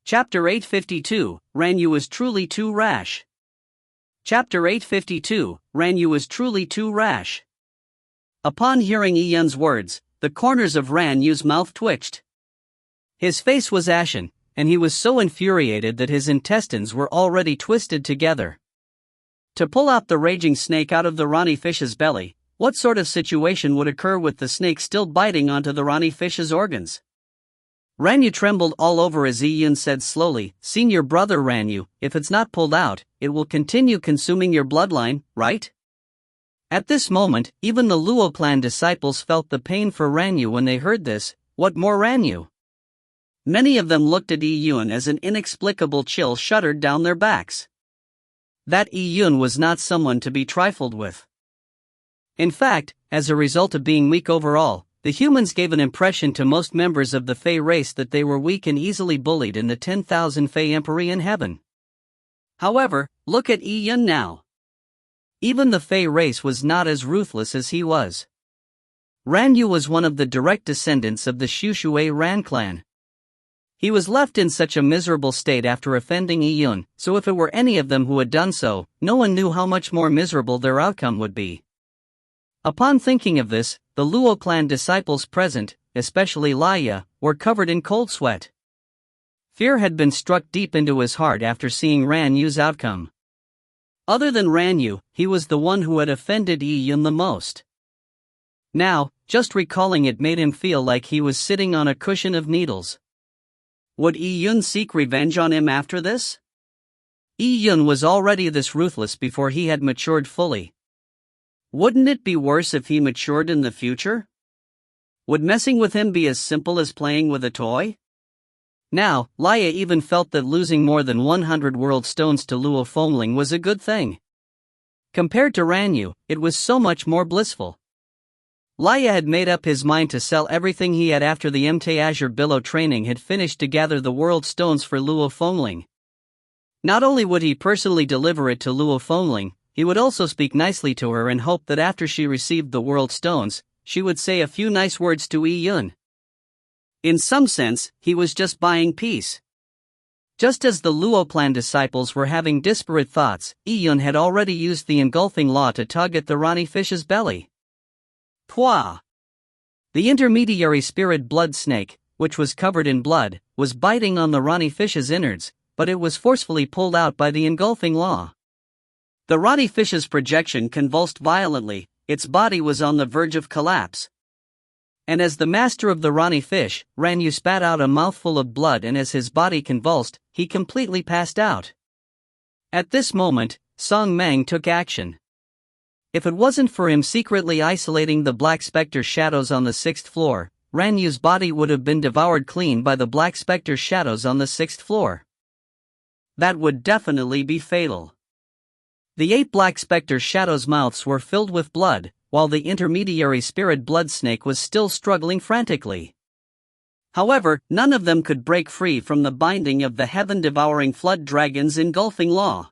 Chapter 852, Ranyu is truly too rash. Chapter 852, Ranyu is truly too rash. Upon hearing Iyun's words, the corners of Ranyu's mouth twitched. His face was ashen, and he was so infuriated that his intestines were already twisted together. To pull out the raging snake out of the Rani fish's belly, what sort of situation would occur with the snake still biting onto the Rani fish's organs? Ranyu trembled all over as Iyun said slowly, "Senior brother Ranyu, if it's not pulled out, it will continue consuming your bloodline, right?" At this moment, even the Luo clan disciples felt the pain for Ranyu when they heard this. What more Ranyu? Many of them looked at Iyun as an inexplicable chill shuddered down their backs. That Iyun was not someone to be trifled with. In fact, as a result of being weak overall, the humans gave an impression to most members of the Fey race that they were weak and easily bullied in the 10,000 Fey Empyrean heaven. However, look at Iyun now. Even the Fey race was not as ruthless as he was. Ranyu was one of the direct descendants of the Shushui Ran clan. He was left in such a miserable state after offending Iyun, so if it were any of them who had done so, no one knew how much more miserable their outcome would be. Upon thinking of this, the Luo clan disciples present, especially Laya, were covered in cold sweat. Fear had been struck deep into his heart after seeing Ranyu's outcome. Other than Ranyu, he was the one who had offended Iyun the most. Now, just recalling it made him feel like he was sitting on a cushion of needles. Would Iyun seek revenge on him after this? Iyun was already this ruthless before he had matured fully. Wouldn't it be worse if he matured in the future? Would messing with him be as simple as playing with a toy? Now, Laya even felt that losing more than 100 world stones to Luo Fengling was a good thing. Compared to Ranyu, it was so much more blissful. Laya had made up his mind to sell everything he had after the MT Azure Billow training had finished to gather the world stones for Luo Fengling. Not only would he personally deliver it to Luo Fengling, he would also speak nicely to her and hope that after she received the world stones, she would say a few nice words to Iyun. In some sense, he was just buying peace. Just as the Luo clan disciples were having disparate thoughts, Iyun had already used the engulfing law to tug at the Rani fish's belly. Pwah! The intermediary spirit blood snake, which was covered in blood, was biting on the Rani fish's innards, but it was forcefully pulled out by the engulfing law. The Rani fish's projection convulsed violently, its body was on the verge of collapse. And as the master of the Rani fish, Ranyu spat out a mouthful of blood, and as his body convulsed, he completely passed out. At this moment, Song Mang took action. If it wasn't for him secretly isolating the Black Spectre shadows on the 6th floor, Ranyu's body would have been devoured clean by the Black Spectre shadows on the 6th floor. That would definitely be fatal. The 8 Black Spectre shadows' mouths were filled with blood, while the intermediary spirit blood snake was still struggling frantically. However, none of them could break free from the binding of the heaven-devouring flood dragon's engulfing law.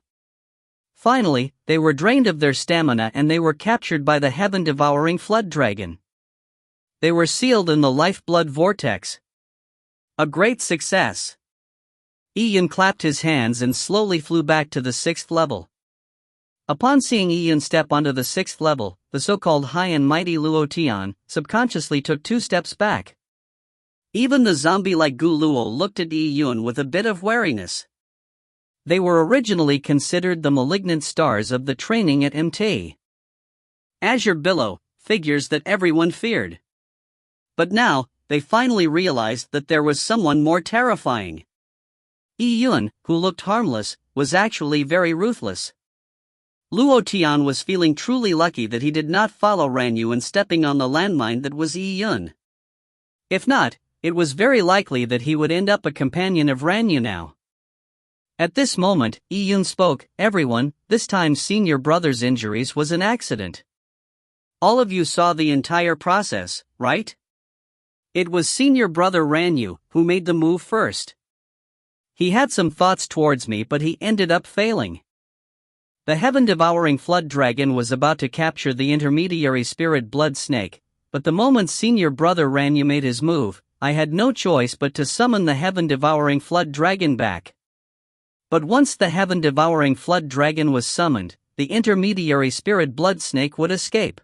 Finally, they were drained of their stamina and they were captured by the heaven-devouring flood dragon. They were sealed in the lifeblood vortex. A great success. Iyun clapped his hands and slowly flew back to the 6th level. Upon seeing Iyun step onto the 6th level, the so-called high and mighty Luo Tian subconsciously took 2 steps back. Even the zombie-like Gu Luo looked at Iyun with a bit of wariness. They were originally considered the malignant stars of the training at MT Azure Billow, figures that everyone feared. But now, they finally realized that there was someone more terrifying. Iyun, who looked harmless, was actually very ruthless. Luo Tian was feeling truly lucky that he did not follow Ranyu in stepping on the landmine that was Iyun. If not, it was very likely that he would end up a companion of Ranyu now. At this moment, Iyun spoke, "Everyone, this time senior brother's injuries was an accident. All of you saw the entire process, right? It was senior brother Ranyu who made the move first. He had some thoughts towards me, but he ended up failing. The heaven-devouring flood dragon was about to capture the intermediary spirit blood snake, but the moment senior brother Ranyu made his move, I had no choice but to summon the heaven-devouring flood dragon back. But once the heaven-devouring flood dragon was summoned, the intermediary spirit blood snake would escape.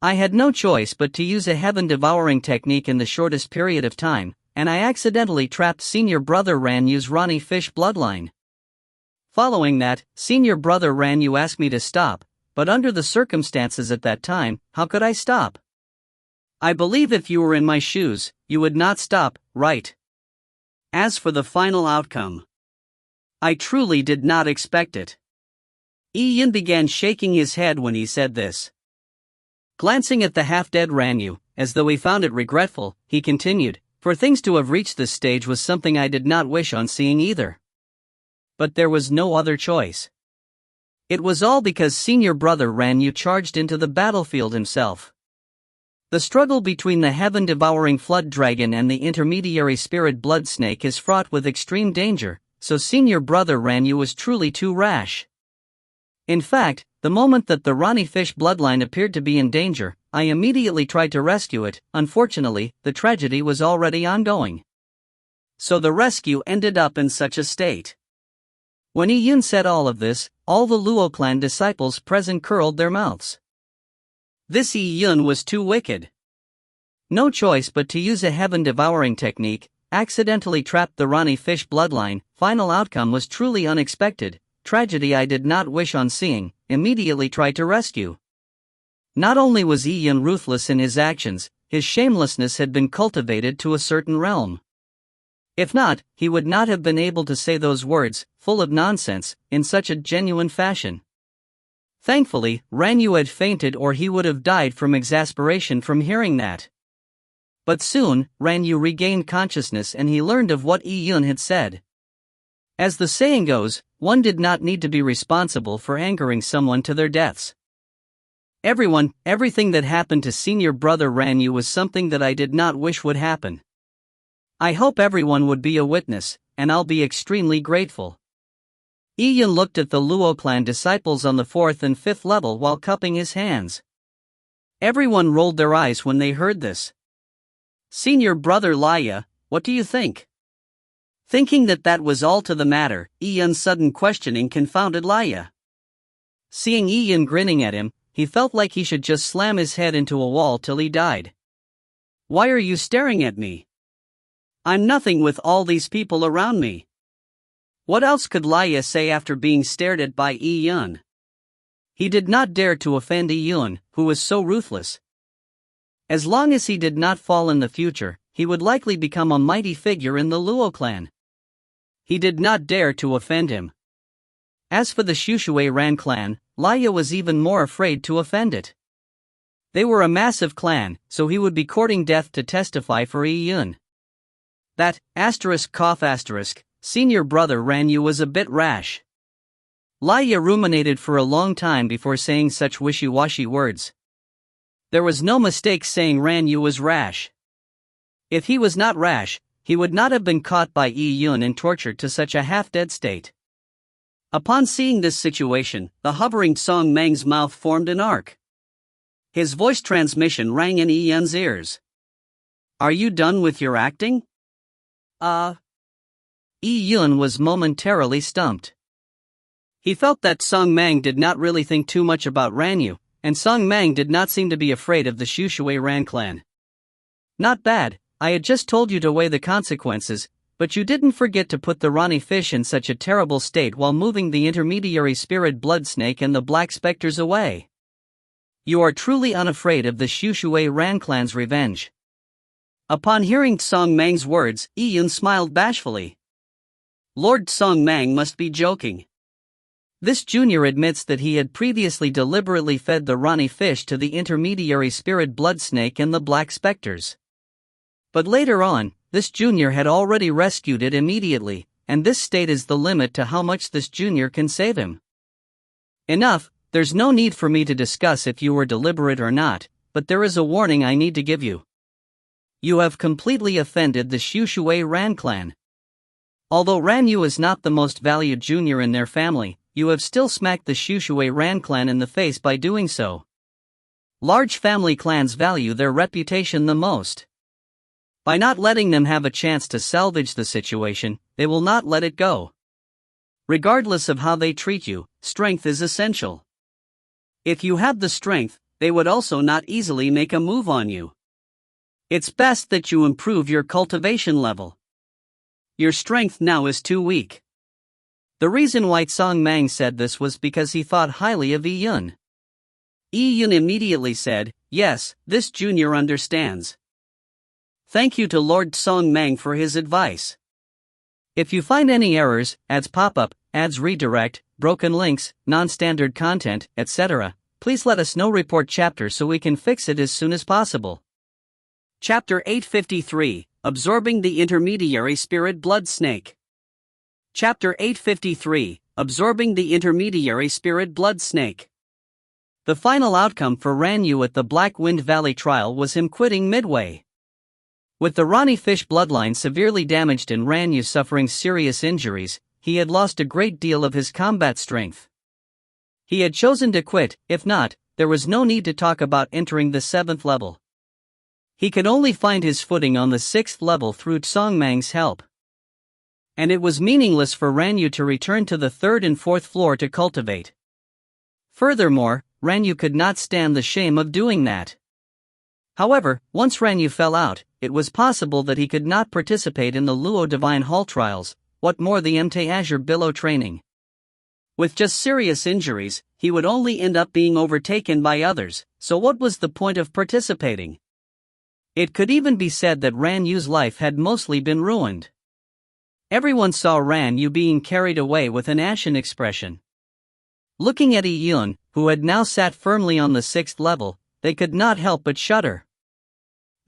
I had no choice but to use a heaven-devouring technique in the shortest period of time, and I accidentally trapped senior brother Ranyu's Ronnie Fish bloodline. Following that, senior brother Ranyu asked me to stop, but under the circumstances at that time, how could I stop? I believe if you were in my shoes, you would not stop, right? As for the final outcome, I truly did not expect it. Ian began shaking his head when he said this. Glancing at the half-dead Ranyu, as though he found it regretful, he continued, for things to have reached this stage was something I did not wish on seeing either. But there was no other choice. It was all because senior brother Ranyu charged into the battlefield himself. The struggle between the heaven-devouring flood dragon and the intermediary spirit blood snake is fraught with extreme danger, so senior brother Ranyu was truly too rash. In fact, the moment that the Ronnie Fish bloodline appeared to be in danger, I immediately tried to rescue it. Unfortunately, the tragedy was already ongoing. So the rescue ended up in such a state. When Ian said all of this, all the Luo clan disciples present curled their mouths. This Ian was too wicked. No choice but to use a heaven-devouring technique, accidentally trapped the Ronnie Fish bloodline. Final outcome was truly unexpected. Tragedy I did not wish on seeing, immediately tried to rescue. Not only was Ian ruthless in his actions, his shamelessness had been cultivated to a certain realm. If not, he would not have been able to say those words, full of nonsense, in such a genuine fashion. Thankfully, Ranyu had fainted or he would have died from exasperation from hearing that. But soon, Ranyu regained consciousness and he learned of what Ian had said. As the saying goes, one did not need to be responsible for angering someone to their deaths. Everything that happened to senior brother Ranyu was something that I did not wish would happen. I hope everyone would be a witness, and I'll be extremely grateful. Ian looked at the Luo clan disciples on the 4th and 5th level while cupping his hands. Everyone rolled their eyes when they heard this. Senior brother Laya, what do you think? Thinking that was all to the matter, Ian's sudden questioning confounded Laya. Seeing Ian grinning at him, he felt like he should just slam his head into a wall till he died. Why are you staring at me? I'm nothing with all these people around me. What else could Laya say after being stared at by Ian? He did not dare to offend Ian, who was so ruthless. As long as he did not fall in the future, he would likely become a mighty figure in the Luo clan. He did not dare to offend him. As for the Shushui Ran clan, Laya was even more afraid to offend it. They were a massive clan, so he would be courting death to testify for Ian. That, senior brother Ranyu was a bit rash. Laya ruminated for a long time before saying such wishy-washy words. There was no mistake saying Ranyu was rash. If he was not rash, he would not have been caught by Ian and tortured to such a half-dead state. Upon seeing this situation, the hovering Song Mang's mouth formed an arc. His voice transmission rang in Ian's ears. Are you done with your acting? Ian was momentarily stumped. He felt that Song Mang did not really think too much about Ranyu, and Song Mang did not seem to be afraid of the Shushui Ran clan. Not bad, I had just told you to weigh the consequences, but you didn't forget to put the Ronnie Fish in such a terrible state while moving the intermediary spirit blood snake and the black specters away. You are truly unafraid of the Shushui Ran clan's revenge. Upon hearing Song Mang's words, Ian smiled bashfully. Lord Song Mang must be joking. This junior admits that he had previously deliberately fed the Ronnie Fish to the intermediary spirit blood snake and the black specters. But later on, this junior had already rescued it immediately, and this state is the limit to how much this junior can save him. Enough, there's no need for me to discuss if you were deliberate or not, but there is a warning I need to give you. You have completely offended the Shushui Ran clan. Although Ranyu is not the most valued junior in their family, you have still smacked the Shushui Ran clan in the face by doing so. Large family clans value their reputation the most. By not letting them have a chance to salvage the situation, they will not let it go. Regardless of how they treat you, strength is essential. If you have the strength, they would also not easily make a move on you. It's best that you improve your cultivation level. Your strength now is too weak. The reason why Song Mang said this was because he thought highly of Yi Yun. Yi Yun immediately said, "Yes, this junior understands." Thank you to Lord Song Mang for his advice. If you find any errors, ads pop up, ads redirect, broken links, non-standard content, etc., please let us know. Report chapter so we can fix it as soon as possible. Chapter 853, Absorbing the Intermediary Spirit Blood Snake. Chapter 853, Absorbing the Intermediary Spirit Blood Snake. The final outcome for Ran Yu at the Black Wind Valley trial was him quitting midway. With the Ronnie Fish bloodline severely damaged and Ran Yu suffering serious injuries, he had lost a great deal of his combat strength. He had chosen to quit. If not, there was no need to talk about entering the 7th level. He could only find his footing on the 6th level through Song Mang's help. And it was meaningless for Ran Yu to return to the 3rd and 4th floor to cultivate. Furthermore, Ran Yu could not stand the shame of doing that. However, once Ran Yu fell out, it was possible that he could not participate in the Luo Divine Hall trials, what more the MT Azure Billow training. With just serious injuries, he would only end up being overtaken by others, so what was the point of participating? It could even be said that Ran Yu's life had mostly been ruined. Everyone saw Ran Yu being carried away with an ashen expression. Looking at Yi Yun, who had now sat firmly on the 6th level, they could not help but shudder.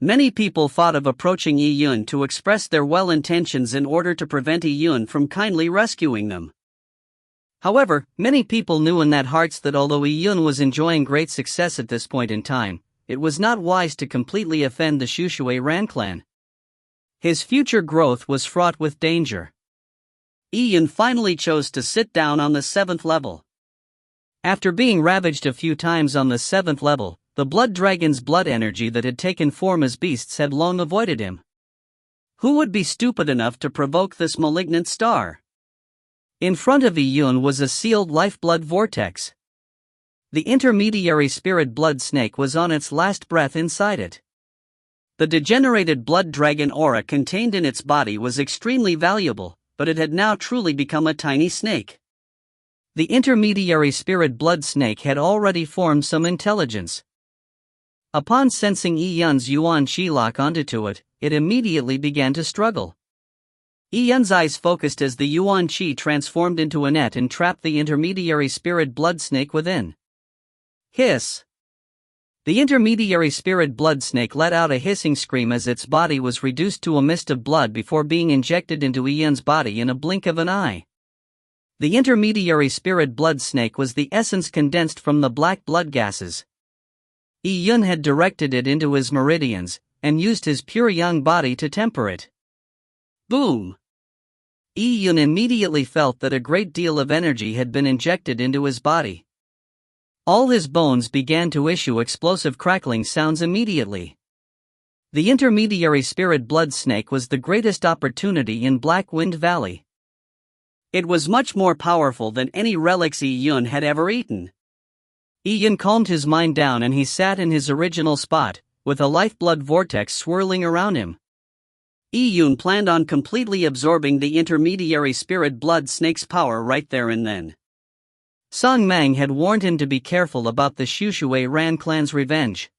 Many people thought of approaching Yi Yun to express their well intentions in order to prevent Yi Yun from kindly rescuing them. However, many people knew in their hearts that although Yi Yun was enjoying great success at this point in time, it was not wise to completely offend the Shushui Ran clan. His future growth was fraught with danger. Yi Yun finally chose to sit down on the 7th level. After being ravaged a few times on the 7th level, the blood dragon's blood energy that had taken form as beasts had long avoided him. Who would be stupid enough to provoke this malignant star? In front of Yi Yun was a sealed lifeblood vortex. The intermediary spirit blood snake was on its last breath inside it. The degenerated blood dragon aura contained in its body was extremely valuable, but it had now truly become a tiny snake. The intermediary spirit blood snake had already formed some intelligence. Upon sensing Yi Yun's Yuan Qi lock onto it, it immediately began to struggle. Yi Yun's eyes focused as the Yuan Qi transformed into a net and trapped the intermediary spirit blood snake within. Hiss! The intermediary spirit blood snake let out a hissing scream as its body was reduced to a mist of blood before being injected into Yi Yun's body in a blink of an eye. The intermediary spirit blood snake was the essence condensed from the black blood gases. Yi Yun had directed it into his meridians, and used his pure young body to temper it. Boom! Yi Yun immediately felt that a great deal of energy had been injected into his body. All his bones began to issue explosive crackling sounds immediately. The intermediary spirit blood snake was the greatest opportunity in Black Wind Valley. It was much more powerful than any relics Yi Yun had ever eaten. Yi Yun calmed his mind down and he sat in his original spot, with a lifeblood vortex swirling around him. Yi Yun planned on completely absorbing the intermediary spirit blood snake's power right there and then. Song Mang had warned him to be careful about the Shushui Ran clan's revenge.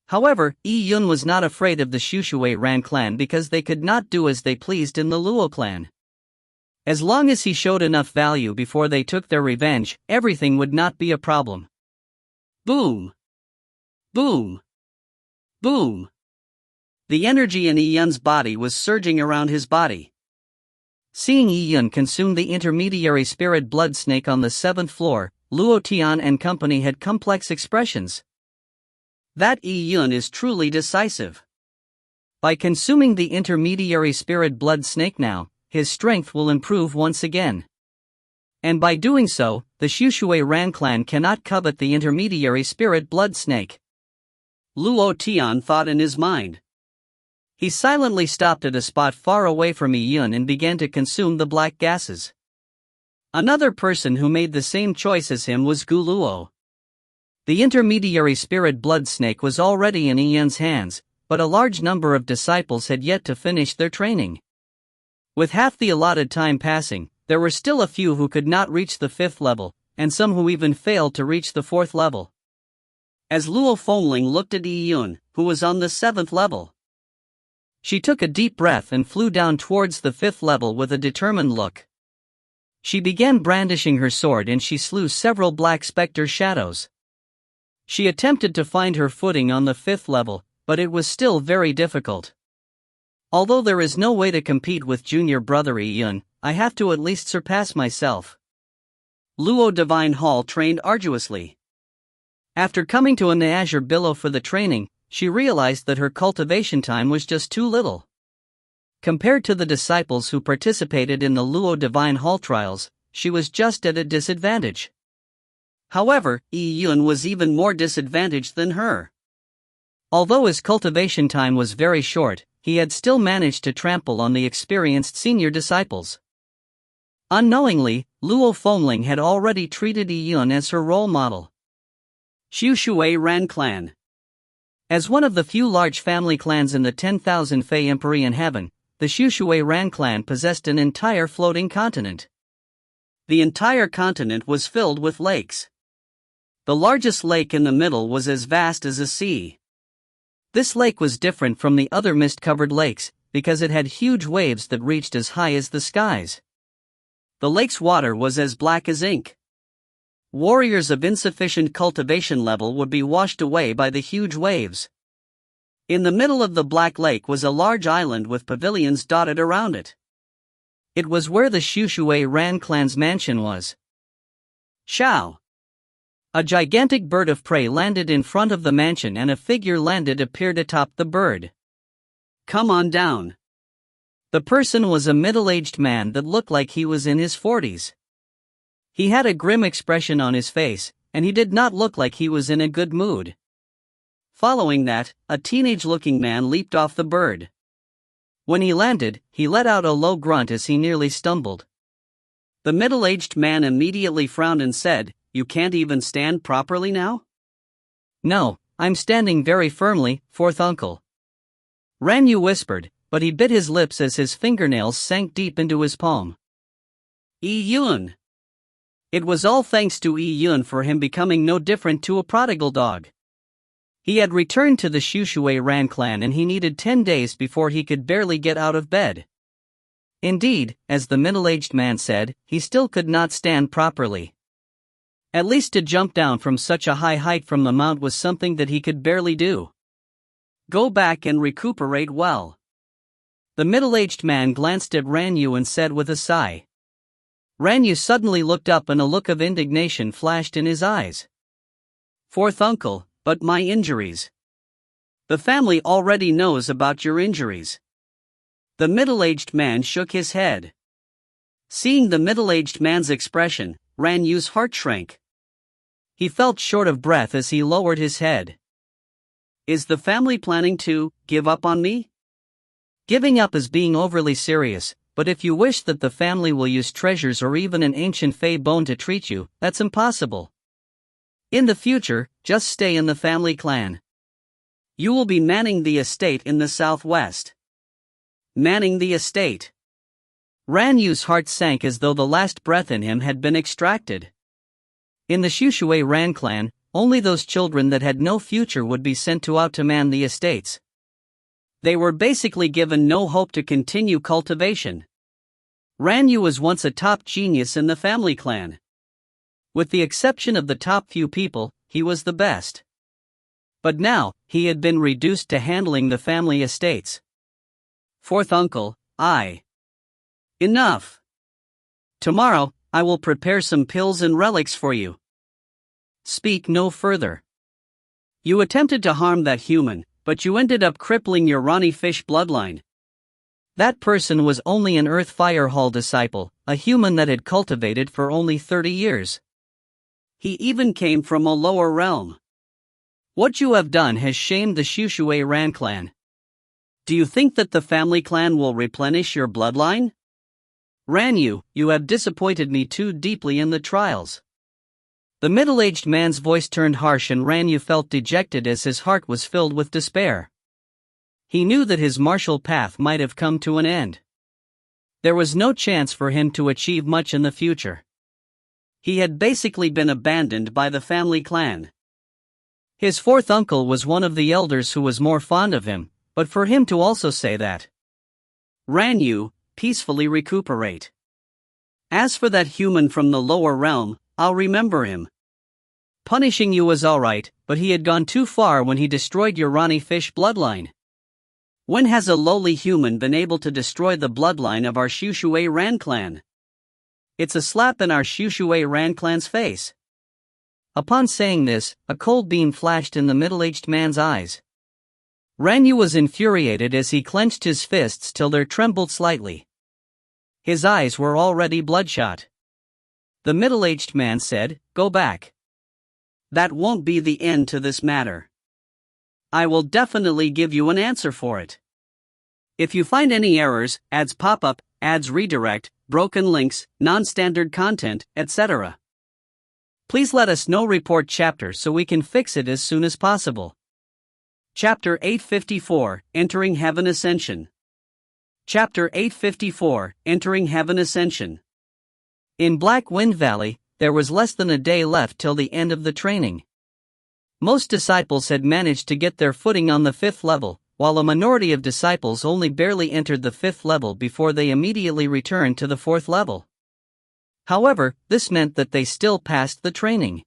However, Yi Yun was not afraid of the Shushui Ran clan because they could not do as they pleased in the Luo clan. As long as he showed enough value before they took their revenge, everything would not be a problem. Boom! Boom! Boom! The energy in Yi Yun's body was surging around his body. Seeing Yi Yun consume the intermediary spirit blood snake on the 7th floor, Luo Tian and company had complex expressions. That Yi Yun is truly decisive. By consuming the intermediary spirit blood snake now, his strength will improve once again. And by doing so, the Shushui Ran clan cannot covet the intermediary spirit blood snake. Luo Tian thought in his mind. He silently stopped at a spot far away from Yun and began to consume the black gases. Another person who made the same choice as him was Guluo. The intermediary spirit blood snake was already in Yun's hands, but a large number of disciples had yet to finish their training. With half the allotted time passing, there were still a few who could not reach the 5th level, and some who even failed to reach the 4th level. As Luo Fengling looked at Yun, who was on the 7th level, she took a deep breath and flew down towards the 5th level with a determined look. She began brandishing her sword and she slew several black specter shadows. She attempted to find her footing on the 5th level, but it was still very difficult. Although there is no way to compete with junior brother Yun, I have to at least surpass myself. Luo Divine Hall trained arduously. After coming to a Azure Billow for the training, she realized that her cultivation time was just too little. Compared to the disciples who participated in the Luo Divine Hall trials, she was just at a disadvantage. However, Yun was even more disadvantaged than her. Although his cultivation time was very short, he had still managed to trample on the experienced senior disciples. Unknowingly, Luo Fengling had already treated Yun as her role model. Xiushui Ran Clan. As one of the few large family clans in the 10,000 Fei Empyrean Heaven, the Xiushui Ran clan possessed an entire floating continent. The entire continent was filled with lakes. The largest lake in the middle was as vast as a sea. This lake was different from the other mist-covered lakes, because it had huge waves that reached as high as the skies. The lake's water was as black as ink. Warriors of insufficient cultivation level would be washed away by the huge waves. In the middle of the Black Lake was a large island with pavilions dotted around it. It was where the Xiushui Ran clan's mansion was. Shao! A gigantic bird of prey landed in front of the mansion and a figure appeared atop the bird. Come on down. The person was a middle-aged man that looked like he was in his 40s. He had a grim expression on his face, and he did not look like he was in a good mood. Following that, a teenage-looking man leaped off the bird. When he landed, he let out a low grunt as he nearly stumbled. The middle-aged man immediately frowned and said, "You can't even stand properly now?" "No, I'm standing very firmly, fourth uncle." Ranyu whispered, but he bit his lips as his fingernails sank deep into his palm. Yun. It was all thanks to Yun for him becoming no different to a prodigal dog. He had returned to the Xiushui Ran clan and he needed 10 days before he could barely get out of bed. Indeed, as the middle-aged man said, he still could not stand properly. At least to jump down from such a high height from the mount was something that he could barely do. Go back and recuperate well. The middle-aged man glanced at Ranyu and said with a sigh. Ranyu suddenly looked up and a look of indignation flashed in his eyes. Fourth uncle, but my injuries. The family already knows about your injuries. The middle-aged man shook his head. Seeing the middle-aged man's expression, Ranyu's heart shrank. He felt short of breath as he lowered his head. Is the family planning to give up on me? Giving up is being overly serious, but if you wish that the family will use treasures or even an ancient fey bone to treat you, that's impossible. In the future, just stay in the family clan. You will be manning the estate in the southwest. Manning the estate. Ranyu's heart sank as though the last breath in him had been extracted. In the Xiushui Ran clan, only those children that had no future would be sent to out to man the estates. They were basically given no hope to continue cultivation. Ranyu was once a top genius in the family clan. With the exception of the top few people, he was the best. But now, he had been reduced to handling the family estates. Fourth uncle, Enough. Tomorrow, I will prepare some pills and relics for you. Speak no further. You attempted to harm that human, but you ended up crippling your Rani fish bloodline. That person was only an Earth Fire Hall disciple, a human that had cultivated for only 30 years. He even came from a lower realm. What you have done has shamed the Xiushui Ran clan. Do you think that the family clan will replenish your bloodline? Ranyu, you have disappointed me too deeply in the trials. The middle-aged man's voice turned harsh and Ranyu felt dejected as his heart was filled with despair. He knew that his martial path might have come to an end. There was no chance for him to achieve much in the future. He had basically been abandoned by the family clan. His fourth uncle was one of the elders who was more fond of him, but for him to also say that. Ranyu, peacefully recuperate. As for that human from the lower realm, I'll remember him. Punishing you was alright, but he had gone too far when he destroyed your Rani fish bloodline. When has a lowly human been able to destroy the bloodline of our Shushui Ran clan? It's a slap in our Shushui Ran clan's face. Upon saying this, a cold beam flashed in the middle-aged man's eyes. Ranyu was infuriated as he clenched his fists till they trembled slightly. His eyes were already bloodshot. The middle-aged man said, "Go back. That won't be the end to this matter. I will definitely give you an answer for it. If you find any errors, ads pop up, ads redirect, broken links, non-standard content, etc. Please let us know. Report chapter so we can fix it as soon as possible." Chapter 854, Entering Heaven Ascension. Chapter 854, Entering Heaven Ascension. In Black Wind Valley, there was less than a day left till the end of the training. Most disciples had managed to get their footing on the 5th level, while a minority of disciples only barely entered the 5th level before they immediately returned to the 4th level. However, this meant that they still passed the training.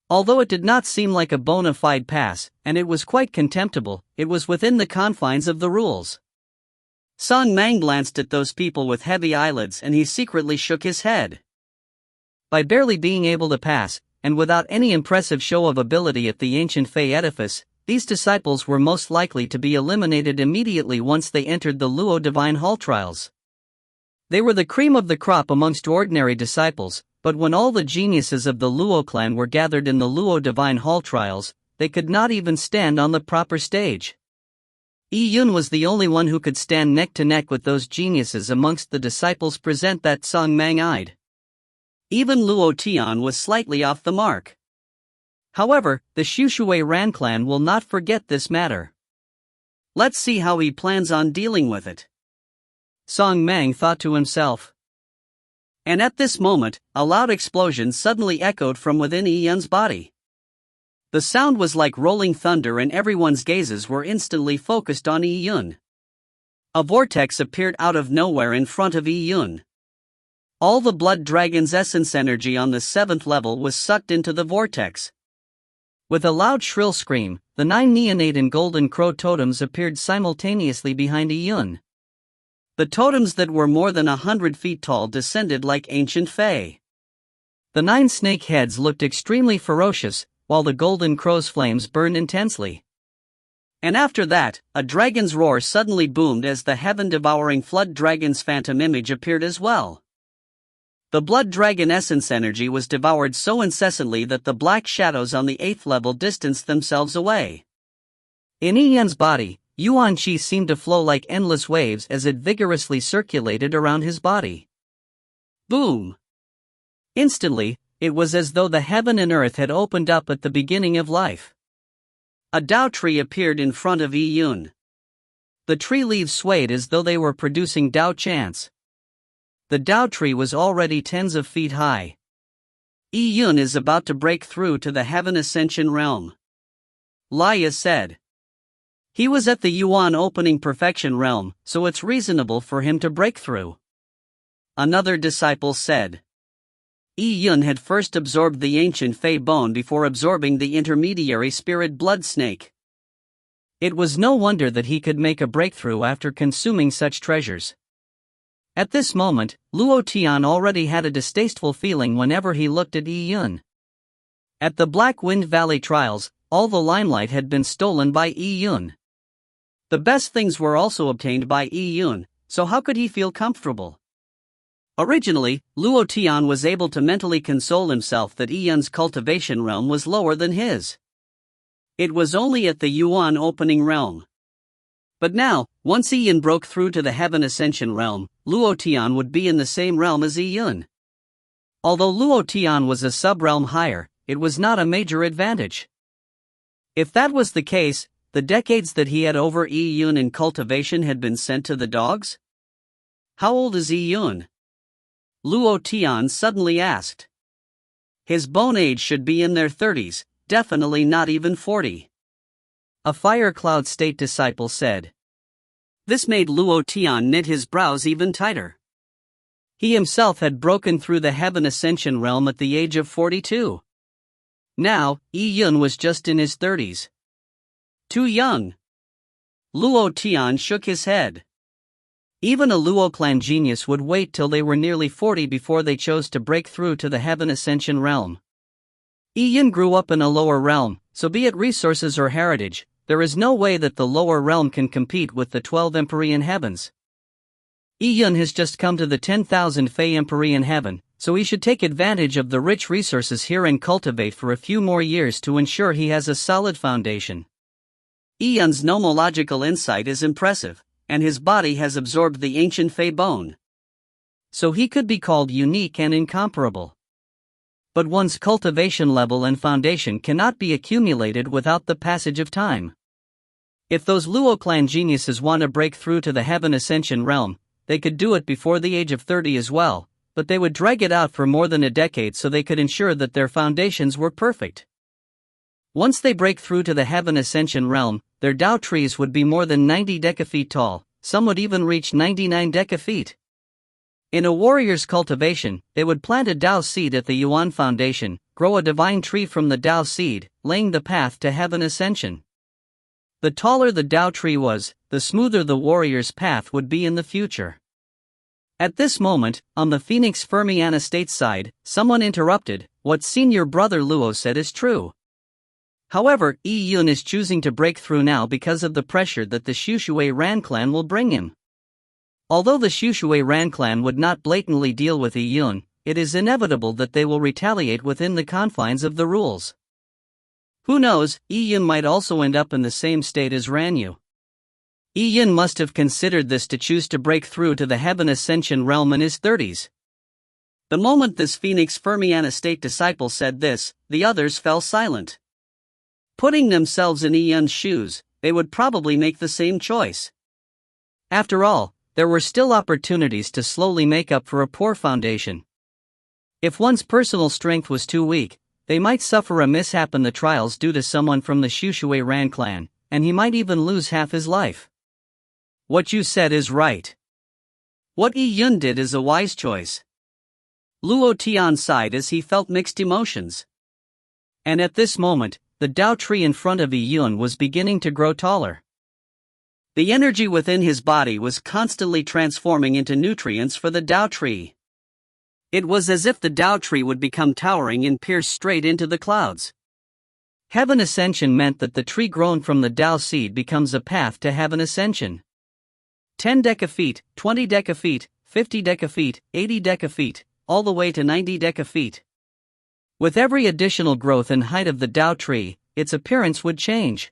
Although it did not seem like a bona fide pass, and it was quite contemptible, it was within the confines of the rules. Song Mang glanced at those people with heavy eyelids and he secretly shook his head. By barely being able to pass, and without any impressive show of ability at the ancient Fey edifice, these disciples were most likely to be eliminated immediately once they entered the Luo Divine Hall trials. They were the cream of the crop amongst ordinary disciples, but when all the geniuses of the Luo clan were gathered in the Luo Divine Hall trials, they could not even stand on the proper stage. Yi Yun was the only one who could stand neck to neck with those geniuses amongst the disciples present that Song Mang eyed. Even Luo Tian was slightly off the mark. However, the Shushui Ran clan will not forget this matter. Let's see how he plans on dealing with it. Song Mang thought to himself. And at this moment, a loud explosion suddenly echoed from within Yi Yun's body. The sound was like rolling thunder and everyone's gazes were instantly focused on Yi Yun. A vortex appeared out of nowhere in front of Yi Yun. All the Blood Dragon's essence energy on the 7th level was sucked into the vortex. With a loud shrill scream, the 9 neonate and golden crow totems appeared simultaneously behind Yi Yun. The totems that were more than 100 feet tall descended like ancient fae. The 9 snake heads looked extremely ferocious, while the golden crow's flames burned intensely. And after that, a dragon's roar suddenly boomed as the heaven-devouring flood dragon's phantom image appeared as well. The blood dragon essence energy was devoured so incessantly that the black shadows on the 8th level distanced themselves away. In Yi Yun's body, Yuan Qi seemed to flow like endless waves as it vigorously circulated around his body. Boom! Instantly, it was as though the heaven and earth had opened up at the beginning of life. A Dao tree appeared in front of Yi Yun. The tree leaves swayed as though they were producing Dao chants. The Dao tree was already tens of feet high. Yi Yun is about to break through to the Heaven Ascension realm. Laya said. He was at the Yuan opening perfection realm, so it's reasonable for him to break through. Another disciple said. Yi Yun had first absorbed the ancient Fei bone before absorbing the intermediary spirit blood snake. It was no wonder that he could make a breakthrough after consuming such treasures. At this moment, Luo Tian already had a distasteful feeling whenever he looked at Yi Yun. At the Black Wind Valley trials, all the limelight had been stolen by Yi Yun. The best things were also obtained by Yi Yun, so how could he feel comfortable? Originally, Luo Tian was able to mentally console himself that Yi Yun's cultivation realm was lower than his. It was only at the Yuan opening realm. But now, once Yi broke through to the Heaven Ascension realm, Luo Tian would be in the same realm as Yi. Although Luo Tian was a sub-realm higher, it was not a major advantage. If that was the case, the decades that he had over Yi in cultivation had been sent to the dogs? How old is Yi? Luo Tian suddenly asked. His bone age should be in their 30s, definitely not even 40. A Fire Cloud State disciple said. This made Luo Tian knit his brows even tighter. He himself had broken through the Heaven Ascension realm at the age of 42. Now, Yi was just in his 30s. Too young. Luo Tian shook his head. Even a Luo clan genius would wait till they were nearly 40 before they chose to break through to the Heaven Ascension realm. Yi grew up in a lower realm, so be it resources or heritage, there is no way that the lower realm can compete with the 12 Empyrean heavens. Yi has just come to the 10,000 Fey Empyrean heaven, so he should take advantage of the rich resources here and cultivate for a few more years to ensure he has a solid foundation. Yi-Yun's nomological insight is impressive, and his body has absorbed the ancient Fey bone. So he could be called unique and incomparable. But one's cultivation level and foundation cannot be accumulated without the passage of time. If those Luo clan geniuses want to break through to the Heaven Ascension realm, they could do it before the age of 30 as well, but they would drag it out for more than a decade so they could ensure that their foundations were perfect. Once they break through to the Heaven Ascension realm, their Tao trees would be more than 90 decafeet tall, some would even reach 99 decafeet. In a warrior's cultivation, they would plant a Tao seed at the Yuan foundation, grow a divine tree from the Tao seed, laying the path to Heaven Ascension. The taller the Tao tree was, the smoother the warrior's path would be in the future. At this moment, on the Phoenix Fermiana state side, someone interrupted. What senior brother Luo said is true. However, Yi is choosing to break through now because of the pressure that the Shushui Ran clan will bring him. Although the Shushui Ran clan would not blatantly deal with Yi, it is inevitable that they will retaliate within the confines of the rules. Who knows, Yi might also end up in the same state as Ranyu. Yi must have considered this to choose to break through to the Heaven Ascension realm in his 30s. The moment this Phoenix Fermiana state disciple said this, the others fell silent. Putting themselves in Yi shoes, they would probably make the same choice. After all, there were still opportunities to slowly make up for a poor foundation. If one's personal strength was too weak, they might suffer a mishap in the trials due to someone from the Shushui Ran clan, and he might even lose half his life. What you said is right. What Yi did is a wise choice. Luo Tian sighed as he felt mixed emotions. And at this moment, the Tao tree in front of Yi was beginning to grow taller. The energy within his body was constantly transforming into nutrients for the Tao tree. It was as if the Tao tree would become towering and pierce straight into the clouds. Heaven Ascension meant that the tree grown from the Tao seed becomes a path to Heaven Ascension. 10 decafeet, 20 decafeet, 50 decafeet, 80 decafeet, all the way to 90 decafeet. With every additional growth and height of the Tao tree, its appearance would change.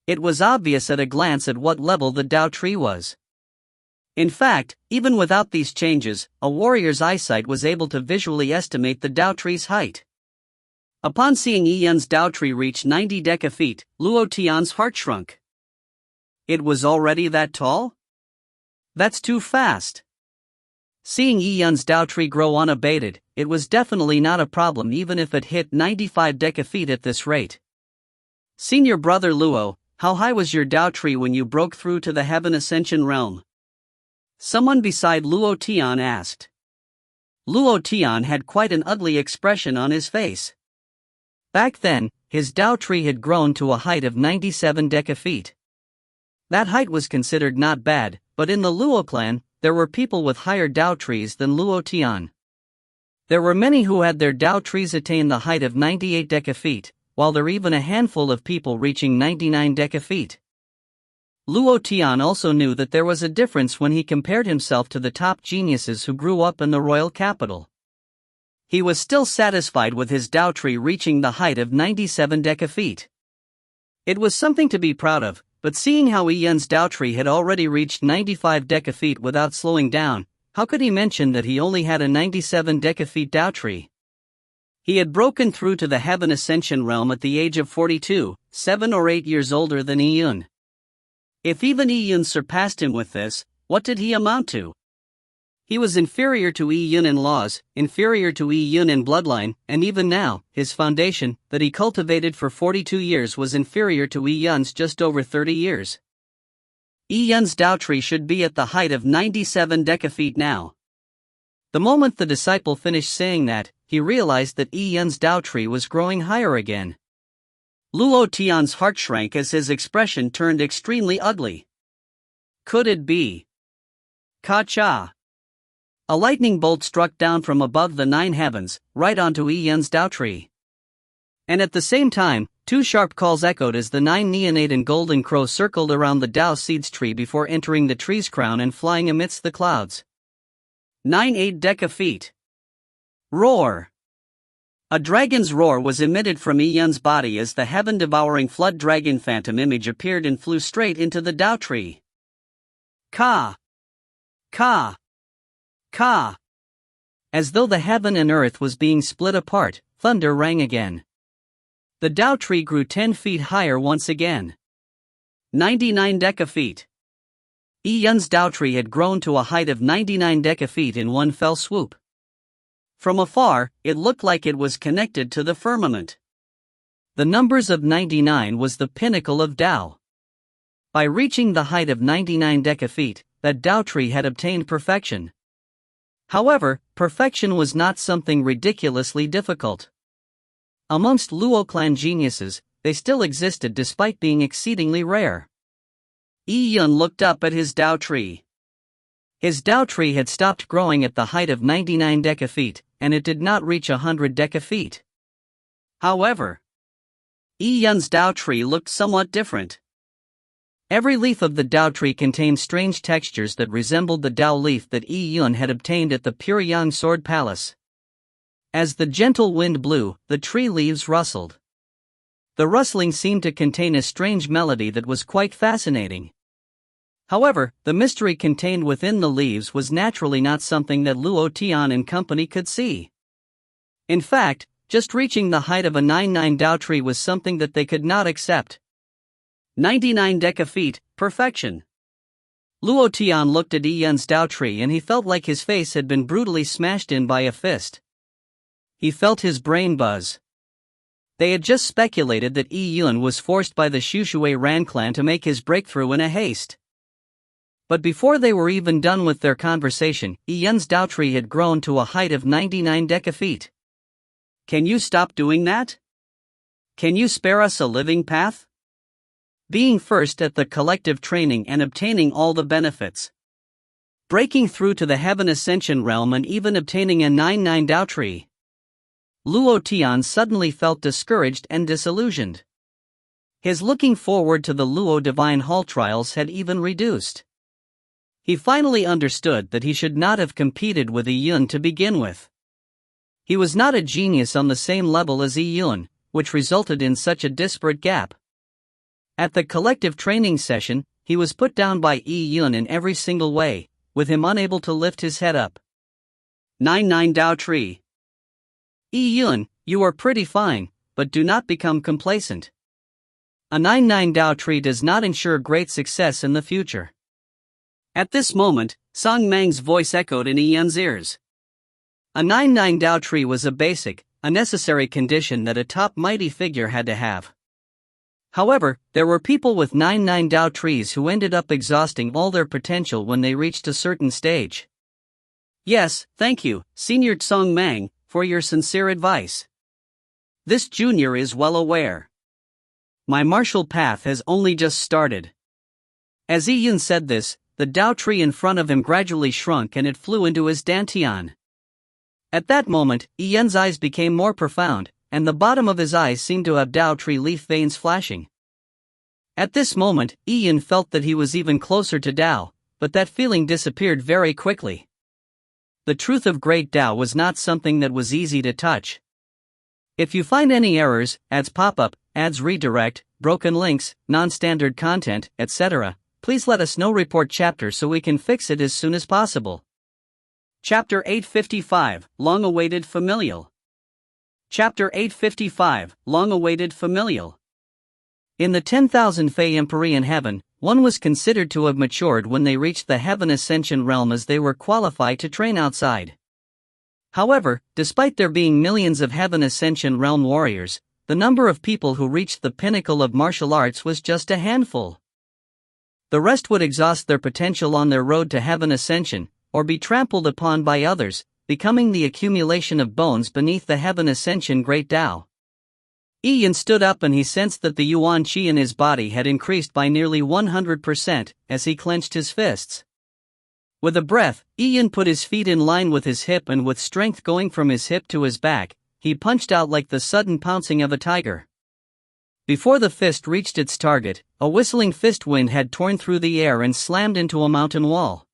It was obvious at a glance at what level the Tao tree was. In fact, even without these changes, a warrior's eyesight was able to visually estimate the Tao tree's height. Upon seeing Yi Tao tree reach 90 decafeet, Luo Tian's heart shrunk. It was already that tall? That's too fast. Seeing Yi Tao tree grow unabated, it was definitely not a problem even if it hit 95 decafeet at this rate. Senior brother Luo, how high was your Tao tree when you broke through to the Heaven Ascension realm? Someone beside Luo Tian asked. Luo Tian had quite an ugly expression on his face. Back then, his Tao tree had grown to a height of 97 decafeet. That height was considered not bad, but in the Luo clan, there were people with higher Tao trees than Luo Tian. There were many who had their Tao trees attain the height of 98 decafeet, while there were even a handful of people reaching 99 decafeet. Luo Tian also knew that there was a difference when he compared himself to the top geniuses who grew up in the royal capital. He was still satisfied with his Tao tree reaching the height of 97 decafeet. It was something to be proud of, but seeing how Ian's Tao tree had already reached 95 decafeet without slowing down, how could he mention that he only had a 97 decafeet Tao tree? He had broken through to the heaven ascension realm at the age of 42, 7 or 8 years older than Ian. If even Ian surpassed him with this, what did he amount to? He was inferior to Ian in laws, inferior to Ian in bloodline, and even now, his foundation, that he cultivated for 42 years was inferior to Ian's just over 30 years. Ian's Tao tree should be at the height of 97 decafeet now. The moment the disciple finished saying that, he realized that Ian's Tao tree was growing higher again. Luo Tian's heart shrank as his expression turned extremely ugly. Could it be? Ka-cha! A lightning bolt struck down from above the 9 heavens, right onto Ian's Tao tree. And at the same time, 2 sharp calls echoed as the 9 neonate and golden crows circled around the Tao seeds tree before entering the tree's crown and flying amidst the clouds. 9-8 decafeet. Roar! A dragon's roar was emitted from Ian's body as the heaven-devouring flood dragon phantom image appeared and flew straight into the Tao tree. Ka! Ka! Ka! As though the heaven and earth was being split apart, thunder rang again. The Tao tree grew 10 feet higher once again. 99 decafeet. Ian's Tao tree had grown to a height of 99 decafeet in one fell swoop. From afar, it looked like it was connected to the firmament. The numbers of 99 was the pinnacle of Tao. By reaching the height of 99 decafeet, that Tao tree had obtained perfection. However, perfection was not something ridiculously difficult. Amongst Luo clan geniuses, they still existed despite being exceedingly rare. Ian looked up at his Tao tree. His Tao tree had stopped growing at the height of 99 decafeet, and it did not reach 100 decafeet. However, Ian's Tao tree looked somewhat different. Every leaf of the Tao tree contained strange textures that resembled the Tao leaf that Ian had obtained at the Puryang Sword Palace. As the gentle wind blew, the tree leaves rustled. The rustling seemed to contain a strange melody that was quite fascinating. However, the mystery contained within the leaves was naturally not something that Luo Tian and company could see. In fact, just reaching the height of a 99 Tao tree was something that they could not accept. 99 decafeet, perfection. Luo Tian looked at Ian's Tao tree and he felt like his face had been brutally smashed in by a fist. He felt his brain buzz. They had just speculated that Ian was forced by the Shushui Ran clan to make his breakthrough in a haste. But before they were even done with their conversation, Ian's Tao tree had grown to a height of 99 decafeet. Can you stop doing that? Can you spare us a living path? Being first at the collective training and obtaining all the benefits. Breaking through to the heaven ascension realm and even obtaining a 99 Tao tree. Luo Tian suddenly felt discouraged and disillusioned. His looking forward to the Luo Divine Hall trials had even reduced. He finally understood that he should not have competed with Ian to begin with. He was not a genius on the same level as Ian, which resulted in such a disparate gap. At the collective training session, he was put down by Ian in every single way, with him unable to lift his head up. 99 Tao tree. Ian, you are pretty fine, but do not become complacent. A 99 Tao tree does not ensure great success in the future. At this moment, Song Mang's voice echoed in Ian's ears. A 99 Tao tree was a basic, a necessary condition that a top mighty figure had to have. However, there were people with 99 Tao trees who ended up exhausting all their potential when they reached a certain stage. Yes, thank you, Senior Song Mang, for your sincere advice. This junior is well aware. My martial path has only just started. As Ian said this, the Tao tree in front of him gradually shrunk and it flew into his dantian. At that moment, Ian's eyes became more profound, and the bottom of his eyes seemed to have Tao tree leaf veins flashing. At this moment, Ian felt that he was even closer to Tao, but that feeling disappeared very quickly. The truth of great Tao was not something that was easy to touch. If you find any errors, ads pop up, ads redirect, broken links, non-standard content, etc. Please let us know. Report chapter so we can fix it as soon as possible. Chapter 855, Long-Awaited Familial. Chapter 855, Long-Awaited Familial. In the 10,000 Fae Empyrean heaven, one was considered to have matured when they reached the heaven ascension realm, as they were qualified to train outside. However, despite there being millions of heaven ascension realm warriors, the number of people who reached the pinnacle of martial arts was just a handful. The rest would exhaust their potential on their road to heaven ascension, or be trampled upon by others, becoming the accumulation of bones beneath the heaven ascension great Tao. Ian stood up and he sensed that the yuan qi in his body had increased by nearly 100% as he clenched his fists. With a breath, Ian put his feet in line with his hip, and with strength going from his hip to his back, he punched out like the sudden pouncing of a tiger. Before the fist reached its target, a whistling fist wind had torn through the air and slammed into a mountain wall.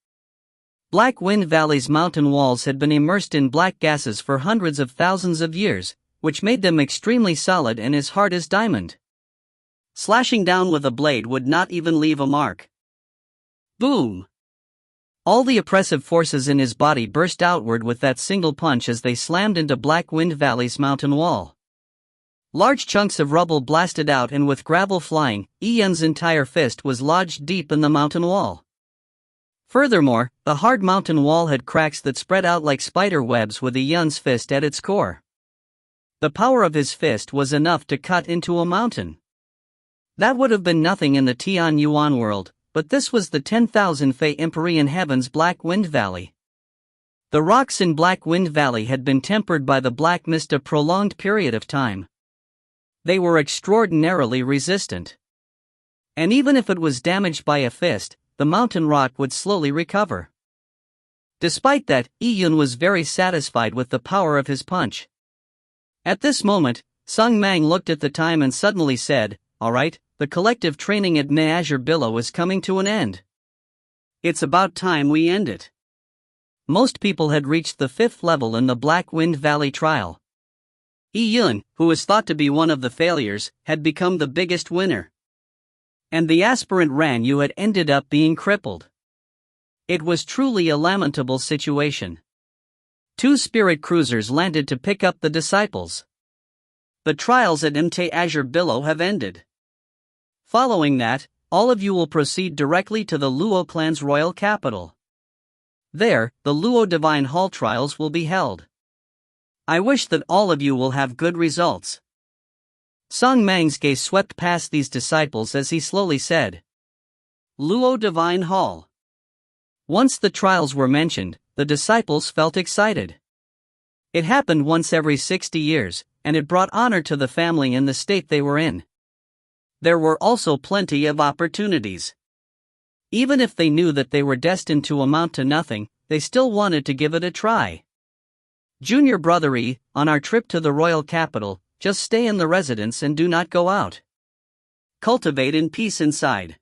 Black Wind Valley's mountain walls had been immersed in black gases for hundreds of thousands of years, which made them extremely solid and as hard as diamond. Slashing down with a blade would not even leave a mark. Boom! All the oppressive forces in his body burst outward with that single punch as they slammed into Black Wind Valley's mountain wall. Large chunks of rubble blasted out, and with gravel flying, Ian's entire fist was lodged deep in the mountain wall. Furthermore, the hard mountain wall had cracks that spread out like spider webs with Ian's fist at its core. The power of his fist was enough to cut into a mountain. That would have been nothing in the Tian Yuan world, but this was the 10,000 Fae Empyrean Heaven's Black Wind Valley. The rocks in Black Wind Valley had been tempered by the black mist a prolonged period of time. They were extraordinarily resistant. And even if it was damaged by a fist, the mountain rock would slowly recover. Despite that, Ian was very satisfied with the power of his punch. At this moment, Sung Mang looked at the time and suddenly said, "All right, the collective training at Ne Azure Billow is coming to an end. It's about time we end it." Most people had reached the 5th level in the Black Wind Valley trial. Ian, who was thought to be one of the failures, had become the biggest winner. And the aspirant Ran Yu had ended up being crippled. It was truly a lamentable situation. 2 spirit cruisers landed to pick up the disciples. The trials at Ne Azure Billow have ended. Following that, all of you will proceed directly to the Luo clan's royal capital. There, the Luo Divine Hall trials will be held. I wish that all of you will have good results. Sung Mang's gaze swept past these disciples as he slowly said, "Luo Divine Hall." Once the trials were mentioned, the disciples felt excited. It happened once every 60 years, and it brought honor to the family in the state they were in. There were also plenty of opportunities. Even if they knew that they were destined to amount to nothing, they still wanted to give it a try. Junior Brother E, on our trip to the royal capital, just stay in the residence and do not go out. Cultivate in peace inside.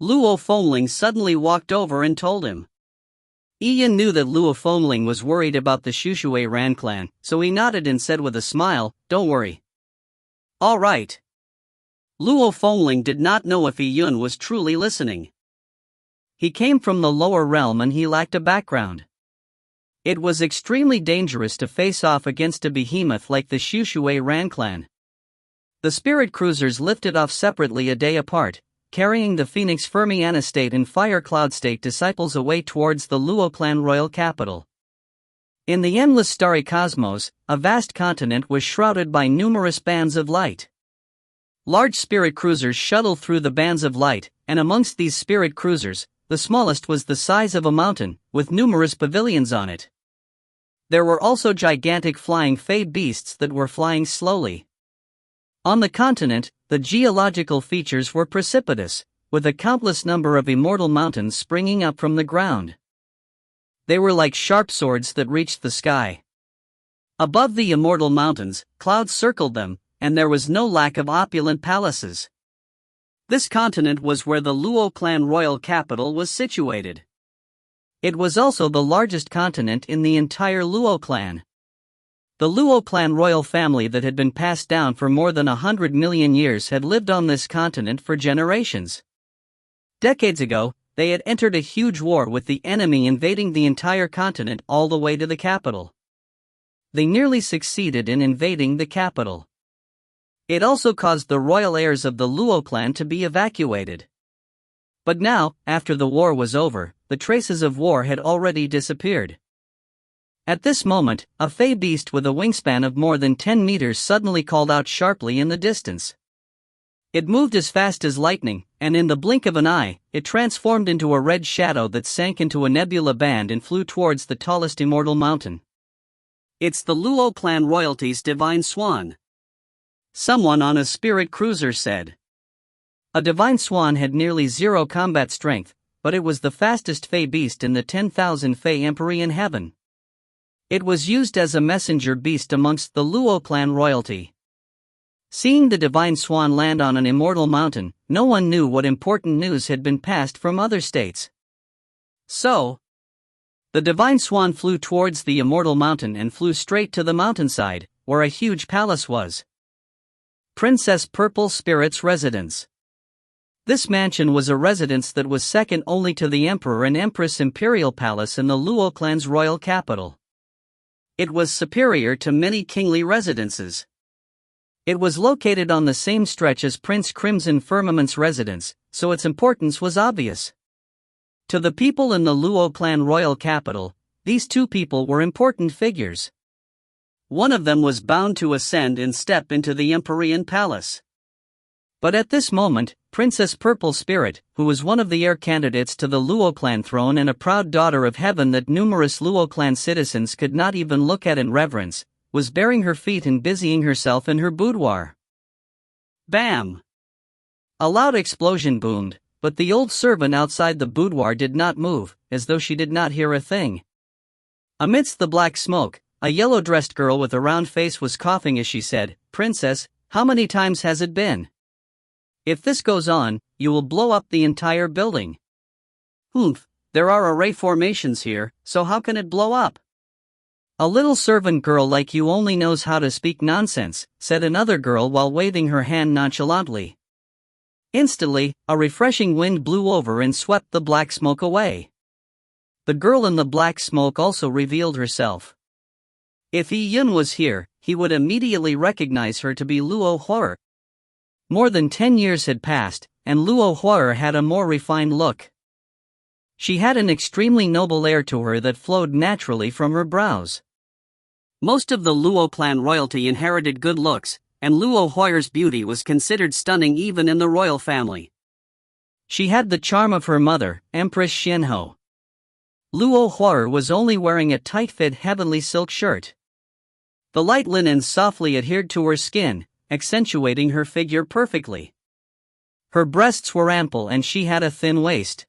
Luo Fengling suddenly walked over and told him. Ian knew that Luo Fengling was worried about the Shushui Ran clan, so he nodded and said with a smile, "Don't worry." All right. Luo Fengling did not know if Ian was truly listening. He came from the lower realm and he lacked a background. It was extremely dangerous to face off against a behemoth like the Shushui Ran clan. The spirit cruisers lifted off separately a day apart, carrying the Phoenix Fermiana State and Fire Cloud State disciples away towards the Luo clan royal capital. In the endless starry cosmos, a vast continent was shrouded by numerous bands of light. Large spirit cruisers shuttled through the bands of light, and amongst these spirit cruisers, the smallest was the size of a mountain, with numerous pavilions on it. There were also gigantic flying Fae beasts that were flying slowly. On the continent, the geological features were precipitous, with a countless number of immortal mountains springing up from the ground. They were like sharp swords that reached the sky. Above the immortal mountains, clouds circled them, and there was no lack of opulent palaces. This continent was where the Luo clan royal capital was situated. It was also the largest continent in the entire Luo clan. The Luo clan royal family that had been passed down for more than 100 million years had lived on this continent for generations. Decades ago, they had entered a huge war with the enemy, invading the entire continent all the way to the capital. They nearly succeeded in invading the capital. It also caused the royal heirs of the Luo clan to be evacuated. But now, after the war was over, the traces of war had already disappeared. At this moment, a fey beast with a wingspan of more than 10 meters suddenly called out sharply in the distance. It moved as fast as lightning, and in the blink of an eye, it transformed into a red shadow that sank into a nebula band and flew towards the tallest immortal mountain. "It's the Luo clan royalty's divine swan," someone on a spirit cruiser said. A divine swan had nearly zero combat strength, but it was the fastest fey beast in the 10,000 fey empery in heaven. It was used as a messenger beast amongst the Luo clan royalty. Seeing the divine swan land on an immortal mountain, no one knew what important news had been passed from other states. So, the divine swan flew towards the immortal mountain and flew straight to the mountainside, where a huge palace was. Princess Purple Spirit's residence. This mansion was a residence that was second only to the Emperor and Empress Imperial Palace in the Luo clan's royal capital. It was superior to many kingly residences. It was located on the same stretch as Prince Crimson Firmament's residence, so its importance was obvious. To the people in the Luo clan royal capital, these two people were important figures. One of them was bound to ascend and step into the Empyrean Palace. But at this moment, Princess Purple Spirit, who was one of the heir candidates to the Luo clan throne and a proud daughter of heaven that numerous Luo clan citizens could not even look at in reverence, was baring her feet and busying herself in her boudoir. Bam! A loud explosion boomed, but the old servant outside the boudoir did not move, as though she did not hear a thing. Amidst the black smoke, a yellow-dressed girl with a round face was coughing as she said, "Princess, how many times has it been? If this goes on, you will blow up the entire building." "Humph, there are array formations here, so how can it blow up?" "A little servant girl like you only knows how to speak nonsense," said another girl while waving her hand nonchalantly. Instantly, a refreshing wind blew over and swept the black smoke away. The girl in the black smoke also revealed herself. If Yi Yun was here, he would immediately recognize her to be Luo Huer. More than 10 years had passed, and Luo Huer had a more refined look. She had an extremely noble air to her that flowed naturally from her brows. Most of the Luo clan royalty inherited good looks, and Luo Huer's beauty was considered stunning even in the royal family. She had the charm of her mother, Empress Xianhou. Luo Huer was only wearing a tight-fit heavenly silk shirt. The light linen softly adhered to her skin, accentuating her figure perfectly. Her breasts were ample and she had a thin waist.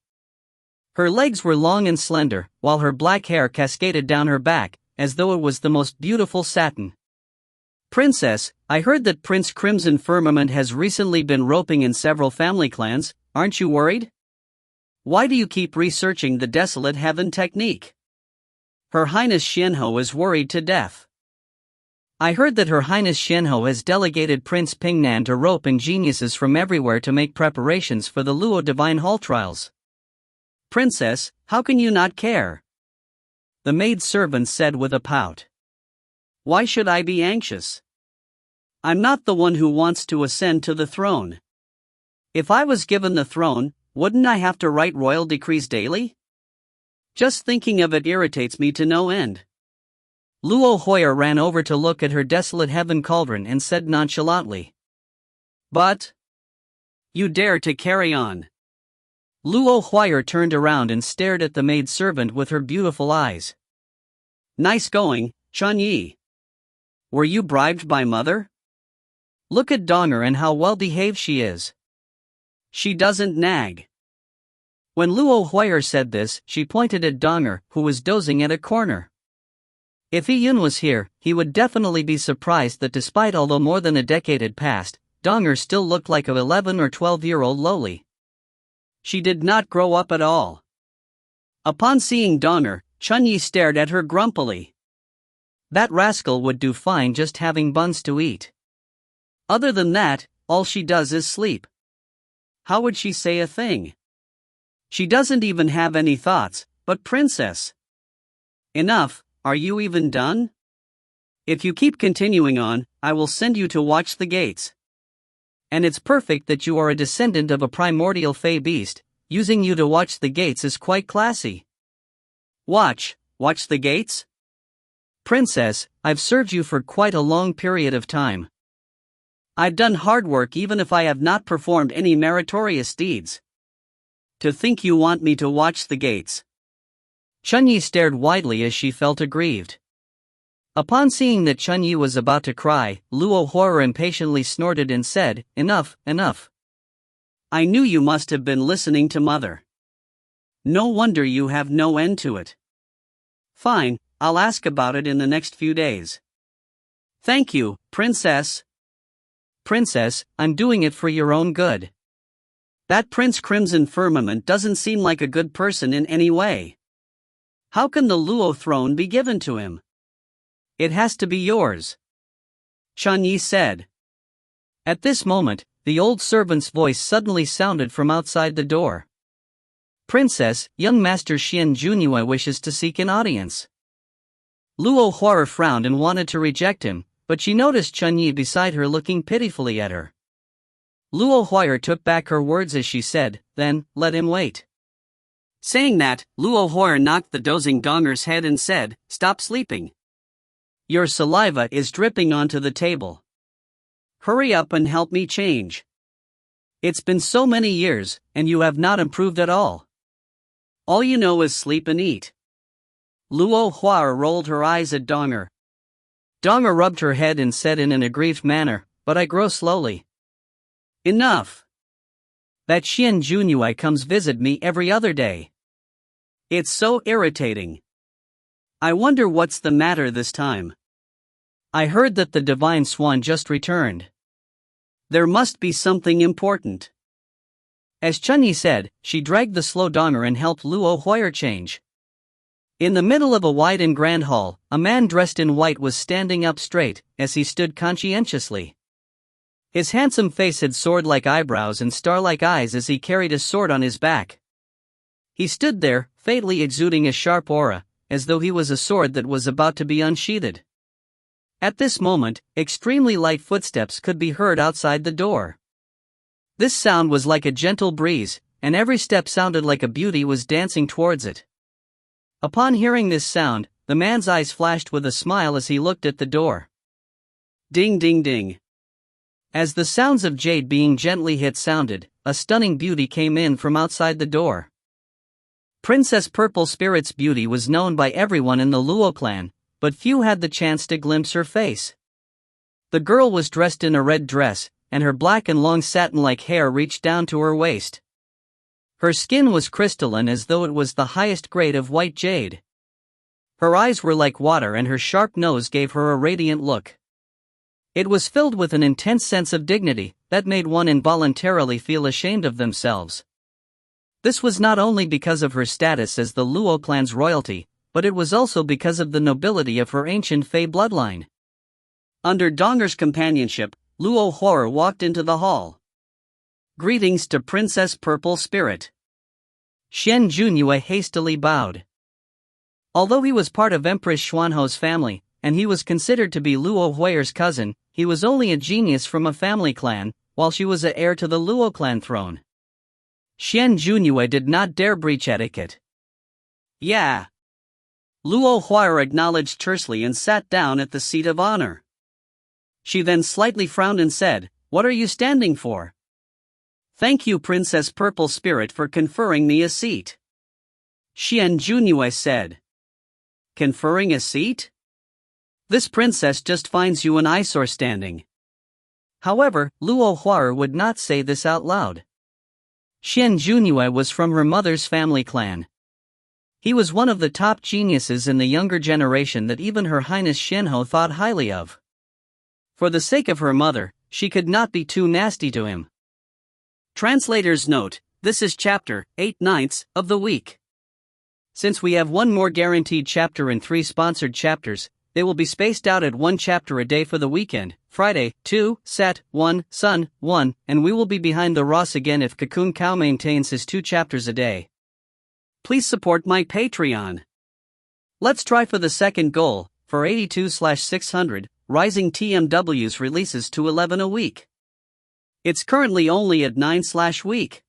Her legs were long and slender, while her black hair cascaded down her back, as though it was the most beautiful satin. "Princess, I heard that Prince Crimson Firmament has recently been roping in several family clans, aren't you worried? Why do you keep researching the Desolate Heaven technique? Her Highness Xianhou is worried to death. I heard that Her Highness Xianhou has delegated Prince Pingnan to rope in geniuses from everywhere to make preparations for the Luo Divine Hall trials. Princess, how can you not care?" The maid-servant said with a pout. "Why should I be anxious? I'm not the one who wants to ascend to the throne. If I was given the throne, wouldn't I have to write royal decrees daily? Just thinking of it irritates me to no end." Luo Huer ran over to look at her Desolate Heaven cauldron and said nonchalantly, "But you dare to carry on." Luo Huer turned around and stared at the maid-servant with her beautiful eyes. "Nice going, Chun Yi. Were you bribed by mother? Look at Donger and how well-behaved she is. She doesn't nag." When Luo Huer said this, she pointed at Donger, who was dozing at a corner. If Yi Yun was here, he would definitely be surprised that despite although more than a decade had passed, Donger still looked like an 11 or 12-year-old lowly. She did not grow up at all. Upon seeing Donger, Chun Yi stared at her grumpily. That rascal would do fine just having buns to eat. Other than that, all she does is sleep. How would she say a thing? She doesn't even have any thoughts, but princess. Enough, are you even done? If you keep continuing on, I will send you to watch the gates. And it's perfect that you are a descendant of a primordial fey beast. Using you to watch the gates is quite classy. Watch the gates? Princess, I've served you for quite a long period of time. I've done hard work even if I have not performed any meritorious deeds. To think you want me to watch the gates. Chunyi stared widely as she felt aggrieved. Upon seeing that Chunyi was about to cry, Luo Huo impatiently snorted and said, "Enough, enough. I knew you must have been listening to mother. No wonder you have no end to it. Fine, I'll ask about it in the next few days." "Thank you, princess." "Princess, I'm doing it for your own good. That Prince Crimson Firmament doesn't seem like a good person in any way. How can the Luo throne be given to him? It has to be yours," Chunyi said. At this moment, the old servant's voice suddenly sounded from outside the door. "Princess, young Master Xian Junyue wishes to seek an audience." Luo Huo frowned and wanted to reject him, but she noticed Chunyi beside her looking pitifully at her. Luo Huo took back her words as she said, "Then, let him wait." Saying that, Luo Huo knocked the dozing Donger's head and said, "Stop sleeping. Your saliva is dripping onto the table. Hurry up and help me change. It's been so many years, and you have not improved at all. All you know is sleep and eat." Luo Huo rolled her eyes at Donger. Donger rubbed her head and said in an aggrieved manner, "But I grow slowly." "Enough. That Xian Junyue comes visit me every other day. It's so irritating. I wonder what's the matter this time. I heard that the Divine Swan just returned. There must be something important." As Chunyi said, she dragged the slow Donger and helped Luo Huo change. In the middle of a wide and grand hall, a man dressed in white was standing up straight, as he stood conscientiously. His handsome face had sword-like eyebrows and star-like eyes as he carried a sword on his back. He stood there, fatally exuding a sharp aura, as though he was a sword that was about to be unsheathed. At this moment, extremely light footsteps could be heard outside the door. This sound was like a gentle breeze, and every step sounded like a beauty was dancing towards it. Upon hearing this sound, the man's eyes flashed with a smile as he looked at the door. Ding ding ding. As the sounds of jade being gently hit sounded, a stunning beauty came in from outside the door. Princess Purple Spirit's beauty was known by everyone in the Luo clan, but few had the chance to glimpse her face. The girl was dressed in a red dress, and her black and long satin-like hair reached down to her waist. Her skin was crystalline as though it was the highest grade of white jade. Her eyes were like water and her sharp nose gave her a radiant look. It was filled with an intense sense of dignity that made one involuntarily feel ashamed of themselves. This was not only because of her status as the Luo clan's royalty, but it was also because of the nobility of her ancient Fey bloodline. Under Donger's companionship, Luo Huo walked into the hall. "Greetings to Princess Purple Spirit." Xian Junyue hastily bowed. Although he was part of Empress Xuanho's family, and he was considered to be Luo Huo's cousin, he was only a genius from a family clan, while she was the heir to the Luo clan throne. Xian Junyue did not dare breach etiquette. "Yeah." Luo Huo acknowledged tersely and sat down at the seat of honor. She then slightly frowned and said, "What are you standing for?" "Thank you, Princess Purple Spirit, for conferring me a seat," Xian Junyue said. "Conferring a seat? This princess just finds you an eyesore standing." However, Luo Huo would not say this out loud. Xian Junyue was from her mother's family clan. He was one of the top geniuses in the younger generation that even Her Highness Xuanho thought highly of. For the sake of her mother, she could not be too nasty to him. Translator's note: this is chapter 8/9 of the week. Since we have one more guaranteed chapter and 3 sponsored chapters, they will be spaced out at 1 chapter a day for the weekend, Friday, 2, Sat, 1, Sun, 1, and we will be behind the Ross again if Cocoon Cow maintains his 2 chapters a day. Please support my Patreon. Let's try for the second goal, for 82/600, rising TMW's releases to 11 a week. It's currently only at 9/week.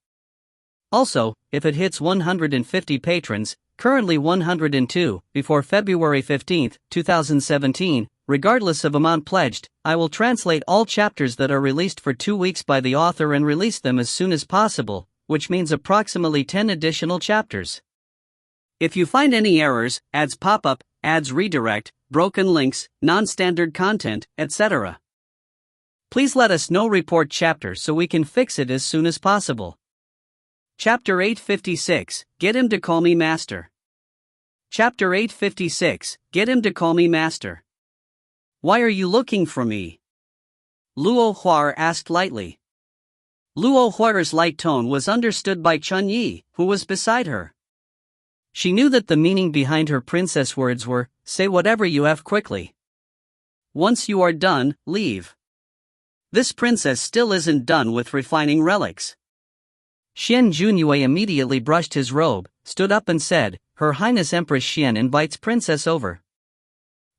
Also, if it hits 150 patrons, currently 102, before February 15, 2017, regardless of amount pledged, I will translate all chapters that are released for 2 weeks by the author and release them as soon as possible, which means approximately 10 additional chapters. If you find any errors, ads pop up, ads redirect, broken links, non-standard content, etc., please let us know. Report chapter so we can fix it as soon as possible. Chapter 856, Get Him to Call Me Master. Chapter 856, Get Him to Call Me Master. Why are you looking for me? Luo Huar asked lightly. Luo Huar's light tone was understood by Chun Yi, who was beside her. She knew that the meaning behind her princess words were, say whatever you have quickly. Once you are done, leave. This princess still isn't done with refining relics. Xian Junyue immediately brushed his robe, stood up and said, Her Highness Empress Xian invites Princess over.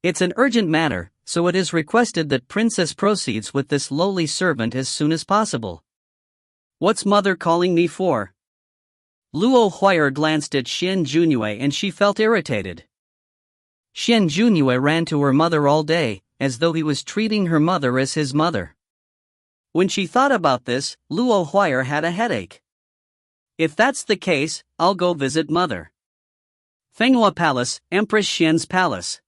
It's an urgent matter, so it is requested that Princess proceeds with this lowly servant as soon as possible. What's mother calling me for? Luo Huar glanced at Xian Junyue and she felt irritated. Xian Junyue ran to her mother all day, as though he was treating her mother as his mother. When she thought about this, Luo Huar had a headache. If that's the case, I'll go visit mother. Fenghua Palace, Empress Xian's palace.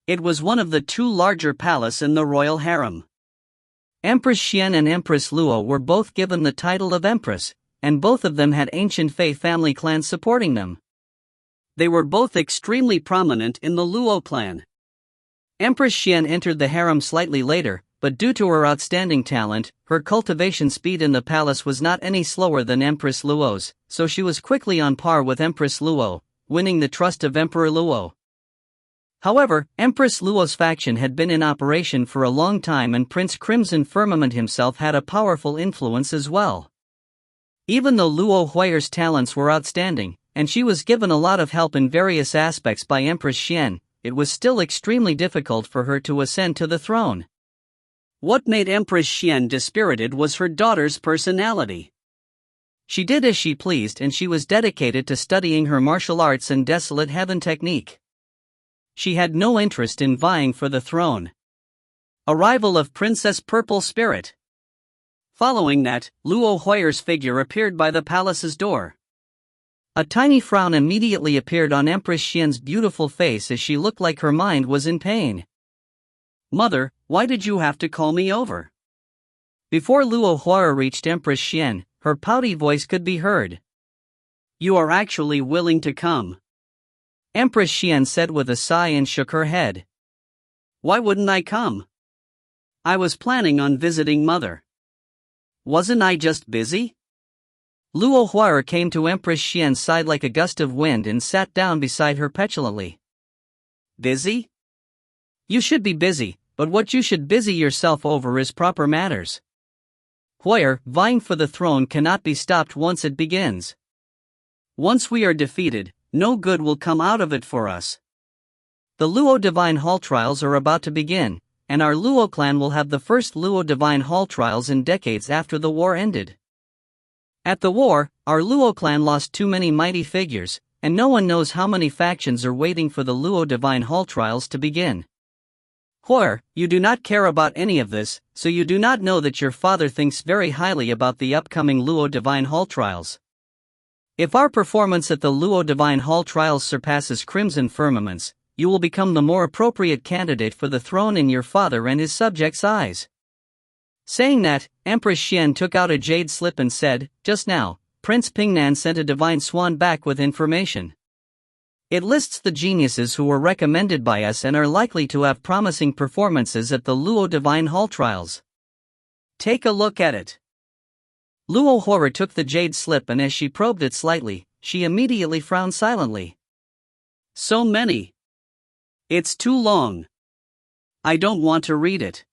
It was one of the 2 larger palaces in the royal harem. Empress Xian and Empress Luo were both given the title of Empress, and both of them had ancient Fei family clans supporting them. They were both extremely prominent in the Luo clan. Empress Xian entered the harem slightly later, but due to her outstanding talent, her cultivation speed in the palace was not any slower than Empress Luo's, so she was quickly on par with Empress Luo, winning the trust of Emperor Luo. However, Empress Luo's faction had been in operation for a long time and Prince Crimson Firmament himself had a powerful influence as well. Even though Luo Huar's talents were outstanding, and she was given a lot of help in various aspects by Empress Xian, it was still extremely difficult for her to ascend to the throne. What made Empress Xian dispirited was her daughter's personality. She did as she pleased and she was dedicated to studying her martial arts and desolate heaven technique. She had no interest in vying for the throne. Arrival of Princess Purple Spirit. Following that, Luo Huar's figure appeared by the palace's door. A tiny frown immediately appeared on Empress Xian's beautiful face as she looked like her mind was in pain. Mother, why did you have to call me over? Before Luo Huar reached Empress Xian, her pouty voice could be heard. You are actually willing to come? Empress Xian said with a sigh and shook her head. Why wouldn't I come? I was planning on visiting mother. Wasn't I just busy? Luo Huar came to Empress Xian's side like a gust of wind and sat down beside her petulantly. Busy? You should be busy, but what you should busy yourself over is proper matters. Huar, vying for the throne cannot be stopped once it begins. Once we are defeated, no good will come out of it for us. The Luo Divine Hall trials are about to begin, and our Luo clan will have the first Luo Divine Hall trials in decades after the war ended. At the war, our Luo clan lost too many mighty figures, and no one knows how many factions are waiting for the Luo Divine Hall trials to begin. Huar, you do not care about any of this, so you do not know that your father thinks very highly about the upcoming Luo Divine Hall trials. If our performance at the Luo Divine Hall trials surpasses Crimson Firmament's, you will become the more appropriate candidate for the throne in your father and his subjects' eyes. Saying that, Empress Xian took out a jade slip and said, Just now, Prince Pingnan sent a divine swan back with information. It lists the geniuses who were recommended by us and are likely to have promising performances at the Luo Divine Hall trials. Take a look at it. Luo Huar took the jade slip and as she probed it slightly, she immediately frowned silently. So many. It's too long. I don't want to read it.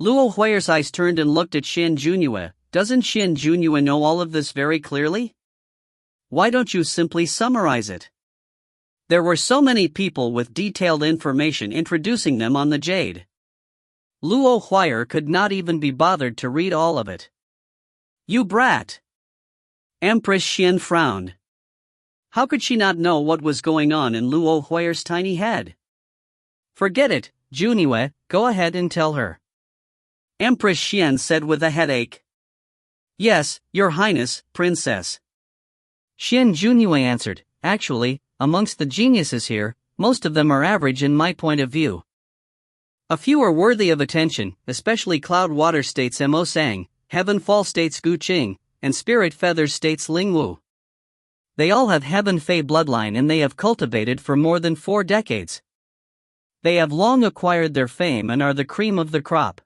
Luo Huier's eyes turned and looked at Xian Junue. Doesn't Xian Junue know all of this very clearly? Why don't you simply summarize it? There were so many people with detailed information introducing them on the jade. Luo Huier could not even be bothered to read all of it. You brat! Empress Xian frowned. How could she not know what was going on in Luo Huier's tiny head? Forget it, Junue, go ahead and tell her. Empress Xian said with a headache. Yes, Your Highness, Princess. Xian Junue answered, actually, amongst the geniuses here, most of them are average in my point of view. A few are worthy of attention, especially Cloud Water State's Mo Sang, Heaven Fall State's Gu Qing, and Spirit Feathers State's Ling Wu. They all have Heaven Fei bloodline and they have cultivated for more than 4 decades. They have long acquired their fame and are the cream of the crop.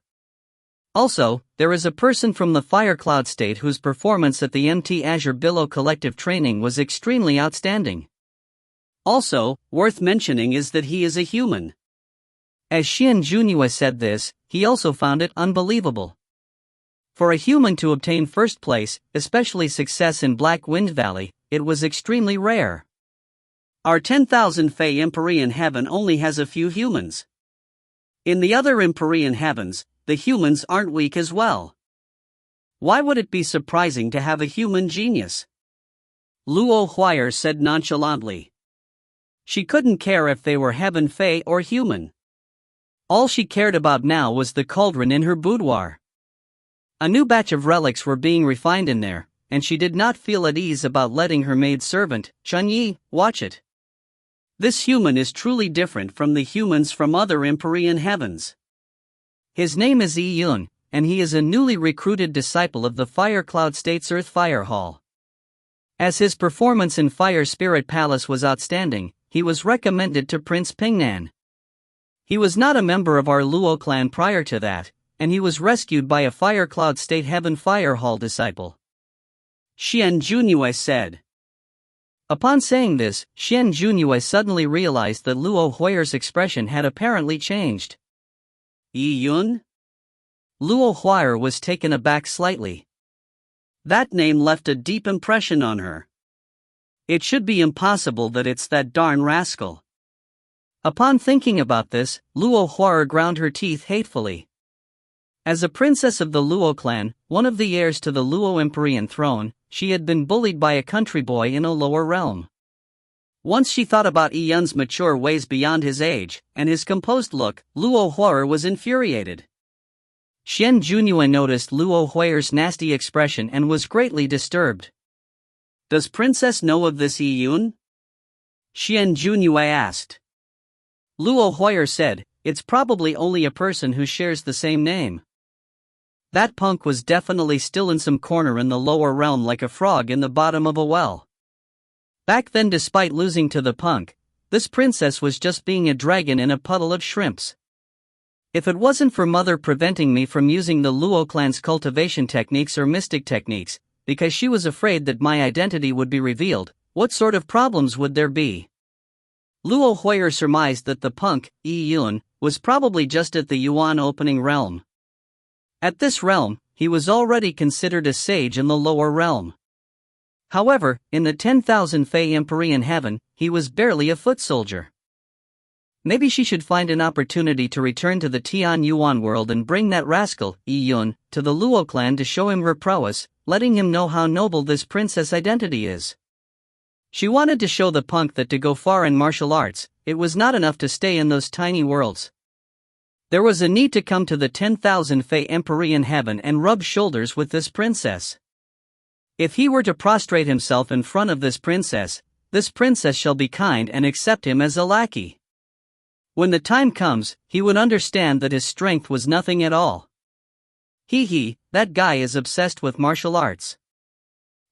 Also, there is a person from the Fire Cloud State whose performance at the MT Azure Billow Collective Training was extremely outstanding. Also, worth mentioning is that he is a human. As Xian Junue said this, he also found it unbelievable. For a human to obtain first place, especially success in Black Wind Valley, it was extremely rare. Our 10,000 Fey Empyrean Heaven only has a few humans. In the other Empyrean Heavens, the humans aren't weak as well. Why would it be surprising to have a human genius? Luo Huier said nonchalantly. She couldn't care if they were Heaven Fey or human. All she cared about now was the cauldron in her boudoir. A new batch of relics were being refined in there, and she did not feel at ease about letting her maid-servant, Chunyi, watch it. This human is truly different from the humans from other Empyrean Heavens. His name is Yi Yun, and he is a newly recruited disciple of the Fire Cloud State's Earth Fire Hall. As his performance in Fire Spirit Palace was outstanding, he was recommended to Prince Pingnan. He was not a member of our Luo clan prior to that, and he was rescued by a Fire Cloud State Heaven Fire Hall disciple. Xian Junue said. Upon saying this, Xian Junue suddenly realized that Luo Huier's expression had apparently changed. Yi Yun? Luo Huier was taken aback slightly. That name left a deep impression on her. It should be impossible that it's that darn rascal. Upon thinking about this, Luo Huier ground her teeth hatefully. As a princess of the Luo clan, one of the heirs to the Luo Empyrean throne, she had been bullied by a country boy in a lower realm. Once she thought about Yi Yun's mature ways beyond his age, and his composed look, Luo Huier was infuriated. Xian Junue noticed Luo Huier's nasty expression and was greatly disturbed. Does Princess know of this Yi Yun? Xian Junue asked. Luo Huier said, it's probably only a person who shares the same name. That punk was definitely still in some corner in the lower realm like a frog in the bottom of a well. Back then, despite losing to the punk, this princess was just being a dragon in a puddle of shrimps. If it wasn't for Mother preventing me from using the Luo clan's cultivation techniques or mystic techniques, because she was afraid that my identity would be revealed, what sort of problems would there be? Luo Huier surmised that the punk, Yi Yun, was probably just at the Yuan opening realm. At this realm, he was already considered a sage in the lower realm. However, in the 10,000 Fey Empyrean Heaven, he was barely a foot soldier. Maybe she should find an opportunity to return to the Tian Yuan world and bring that rascal, Yi Yun, to the Luo clan to show him her prowess, letting him know how noble this princess identity is. She wanted to show the punk that to go far in martial arts, it was not enough to stay in those tiny worlds. There was a need to come to the 10,000 Fey Empyrean Heaven and rub shoulders with this princess. If he were to prostrate himself in front of this princess shall be kind and accept him as a lackey. When the time comes, he would understand that his strength was nothing at all. That guy is obsessed with martial arts.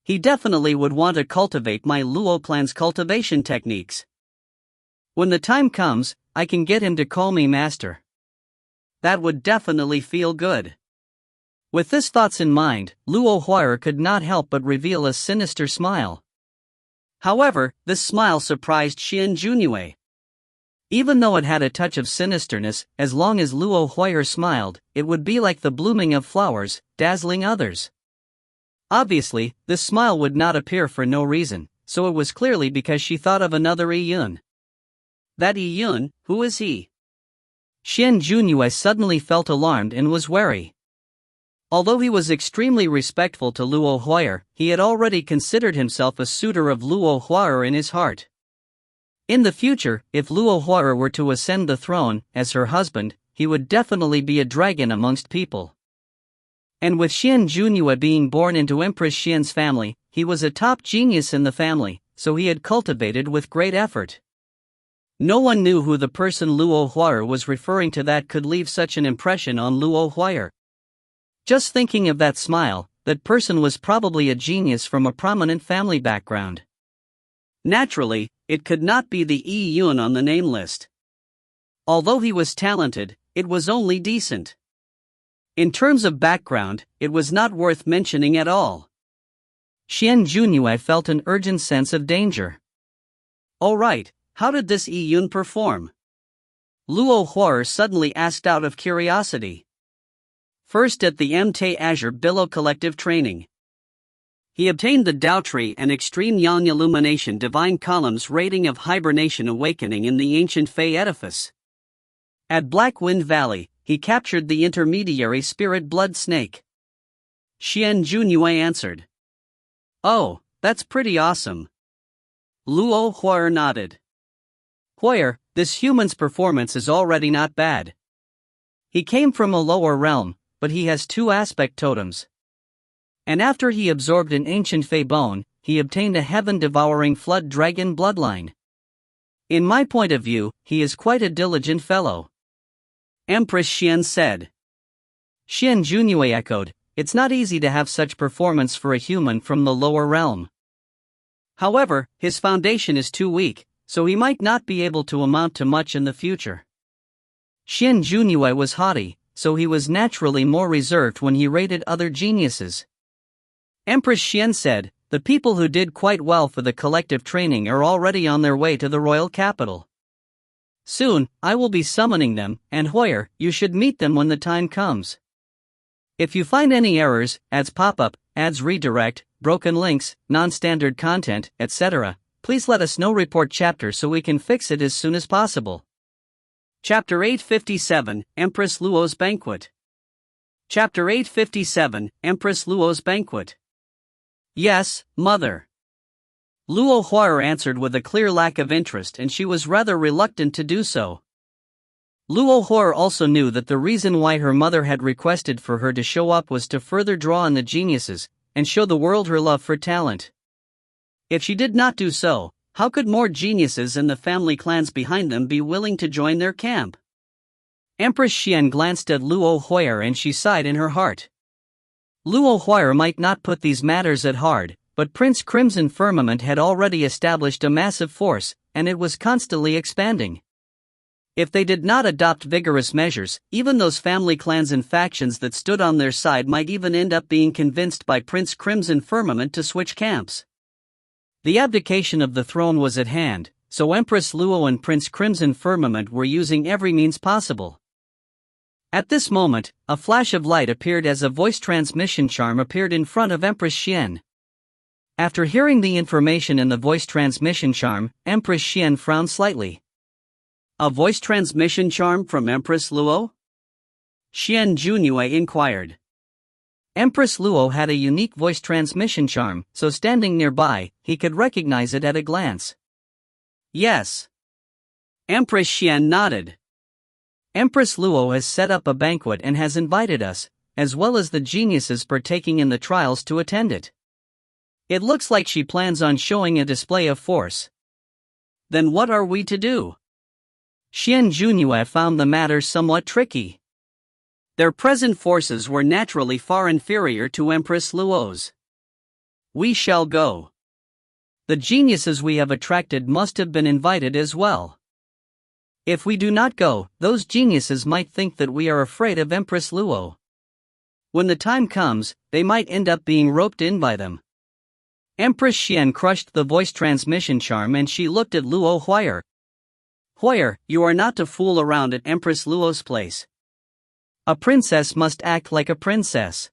He definitely would want to cultivate my Luo clan's cultivation techniques. When the time comes, I can get him to call me master. That would definitely feel good. With this thoughts in mind, Luo Huier could not help but reveal a sinister smile. However, this smile surprised Xian Junue. Even though it had a touch of sinisterness, as long as Luo Huier smiled, it would be like the blooming of flowers, dazzling others. Obviously, this smile would not appear for no reason, so it was clearly because she thought of another Yun. That Yun, who is he? Xian Junyue suddenly felt alarmed and was wary. Although he was extremely respectful to Luo Huier, he had already considered himself a suitor of Luo Huier in his heart. In the future, if Luo Huier were to ascend the throne, as her husband, he would definitely be a dragon amongst people. And with Xian Junyue being born into Empress Xian's family, he was a top genius in the family, so he had cultivated with great effort. No one knew who the person Luo Huier was referring to that could leave such an impression on Luo Huier. Just thinking of that smile, that person was probably a genius from a prominent family background. Naturally, it could not be the Yun on the name list. Although he was talented, it was only decent. In terms of background, it was not worth mentioning at all. Xian Junyue felt an urgent sense of danger. Alright, how did this Yun perform? Luo Huier suddenly asked out of curiosity. First at the MT Azure Billow Collective Training. He obtained the Dao Tree and Extreme Yang Illumination Divine Columns rating of Hibernation Awakening in the Ancient Fey Edifice. At Black Wind Valley, he captured the intermediary Spirit Blood Snake. Xian Junyue answered. Oh, that's pretty awesome. Luo Huier nodded. Huier, this human's performance is already not bad. He came from a lower realm, but he has 2 aspect totems. And after he absorbed an ancient Fey bone, he obtained a heaven-devouring flood dragon bloodline. In my point of view, he is quite a diligent fellow. Empress Xian said. Xian Junyue echoed, it's not easy to have such performance for a human from the lower realm. However, his foundation is too weak, so he might not be able to amount to much in the future. Xian Junyue was haughty, so he was naturally more reserved when he rated other geniuses. Empress Xian said, the people who did quite well for the collective training are already on their way to the royal capital. Soon, I will be summoning them, and Huier, you should meet them when the time comes. If you find any errors, ads pop-up, ads redirect, broken links, non-standard content, etc., please let us know. Report chapter so we can fix it as soon as possible. Chapter 857, Empress Luo's Banquet. Chapter 857, Empress Luo's Banquet. Yes, mother. Luo Huier answered with a clear lack of interest, and she was rather reluctant to do so. Luo Huier also knew that the reason why her mother had requested for her to show up was to further draw on the geniuses, and show the world her love for talent. If she did not do so, how could more geniuses and the family clans behind them be willing to join their camp? Empress Xian glanced at Luo Huier and she sighed in her heart. Luo Huier might not put these matters at heart, but Prince Crimson Firmament had already established a massive force, and it was constantly expanding. If they did not adopt vigorous measures, even those family clans and factions that stood on their side might even end up being convinced by Prince Crimson Firmament to switch camps. The abdication of the throne was at hand, so Empress Luo and Prince Crimson Firmament were using every means possible. At this moment, a flash of light appeared as a voice transmission charm appeared in front of Empress Xian. After hearing the information in the voice transmission charm, Empress Xian frowned slightly. A voice transmission charm from Empress Luo? Xian Junyue inquired. Empress Luo had a unique voice transmission charm, so standing nearby, he could recognize it at a glance. Yes. Empress Xian nodded. Empress Luo has set up a banquet and has invited us, as well as the geniuses partaking in the trials, to attend it. It looks like she plans on showing a display of force. Then what are we to do? Xian Junyue found the matter somewhat tricky. Their present forces were naturally far inferior to Empress Luo's. We shall go. The geniuses we have attracted must have been invited as well. If we do not go, those geniuses might think that we are afraid of Empress Luo. When the time comes, they might end up being roped in by them. Empress Xian crushed the voice transmission charm and she looked at Luo Huier. Hoyer, you are not to fool around at Empress Luo's place. A princess must act like a princess.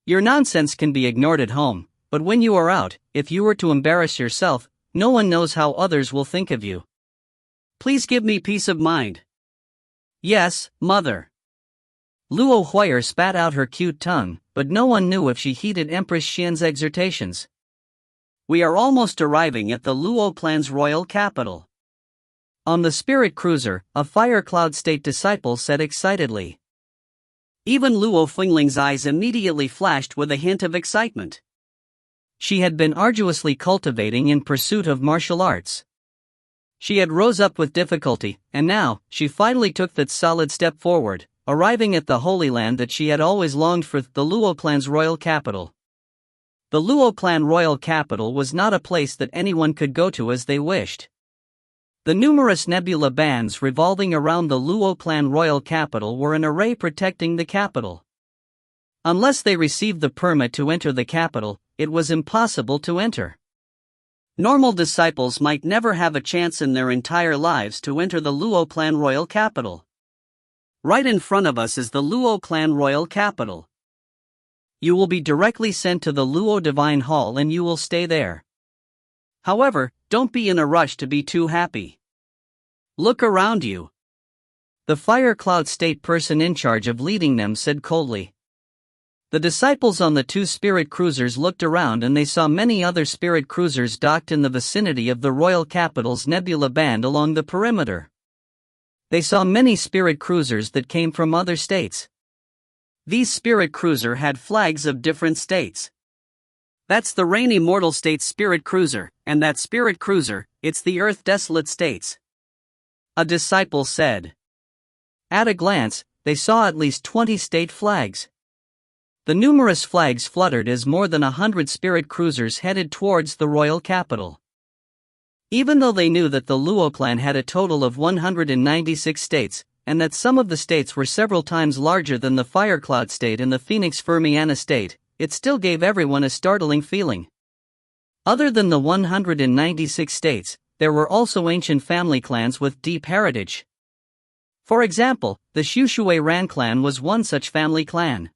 Your nonsense can be ignored at home, but when you are out, if you were to embarrass yourself, no one knows how others will think of you. Please give me peace of mind. Yes, mother. Luo Hoyer spat out her cute tongue, but no one knew if she heeded Empress Xian's exhortations. We are almost arriving at the Luo clan's royal capital. On the spirit cruiser, a Fire Cloud State disciple said excitedly. Even Luo Fingling's eyes immediately flashed with a hint of excitement. She had been arduously cultivating in pursuit of martial arts. She had rose up with difficulty, and now, she finally took that solid step forward, arriving at the Holy Land that she had always longed for, the Luo clan's royal capital. The Luo clan royal capital was not a place that anyone could go to as they wished. The numerous nebula bands revolving around the Luo clan royal capital were an array protecting the capital. Unless they received the permit to enter the capital, it was impossible to enter. Normal disciples might never have a chance in their entire lives to enter the Luo clan royal capital. Right in front of us is the Luo clan royal capital. You will be directly sent to the Luo Divine Hall and you will stay there. However, don't be in a rush to be too happy. Look around you. The Fire Cloud State person in charge of leading them said coldly. The disciples on the two spirit cruisers looked around and they saw many other spirit cruisers docked in the vicinity of the royal capital's nebula band along the perimeter. They saw many spirit cruisers that came from other states. These spirit cruiser had flags of different states. That's the Rain Immortal State's spirit cruiser, and that spirit cruiser, it's the Earth Desolate States. A disciple said. At a glance, they saw at least 20 state flags. The numerous flags fluttered as more than 100 spirit cruisers headed towards the royal capital. Even though they knew that the Luo clan had a total of 196 states, and that some of the states were several times larger than the Fire Cloud State and the Phoenix Fermiana State, it still gave everyone a startling feeling. Other than the 196 states, there were also ancient family clans with deep heritage. For example, the Shushui Ran clan was one such family clan.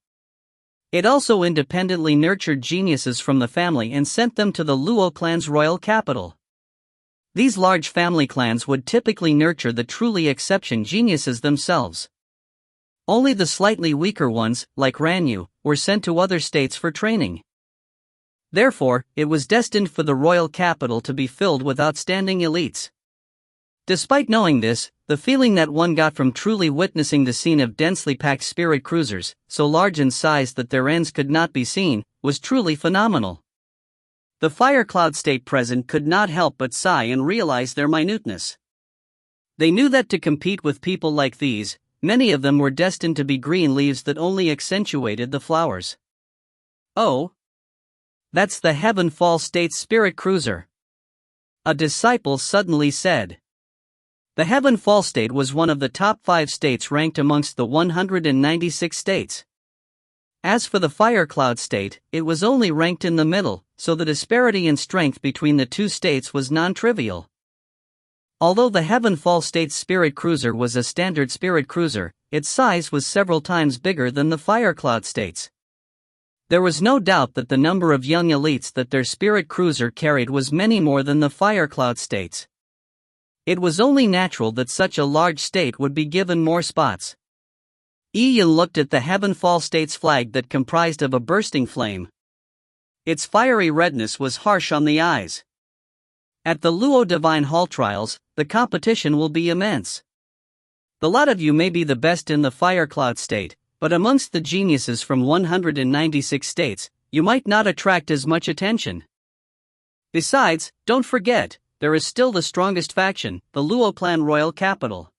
It also independently nurtured geniuses from the family and sent them to the Luo clan's royal capital. These large family clans would typically nurture the truly exception geniuses themselves. Only the slightly weaker ones, like Ranyu, were sent to other states for training. Therefore, it was destined for the royal capital to be filled with outstanding elites. Despite knowing this, the feeling that one got from truly witnessing the scene of densely packed spirit cruisers, so large in size that their ends could not be seen, was truly phenomenal. The Fire Cloud State present could not help but sigh and realize their minuteness. They knew that to compete with people like these, many of them were destined to be green leaves that only accentuated the flowers. Oh! That's the Heaven Fall State's spirit cruiser. A disciple suddenly said. The Heaven Fall State was one of the top 5 states ranked amongst the 196 states. As for the Fire Cloud State, it was only ranked in the middle, so the disparity in strength between the two states was non-trivial. Although the Heaven Fall State's spirit cruiser was a standard spirit cruiser, its size was several times bigger than the Fire Cloud State's. There was no doubt that the number of young elites that their spirit cruiser carried was many more than the Fire Cloud State's. It was only natural that such a large state would be given more spots. Ian looked at the Heaven Fall State's flag that comprised of a bursting flame. Its fiery redness was harsh on the eyes. At the Luo Divine Hall trials, the competition will be immense. The lot of you may be the best in the Fire Cloud State, but amongst the geniuses from 196 states, you might not attract as much attention. Besides, don't forget, there is still the strongest faction, the Luo Clan Royal Capital.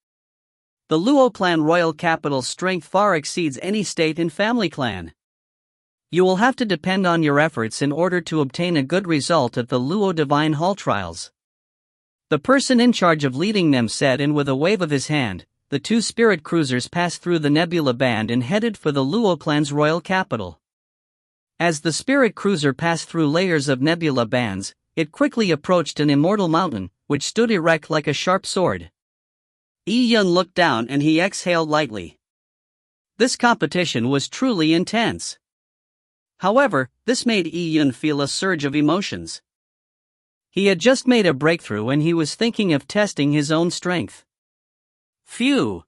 The Luo Clan Royal Capital's strength far exceeds any state and family clan. You will have to depend on your efforts in order to obtain a good result at the Luo Divine Hall trials. The person in charge of leading them said, and with a wave of his hand, the two spirit cruisers passed through the nebula band and headed for the Luo Clan's royal capital. As the spirit cruiser passed through layers of nebula bands, it quickly approached an immortal mountain, which stood erect like a sharp sword. Yi Yun looked down and he exhaled lightly. This competition was truly intense. However, this made Yi Yun feel a surge of emotions. He had just made a breakthrough and he was thinking of testing his own strength. Phew!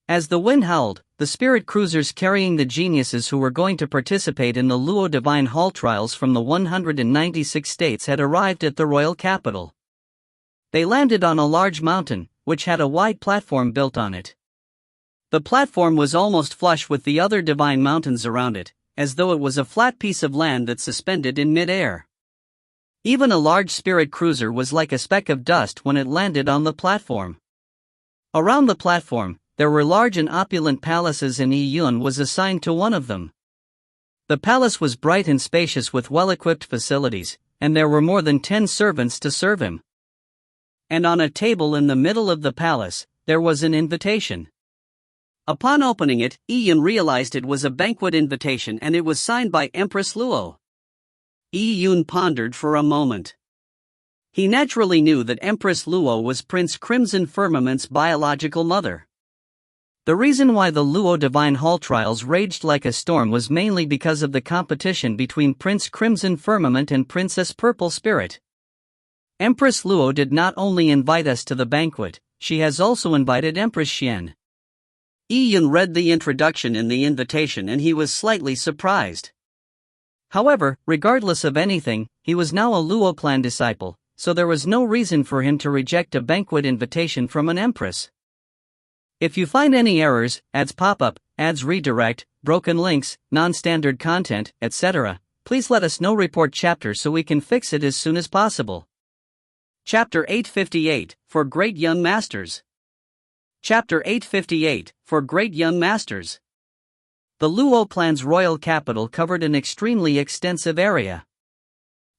As the wind howled, the spirit cruisers carrying the geniuses who were going to participate in the Luo Divine Hall trials from the 196 states had arrived at the royal capital. They landed on a large mountain, which had a wide platform built on it. The platform was almost flush with the other divine mountains around it, as though it was a flat piece of land that suspended in mid-air. Even a large spirit cruiser was like a speck of dust when it landed on the platform. Around the platform, there were large and opulent palaces and Yi Yun was assigned to one of them. The palace was bright and spacious with well-equipped facilities, and there were more than 10 servants to serve him. And on a table in the middle of the palace, there was an invitation. Upon opening it, Yi Yun realized it was a banquet invitation and it was signed by Empress Luo. Yi Yun pondered for a moment. He naturally knew that Empress Luo was Prince Crimson Firmament's biological mother. The reason why the Luo Divine Hall trials raged like a storm was mainly because of the competition between Prince Crimson Firmament and Princess Purple Spirit. Empress Luo did not only invite us to the banquet, she has also invited Empress Xian. Yi Yun read the introduction in the invitation and he was slightly surprised. However, regardless of anything, he was now a Luo clan disciple, so there was no reason for him to reject a banquet invitation from an empress. If you find any errors, ads pop up, ads redirect, broken links, non-standard content, etc., please let us know. Report chapter so we can fix it as soon as possible. Chapter 858, for Great Young Masters. Chapter 858, for Great Young Masters. The Luo clan's royal capital covered an extremely extensive area.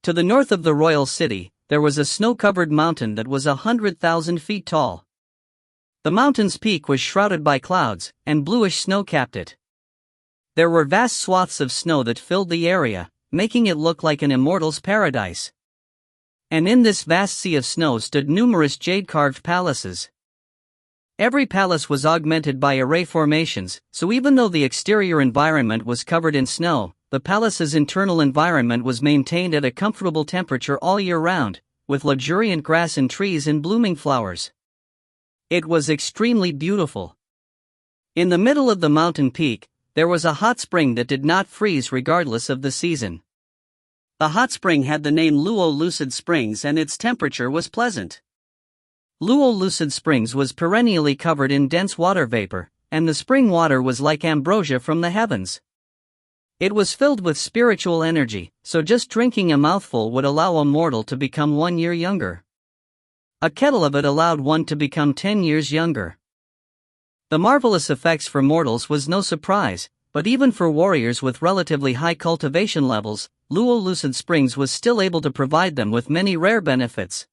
To the north of the royal city, there was a snow-covered mountain that was 100,000 feet tall. The mountain's peak was shrouded by clouds, and bluish snow capped it. There were vast swaths of snow that filled the area, making it look like an immortal's paradise. And in this vast sea of snow stood numerous jade-carved palaces. Every palace was augmented by array formations, so even though the exterior environment was covered in snow, the palace's internal environment was maintained at a comfortable temperature all year round, with luxuriant grass and trees and blooming flowers. It was extremely beautiful. In the middle of the mountain peak, there was a hot spring that did not freeze regardless of the season. The hot spring had the name Luo Lucid Springs and its temperature was pleasant. Luo Lucid Springs was perennially covered in dense water vapor, and the spring water was like ambrosia from the heavens. It was filled with spiritual energy, so just drinking a mouthful would allow a mortal to become 1 year younger. A kettle of it allowed one to become 10 years younger. The marvelous effects for mortals was no surprise, but even for warriors with relatively high cultivation levels, Luo Lucid Springs was still able to provide them with many rare benefits.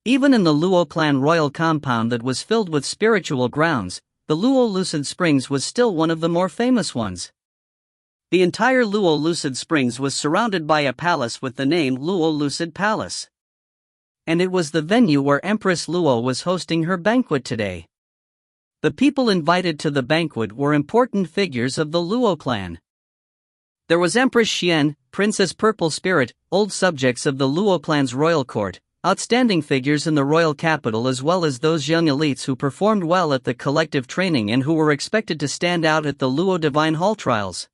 Even in the Luo clan royal compound that was filled with spiritual grounds, the Luo Lucid Springs was still one of the more famous ones. The entire Luo Lucid Springs was surrounded by a palace with the name Luo Lucid Palace. And it was the venue where Empress Luo was hosting her banquet today. The people invited to the banquet were important figures of the Luo clan. There was Empress Xian, Princess Purple Spirit, old subjects of the Luo clan's royal court, outstanding figures in the royal capital as well as those young elites who performed well at the collective training and who were expected to stand out at the Luo Divine Hall trials.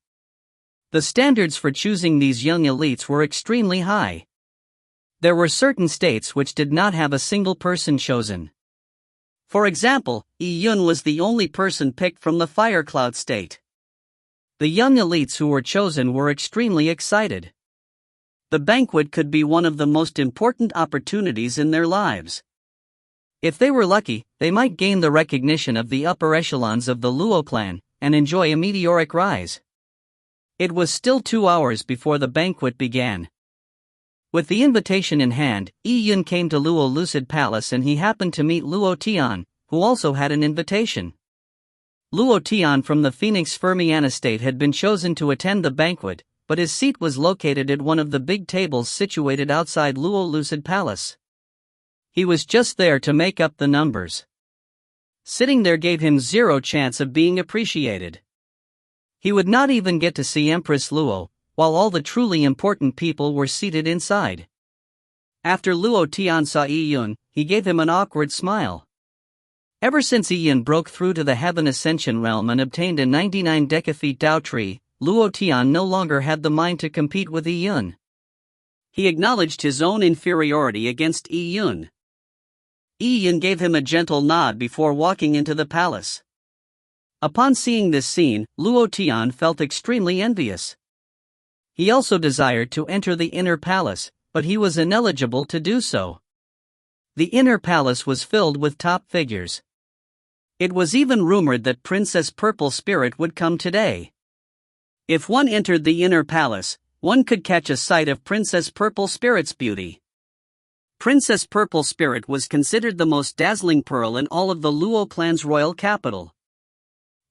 The standards for choosing these young elites were extremely high. There were certain states which did not have a single person chosen. For example, Yi Yun was the only person picked from the Fire Cloud state. The young elites who were chosen were extremely excited. The banquet could be one of the most important opportunities in their lives. If they were lucky, they might gain the recognition of the upper echelons of the Luo clan, and enjoy a meteoric rise. It was still 2 hours before the banquet began. With the invitation in hand, Yi Yun came to Luo Lucid Palace and he happened to meet Luo Tian, who also had an invitation. Luo Tian from the Phoenix Fermian estate had been chosen to attend the banquet, but his seat was located at one of the big tables situated outside Luo Lucid Palace. He was just there to make up the numbers. Sitting there gave him zero chance of being appreciated. He would not even get to see Empress Luo, while all the truly important people were seated inside. After Luo Tian saw Yi Yun, he gave him an awkward smile. Ever since Yi Yun broke through to the Heaven Ascension realm and obtained a 99 decafeet Dao tree, Luo Tian no longer had the mind to compete with Yi Yun. He acknowledged his own inferiority against Yi Yun. Yi Yun gave him a gentle nod before walking into the palace. Upon seeing this scene, Luo Tian felt extremely envious. He also desired to enter the inner palace, but he was ineligible to do so. The inner palace was filled with top figures. It was even rumored that Princess Purple Spirit would come today. If one entered the inner palace, one could catch a sight of Princess Purple Spirit's beauty. Princess Purple Spirit was considered the most dazzling pearl in all of the Luo clan's royal capital.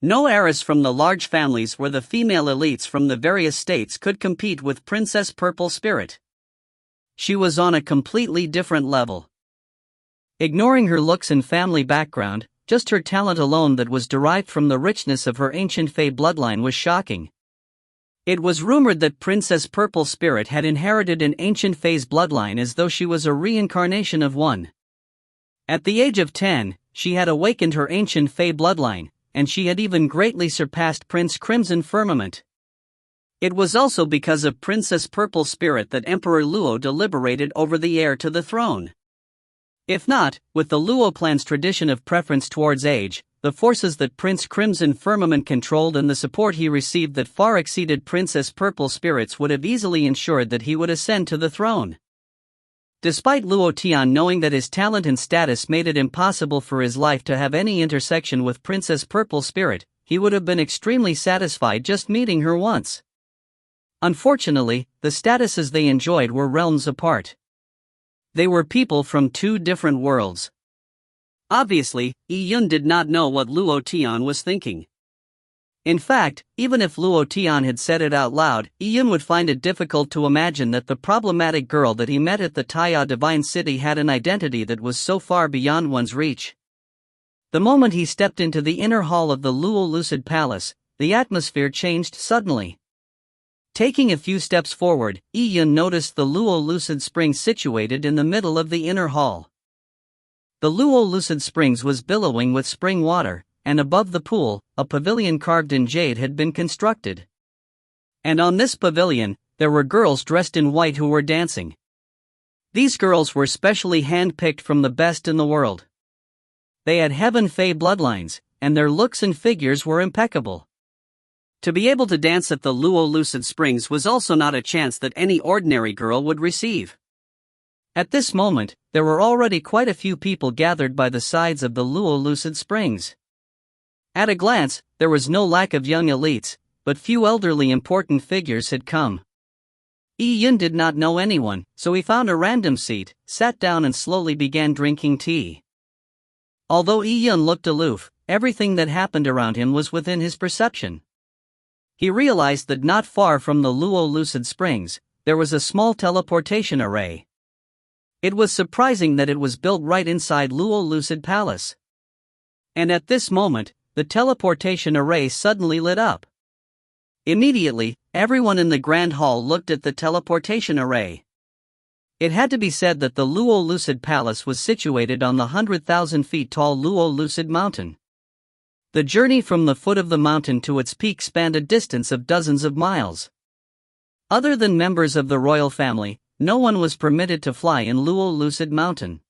No heiress from the large families where the female elites from the various states could compete with Princess Purple Spirit. She was on a completely different level. Ignoring her looks and family background, just her talent alone that was derived from the richness of her ancient Fey bloodline was shocking. It was rumored that Princess Purple Spirit had inherited an ancient Fey's bloodline as though she was a reincarnation of one. At the age of 10, she had awakened her ancient Fey bloodline, and she had even greatly surpassed Prince Crimson Firmament. It was also because of Princess Purple Spirit that Emperor Luo deliberated over the heir to the throne. If not, with the Luo clan's tradition of preference towards age, the forces that Prince Crimson Firmament controlled and the support he received that far exceeded Princess Purple Spirit's would have easily ensured that he would ascend to the throne. Despite Luo Tian knowing that his talent and status made it impossible for his life to have any intersection with Princess Purple Spirit, he would have been extremely satisfied just meeting her once. Unfortunately, the statuses they enjoyed were realms apart. They were people from two different worlds. Obviously, Yi Yun did not know what Luo Tian was thinking. In fact, even if Luo Tian had said it out loud, Yi Yun would find it difficult to imagine that the problematic girl that he met at the Taya Divine City had an identity that was so far beyond one's reach. The moment he stepped into the inner hall of the Luo Lucid Palace, the atmosphere changed suddenly. Taking a few steps forward, Yi Yun noticed the Luo Lucid Springs situated in the middle of the inner hall. The Luo Lucid Springs was billowing with spring water, and above the pool, a pavilion carved in jade had been constructed. And on this pavilion, there were girls dressed in white who were dancing. These girls were specially hand-picked from the best in the world. They had Heaven Fey bloodlines, and their looks and figures were impeccable. To be able to dance at the Luo Lucid Springs was also not a chance that any ordinary girl would receive. At this moment, there were already quite a few people gathered by the sides of the Luo Lucid Springs. At a glance, there was no lack of young elites, but few elderly important figures had come. Yi Yun did not know anyone, so he found a random seat, sat down and slowly began drinking tea. Although Yi Yun looked aloof, everything that happened around him was within his perception. He realized that not far from the Luo Lucid Springs, there was a small teleportation array. It was surprising that it was built right inside Luo Lucid Palace. And at this moment, the teleportation array suddenly lit up. Immediately, everyone in the Grand Hall looked at the teleportation array. It had to be said that the Luo Lucid Palace was situated on the 100,000 feet tall Luo Lucid Mountain. The journey from the foot of the mountain to its peak spanned a distance of dozens of miles. Other than members of the royal family, no one was permitted to fly in Luo Lucid Mountain.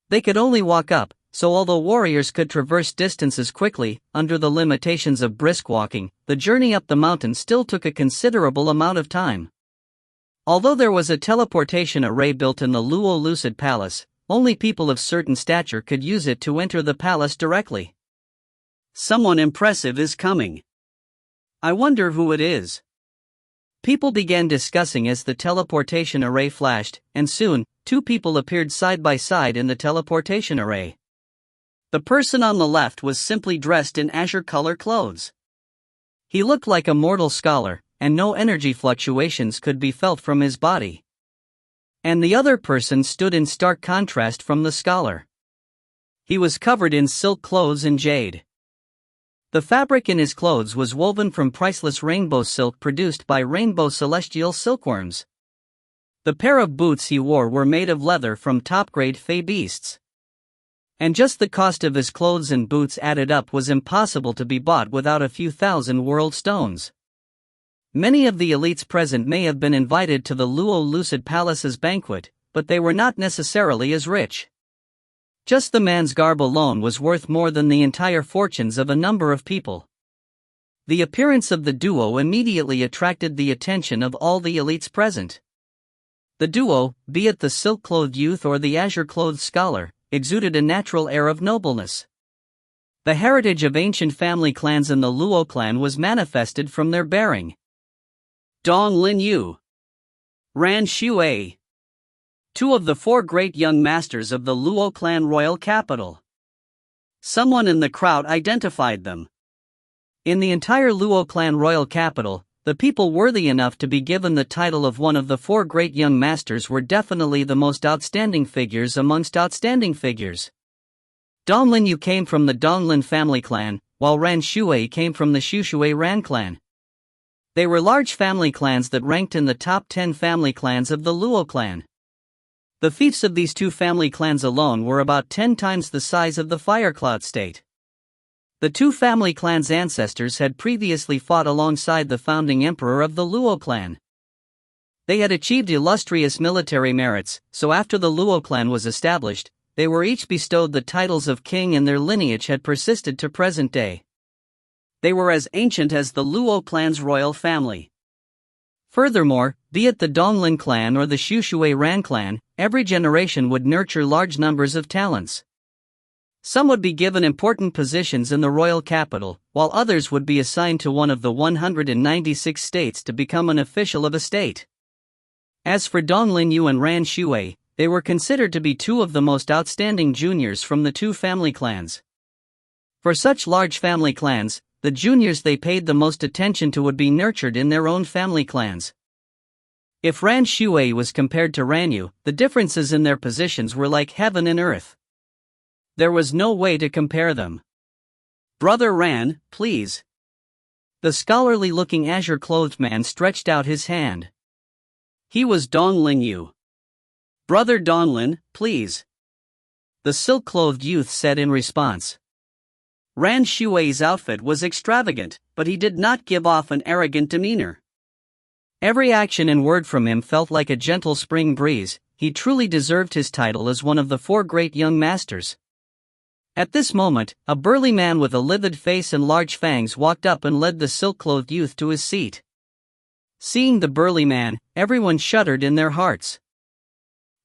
They could only walk up, so although warriors could traverse distances quickly, under the limitations of brisk walking, the journey up the mountain still took a considerable amount of time. Although there was a teleportation array built in the Luo Lucid Palace, only people of certain stature could use it to enter the palace directly. Someone impressive is coming. I wonder who it is. People began discussing as the teleportation array flashed, and soon, two people appeared side by side in the teleportation array. The person on the left was simply dressed in azure color clothes. He looked like a mortal scholar, and no energy fluctuations could be felt from his body. And the other person stood in stark contrast from the scholar. He was covered in silk clothes and jade. The fabric in his clothes was woven from priceless rainbow silk produced by rainbow celestial silkworms. The pair of boots he wore were made of leather from top-grade fey beasts. And just the cost of his clothes and boots added up was impossible to be bought without a few thousand world stones. Many of the elites present may have been invited to the Luo Lucid Palace's banquet, but they were not necessarily as rich. Just the man's garb alone was worth more than the entire fortunes of a number of people. The appearance of the duo immediately attracted the attention of all the elites present. The duo, be it the silk-clothed youth or the azure-clothed scholar, exuded a natural air of nobleness. The heritage of ancient family clans in the Luo clan was manifested from their bearing. Dong Lin Yu, Ran Shui, two of the four great young masters of the Luo clan royal capital. Someone in the crowd identified them. In the entire Luo clan royal capital, the people worthy enough to be given the title of one of the four great young masters were definitely the most outstanding figures amongst outstanding figures. Donglin Yu came from the Donglin family clan, while Ran Shui came from the Shushui Ran clan. They were large family clans that ranked in the top 10 family clans of the Luo clan. The fiefs of these two family clans alone were about 10 times the size of the Firecloud state. The two family clans' ancestors had previously fought alongside the founding emperor of the Luo clan. They had achieved illustrious military merits, so after the Luo clan was established, they were each bestowed the titles of king and their lineage had persisted to present day. They were as ancient as the Luo clan's royal family. Furthermore, be it the Donglin clan or the Shushui Ran clan, every generation would nurture large numbers of talents. Some would be given important positions in the royal capital, while others would be assigned to one of the 196 states to become an official of a state. As for Donglin Yu and Ran Shui, they were considered to be two of the most outstanding juniors from the two family clans. For such large family clans, the juniors they paid the most attention to would be nurtured in their own family clans. If Ran Shui was compared to Ran Yu, the differences in their positions were like heaven and earth. There was no way to compare them. Brother Ran, please. The scholarly-looking azure-clothed man stretched out his hand. He was Donglin Yu. Brother Donglin, please. The silk-clothed youth said in response. Ran Shui's outfit was extravagant, but he did not give off an arrogant demeanor. Every action and word from him felt like a gentle spring breeze. He truly deserved his title as one of the four great young masters. At this moment, a burly man with a livid face and large fangs walked up and led the silk-clothed youth to his seat. Seeing the burly man, everyone shuddered in their hearts.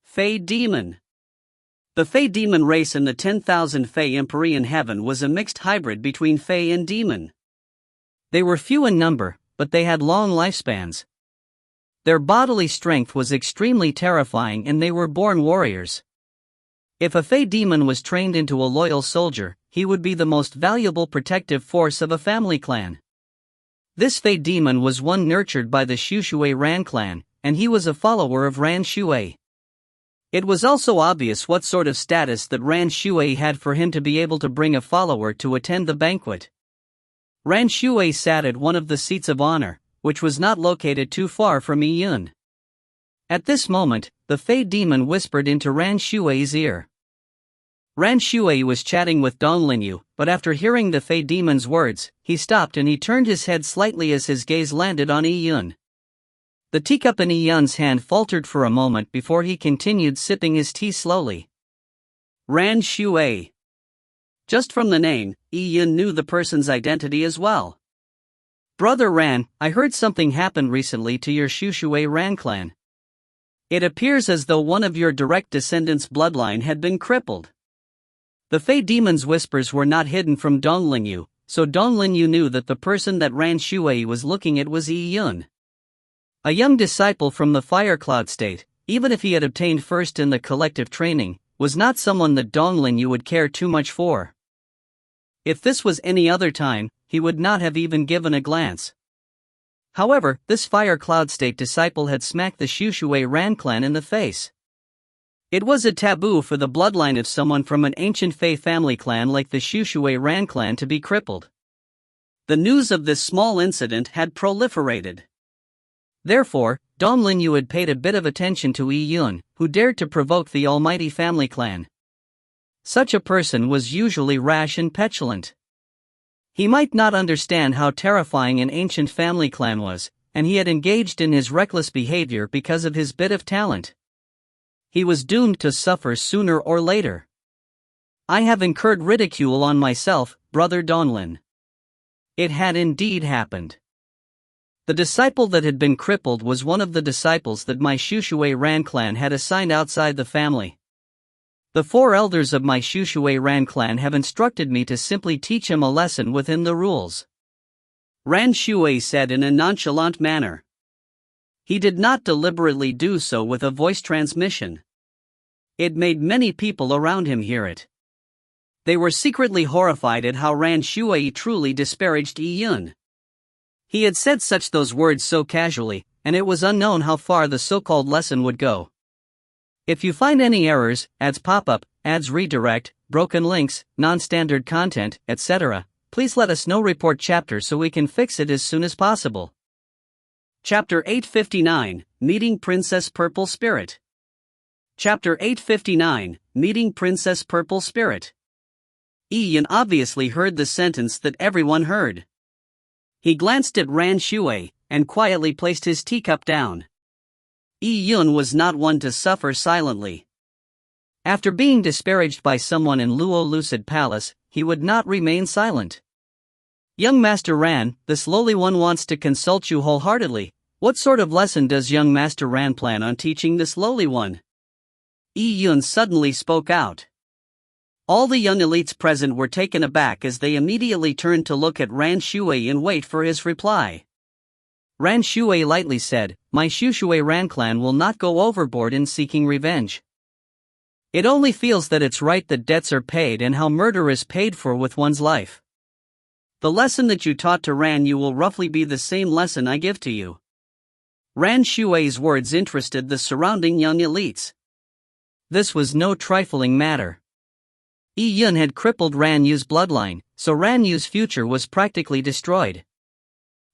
Fey Demon. The Fey Demon race in the 10,000 Fey Empyrean heaven was a mixed hybrid between Fey and Demon. They were few in number, but they had long lifespans. Their bodily strength was extremely terrifying and they were born warriors. If a Fey Demon was trained into a loyal soldier, he would be the most valuable protective force of a family clan. This Fey Demon was one nurtured by the Shushui Ran clan, and he was a follower of Ran Shui. It was also obvious what sort of status that Ran Shui had for him to be able to bring a follower to attend the banquet. Ran Shui sat at one of the seats of honor, which was not located too far from Yi Yun. At this moment, the Fey Demon whispered into Ran Shui's ear. Ran Shui was chatting with Donglin Yu, but after hearing the Fey Demon's words, he stopped and he turned his head slightly as his gaze landed on Yi Yun. The teacup in Yi Yun's hand faltered for a moment before he continued sipping his tea slowly. Ran Shui. Just from the name, Yi Yun knew the person's identity as well. Brother Ran, I heard something happened recently to your Shushui Ran clan. It appears as though one of your direct descendants' bloodline had been crippled. The Fey Demon's whispers were not hidden from Donglin Yu, so Donglin Yu knew that the person that Ran Shui was looking at was Yi Yun. A young disciple from the Firecloud state, even if he had obtained first in the collective training, was not someone that Donglin Yu would care too much for. If this was any other time, he would not have even given a glance. However, this Firecloud state disciple had smacked the Shushui Ran clan in the face. It was a taboo for the bloodline of someone from an ancient Fey family clan like the Shushui Ran clan to be crippled. The news of this small incident had proliferated. Therefore, Dong Linyu had paid a bit of attention to Yi Yun, who dared to provoke the almighty family clan. Such a person was usually rash and petulant. He might not understand how terrifying an ancient family clan was, and he had engaged in his reckless behavior because of his bit of talent. He was doomed to suffer sooner or later. I have incurred ridicule on myself, brother Donlin. It had indeed happened. The disciple that had been crippled was one of the disciples that my Shushui Ran clan had assigned outside the family. The 4 elders of my Shushui Ran clan have instructed me to simply teach him a lesson within the rules. Ran Shui said in a nonchalant manner. He did not deliberately do so with a voice transmission. It made many people around him hear it. They were secretly horrified at how Ran Shui truly disparaged Yi Yun. He had said those words so casually, and it was unknown how far the so-called lesson would go. If you find any errors, ads pop up, ads redirect, broken links, non-standard content, etc., please let us know. Report chapter so we can fix it as soon as possible. Chapter 859, Meeting Princess Purple Spirit. Chapter 859, Meeting Princess Purple Spirit. Yi Yun obviously heard the sentence that everyone heard. He glanced at Ran Shui, and quietly placed his teacup down. Yi Yun was not one to suffer silently. After being disparaged by someone in Luo Lucid Palace, he would not remain silent. Young Master Ran, this lowly one wants to consult you wholeheartedly. What sort of lesson does young Master Ran plan on teaching this lowly one? Yi Yun suddenly spoke out. All the young elites present were taken aback as they immediately turned to look at Ran Shui and wait for his reply. Ran Shui lightly said, My Shushui Ran clan will not go overboard in seeking revenge. It only feels that it's right that debts are paid and how murder is paid for with one's life. The lesson that you taught to Ran Yu will roughly be the same lesson I give to you. Ran Shui's words interested the surrounding young elites. This was no trifling matter. Yi Yun had crippled Ran Yu's bloodline, so Ran Yu's future was practically destroyed.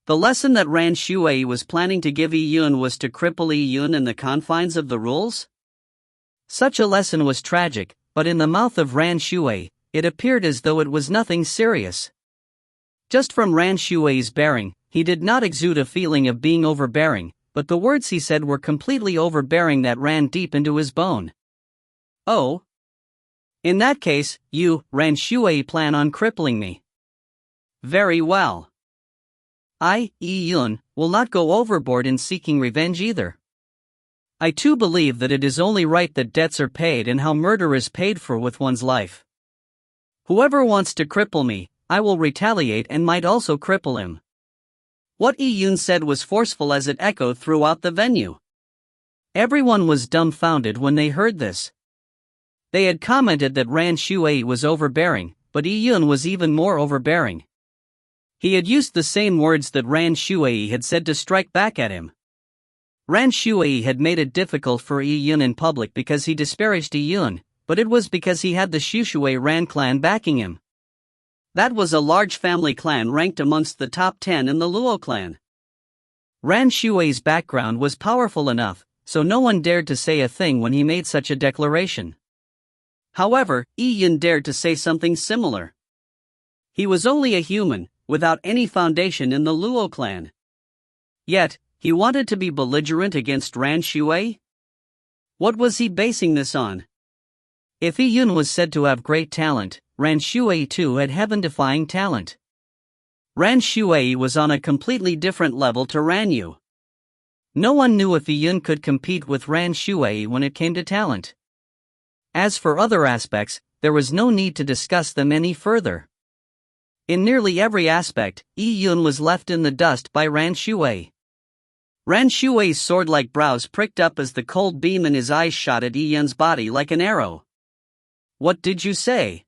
The lesson that Ran Shui was planning to give Yi Yun was to cripple Yi Yun in the confines of the rules? Such a lesson was tragic, but in the mouth of Ran Shui, it appeared as though it was nothing serious. Just from Ran Shui's bearing, he did not exude a feeling of being overbearing, but the words he said were completely overbearing that ran deep into his bone. Oh? In that case, you, Ran Shui, plan on crippling me. Very well. I, Yi Yun, will not go overboard in seeking revenge either. I too believe that it is only right that debts are paid and how murder is paid for with one's life. Whoever wants to cripple me, I will retaliate and might also cripple him. What Yi Yun said was forceful as it echoed throughout the venue. Everyone was dumbfounded when they heard this. They had commented that Ran Shui was overbearing, but Yi Yun was even more overbearing. He had used the same words that Ran Shui had said to strike back at him. Ran Shui had made it difficult for Yi Yun in public because he disparaged Yi Yun, but it was because he had the Shushui Ran clan backing him. That was a large family clan ranked amongst the top 10 in the Luo clan. Ran Shui's background was powerful enough, so no one dared to say a thing when he made such a declaration. However, Yi Yun dared to say something similar. He was only a human, without any foundation in the Luo clan. Yet, he wanted to be belligerent against Ran Shui? What was he basing this on? If Yi Yun was said to have great talent, Ran Shui too had heaven-defying talent. Ran Shui was on a completely different level to Ran Yu. No one knew if Yi Yun could compete with Ran Shui when it came to talent. As for other aspects, there was no need to discuss them any further. In nearly every aspect, Yi Yun was left in the dust by Ran Shui. Ran Shui's sword-like brows pricked up as the cold beam in his eyes shot at Yi Yun's body like an arrow. What did you say?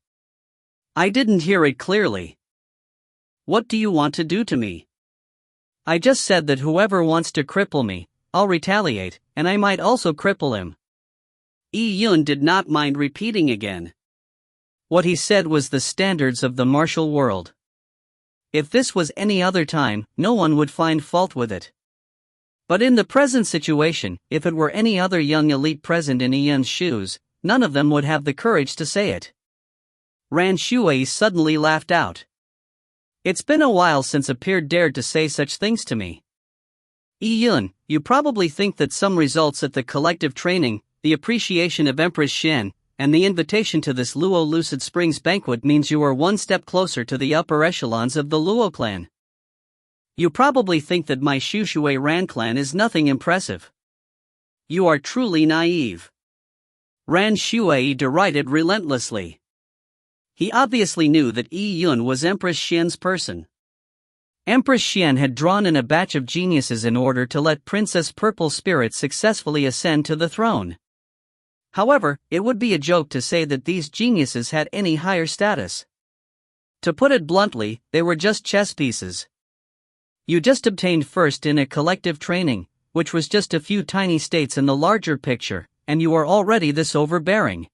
I didn't hear it clearly. What do you want to do to me? I just said that whoever wants to cripple me, I'll retaliate, and I might also cripple him. Yi Yun did not mind repeating again. What he said was the standards of the martial world. If this was any other time, no one would find fault with it. But in the present situation, if it were any other young elite present in Yi Yun's shoes, none of them would have the courage to say it. Ran Shui suddenly laughed out. It's been a while since a peer dared to say such things to me. Yi Yun, you probably think that some results at the collective training, the appreciation of Empress Xian, and the invitation to this Luo Lucid Springs banquet means you are one step closer to the upper echelons of the Luo clan. You probably think that my Shushui Ran clan is nothing impressive. You are truly naive. Ran Shui derided relentlessly. He obviously knew that Yi Yun was Empress Xian's person. Empress Xian had drawn in a batch of geniuses in order to let Princess Purple Spirit successfully ascend to the throne. However, it would be a joke to say that these geniuses had any higher status. To put it bluntly, they were just chess pieces. You just obtained first in a collective training, which was just a few tiny states in the larger picture, and you are already this overbearing.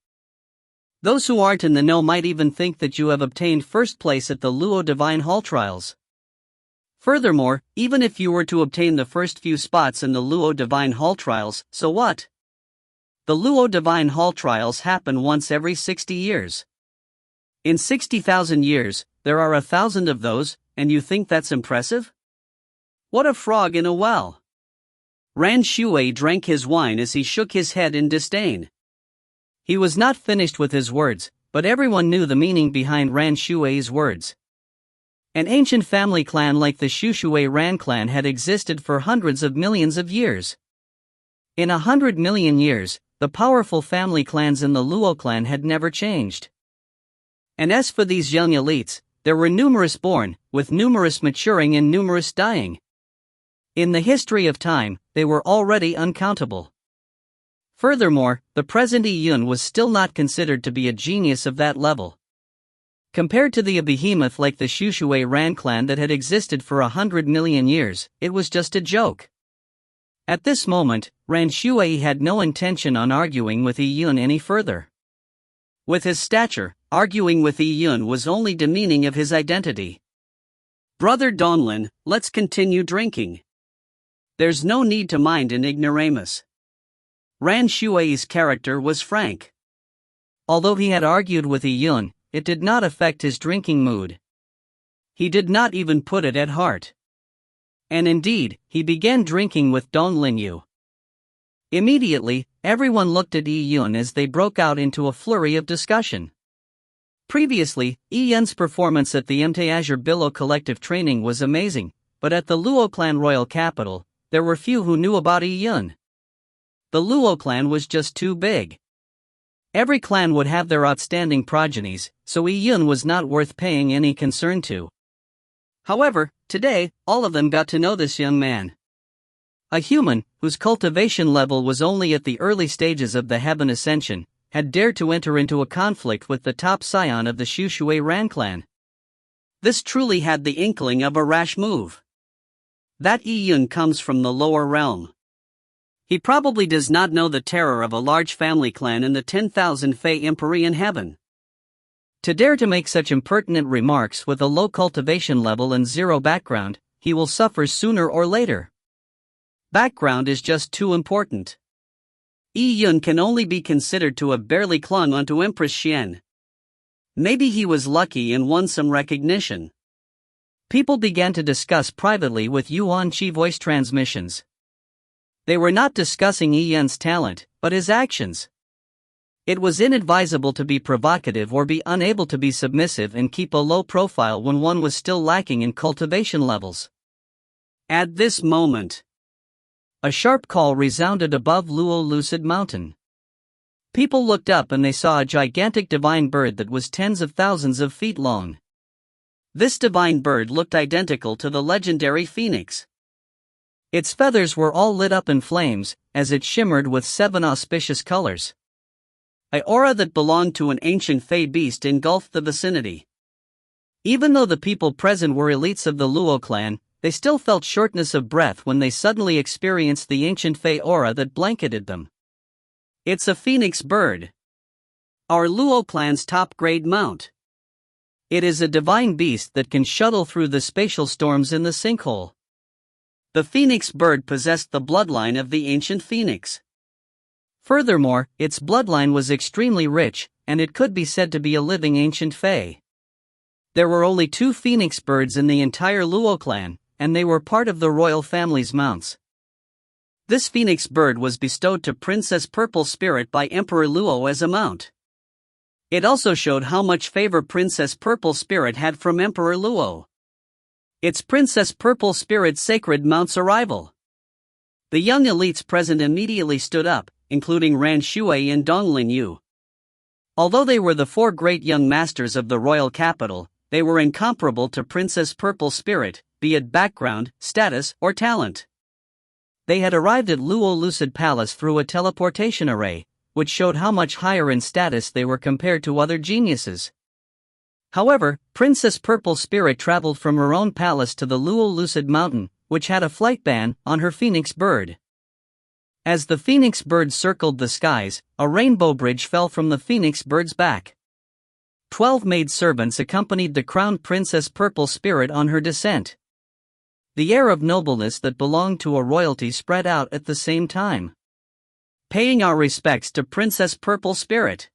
Those who aren't in the know might even think that you have obtained first place at the Luo Divine Hall trials. Furthermore, even if you were to obtain the first few spots in the Luo Divine Hall trials, so what? The Luo Divine Hall trials happen once every 60 years. In 60,000 years, there are 1,000 of those, and you think that's impressive? What a frog in a well. Ran Shui drank his wine as he shook his head in disdain. He was not finished with his words, but everyone knew the meaning behind Ran Shui's words. An ancient family clan like the Shushui Ran clan had existed for hundreds of millions of years. In 100 million years, the powerful family clans in the Luo clan had never changed. And as for these young elites, there were numerous born, with numerous maturing and numerous dying. In the history of time, they were already uncountable. Furthermore, the present Yi Yun was still not considered to be a genius of that level. Compared to the behemoth like the Shushui Ran clan that had existed for 100 million years, it was just a joke. At this moment, Ran Shui had no intention on arguing with Yi Yun any further. With his stature, arguing with Yi Yun was only demeaning of his identity. Brother Donlin, let's continue drinking. There's no need to mind an ignoramus. Ran Shui's character was frank. Although he had argued with Yi Yun, it did not affect his drinking mood. He did not even put it at heart. And indeed, he began drinking with Dong Linyu. Immediately, everyone looked at Yi Yun as they broke out into a flurry of discussion. Previously, Yi Yun's performance at the Mte Azure Billow collective training was amazing, but at the Luo clan royal capital, there were few who knew about Yi Yun. The Luo clan was just too big. Every clan would have their outstanding progenies, so Yi Yun was not worth paying any concern to. However, today, all of them got to know this young man. A human, whose cultivation level was only at the early stages of the Heaven Ascension, had dared to enter into a conflict with the top scion of the Shushui Ran clan. This truly had the inkling of a rash move. That Yi Yun comes from the lower realm. He probably does not know the terror of a large family clan in the 10,000 Fey Empyrean heaven. To dare to make such impertinent remarks with a low cultivation level and zero background, he will suffer sooner or later. Background is just too important. Yi Yun can only be considered to have barely clung onto Empress Xian. Maybe he was lucky and won some recognition. People began to discuss privately with Yuan Qi voice transmissions. They were not discussing Yi Yun's talent, but his actions. It was inadvisable to be provocative or be unable to be submissive and keep a low profile when one was still lacking in cultivation levels. At this moment, a sharp call resounded above Luo Lucid Mountain. People looked up and they saw a gigantic divine bird that was tens of thousands of feet long. This divine bird looked identical to the legendary phoenix. Its feathers were all lit up in flames, as it shimmered with 7 auspicious colors. An aura that belonged to an ancient Fey beast engulfed the vicinity. Even though the people present were elites of the Luo clan, they still felt shortness of breath when they suddenly experienced the ancient Fey aura that blanketed them. It's a phoenix bird. Our Luo clan's top-grade mount. It is a divine beast that can shuttle through the spatial storms in the sinkhole. The phoenix bird possessed the bloodline of the ancient phoenix. Furthermore, its bloodline was extremely rich, and it could be said to be a living ancient fae. There were only 2 phoenix birds in the entire Luo clan, and they were part of the royal family's mounts. This phoenix bird was bestowed to Princess Purple Spirit by Emperor Luo as a mount. It also showed how much favor Princess Purple Spirit had from Emperor Luo. It's Princess Purple Spirit's sacred mount's arrival. The young elites present immediately stood up, including Ran Shui and Donglin Yu. Although they were the 4 great young masters of the royal capital, they were incomparable to Princess Purple Spirit, be it background, status, or talent. They had arrived at Luo Lucid Palace through a teleportation array, which showed how much higher in status they were compared to other geniuses. However, Princess Purple Spirit traveled from her own palace to the Luo Lucid Mountain, which had a flight ban on her phoenix bird. As the phoenix bird circled the skies, a rainbow bridge fell from the phoenix bird's back. 12 maidservants accompanied the crowned Princess Purple Spirit on her descent. The air of nobleness that belonged to a royalty spread out at the same time. Paying our respects to Princess Purple Spirit.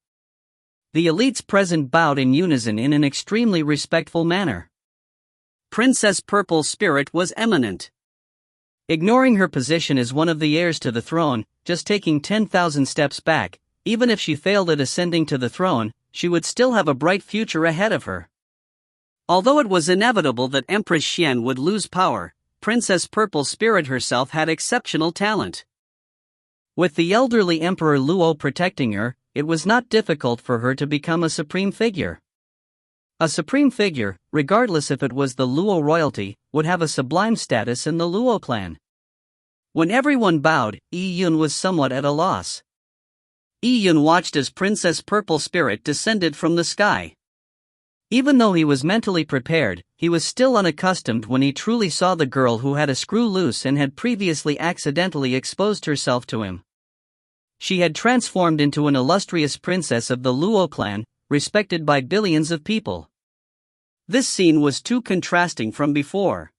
The elites present bowed in unison in an extremely respectful manner. Princess Purple Spirit was eminent. Ignoring her position as one of the heirs to the throne, just taking 10,000 steps back, even if she failed at ascending to the throne, she would still have a bright future ahead of her. Although it was inevitable that Empress Xian would lose power, Princess Purple Spirit herself had exceptional talent. With the elderly Emperor Luo protecting her, it was not difficult for her to become a supreme figure. A supreme figure, regardless if it was the Luo royalty, would have a sublime status in the Luo clan. When everyone bowed, Yi Yun was somewhat at a loss. Yi Yun watched as Princess Purple Spirit descended from the sky. Even though he was mentally prepared, he was still unaccustomed when he truly saw the girl who had a screw loose and had previously accidentally exposed herself to him. She had transformed into an illustrious princess of the Luo clan, respected by billions of people. This scene was too contrasting from before.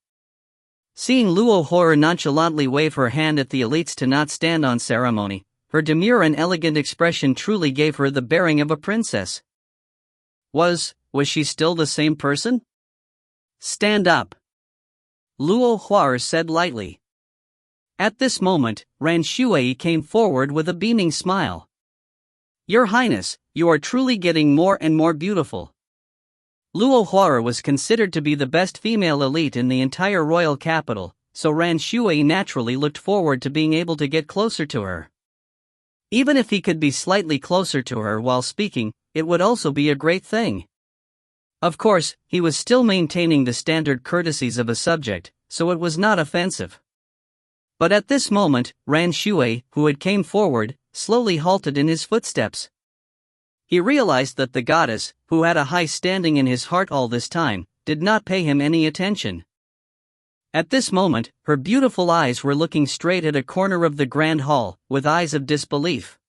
Seeing Luo Horror nonchalantly wave her hand at the elites to not stand on ceremony, her demure and elegant expression truly gave her the bearing of a princess. Was she still the same person? Stand up, Luo Huar said lightly. At this moment, Ran Shui came forward with a beaming smile. Your Highness, you are truly getting more and more beautiful. Luo Huar was considered to be the best female elite in the entire royal capital, so Ran Shui naturally looked forward to being able to get closer to her. Even if he could be slightly closer to her while speaking, it would also be a great thing. Of course, he was still maintaining the standard courtesies of a subject, so it was not offensive. But at this moment, Ran Shui, who had came forward, slowly halted in his footsteps. He realized that the goddess, who had a high standing in his heart all this time, did not pay him any attention. At this moment, her beautiful eyes were looking straight at a corner of the grand hall, with eyes of disbelief.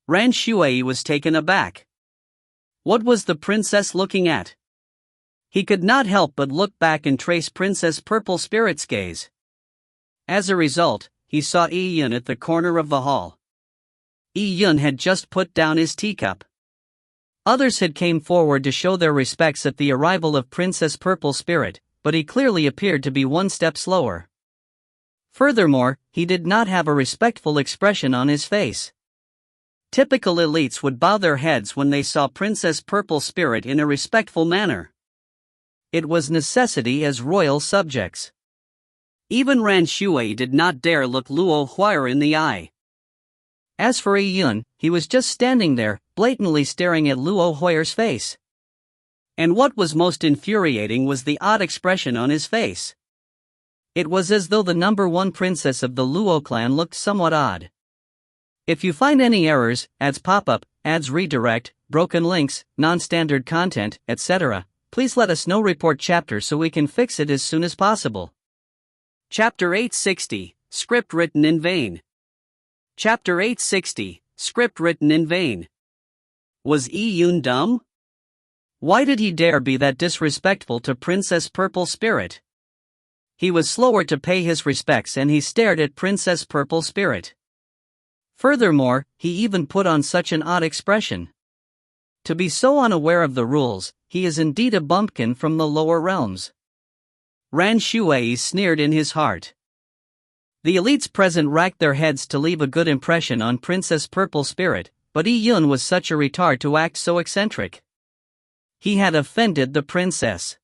Ran Shui was taken aback. What was the princess looking at? He could not help but look back and trace Princess Purple Spirit's gaze. As a result, he saw Yi Yun at the corner of the hall. Yi Yun had just put down his teacup. Others had came forward to show their respects at the arrival of Princess Purple Spirit, but he clearly appeared to be one step slower. Furthermore, he did not have a respectful expression on his face. Typical elites would bow their heads when they saw Princess Purple Spirit in a respectful manner. It was necessity as royal subjects. Even Ran Shui did not dare look Luo Huar in the eye. As for Yi Yun, he was just standing there, blatantly staring at Luo Huar's face. And what was most infuriating was the odd expression on his face. It was as though the number one princess of the Luo clan looked somewhat odd. If you find any errors, ads pop up, ads redirect, broken links, non-standard content, etc., please let us know. Report chapter so we can fix it as soon as possible. Chapter 860, Script written in vain. Chapter 860, Script written in vain. Was Yi Yun dumb? Why did he dare be that disrespectful to Princess Purple Spirit? He was slower to pay his respects and he stared at Princess Purple Spirit. Furthermore, he even put on such an odd expression. To be so unaware of the rules, he is indeed a bumpkin from the lower realms. Ran Shuai sneered in his heart. The elites present racked their heads to leave a good impression on Princess Purple Spirit, but Yi Yun was such a retard to act so eccentric. He had offended the princess.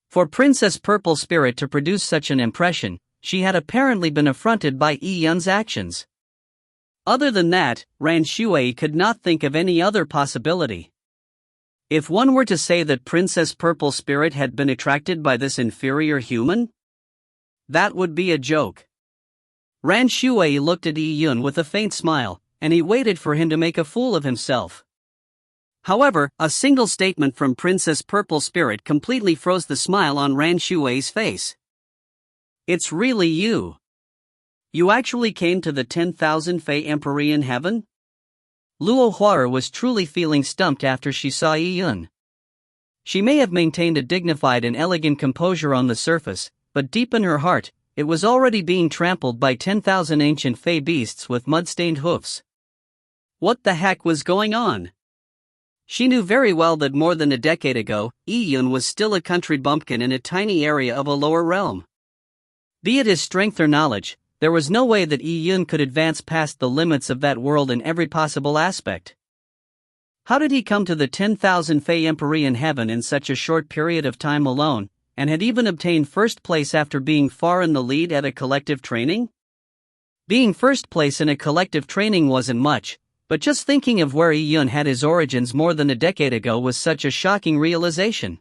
For Princess Purple Spirit to produce such an impression, she had apparently been affronted by Yi Yun's actions. Other than that, Ran Shuai could not think of any other possibility. If one were to say that Princess Purple Spirit had been attracted by this inferior human, that would be a joke. Ran Shuai looked at Yi Yun with a faint smile, and he waited for him to make a fool of himself. However, a single statement from Princess Purple Spirit completely froze the smile on Ran Shuai's face. It's really you. You actually came to the 10,000 Fey Empery in heaven? Luo Huar was truly feeling stumped after she saw Yi Yun. She may have maintained a dignified and elegant composure on the surface, but deep in her heart, it was already being trampled by 10,000 ancient Fey beasts with mud-stained hoofs. What the heck was going on? She knew very well that more than a decade ago, Yi Yun was still a country bumpkin in a tiny area of a lower realm. Be it his strength or knowledge, there was no way that Yi Yun could advance past the limits of that world in every possible aspect. How did he come to the 10,000 Fey Empery in heaven in such a short period of time alone, and had even obtained first place after being far in the lead at a collective training? Being first place in a collective training wasn't much, but just thinking of where Yi Yun had his origins more than a decade ago was such a shocking realization.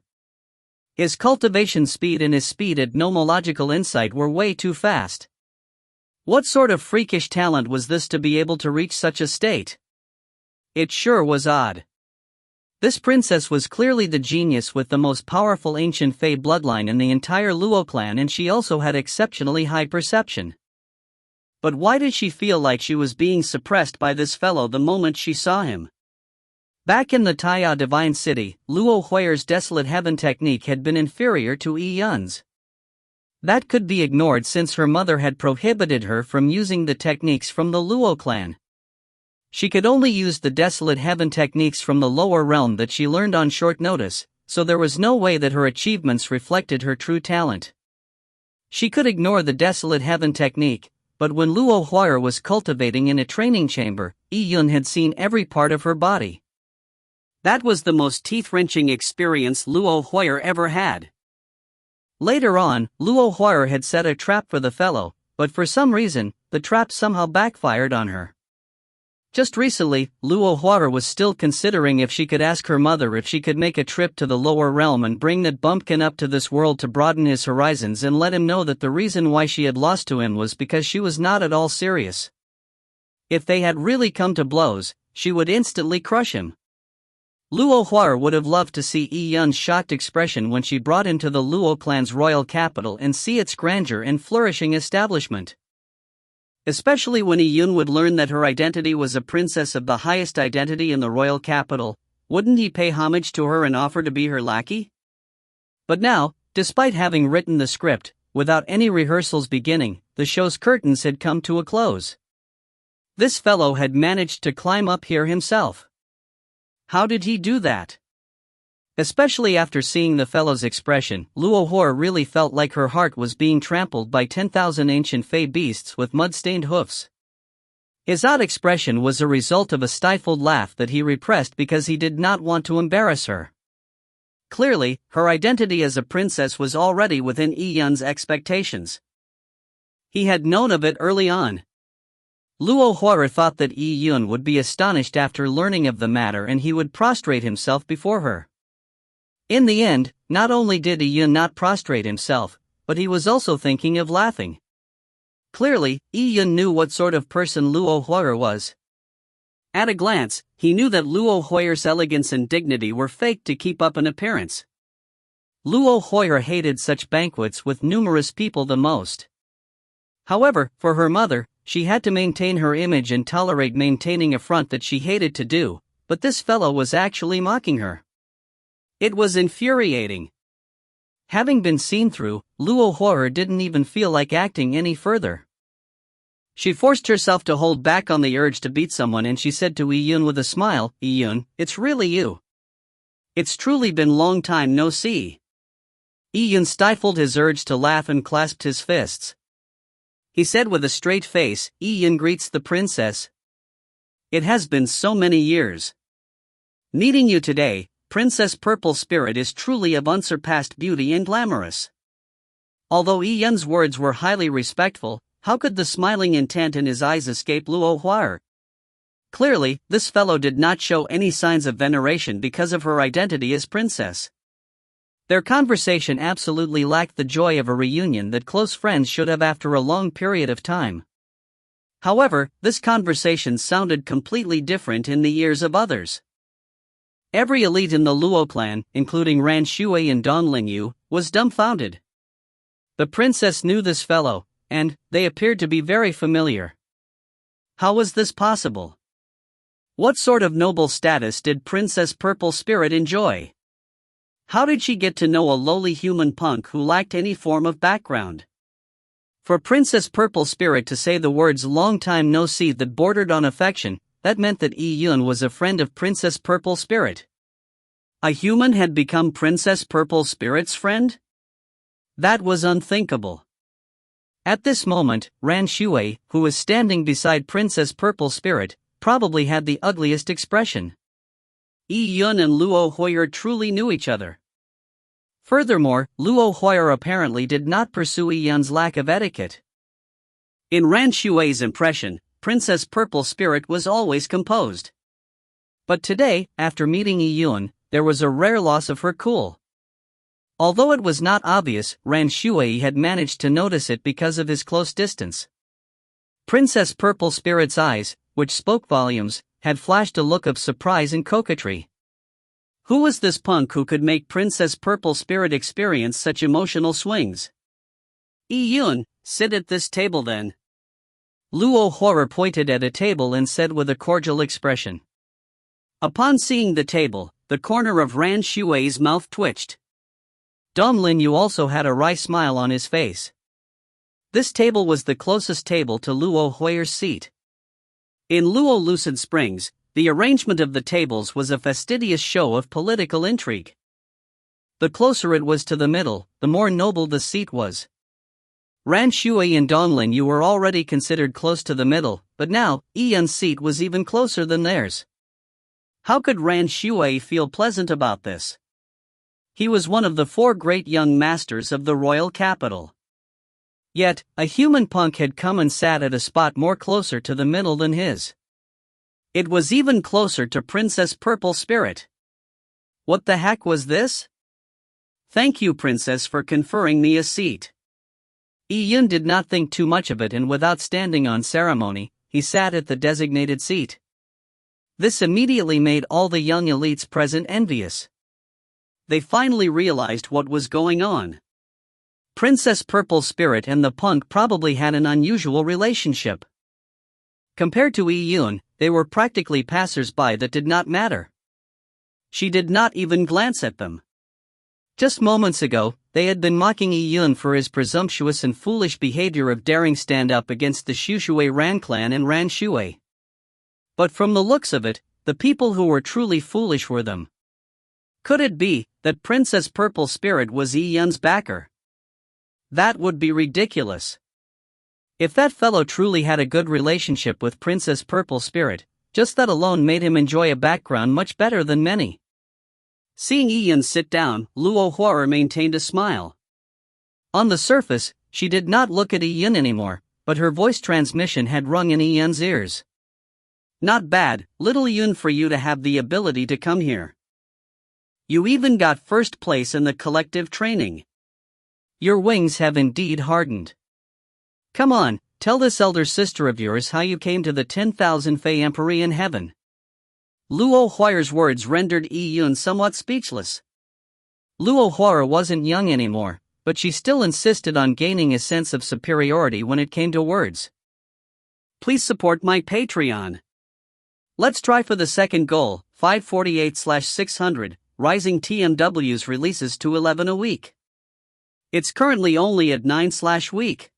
His cultivation speed and his speed at nomological insight were way too fast. What sort of freakish talent was this to be able to reach such a state? It sure was odd. This princess was clearly the genius with the most powerful ancient Fey bloodline in the entire Luo clan, and she also had exceptionally high perception. But why did she feel like she was being suppressed by this fellow the moment she saw him? Back in the Taya Divine City, Luo Huayer's Desolate Heaven technique had been inferior to Yi Yun's. That could be ignored since her mother had prohibited her from using the techniques from the Luo clan. She could only use the Desolate Heaven techniques from the lower realm that she learned on short notice, so there was no way that her achievements reflected her true talent. She could ignore the Desolate Heaven technique, but when Luo Huayer was cultivating in a training chamber, Yi Yun had seen every part of her body. That was the most teeth-wrenching experience Luo Huayer ever had. Later on, Luo Huayer had set a trap for the fellow, but for some reason, the trap somehow backfired on her. Just recently, Luo Huayer was still considering if she could ask her mother if she could make a trip to the lower realm and bring that bumpkin up to this world to broaden his horizons and let him know that the reason why she had lost to him was because she was not at all serious. If they had really come to blows, she would instantly crush him. Luo Huayer would have loved to see Yi Yun's shocked expression when she brought him to the Luo clan's royal capital and see its grandeur and flourishing establishment. Especially when Yi Yun would learn that her identity was a princess of the highest identity in the royal capital, wouldn't he pay homage to her and offer to be her lackey? But now, despite having written the script, without any rehearsals beginning, the show's curtains had come to a close. This fellow had managed to climb up here himself. How did he do that? Especially after seeing the fellow's expression, Luo Huayer really felt like her heart was being trampled by 10,000 ancient Fey beasts with mud-stained hoofs. His odd expression was a result of a stifled laugh that he repressed because he did not want to embarrass her. Clearly, her identity as a princess was already within Yi Yun's expectations. He had known of it early on. Luo Huayer thought that Yi Yun would be astonished after learning of the matter and he would prostrate himself before her. In the end, not only did Yi Yun not prostrate himself, but he was also thinking of laughing. Clearly, Yi Yun knew what sort of person Luo Huayer was. At a glance, he knew that Luo Huayer's elegance and dignity were faked to keep up an appearance. Luo Huayer hated such banquets with numerous people the most. However, for her mother, she had to maintain her image and tolerate maintaining a front that she hated to do, but this fellow was actually mocking her. It was infuriating. Having been seen through, Luo Huo didn't even feel like acting any further. She forced herself to hold back on the urge to beat someone, and she said to Yi Yun with a smile, "Yi Yun, it's really you. It's truly been long time no see." Yi Yun stifled his urge to laugh and clasped his fists. He said with a straight face, "Yi Yun greets the princess. It has been so many years. Meeting you today, Princess Purple Spirit is truly of unsurpassed beauty and glamorous." Although Yi Yun's words were highly respectful, how could the smiling intent in his eyes escape Luo Huo? Clearly, this fellow did not show any signs of veneration because of her identity as princess. Their conversation absolutely lacked the joy of a reunion that close friends should have after a long period of time. However, this conversation sounded completely different in the ears of others. Every elite in the Luo clan, including Ran Shui and Dong Lingyu, was dumbfounded. The princess knew this fellow, and they appeared to be very familiar. How was this possible? What sort of noble status did Princess Purple Spirit enjoy? How did she get to know a lowly human punk who lacked any form of background? For Princess Purple Spirit to say the words "long time no see" that bordered on affection, that meant that Yi Yun was a friend of Princess Purple Spirit. A human had become Princess Purple Spirit's friend? That was unthinkable. At this moment, Ran Shui, who was standing beside Princess Purple Spirit, probably had the ugliest expression. Yi Yun and Luo Huo truly knew each other. Furthermore, Luo Huo apparently did not pursue Yi Yun's lack of etiquette. In Ran Shui's impression, Princess Purple Spirit was always composed. But today, after meeting Yi Yun, there was a rare loss of her cool. Although it was not obvious, Ran Shui had managed to notice it because of his close distance. Princess Purple Spirit's eyes, which spoke volumes, had flashed a look of surprise and coquetry. Who was this punk who could make Princess Purple Spirit experience such emotional swings? "Yi Yun, sit at this table then." Luo Huo pointed at a table and said with a cordial expression. Upon seeing the table, the corner of Ran Shui's mouth twitched. Dong Lingyu also had a wry smile on his face. This table was the closest table to Luo Huo's seat. In Luo Lucid Springs, the arrangement of the tables was a fastidious show of political intrigue. The closer it was to the middle, the more noble the seat was. Ran Shui and Dong Lingyu were already considered close to the middle, but now, Yi Yun's seat was even closer than theirs. How could Ran Shui feel pleasant about this? He was one of the 4 great young masters of the royal capital. Yet, a human punk had come and sat at a spot more closer to the middle than his. It was even closer to Princess Purple Spirit. What the heck was this? "Thank you, Princess, for conferring me a seat." Yi Yun did not think too much of it, and without standing on ceremony, he sat at the designated seat. This immediately made all the young elites present envious. They finally realized what was going on. Princess Purple Spirit and the punk probably had an unusual relationship. Compared to Yi Yun, they were practically passers-by that did not matter. She did not even glance at them. Just moments ago, they had been mocking Yi Yun for his presumptuous and foolish behavior of daring stand up against the Shushui Ran clan and Ran Shui. But from the looks of it, the people who were truly foolish were them. Could it be that Princess Purple Spirit was Yi Yun's backer? That would be ridiculous. If that fellow truly had a good relationship with Princess Purple Spirit, just that alone made him enjoy a background much better than many. Seeing Yi Yun sit down, Luo Huo maintained a smile. On the surface, she did not look at Yi Yun anymore, but her voice transmission had rung in Yi Yun's ears. "Not bad, little Yun, for you to have the ability to come here. You even got first place in the collective training. Your wings have indeed hardened. Come on, tell this elder sister of yours how you came to the 10,000 Fei Emperor in heaven." Luo Huo's words rendered Yi Yun somewhat speechless. Luo Huo wasn't young anymore, but she still insisted on gaining a sense of superiority when it came to words. please support my Patreon. Let's try for the second goal, 548/600, rising TMW's releases to 11 a week. It's currently only at 9/week.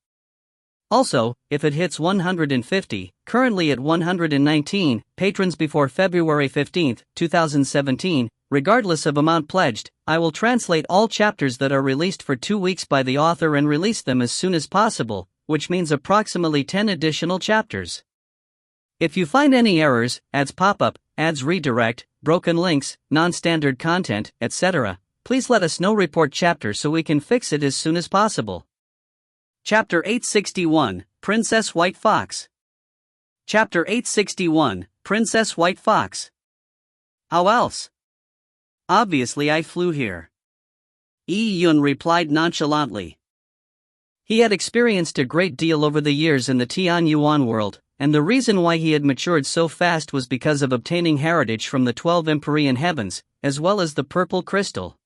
Also, if it hits 150, currently at 119, patrons before February 15, 2017, regardless of amount pledged, I will translate all chapters that are released for 2 weeks by the author and release them as soon as possible, which means approximately 10 additional chapters. If you find any errors, ads pop up, ads redirect, broken links, non-standard content, etc., please let us know. Report chapter so we can fix it as soon as possible. Chapter 861, Princess White Fox. Chapter 861, Princess White Fox. How else? Obviously I flew here. Yi-Yun replied nonchalantly. He had experienced a great deal over the years in the Tianyuan world, and the reason why he had matured so fast was because of obtaining heritage from the 12 Empyrean heavens, as well as the purple crystal.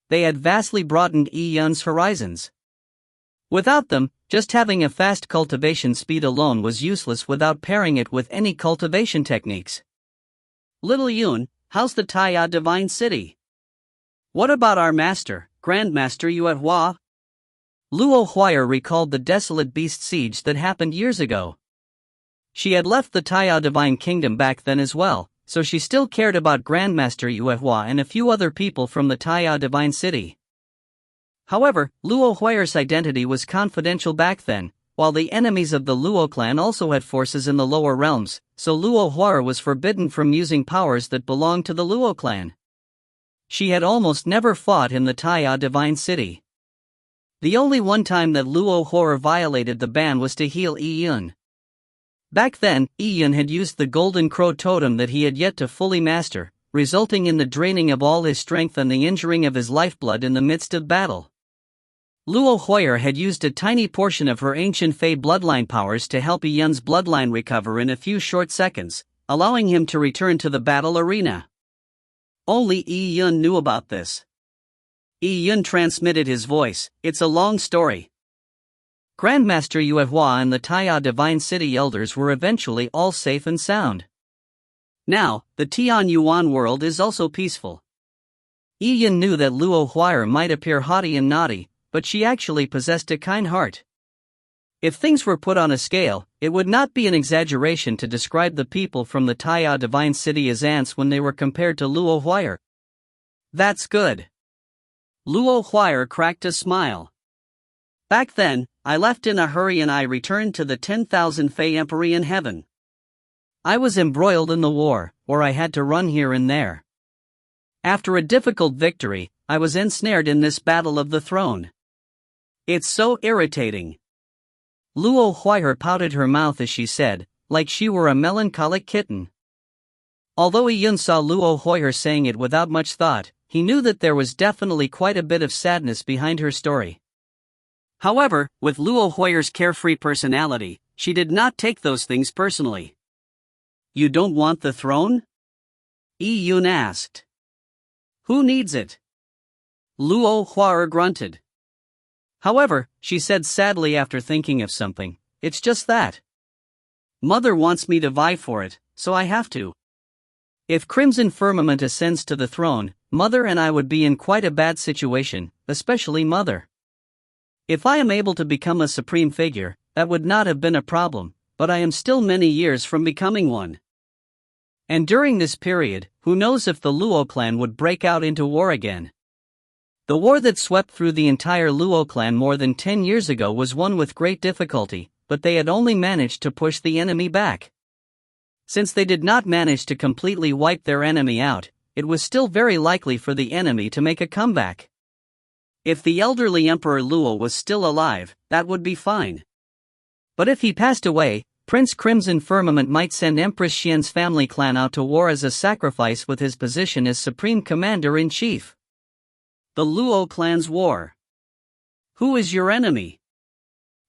They had vastly broadened Yi-Yun's horizons. Without them, just having a fast cultivation speed alone was useless without pairing it with any cultivation techniques. Little Yun, how's the Taya Divine City? What about our master, Grandmaster Yuehua? Luo Huayr recalled the desolate beast siege that happened years ago. She had left the Taya Divine Kingdom back then as well, so she still cared about Grandmaster Yuehua and a few other people from the Taya Divine City. However, Luo Huayr's identity was confidential back then, while the enemies of the Luo clan also had forces in the lower realms, so Luo Huayr was forbidden from using powers that belonged to the Luo clan. She had almost never fought in the Taya Divine City. The only one time that Luo Huayr violated the ban was to heal Yi-Yun. Back then, Yi-Yun had used the Golden Crow Totem that he had yet to fully master, resulting in the draining of all his strength and the injuring of his lifeblood in the midst of battle. Luo Huayr had used a tiny portion of her ancient Fey bloodline powers to help Yi-Yun's bloodline recover in a few short seconds, allowing him to return to the battle arena. Only Yi-Yun knew about this. Yi-Yun transmitted his voice, "It's a long story." Grandmaster Yuehua and the Taya Divine City elders were eventually all safe and sound. Now, the Tianyuan world is also peaceful. Yi-Yun knew that Luo Huayr might appear haughty and naughty, but she actually possessed a kind heart. If things were put on a scale, it would not be an exaggeration to describe the people from the Taya Divine City as ants when they were compared to Luo Huayr. That's good. Luo Huayr cracked a smile. Back then, I left in a hurry and I returned to the 10,000 Fey Empyrean heaven. I was embroiled in the war, or I had to run here and there. After a difficult victory, I was ensnared in this battle of the throne. It's so irritating. Luo Huayr pouted her mouth as she said, like she were a melancholic kitten. Although Yi-Yun saw Luo Huayr saying it without much thought, he knew that there was definitely quite a bit of sadness behind her story. However, with Luo Huayr's carefree personality, she did not take those things personally. You don't want the throne? Yi-Yun asked. Who needs it? Luo Huayr grunted. However, she said sadly after thinking of something, it's just that. Mother wants me to vie for it, so I have to. If Crimson Firmament ascends to the throne, Mother and I would be in quite a bad situation, especially Mother. If I am able to become a supreme figure, that would not have been a problem, but I am still many years from becoming one. And during this period, who knows if the Luo clan would break out into war again. The war that swept through the entire Luo clan more than 10 years ago was won with great difficulty, but they had only managed to push the enemy back. Since they did not manage to completely wipe their enemy out, it was still very likely for the enemy to make a comeback. If the elderly Emperor Luo was still alive, that would be fine. But if he passed away, Prince Crimson Firmament might send Empress Xian's family clan out to war as a sacrifice with his position as Supreme Commander-in-Chief. The Luo clan's war. Who is your enemy?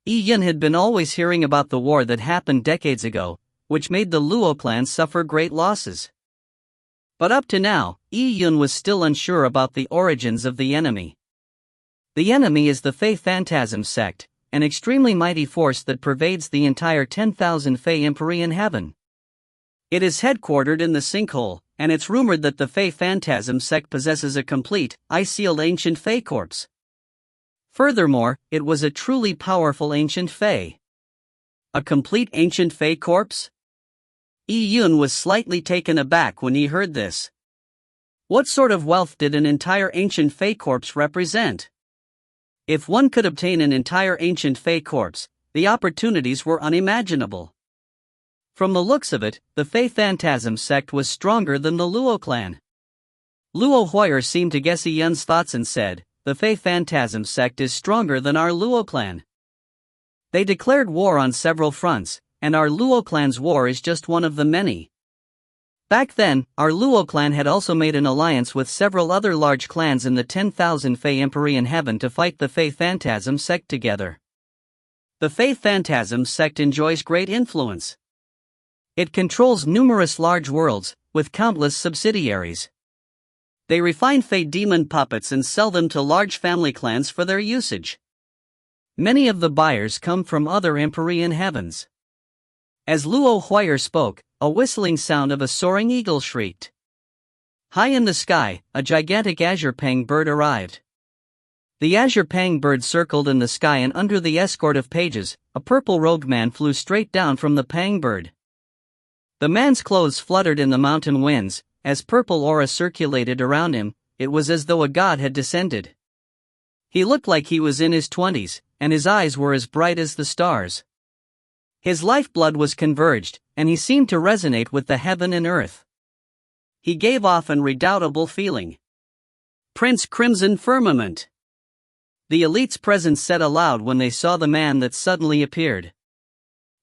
Yi-Yun had been always hearing about the war that happened decades ago, which made the Luo clan suffer great losses. But up to now, Yi-Yun was still unsure about the origins of the enemy. The enemy is the Fey Phantasm sect, an extremely mighty force that pervades the entire 10,000 Fey Empyrean heaven. It is headquartered in the sinkhole, and it's rumored that the Fey Phantasm sect possesses a complete, ice-sealed ancient Fey corpse. Furthermore, it was a truly powerful ancient Fey. A complete ancient Fey corpse? Yun was slightly taken aback when he heard this. What sort of wealth did an entire ancient Fey corpse represent? If one could obtain an entire ancient Fey corpse, the opportunities were unimaginable. From the looks of it, the Fey Phantasm sect was stronger than the Luo clan. Luo Hoyer seemed to guess Yun's thoughts and said, "The Fey Phantasm sect is stronger than our Luo clan. They declared war on several fronts, and our Luo clan's war is just one of the many. Back then, our Luo clan had also made an alliance with several other large clans in the 10,000 Fey Empyrean heaven to fight the Fey Phantasm sect together. The Fey Phantasm sect enjoys great influence. It controls numerous large worlds, with countless subsidiaries. They refine Fey demon puppets and sell them to large family clans for their usage. Many of the buyers come from other Empyrean heavens." As Luo Hoyer spoke, a whistling sound of a soaring eagle shrieked. High in the sky, a gigantic azure pang bird arrived. The azure pang bird circled in the sky, and under the escort of pages, a purple rogue man flew straight down from the pang bird. The man's clothes fluttered in the mountain winds. As purple aura circulated around him, it was as though a god had descended. He looked like he was in his 20s, and his eyes were as bright as the stars. His lifeblood was converged, and he seemed to resonate with the heaven and earth. He gave off an redoubtable feeling. Prince Crimson Firmament. The elites present said aloud when they saw the man that suddenly appeared.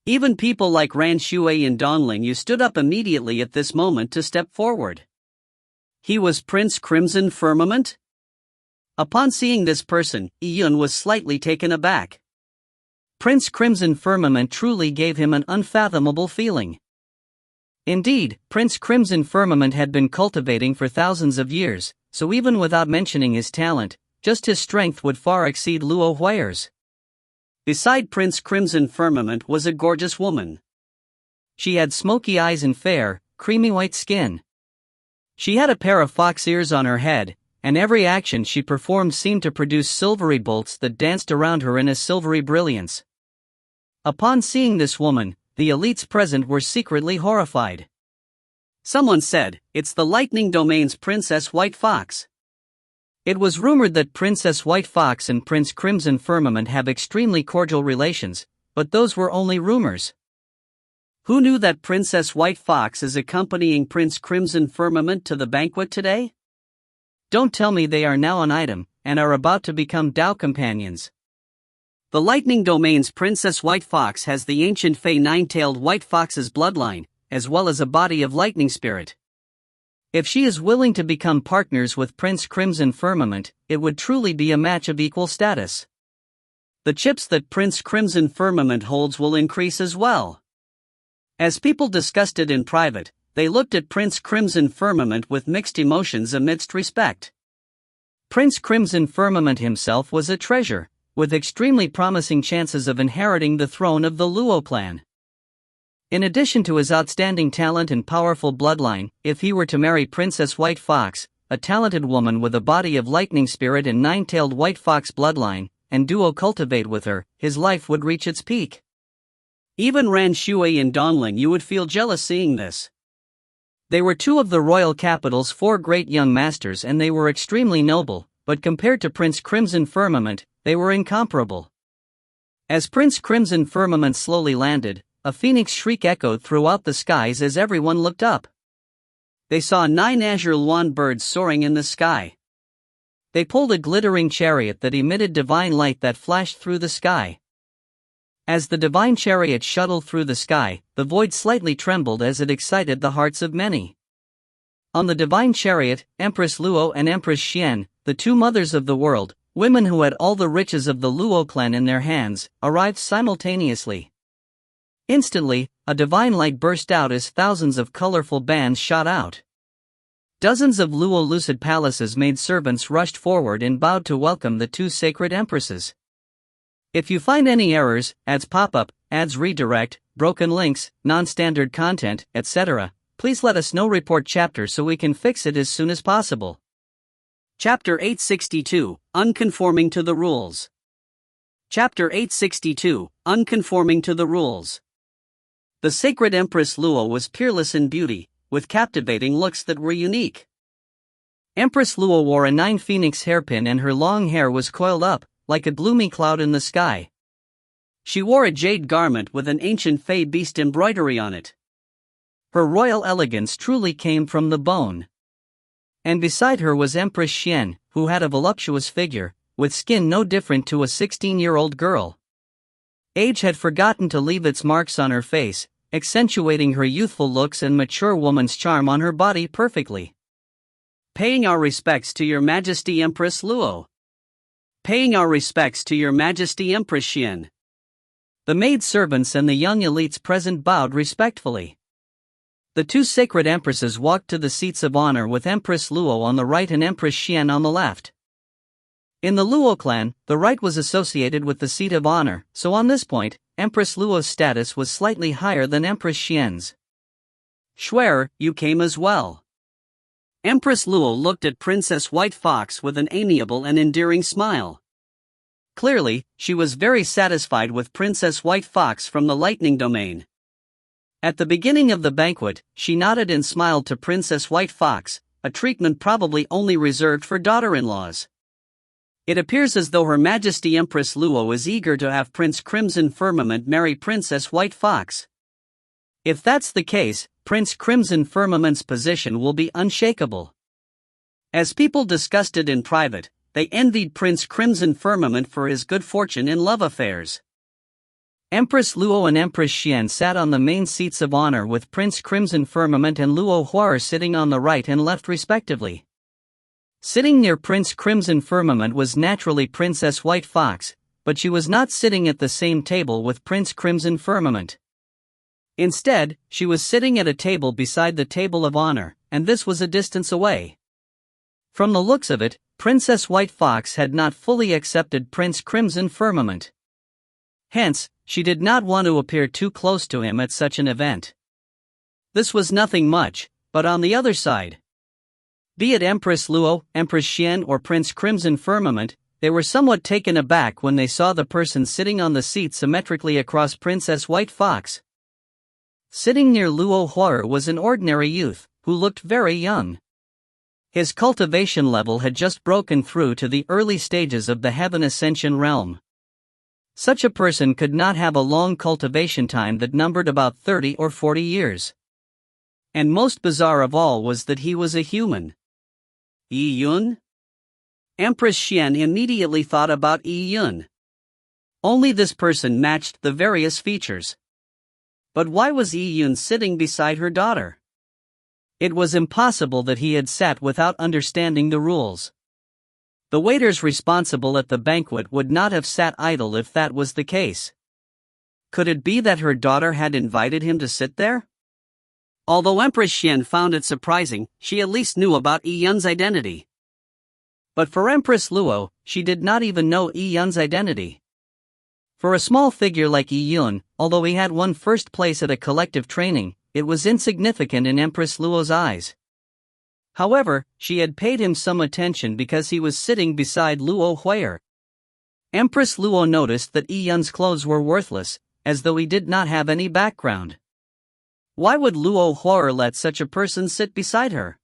Even people like Ran Shui and Dongling Yu stood up immediately at this moment to step forward. He was Prince Crimson Firmament? Upon seeing this person, Yun was slightly taken aback. Prince Crimson Firmament truly gave him an unfathomable feeling. Indeed, Prince Crimson Firmament had been cultivating for thousands of years, so even without mentioning his talent, just his strength would far exceed Luo Huayer's. Beside Prince Crimson Firmament was a gorgeous woman. She had smoky eyes and fair, creamy white skin. She had a pair of fox ears on her head, and every action she performed seemed to produce silvery bolts that danced around her in a silvery brilliance. Upon seeing this woman, the elites present were secretly horrified. Someone said, "It's the Lightning Domain's Princess White Fox." It was rumored that Princess White Fox and Prince Crimson Firmament have extremely cordial relations, but those were only rumors. Who knew that Princess White Fox is accompanying Prince Crimson Firmament to the banquet today? Don't tell me they are now an item, and are about to become Dao companions. The Lightning Domain's Princess White Fox has the ancient Fey Nine-Tailed White Fox's bloodline, as well as a body of lightning spirit. If she is willing to become partners with Prince Crimson Firmament, it would truly be a match of equal status. The chips that Prince Crimson Firmament holds will increase as well. As people discussed it in private, they looked at Prince Crimson Firmament with mixed emotions amidst respect. Prince Crimson Firmament himself was a treasure, with extremely promising chances of inheriting the throne of the Luo clan. In addition to his outstanding talent and powerful bloodline, if he were to marry Princess White Fox, a talented woman with a body of lightning spirit and nine-tailed White Fox bloodline, and duo cultivate with her, his life would reach its peak. Even Ran Shui and Dongling Yu would feel jealous seeing this. They were two of the royal capital's 4 great young masters, and they were extremely noble, but compared to Prince Crimson Firmament, they were incomparable. As Prince Crimson Firmament slowly landed, a phoenix shriek echoed throughout the skies as everyone looked up. They saw 9 azure luan birds soaring in the sky. They pulled a glittering chariot that emitted divine light that flashed through the sky. As the divine chariot shuttled through the sky, the void slightly trembled as it excited the hearts of many. On the divine chariot, Empress Luo and Empress Xian, the 2 mothers of the world, women who had all the riches of the Luo clan in their hands, arrived simultaneously. Instantly, a divine light burst out as thousands of colorful bands shot out. Dozens of Luo lucid palaces' maid servants rushed forward and bowed to welcome the 2 sacred empresses. If you find any errors, ads pop-up, ads redirect, broken links, non-standard content, etc., please let us know. Report chapter so we can fix it as soon as possible. Chapter 862, Unconforming to the Rules. Chapter 862, Unconforming to the Rules. The sacred Empress Luo was peerless in beauty, with captivating looks that were unique. Empress Luo wore a 9-phoenix hairpin and her long hair was coiled up, like a gloomy cloud in the sky. She wore a jade garment with an ancient fey beast embroidery on it. Her royal elegance truly came from the bone. And beside her was Empress Xian, who had a voluptuous figure, with skin no different to a 16-year-old girl. Age had forgotten to leave its marks on her face, accentuating her youthful looks and mature woman's charm on her body perfectly. Paying our respects to Your Majesty Empress Luo. Paying our respects to Your Majesty Empress Xian. The maid-servants and the young elites present bowed respectfully. The two sacred empresses walked to the seats of honor with Empress Luo on the right and Empress Xian on the left. In the Luo clan, the right was associated with the seat of honor, so on this point, Empress Luo's status was slightly higher than Empress Xian's. Schwer, you came as well. Empress Luo looked at Princess White Fox with an amiable and endearing smile. Clearly, she was very satisfied with Princess White Fox from the Lightning Domain. At the beginning of the banquet, she nodded and smiled to Princess White Fox, a treatment probably only reserved for daughter-in-laws. It appears as though Her Majesty Empress Luo is eager to have Prince Crimson Firmament marry Princess White Fox. If that's the case, Prince Crimson Firmament's position will be unshakable. As people discussed it in private, they envied Prince Crimson Firmament for his good fortune in love affairs. Empress Luo and Empress Xian sat on the main seats of honor with Prince Crimson Firmament and Luo Huar sitting on the right and left respectively. Sitting near Prince Crimson Firmament was naturally Princess White Fox, but she was not sitting at the same table with Prince Crimson Firmament. Instead, she was sitting at a table beside the table of honor, and this was a distance away. From the looks of it, Princess White Fox had not fully accepted Prince Crimson Firmament. Hence, she did not want to appear too close to him at such an event. This was nothing much, but on the other side, be it Empress Luo, Empress Xian or Prince Crimson Firmament, they were somewhat taken aback when they saw the person sitting on the seat symmetrically across Princess White Fox. Sitting near Luo Huar was an ordinary youth, who looked very young. His cultivation level had just broken through to the early stages of the Heaven Ascension realm. Such a person could not have a long cultivation time that numbered about 30 or 40 years. And most bizarre of all was that he was a human. Yi Yun? Empress Xian immediately thought about Yi Yun. Only this person matched the various features. But why was Yi Yun sitting beside her daughter? It was impossible that he had sat without understanding the rules. The waiters responsible at the banquet would not have sat idle if that was the case. Could it be that her daughter had invited him to sit there? Although Empress Xian found it surprising, she at least knew about Yi Yun's identity. But for Empress Luo, she did not even know Yi Yun's identity. For a small figure like Yi Yun, although he had won first place at a collective training, it was insignificant in Empress Luo's eyes. However, she had paid him some attention because he was sitting beside Luo Huar. Empress Luo noticed that Yi Yun's clothes were worthless, as though he did not have any background. Why would Luo Huar let such a person sit beside her?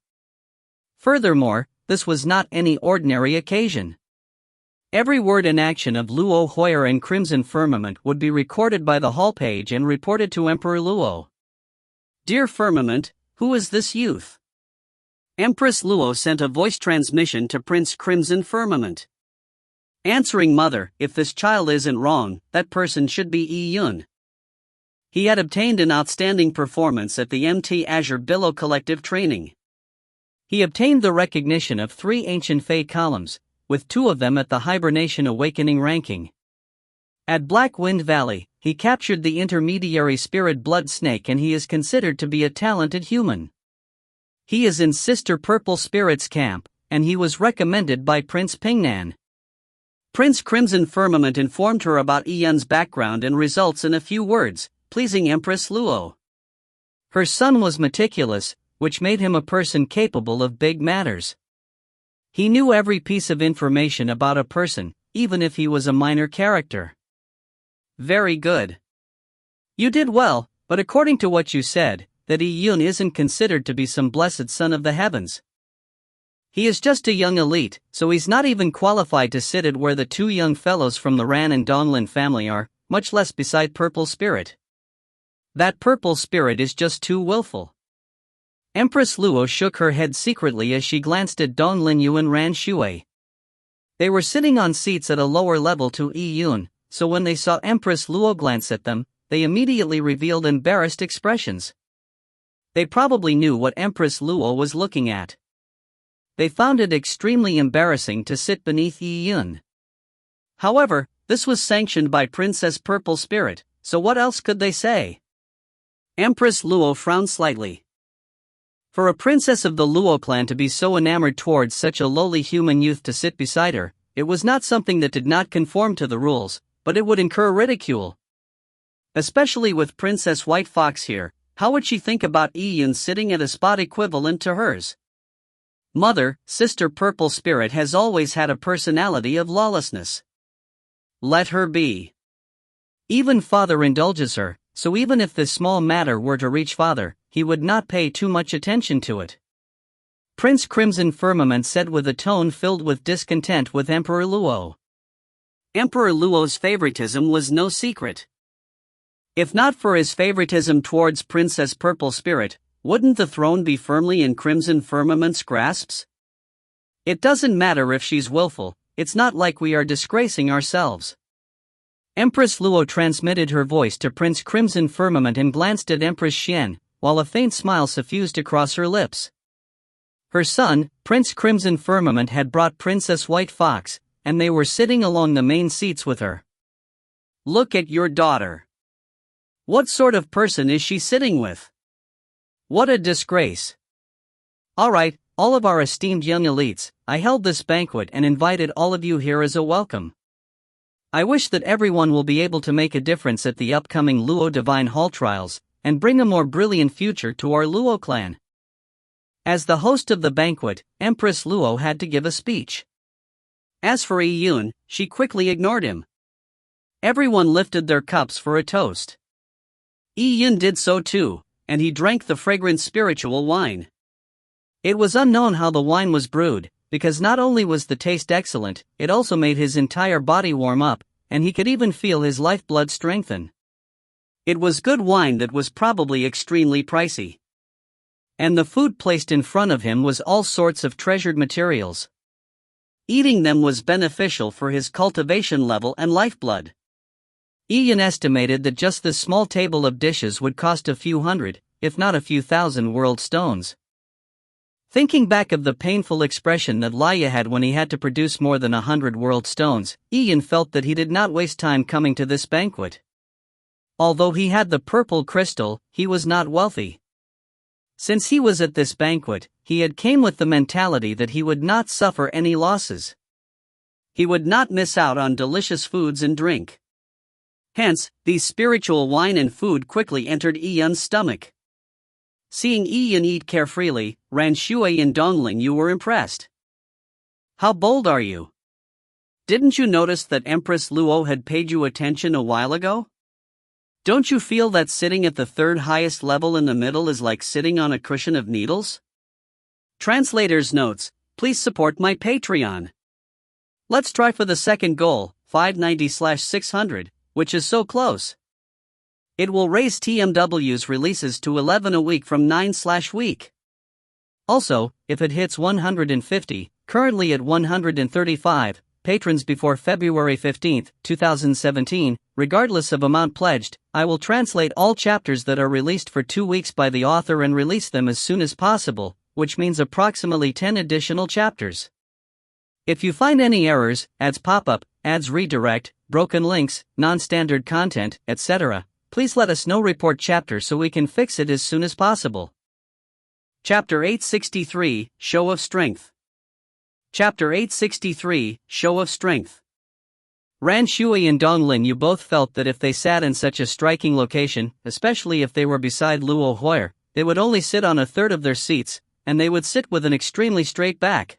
Furthermore, this was not any ordinary occasion. Every word and action of Luo Huar and Crimson Firmament would be recorded by the hall page and reported to Emperor Luo. Dear Firmament, who is this youth? Empress Luo sent a voice transmission to Prince Crimson Firmament. Answering mother, if this child isn't wrong, that person should be Yi Yun. He had obtained an outstanding performance at the MT Azure Billow Collective Training. He obtained the recognition of 3 ancient Fey columns, with 2 of them at the Hibernation Awakening ranking. At Black Wind Valley, he captured the intermediary spirit blood snake and he is considered to be a talented human. He is in Sister Purple Spirit's camp, and he was recommended by Prince Pingnan. Prince Crimson Firmament informed her about Iyun's background and results in a few words, pleasing Empress Luo. Her son was meticulous, which made him a person capable of big matters. He knew every piece of information about a person, even if he was a minor character. Very good. You did well, but according to what you said, that Iyun isn't considered to be some blessed son of the heavens. He is just a young elite, so he's not even qualified to sit at where the two young fellows from the Ran and Donglin family are, much less beside Purple Spirit. That Purple Spirit is just too willful. Empress Luo shook her head secretly as she glanced at Donglin Yu and Ran Shui. They were sitting on seats at a lower level to Iyun, so when they saw Empress Luo glance at them, they immediately revealed embarrassed expressions. They probably knew what Empress Luo was looking at. They found it extremely embarrassing to sit beneath Iyun. However, this was sanctioned by Princess Purple Spirit, so what else could they say? Empress Luo frowned slightly. For a princess of the Luo clan to be so enamored towards such a lowly human youth to sit beside her, it was not something that did not conform to the rules, but it would incur ridicule. Especially with Princess White Fox here, how would she think about Iyun sitting at a spot equivalent to hers? Mother, Sister Purple Spirit has always had a personality of lawlessness. Let her be. Even Father indulges her, so even if this small matter were to reach Father, he would not pay too much attention to it. Prince Crimson Firmament said with a tone filled with discontent with Emperor Luo. Emperor Luo's favoritism was no secret. If not for his favoritism towards Princess Purple Spirit, wouldn't the throne be firmly in Crimson Firmament's grasps? It doesn't matter if she's willful, it's not like we are disgracing ourselves. Empress Luo transmitted her voice to Prince Crimson Firmament and glanced at Empress Xian, while a faint smile suffused across her lips. Her son, Prince Crimson Firmament, had brought Princess White Fox, and they were sitting along the main seats with her. Look at your daughter. What sort of person is she sitting with? What a disgrace. Alright, all of our esteemed young elites, I held this banquet and invited all of you here as a welcome. I wish that everyone will be able to make a difference at the upcoming Luo Divine Hall trials, and bring a more brilliant future to our Luo clan. As the host of the banquet, Empress Luo had to give a speech. As for Iyun, she quickly ignored him. Everyone lifted their cups for a toast. Iyun did so too, and he drank the fragrant spiritual wine. It was unknown how the wine was brewed, because not only was the taste excellent, it also made his entire body warm up, and he could even feel his lifeblood strengthen. It was good wine that was probably extremely pricey. And the food placed in front of him was all sorts of treasured materials. Eating them was beneficial for his cultivation level and lifeblood. Iyun estimated that just this small table of dishes would cost a few hundred, if not a few thousand world stones. Thinking back of the painful expression that Laya had when he had to produce more than 100 world stones, Iyun felt that he did not waste time coming to this banquet. Although he had the purple crystal, he was not wealthy. Since he was at this banquet, he had came with the mentality that he would not suffer any losses. He would not miss out on delicious foods and drink. Hence, these spiritual wine and food quickly entered Iyun's stomach. Seeing Iyun eat carefreely, Ran Shui and Donglin Yu were impressed. How bold are you? Didn't you notice that Empress Luo had paid you attention a while ago? Don't you feel that sitting at the third highest level in the middle is like sitting on a cushion of needles? Translator's notes, please support my Patreon. Let's try for the second goal, 590/600, which is so close. It will raise TMW's releases to 11 a week from 9/week. Also, if it hits 150, currently at 135, patrons before February 15, 2017, regardless of amount pledged, I will translate all chapters that are released for 2 weeks by the author and release them as soon as possible, which means approximately 10 additional chapters. If you find any errors, ads pop up, ads redirect, broken links, non-standard content, etc., please let us know. Report chapter so we can fix it as soon as possible. Chapter 863, Show of Strength. Chapter 863, Show of Strength. Ran Shui and Dong Linyu both felt that if they sat in such a striking location, especially if they were beside Luo Huier, they would only sit on a third of their seats, and they would sit with an extremely straight back.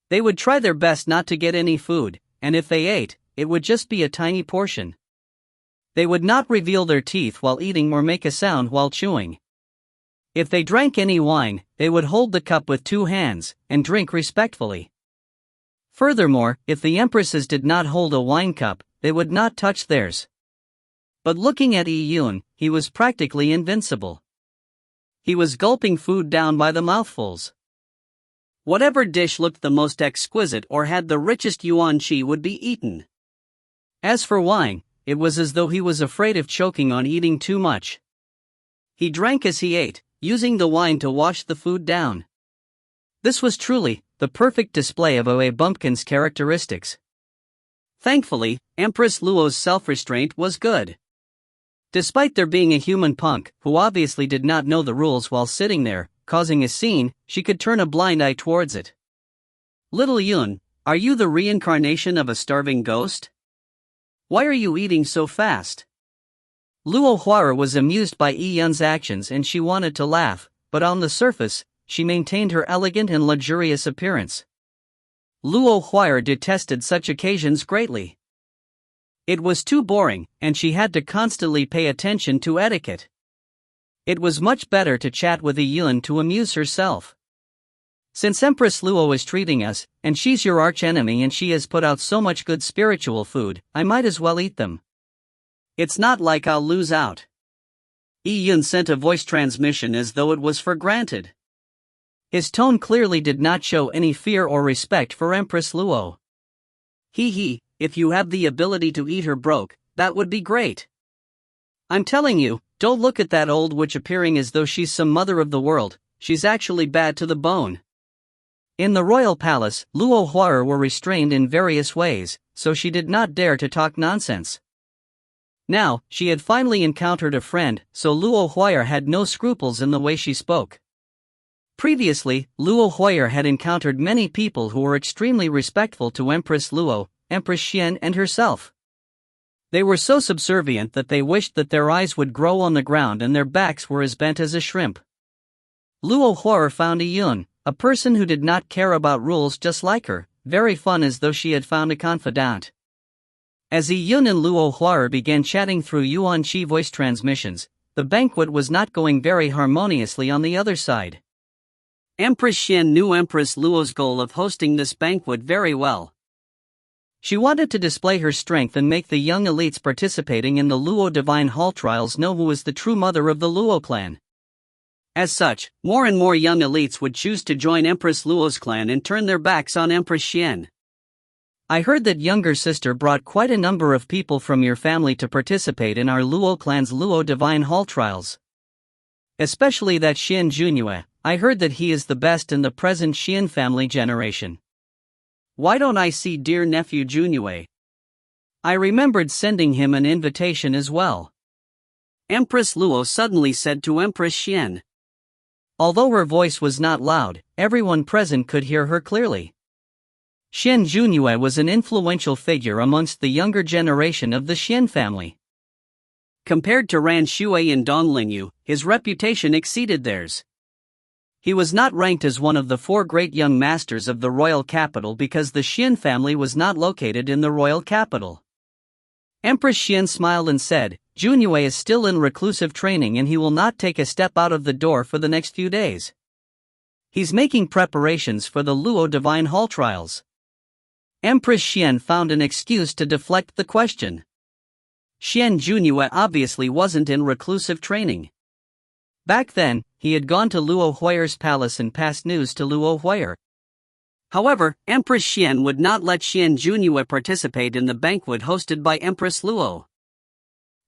They would try their best not to get any food, and if they ate, it would just be a tiny portion. They would not reveal their teeth while eating or make a sound while chewing. If they drank any wine, they would hold the cup with 2 hands, and drink respectfully. Furthermore, if the empresses did not hold a wine cup, they would not touch theirs. But looking at Yi Yun, he was practically invincible. He was gulping food down by the mouthfuls. Whatever dish looked the most exquisite or had the richest yuan qi would be eaten. As for wine, it was as though he was afraid of choking on eating too much. He drank as he ate, using the wine to wash the food down. This was truly the perfect display of Oe Bumpkin's characteristics. Thankfully, Empress Luo's self-restraint was good. Despite there being a human punk, who obviously did not know the rules while sitting there, causing a scene, she could turn a blind eye towards it. Little Yun, are you the reincarnation of a starving ghost? Why are you eating so fast? Luo Huier was amused by Yi Yun's actions and she wanted to laugh, but on the surface, she maintained her elegant and luxurious appearance. Luo Huier detested such occasions greatly. It was too boring, and she had to constantly pay attention to etiquette. It was much better to chat with Yi Yun to amuse herself. Since Empress Luo is treating us, and she's your archenemy and she has put out so much good spiritual food, I might as well eat them. It's not like I'll lose out. Yi Yun sent a voice transmission as though it was for granted. His tone clearly did not show any fear or respect for Empress Luo. Hee, if you have the ability to eat her broke, that would be great. I'm telling you, don't look at that old witch appearing as though she's some mother of the world, she's actually bad to the bone. In the royal palace, Luo Huier were restrained in various ways, so she did not dare to talk nonsense. Now, she had finally encountered a friend, so Luo Huier had no scruples in the way she spoke. Previously, Luo Huier had encountered many people who were extremely respectful to Empress Luo, Empress Xian and herself. They were so subservient that they wished that their eyes would grow on the ground and their backs were as bent as a shrimp. Luo Huier found Yi Yun, a person who did not care about rules just like her, very fun as though she had found a confidant. As Yi Yun and Luo Huier began chatting through Yuan Qi voice transmissions, the banquet was not going very harmoniously on the other side. Empress Xian knew Empress Luo's goal of hosting this banquet very well. She wanted to display her strength and make the young elites participating in the Luo Divine Hall trials know who is the true mother of the Luo clan. As such, more and more young elites would choose to join Empress Luo's clan and turn their backs on Empress Xian. I heard that younger sister brought quite a number of people from your family to participate in our Luo clan's Luo Divine Hall trials. Especially that Xian Junyue, I heard that he is the best in the present Xian family generation. Why don't I see dear nephew Junyue? I remembered sending him an invitation as well. Empress Luo suddenly said to Empress Xian. Although her voice was not loud, everyone present could hear her clearly. Xian Junyue was an influential figure amongst the younger generation of the Xian family. Compared to Ran Shui and Dong Linyu, his reputation exceeded theirs. He was not ranked as one of the 4 great young masters of the royal capital because the Xian family was not located in the royal capital. Empress Xian smiled and said, Junyue is still in reclusive training and he will not take a step out of the door for the next few days. He's making preparations for the Luo Divine Hall trials. Empress Xian found an excuse to deflect the question. Xian Junyue obviously wasn't in reclusive training. Back then, he had gone to Luo Huier's palace and passed news to Luo Huier. However, Empress Xian would not let Xian Junyue participate in the banquet hosted by Empress Luo.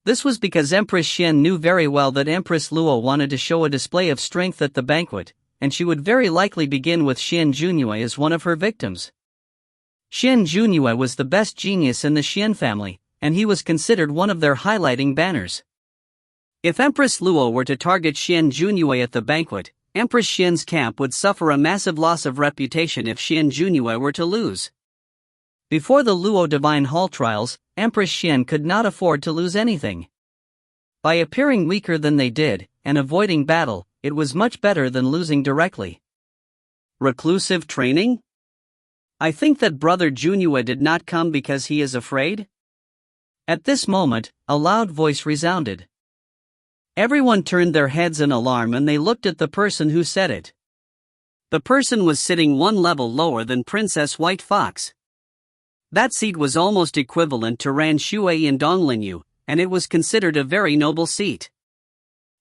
This was because Empress Xian knew very well that Empress Luo wanted to show a display of strength at the banquet, and she would very likely begin with Xian Junyue as one of her victims. Xian Junyue was the best genius in the Xian family, and he was considered one of their highlighting banners. If Empress Luo were to target Xian Junyue at the banquet, Empress Xian's camp would suffer a massive loss of reputation if Xian Junyue were to lose. Before the Luo Divine Hall trials, Empress Xian could not afford to lose anything. By appearing weaker than they did, and avoiding battle, it was much better than losing directly. Reclusive training? I think that Brother Junhua did not come because he is afraid? At this moment, a loud voice resounded. Everyone turned their heads in alarm and they looked at the person who said it. The person was sitting one level lower than Princess White Fox. That seat was almost equivalent to Ran Shui in Donglinyu, and it was considered a very noble seat.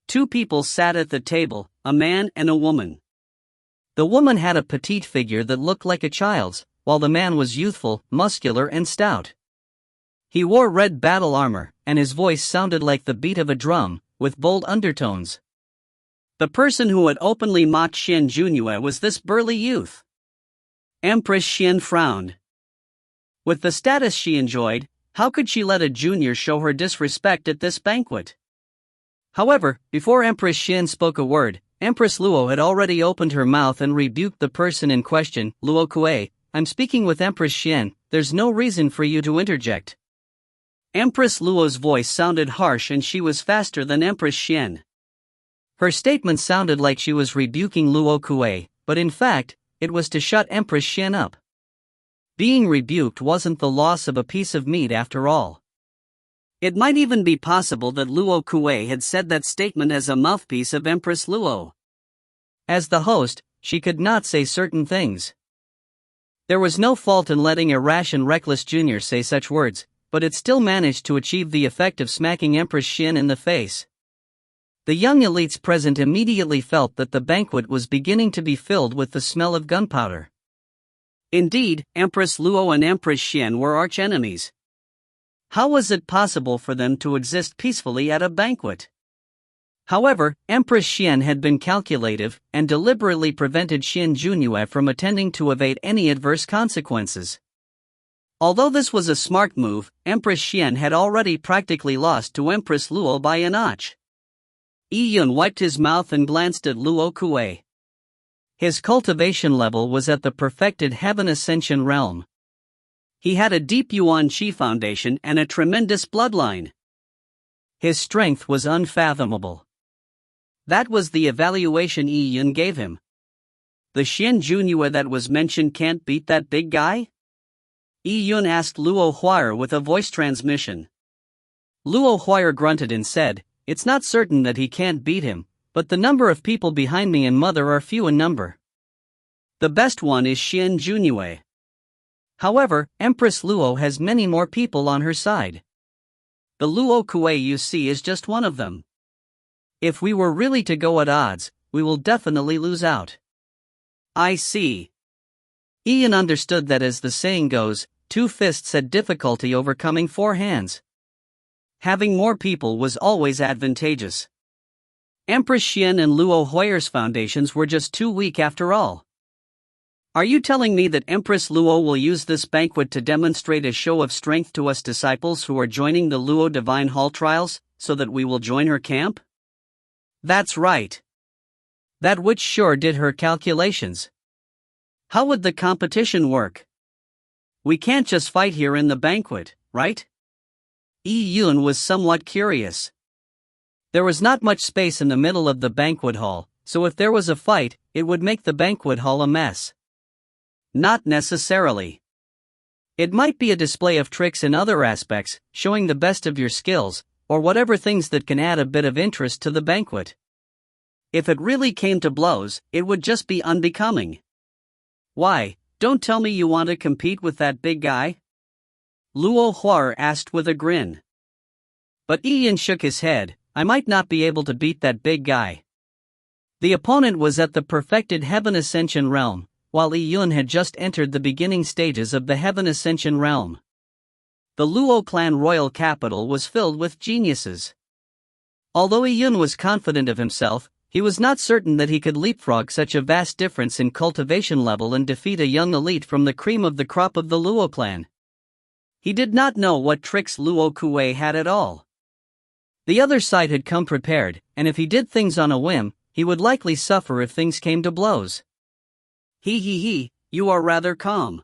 Two people sat at the table, a man and a woman. The woman had a petite figure that looked like a child's, while the man was youthful, muscular and stout. He wore red battle armor, and his voice sounded like the beat of a drum, with bold undertones. The person who had openly mocked Xian Junhua was this burly youth. Empress Xian frowned. With the status she enjoyed, how could she let a junior show her disrespect at this banquet? However, before Empress Xian spoke a word, Empress Luo had already opened her mouth and rebuked the person in question. Luo Kuei, I'm speaking with Empress Xian, there's no reason for you to interject. Empress Luo's voice sounded harsh and she was faster than Empress Xian. Her statement sounded like she was rebuking Luo Kuei, but in fact, it was to shut Empress Xian up. Being rebuked wasn't the loss of a piece of meat after all. It might even be possible that Luo Kuei had said that statement as a mouthpiece of Empress Luo. As the host, she could not say certain things. There was no fault in letting a rash and reckless junior say such words, but it still managed to achieve the effect of smacking Empress Xian in the face. The young elites present immediately felt that the banquet was beginning to be filled with the smell of gunpowder. Indeed, Empress Luo and Empress Xian were arch-enemies. How was it possible for them to exist peacefully at a banquet? However, Empress Xian had been calculative and deliberately prevented Xian Junhua from attending to evade any adverse consequences. Although this was a smart move, Empress Xian had already practically lost to Empress Luo by a notch. Yi Yun wiped his mouth and glanced at Luo Kuei. His cultivation level was at the perfected Heaven Ascension realm. He had a deep Yuan Qi foundation and a tremendous bloodline. His strength was unfathomable. That was the evaluation Yi Yun gave him. The Xian Junhua that was mentioned can't beat that big guy? Yi Yun asked Luo Huaer with a voice transmission. Luo Huaer grunted and said, it's not certain that he can't beat him, but the number of people behind me and mother are few in number. The best one is Xian Junhua. However, Empress Luo has many more people on her side. The Luo Kuei you see is just one of them. If we were really to go at odds, we will definitely lose out. I see. Ian understood that as the saying goes, 2 fists had difficulty overcoming 4 hands. Having more people was always advantageous. Empress Xian and Luo Huaer's foundations were just too weak after all. Are you telling me that Empress Luo will use this banquet to demonstrate a show of strength to us disciples who are joining the Luo Divine Hall trials, so that we will join her camp? That's right. That witch sure did her calculations. How would the competition work? We can't just fight here in the banquet, right? Yi Yun was somewhat curious. There was not much space in the middle of the banquet hall, so if there was a fight, it would make the banquet hall a mess. Not necessarily. It might be a display of tricks in other aspects, showing the best of your skills, or whatever things that can add a bit of interest to the banquet. If it really came to blows, it would just be unbecoming. Why, don't tell me you want to compete with that big guy? Luo Huaer asked with a grin. But Ian shook his head, I might not be able to beat that big guy. The opponent was at the perfected Heaven Ascension realm, while Yi Yun had just entered the beginning stages of the Heaven Ascension realm. The Luo clan royal capital was filled with geniuses. Although Yi Yun was confident of himself, he was not certain that he could leapfrog such a vast difference in cultivation level and defeat a young elite from the cream of the crop of the Luo clan. He did not know what tricks Luo Kuei had at all. The other side had come prepared, and if he did things on a whim, he would likely suffer if things came to blows. He, you are rather calm.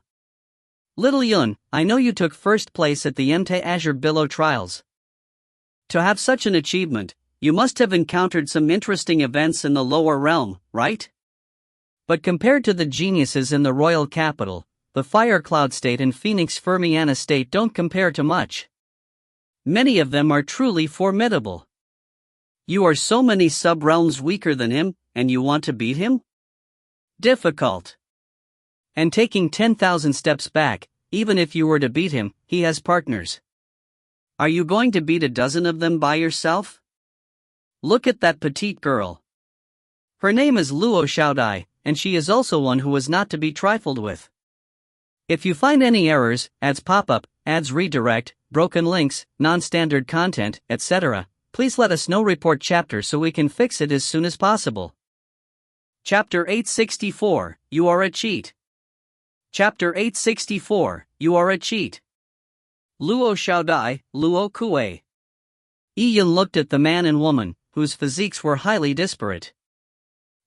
Little Yun, I know you took first place at the MT Azure Billow trials. To have such an achievement, you must have encountered some interesting events in the lower realm, right? But compared to the geniuses in the royal capital, the Fire Cloud State and Phoenix Fermiana State don't compare to much. Many of them are truly formidable. You are so many sub-realms weaker than him, and you want to beat him? Difficult. And taking 10,000 steps back, even if you were to beat him, he has partners. Are you going to beat a dozen of them by yourself? Look at that petite girl. Her name is Luo Xiaodai, and she is also one who is not to be trifled with. If you find any errors, ads pop-up, ads redirect, broken links, non-standard content, etc., please let us know. Report chapter so we can fix it as soon as possible. Chapter 864, You Are a Cheat. Chapter 864, You Are a Cheat. Luo Xiaodai, Luo Kuei. Yun looked at the man and woman, whose physiques were highly disparate.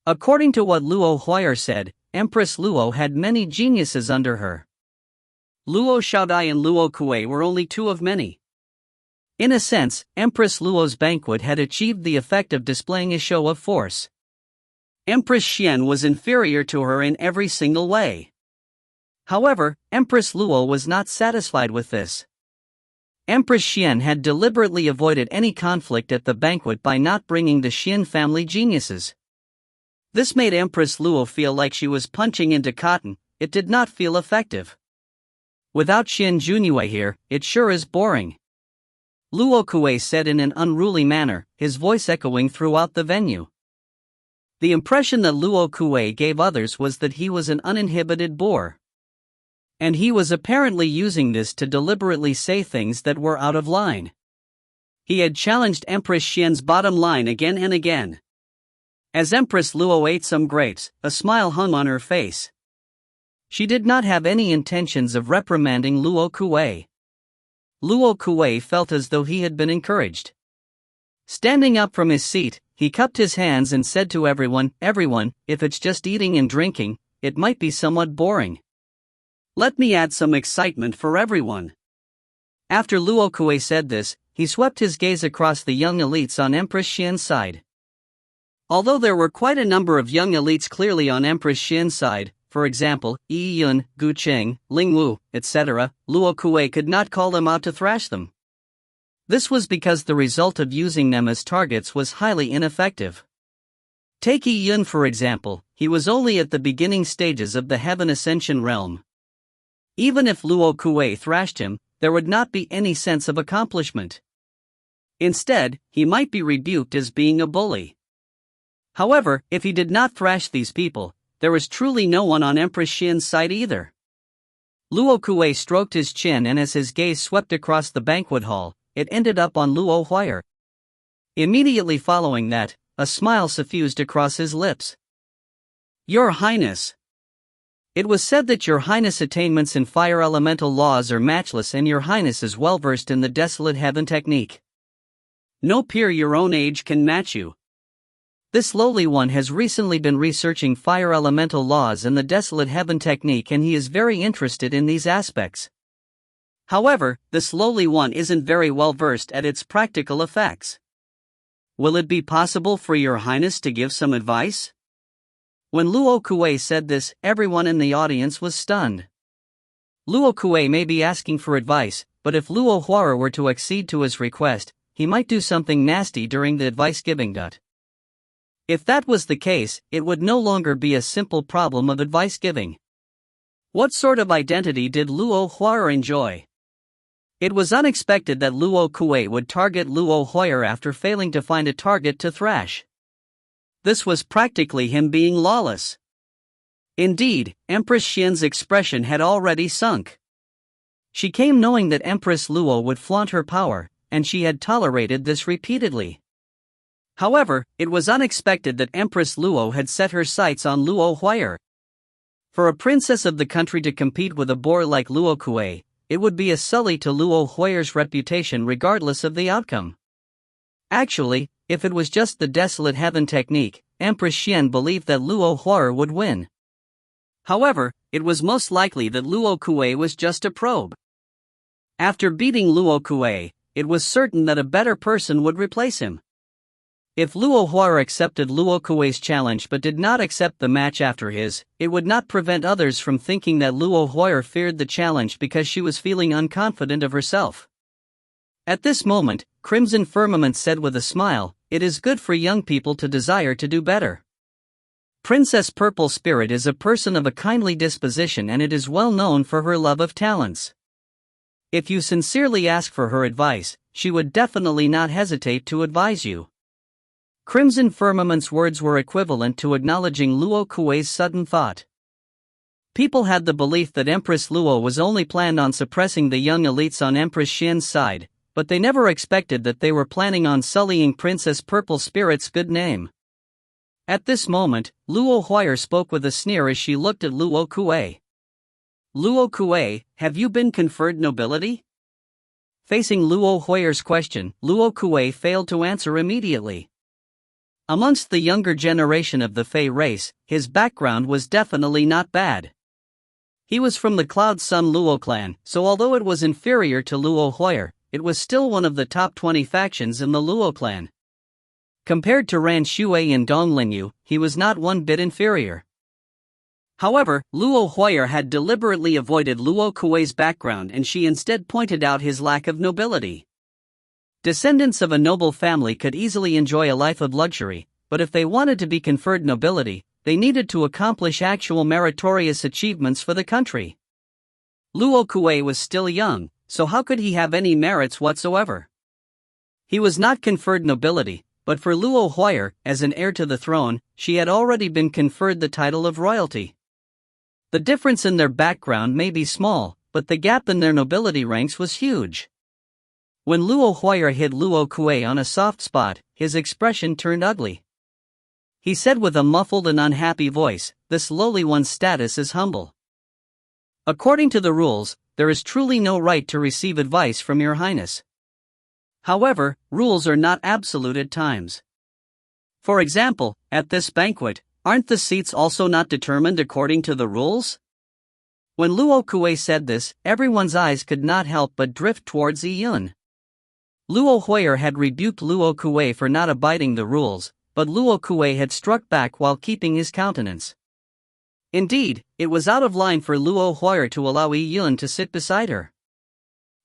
According to what Luo Huayr said, Empress Luo had many geniuses under her. Luo Xiaodai and Luo Kuei were only two of many. In a sense, Empress Luo's banquet had achieved the effect of displaying a show of force. Empress Xian was inferior to her in every single way. However, Empress Luo was not satisfied with this. Empress Xian had deliberately avoided any conflict at the banquet by not bringing the Xian family geniuses. This made Empress Luo feel like she was punching into cotton. It did not feel effective. Without Xian Junyue here, it sure is boring. Luo Kuei said in an unruly manner, his voice echoing throughout the venue. The impression that Luo Kuei gave others was that he was an uninhibited bore. And he was apparently using this to deliberately say things that were out of line. He had challenged Empress Xian's bottom line again and again. As Empress Luo ate some grapes, a smile hung on her face. She did not have any intentions of reprimanding Luo Kuei. Luo Kuei felt as though he had been encouraged. Standing up from his seat, he cupped his hands and said to everyone, if it's just eating and drinking, it might be somewhat boring. Let me add some excitement for everyone. After Luo Kuei said this, he swept his gaze across the young elites on Empress Xian's side. Although there were quite a number of young elites clearly on Empress Xian's side, for example, Yi Yun, Gu Cheng, Ling Wu, etc., Luo Kuei could not call them out to thrash them. This was because the result of using them as targets was highly ineffective. Take Yi Yun for example, he was only at the beginning stages of the Heaven Ascension realm. Even if Luo Kuei thrashed him, there would not be any sense of accomplishment. Instead, he might be rebuked as being a bully. However, if he did not thrash these people, there was truly no one on Empress Xian's side either. Luo Kuei stroked his chin, and as his gaze swept across the banquet hall, it ended up on Luo Huayr. Immediately following that, a smile suffused across his lips. Your Highness. It was said that Your Highness' attainments in fire elemental laws are matchless, and Your Highness is well versed in the Desolate Heaven technique. No peer your own age can match you. This lowly one has recently been researching fire elemental laws and the Desolate Heaven technique, and he is very interested in these aspects. However, this lowly one isn't very well versed at its practical effects. Will it be possible for Your Highness to give some advice? When Luo Kuei said this, everyone in the audience was stunned. Luo Kuei may be asking for advice, but if Luo Huayr were to accede to his request, he might do something nasty during the advice giving. If that was the case, it would no longer be a simple problem of advice giving. What sort of identity did Luo Huayr enjoy? It was unexpected that Luo Kuei would target Luo Huayr after failing to find a target to thrash. This was practically him being lawless. Indeed, Empress Xian's expression had already sunk. She came knowing that Empress Luo would flaunt her power, and she had tolerated this repeatedly. However, it was unexpected that Empress Luo had set her sights on Luo Huayr. For a princess of the country to compete with a boor like Luo Kuei, it would be a sully to Luo Huayr's reputation regardless of the outcome. Actually, if it was just the Desolate Heaven technique, Empress Xian believed that Luo Huayr would win. However, it was most likely that Luo Kuei was just a probe. After beating Luo Kuei, it was certain that a better person would replace him. If Luo Huar accepted Luo Kuei's challenge but did not accept the match after his, it would not prevent others from thinking that Luo Huar feared the challenge because she was feeling unconfident of herself. At this moment, Crimson Firmament said with a smile, "It is good for young people to desire to do better. Princess Purple Spirit is a person of a kindly disposition and it is well known for her love of talents. If you sincerely ask for her advice, she would definitely not hesitate to advise you." Crimson Firmament's words were equivalent to acknowledging Luo Kuei's sudden thought. People had the belief that Empress Luo was only planned on suppressing the young elites on Empress Xian's side, but they never expected that they were planning on sullying Princess Purple Spirit's good name. At this moment, Luo Huar spoke with a sneer as she looked at Luo Kuei. "Luo Kuei, have you been conferred nobility?" Facing Luo Huar's question, Luo Kuei failed to answer immediately. Amongst the younger generation of the Fey race, his background was definitely not bad. He was from the Cloud Sun Luo clan, so although it was inferior to Luo Huar, it was still one of the top 20 factions in the Luo clan. Compared to Ran Shui and Dong Linyu, he was not one bit inferior. However, Luo Huar had deliberately avoided Luo Kuei's background and she instead pointed out his lack of nobility. Descendants of a noble family could easily enjoy a life of luxury, but if they wanted to be conferred nobility, they needed to accomplish actual meritorious achievements for the country. Luo Kuei was still young, so how could he have any merits whatsoever? He was not conferred nobility, but for Luo Huar, as an heir to the throne, she had already been conferred the title of royalty. The difference in their background may be small, but the gap in their nobility ranks was huge. When Luo Huar hit Luo Kuei on a soft spot, his expression turned ugly. He said with a muffled and unhappy voice, "This lowly one's status is humble. According to the rules, there is truly no right to receive advice from your highness. However, rules are not absolute at times. For example, at this banquet, aren't the seats also not determined according to the rules?" When Luo Kuei said this, everyone's eyes could not help but drift towards Yi Yun. Luo Huar had rebuked Luo Kuei for not abiding the rules, but Luo Kuei had struck back while keeping his countenance. Indeed, it was out of line for Luo Huar to allow Yi Yun to sit beside her.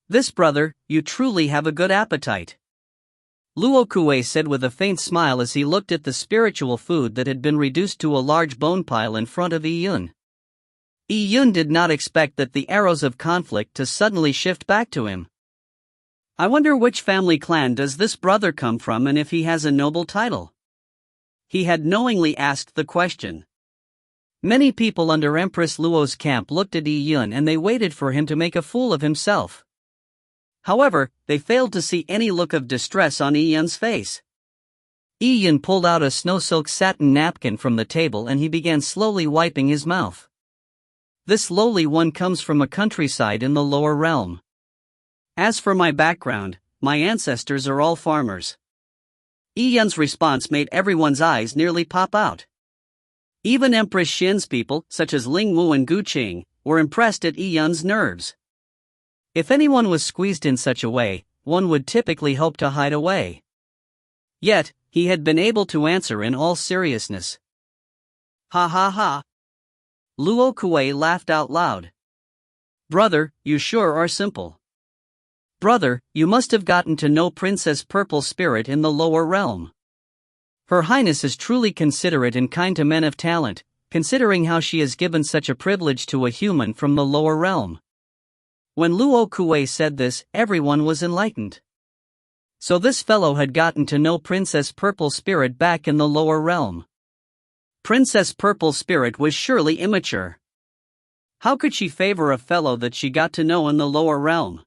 "This brother, you truly have a good appetite," Luo Kuei said with a faint smile as he looked at the spiritual food that had been reduced to a large bone pile in front of Yi Yun. Yi Yun did not expect that the arrows of conflict to suddenly shift back to him. "I wonder which family clan does this brother come from and if he has a noble title?" He had knowingly asked the question. Many people under Empress Luo's camp looked at Yi Yun and they waited for him to make a fool of himself. However, they failed to see any look of distress on Yi Yun's face. Yi Yun pulled out a snow silk satin napkin from the table and he began slowly wiping his mouth. "This lowly one comes from a countryside in the lower realm. As for my background, my ancestors are all farmers." Yi Yun's response made everyone's eyes nearly pop out. Even Empress Xian's people, such as Ling Wu and Gu Qing, were impressed at Yi Yun's nerves. If anyone was squeezed in such a way, one would typically hope to hide away. Yet, he had been able to answer in all seriousness. "Ha ha ha." Luo Kuei laughed out loud. "Brother, you sure are simple. Brother, you must have gotten to know Princess Purple Spirit in the lower realm. Her Highness is truly considerate and kind to men of talent, considering how she has given such a privilege to a human from the lower realm." When Luo Kuei said this, everyone was enlightened. So this fellow had gotten to know Princess Purple Spirit back in the lower realm. Princess Purple Spirit was surely immature. How could she favor a fellow that she got to know in the lower realm?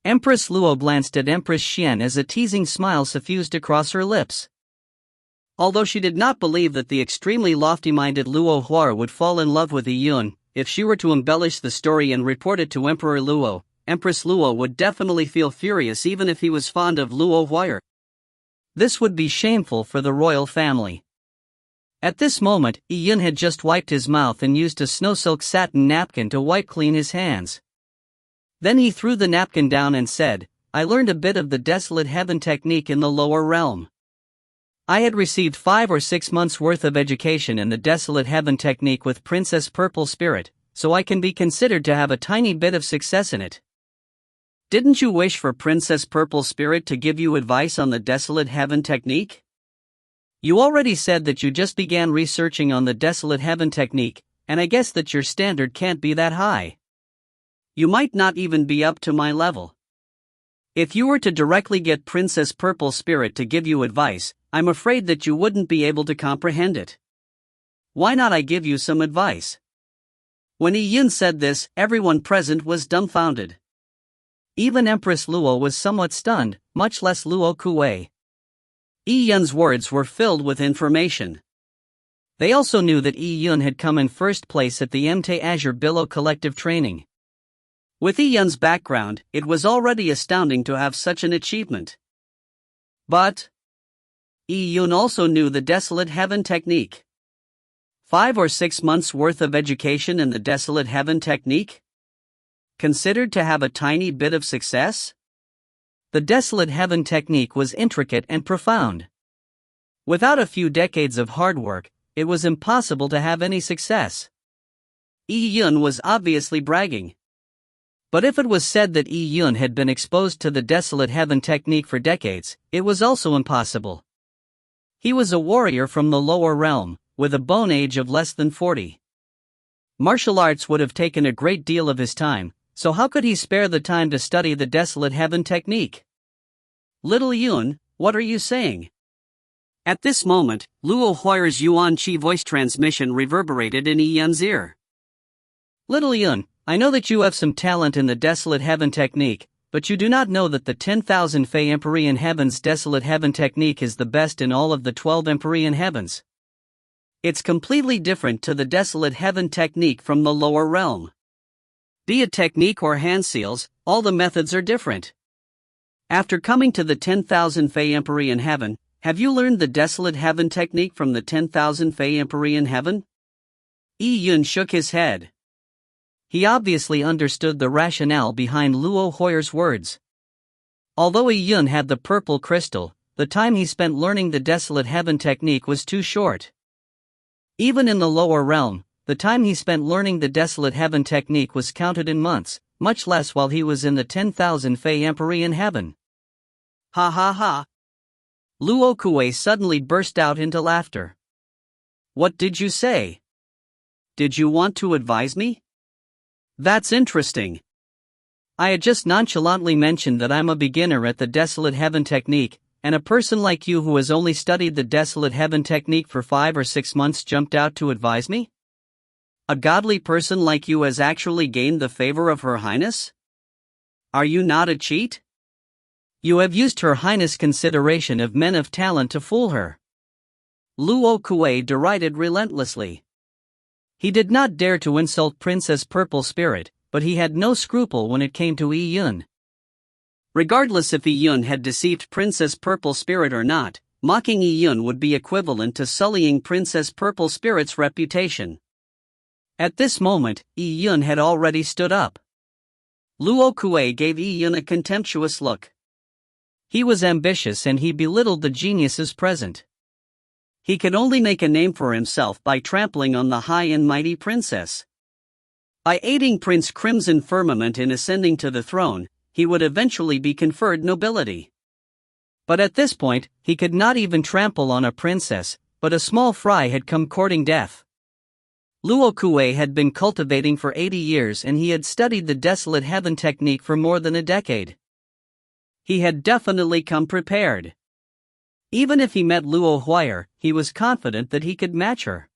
Empress Luo glanced at Empress Xian as a teasing smile suffused across her lips. Although she did not believe that the extremely lofty-minded Luo Huar would fall in love with Yi Yun, if she were to embellish the story and report it to Emperor Luo, Empress Luo would definitely feel furious even if he was fond of Luo Huar. This would be shameful for the royal family. At this moment, Yun had just wiped his mouth and used a snow silk satin napkin to wipe clean his hands. Then he threw the napkin down and said, "I learned a bit of the desolate heaven technique in the lower realm. I had received 5 or 6 months' worth of education in the desolate heaven technique with Princess Purple Spirit, so I can be considered to have a tiny bit of success in it." Didn't you wish for Princess Purple Spirit to give you advice on the desolate heaven technique? You already said that you just began researching on the desolate heaven technique, and I guess that your standard can't be that high. You might not even be up to my level. If you were to directly get Princess Purple Spirit to give you advice, I'm afraid that you wouldn't be able to comprehend it. Why not I give you some advice? When Yun said this, everyone present was dumbfounded. Even Empress Luo was somewhat stunned, much less Luo Kuei. Yun's words were filled with information. They also knew that Yun had come in first place at the MT Azure Billow collective training. With Yun's background, it was already astounding to have such an achievement. But Yun also knew the desolate heaven technique. 5 or 6 months worth of education in the desolate heaven technique? Considered to have a tiny bit of success? The desolate heaven technique was intricate and profound. Without a few decades of hard work, it was impossible to have any success. Yun was obviously bragging. But if it was said that Yun had been exposed to the desolate heaven technique for decades, it was also impossible. He was a warrior from the lower realm, with a bone age of less than 40. Martial arts would have taken a great deal of his time, so how could he spare the time to study the desolate heaven technique? Little Yun, what are you saying? At this moment, Luo Hui's Yuan Qi voice transmission reverberated in Yun's ear. Little Yun, I know that you have some talent in the desolate heaven technique, but you do not know that the 10,000 Fey Empyrean Heavens desolate heaven technique is the best in all of the 12 Empyrean Heavens. It's completely different to the desolate heaven technique from the lower realm. Be it technique or hand seals, all the methods are different. After coming to the 10,000 Fey Empyrean Heaven, have you learned the desolate heaven technique from the 10,000 Fey Empyrean Heaven? Yun shook his head. He obviously understood the rationale behind Luo Hui's words. Although Yun had the purple crystal, the time he spent learning the desolate heaven technique was too short. Even in the lower realm, the time he spent learning the desolate heaven technique was counted in months, much less while he was in the 10,000 Fey Empyrean Heaven. Ha ha ha! Luo Kuei suddenly burst out into laughter. What did you say? Did you want to advise me? That's interesting. I had just nonchalantly mentioned that I'm a beginner at the desolate heaven technique, and a person like you who has only studied the desolate heaven technique for 5 or 6 months jumped out to advise me? A godly person like you has actually gained the favor of Her Highness? Are you not a cheat? You have used Her Highness' consideration of men of talent to fool her. Luo Kuei derided relentlessly. He did not dare to insult Princess Purple Spirit, but he had no scruple when it came to Yun. Regardless if Yun had deceived Princess Purple Spirit or not, mocking Yun would be equivalent to sullying Princess Purple Spirit's reputation. At this moment, Yun had already stood up. Luo Kuei gave Yun a contemptuous look. He was ambitious and he belittled the geniuses present. He could only make a name for himself by trampling on the high and mighty princess. By aiding Prince Crimson Firmament in ascending to the throne, he would eventually be conferred nobility. But at this point, he could not even trample on a princess, but a small fry had come courting death. Luo Kuei had been cultivating for 80 years and he had studied the desolate heaven technique for more than a decade. He had definitely come prepared. Even if he met Luo Hui, he was confident that he could match her.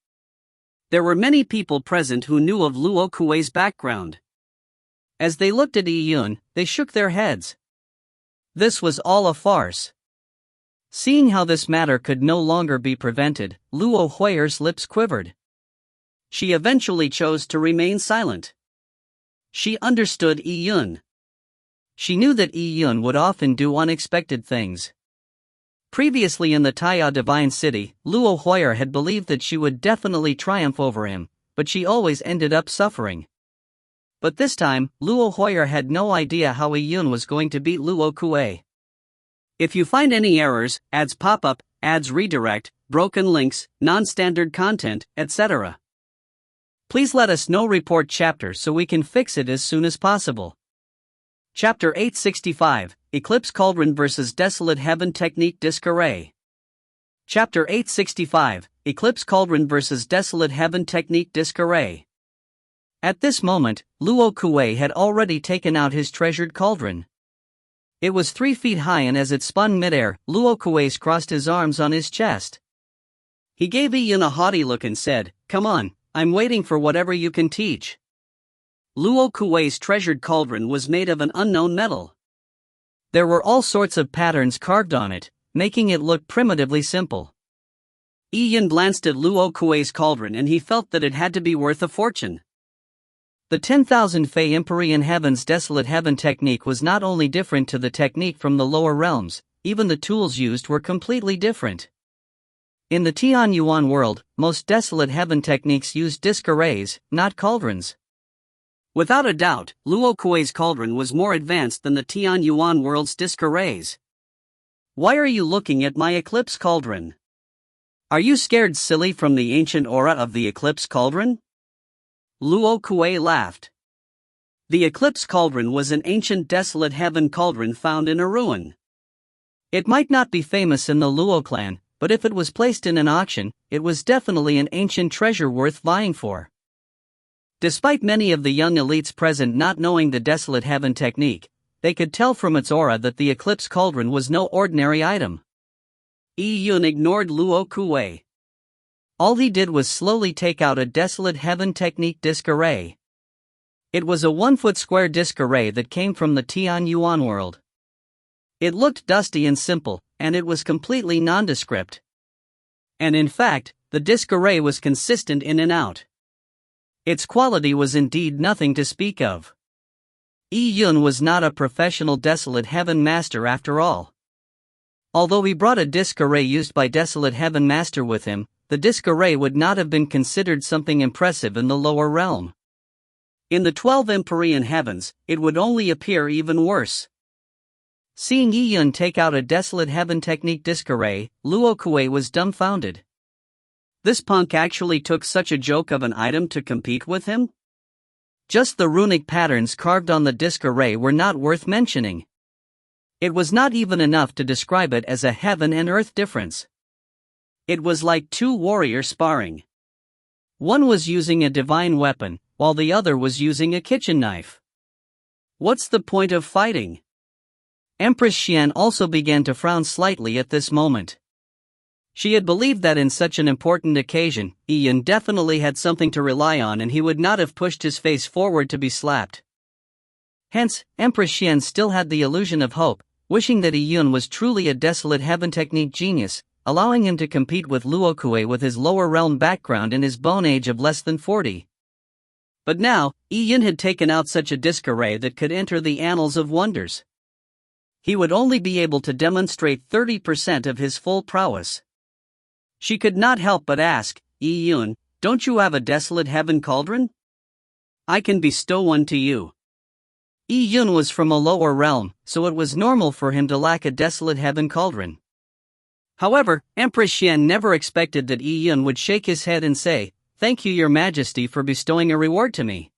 There were many people present who knew of Luo Kuei's background. As they looked at Yun, they shook their heads. This was all a farce. Seeing how this matter could no longer be prevented, Luo Hui's lips quivered. She eventually chose to remain silent. She understood Yun. She knew that Yun would often do unexpected things. Previously in the Taya Divine City, Luo Hoyer had believed that she would definitely triumph over him, but she always ended up suffering. But this time, Luo Hoyer had no idea how Yun was going to beat Luo Kuei. If you find any errors, ads pop up, ads redirect, broken links, non-standard content, etc., please let us know. Report chapter so we can fix it as soon as possible. Chapter 865, Eclipse Cauldron vs. Desolate Heaven Technique Disc Array. Chapter 865, Eclipse Cauldron vs. Desolate Heaven Technique Disc Array. At this moment, Luo Kuei had already taken out his treasured cauldron. It was 3 feet high, and as it spun midair, Luo Kuei crossed his arms on his chest. He gave Yun a haughty look and said, "Come on, I'm waiting for whatever you can teach." Luo Kuei's treasured cauldron was made of an unknown metal. There were all sorts of patterns carved on it, making it look primitively simple. Yun glanced at Luo Kuei's cauldron and he felt that it had to be worth a fortune. The 10,000 Fei Empyrean Heaven's Desolate Heaven technique was not only different to the technique from the lower realms, even the tools used were completely different. In the Tian Yuan world, most Desolate Heaven techniques use disc arrays, not cauldrons. Without a doubt, Luo Kuei's cauldron was more advanced than the Tian Yuan world's disc arrays. "Why are you looking at my eclipse cauldron? Are you scared silly from the ancient aura of the eclipse cauldron?" Luo Kuei laughed. The eclipse cauldron was an ancient Desolate Heaven cauldron found in a ruin. It might not be famous in the Luo clan, but if it was placed in an auction, it was definitely an ancient treasure worth vying for. Despite many of the young elites present not knowing the Desolate Heaven technique, they could tell from its aura that the eclipse cauldron was no ordinary item. Yun ignored Luo Kuei. All he did was slowly take out a Desolate Heaven technique disc array. It was a 1-foot square disc array that came from the Tian Yuan world. It looked dusty and simple, and it was completely nondescript. And in fact, the disc array was consistent in and out. Its quality was indeed nothing to speak of. Yun was not a professional Desolate Heaven master after all. Although he brought a disc array used by Desolate Heaven master with him, the disc array would not have been considered something impressive in the lower realm. In the 12 Empyrean Heavens, it would only appear even worse. Seeing Yun take out a Desolate Heaven technique disc array, Luo Kuei was dumbfounded. This punk actually took such a joke of an item to compete with him? Just the runic patterns carved on the disc array were not worth mentioning. It was not even enough to describe it as a heaven and earth difference. It was like 2 warriors sparring. One was using a divine weapon, while the other was using a kitchen knife. What's the point of fighting? Empress Xian also began to frown slightly at this moment. She had believed that in such an important occasion, Yun definitely had something to rely on and he would not have pushed his face forward to be slapped. Hence, Empress Xian still had the illusion of hope, wishing that Yun was truly a Desolate Heaven technique genius, allowing him to compete with Luo Kuei with his lower realm background and his bone age of less than 40. But now, Yun had taken out such a disc array that could enter the annals of wonders. He would only be able to demonstrate 30% of his full prowess. She could not help but ask, "Yun, don't you have a Desolate Heaven cauldron? I can bestow one to you." Yun was from a lower realm, so it was normal for him to lack a Desolate Heaven cauldron. However, Empress Xian never expected that Yun would shake his head and say, "Thank you, Your Majesty, for bestowing a reward to me."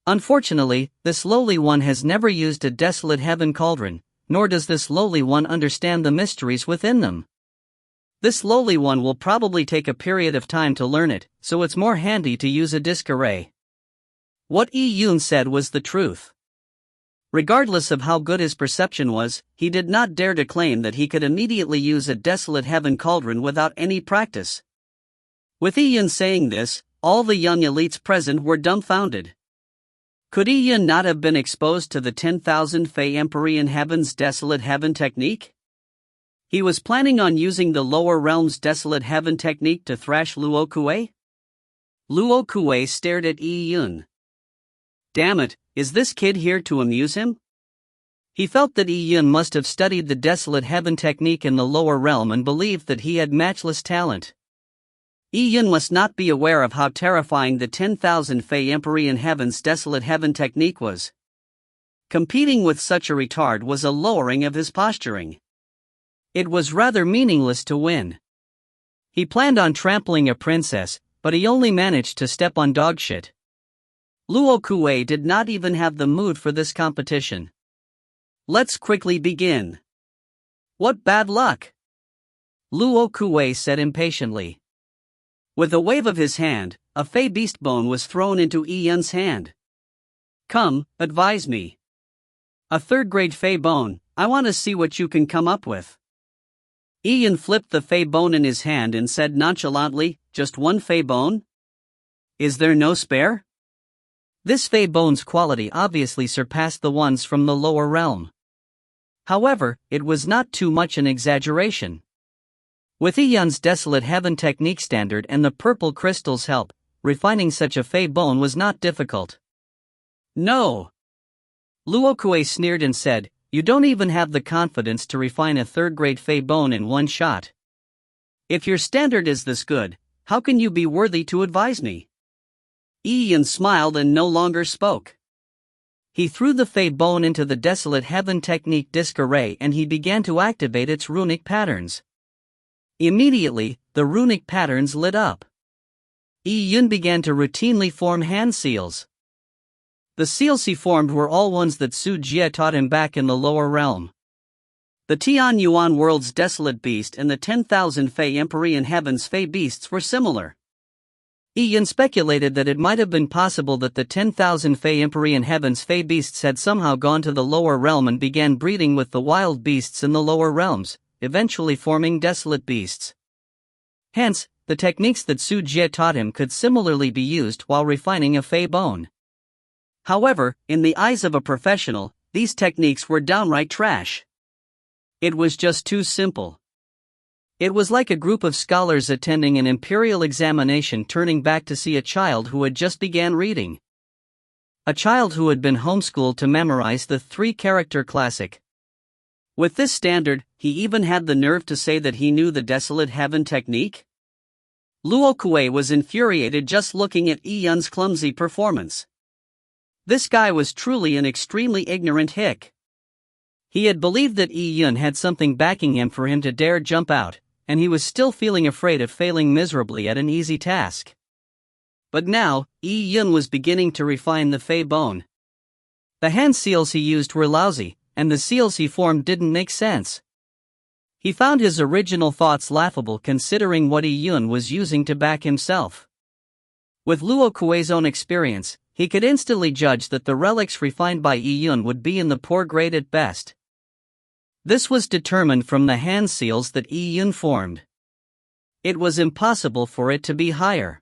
Unfortunately, this lowly one has never used a Desolate Heaven cauldron, nor does this lowly one understand the mysteries within them. This lowly one will probably take a period of time to learn it, so it's more handy to use a disc array. What Yun said was the truth. Regardless of how good his perception was, he did not dare to claim that he could immediately use a Desolate Heaven cauldron without any practice. With Yun saying this, all the young elites present were dumbfounded. Could Yun not have been exposed to the 10,000 Fei Empyrean Heaven's Desolate Heaven technique? He was planning on using the lower realm's Desolate Heaven technique to thrash Luo Kuei? Luo Kuei stared at Yun. Damn it, is this kid here to amuse him? He felt that Yi Yun must have studied the desolate heaven technique in the lower realm and believed that he had matchless talent. Yi Yun must not be aware of how terrifying the 10,000 Fey Emperor in Heaven's desolate heaven technique was. Competing with such a retard was a lowering of his posturing. It was rather meaningless to win. He planned on trampling a princess, but he only managed to step on dogshit. Luo Kuei did not even have the mood for this competition. Let's quickly begin. What bad luck! Luo Kuei said impatiently. With a wave of his hand, a Fey beast bone was thrown into Yi Yun's hand. Come, advise me. A third-grade Fey bone, I want to see what you can come up with. Yi Yun flipped the Fey bone in his hand and said nonchalantly, just one Fey bone? Is there no spare? This Fey bone's quality obviously surpassed the ones from the lower realm. However, it was not too much an exaggeration. With Yi Yun's desolate heaven technique standard and the purple crystal's help, refining such a Fey bone was not difficult. No! Luo Kuei sneered and said, you don't even have the confidence to refine a third-grade Fey bone in one shot. If your standard is this good, how can you be worthy to advise me? Yi Yun smiled and no longer spoke. He threw the Fey bone into the desolate heaven technique disc array and he began to activate its runic patterns. Immediately, the runic patterns lit up. Yi Yun began to routinely form hand seals. The seals he formed were all ones that Su Jie taught him back in the lower realm. The Tian Yuan world's desolate beast and the 10,000 Fey Emperor in Heaven's Fey beasts were similar. Yi Yun speculated that it might have been possible that the 10,000 Fey Emperor in Heaven's Fey beasts had somehow gone to the lower realm and began breeding with the wild beasts in the lower realms, eventually forming desolate beasts. Hence, the techniques that Su Jie taught him could similarly be used while refining a Fey bone. However, in the eyes of a professional, these techniques were downright trash. It was just too simple. It was like a group of scholars attending an imperial examination turning back to see a child who had just began reading. A child who had been homeschooled to memorize the three-character classic. With this standard, he even had the nerve to say that he knew the desolate heaven technique? Luo Kuei was infuriated just looking at Yi Yun's clumsy performance. This guy was truly an extremely ignorant hick. He had believed that Yi Yun had something backing him for him to dare jump out, and he was still feeling afraid of failing miserably at an easy task. But now, Yi Yun was beginning to refine the Fey bone. The hand seals he used were lousy, and the seals he formed didn't make sense. He found his original thoughts laughable considering what Yi Yun was using to back himself. With Luo Kuei's own experience, he could instantly judge that the relics refined by Yi Yun would be in the poor grade at best. This was determined from the hand seals that Yi Yun formed. It was impossible for it to be higher.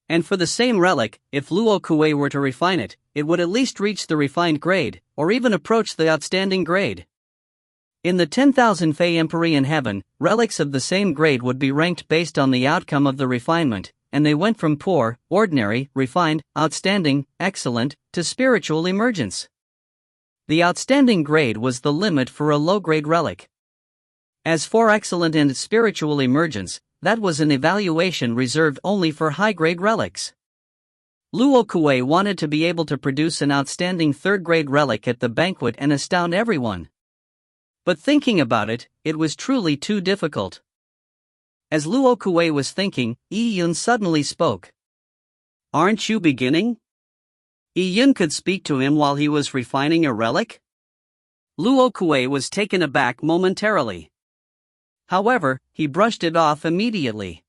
And for the same relic, if Luo Kuei were to refine it, it would at least reach the refined grade, or even approach the outstanding grade. In the 10,000 Fey Emperor in Heaven, relics of the same grade would be ranked based on the outcome of the refinement, and they went from poor, ordinary, refined, outstanding, excellent, to spiritual emergence. The outstanding grade was the limit for a low-grade relic. As for excellent and spiritual emergence, that was an evaluation reserved only for high-grade relics. Luo Kuei wanted to be able to produce an outstanding third-grade relic at the banquet and astound everyone. But thinking about it, it was truly too difficult. As Luo Kuei was thinking, Yi Yun suddenly spoke. Aren't you beginning? Yi Yun could speak to him while he was refining a relic? Luo Kuei was taken aback momentarily. However, he brushed it off immediately.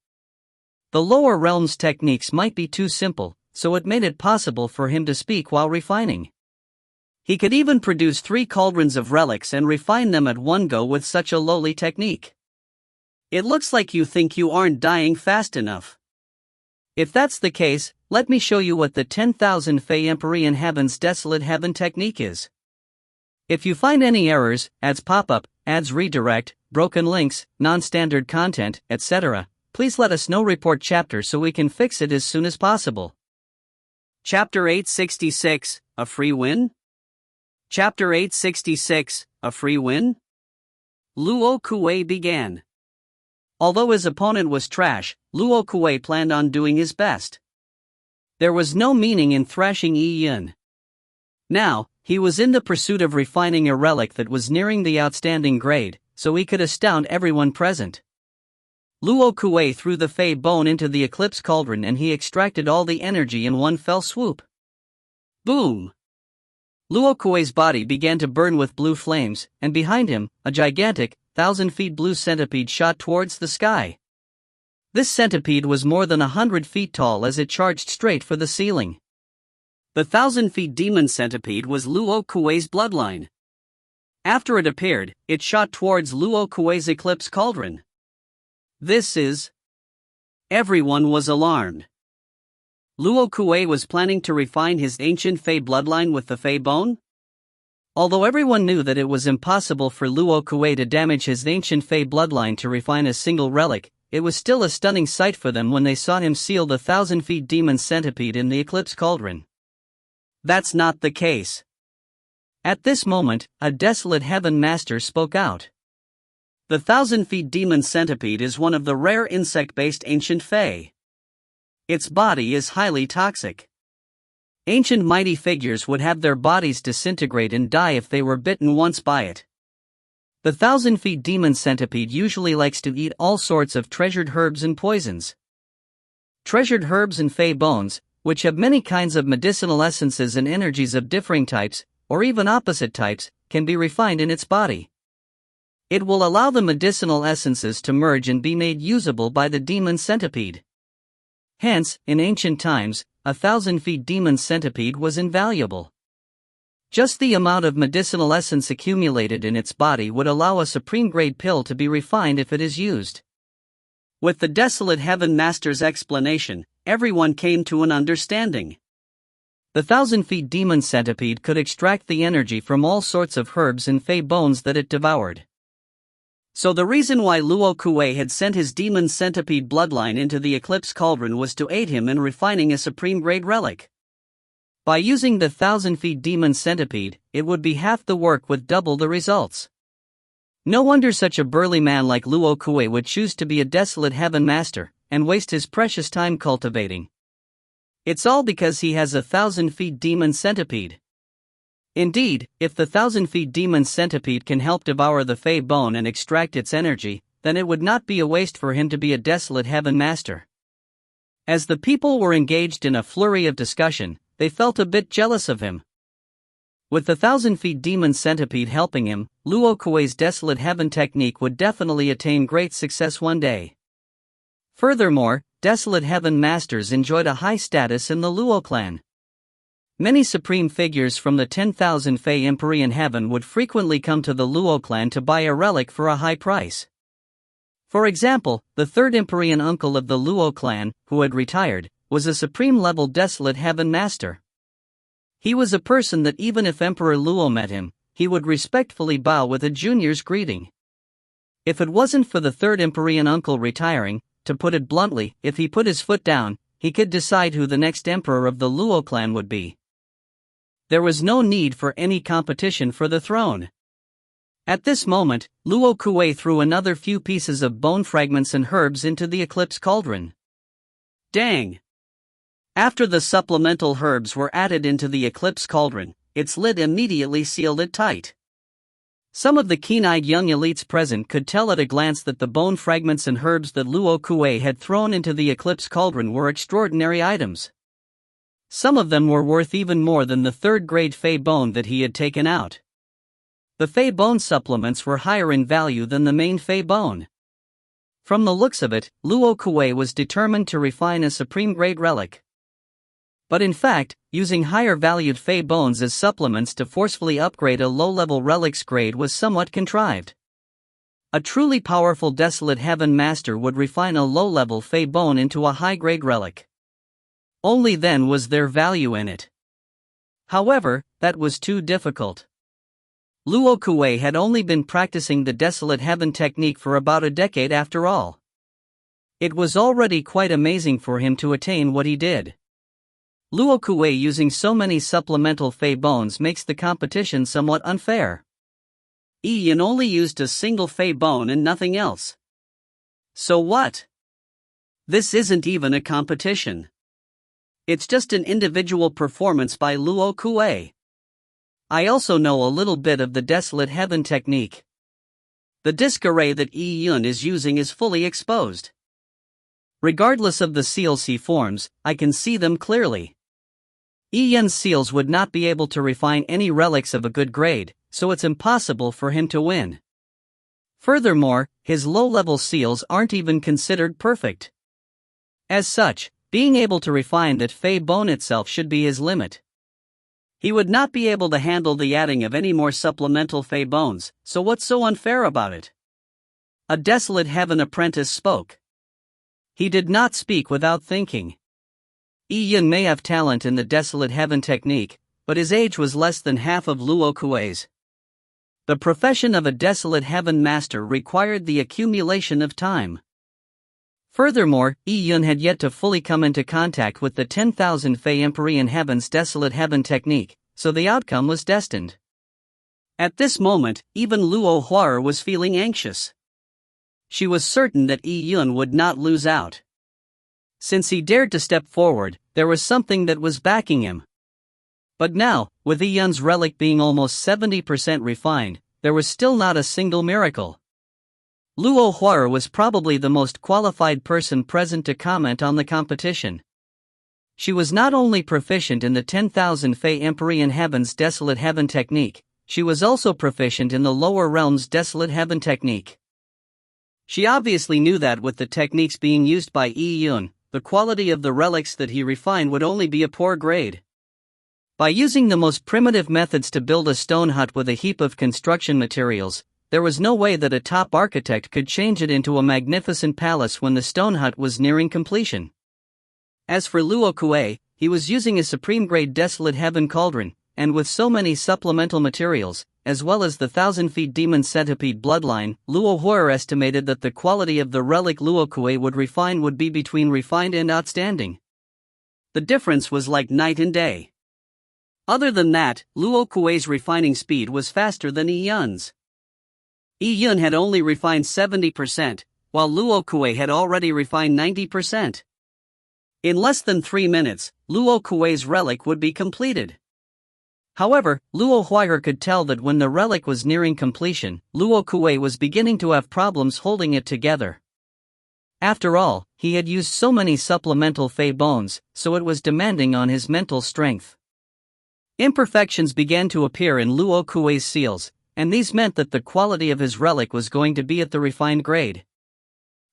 The lower realm's techniques might be too simple, so it made it possible for him to speak while refining. He could even produce 3 cauldrons of relics and refine them at one go with such a lowly technique. It looks like you think you aren't dying fast enough. If that's the case, let me show you what the 10,000 Fey Emperor in Heaven's desolate heaven technique is. If you find any errors, ads pop-up, ads redirect, broken links, non-standard content, etc., please let us know. Report chapter so we can fix it as soon as possible. Chapter 866, A Free Win? Chapter 866, A Free Win? Luo Kuei began. Although his opponent was trash, Luo Kuei planned on doing his best. There was no meaning in thrashing Yi Yun. Now, he was in the pursuit of refining a relic that was nearing the outstanding grade, so he could astound everyone present. Luo Kuei threw the Fey bone into the Eclipse Cauldron and he extracted all the energy in one fell swoop. Boom! Luo Kuei's body began to burn with blue flames, and behind him, a gigantic, 1,000 feet blue centipede shot towards the sky. This centipede was more than 100 feet tall as it charged straight for the ceiling. The 1,000 feet demon centipede was Luo Kuei's bloodline. After it appeared, it shot towards Luo Kuei's Eclipse Cauldron. Everyone was alarmed. Luo Kuei was planning to refine his ancient Fey bloodline with the Fey bone? Although everyone knew that it was impossible for Luo Kuei to damage his ancient Fey bloodline to refine a single relic, it was still a stunning sight for them when they saw him seal the 1,000 feet demon centipede in the Eclipse Cauldron. That's not the case. At this moment, a desolate heaven master spoke out. The 1,000 feet demon centipede is one of the rare insect-based ancient Fey. Its body is highly toxic. Ancient mighty figures would have their bodies disintegrate and die if they were bitten once by it. The 1,000 feet demon centipede usually likes to eat all sorts of treasured herbs and poisons. Treasured herbs and Fey bones, which have many kinds of medicinal essences and energies of differing types, or even opposite types, can be refined in its body. It will allow the medicinal essences to merge and be made usable by the demon centipede. Hence, in ancient times, a 1,000 feet demon centipede was invaluable. Just the amount of medicinal essence accumulated in its body would allow a supreme-grade pill to be refined if it is used. With the desolate heaven master's explanation, everyone came to an understanding. The 1,000 feet demon centipede could extract the energy from all sorts of herbs and Fey bones that it devoured. So the reason why Luo Kuei had sent his demon centipede bloodline into the Eclipse Cauldron was to aid him in refining a supreme-grade relic. By using the 1,000 feet demon centipede, it would be half the work with double the results. No wonder such a burly man like Luo Kuei would choose to be a desolate heaven master, and waste his precious time cultivating. It's all because he has a 1,000 feet demon centipede. Indeed, if the 1,000 feet demon centipede can help devour the Fey bone and extract its energy, then it would not be a waste for him to be a desolate heaven master. As the people were engaged in a flurry of discussion, they felt a bit jealous of him. With the 1,000 feet demon centipede helping him, Luo Kuei's desolate heaven technique would definitely attain great success one day. Furthermore, desolate heaven masters enjoyed a high status in the Luo clan. Many supreme figures from the 10,000 Fey Empyrean heaven would frequently come to the Luo clan to buy a relic for a high price. For example, the third Empyrean uncle of the Luo clan, who had retired, was a supreme-level desolate heaven master. He was a person that even if Emperor Luo met him, he would respectfully bow with a junior's greeting. If it wasn't for the third Empyrean uncle retiring, to put it bluntly, if he put his foot down, he could decide who the next emperor of the Luo clan would be. There was no need for any competition for the throne. At this moment, Luo Kuei threw another few pieces of bone fragments and herbs into the Eclipse Cauldron. Dang! After the supplemental herbs were added into the Eclipse Cauldron, its lid immediately sealed it tight. Some of the keen-eyed young elites present could tell at a glance that the bone fragments and herbs that Luo Kuei had thrown into the Eclipse Cauldron were extraordinary items. Some of them were worth even more than the third-grade Fey bone that he had taken out. The Fey bone supplements were higher in value than the main Fey bone. From the looks of it, Luo Kuei was determined to refine a supreme-grade relic. But in fact, using higher-valued Fey bones as supplements to forcefully upgrade a low-level relic's grade was somewhat contrived. A truly powerful desolate heaven master would refine a low-level Fey bone into a high-grade relic. Only then was there value in it. However, that was too difficult. Luo Kuei had only been practicing the desolate heaven technique for about a decade after all. It was already quite amazing for him to attain what he did. Luo Kuei using so many supplemental Fey bones makes the competition somewhat unfair. Yi Yun only used a single Fey bone and nothing else. So what? This isn't even a competition. It's just an individual performance by Luo Kuei. I also know a little bit of the Desolate Heaven technique. The disc array that Yi Yun is using is fully exposed. Regardless of the seals he forms, I can see them clearly. Yi Yun's seals would not be able to refine any relics of a good grade, so it's impossible for him to win. Furthermore, his low-level seals aren't even considered perfect. As such, being able to refine that Fey bone itself should be his limit. He would not be able to handle the adding of any more supplemental Fey bones, so what's so unfair about it? A Desolate Heaven apprentice spoke. He did not speak without thinking. Yi Yun may have talent in the Desolate Heaven technique, but his age was less than half of Luo Kuei's. The profession of a Desolate Heaven master required the accumulation of time. Furthermore, Yi Yun had yet to fully come into contact with the 10,000 Fey Empyrean Heaven's Desolate Heaven technique, so the outcome was destined. At this moment, even Luo Huar was feeling anxious. She was certain that Yi Yun would not lose out. Since he dared to step forward, there was something that was backing him. But now, with Yi Yun's relic being almost 70% refined, there was still not a single miracle. Luo Huar was probably the most qualified person present to comment on the competition. She was not only proficient in the 10,000 Fey Empyrean Heaven's Desolate Heaven technique, she was also proficient in the lower realm's Desolate Heaven technique. She obviously knew that with the techniques being used by Yi Yun, the quality of the relics that he refined would only be a poor grade. By using the most primitive methods to build a stone hut with a heap of construction materials, there was no way that a top architect could change it into a magnificent palace when the stone hut was nearing completion. As for Luo Kuei, he was using a supreme-grade Desolate Heaven cauldron, and with so many supplemental materials, as well as the 1,000 feet demon centipede bloodline, Luo Huar estimated that the quality of the relic Luo Kuei would refine would be between refined and outstanding. The difference was like night and day. Other than that, Luo Kuei's refining speed was faster than Yi Yun's. Yi Yun had only refined 70%, while Luo Kuei had already refined 90%. In less than 3 minutes, Luo Kuei's relic would be completed. However, Luo Huar could tell that when the relic was nearing completion, Luo Kuei was beginning to have problems holding it together. After all, he had used so many supplemental Fey bones, so it was demanding on his mental strength. Imperfections began to appear in Luo Kuei's seals, and these meant that the quality of his relic was going to be at the refined grade.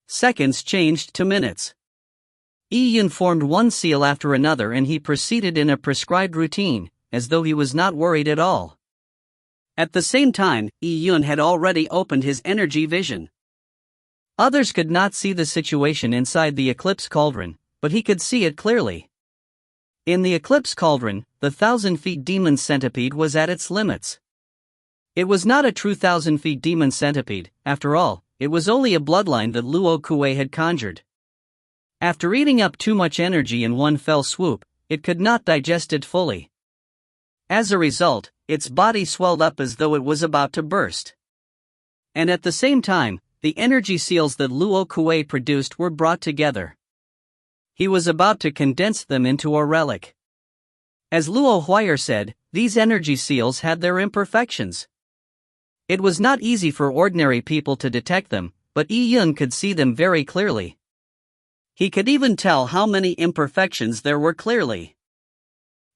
Seconds changed to minutes. Yi Yun formed one seal after another and he proceeded in a prescribed routine, as though he was not worried at all. At the same time, Yi Yun had already opened his energy vision. Others could not see the situation inside the Eclipse Cauldron, but he could see it clearly. In the Eclipse Cauldron, the 1,000 feet demon centipede was at its limits. It was not a true 1,000 feet demon centipede, after all, it was only a bloodline that Luo Kuei had conjured. After eating up too much energy in one fell swoop, it could not digest it fully. As a result, its body swelled up as though it was about to burst. And at the same time, the energy seals that Luo Kuei produced were brought together. He was about to condense them into a relic. As Luo Huar said, these energy seals had their imperfections. It was not easy for ordinary people to detect them, but Yi Yun could see them very clearly. He could even tell how many imperfections there were clearly.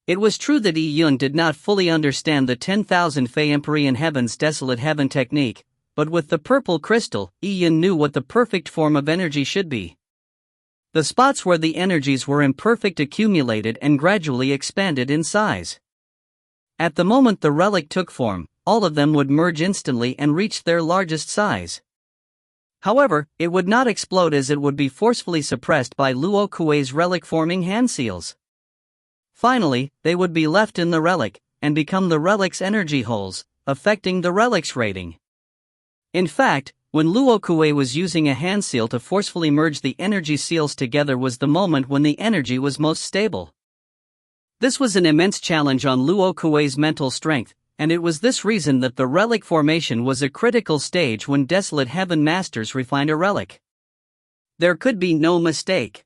It was true that Yi Yun did not fully understand the 10,000 Fey Empyrean Heaven's Desolate Heaven technique, but with the purple crystal, Yi Yun knew what the perfect form of energy should be. The spots where the energies were imperfect accumulated and gradually expanded in size. At the moment the relic took form, all of them would merge instantly and reach their largest size. However, it would not explode as it would be forcefully suppressed by Luo Kuei's relic-forming hand seals. Finally, they would be left in the relic, and become the relic's energy holes, affecting the relic's rating. In fact, when Luo Kuei was using a hand seal to forcefully merge the energy seals together was the moment when the energy was most stable. This was an immense challenge on Luo Kuei's mental strength, and it was this reason that the relic formation was a critical stage when Desolate Heaven Masters refined a relic. There could be no mistake.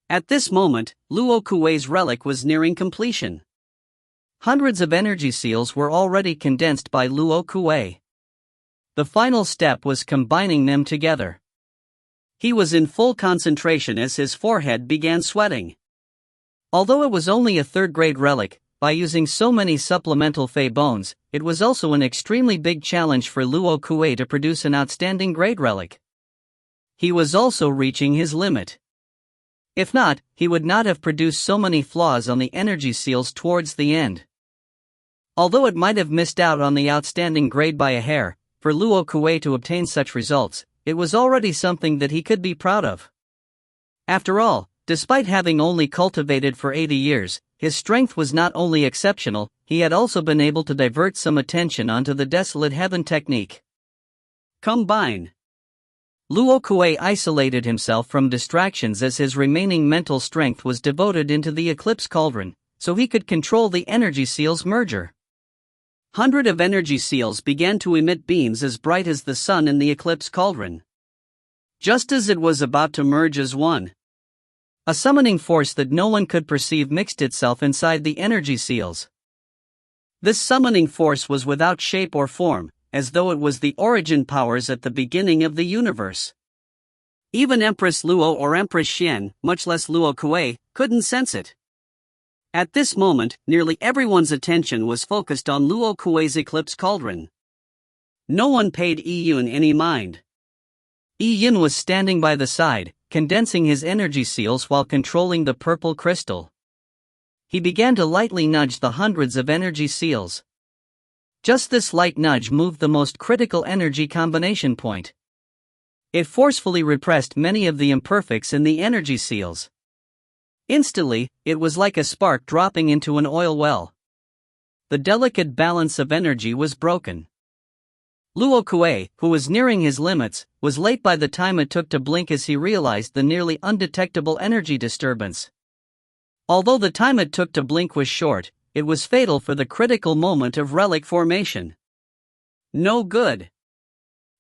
At this moment, Luo Kuei's relic was nearing completion. Hundreds of energy seals were already condensed by Luo Kuei. The final step was combining them together. He was in full concentration as his forehead began sweating. Although it was only a third-grade relic, by using so many supplemental Fey bones, it was also an extremely big challenge for Luo Kuei to produce an outstanding grade relic. He was also reaching his limit. If not, he would not have produced so many flaws on the energy seals towards the end. Although it might have missed out on the outstanding grade by a hair, for Luo Kuei to obtain such results, it was already something that he could be proud of. After all, despite having only cultivated for 80 years, his strength was not only exceptional, he had also been able to divert some attention onto the Desolate Heaven technique. Combine. Luo Kuei isolated himself from distractions as his remaining mental strength was devoted into the Eclipse Cauldron, so he could control the energy seals merger. Hundreds of energy seals began to emit beams as bright as the sun in the Eclipse Cauldron. Just as it was about to merge as one, a summoning force that no one could perceive mixed itself inside the energy seals. This summoning force was without shape or form, as though it was the origin powers at the beginning of the universe. Even Empress Luo or Empress Xian, much less Luo Kuei, couldn't sense it. At this moment, nearly everyone's attention was focused on Luo Kuei's Eclipse Cauldron. No one paid Yi Yun any mind. Yi Yun was standing by the side, condensing his energy seals while controlling the purple crystal. He began to lightly nudge the hundreds of energy seals. Just this light nudge moved the most critical energy combination point. It forcefully repressed many of the imperfects in the energy seals. Instantly, it was like a spark dropping into an oil well. The delicate balance of energy was broken. Luo Kuei, who was nearing his limits, was late by the time it took to blink as he realized the nearly undetectable energy disturbance. Although the time it took to blink was short, it was fatal for the critical moment of relic formation. No good.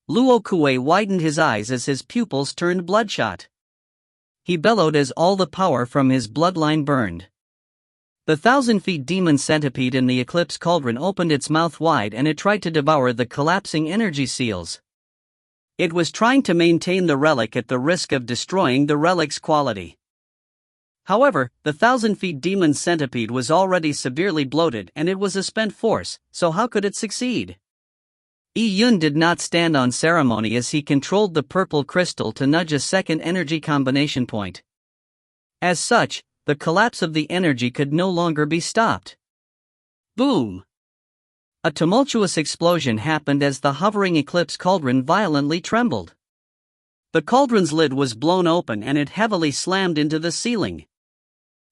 Luo Kuei widened his eyes as his pupils turned bloodshot. He bellowed as all the power from his bloodline burned. The 1,000-feet demon centipede in the Eclipse Cauldron opened its mouth wide and it tried to devour the collapsing energy seals. It was trying to maintain the relic at the risk of destroying the relic's quality. However, the 1,000-feet demon centipede was already severely bloated and it was a spent force, so how could it succeed? Yi Yun did not stand on ceremony as he controlled the purple crystal to nudge a second energy combination point. As such, the collapse of the energy could no longer be stopped. Boom! A tumultuous explosion happened as the hovering Eclipse Cauldron violently trembled. The cauldron's lid was blown open and it heavily slammed into the ceiling.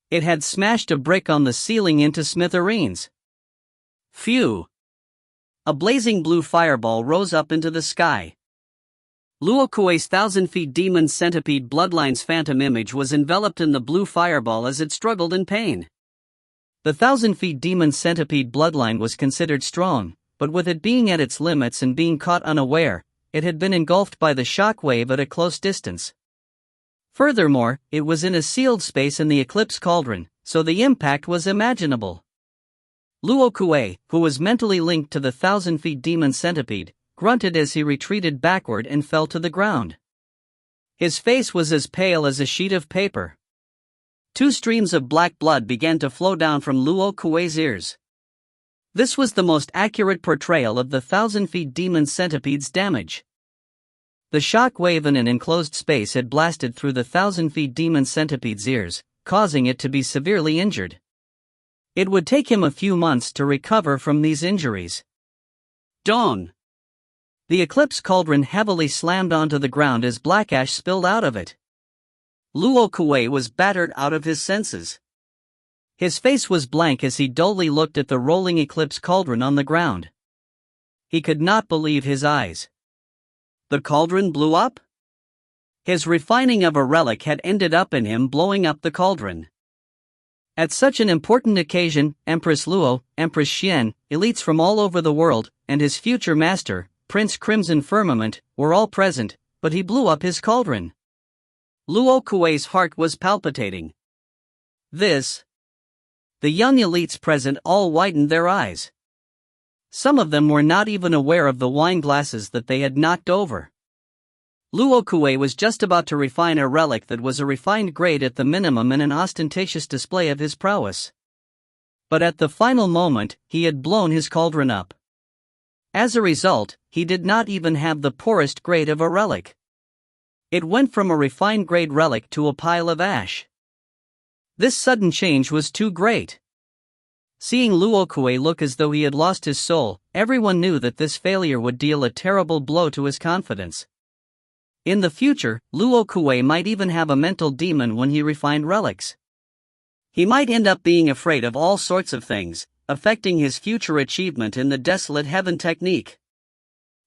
It had smashed a brick on the ceiling into smithereens. Phew! A blazing blue fireball rose up into the sky. Luo Kuei's 1,000-feet demon centipede bloodline's phantom image was enveloped in the blue fireball as it struggled in pain. The 1,000-feet demon centipede bloodline was considered strong, but with it being at its limits and being caught unaware, it had been engulfed by the shock wave at a close distance. Furthermore, it was in a sealed space in the Eclipse Cauldron, so the impact was imaginable. Luo Kuei, who was mentally linked to the 1,000-feet demon centipede, grunted as he retreated backward and fell to the ground. His face was as pale as a sheet of paper. 2 streams of black blood began to flow down from Luo Kuei's ears. This was the most accurate portrayal of the 1,000-feet demon centipede's damage. The shock wave in an enclosed space had blasted through the 1,000-feet demon centipede's ears, causing it to be severely injured. It would take him a few months to recover from these injuries. Dawn! The Eclipse Cauldron heavily slammed onto the ground as black ash spilled out of it. Luo Kuei was battered out of his senses. His face was blank as he dully looked at the rolling Eclipse Cauldron on the ground. He could not believe his eyes. The cauldron blew up? His refining of a relic had ended up in him blowing up the cauldron. At such an important occasion, Empress Luo, Empress Xian, elites from all over the world, and his future master, Prince Crimson Firmament, were all present, but he blew up his cauldron. Luo Kuei's heart was palpitating. The young elites present all widened their eyes. Some of them were not even aware of the wine glasses that they had knocked over. Luo Kuei was just about to refine a relic that was a refined grade at the minimum in an ostentatious display of his prowess. But at the final moment, he had blown his cauldron up. As a result, he did not even have the poorest grade of a relic. It went from a refined grade relic to a pile of ash. This sudden change was too great. Seeing Luo Kuei look as though he had lost his soul, everyone knew that this failure would deal a terrible blow to his confidence. In the future, Luo Kuei might even have a mental demon when he refined relics. He might end up being afraid of all sorts of things, affecting his future achievement in the Desolate Heaven technique.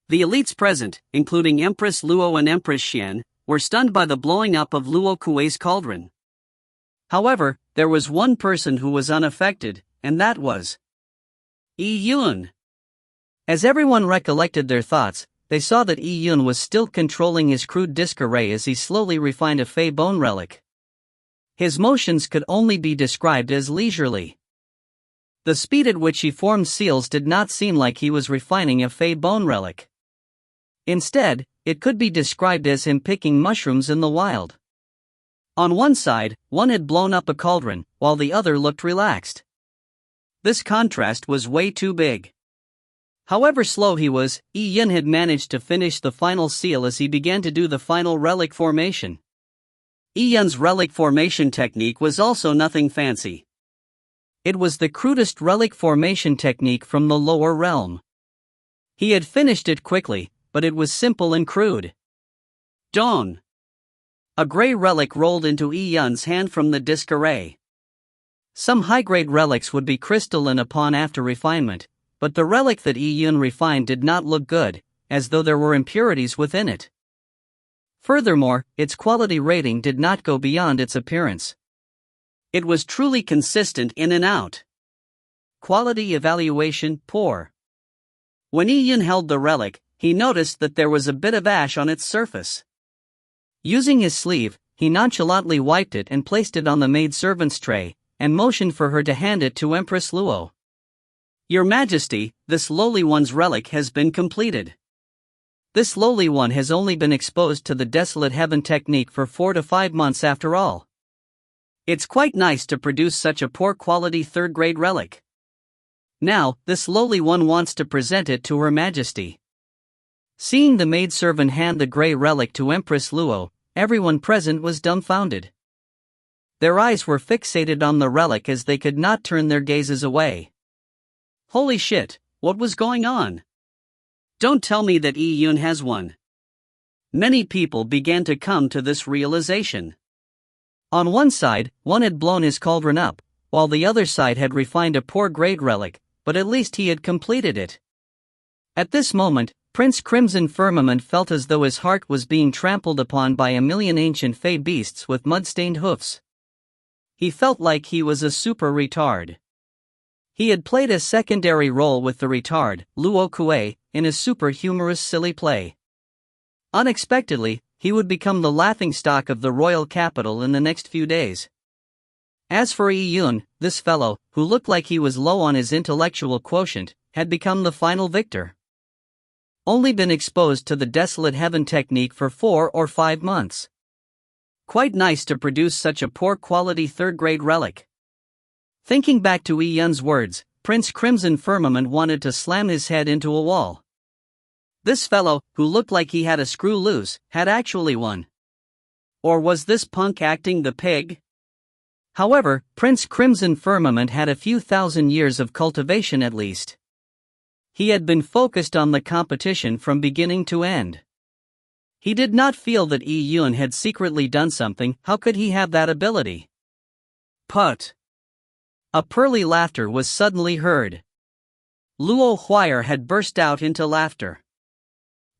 The elites present, including Empress Luo and Empress Xian, were stunned by the blowing up of Luo Kuei's cauldron. However, there was one person who was unaffected, and that was Yi Yun. As everyone recollected their thoughts, they saw that Yi Yun was still controlling his crude disc array as he slowly refined a Fey bone relic. His motions could only be described as leisurely. The speed at which he formed seals did not seem like he was refining a Fey bone relic. Instead, it could be described as him picking mushrooms in the wild. On one side, one had blown up a cauldron, while the other looked relaxed. This contrast was way too big. However slow he was, Yi Yun had managed to finish the final seal as he began to do the final relic formation. Yi Yun's relic formation technique was also nothing fancy. It was the crudest relic formation technique from the lower realm. He had finished it quickly, but it was simple and crude. Dawn. A gray relic rolled into Yi Yun's hand from the disc array. Some high-grade relics would be crystalline upon after refinement, but the relic that Yi Yun refined did not look good, as though there were impurities within it. Furthermore, its quality rating did not go beyond its appearance. It was truly consistent in and out. Quality evaluation poor. When Yi Yun held the relic, he noticed that there was a bit of ash on its surface. Using his sleeve, he nonchalantly wiped it and placed it on the maidservant's tray, and motioned for her to hand it to Empress Luo. Your Majesty, this lowly one's relic has been completed. This lowly one has only been exposed to the Desolate Heaven technique for 4 to 5 months after all. It's quite nice to produce such a poor quality third-grade relic. Now, this lowly one wants to present it to Her Majesty. Seeing the maidservant hand the grey relic to Empress Luo, everyone present was dumbfounded. Their eyes were fixated on the relic as they could not turn their gazes away. Holy shit, what was going on? Don't tell me that Yi Yun has one. Many people began to come to this realization. On one side, one had blown his cauldron up, while the other side had refined a poor grade relic, but at least he had completed it. At this moment, Prince Crimson Firmament felt as though his heart was being trampled upon by a million ancient fey beasts with mud-stained hoofs. He felt like he was a super retard. He had played a secondary role with the retard, Luo Kuei, in a super humorous silly play. Unexpectedly, he would become the laughingstock of the royal capital in the next few days. As for Yi Yun, this fellow, who looked like he was low on his intellectual quotient, had become the final victor. Only been exposed to the Desolate Heaven technique for 4 or 5 months. Quite nice to produce such a poor quality third-grade relic. Thinking back to Yi Yun's words, Prince Crimson Firmament wanted to slam his head into a wall. This fellow, who looked like he had a screw loose, had actually won. Or was this punk acting the pig? However, Prince Crimson Firmament had a few thousand years of cultivation at least. He had been focused on the competition from beginning to end. He did not feel that Yi Yun had secretly done something. How could he have that ability? Put. A pearly laughter was suddenly heard. Luo Huire had burst out into laughter.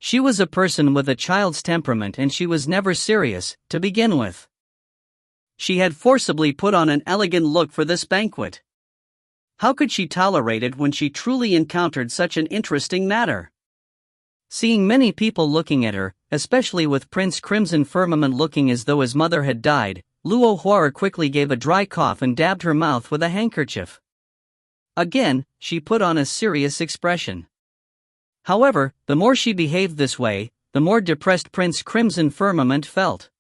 She was a person with a child's temperament and she was never serious, to begin with. She had forcibly put on an elegant look for this banquet. How could she tolerate it when she truly encountered such an interesting matter? Seeing many people looking at her, especially with Prince Crimson Firmament looking as though his mother had died, Luo Huara quickly gave a dry cough and dabbed her mouth with a handkerchief. Again, she put on a serious expression. However, the more she behaved this way, the more depressed Prince Crimson Firmament felt.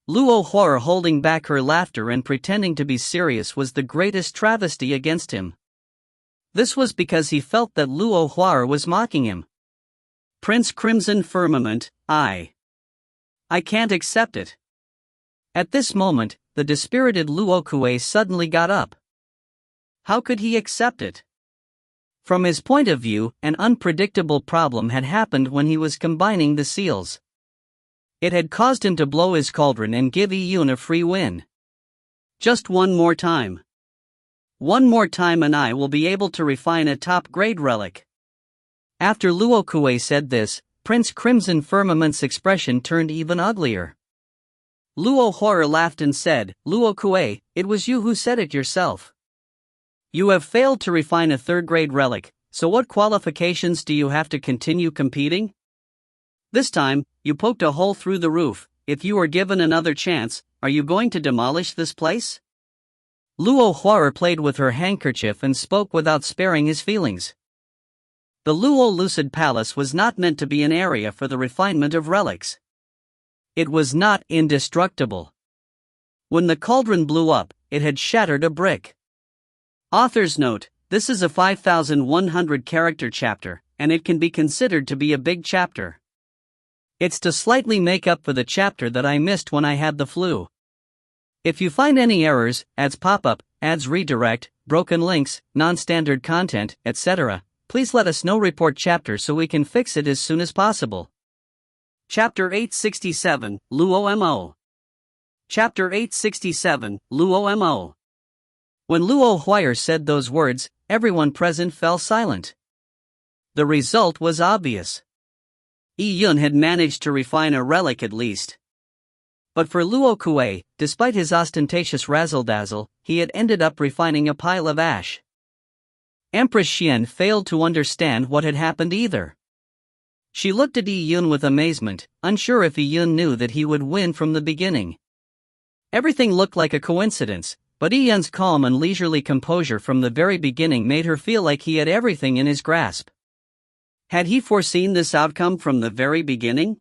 Luo Huara holding back her laughter and pretending to be serious was the greatest travesty against him. This was because he felt that Luo Huara was mocking him. Prince Crimson Firmament, I can't accept it. At this moment, the dispirited Luo Kuei suddenly got up. How could he accept it? From his point of view, an unpredictable problem had happened when he was combining the seals. It had caused him to blow his cauldron and give Yun a free win. Just one more time. One more time and I will be able to refine a top-grade relic. After Luo Kuei said this, Prince Crimson Firmament's expression turned even uglier. Luo Huara laughed and said, Luo Kuei, it was you who said it yourself. You have failed to refine a third-grade relic, so what qualifications do you have to continue competing? This time, you poked a hole through the roof. If you were given another chance, are you going to demolish this place? Luo Huara played with her handkerchief and spoke without sparing his feelings. The Luo Lucid Palace was not meant to be an area for the refinement of relics. It was not indestructible. When the cauldron blew up, it had shattered a brick. Author's note: this is a 5,100 character chapter, and it can be considered to be a big chapter. It's to slightly make up for the chapter that I missed when I had the flu. If you find any errors, ads pop up, ads redirect, broken links, non-standard content, etc., please let us know. Report chapter so we can fix it as soon as possible. Chapter 867, Luo Mo. Chapter 867, Luo Mo. When Luo Huara said those words, everyone present fell silent. The result was obvious. Yun had managed to refine a relic at least. But for Luo Kuei, despite his ostentatious razzle-dazzle, he had ended up refining a pile of ash. Empress Xian failed to understand what had happened either. She looked at Yun with amazement, unsure if Yun knew that he would win from the beginning. Everything looked like a coincidence, but Yun's calm and leisurely composure from the very beginning made her feel like he had everything in his grasp. Had he foreseen this outcome from the very beginning?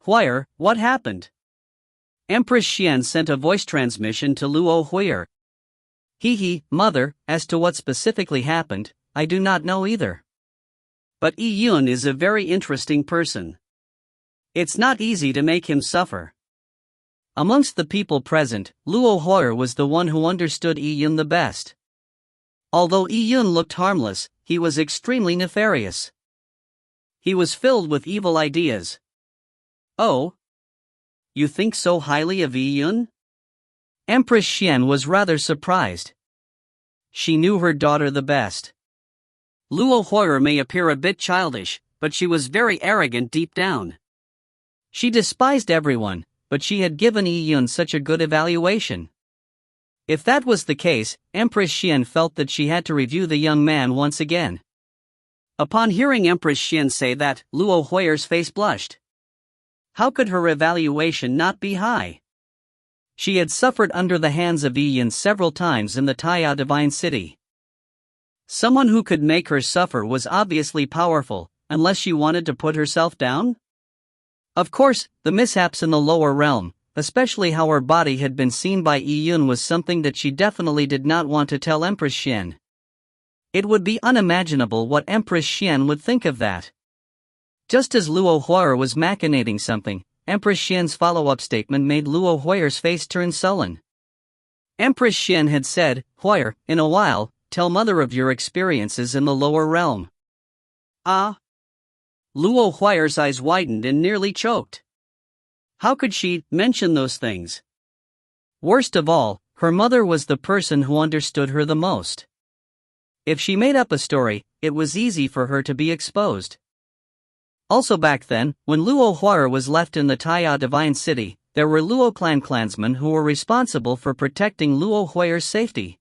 Huara, what happened? Empress Xian sent a voice transmission to Luo Huara. Mother, as to what specifically happened, I do not know either. But Yun is a very interesting person. It's not easy to make him suffer. Amongst the people present, Luo Huara was the one who understood Yun the best. Although Yun looked harmless, he was extremely nefarious. He was filled with evil ideas. Oh? You think so highly of Yun? Empress Xian was rather surprised. She knew her daughter the best. Luo Huara may appear a bit childish, but she was very arrogant deep down. She despised everyone, but she had given Yun such a good evaluation. If that was the case, Empress Xian felt that she had to review the young man once again. Upon hearing Empress Xian say that, Luo Huara's face blushed. How could her evaluation not be high? She had suffered under the hands of Yun several times in the Taiya Divine City. Someone who could make her suffer was obviously powerful, unless she wanted to put herself down? Of course, the mishaps in the lower realm, especially how her body had been seen by Yun, was something that she definitely did not want to tell Empress Xian. It would be unimaginable what Empress Xian would think of that. Just as Luo Huara was machinating something, Empress Xian's follow-up statement made Luo Huara's face turn sullen. Empress Xian had said, Huara, in a while, tell mother of your experiences in the lower realm. Ah? Luo Huara's eyes widened and nearly choked. How could she mention those things? Worst of all, her mother was the person who understood her the most. If she made up a story, it was easy for her to be exposed. Also back then, when Luo Huara was left in the Taiya Divine City, there were Luo clan clansmen who were responsible for protecting Luo Huayer's safety.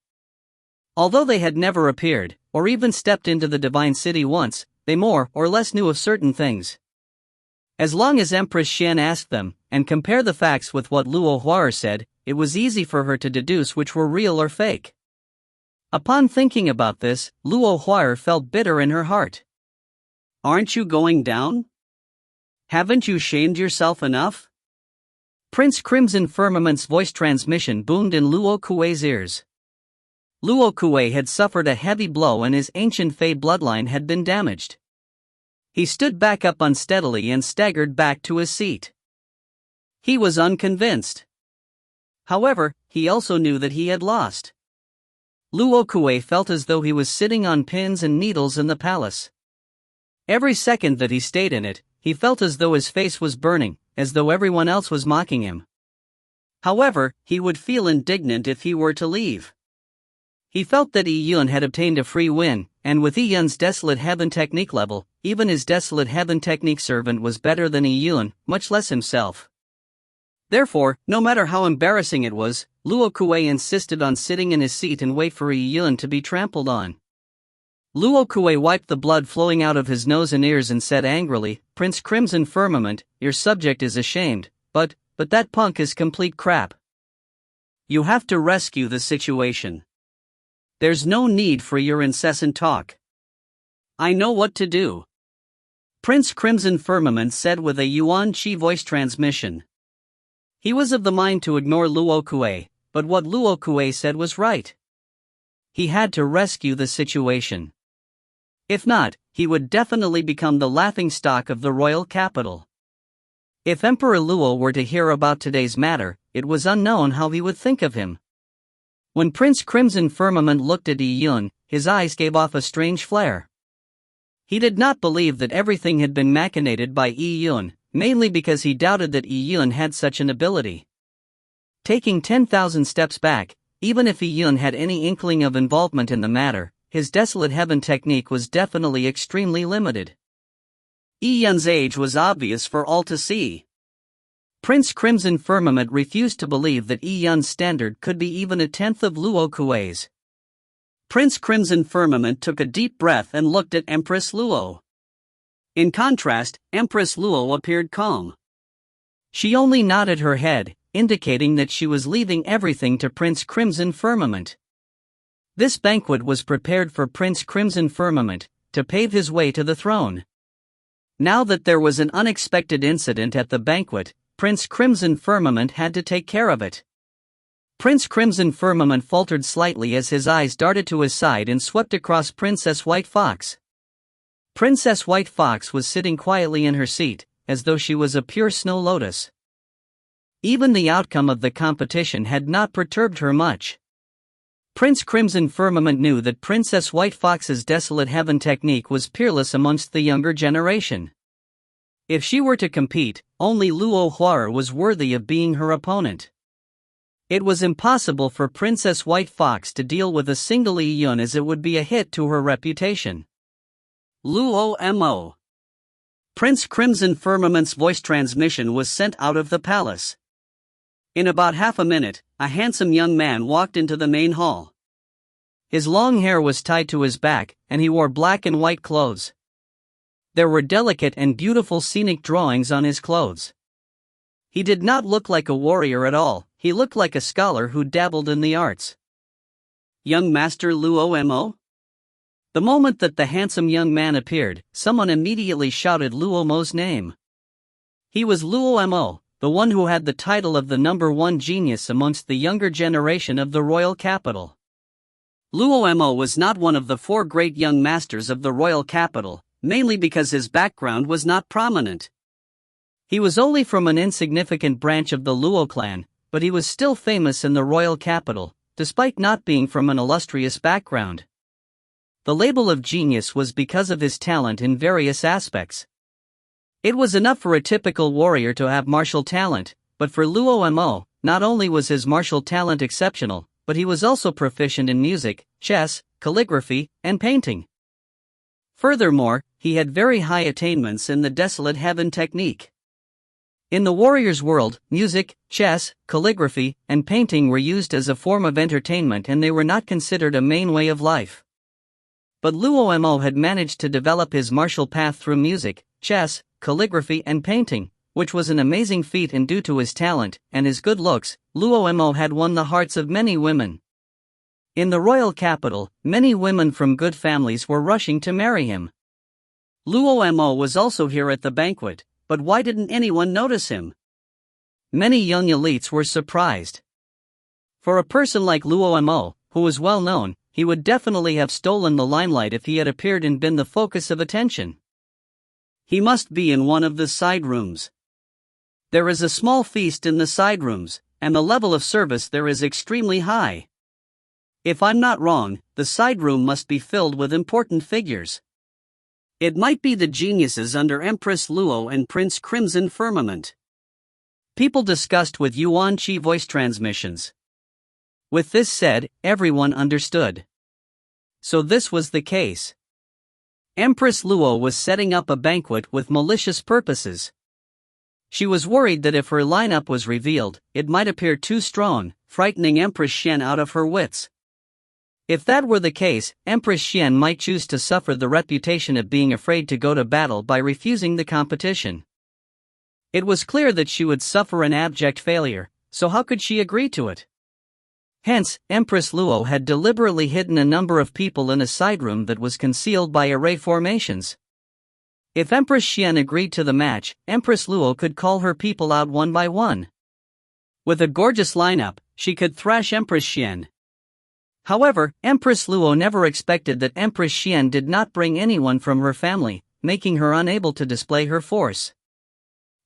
Although they had never appeared, or even stepped into the Divine City once, they more or less knew of certain things. As long as Empress Xian asked them, and compare the facts with what Luo Huaer said, it was easy for her to deduce which were real or fake. Upon thinking about this, Luo Huaer felt bitter in her heart. "Aren't you going down? Haven't you shamed yourself enough?" Prince Crimson Firmament's voice transmission boomed in Luo Kuei's ears. Luo Kuei had suffered a heavy blow and his ancient Fey bloodline had been damaged. He stood back up unsteadily and staggered back to his seat. He was unconvinced. However, he also knew that he had lost. Luo Kuei felt as though he was sitting on pins and needles in the palace. Every second that he stayed in it, he felt as though his face was burning, as though everyone else was mocking him. However, he would feel indignant if he were to leave. He felt that Yi Yun had obtained a free win, and with Yi Yun's Desolate Heaven technique level, even his Desolate Heaven technique servant was better than Yi Yun, much less himself. Therefore, no matter how embarrassing it was, Luo Kuei insisted on sitting in his seat and wait for Yi Yun to be trampled on. Luo Kuei wiped the blood flowing out of his nose and ears and said angrily, "Prince Crimson Firmament, your subject is ashamed, but that punk is complete crap. You have to rescue the situation. There's no need for your incessant talk. I know what to do," Prince Crimson Firmament said with a Yuan Qi voice transmission. He was of the mind to ignore Luo Kuei, but what Luo Kuei said was right. He had to rescue the situation. If not, he would definitely become the laughingstock of the royal capital. If Emperor Luo were to hear about today's matter, it was unknown how he would think of him. When Prince Crimson Firmament looked at Yi Yun, his eyes gave off a strange flare. He did not believe that everything had been machinated by Yi Yun, mainly because he doubted that Yi Yun had such an ability. Taking 10,000 steps back, even if Yi Yun had any inkling of involvement in the matter, his Desolate Heaven technique was definitely extremely limited. Yi Yun's age was obvious for all to see. Prince Crimson Firmament refused to believe that Yi Yun's standard could be even a tenth of Luo Kuei's. Prince Crimson Firmament took a deep breath and looked at Empress Luo. In contrast, Empress Luo appeared calm. She only nodded her head, indicating that she was leaving everything to Prince Crimson Firmament. This banquet was prepared for Prince Crimson Firmament, to pave his way to the throne. Now that there was an unexpected incident at the banquet, Prince Crimson Firmament had to take care of it. Prince Crimson Firmament faltered slightly as his eyes darted to his side and swept across Princess White Fox. Princess White Fox was sitting quietly in her seat, as though she was a pure snow lotus. Even the outcome of the competition had not perturbed her much. Prince Crimson Firmament knew that Princess White Fox's Desolate Heaven technique was peerless amongst the younger generation. If she were to compete, only Luo Huaer was worthy of being her opponent. It was impossible for Princess White Fox to deal with a single Yi Yun, as it would be a hit to her reputation. Luo Mo. Prince Crimson Firmament's voice transmission was sent out of the palace. In about half a minute, a handsome young man walked into the main hall. His long hair was tied to his back, and he wore black and white clothes. There were delicate and beautiful scenic drawings on his clothes. He did not look like a warrior at all, he looked like a scholar who dabbled in the arts. "Young Master Luo Mo?" The moment that the handsome young man appeared, someone immediately shouted Luo Mo's name. He was Luo Mo, the one who had the title of the #1 genius amongst the younger generation of the royal capital. Luo Mo was not one of the 4 great young masters of the royal capital, mainly because his background was not prominent. He was only from an insignificant branch of the Luo clan, but he was still famous in the royal capital, despite not being from an illustrious background. The label of genius was because of his talent in various aspects. It was enough for a typical warrior to have martial talent, but for Luo Mo, not only was his martial talent exceptional, but he was also proficient in music, chess, calligraphy, and painting. Furthermore, he had very high attainments in the Desolate Heaven technique. In the warrior's world, music, chess, calligraphy, and painting were used as a form of entertainment, and they were not considered a main way of life. But Luo Mo had managed to develop his martial path through music, chess, calligraphy, and painting, which was an amazing feat, and due to his talent and his good looks, Luo Mo had won the hearts of many women. In the royal capital, many women from good families were rushing to marry him. Luo Mo was also here at the banquet, but why didn't anyone notice him? Many young elites were surprised. For a person like Luo Mo, who was well known, he would definitely have stolen the limelight if he had appeared and been the focus of attention. He must be in one of the side rooms. There is a small feast in the side rooms, and the level of service there is extremely high. If I'm not wrong, the side room must be filled with important figures. It might be the geniuses under Empress Luo and Prince Crimson Firmament. People discussed with Yuan Qi voice transmissions. With this said, everyone understood. So this was the case. Empress Luo was setting up a banquet with malicious purposes. She was worried that if her lineup was revealed, it might appear too strong, frightening Empress Xian out of her wits. If that were the case, Empress Xian might choose to suffer the reputation of being afraid to go to battle by refusing the competition. It was clear that she would suffer an abject failure, so how could she agree to it? Hence, Empress Luo had deliberately hidden a number of people in a side room that was concealed by array formations. If Empress Xian agreed to the match, Empress Luo could call her people out one by one. With a gorgeous lineup, she could thrash Empress Xian. However, Empress Luo never expected that Empress Xian did not bring anyone from her family, making her unable to display her force.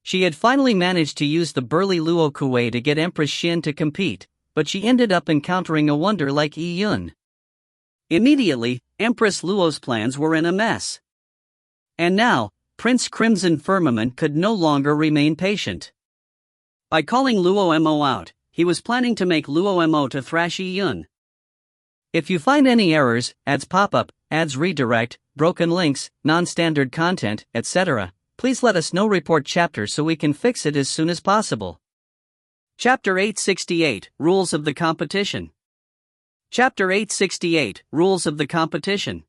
She had finally managed to use the burly Luo Kuei to get Empress Xian to compete, but she ended up encountering a wonder like Yi Yun. Immediately, Empress Luo's plans were in a mess. And now, Prince Crimson Firmament could no longer remain patient. By calling Luo Mo out, he was planning to make Luo Mo to thrash Yi Yun. If you find any errors, ads pop up, ads redirect, broken links, non-standard content, etc., please let us know. Report chapter so we can fix it as soon as possible. Chapter 868, Rules of the Competition. Chapter 868, Rules of the Competition.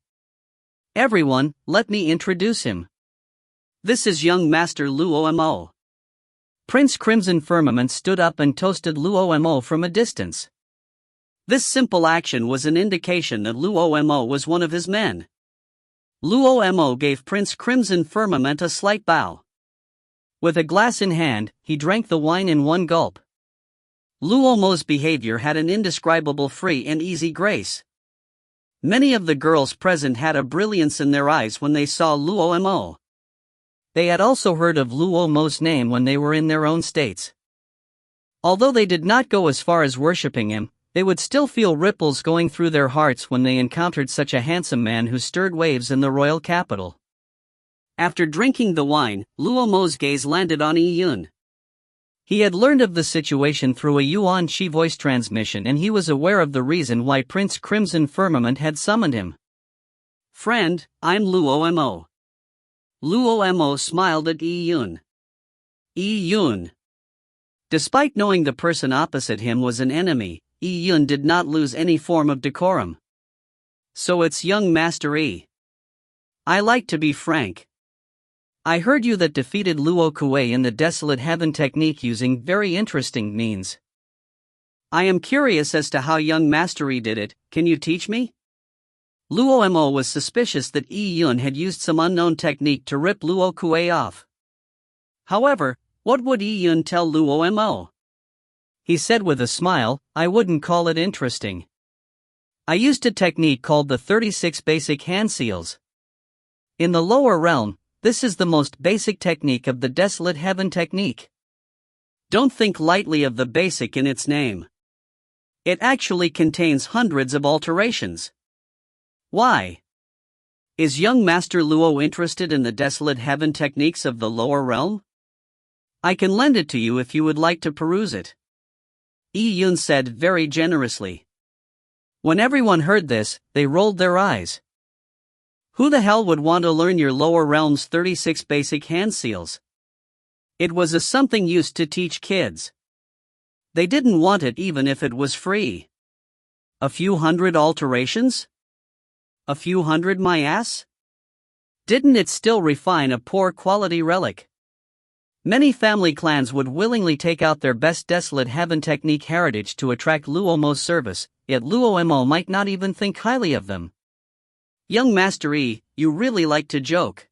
Everyone, let me introduce him. This is young Master Luo Mo. Prince Crimson Firmament stood up and toasted Luo Mo from a distance. This simple action was an indication that Luo Mo was one of his men. Luo Mo gave Prince Crimson Firmament a slight bow. With a glass in hand, he drank the wine in one gulp. Luo Mo's behavior had an indescribable free and easy grace. Many of the girls present had a brilliance in their eyes when they saw Luo Mo. They had also heard of Luo Mo's name when they were in their own states. Although they did not go as far as worshipping him, they would still feel ripples going through their hearts when they encountered such a handsome man who stirred waves in the royal capital. After drinking the wine, Luo Mo's gaze landed on Yi Yun. He had learned of the situation through a Yuan Qi voice transmission, and he was aware of the reason why Prince Crimson Firmament had summoned him. "Friend, I'm Luo Mo." Luo Mo smiled at Yi Yun. Yi Yun. Despite knowing the person opposite him was an enemy, Yi Yun did not lose any form of decorum. "So it's young Master Yi. I like to be frank. I heard you that defeated Luo Kuei in the Desolate Heaven technique using very interesting means. I am curious as to how young Master Yi did it, can you teach me?" Luo Mo was suspicious that Yi Yun had used some unknown technique to rip Luo Kuei off. However, what would Yi Yun tell Luo Mo? He said with a smile, "I wouldn't call it interesting. I used a technique called the 36 basic hand seals. In the lower realm, this is the most basic technique of the Desolate Heaven technique. Don't think lightly of the basic in its name. It actually contains hundreds of alterations. Why? Is young Master Luo interested in the Desolate Heaven techniques of the lower realm? I can lend it to you if you would like to peruse it." Yi Yun said very generously. When everyone heard this, they rolled their eyes. Who the hell would want to learn your lower realm's 36 basic hand seals? It was a something used to teach kids. They didn't want it even if it was free. A few hundred alterations? A few hundred my ass? Didn't it still refine a poor quality relic? Many family clans would willingly take out their best desolate heaven technique heritage to attract Luomo's service, yet Luomo might not even think highly of them. Young Master E, you really like to joke.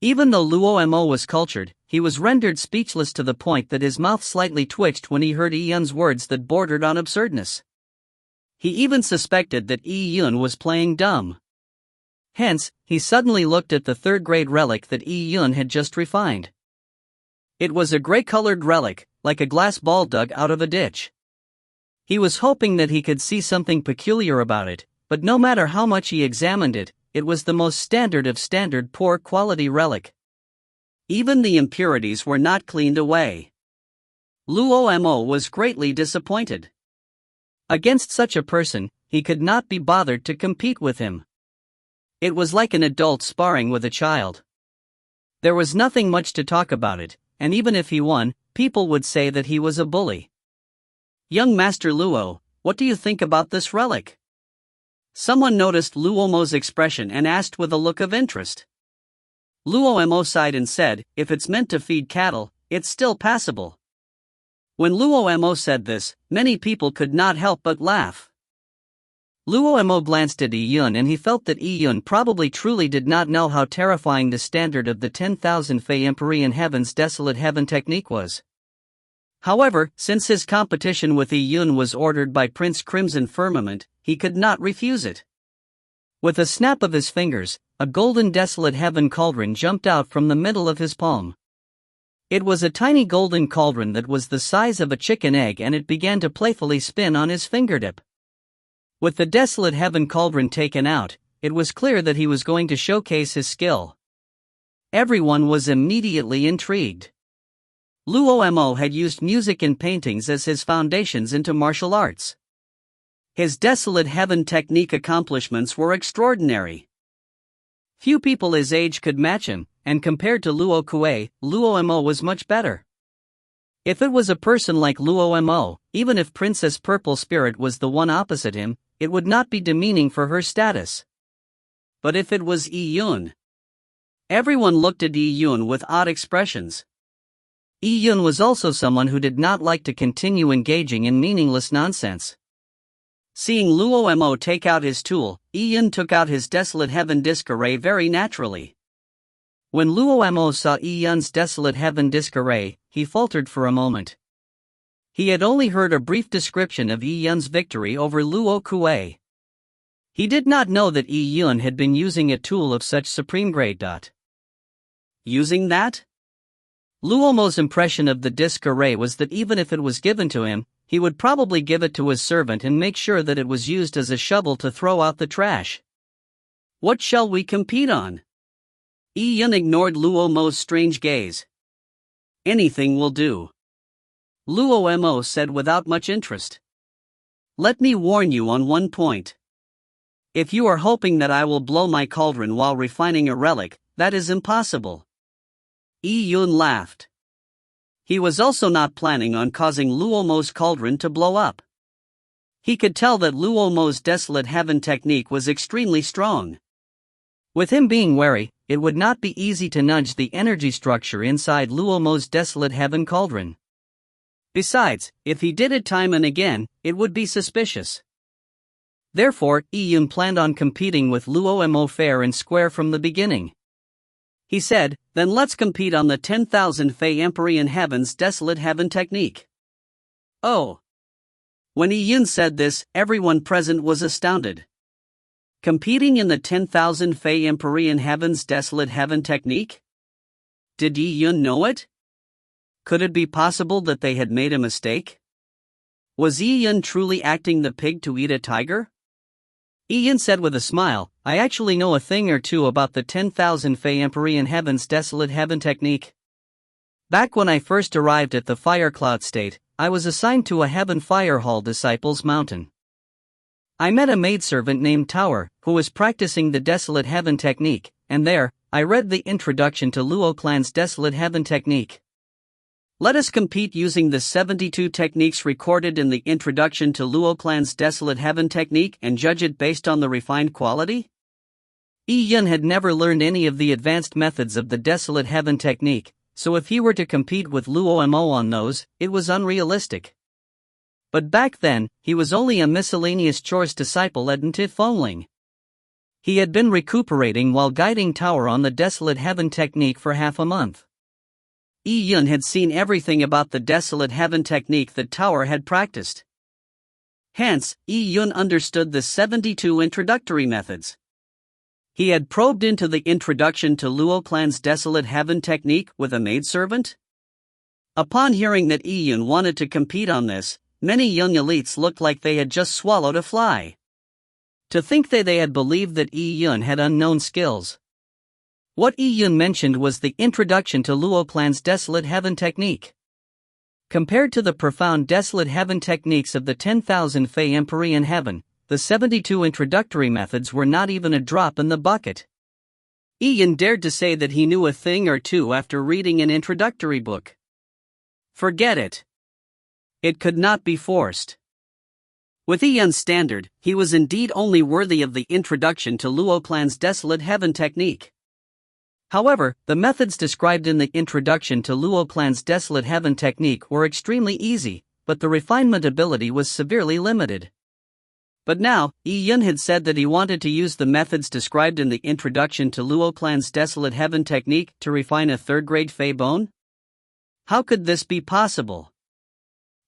Even though Luomo was cultured, he was rendered speechless to the point that his mouth slightly twitched when he heard Yi Yun's words that bordered on absurdness. He even suspected that Yi Yun was playing dumb. Hence, he suddenly looked at the third-grade relic that Yi Yun had just refined. It was a gray-colored relic, like a glass ball dug out of a ditch. He was hoping that he could see something peculiar about it, but no matter how much he examined it, it was the most standard of standard poor-quality relic. Even the impurities were not cleaned away. Luomo was greatly disappointed. Against such a person, he could not be bothered to compete with him. It was like an adult sparring with a child. There was nothing much to talk about it, and even if he won, people would say that he was a bully. Young Master Luo, what do you think about this relic? Someone noticed Luomo's expression and asked with a look of interest. Luomo sighed and said, if it's meant to feed cattle, it's still passable. When Luomo said this, many people could not help but laugh. Luomo glanced at Yi Yun and he felt that Yi Yun probably truly did not know how terrifying the standard of the 10,000 Fey Empyrean Heaven's desolate heaven technique was. However, since his competition with Yi Yun was ordered by Prince Crimson Firmament, he could not refuse it. With a snap of his fingers, a golden desolate heaven cauldron jumped out from the middle of his palm. It was a tiny golden cauldron that was the size of a chicken egg and it began to playfully spin on his fingertip. With the desolate heaven cauldron taken out, it was clear that he was going to showcase his skill. Everyone was immediately intrigued. Luomo had used music and paintings as his foundations into martial arts. His desolate heaven technique accomplishments were extraordinary. Few people his age could match him, and compared to Luo Kuei, Luomo was much better. If it was a person like Luomo, even if Princess Purple Spirit was the one opposite him, it would not be demeaning for her status. But if it was Yi Yun? Everyone looked at Yi Yun with odd expressions. Yi Yun was also someone who did not like to continue engaging in meaningless nonsense. Seeing Luomo take out his tool, Yi Yun took out his desolate heaven disc array very naturally. When Luomo saw Yi Yun's desolate heaven disc array, he faltered for a moment. He had only heard a brief description of Yi Yun's victory over Luo Kuei. He did not know that Yi Yun had been using a tool of such supreme grade. Using that? Luomo's impression of the disc array was that even if it was given to him, he would probably give it to his servant and make sure that it was used as a shovel to throw out the trash. What shall we compete on? Yi Yun ignored Luomo's strange gaze. Anything will do. Luomo said without much interest. Let me warn you on one point. If you are hoping that I will blow my cauldron while refining a relic, that is impossible. Yi Yun laughed. He was also not planning on causing Luomo's cauldron to blow up. He could tell that Luomo's desolate heaven technique was extremely strong. With him being wary, it would not be easy to nudge the energy structure inside Luomo's desolate heaven cauldron. Besides, if he did it time and again, it would be suspicious. Therefore, Yi Yun planned on competing with Luomo fair and square from the beginning. He said, then let's compete on the 10,000 Fey Empyrean Heaven's desolate heaven technique. Oh! When Yi Yun said this, everyone present was astounded. Competing in the 10,000 Fey Empyrean Heaven's desolate heaven technique? Did Yi Yun know it? Could it be possible that they had made a mistake? Was Yi Yun truly acting the pig to eat a tiger? Yi Yun said with a smile, I actually know a thing or two about the 10,000 Fey Empyrean Heaven's desolate heaven technique. Back when I first arrived at the Fire Cloud State, I was assigned to a Heaven Fire Hall Disciples Mountain. I met a maidservant named Tower, who was practicing the desolate heaven technique, and there, I read the introduction to Luo Clan's desolate heaven technique. Let us compete using the 72 techniques recorded in the introduction to Luo Clan's Desolate Heaven technique and judge it based on the refined quality? Yi Yun had never learned any of the advanced methods of the Desolate Heaven technique, so if he were to compete with Luo Mo on those, it was unrealistic. But back then, he was only a miscellaneous chores disciple at Ntifongling. He had been recuperating while guiding Tower on the Desolate Heaven technique for half a month. Yi Yun had seen everything about the Desolate Heaven technique that Tower had practiced. Hence, Yi Yun understood the 72 introductory methods. He had probed into the introduction to Luo Clan's Desolate Heaven technique with a maidservant. Upon hearing that Yi Yun wanted to compete on this, many young elites looked like they had just swallowed a fly. To think that they had believed that Yi Yun had unknown skills. What Yi Yun mentioned was the introduction to Luo Clan's Desolate Heaven technique. Compared to the profound Desolate Heaven techniques of the 10,000 Fey Empyrean Heaven, the 72 introductory methods were not even a drop in the bucket. Yi Yun dared to say that he knew a thing or two after reading an introductory book. Forget it. It could not be forced. With Yi Yun's standard, he was indeed only worthy of the introduction to Luo Clan's Desolate Heaven technique. However, the methods described in the introduction to Luo Clan's Desolate Heaven technique were extremely easy, but the refinement ability was severely limited. But now, Yi Yun had said that he wanted to use the methods described in the introduction to Luo Clan's Desolate Heaven technique to refine a third-grade Fey bone? How could this be possible?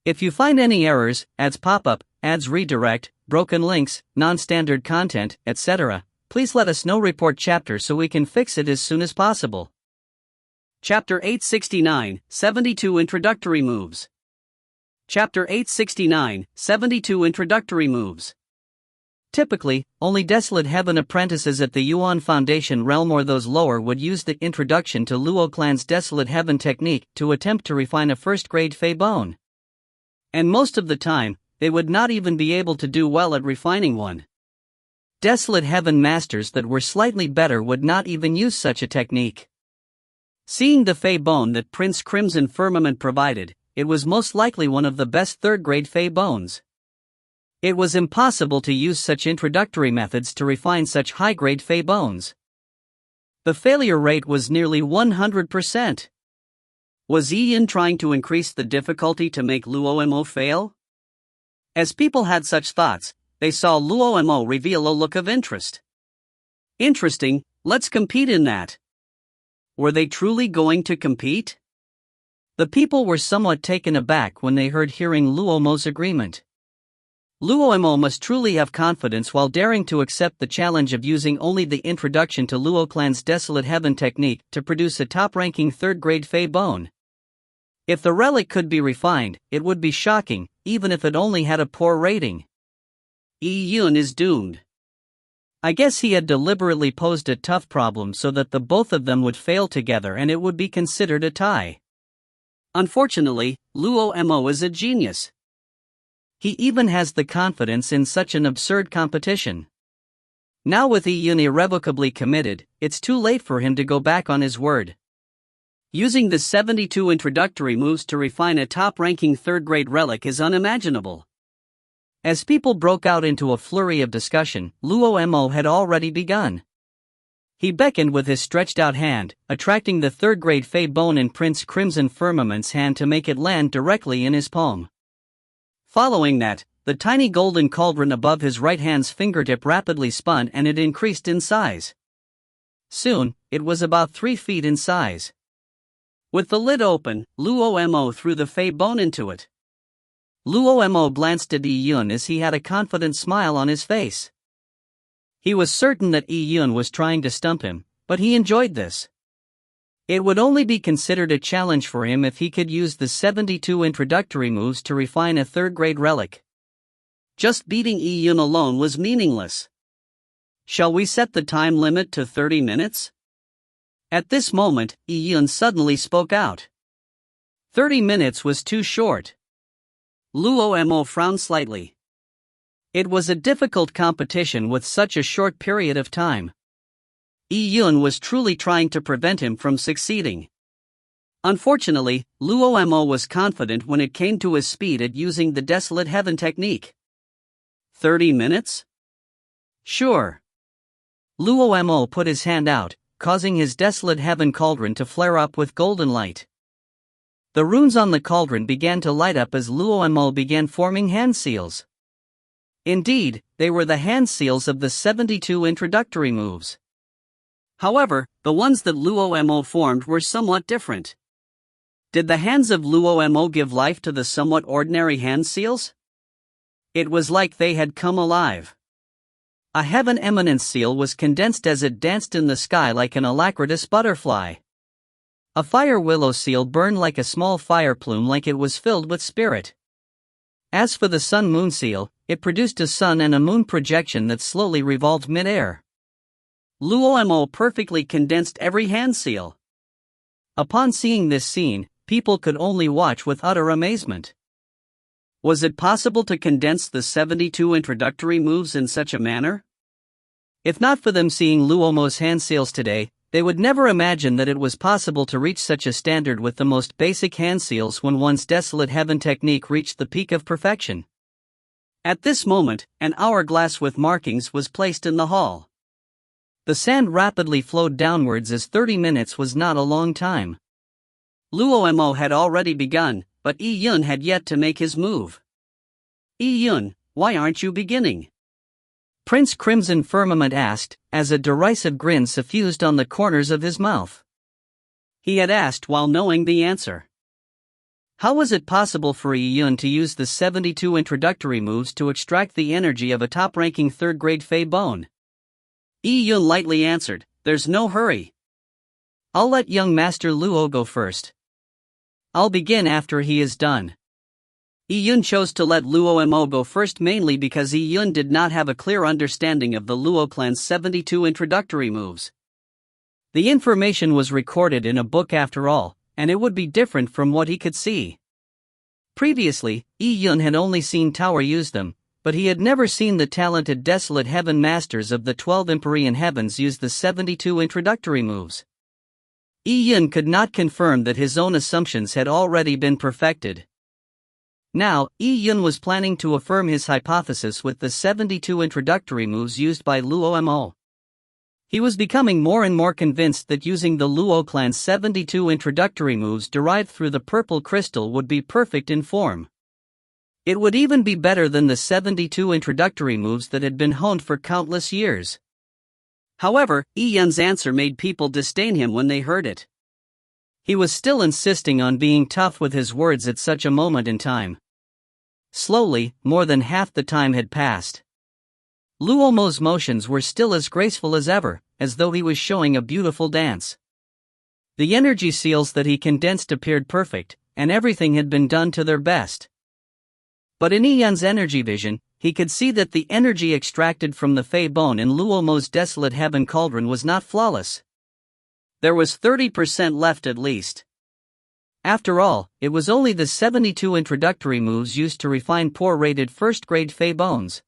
If you find any errors, ads pop up, ads redirect, broken links, non-standard content, etc., please let us know. Report chapter so we can fix it as soon as possible. Chapter 869, 72 Introductory Moves. Chapter 869, 72 Introductory Moves. Typically, only Desolate Heaven apprentices at the Yuan Foundation realm or those lower would use the introduction to Luo Clan's Desolate Heaven technique to attempt to refine a first-grade Fey bone. And most of the time, they would not even be able to do well at refining one. Desolate Heaven masters that were slightly better would not even use such a technique. Seeing the Fey bone that Prince Crimson Firmament provided, it was most likely one of the best third-grade Fey bones. It was impossible to use such introductory methods to refine such high-grade Fey bones. The failure rate was nearly 100%. Was Yi Yun trying to increase the difficulty to make Luo Mo fail? As people had such thoughts, they saw Luo Mo reveal a look of interest. Interesting, let's compete in that. Were they truly going to compete? The people were somewhat taken aback when they heard hearing Luo Mo's agreement. Luo Mo must truly have confidence while daring to accept the challenge of using only the introduction to Luo Clan's Desolate Heaven technique to produce a top-ranking third-grade Fey bone. If the relic could be refined, it would be shocking, even if it only had a poor rating. Yi Yun is doomed. I guess he had deliberately posed a tough problem so that the both of them would fail together and it would be considered a tie. Unfortunately, Luo Mo is a genius. He even has the confidence in such an absurd competition. Now with Yi Yun irrevocably committed, it's too late for him to go back on his word. Using the 72 introductory moves to refine a top-ranking third-grade relic is unimaginable. As people broke out into a flurry of discussion, Luo Mo had already begun. He beckoned with his stretched-out hand, attracting the third-grade Fey bone in Prince Crimson Firmament's hand to make it land directly in his palm. Following that, the tiny golden cauldron above his right hand's fingertip rapidly spun and it increased in size. Soon, it was about 3 feet in size. With the lid open, Luo Mo threw the Fey bone into it. Luo Mo glanced at Yi Yun as he had a confident smile on his face. He was certain that Yi Yun was trying to stump him, but he enjoyed this. It would only be considered a challenge for him if he could use the 72 introductory moves to refine a third-grade relic. Just beating Yi Yun alone was meaningless. Shall we set the time limit to 30 minutes? At this moment, Yi Yun suddenly spoke out. 30 minutes was too short. Luo Mo frowned slightly. It was a difficult competition with such a short period of time. Yi Yun was truly trying to prevent him from succeeding. Unfortunately, Luo Mo was confident when it came to his speed at using the Desolate Heaven technique. 30 minutes? Sure. Luo Mo put his hand out, causing his Desolate Heaven cauldron to flare up with golden light. The runes on the cauldron began to light up as Luo Mo began forming hand seals. Indeed, they were the hand seals of the 72 introductory moves. However, the ones that Luo Mo formed were somewhat different. Did the hands of Luo Mo give life to the somewhat ordinary hand seals? It was like they had come alive. A heaven eminence seal was condensed as it danced in the sky like an alacritous butterfly. A fire willow seal burned like a small fire plume, like it was filled with spirit. As for the sun moon seal, it produced a sun and a moon projection that slowly revolved mid-air. Luo Mo perfectly condensed every hand seal. Upon seeing this scene, people could only watch with utter amazement. Was it possible to condense the 72 introductory moves in such a manner? If not for them seeing Luo Mo's hand seals today, they would never imagine that it was possible to reach such a standard with the most basic hand seals when one's Desolate Heaven technique reached the peak of perfection. At this moment, an hourglass with markings was placed in the hall. The sand rapidly flowed downwards as 30 minutes was not a long time. Luo Mo had already begun, but Yi Yun had yet to make his move. Yi Yun, why aren't you beginning? Prince Crimson Firmament asked, as a derisive grin suffused on the corners of his mouth. He had asked while knowing the answer. How was it possible for Yi Yun to use the 72 introductory moves to extract the energy of a top-ranking third-grade Fey bone? Yi Yun lightly answered, "There's no hurry. I'll let young Master Luo go first. I'll begin after he is done." Yi Yun chose to let Luo Mo go first mainly because Yi Yun did not have a clear understanding of the Luo clan's 72 introductory moves. The information was recorded in a book after all, and it would be different from what he could see. Previously, Yi Yun had only seen Tower use them, but he had never seen the talented Desolate Heaven masters of the 12 Empyrean Heavens use the 72 introductory moves. Yi Yun could not confirm that his own assumptions had already been perfected. Now, Yi Yun was planning to affirm his hypothesis with the 72 introductory moves used by Luo Mo. He was becoming more and more convinced that using the Luo clan's 72 introductory moves derived through the purple crystal would be perfect in form. It would even be better than the 72 introductory moves that had been honed for countless years. However, Yi Yun's answer made people disdain him when they heard it. He was still insisting on being tough with his words at such a moment in time. Slowly, more than half the time had passed. Luo Mo's motions were still as graceful as ever, as though he was showing a beautiful dance. The energy seals that he condensed appeared perfect, and everything had been done to their best. But in Yi Yun's energy vision, he could see that the energy extracted from the Fey bone in Luo Mo's Desolate Heaven cauldron was not flawless. There was 30% left at least. After all, it was only the 72 introductory moves used to refine poor-rated first-grade Fey bones.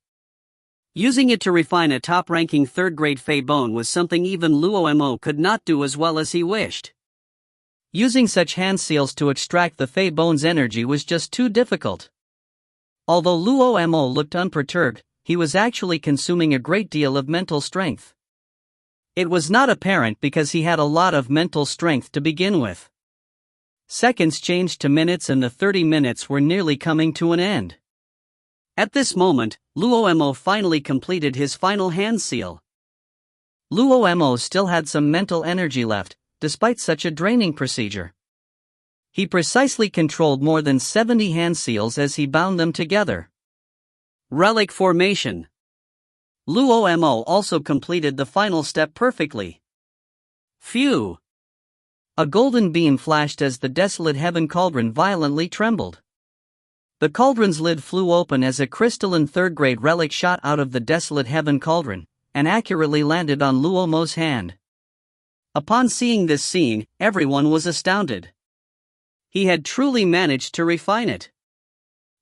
Using it to refine a top-ranking third-grade Fey bone was something even Luo Mo could not do as well as he wished. Using such hand seals to extract the Fey bone's energy was just too difficult. Although Luo Mo looked unperturbed, he was actually consuming a great deal of mental strength. It was not apparent because he had a lot of mental strength to begin with. Seconds changed to minutes and the 30 minutes were nearly coming to an end. At this moment, Luo Mo finally completed his final hand seal. Luo Mo still had some mental energy left, despite such a draining procedure. He precisely controlled more than 70 hand seals as he bound them together. Relic formation. Luo Mo also completed the final step perfectly. Phew! A golden beam flashed as the Desolate Heaven cauldron violently trembled. The cauldron's lid flew open as a crystalline third-grade relic shot out of the Desolate Heaven cauldron, and accurately landed on Luo Mo's hand. Upon seeing this scene, everyone was astounded. He had truly managed to refine it.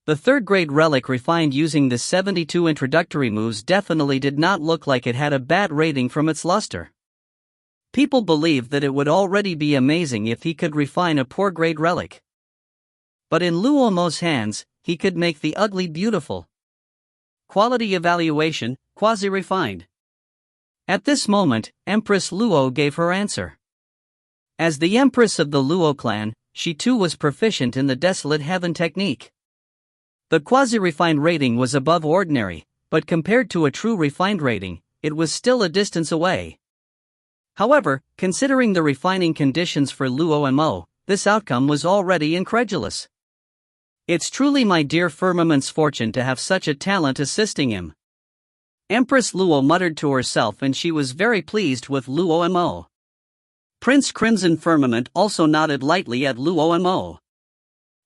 The third-grade relic refined using the 72 introductory moves definitely did not look like it had a bad rating from its luster. People believed that it would already be amazing if he could refine a poor-grade relic. But in Luomo's hands, he could make the ugly beautiful. Quality evaluation, quasi-refined. At this moment, Empress Luo gave her answer. As the Empress of the Luo clan, she too was proficient in the Desolate Heaven technique. The quasi-refined rating was above ordinary, but compared to a true refined rating, it was still a distance away. However, considering the refining conditions for Luo Mo, this outcome was already incredulous. It's truly my dear Firmament's fortune to have such a talent assisting him. Empress Luo muttered to herself, and she was very pleased with Luo Mo. Prince Crimson Firmament also nodded lightly at Luo Mo.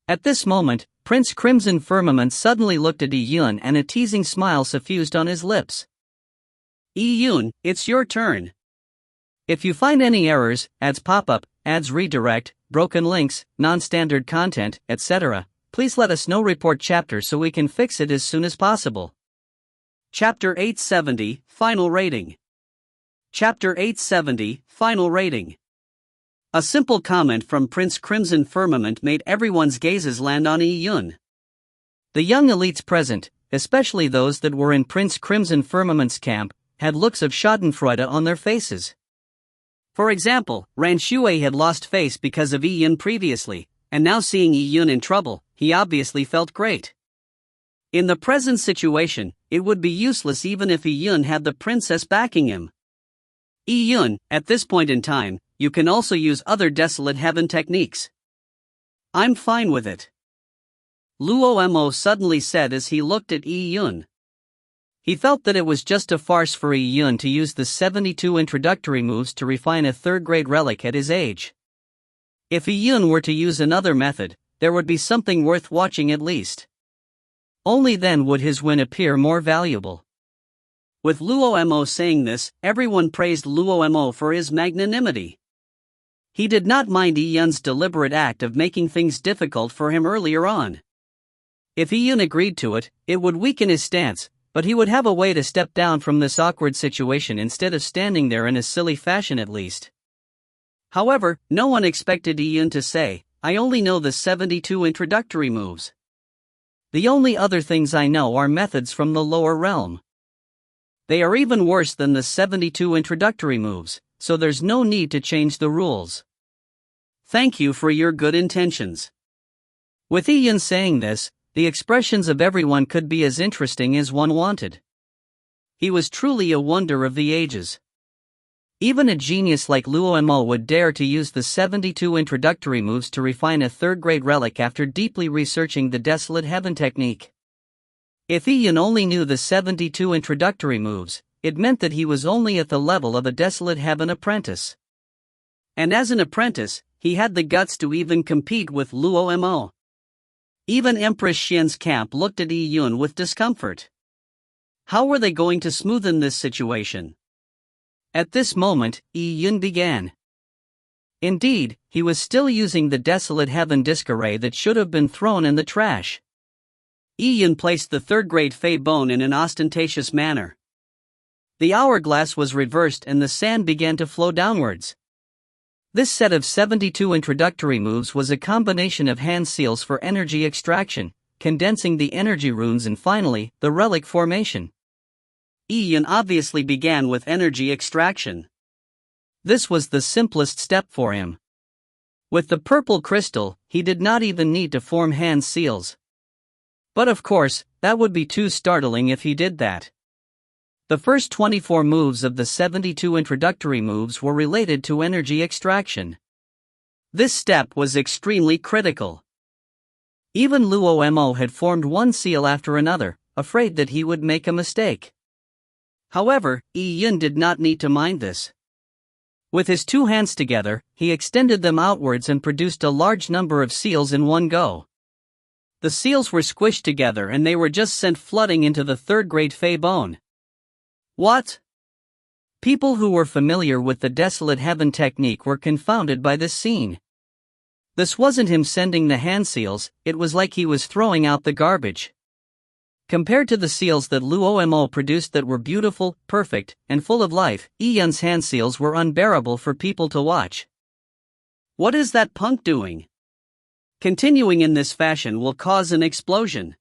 At this moment, Prince Crimson Firmament suddenly looked at Yi Yun, and a teasing smile suffused on his lips. Yi Yun, it's your turn. If you find any errors, ads pop-up, ads redirect, broken links, non-standard content, etc., please let us know. Report chapter so we can fix it as soon as possible. Chapter 870, Final Rating. Chapter 870, Final Rating. A simple comment from Prince Crimson Firmament made everyone's gazes land on Yi Yun. The young elites present, especially those that were in Prince Crimson Firmament's camp, had looks of schadenfreude on their faces. For example, Ran Shui had lost face because of Yi Yun previously, and now seeing Yi Yun in trouble, he obviously felt great. In the present situation, it would be useless even if Yi Yun had the princess backing him. Yi Yun, at this point in time, you can also use other Desolate Heaven techniques. I'm fine with it. Luo Mo suddenly said as he looked at Yi Yun. He felt that it was just a farce for Yi Yun to use the 72 introductory moves to refine a third-grade relic at his age. If Yi Yun were to use another method, there would be something worth watching at least. Only then would his win appear more valuable. With Luo Mo saying this, everyone praised Luo Mo for his magnanimity. He did not mind Yi Yun's deliberate act of making things difficult for him earlier on. If Yi Yun agreed to it, it would weaken his stance, but he would have a way to step down from this awkward situation instead of standing there in a silly fashion at least. However, no one expected Yi Yun to say, I only know the 72 introductory moves. The only other things I know are methods from the lower realm. They are even worse than the 72 introductory moves, so there's no need to change the rules. Thank you for your good intentions. With Yi Yun saying this, the expressions of everyone could be as interesting as one wanted. He was truly a wonder of the ages. Even a genius like Luo Mo would dare to use the 72 introductory moves to refine a third-grade relic after deeply researching the Desolate Heaven technique. If Yi Yun only knew the 72 introductory moves, it meant that he was only at the level of a Desolate Heaven apprentice. And as an apprentice, he had the guts to even compete with Luo Mo. Even Empress Xian's camp looked at Yi Yun with discomfort. How were they going to smoothen this situation? At this moment, Yi Yun began. Indeed, he was still using the Desolate Heaven disc array that should have been thrown in the trash. Yi Yun placed the third-grade Fei bone in an ostentatious manner. The hourglass was reversed and the sand began to flow downwards. This set of 72 introductory moves was a combination of hand seals for energy extraction, condensing the energy runes, and finally, the relic formation. Yi Yun obviously began with energy extraction. This was the simplest step for him. With the purple crystal, he did not even need to form hand seals. But of course, that would be too startling if he did that. The first 24 moves of the 72 introductory moves were related to energy extraction. This step was extremely critical. Even Luo Mo had formed one seal after another, afraid that he would make a mistake. However, Yi Yun did not need to mind this. With his two hands together, he extended them outwards and produced a large number of seals in one go. The seals were squished together and they were just sent flooding into the third-grade Fei bone. What? People who were familiar with the Desolate Heaven technique were confounded by this scene. This wasn't him sending the hand seals, it was like he was throwing out the garbage. Compared to the seals that Luomo produced that were beautiful, perfect, and full of life, Yun's hand seals were unbearable for people to watch. What is that punk doing? Continuing in this fashion will cause an explosion.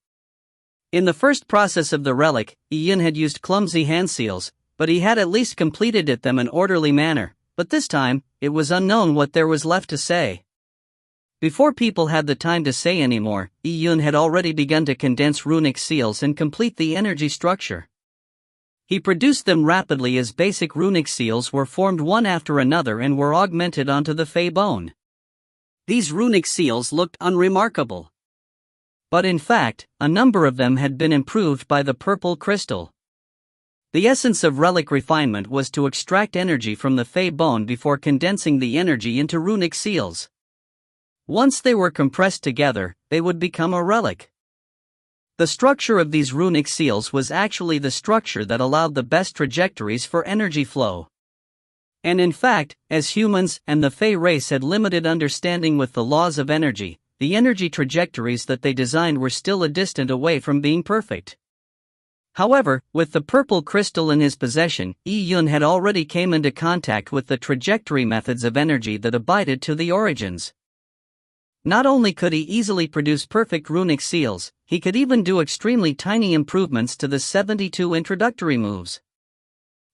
In the first process of the relic, Yun had used clumsy hand seals, but he had at least completed it them in orderly manner, but this time, it was unknown what there was left to say. Before people had the time to say anymore, Yun had already begun to condense runic seals and complete the energy structure. He produced them rapidly as basic runic seals were formed one after another and were augmented onto the Fey bone. These runic seals looked unremarkable. But in fact, a number of them had been improved by the purple crystal. The essence of relic refinement was to extract energy from the Fey bone before condensing the energy into runic seals. Once they were compressed together, they would become a relic. The structure of these runic seals was actually the structure that allowed the best trajectories for energy flow. And in fact, as humans and the Fey race had limited understanding with the laws of energy, the energy trajectories that they designed were still a distant away from being perfect. However, with the purple crystal in his possession, Yun had already came into contact with the trajectory methods of energy that abided to the origins. Not only could he easily produce perfect runic seals, he could even do extremely tiny improvements to the 72 introductory moves.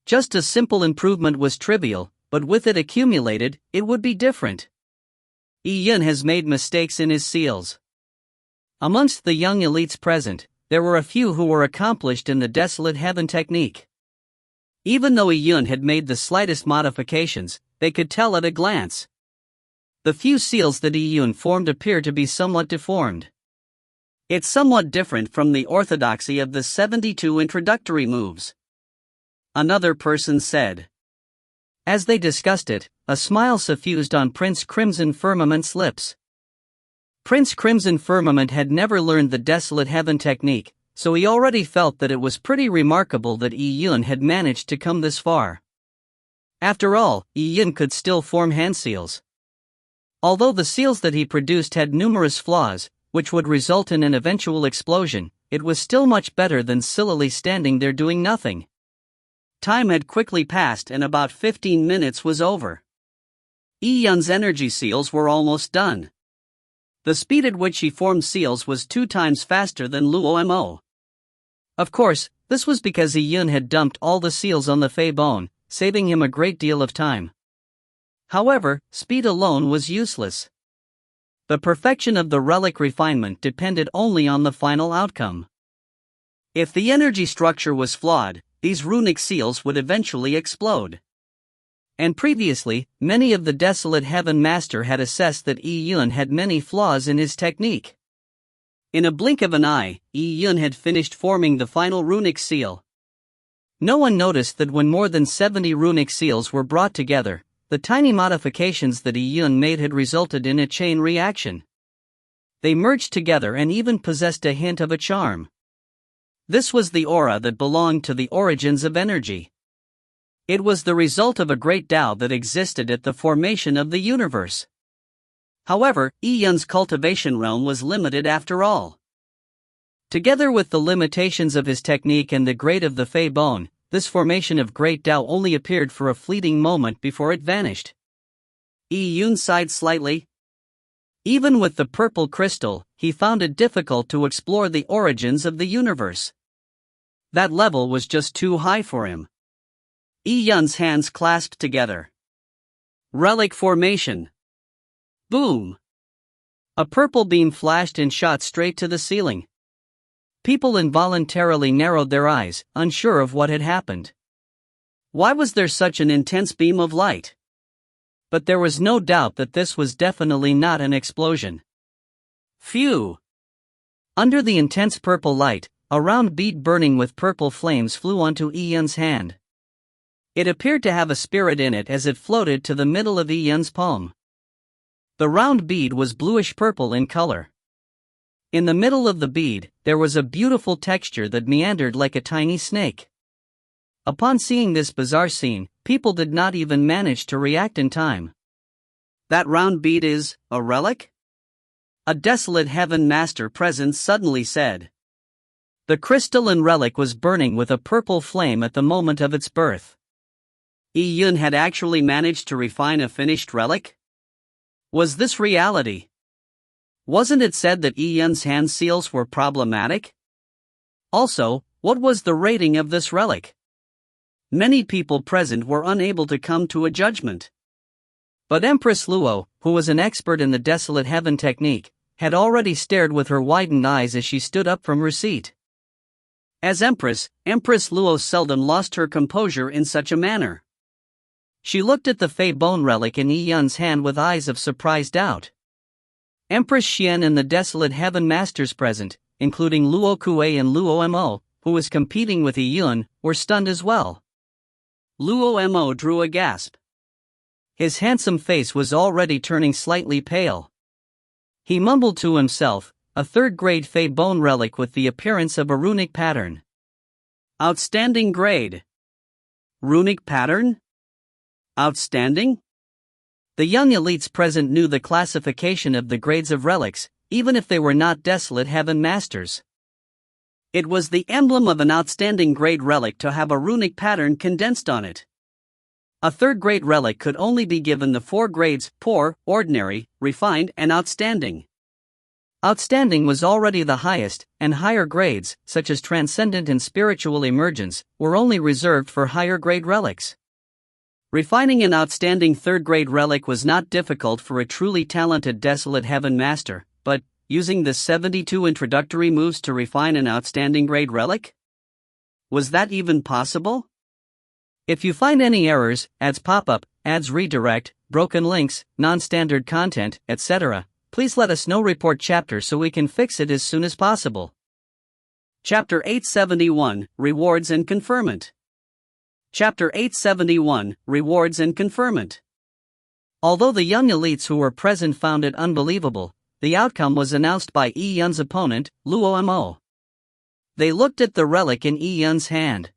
Just a simple improvement was trivial, but with it accumulated, it would be different. Yun has made mistakes in his seals. Amongst the young elites present, there were a few who were accomplished in the desolate heaven technique. Even though Yun had made the slightest modifications, they could tell at a glance. The few seals that Yun formed appear to be somewhat deformed. It's somewhat different from the orthodoxy of the 72 introductory moves, another person said. As they discussed it, a smile suffused on Prince Crimson Firmament's lips. Prince Crimson Firmament had never learned the desolate heaven technique, so he already felt that it was pretty remarkable that Yun had managed to come this far. After all, Yun could still form hand seals. Although the seals that he produced had numerous flaws, which would result in an eventual explosion, it was still much better than sillily standing there doing nothing. Time had quickly passed and about 15 minutes was over. Yun's energy seals were almost done. The speed at which he formed seals was 2 times faster than Luomo. Of course, this was because Yun had dumped all the seals on the Fey bone, saving him a great deal of time. However, speed alone was useless. The perfection of the relic refinement depended only on the final outcome. If the energy structure was flawed, these runic seals would eventually explode. And previously, many of the Desolate Heaven Master had assessed that Yun had many flaws in his technique. In a blink of an eye, Yun had finished forming the final runic seal. No one noticed that when more than 70 runic seals were brought together, the tiny modifications that Yun made had resulted in a chain reaction. They merged together and even possessed a hint of a charm. This was the aura that belonged to the origins of energy. It was the result of a great Tao that existed at the formation of the universe. However, Yun's cultivation realm was limited after all. Together with the limitations of his technique and the grade of the Fey bone, this formation of great Tao only appeared for a fleeting moment before it vanished. Yun sighed slightly. Even with the purple crystal, he found it difficult to explore the origins of the universe. That level was just too high for him. Yun's hands clasped together. Relic formation. Boom! A purple beam flashed and shot straight to the ceiling. People involuntarily narrowed their eyes, unsure of what had happened. Why was there such an intense beam of light? But there was no doubt that this was definitely not an explosion. Phew! Under the intense purple light, a round bead burning with purple flames flew onto Yun's hand. It appeared to have a spirit in it as it floated to the middle of Yun's palm. The round bead was bluish-purple in color. In the middle of the bead, there was a beautiful texture that meandered like a tiny snake. Upon seeing this bizarre scene, people did not even manage to react in time. That round bead is a relic? A Desolate Heaven Master present suddenly said. The crystalline relic was burning with a purple flame at the moment of its birth. Yi Yun had actually managed to refine a finished relic? Was this reality? Wasn't it said that Yi Yun's hand seals were problematic? Also, what was the rating of this relic? Many people present were unable to come to a judgment. But Empress Luo, who was an expert in the desolate heaven technique, had already stared with her widened eyes as she stood up from her seat. As Empress Luo seldom lost her composure in such a manner. She looked at the Fei bone relic in Yi Yun's hand with eyes of surprised doubt. Empress Xian and the desolate heaven masters present, including Luo Kuei and Luo Mo, who was competing with Yi Yun, were stunned as well. Luo Mo drew a gasp. His handsome face was already turning slightly pale. He mumbled to himself, a third-grade Fei bone relic with the appearance of a runic pattern. Outstanding grade. Runic pattern? Outstanding? The young elites present knew the classification of the grades of relics, even if they were not desolate heaven masters. It was the emblem of an outstanding grade relic to have a runic pattern condensed on it. A third-grade relic could only be given the 4 grades: poor, ordinary, refined, and outstanding. Outstanding was already the highest, and higher grades, such as transcendent and spiritual emergence, were only reserved for higher-grade relics. Refining an outstanding third-grade relic was not difficult for a truly talented desolate heaven master, but using the 72 introductory moves to refine an outstanding grade relic? Was that even possible? If you find any errors, ads pop up, ads redirect, broken links, non-standard content, etc., please let us know. Report chapter so we can fix it as soon as possible. Chapter 871, Rewards and Conferment. Chapter 871, Rewards and Conferment. Although the young elites who were present found it unbelievable, the outcome was announced by Yi Yun's opponent, Luo Mo. They looked at the relic in Yi Yun's hand.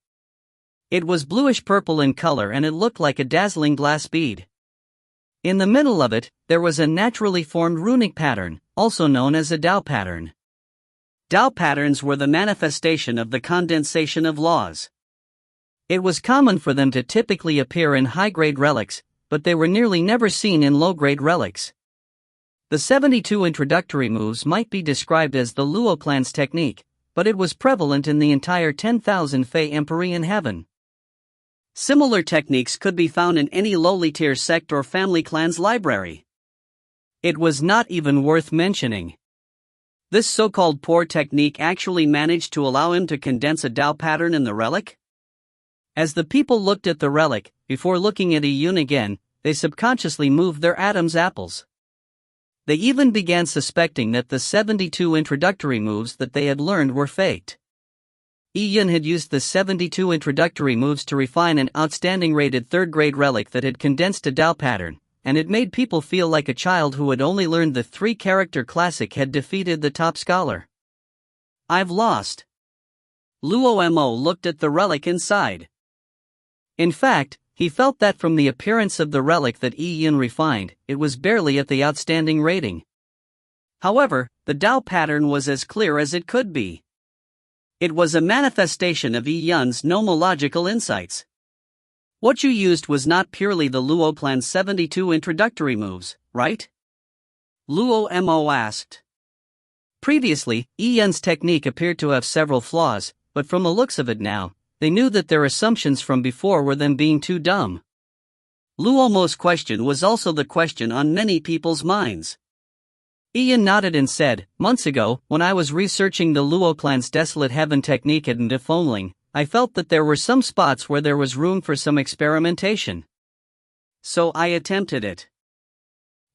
It was bluish-purple in color and it looked like a dazzling glass bead. In the middle of it, there was a naturally formed runic pattern, also known as a Dao pattern. Dao patterns were the manifestation of the condensation of laws. It was common for them to typically appear in high-grade relics, but they were nearly never seen in low-grade relics. The 72 introductory moves might be described as the Luo clan's technique, but it was prevalent in the entire 10,000 Fei Empyrean heaven. Similar techniques could be found in any lowly tier sect or family clan's library. It was not even worth mentioning. This so-called poor technique actually managed to allow him to condense a Dao pattern in the relic? As the people looked at the relic, before looking at Yi Yun again, they subconsciously moved their Adam's apples. They even began suspecting that the 72 introductory moves that they had learned were faked. Yi Yun had used the 72 introductory moves to refine an outstanding rated third-grade relic that had condensed a Dao pattern, and it made people feel like a child who had only learned the 3-character classic had defeated the top scholar. I've lost. Luo Mo looked at the relic inside. In fact, he felt that from the appearance of the relic that Yi Yun refined, it was barely at the outstanding rating. However, the Dao pattern was as clear as it could be. It was a manifestation of Yi Yun's nomological insights. What you used was not purely the Luo clan's 72 introductory moves, right? Luo Mo asked. Previously, Yi Yun's technique appeared to have several flaws, but from the looks of it now, they knew that their assumptions from before were them being too dumb. Luo Mo's question was also the question on many people's minds. Yi Yun nodded and said, "Months ago, when I was researching the Luo clan's desolate heaven technique at Ndefongling, I felt that there were some spots where there was room for some experimentation. So I attempted it."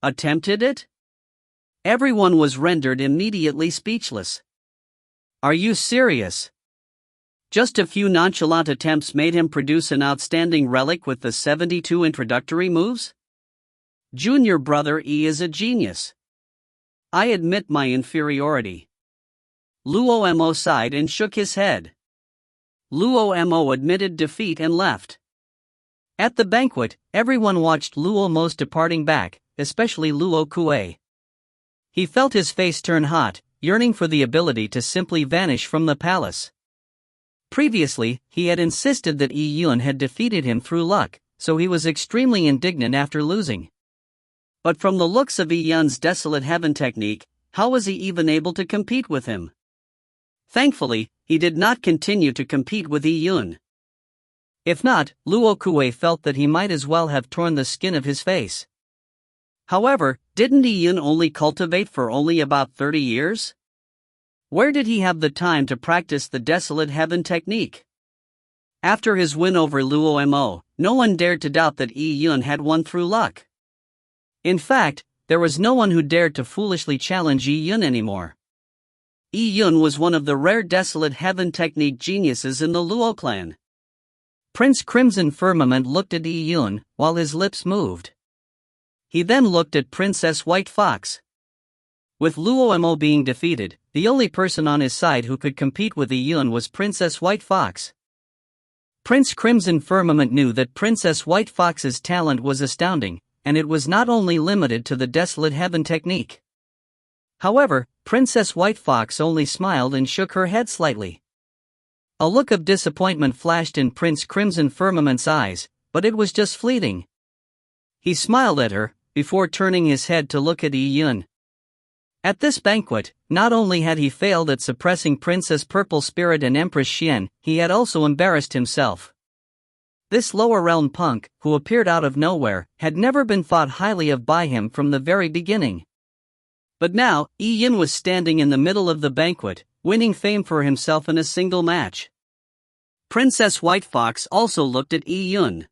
Attempted it? Everyone was rendered immediately speechless. Are you serious? Just a few nonchalant attempts made him produce an outstanding relic with the 72 introductory moves? Junior brother E is a genius. I admit my inferiority. Luo Mo sighed and shook his head. Luo Mo admitted defeat and left. At the banquet, everyone watched Luo Mo's departing back, especially Luo Kuei. He felt his face turn hot, yearning for the ability to simply vanish from the palace. Previously, he had insisted that Yi Yun had defeated him through luck, so he was extremely indignant after losing. But from the looks of Yi Yun's desolate heaven technique, how was he even able to compete with him? Thankfully, he did not continue to compete with Yi Yun. If not, Luo Kuei felt that he might as well have torn the skin of his face. However, didn't Yi Yun only cultivate for only about 30 years? Where did he have the time to practice the desolate heaven technique? After his win over Luo Mo, no one dared to doubt that Yi Yun had won through luck. In fact, there was no one who dared to foolishly challenge Yi Yun anymore. Yi Yun was one of the rare desolate heaven technique geniuses in the Luo clan. Prince Crimson Firmament looked at Yi Yun, while his lips moved. He then looked at Princess White Fox. With Luo Mo being defeated, the only person on his side who could compete with Yi Yun was Princess White Fox. Prince Crimson Firmament knew that Princess White Fox's talent was astounding, and it was not only limited to the desolate heaven technique. However, Princess White Fox only smiled and shook her head slightly. A look of disappointment flashed in Prince Crimson Firmament's eyes, but it was just fleeting. He smiled at her, before turning his head to look at Yi Yun. At this banquet, not only had he failed at suppressing Princess Purple Spirit and Empress Xian, he had also embarrassed himself. This lower realm punk, who appeared out of nowhere, had never been thought highly of by him from the very beginning. But now, Yi Yun was standing in the middle of the banquet, winning fame for himself in a single match. Princess White Fox also looked at Yi Yun.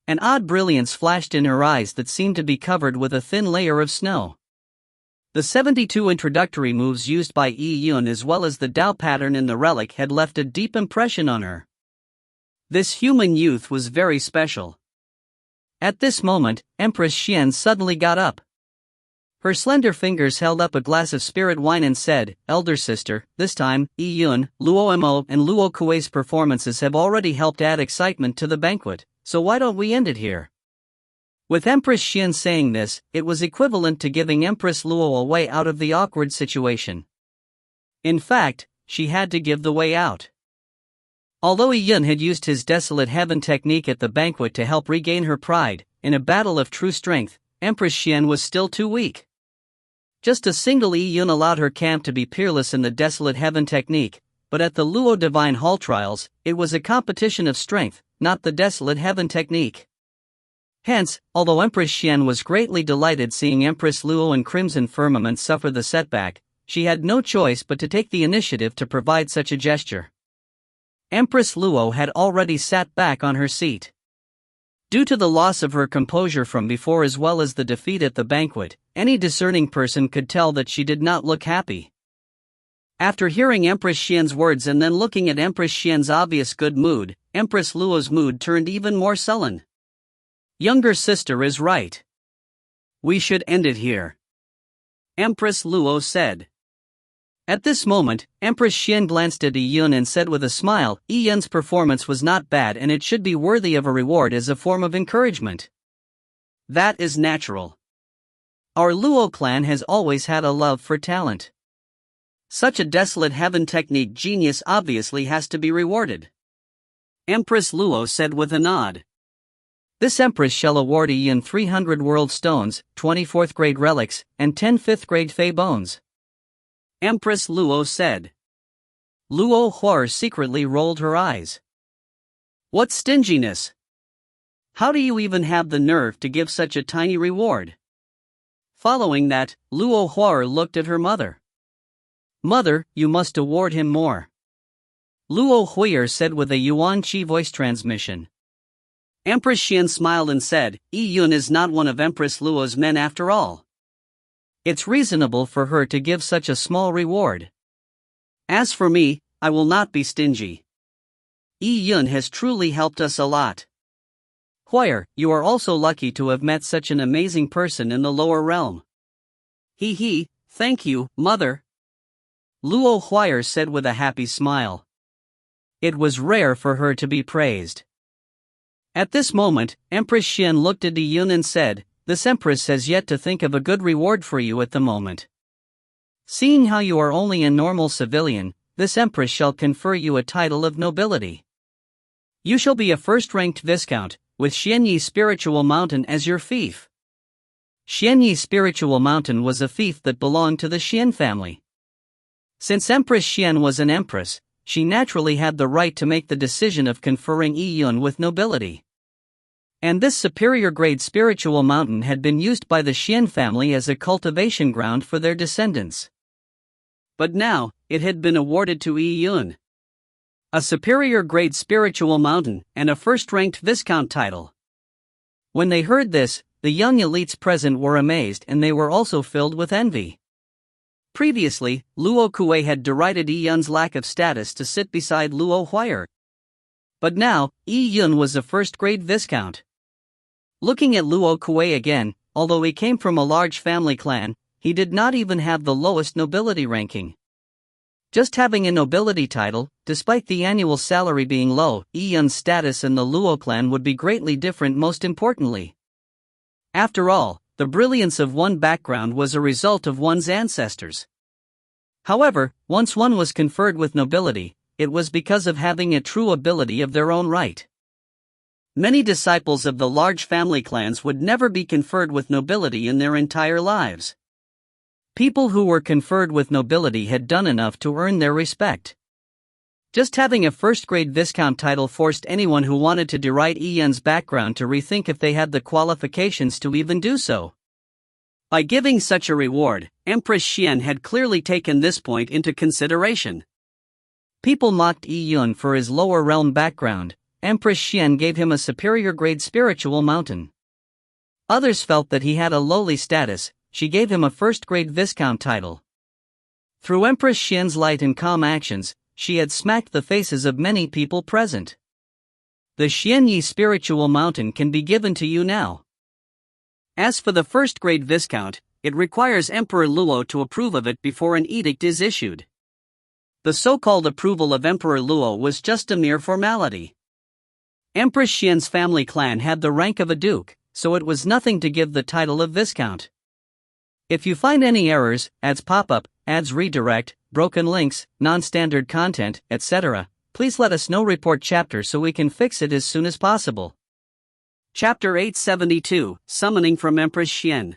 An odd brilliance flashed in her eyes that seemed to be covered with a thin layer of snow. The 72 introductory moves used by Yi Yun as well as the Dao pattern in the relic had left a deep impression on her. This human youth was very special. At this moment, Empress Xian suddenly got up. Her slender fingers held up a glass of spirit wine and said, "Elder sister, this time, Yi Yun, Luo Mo and Luo Kuei's performances have already helped add excitement to the banquet, so why don't we end it here?" With Empress Xian saying this, it was equivalent to giving Empress Luo a way out of the awkward situation. In fact, she had to give the way out. Although Yi Yun had used his desolate heaven technique at the banquet to help regain her pride, in a battle of true strength, Empress Xian was still too weak. Just a single Yi Yun allowed her camp to be peerless in the desolate heaven technique, but at the Luo Divine Hall trials, it was a competition of strength, not the desolate heaven technique. Hence, although Empress Xian was greatly delighted seeing Empress Luo and Crimson Firmament suffer the setback, she had no choice but to take the initiative to provide such a gesture. Empress Luo had already sat back on her seat. Due to the loss of her composure from before as well as the defeat at the banquet, any discerning person could tell that she did not look happy. After hearing Empress Xian's words and then looking at Empress Xian's obvious good mood, Empress Luo's mood turned even more sullen. "Younger sister is right. We should end it here," Empress Luo said. At this moment, Empress Xian glanced at Yi Yun and said with a smile, "Yi Yun's performance was not bad and it should be worthy of a reward as a form of encouragement. That is natural. Our Luo clan has always had a love for talent. Such a desolate heaven technique genius obviously has to be rewarded," Empress Luo said with a nod. "This Empress shall award Yi Yun 300 world stones, 24th grade relics, and 10 5th grade fey bones," Empress Luo said. Luo Huar secretly rolled her eyes. "What stinginess! How do you even have the nerve to give such a tiny reward?" Following that, Luo Huar looked at her mother. "Mother, you must award him more," Luo Huir said with a Yuan Qi voice transmission. Empress Xian smiled and said, "Yi Yun is not one of Empress Luo's men after all. It's reasonable for her to give such a small reward. As for me, I will not be stingy. Yi Yun has truly helped us a lot. Huir, you are also lucky to have met such an amazing person in the lower realm." He, thank you, mother," Luo Huir said with a happy smile. It was rare for her to be praised. At this moment, Empress Xian looked at Yi Yun and said, "This Empress has yet to think of a good reward for you at the moment. Seeing how you are only a normal civilian, this empress shall confer you a title of nobility. You shall be a first-ranked viscount, with Xianyi Spiritual Mountain as your fief. Xianyi Spiritual Mountain was a fief that belonged to the Xian family. Since Empress Xian was an empress, she naturally had the right to make the decision of conferring Yiyun with nobility. And this superior-grade spiritual mountain had been used by the Xian family as a cultivation ground for their descendants. But now, it had been awarded to Yiyun. A superior-grade spiritual mountain and a first-ranked viscount title. When they heard this, the young elites present were amazed, and they were also filled with envy. Previously, Luo Kuei had derided Yiyun's lack of status to sit beside Luo Huier. But now, Yiyun was a first-grade viscount. Looking at Luo Kuei again, although he came from a large family clan, he did not even have the lowest nobility ranking. Just having a nobility title, despite the annual salary being low, Yiyun's status in the Luo clan would be greatly different. Most importantly, after all, the brilliance of one background was a result of one's ancestors. However, once one was conferred with nobility, it was because of having a true ability of their own right. Many disciples of the large family clans would never be conferred with nobility in their entire lives. People who were conferred with nobility had done enough to earn their respect. Just having a first-grade viscount title forced anyone who wanted to deride Yiyun's background to rethink if they had the qualifications to even do so. By giving such a reward, Empress Xian had clearly taken this point into consideration. People mocked Yiyun for his lower realm background. Empress Xian gave him a superior-grade spiritual mountain. Others felt that he had a lowly status. She gave him a first-grade viscount title. Through Empress Xian's light and calm actions, she had smacked the faces of many people present. The Xianyi Spiritual Mountain can be given to you now. As for the first-grade viscount, it requires Emperor Luo to approve of it before an edict is issued. The so-called approval of Emperor Luo was just a mere formality. Empress Xian's family clan had the rank of a duke, so it was nothing to give the title of viscount. If you find any errors, ads pop up, ads redirect, broken links, non-standard content, etc., please let us know. Report chapter so we can fix it as soon as possible. Chapter 872, Summoning from Empress Xian.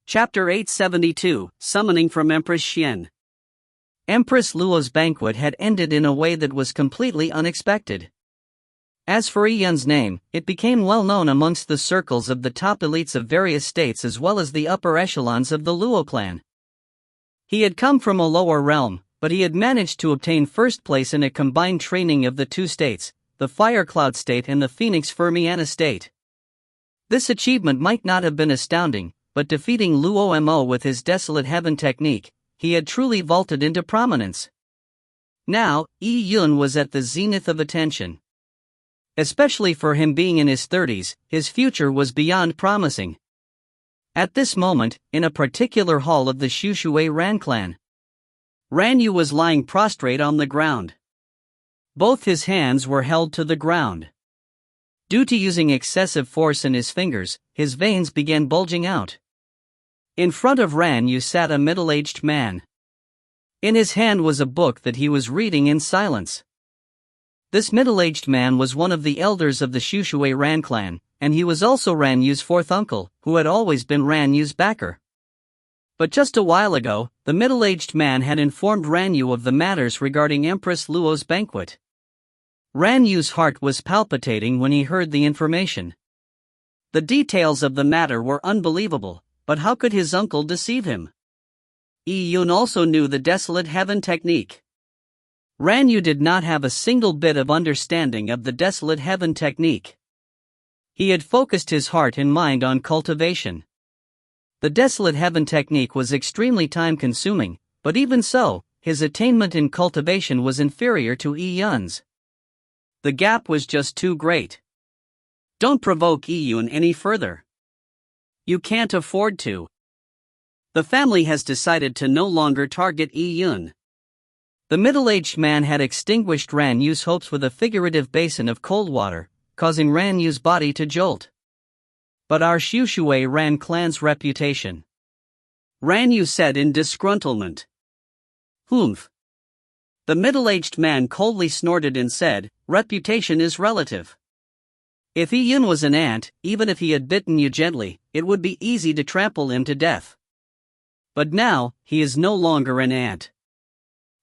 Chapter 872, Summoning from Empress Xian. Empress Luo's banquet had ended in a way that was completely unexpected. As for Yiyun's name, it became well known amongst the circles of the top elites of various states as well as the upper echelons of the Luo clan. He had come from a lower realm, but he had managed to obtain first place in a combined training of the two states, the Fire Cloud state and the Phoenix Fermiana state. This achievement might not have been astounding, but defeating Luo Mo with his Desolate Heaven technique, he had truly vaulted into prominence. Now, Yiyun was at the zenith of attention. Especially for him being in his 30s, his future was beyond promising. At this moment, in a particular hall of the Shushui Ran clan, Ran Yu was lying prostrate on the ground. Both his hands were held to the ground. Due to using excessive force in his fingers, his veins began bulging out. In front of Ran Yu sat a middle-aged man. In his hand was a book that he was reading in silence. This middle-aged man was one of the elders of the Shushui Ran clan, and he was also Ran Yu's fourth uncle, who had always been Ran Yu's backer. But just a while ago, the middle-aged man had informed Ran Yu of the matters regarding Empress Luo's banquet. Ran Yu's heart was palpitating when he heard the information. The details of the matter were unbelievable, but how could his uncle deceive him? Yiyun also knew the Desolate Heaven technique. Ran Yu did not have a single bit of understanding of the Desolate Heaven technique. He had focused his heart and mind on cultivation. The Desolate Heaven technique was extremely time-consuming, but even so, his attainment in cultivation was inferior to Yiyun's. The gap was just too great. Don't provoke Yiyun any further. You can't afford to. The family has decided to no longer target Yiyun. The middle-aged man had extinguished Ran Yu's hopes with a figurative basin of cold water, causing Ran Yu's body to jolt. But our Shushui Ran clan's reputation. Ran Yu said in disgruntlement. Humph. The middle-aged man coldly snorted and said, reputation is relative. If Yun was an ant, even if he had bitten you gently, it would be easy to trample him to death. But now, he is no longer an ant.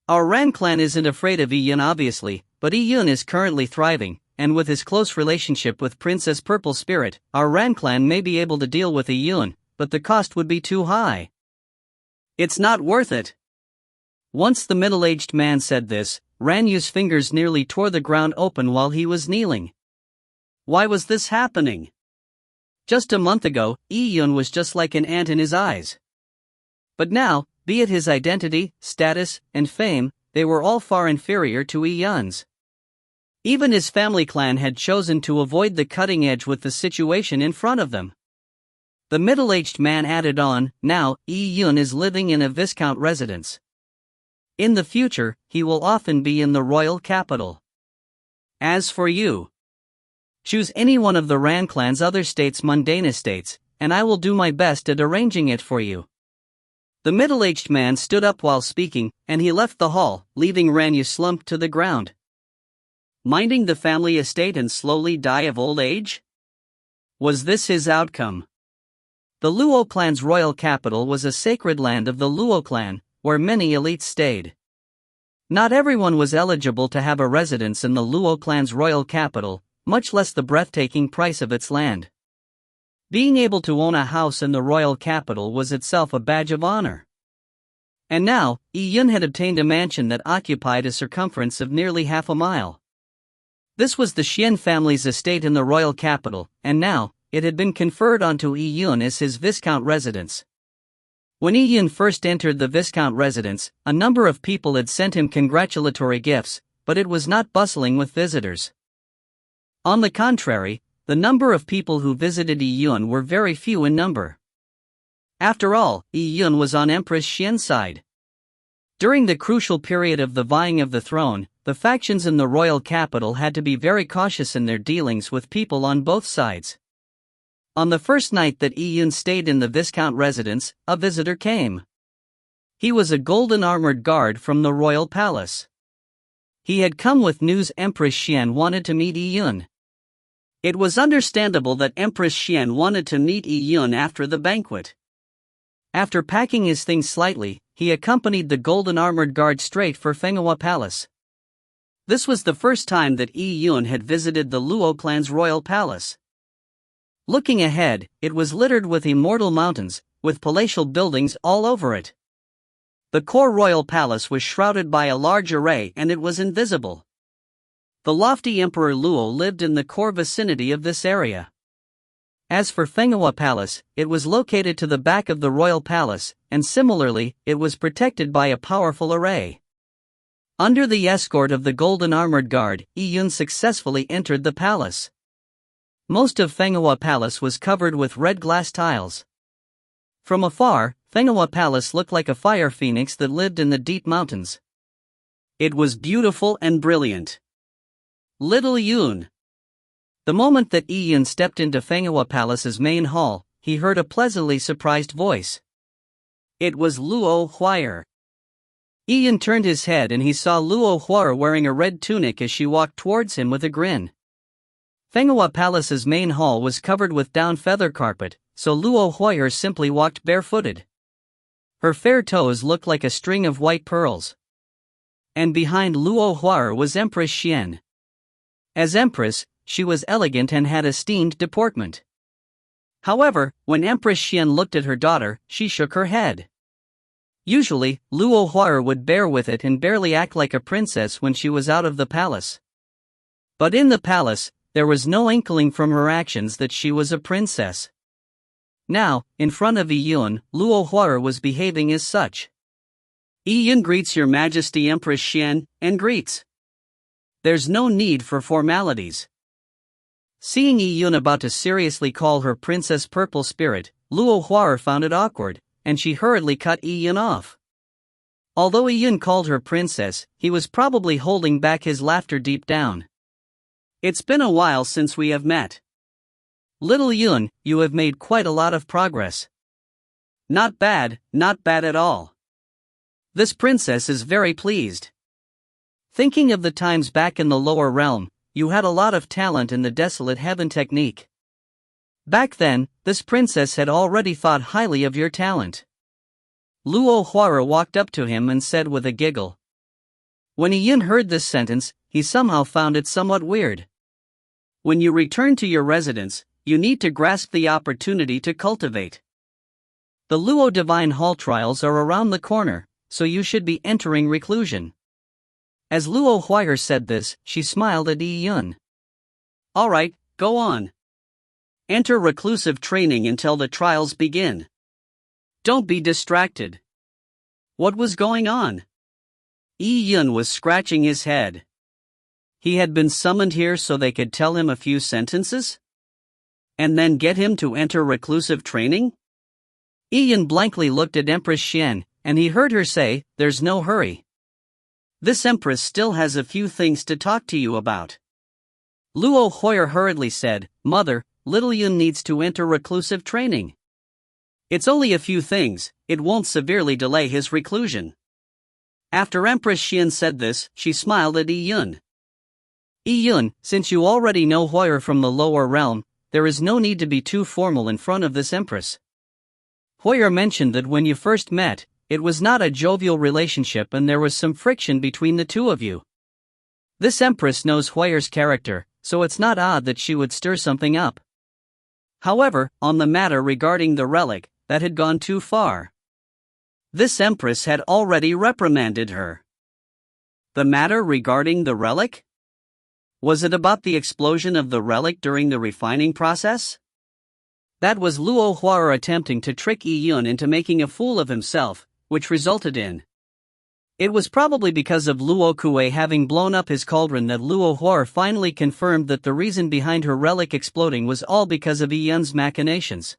Our Ran clan isn't afraid of Yun obviously, but Yun is currently thriving, and with his close relationship with Princess Purple Spirit, our Ran clan may be able to deal with Yun, but the cost would be too high. It's not worth it. Once the middle-aged man said this, Ran Yu's fingers nearly tore the ground open while he was kneeling. Why was this happening? Just a month ago, Yun was just like an ant in his eyes. But now, be it his identity, status, and fame, they were all far inferior to Yun's. Even his family clan had chosen to avoid the cutting edge with the situation in front of them. The middle-aged man added on, now, Yun is living in a viscount residence. In the future, he will often be in the royal capital. As for you, choose any one of the Ran clan's other states' mundane estates, and I will do my best at arranging it for you. The middle-aged man stood up while speaking, and he left the hall, leaving Ran Yu slumped to the ground. Minding the family estate and slowly die of old age? Was this his outcome? The Luo clan's royal capital was a sacred land of the Luo clan, where many elites stayed. Not everyone was eligible to have a residence in the Luo clan's royal capital, much less the breathtaking price of its land. Being able to own a house in the royal capital was itself a badge of honor. And now, Yun had obtained a mansion that occupied a circumference of nearly half a mile. This was the Xian family's estate in the royal capital, and now, it had been conferred onto Yun as his Viscount residence. When Yun first entered the Viscount residence, a number of people had sent him congratulatory gifts, but it was not bustling with visitors. On the contrary, the number of people who visited Yun were very few in number. After all, Yun was on Empress Xian's side. During the crucial period of the vying of the throne, the factions in the royal capital had to be very cautious in their dealings with people on both sides. On the first night that Yun stayed in the Viscount residence, a visitor came. He was a golden armored guard from the royal palace. He had come with news Empress Xian wanted to meet Yun. It was understandable that Empress Xian wanted to meet Yun after the banquet. After packing his things slightly, he accompanied the golden armored guard straight for Fenghua Palace. This was the first time that Yun had visited the Luo clan's royal palace. Looking ahead, it was littered with immortal mountains, with palatial buildings all over it. The core royal palace was shrouded by a large array and it was invisible. The lofty Emperor Luo lived in the core vicinity of this area. As for Fenghua Palace, it was located to the back of the royal palace, and similarly, it was protected by a powerful array. Under the escort of the golden armored guard, Yun successfully entered the palace. Most of Fenghua Palace was covered with red glass tiles. From afar, Fenghua Palace looked like a fire phoenix that lived in the deep mountains. It was beautiful and brilliant. Little Yun. The moment that Yun stepped into Fenghua Palace's main hall, he heard a pleasantly surprised voice. It was Luo Huayer. Yun turned his head and he saw Luo Huayer wearing a red tunic as she walked towards him with a grin. Fenghua Palace's main hall was covered with down feather carpet, so Luo Huayer simply walked barefooted. Her fair toes looked like a string of white pearls. And behind Luo Huayer was Empress Xian. As Empress, she was elegant and had esteemed deportment. However, when Empress Xian looked at her daughter, she shook her head. Usually, Luo Huayer would bear with it and barely act like a princess when she was out of the palace. But in the palace, there was no inkling from her actions that she was a princess. Now, in front of Yun, Luo Huayer was behaving as such. Yun greets Your Majesty Empress Xian, and greets. There's no need for formalities. Seeing Yun about to seriously call her Princess Purple Spirit, Luo Huayer found it awkward, and she hurriedly cut Yun off. Although Yun called her princess, he was probably holding back his laughter deep down. It's been a while since we have met. Little Yun, you have made quite a lot of progress. Not bad at all. This princess is very pleased. Thinking of the times back in the lower realm, you had a lot of talent in the desolate heaven technique. Back then, this princess had already thought highly of your talent. Luo Huara walked up to him and said with a giggle. When Ian heard this sentence, he somehow found it somewhat weird. When you return to your residence, you need to grasp the opportunity to cultivate. The Luo Divine Hall trials are around the corner, so you should be entering reclusion. As Luo Huayr said this, she smiled at Yi Yun. Alright, go on. Enter reclusive training until the trials begin. Don't be distracted. What was going on? Yi Yun was scratching his head. He had been summoned here so they could tell him a few sentences? And then get him to enter reclusive training? Yi Yun blankly looked at Empress Xian, and he heard her say, "There's no hurry. This empress still has a few things to talk to you about." Luo Huayr hurriedly said, "Mother, little Yun needs to enter reclusive training. It's only a few things, it won't severely delay his reclusion." After Empress Xian said this, she smiled at Yi Yun. Yi Yun, since you already know Huayr from the lower realm, there is no need to be too formal in front of this empress. Huayr mentioned that when you first met, it was not a jovial relationship and there was some friction between the two of you. This empress knows Huayr's character, so it's not odd that she would stir something up. However, on the matter regarding the relic, that had gone too far. This empress had already reprimanded her. The matter regarding the relic? Was it about the explosion of the relic during the refining process? That was Luo Huara attempting to trick Yi Yun into making a fool of himself, which resulted in. It was probably because of Luo Kuei having blown up his cauldron that Luo Huara finally confirmed that the reason behind her relic exploding was all because of Yi Yun's machinations.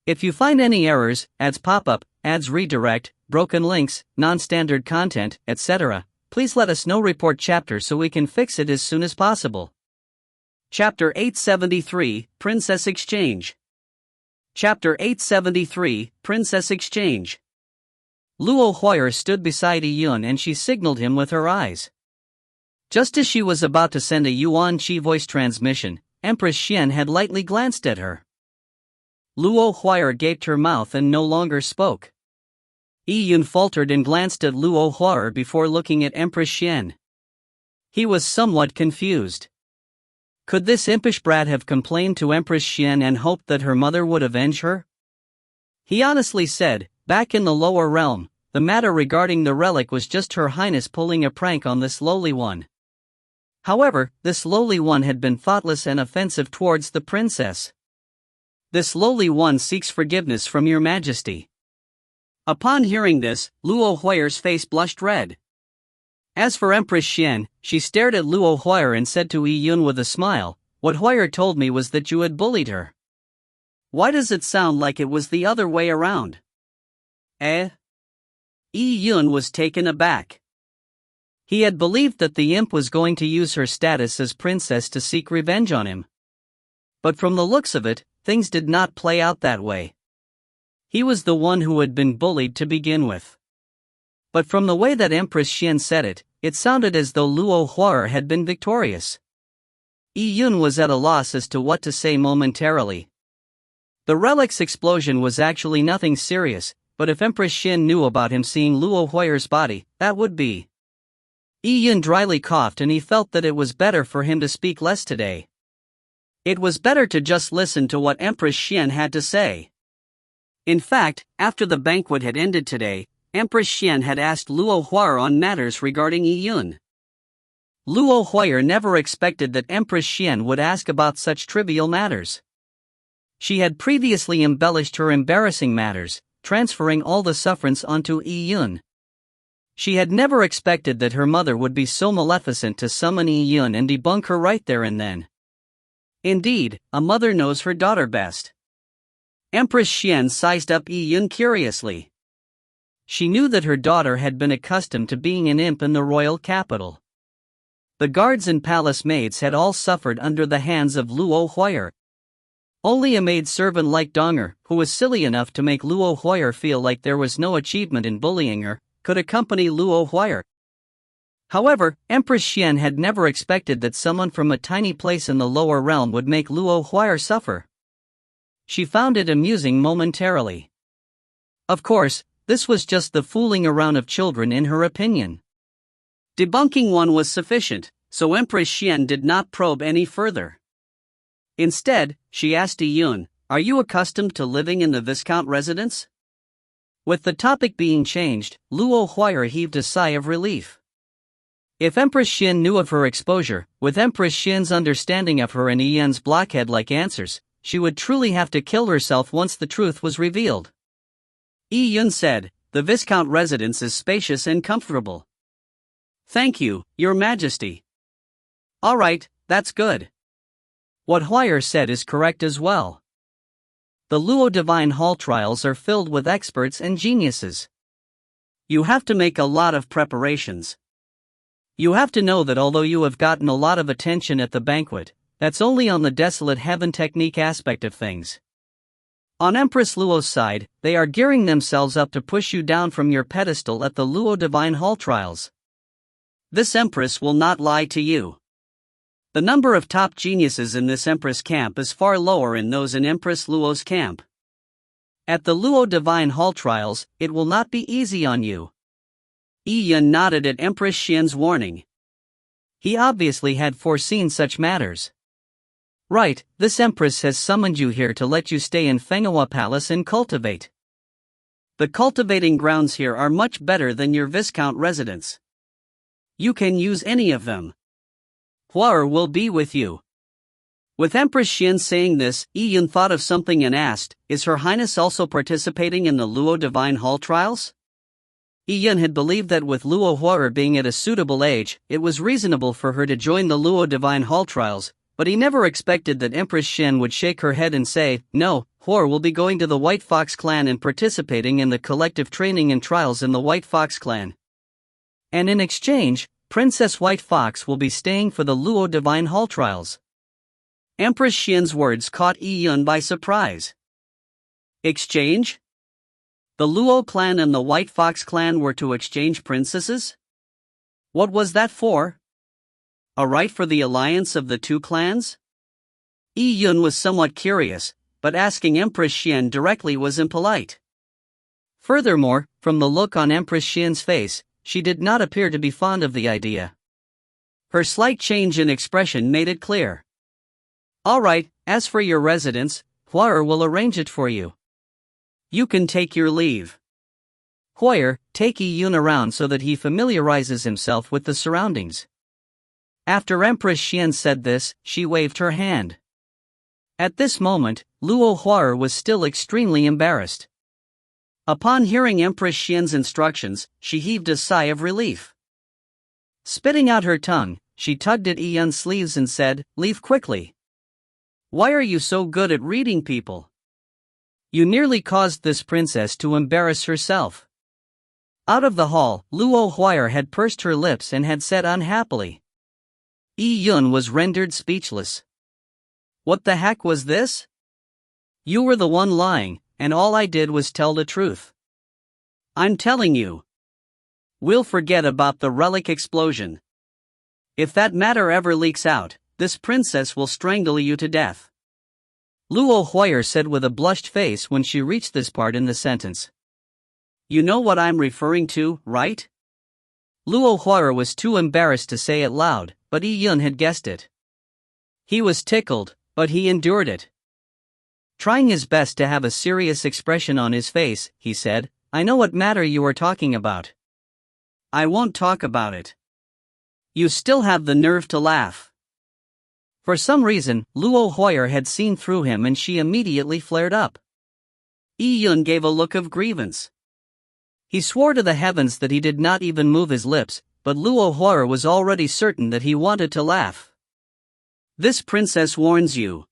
If you find any errors, ads pop up, ads redirect, broken links, non-standard content, etc., please let us know. Report chapter so we can fix it as soon as possible. Chapter 873, Princess Exchange. Chapter 873, Princess Exchange. Luo Huayr stood beside Yi Yun and she signaled him with her eyes. Just as she was about to send a Yuan Qi voice transmission, Empress Xian had lightly glanced at her. Luo Huayr gaped her mouth and no longer spoke. Yi Yun faltered and glanced at Luo Huayr before looking at Empress Xian. He was somewhat confused. Could this impish brat have complained to Empress Xian and hoped that her mother would avenge her? He honestly said, back in the lower realm, the matter regarding the relic was just Her Highness pulling a prank on this lowly one. However, this lowly one had been thoughtless and offensive towards the princess. This lowly one seeks forgiveness from your majesty. Upon hearing this, Luo Huayr's face blushed red. As for Empress Xian, she stared at Luo Huayr and said to Yi Yun with a smile, "What Huayr told me was that you had bullied her. Why does it sound like it was the other way around?" Eh? Yi Yun was taken aback. He had believed that the imp was going to use her status as princess to seek revenge on him. But from the looks of it, things did not play out that way. He was the one who had been bullied to begin with. But from the way that Empress Xian said it, it sounded as though Luo Huayr had been victorious. Yi Yun was at a loss as to what to say momentarily. The relic's explosion was actually nothing serious, but if Empress Xian knew about him seeing Luo Huayr's body, that would be. Yi Yun dryly coughed and he felt that it was better for him to speak less today. It was better to just listen to what Empress Xian had to say. In fact, after the banquet had ended today, Empress Xian had asked Luo Huayr on matters regarding Yi Yun. Luo Huayr never expected that Empress Xian would ask about such trivial matters. She had previously embellished her embarrassing matters, transferring all the sufferance onto Yi Yun. She had never expected that her mother would be so maleficent to summon Yi Yun and debunk her right there and then. Indeed, a mother knows her daughter best. Empress Xian sized up Yi Yun curiously. She knew that her daughter had been accustomed to being an imp in the royal capital. The guards and palace maids had all suffered under the hands of Luo Huayr. Only a maidservant like Donger, who was silly enough to make Luo Huier feel like there was no achievement in bullying her, could accompany Luo Huier. However, Empress Xian had never expected that someone from a tiny place in the lower realm would make Luo Huier suffer. She found it amusing momentarily. Of course, this was just the fooling around of children in her opinion. Debunking one was sufficient, so Empress Xian did not probe any further. Instead, she asked Yun, "Are you accustomed to living in the Viscount residence?" With the topic being changed, Luo Huier heaved a sigh of relief. If Empress Xian knew of her exposure, with Empress Xian's understanding of her and Yun's blockhead-like answers, she would truly have to kill herself once the truth was revealed. Yun said, "The Viscount residence is spacious and comfortable." "Thank you, Your Majesty." "Alright, that's good." What Huier said is correct as well. The Luo Divine Hall trials are filled with experts and geniuses. You have to make a lot of preparations. You have to know that although you have gotten a lot of attention at the banquet, that's only on the desolate heaven technique aspect of things. On Empress Luo's side, they are gearing themselves up to push you down from your pedestal at the Luo Divine Hall trials. This Empress will not lie to you. The number of top geniuses in this Empress camp is far lower in those in Empress Luo's camp. At the Luo Divine Hall trials, it will not be easy on you. Yun nodded at Empress Xian's warning. He obviously had foreseen such matters. Right, this Empress has summoned you here to let you stay in Fenghua Palace and cultivate. The cultivating grounds here are much better than your Viscount residence. You can use any of them. Huier will be with you. With Empress Xian saying this, Yun thought of something and asked, "Is Her Highness also participating in the Luo Divine Hall trials?" Yun had believed that with Luo Huier being at a suitable age, it was reasonable for her to join the Luo Divine Hall trials, but he never expected that Empress Xian would shake her head and say, "No, Huier will be going to the White Fox clan and participating in the collective training and trials in the White Fox clan. And in exchange, Princess White Fox will be staying for the Luo Divine Hall trials." Empress Xian's words caught Yun by surprise. Exchange? The Luo clan and the White Fox clan were to exchange princesses? What was that for? A right for the alliance of the two clans? Yun was somewhat curious, but asking Empress Xian directly was impolite. Furthermore, from the look on Empress Xian's face, she did not appear to be fond of the idea. Her slight change in expression made it clear. "Alright, as for your residence, Huier will arrange it for you. You can take your leave." Huier, take Yun around so that he familiarizes himself with the surroundings. After Empress Xian said this, she waved her hand. At this moment, Luo Huier was still extremely embarrassed. Upon hearing Empress Xian's instructions, she heaved a sigh of relief. Spitting out her tongue, she tugged at Yun's sleeves and said, "Leave quickly. Why are you so good at reading people? You nearly caused this princess to embarrass herself." Out of the hall, Luo Huier had pursed her lips and had said unhappily. Yun was rendered speechless. What the heck was this? You were the one lying, and all I did was tell the truth. I'm telling you. We'll forget about the relic explosion. If that matter ever leaks out, this princess will strangle you to death. Luo Huier said with a blushed face when she reached this part in the sentence. You know what I'm referring to, right? Luo Huier was too embarrassed to say it loud, but Yun had guessed it. He was tickled, but he endured it. Trying his best to have a serious expression on his face, he said, "I know what matter you are talking about." "I won't talk about it." "You still have the nerve to laugh." For some reason, Luo Huier had seen through him and she immediately flared up. Yun gave a look of grievance. He swore to the heavens that he did not even move his lips, but Luo Huier was already certain that he wanted to laugh. "This princess warns you.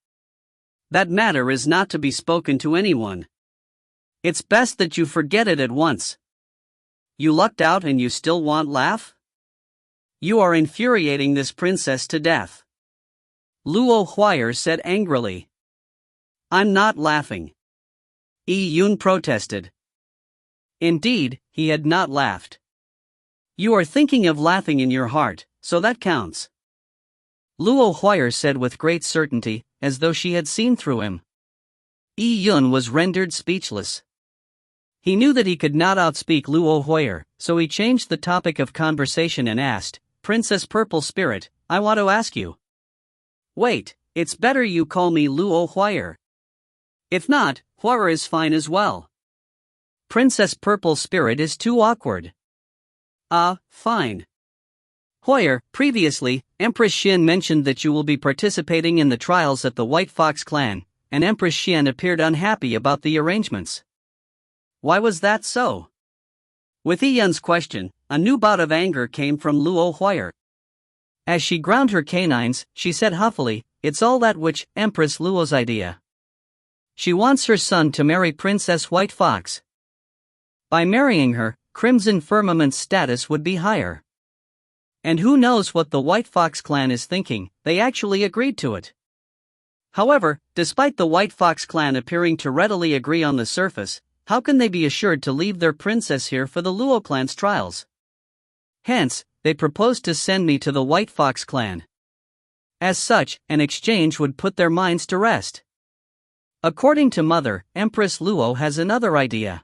That matter is not to be spoken to anyone. It's best that you forget it at once. You lucked out and you still want laugh? You are infuriating this princess to death." Luo Huier said angrily. I'm not laughing. Yi Yun protested. Indeed, he had not laughed. You are thinking of laughing in your heart, so that counts. Luo Huier said with great certainty, as though she had seen through him. Yi Yun was rendered speechless. He knew that he could not outspeak Luo Huier, so he changed the topic of conversation and asked, Princess Purple Spirit, I want to ask you. Wait, it's better you call me Luo Huier. If not, Huier is fine as well. Princess Purple Spirit is too awkward. Fine. Huier, previously, Empress Xian mentioned that you will be participating in the trials at the White Fox clan, and Empress Xian appeared unhappy about the arrangements. Why was that so? With Yi Yun's question, a new bout of anger came from Luo Huier. As she ground her canines, she said huffily, It's all that witch, Empress Luo's idea. She wants her son to marry Princess White Fox. By marrying her, Crimson Firmament's status would be higher. And who knows what the White Fox clan is thinking, they actually agreed to it. However, despite the White Fox clan appearing to readily agree on the surface, how can they be assured to leave their princess here for the Luo clan's trials? Hence, they proposed to send me to the White Fox clan. As such, an exchange would put their minds to rest. According to Mother, Empress Luo has another idea.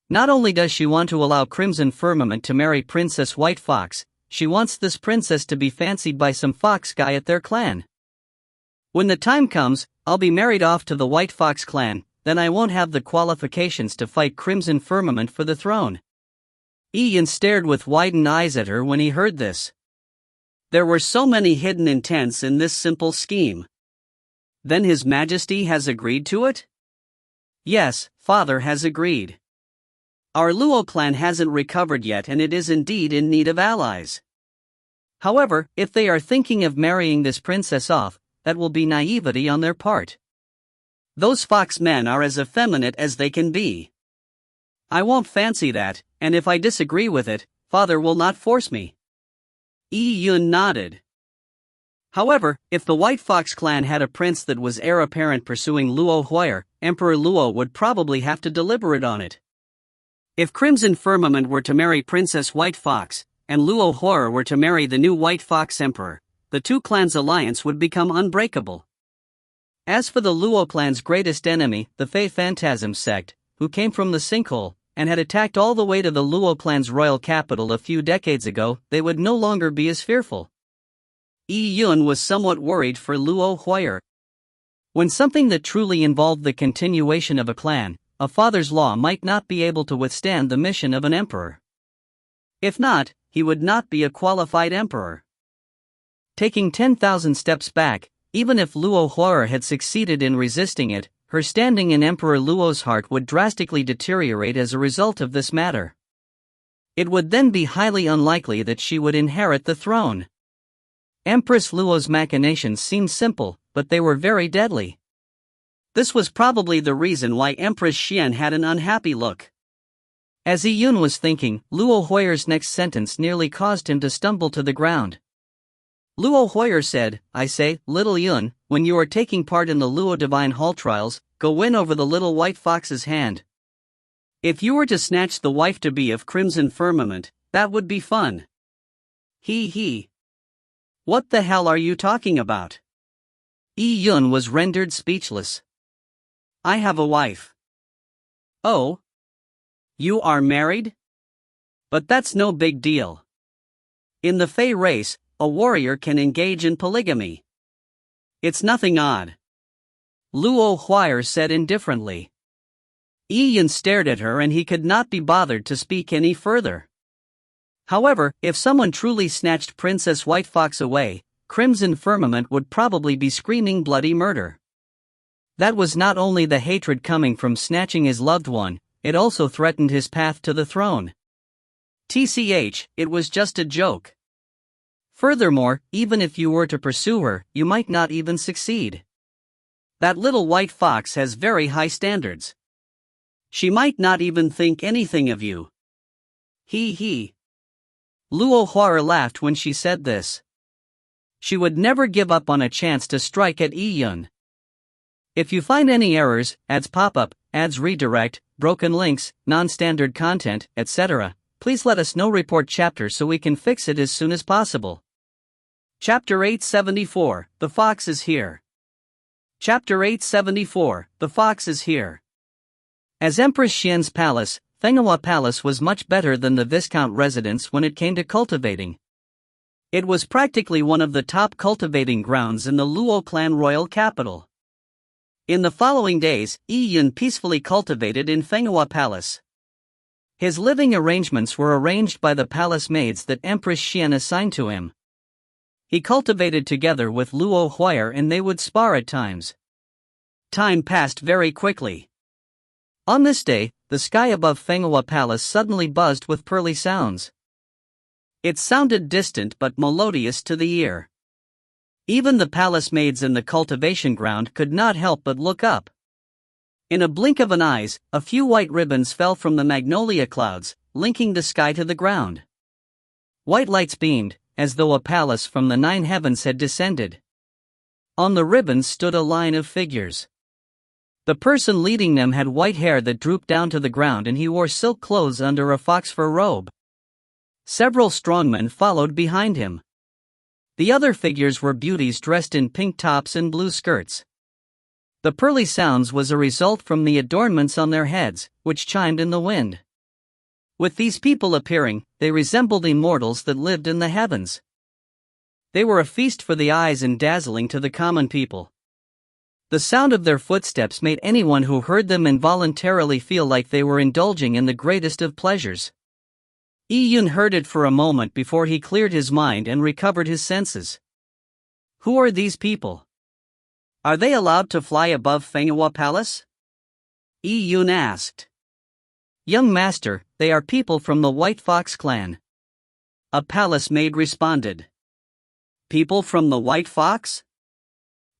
Not only does she want to allow Crimson Firmament to marry Princess White Fox, she wants this princess to be fancied by some fox guy at their clan. When the time comes, I'll be married off to the White Fox clan, then I won't have the qualifications to fight Crimson Firmament for the throne. Yi Yun stared with widened eyes at her when he heard this. There were so many hidden intents in this simple scheme. Then His Majesty has agreed to it? Yes, Father has agreed. Our Luo clan hasn't recovered yet and it is indeed in need of allies. However, if they are thinking of marrying this princess off, that will be naivety on their part. Those fox men are as effeminate as they can be. I won't fancy that, and if I disagree with it, Father will not force me. Yi Yun nodded. However, if the White Fox clan had a prince that was heir apparent pursuing Luo Huier, Emperor Luo would probably have to deliberate on it. If Crimson Firmament were to marry Princess White Fox, and Luo Huier were to marry the new White Fox Emperor, the two clans' alliance would become unbreakable. As for the Luo clan's greatest enemy, the Fey Phantasm sect, who came from the sinkhole, and had attacked all the way to the Luo clan's royal capital a few decades ago, they would no longer be as fearful. Yi Yun was somewhat worried for Luo Huier. When something that truly involved the continuation of a clan, a father's law might not be able to withstand the mission of an emperor. If not, he would not be a qualified emperor. Taking 10,000 steps back, even if Luo Huier had succeeded in resisting it, her standing in Emperor Luo's heart would drastically deteriorate as a result of this matter. It would then be highly unlikely that she would inherit the throne. Empress Luo's machinations seemed simple, but they were very deadly. This was probably the reason why Empress Xian had an unhappy look. As Yi Yun was thinking, Luo Huier's next sentence nearly caused him to stumble to the ground. Luo Huier said, I say, Little Yun, when you are taking part in the Luo Divine Hall trials, go win over the little White Fox's hand. If you were to snatch the wife-to-be of Crimson Firmament, that would be fun. He. What the hell are you talking about? Yi Yun was rendered speechless. I have a wife. Oh? You are married? But that's no big deal. In the Fey race, a warrior can engage in polygamy. It's nothing odd. Luo Huier said indifferently. Yi Yun stared at her and he could not be bothered to speak any further. However, if someone truly snatched Princess White Fox away, Crimson Firmament would probably be screaming bloody murder. That was not only the hatred coming from snatching his loved one, it also threatened his path to the throne. TCH, it was just a joke. Furthermore, even if you were to pursue her, you might not even succeed. That little White Fox has very high standards. She might not even think anything of you. He. Luo Huier laughed when she said this. She would never give up on a chance to strike at Yi Yun. If you find any errors, ads pop up, ads redirect, broken links, non-standard content, etc., please let us know. Report chapter so we can fix it as soon as possible. Chapter 874, The Fox is Here. Chapter 874, The Fox is Here. As Empress Xian's palace, Fenghua Palace was much better than the Viscount residence when it came to cultivating. It was practically one of the top cultivating grounds in the Luo clan royal capital. In the following days, Yi Yun peacefully cultivated in Fenghua Palace. His living arrangements were arranged by the palace maids that Empress Xian assigned to him. He cultivated together with Luo Huayr and they would spar at times. Time passed very quickly. On this day, the sky above Fenghua Palace suddenly buzzed with pearly sounds. It sounded distant but melodious to the ear. Even the palace maids in the cultivation ground could not help but look up. In a blink of an eye, a few white ribbons fell from the magnolia clouds, linking the sky to the ground. White lights beamed, as though a palace from the 9 heavens had descended. On the ribbons stood a line of figures. The person leading them had white hair that drooped down to the ground and he wore silk clothes under a fox fur robe. Several strongmen followed behind him. The other figures were beauties dressed in pink tops and blue skirts. The pearly sounds was a result from the adornments on their heads, which chimed in the wind. With these people appearing, they resembled immortals that lived in the heavens. They were a feast for the eyes and dazzling to the common people. The sound of their footsteps made anyone who heard them involuntarily feel like they were indulging in the greatest of pleasures. Yi Yun heard it for a moment before he cleared his mind and recovered his senses. Who are these people? Are they allowed to fly above Fenghua Palace? Yi Yun asked. Young master, they are people from the White Fox clan. A palace maid responded. People from the White Fox?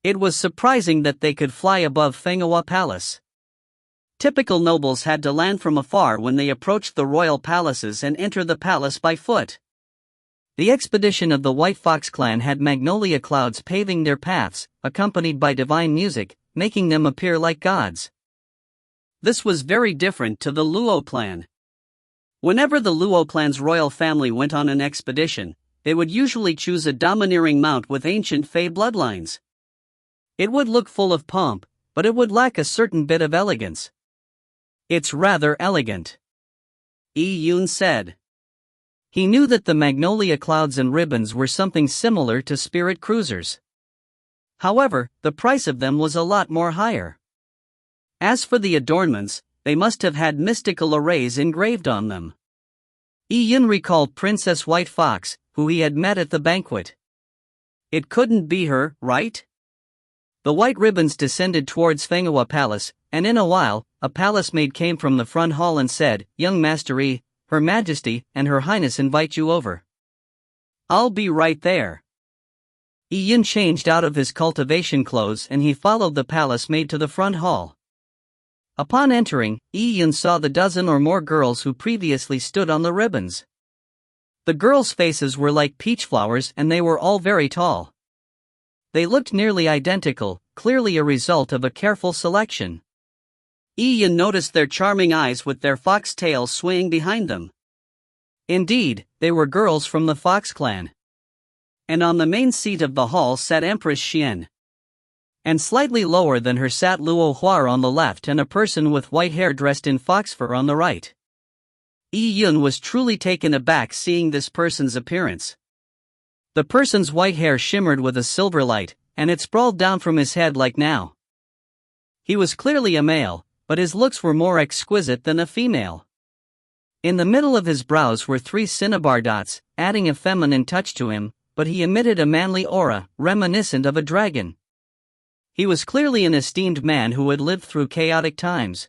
It was surprising that they could fly above Fenghua Palace. Typical nobles had to land from afar when they approached the royal palaces and enter the palace by foot. The expedition of the White Fox clan had magnolia clouds paving their paths, accompanied by divine music, making them appear like gods. This was very different to the Luo clan. Whenever the Luo clan's royal family went on an expedition, they would usually choose a domineering mount with ancient Fey bloodlines. It would look full of pomp, but it would lack a certain bit of elegance. It's rather elegant, Yi Yun said. He knew that the magnolia clouds and ribbons were something similar to spirit cruisers. However, the price of them was a lot more higher. As for the adornments, they must have had mystical arrays engraved on them. Yi Yun recalled Princess White Fox, who he had met at the banquet. It couldn't be her, right? The white ribbons descended towards Fenghua Palace, and in a while, a palace maid came from the front hall and said, "Young Master Yi, Her Majesty and Her Highness invite you over." "I'll be right there." Yi Yun changed out of his cultivation clothes and he followed the palace maid to the front hall. Upon entering, Yi Yun saw the dozen or more girls who previously stood on the ribbons. The girls' faces were like peach flowers and they were all very tall. They looked nearly identical, clearly a result of a careful selection. Yi Yun noticed their charming eyes with their fox tails swaying behind them. Indeed, they were girls from the Fox clan. And on the main seat of the hall sat Empress Xian. And slightly lower than her sat Luo Huayr on the left and a person with white hair dressed in fox fur on the right. Yi Yun was truly taken aback seeing this person's appearance. The person's white hair shimmered with a silver light, and it sprawled down from his head like now. He was clearly a male, but his looks were more exquisite than a female. In the middle of his brows were 3 cinnabar dots, adding a feminine touch to him, but he emitted a manly aura, reminiscent of a dragon. He was clearly an esteemed man who had lived through chaotic times.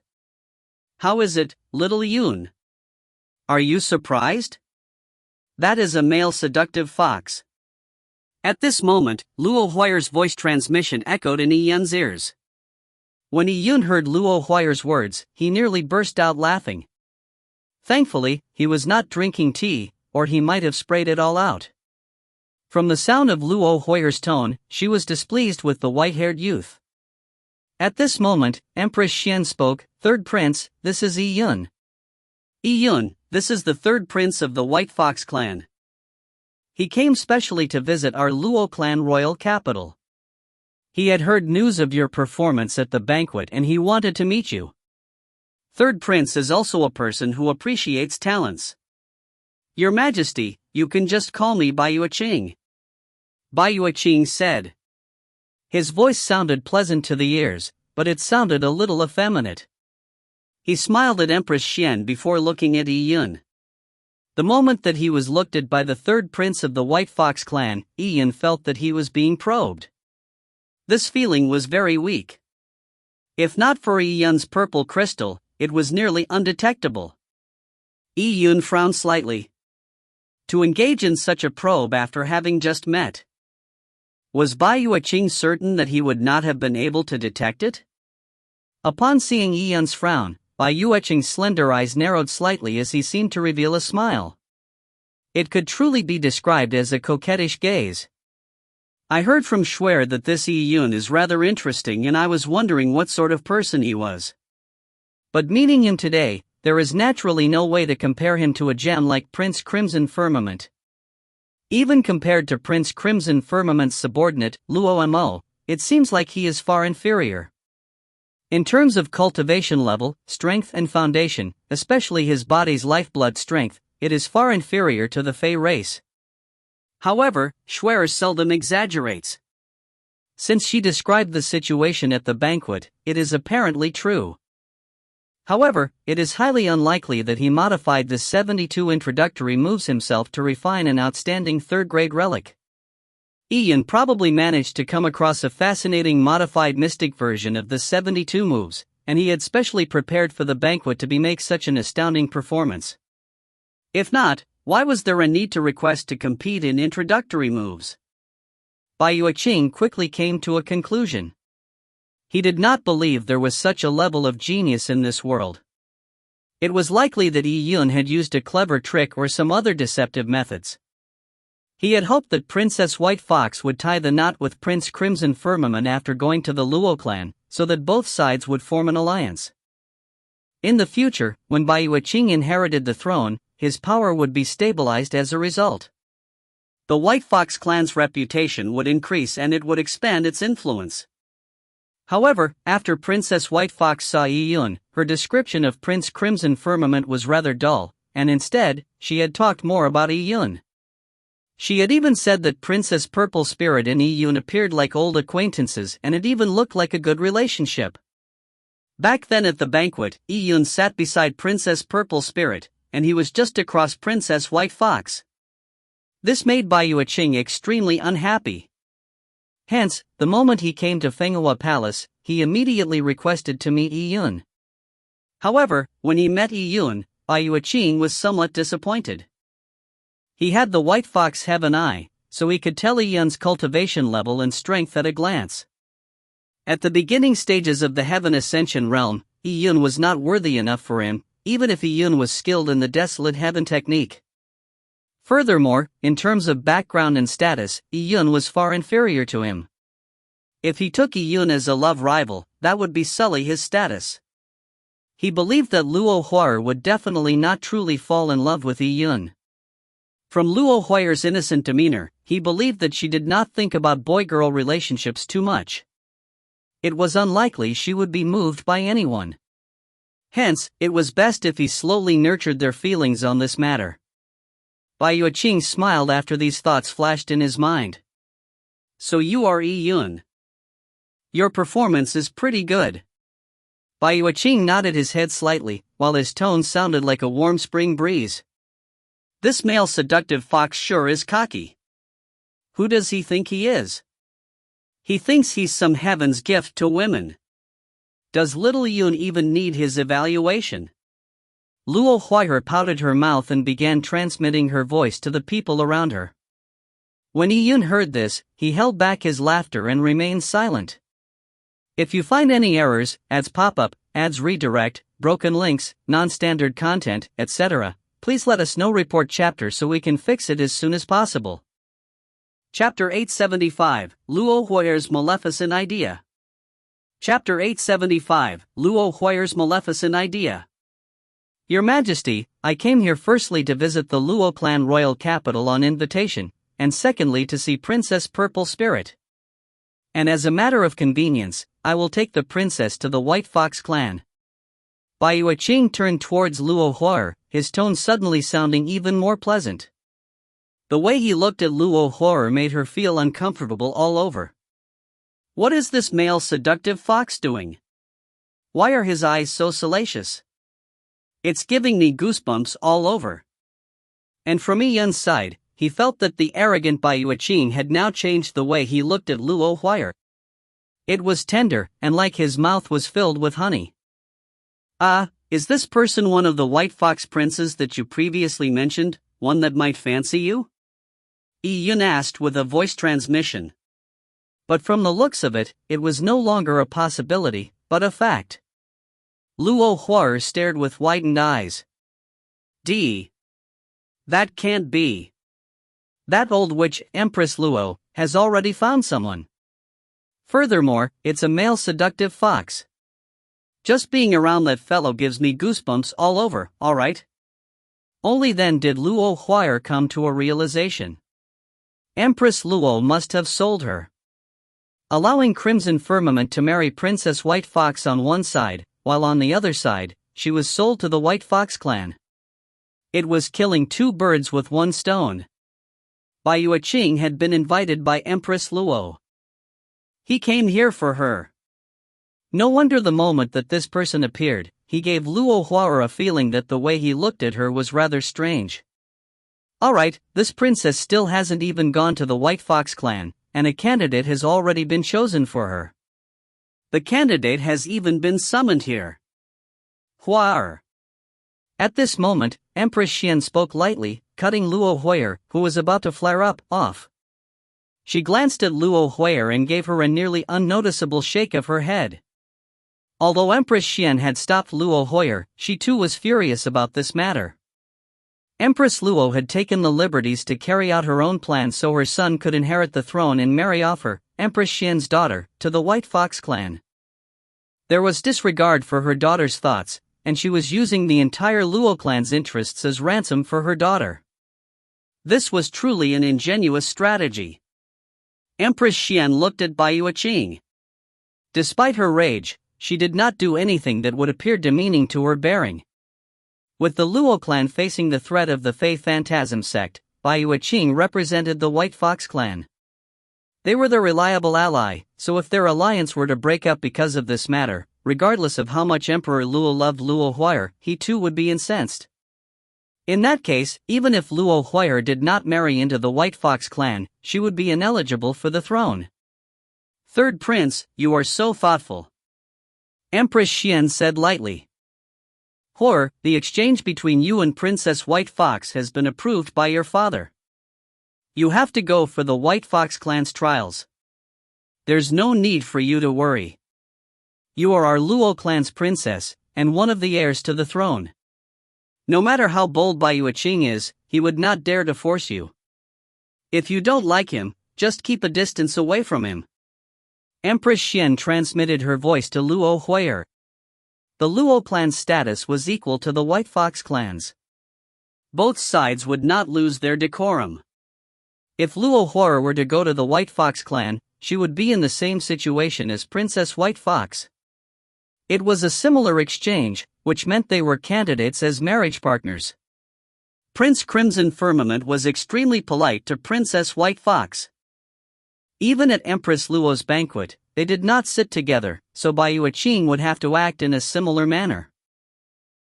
"How is it, little Yun? Are you surprised? That is a male seductive fox." At this moment, Luo Huayr's voice transmission echoed in Yi Yun's ears. When Yi Yun heard Luo Huayr's words, he nearly burst out laughing. Thankfully, he was not drinking tea, or he might have sprayed it all out. From the sound of Luo Huayr's tone, she was displeased with the white-haired youth. At this moment, Empress Xian spoke. "Third prince, this is Yi Yun." "Yi Yun, this is the third prince of the White Fox clan. He came specially to visit our Luo clan royal capital. He had heard news of your performance at the banquet and he wanted to meet you. Third prince is also a person who appreciates talents. Your Majesty, you can just call me Bai Yueqing," Bai Yueqing said. His voice sounded pleasant to the ears, but it sounded a little effeminate. He smiled at Empress Xian before looking at Yi Yun. The moment that he was looked at by the third prince of the White Fox clan, Yi Yun felt that he was being probed. This feeling was very weak. If not for Yi Yun's purple crystal, it was nearly undetectable. Yi Yun frowned slightly. To engage in such a probe after having just met. Was Bai Yueqing certain that he would not have been able to detect it? Upon seeing Yi Yun's frown, Bai Yueqing's slender eyes narrowed slightly as he seemed to reveal a smile. It could truly be described as a coquettish gaze. "I heard from Schwer that this Yi Yun is rather interesting and I was wondering what sort of person he was. But meeting him today, there is naturally no way to compare him to a gem like Prince Crimson Firmament. Even compared to Prince Crimson Firmament's subordinate, Luo Mo, it seems like he is far inferior. In terms of cultivation level, strength and foundation, especially his body's lifeblood strength, it is far inferior to the Fey race. However, Schwer seldom exaggerates. Since she described the situation at the banquet, it is apparently true. However, it is highly unlikely that he modified the 72 introductory moves himself to refine an outstanding third-grade relic. Yi Yun probably managed to come across a fascinating modified mystic version of the 72 moves, and he had specially prepared for the banquet to make such an astounding performance. If not, why was there a need to request to compete in introductory moves? Bai Yueqing quickly came to a conclusion. He did not believe there was such a level of genius in this world. It was likely that Yi Yun had used a clever trick or some other deceptive methods. He had hoped that Princess White Fox would tie the knot with Prince Crimson Firmament after going to the Luo clan, so that both sides would form an alliance. In the future, when Bai Yueqing inherited the throne, his power would be stabilized as a result. The White Fox clan's reputation would increase and it would expand its influence. However, after Princess White Fox saw Yi Yun, her description of Prince Crimson Firmament was rather dull, and instead, she had talked more about Yi Yun. She had even said that Princess Purple Spirit and Yi Yun appeared like old acquaintances and it even looked like a good relationship. Back then at the banquet, Yi Yun sat beside Princess Purple Spirit, and he was just across Princess White Fox. This made Bai Yueqing extremely unhappy. Hence, the moment he came to Fenghua Palace, he immediately requested to meet Yi Yun. However, when he met Yi Yun, Bai Yueqing was somewhat disappointed. He had the White Fox Heaven Eye, so he could tell Yi Yun's cultivation level and strength at a glance. At the beginning stages of the Heaven Ascension realm, Yi Yun was not worthy enough for him, even if Yi Yun was skilled in the Desolate Heaven technique. Furthermore, in terms of background and status, Yi Yun was far inferior to him. If he took Yi Yun as a love rival, that would be sully his status. He believed that Luo Huar would definitely not truly fall in love with Yi Yun. From Luo Huar's innocent demeanor, he believed that she did not think about boy-girl relationships too much. It was unlikely she would be moved by anyone. Hence, it was best if he slowly nurtured their feelings on this matter. Bai Yueqing smiled after these thoughts flashed in his mind. "So you are Yi Yun. Your performance is pretty good." Bai Yueqing nodded his head slightly, while his tone sounded like a warm spring breeze. "This male seductive fox sure is cocky. Who does he think he is? He thinks he's some heaven's gift to women. Does little Yun even need his evaluation?" Luo Huaiher pouted her mouth and began transmitting her voice to the people around her. When Yi Yun heard this, he held back his laughter and remained silent. If you find any errors, ads pop-up, ads redirect, broken links, non-standard content, etc., please let us know. Report chapter so we can fix it as soon as possible. Chapter 875, Luo Huaier's Maleficent Idea. Chapter 875, Luo Huayer's Maleficent Idea. Your Majesty, I came here firstly to visit the Luo clan royal capital on invitation, and secondly to see Princess Purple Spirit. And as a matter of convenience, I will take the princess to the White Fox clan. Bai Yueqing turned towards Luo Huayer, his tone suddenly sounding even more pleasant. The way he looked at Luo Huayer made her feel uncomfortable all over. What is this male seductive fox doing? Why are his eyes so salacious? It's giving me goosebumps all over. And from Ian's side, he felt that the arrogant Bai Yueqing had now changed the way he looked at Luo Huayer. It was tender, and like his mouth was filled with honey. Ah, is this person one of the White Fox princes that you previously mentioned, one that might fancy you? Ian asked with a voice transmission. But from the looks of it, it was no longer a possibility, but a fact. Luo Huayer stared with widened eyes. That can't be. That old witch, Empress Luo, has already found someone. Furthermore, it's a male seductive fox. Just being around that fellow gives me goosebumps all over, alright? Only then did Luo Huayer come to a realization. Empress Luo must have sold her. Allowing Crimson Firmament to marry Princess White Fox on one side, while on the other side, she was sold to the White Fox clan. It was killing two birds with one stone. Bai Yueqing had been invited by Empress Luo. He came here for her. No wonder the moment that this person appeared, he gave Luo Huayer a feeling that the way he looked at her was rather strange. Alright, this princess still hasn't even gone to the White Fox clan, and a candidate has already been chosen for her. The candidate has even been summoned here. Huayer. At this moment, Empress Xian spoke lightly, cutting Luo Huayer, who was about to flare up, off. She glanced at Luo Huayer and gave her a nearly unnoticeable shake of her head. Although Empress Xian had stopped Luo Huayer, she too was furious about this matter. Empress Luo had taken the liberties to carry out her own plans so her son could inherit the throne and marry off her, Empress Xian's daughter, to the White Fox clan. There was disregard for her daughter's thoughts, and she was using the entire Luo clan's interests as ransom for her daughter. This was truly an ingenious strategy. Empress Xian looked at Bai Yueqing. Despite her rage, she did not do anything that would appear demeaning to her bearing. With the Luo clan facing the threat of the Fey Phantasm sect, Bai Yueqing represented the White Fox clan. They were the reliable ally, so if their alliance were to break up because of this matter, regardless of how much Emperor Luo loved Luo Huayer, he too would be incensed. In that case, even if Luo Huayer did not marry into the White Fox clan, she would be ineligible for the throne. Third Prince, you are so thoughtful. Empress Xian said lightly. Huayer, the exchange between you and Princess White Fox has been approved by your father. You have to go for the White Fox clan's trials. There's no need for you to worry. You are our Luo clan's princess, and one of the heirs to the throne. No matter how bold Bai Yueqing is, he would not dare to force you. If you don't like him, just keep a distance away from him. Empress Xian transmitted her voice to Luo Huayer. The Luo clan's status was equal to the White Fox clan's. Both sides would not lose their decorum. If Luo Huayer were to go to the White Fox clan, she would be in the same situation as Princess White Fox. It was a similar exchange, which meant they were candidates as marriage partners. Prince Crimson Firmament was extremely polite to Princess White Fox. Even at Empress Luo's banquet, they did not sit together, so Bai Yueqing would have to act in a similar manner.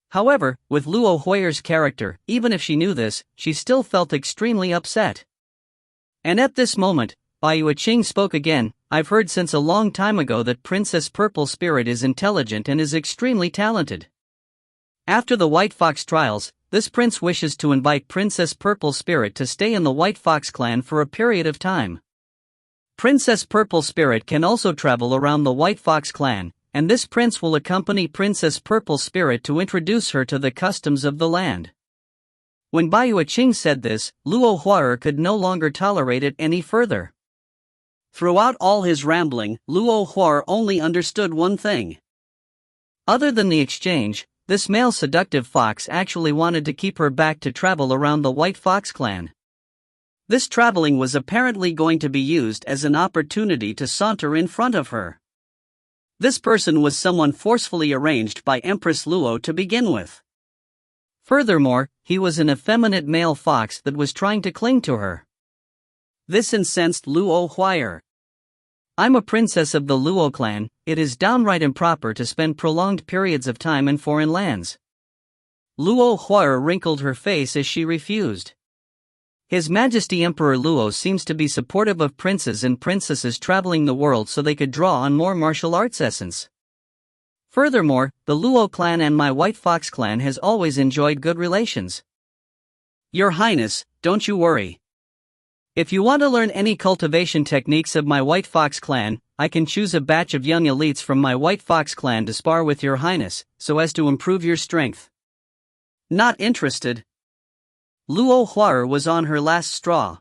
However, with Luo Huayer's character, even if she knew this, she still felt extremely upset. And at this moment, Bai Yueqing spoke again. I've heard since a long time ago that Princess Purple Spirit is intelligent and is extremely talented. After the White Fox trials, this prince wishes to invite Princess Purple Spirit to stay in the White Fox clan for a period of time. Princess Purple Spirit can also travel around the White Fox clan, and this prince will accompany Princess Purple Spirit to introduce her to the customs of the land. When Bai Yueqing said this, Luo Huayer could no longer tolerate it any further. Throughout all his rambling, Luo Huar only understood one thing. Other than the exchange, this male seductive fox actually wanted to keep her back to travel around the White Fox clan. This traveling was apparently going to be used as an opportunity to saunter in front of her. This person was someone forcefully arranged by Empress Luo to begin with. Furthermore, he was an effeminate male fox that was trying to cling to her. This incensed Luo Huar. I'm a princess of the Luo clan, it is downright improper to spend prolonged periods of time in foreign lands. Luo Huar wrinkled her face as she refused. His Majesty Emperor Luo seems to be supportive of princes and princesses traveling the world so they could draw on more martial arts essence. Furthermore, the Luo clan and my White Fox clan has always enjoyed good relations. Your Highness, don't you worry. If you want to learn any cultivation techniques of my White Fox clan, I can choose a batch of young elites from my White Fox clan to spar with your Highness, so as to improve your strength. Not interested. Luo Huar was on her last straw.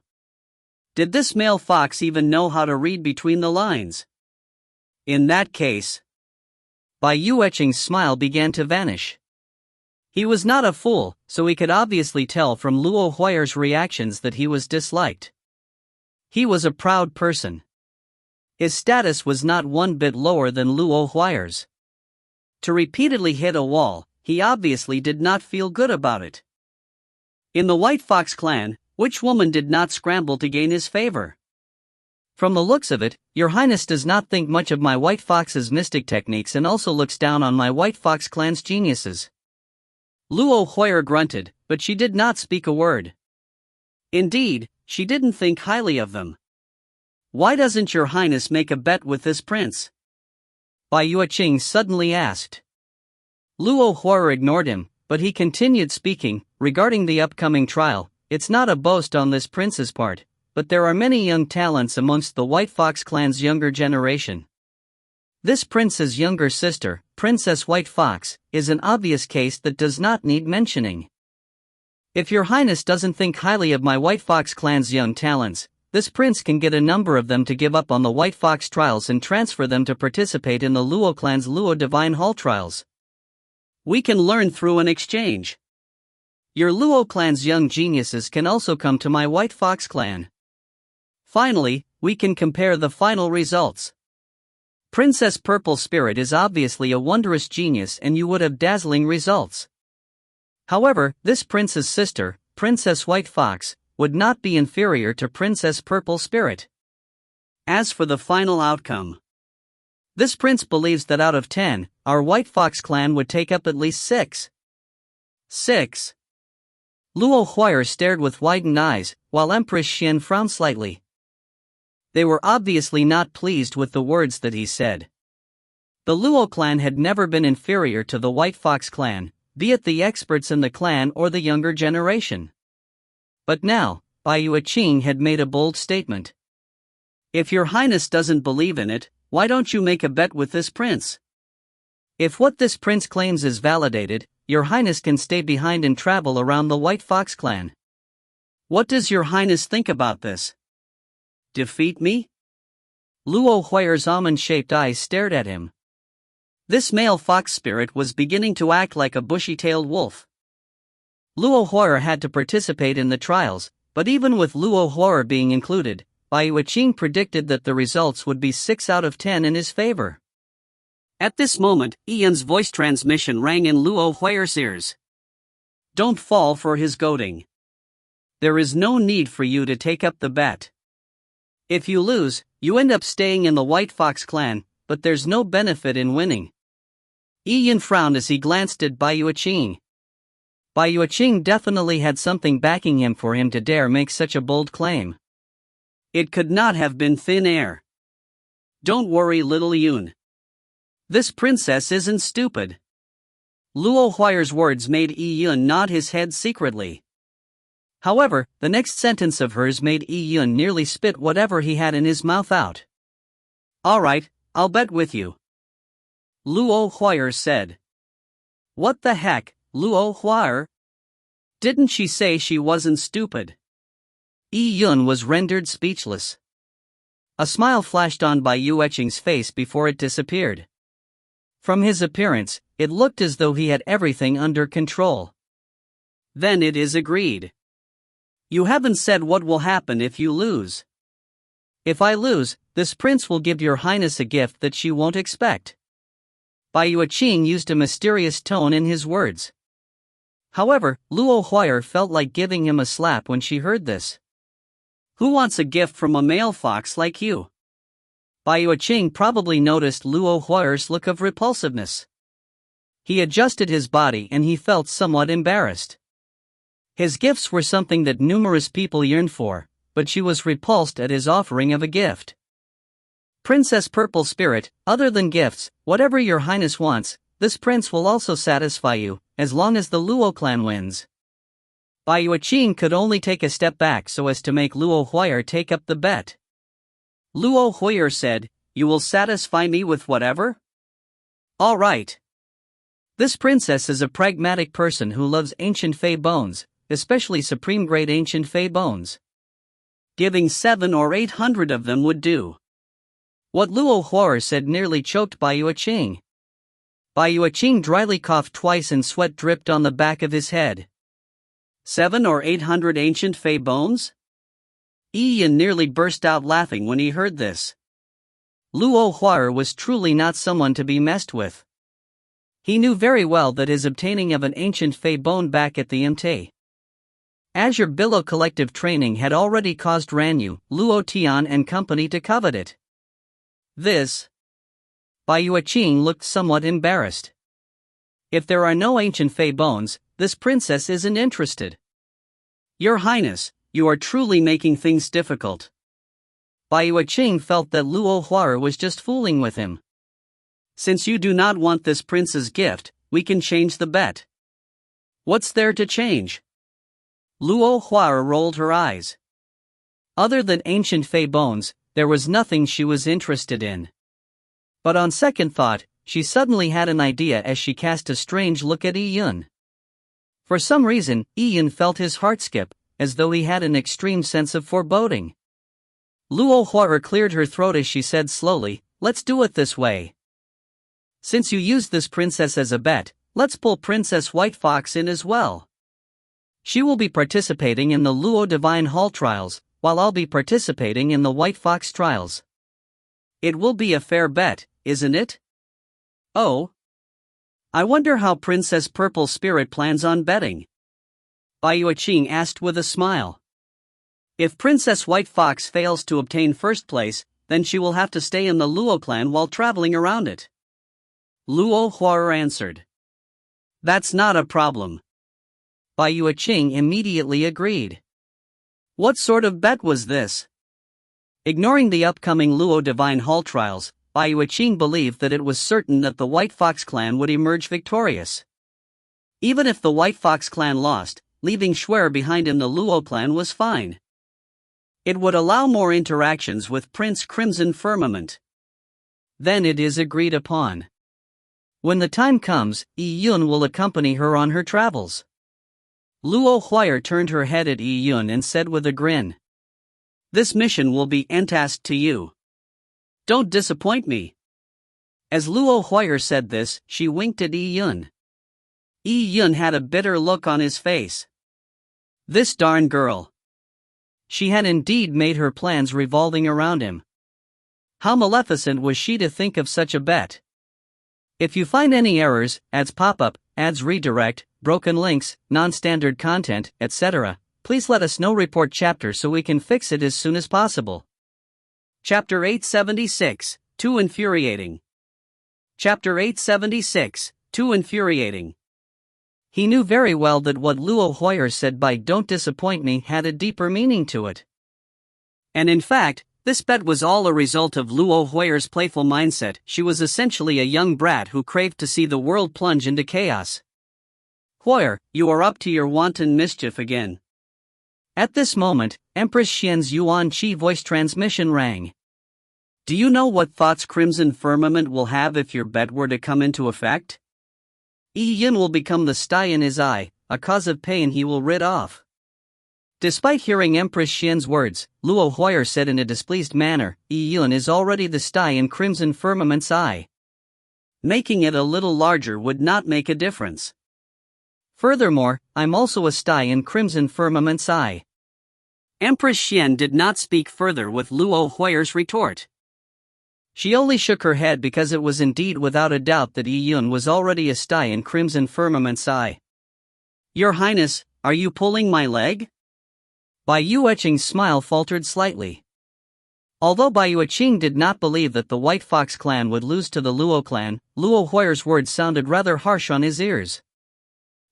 Did this male fox even know how to read between the lines? In that case, Bai Yueching's smile began to vanish. He was not a fool, so he could obviously tell from Luo Huar's reactions that he was disliked. He was a proud person. His status was not one bit lower than Luo Huar's. To repeatedly hit a wall, he obviously did not feel good about it. In the White Fox clan, which woman did not scramble to gain his favor? From the looks of it, your Highness does not think much of my White Fox's mystic techniques and also looks down on my White Fox clan's geniuses. Luo Huar grunted, but she did not speak a word. Indeed, she didn't think highly of them. Why doesn't your Highness make a bet with this prince? Bai Yueching suddenly asked. Luo Huar ignored him, but he continued speaking. Regarding the upcoming trial, it's not a boast on this prince's part, but there are many young talents amongst the White Fox clan's younger generation. This prince's younger sister, Princess White Fox, is an obvious case that does not need mentioning. If your Highness doesn't think highly of my White Fox clan's young talents, this prince can get a number of them to give up on the White Fox trials and transfer them to participate in the Luo clan's Luo Divine Hall trials. We can learn through an exchange. Your Luo clan's young geniuses can also come to my White Fox clan. Finally, we can compare the final results. Princess Purple Spirit is obviously a wondrous genius and you would have dazzling results. However, this prince's sister, Princess White Fox, would not be inferior to Princess Purple Spirit. As for the final outcome, this prince believes that out of 10, our White Fox clan would take up at least 6. 6. Luo Huar stared with widened eyes, while Empress Xian frowned slightly. They were obviously not pleased with the words that he said. The Luo clan had never been inferior to the White Fox clan, be it the experts in the clan or the younger generation. But now, Bai Yueching had made a bold statement. If your Highness doesn't believe in it, why don't you make a bet with this prince? If what this prince claims is validated, your Highness can stay behind and travel around the White Fox clan. What does your Highness think about this? Defeat me? Luo Huar's almond-shaped eyes stared at him. This male fox spirit was beginning to act like a bushy-tailed wolf. Luo Huar had to participate in the trials, but even with Luo Huar being included, Bai Yueching predicted that the results would be 6 out of 10 in his favor. At this moment, Ian's voice transmission rang in Luo Huar's ears. Don't fall for his goading. There is no need for you to take up the bet. If you lose, you end up staying in the White Fox clan, but there's no benefit in winning. Ian frowned as he glanced at Bai Yueching. Bai Yueching definitely had something backing him for him to dare make such a bold claim. It could not have been thin air. Don't worry, little Yun. This princess isn't stupid. Luo Huar's words made Yun nod his head secretly. However, the next sentence of hers made Yun nearly spit whatever he had in his mouth out. Alright, I'll bet with you. Luo Huar said. What the heck, Luo Huar? Didn't she say she wasn't stupid? Yun was rendered speechless. A smile flashed on by Yueching's face before it disappeared. From his appearance, it looked as though he had everything under control. Then it is agreed. You haven't said what will happen if you lose. If I lose, this prince will give your highness a gift that she won't expect. Bai Yueching used a mysterious tone in his words. However, Luo Huayr felt like giving him a slap when she heard this. Who wants a gift from a male fox like you? Bai Yueching probably noticed Luo Huayr's look of repulsiveness. He adjusted his body and he felt somewhat embarrassed. His gifts were something that numerous people yearned for, but she was repulsed at his offering of a gift. Princess Purple Spirit, other than gifts, whatever your highness wants, this prince will also satisfy you, as long as the Luo clan wins. Bai Yueching could only take a step back so as to make Luo Huayr take up the bet. Luo Huayr said, "You will satisfy me with whatever?" All right. This princess is a pragmatic person who loves ancient fey bones, especially supreme-grade ancient fey bones. Giving 700 or 800 of them would do. What Luo Huayr said nearly choked Bai Yueching. Bai Yueching dryly coughed twice and sweat dripped on the back of his head. 700 or 800 ancient fey bones? Ian nearly burst out laughing when he heard this. Luo Huayr was truly not someone to be messed with. He knew very well that his obtaining of an ancient fey bone back at the MT Azure Billow collective training had already caused Ranyu, Luo Tian and company to covet it. This. Bai Yueching looked somewhat embarrassed. If there are no ancient fey bones, this princess isn't interested. Your Highness, you are truly making things difficult. Bai Yueching felt that Luo Huayr was just fooling with him. Since you do not want this prince's gift, we can change the bet. What's there to change? Luo Huayr rolled her eyes. Other than ancient fey bones, there was nothing she was interested in. But on second thought, she suddenly had an idea as she cast a strange look at Yun. For some reason, Yun felt his heart skip, as though he had an extreme sense of foreboding. Luo Huayr cleared her throat as she said slowly, "Let's do it this way. Since you used this princess as a bet, let's pull Princess White Fox in as well. She will be participating in the Luo Divine Hall trials, while I'll be participating in the White Fox trials. It will be a fair bet, isn't it?" Oh. I wonder how Princess Purple Spirit plans on betting. Bai Yueching asked with a smile. If Princess White Fox fails to obtain first place, then she will have to stay in the Luo clan while traveling around it. Luo Huayr answered. That's not a problem. Bai Yueching immediately agreed. What sort of bet was this? Ignoring the upcoming Luo Divine Hall trials, Bai Yueching believed that it was certain that the White Fox clan would emerge victorious. Even if the White Fox clan lost, leaving Schwer behind in the Luo clan was fine. It would allow more interactions with Prince Crimson Firmament. Then it is agreed upon. When the time comes, Yun will accompany her on her travels. Luo Huayr turned her head at Yun and said with a grin. This mission will be entrusted to you. Don't disappoint me. As Luo Huayr said this, she winked at Yun. Yun had a bitter look on his face. This darn girl. She had indeed made her plans revolving around him. How maleficent was she to think of such a bet? If you find any errors, ads pop up, ads redirect, broken links, non-standard content, etc., please let us know. Report chapter so we can fix it as soon as possible. Chapter 876, Too Infuriating. Chapter 876, Too Infuriating. He knew very well that what Luo Huayr said by "don't disappoint me" had a deeper meaning to it. And in fact, this bet was all a result of Luo Huayr's playful mindset. She was essentially a young brat who craved to see the world plunge into chaos. Huayr, you are up to your wanton mischief again. At this moment, Empress Xian's Yuan Qi voice transmission rang. Do you know what thoughts Crimson Firmament will have if your bet were to come into effect? Yun will become the sty in his eye, a cause of pain he will rid off. Despite hearing Empress Xian's words, Luo Huier said in a displeased manner, Yi Yun is already the sty in Crimson Firmament's eye. Making it a little larger would not make a difference. Furthermore, I'm also a sty in Crimson Firmament's eye. Empress Xian did not speak further with Luo Huier's retort. She only shook her head because it was indeed without a doubt that Yi Yun was already a sty in Crimson Firmament's eye. Your Highness, are you pulling my leg? Bai Yueqing's smile faltered slightly. Although Bai Yueqing did not believe that the White Fox clan would lose to the Luo clan, Luo Huier's words sounded rather harsh on his ears.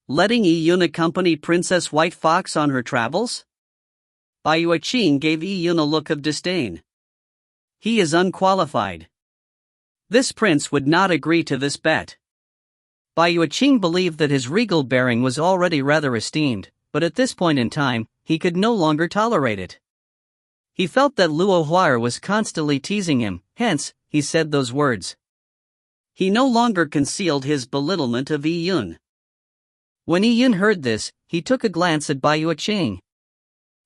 Letting Yi Yun accompany Princess White Fox on her travels? Bai Yueqing gave Yi Yun a look of disdain. He is unqualified. This prince would not agree to this bet. Bai Yueqing believed that his regal bearing was already rather esteemed, but at this point in time, he could no longer tolerate it. He felt that Luo Huier was constantly teasing him, hence, he said those words. He no longer concealed his belittlement of Yi Yun. When Yi Yun heard this, he took a glance at Bai Yueqing.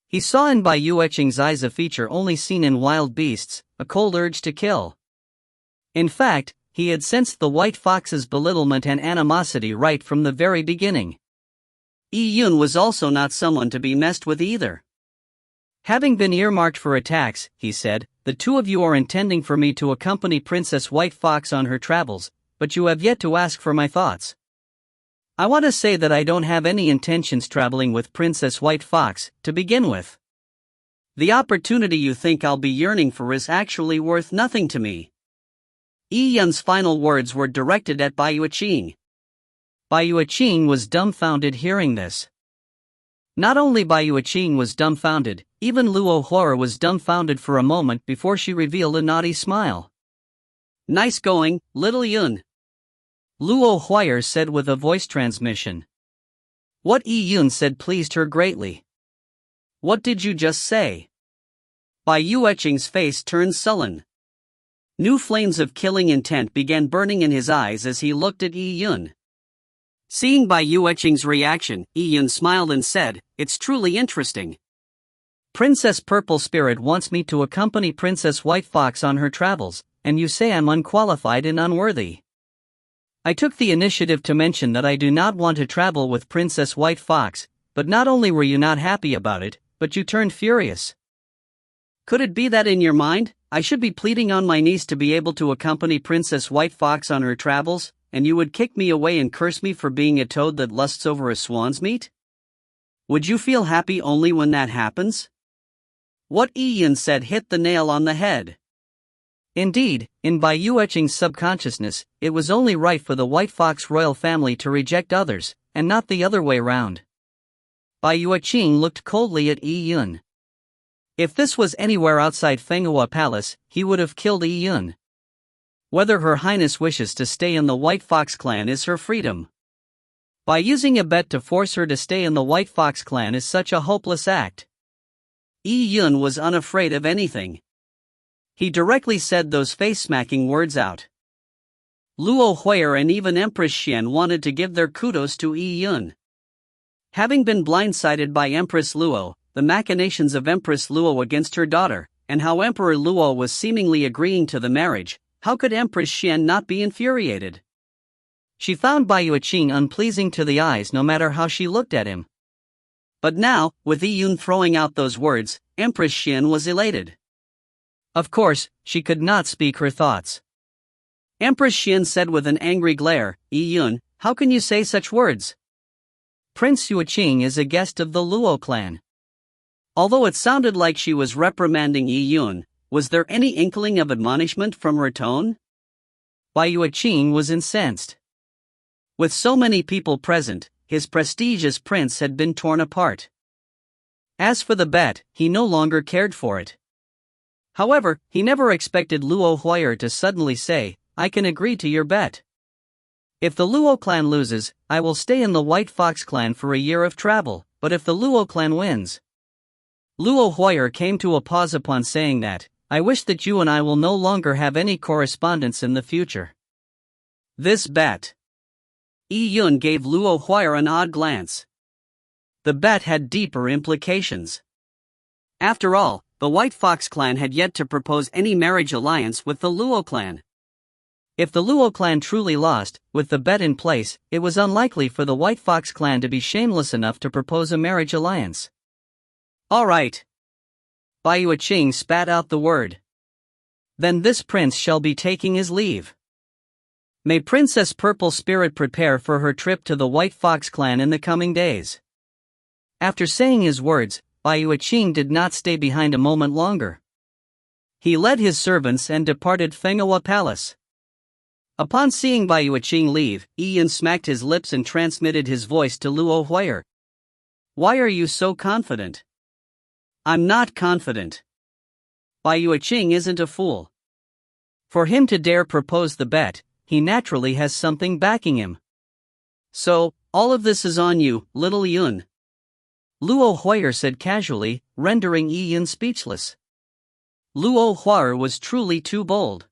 He saw in Bai Yueqing's eyes a feature only seen in wild beasts, a cold urge to kill. In fact, he had sensed the White Fox's belittlement and animosity right from the very beginning. Yi Yun was also not someone to be messed with either. Having been earmarked for attacks, he said, the two of you are intending for me to accompany Princess White Fox on her travels, but you have yet to ask for my thoughts. I want to say that I don't have any intentions traveling with Princess White Fox, to begin with. The opportunity you think I'll be yearning for is actually worth nothing to me. Yi Yun's final words were directed at Bai Yueqing. Bai Yueqing was dumbfounded hearing this. Not only Bai Yueqing was dumbfounded, even Luo Huier was dumbfounded for a moment before she revealed a naughty smile. Nice going, little Yun. Luo Huier said with a voice transmission. What Yi Yun said pleased her greatly. What did you just say? Bai Yueqing's face turned sullen. New flames of killing intent began burning in his eyes as he looked at Yi Yun. Seeing Bai Yueqing's reaction, Yi Yun smiled and said, It's truly interesting. Princess Purple Spirit wants me to accompany Princess White Fox on her travels, and you say I'm unqualified and unworthy. I took the initiative to mention that I do not want to travel with Princess White Fox, but not only were you not happy about it, but you turned furious. Could it be that in your mind, I should be pleading on my knees to be able to accompany Princess White Fox on her travels, and you would kick me away and curse me for being a toad that lusts over a swan's meat? Would you feel happy only when that happens? What Yi Yun said hit the nail on the head. Indeed, in Bai Yueqing's subconsciousness, it was only right for the White Fox royal family to reject others, and not the other way round. Bai Yueqing looked coldly at Yi Yun. If this was anywhere outside Fenghua Palace, he would have killed Yi Yun. Whether Her Highness wishes to stay in the White Fox clan is her freedom. By using a bet to force her to stay in the White Fox clan is such a hopeless act. Yi Yun was unafraid of anything. He directly said those face-smacking words out. Luo Huier and even Empress Xian wanted to give their kudos to Yi Yun. Having been blindsided by Empress Luo, the machinations of Empress Luo against her daughter, and how Emperor Luo was seemingly agreeing to the marriage, how could Empress Xian not be infuriated? She found Bai Yueqing unpleasing to the eyes no matter how she looked at him. But now, with Yi Yun throwing out those words, Empress Xian was elated. Of course, she could not speak her thoughts. Empress Xian said with an angry glare, Yi Yun, how can you say such words? Prince Yueqing is a guest of the Luo clan. Although it sounded like she was reprimanding Yi Yun, was there any inkling of admonishment from her tone? Bai Yueqing was incensed. With so many people present, his prestige as prince had been torn apart. As for the bet, he no longer cared for it. However, he never expected Luo Huier to suddenly say, I can agree to your bet. If the Luo clan loses, I will stay in the White Fox clan for a year of travel, but if the Luo clan wins. Luo Huier came to a pause upon saying that, I wish that you and I will no longer have any correspondence in the future. This bet. Yi Yun gave Luo Huier an odd glance. the bet had deeper implications. After all, the White Fox clan had yet to propose any marriage alliance with the Luo clan. If the Luo clan truly lost, with the bet in place, it was unlikely for the White Fox clan to be shameless enough to propose a marriage alliance. All right. Bai Yueching spat out the word. Then this prince shall be taking his leave. May Princess Purple Spirit prepare for her trip to the White Fox clan in the coming days. After saying his words, Bai Yueching did not stay behind a moment longer. He led his servants and departed Fenghua Palace. Upon seeing Bai Yueching leave, Ian smacked his lips and transmitted his voice to Luo Huier. Why are you so confident? I'm not confident. Bai Yueching isn't a fool. For him to dare propose the bet, he naturally has something backing him. So, all of this is on you, little Yun. Luo Huier said casually, rendering Yun speechless. Luo Huier was truly too bold.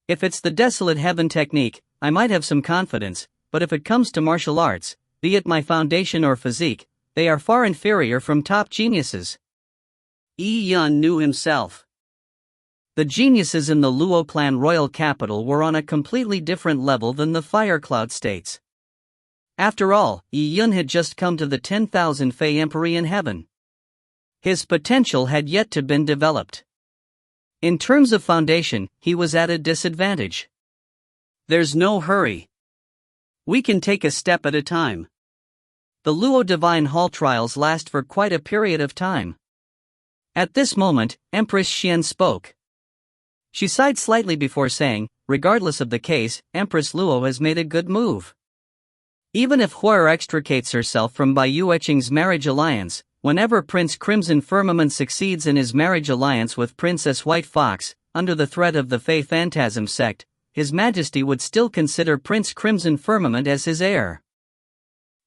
If it's the desolate heaven technique, I might have some confidence, but if it comes to martial arts, be it my foundation or physique, they are far inferior from top geniuses. Yun knew himself. The geniuses in the Luo clan royal capital were on a completely different level than the Fire Cloud states. After all, Yun had just come to the 10,000 Fey Emperor in heaven. His potential had yet to been developed. In terms of foundation, he was at a disadvantage. There's no hurry. We can take a step at a time. The Luo Divine Hall trials last for quite a period of time. At this moment, Empress Xian spoke. She sighed slightly before saying, regardless of the case, Empress Luo has made a good move. Even if Huier extricates herself from Bai Yueching's marriage alliance, whenever Prince Crimson Firmament succeeds in his marriage alliance with Princess White Fox, under the threat of the Fey Phantasm sect, His Majesty would still consider Prince Crimson Firmament as his heir.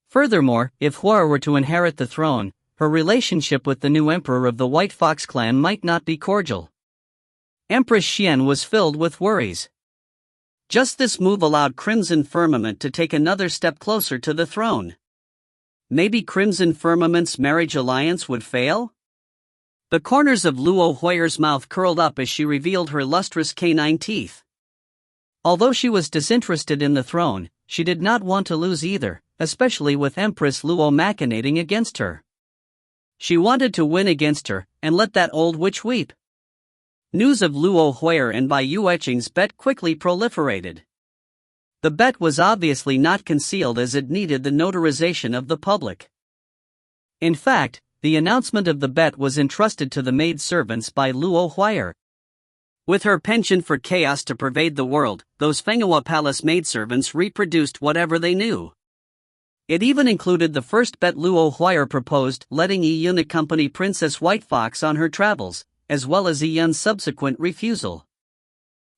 Furthermore, if Huier were to inherit the throne, her relationship with the new emperor of the White Fox clan might not be cordial. Empress Xian was filled with worries. Just this move allowed Crimson Firmament to take another step closer to the throne. Maybe Crimson Firmament's marriage alliance would fail? The corners of Luo Huier's mouth curled up as she revealed her lustrous canine teeth. Although she was disinterested in the throne, she did not want to lose either, especially with Empress Luo machinating against her. She wanted to win against her, and let that old witch weep. News of Luo Huier and Bai Yueching's bet quickly proliferated. The bet was obviously not concealed as it needed the notarization of the public. In fact, the announcement of the bet was entrusted to the maidservants by Luo Huier. With her penchant for chaos to pervade the world, those Fenghua Palace maidservants reproduced whatever they knew. It even included the first bet Luo Huier proposed, letting Yun accompany Princess White Fox on her travels, as well as Yun's subsequent refusal.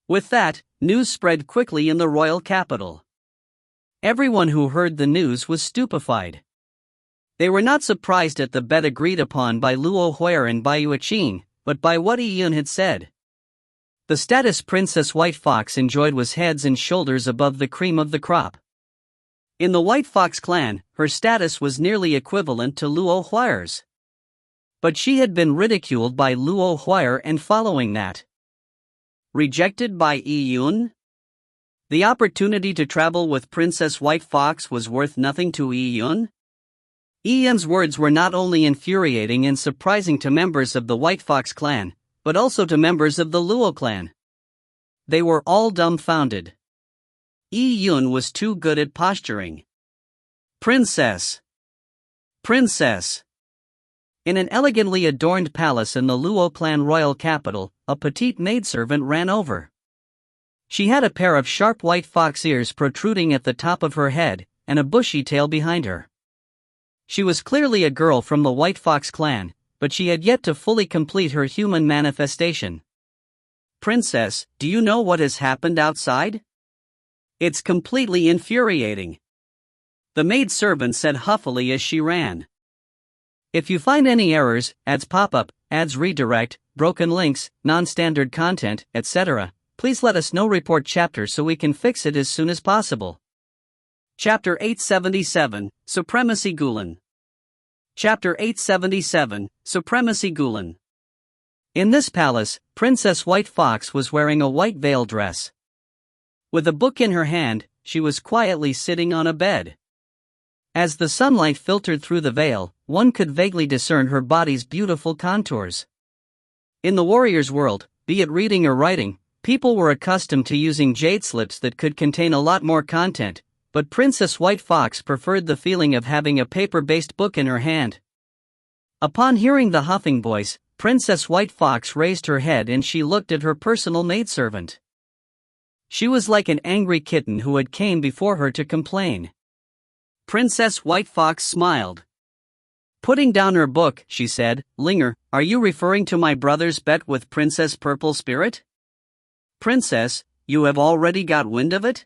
With that, news spread quickly in the royal capital. Everyone who heard the news was stupefied. They were not surprised at the bet agreed upon by Luo Huier and Bai Yueching, but by what Yun had said. The status Princess White Fox enjoyed was heads and shoulders above the cream of the crop. In the White Fox clan, her status was nearly equivalent to Luo Huier's. But she had been ridiculed by Luo Huier, and following that, rejected by Yun? The opportunity to travel with Princess White Fox was worth nothing to Yun? Yun's words were not only infuriating and surprising to members of the White Fox clan, but also to members of the Luo clan. They were all dumbfounded. Yun was too good at posturing. Princess! Princess! In an elegantly adorned palace in the Luo clan royal capital, a petite maidservant ran over. She had a pair of sharp white fox ears protruding at the top of her head, and a bushy tail behind her. She was clearly a girl from the White Fox clan, but she had yet to fully complete her human manifestation. Princess, do you know what has happened outside? It's completely infuriating. The maidservant said huffily as she ran. If you find any errors, ads pop-up, ads redirect, broken links, non-standard content, etc., please let us know. Report chapter so we can fix it as soon as possible. Chapter 877, Supremacy Gulen. Chapter 877, Supremacy Gulen. In this palace, Princess White Fox was wearing a white veil dress. With a book in her hand, she was quietly sitting on a bed. As the sunlight filtered through the veil, one could vaguely discern her body's beautiful contours. In the warrior's world, be it reading or writing, people were accustomed to using jade slips that could contain a lot more content, but Princess White Fox preferred the feeling of having a paper-based book in her hand. Upon hearing the huffing voice, Princess White Fox raised her head and she looked at her personal maidservant. She was like an angry kitten who had came before her to complain. Princess White Fox smiled. Putting down her book, she said, "Linger, are you referring to my brother's bet with Princess Purple Spirit? Princess, you have already got wind of it?"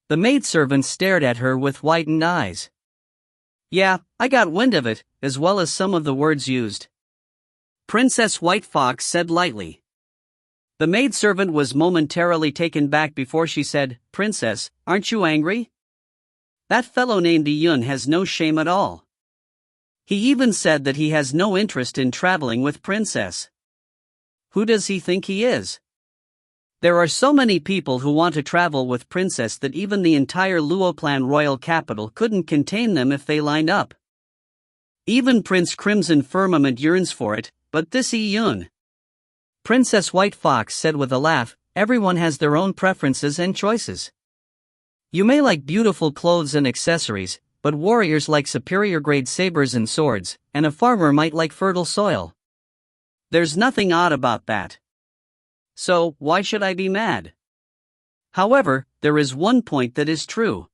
The maidservant stared at her with widened eyes. "Yeah, I got wind of it, as well as some of the words used," Princess White Fox said lightly. The maidservant was momentarily taken back before she said, "Princess, aren't you angry? That fellow named Yun has no shame at all. He even said that he has no interest in traveling with Princess. Who does he think he is? There are so many people who want to travel with Princess that even the entire Luo clan royal capital couldn't contain them if they lined up. Even Prince Crimson Firmament yearns for it, but this Yun." Princess White Fox said with a laugh, "Everyone has their own preferences and choices. You may like beautiful clothes and accessories, but warriors like superior-grade sabers and swords, and a farmer might like fertile soil. There's nothing odd about that. So, why should I be mad? However, there is one point that is true.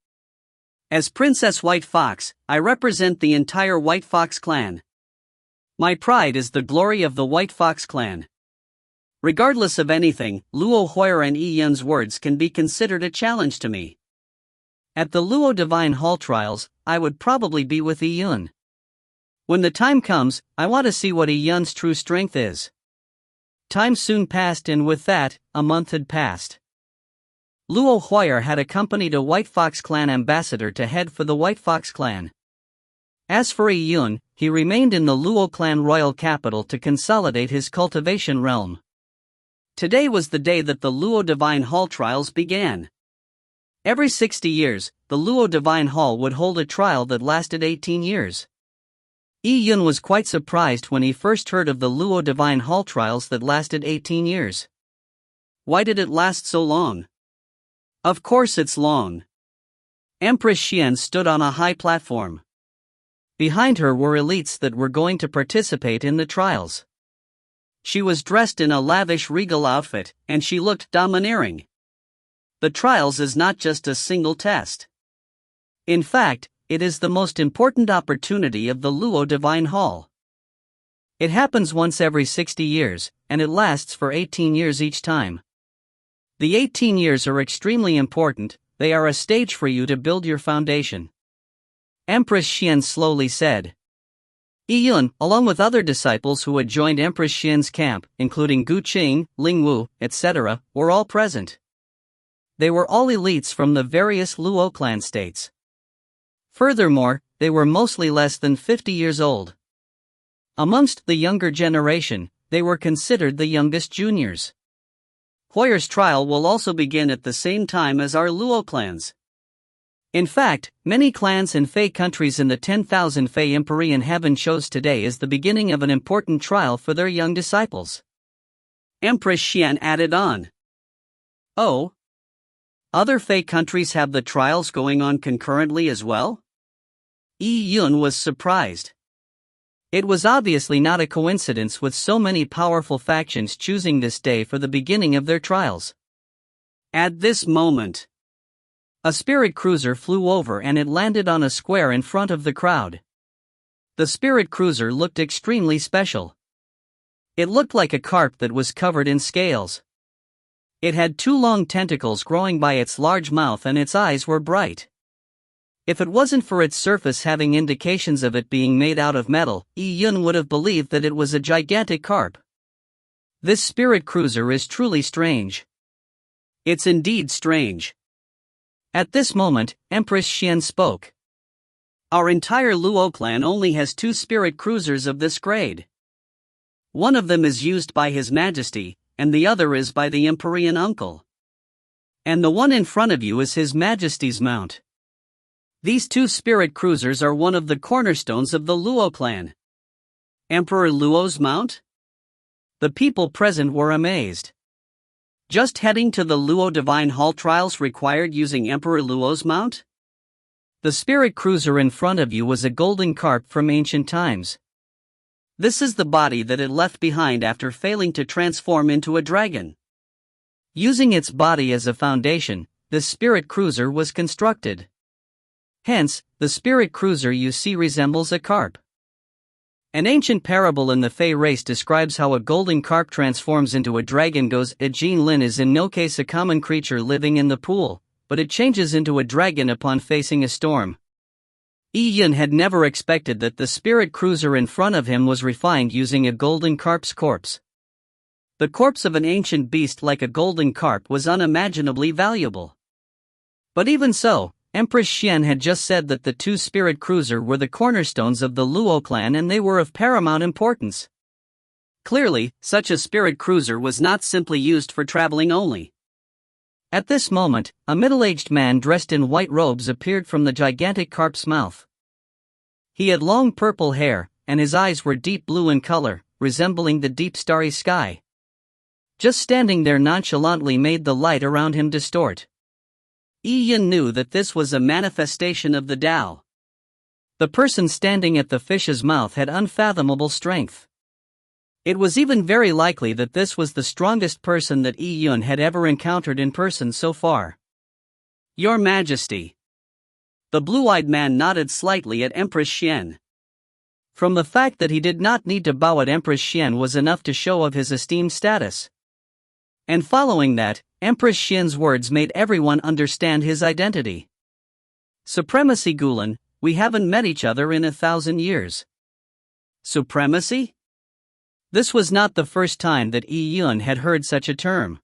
As Princess White Fox, I represent the entire White Fox clan. My pride is the glory of the White Fox clan. Regardless of anything, Luo Hoyer and Yun's words can be considered a challenge to me. At the Luo Divine Hall trials, I would probably be with Yun. When the time comes, I want to see what Yun's true strength is." Time soon passed and with that, a month had passed. Luo Hoyer had accompanied a White Fox clan ambassador to head for the White Fox clan. As for Yun, he remained in the Luo clan royal capital to consolidate his cultivation realm. Today was the day that the Luo Divine Hall trials began. Every 60 years, the Luo Divine Hall would hold a trial that lasted 18 years. Yun was quite surprised when he first heard of the Luo Divine Hall trials that lasted 18 years. Why did it last so long? Of course it's long. Empress Xian stood on a high platform. Behind her were elites that were going to participate in the trials. She was dressed in a lavish regal outfit, and she looked domineering. The trials is not just a single test. In fact, it is the most important opportunity of the Luo Divine Hall. It happens once every 60 years, and it lasts for 18 years each time. The 18 years are extremely important, they are a stage for you to build your foundation. Empress Xian slowly said. Yun, along with other disciples who had joined Empress Xian's camp, including Gu Qing, Ling Wu, etc., were all present. They were all elites from the various Luo clan states. Furthermore, they were mostly less than 50 years old. Amongst the younger generation, they were considered the youngest juniors. Hoyer's trial will also begin at the same time as our Luo clans. In fact, many clans and Fey countries in the 10,000 Fey Empyrean Heaven chose today as the beginning of an important trial for their young disciples. Empress Xian added on. Oh? Other Fey countries have the trials going on concurrently as well? Yun was surprised. It was obviously not a coincidence with so many powerful factions choosing this day for the beginning of their trials. At this moment, a spirit cruiser flew over and it landed on a square in front of the crowd. The spirit cruiser looked extremely special. It looked like a carp that was covered in scales. It had two long tentacles growing by its large mouth and its eyes were bright. If it wasn't for its surface having indications of it being made out of metal, Yun would have believed that it was a gigantic carp. This spirit cruiser is truly strange. It's indeed strange. At this moment, Empress Xian spoke. Our entire Luo clan only has 2 spirit cruisers of this grade. One of them is used by His Majesty, and the other is by the Emperorian uncle. And the one in front of you is His Majesty's mount. These 2 spirit cruisers are one of the cornerstones of the Luo clan. Emperor Luo's mount? The people present were amazed. Just heading to the Luo Divine Hall trials required using Emperor Luo's mount? The spirit cruiser in front of you was a golden carp from ancient times. This is the body that it left behind after failing to transform into a dragon. Using its body as a foundation, the spirit cruiser was constructed. Hence, the spirit cruiser you see resembles a carp. An ancient parable in the Fey race describes how a golden carp transforms into a dragon goes. A Jin Lin is in no case a common creature living in the pool, but it changes into a dragon upon facing a storm. Yi Yun had never expected that the spirit cruiser in front of him was refined using a golden carp's corpse. The corpse of an ancient beast like a golden carp was unimaginably valuable. But even so, Empress Xian had just said that the 2 spirit cruiser were the cornerstones of the Luo clan and they were of paramount importance. Clearly, such a spirit cruiser was not simply used for traveling only. At this moment, a middle-aged man dressed in white robes appeared from the gigantic carp's mouth. He had long purple hair, and his eyes were deep blue in color, resembling the deep starry sky. Just standing there nonchalantly made the light around him distort. Yi Yun knew that this was a manifestation of the Tao. The person standing at the fish's mouth had unfathomable strength. It was even very likely that this was the strongest person that Yi Yun had ever encountered in person so far. Your Majesty. The blue-eyed man nodded slightly at Empress Xian. From the fact that he did not need to bow at Empress Xian was enough to show of his esteemed status. And following that, Empress Xian's words made everyone understand his identity. Supremacy Gulen, we haven't met each other in 1,000 years. Supremacy? This was not the first time that Yi Yun had heard such a term.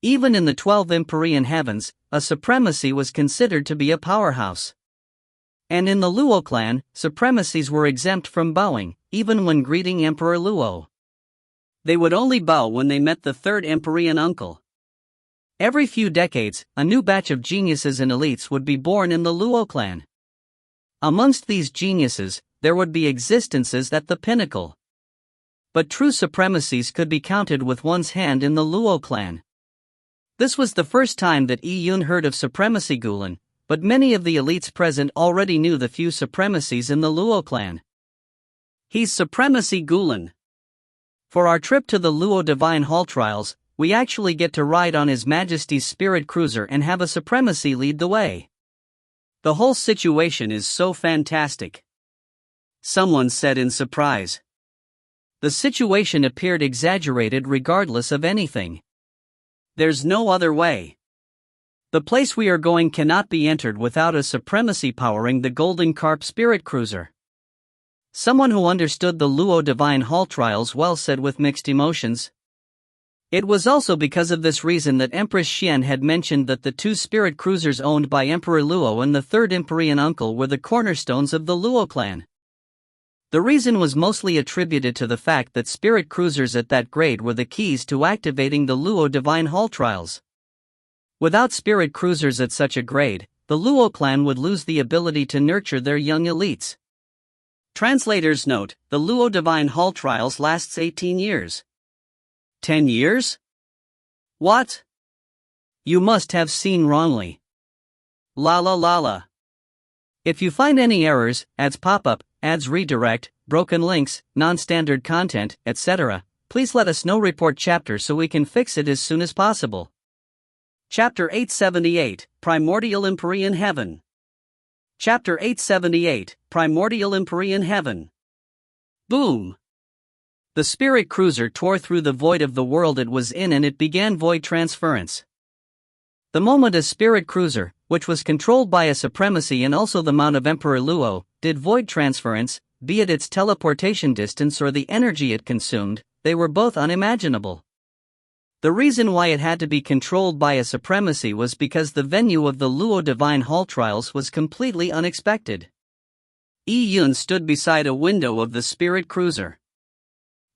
Even in the 12 Empyrean heavens, a supremacy was considered to be a powerhouse. And in the Luo clan, supremacies were exempt from bowing, even when greeting Emperor Luo. They would only bow when they met the 3rd Empyrean uncle. Every few decades, a new batch of geniuses and elites would be born in the Luo clan. Amongst these geniuses, there would be existences at the pinnacle. But true supremacies could be counted with one's hand in the Luo clan. This was the first time that Yi Yun heard of supremacy Gulen, but many of the elites present already knew the few supremacies in the Luo clan. He's Supremacy Gulen. For our trip to the Luo Divine Hall trials, we actually get to ride on His Majesty's spirit cruiser and have a supremacy lead the way. The whole situation is so fantastic. Someone said in surprise. The situation appeared exaggerated regardless of anything. There's no other way. The place we are going cannot be entered without a supremacy powering the Golden Carp spirit cruiser. Someone who understood the Luo Divine Hall trials well said with mixed emotions. It was also because of this reason that Empress Xian had mentioned that the 2 spirit cruisers owned by Emperor Luo and the 3rd Empyrean uncle were the cornerstones of the Luo clan. The reason was mostly attributed to the fact that spirit cruisers at that grade were the keys to activating the Luo Divine Hall trials. Without spirit cruisers at such a grade, the Luo clan would lose the ability to nurture their young elites. Translator's note, the Luo Divine Hall trials lasts 18 years. 10 years? What? You must have seen wrongly. La la la la. If you find any errors, ads pop up, ads redirect, broken links, non-standard content, etc., please let us know. Report chapter so we can fix it as soon as possible. Chapter 878, Primordial Empyrean Heaven. Chapter 878, Primordial Empyrean Heaven. Boom! The spirit cruiser tore through the void of the world it was in and it began void transference. The moment a spirit cruiser, which was controlled by a supremacy and also the mount of Emperor Luo, did void transference, be it its teleportation distance or the energy it consumed, they were both unimaginable. The reason why it had to be controlled by a supremacy was because the venue of the Luo Divine Hall trials was completely unexpected. Yi-Yun stood beside a window of the spirit cruiser.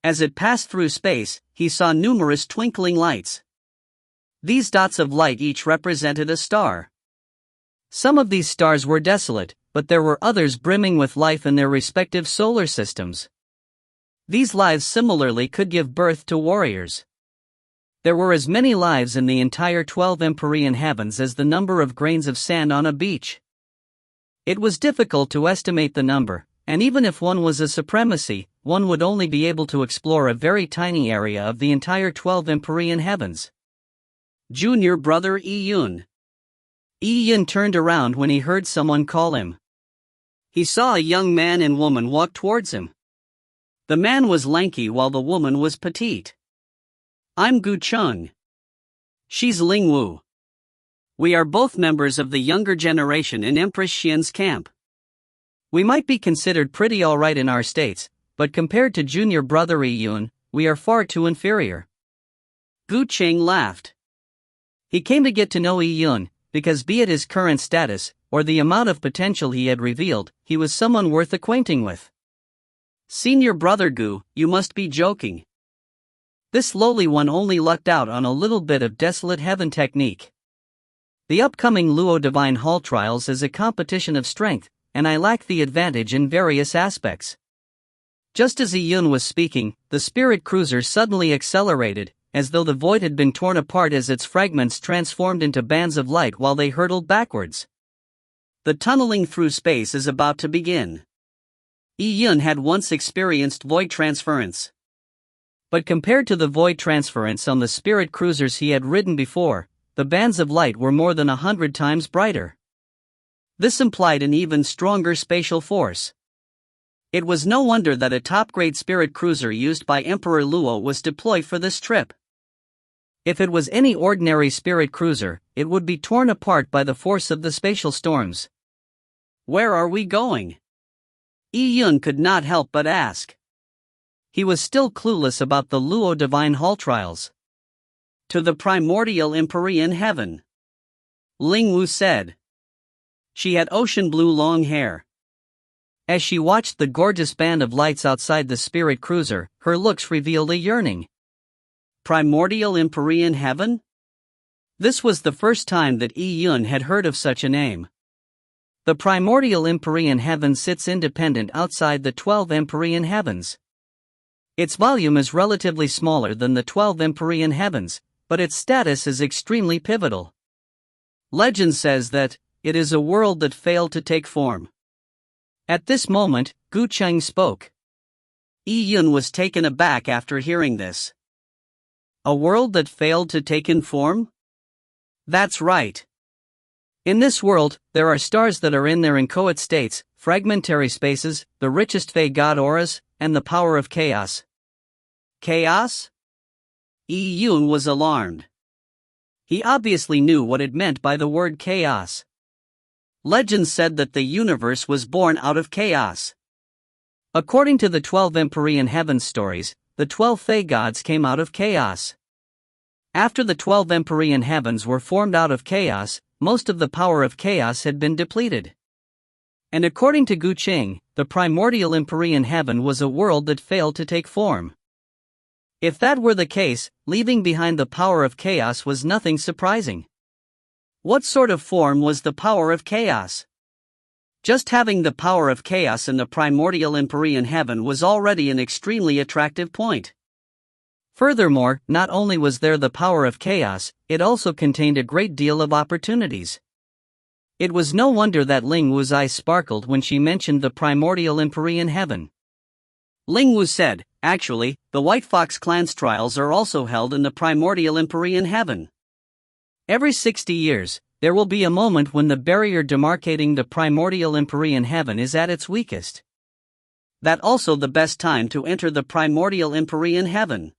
As it passed through space, he saw numerous twinkling lights. These dots of light each represented a star. Some of these stars were desolate, but there were others brimming with life in their respective solar systems. These lives similarly could give birth to warriors. There were as many lives in the entire 12 Empyrean heavens as the number of grains of sand on a beach. It was difficult to estimate the number, and even if one was a supremacy, one would only be able to explore a very tiny area of the entire 12 Empyrean heavens. Junior brother Yi-Yun. Yi-Yun turned around when he heard someone call him. He saw a young man and woman walk towards him. The man was lanky while the woman was petite. I'm Gu Chung. She's Ling Wu. We are both members of the younger generation in Empress Xian's camp. We might be considered pretty alright in our states, but compared to junior brother Yi-Yun, we are far too inferior. Gu Cheng laughed. He came to get to know Yi-Yun, because be it his current status, or the amount of potential he had revealed, he was someone worth acquainting with. Senior brother Gu, you must be joking. This lowly one only lucked out on a little bit of desolate heaven technique. The upcoming Luo Divine Hall trials is a competition of strength, and I lack the advantage in various aspects. Just as Yi-Yun was speaking, the spirit cruiser suddenly accelerated, as though the void had been torn apart as its fragments transformed into bands of light while they hurtled backwards. The tunneling through space is about to begin. Yi-Yun had once experienced void transference. But compared to the void transference on the spirit cruisers he had ridden before, the bands of light were more than 100 times brighter. This implied an even stronger spatial force. It was no wonder that a top-grade spirit cruiser used by Emperor Luo was deployed for this trip. If it was any ordinary spirit cruiser, it would be torn apart by the force of the spatial storms. Where are we going? Yi-Yun could not help but ask. He was still clueless about the Luo Divine Hall trials. To the primordial Empyrean heaven. Ling Wu said. She had ocean blue long hair. As she watched the gorgeous band of lights outside the spirit cruiser, her looks revealed a yearning. Primordial Empyrean heaven? This was the first time that Yi-Yun had heard of such a name. The primordial Empyrean heaven sits independent outside the 12 Empyrean heavens. Its volume is relatively smaller than the 12 Empyrean heavens, but its status is extremely pivotal. Legend says that it is a world that failed to take form. At this moment, Gu Cheng spoke. Yi-Yun was taken aback after hearing this. A world that failed to take in form? That's right. In this world, there are stars that are in their inchoate states, fragmentary spaces, the richest Fey god auras, and the power of chaos. Chaos? Yi-Yun was alarmed. He obviously knew what it meant by the word chaos. Legend said that the universe was born out of chaos. According to the 12 Empyrean heavens stories, the 12 Fey gods came out of chaos. After the 12 Empyrean heavens were formed out of chaos, most of the power of chaos had been depleted. And according to Gu Cheng, the primordial Empyrean heaven was a world that failed to take form. If that were the case, leaving behind the power of chaos was nothing surprising. What sort of form was the power of chaos? Just having the power of chaos in the primordial Empyrean heaven was already an extremely attractive point. Furthermore, not only was there the power of chaos, it also contained a great deal of opportunities. It was no wonder that Ling Wu's eyes sparkled when she mentioned the primordial Empyrean heaven. Ling Wu said, actually, the White Fox clan's trials are also held in the primordial Empyrean heaven. Every 60 years, there will be a moment when the barrier demarcating the primordial Empyrean heaven is at its weakest. That also the best time to enter the primordial Empyrean heaven.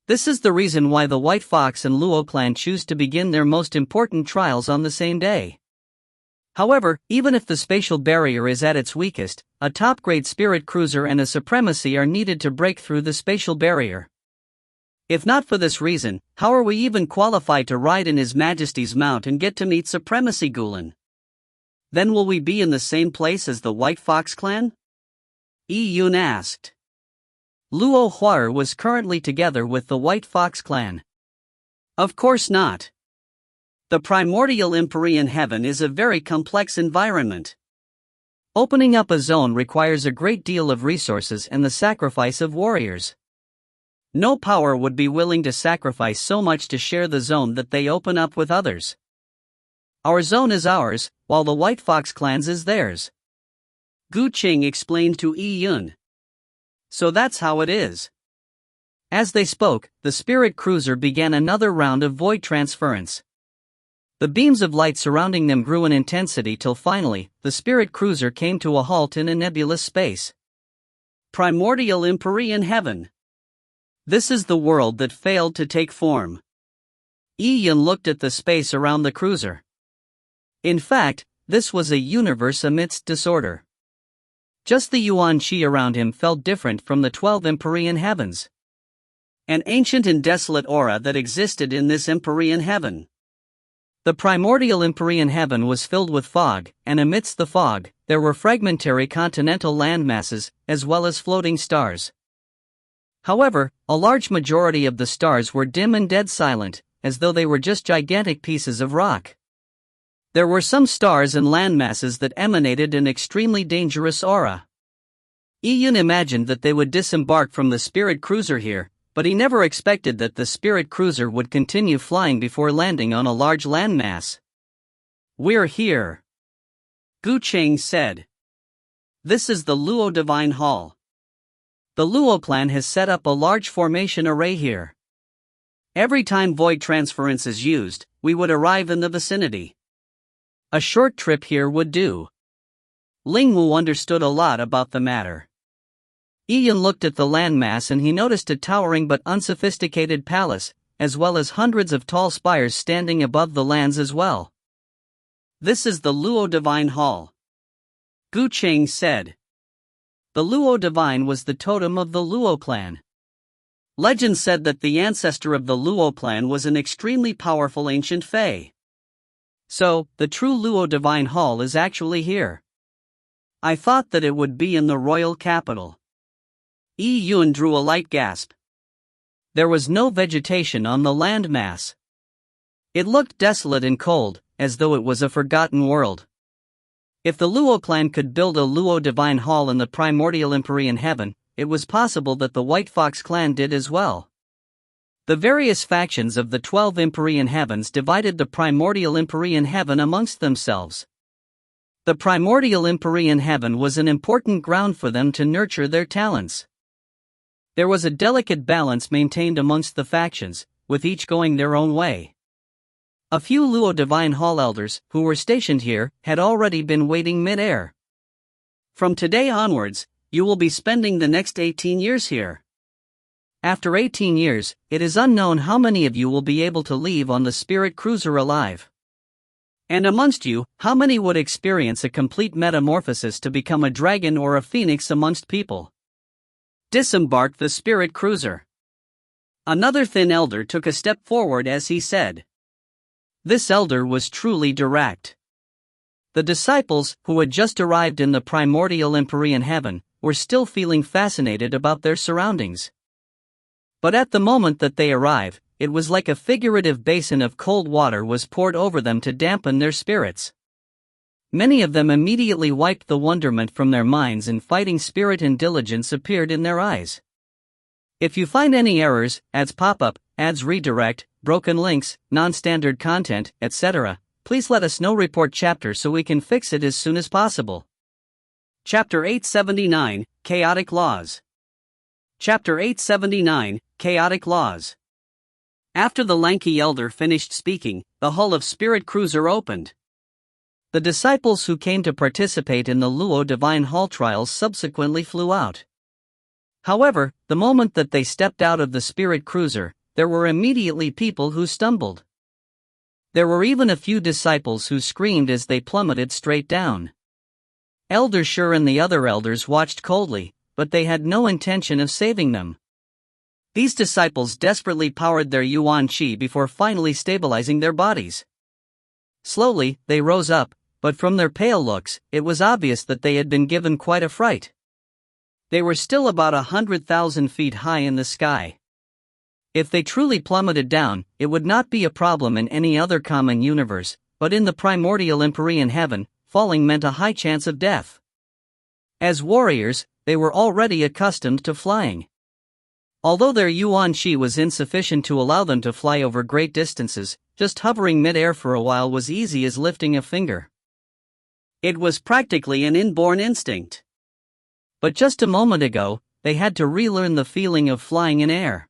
This is the reason why the White Fox and Luo clan choose to begin their most important trials on the same day. However, even if the spatial barrier is at its weakest, a top-grade spirit cruiser and a supremacy are needed to break through the spatial barrier. If not for this reason, how are we even qualified to ride in His Majesty's mount and get to meet Supremacy Gulen? Then will we be in the same place as the White Fox clan? Yi Yun asked. Luo Huar was currently together with the White Fox clan. Of course not. The primordial Empyrean heaven is a very complex environment. Opening up a zone requires a great deal of resources and the sacrifice of warriors. No power would be willing to sacrifice so much to share the zone that they open up with others. Our zone is ours, while the White Fox clan's is theirs. Gu Qing explained to Yi Yun. So that's how it is. As they spoke, the spirit cruiser began another round of void transference. The beams of light surrounding them grew in intensity till finally, the spirit cruiser came to a halt in a nebulous space. Primordial Empyrean heaven. This is the world that failed to take form. Yi Yun looked at the space around the cruiser. In fact, this was a universe amidst disorder. Just the Yuan Qi around him felt different from the 12 Empyrean heavens. An ancient and desolate aura that existed in this Empyrean heaven. The primordial Empyrean heaven was filled with fog, and amidst the fog, there were fragmentary continental landmasses, as well as floating stars. However, a large majority of the stars were dim and dead silent, as though they were just gigantic pieces of rock. There were some stars and landmasses that emanated an extremely dangerous aura. Yi Yun imagined that they would disembark from the spirit cruiser here, but he never expected that the spirit cruiser would continue flying before landing on a large landmass. We're here. Gu Qing said. This is the Luo Divine Hall. The Luo clan has set up a large formation array here. Every time void transference is used, we would arrive in the vicinity. A short trip here would do. Ling Wu understood a lot about the matter. Yi Yun looked at the landmass and he noticed a towering but unsophisticated palace, as well as hundreds of tall spires standing above the lands as well. This is the Luo Divine Hall. Gu Qing said. The Luo Divine was the totem of the Luo clan. Legend said that the ancestor of the Luo clan was an extremely powerful ancient fae. So, the true Luo Divine Hall is actually here. I thought that it would be in the royal capital. Yi Yun drew a light gasp. There was no vegetation on the landmass. It looked desolate and cold, as though it was a forgotten world. If the Luo clan could build a Luo Divine Hall in the primordial Empyrean heaven, it was possible that the White Fox clan did as well. The various factions of the 12 Empyrean heavens divided the primordial Empyrean heaven amongst themselves. The primordial Empyrean heaven was an important ground for them to nurture their talents. There was a delicate balance maintained amongst the factions, with each going their own way. A few Luo Divine Hall elders, who were stationed here, had already been waiting mid-air. From today onwards, you will be spending the next 18 years here. After 18 years, it is unknown how many of you will be able to leave on the spirit cruiser alive. And amongst you, how many would experience a complete metamorphosis to become a dragon or a phoenix amongst people? Disembark the spirit cruiser. Another thin elder took a step forward as he said. This elder was truly direct. The disciples, who had just arrived in the primordial Empyrean heaven, were still feeling fascinated about their surroundings. But at the moment that they arrived, it was like a figurative basin of cold water was poured over them to dampen their spirits. Many of them immediately wiped the wonderment from their minds and fighting spirit and diligence appeared in their eyes. If you find any errors, ads pop up, ads redirect, broken links, non-standard content, etc., please let us know. Report chapter so we can fix it as soon as possible. Chapter 879, Chaotic Laws. Chapter 879, Chaotic Laws. After the lanky elder finished speaking, the hull of Spirit Cruiser opened. The disciples who came to participate in the Luo Divine Hall trials subsequently flew out. However, the moment that they stepped out of the Spirit Cruiser, there were immediately people who stumbled. There were even a few disciples who screamed as they plummeted straight down. Elder Shur and the other elders watched coldly, but they had no intention of saving them. These disciples desperately powered their Yuan Qi before finally stabilizing their bodies. Slowly, they rose up, but from their pale looks, it was obvious that they had been given quite a fright. They were still about 100,000 feet high in the sky. If they truly plummeted down, it would not be a problem in any other common universe, but in the primordial Empyrean heaven, falling meant a high chance of death. As warriors, they were already accustomed to flying. Although their yuan qi was insufficient to allow them to fly over great distances, just hovering mid-air for a while was easy as lifting a finger. It was practically an inborn instinct. But just a moment ago, they had to relearn the feeling of flying in air.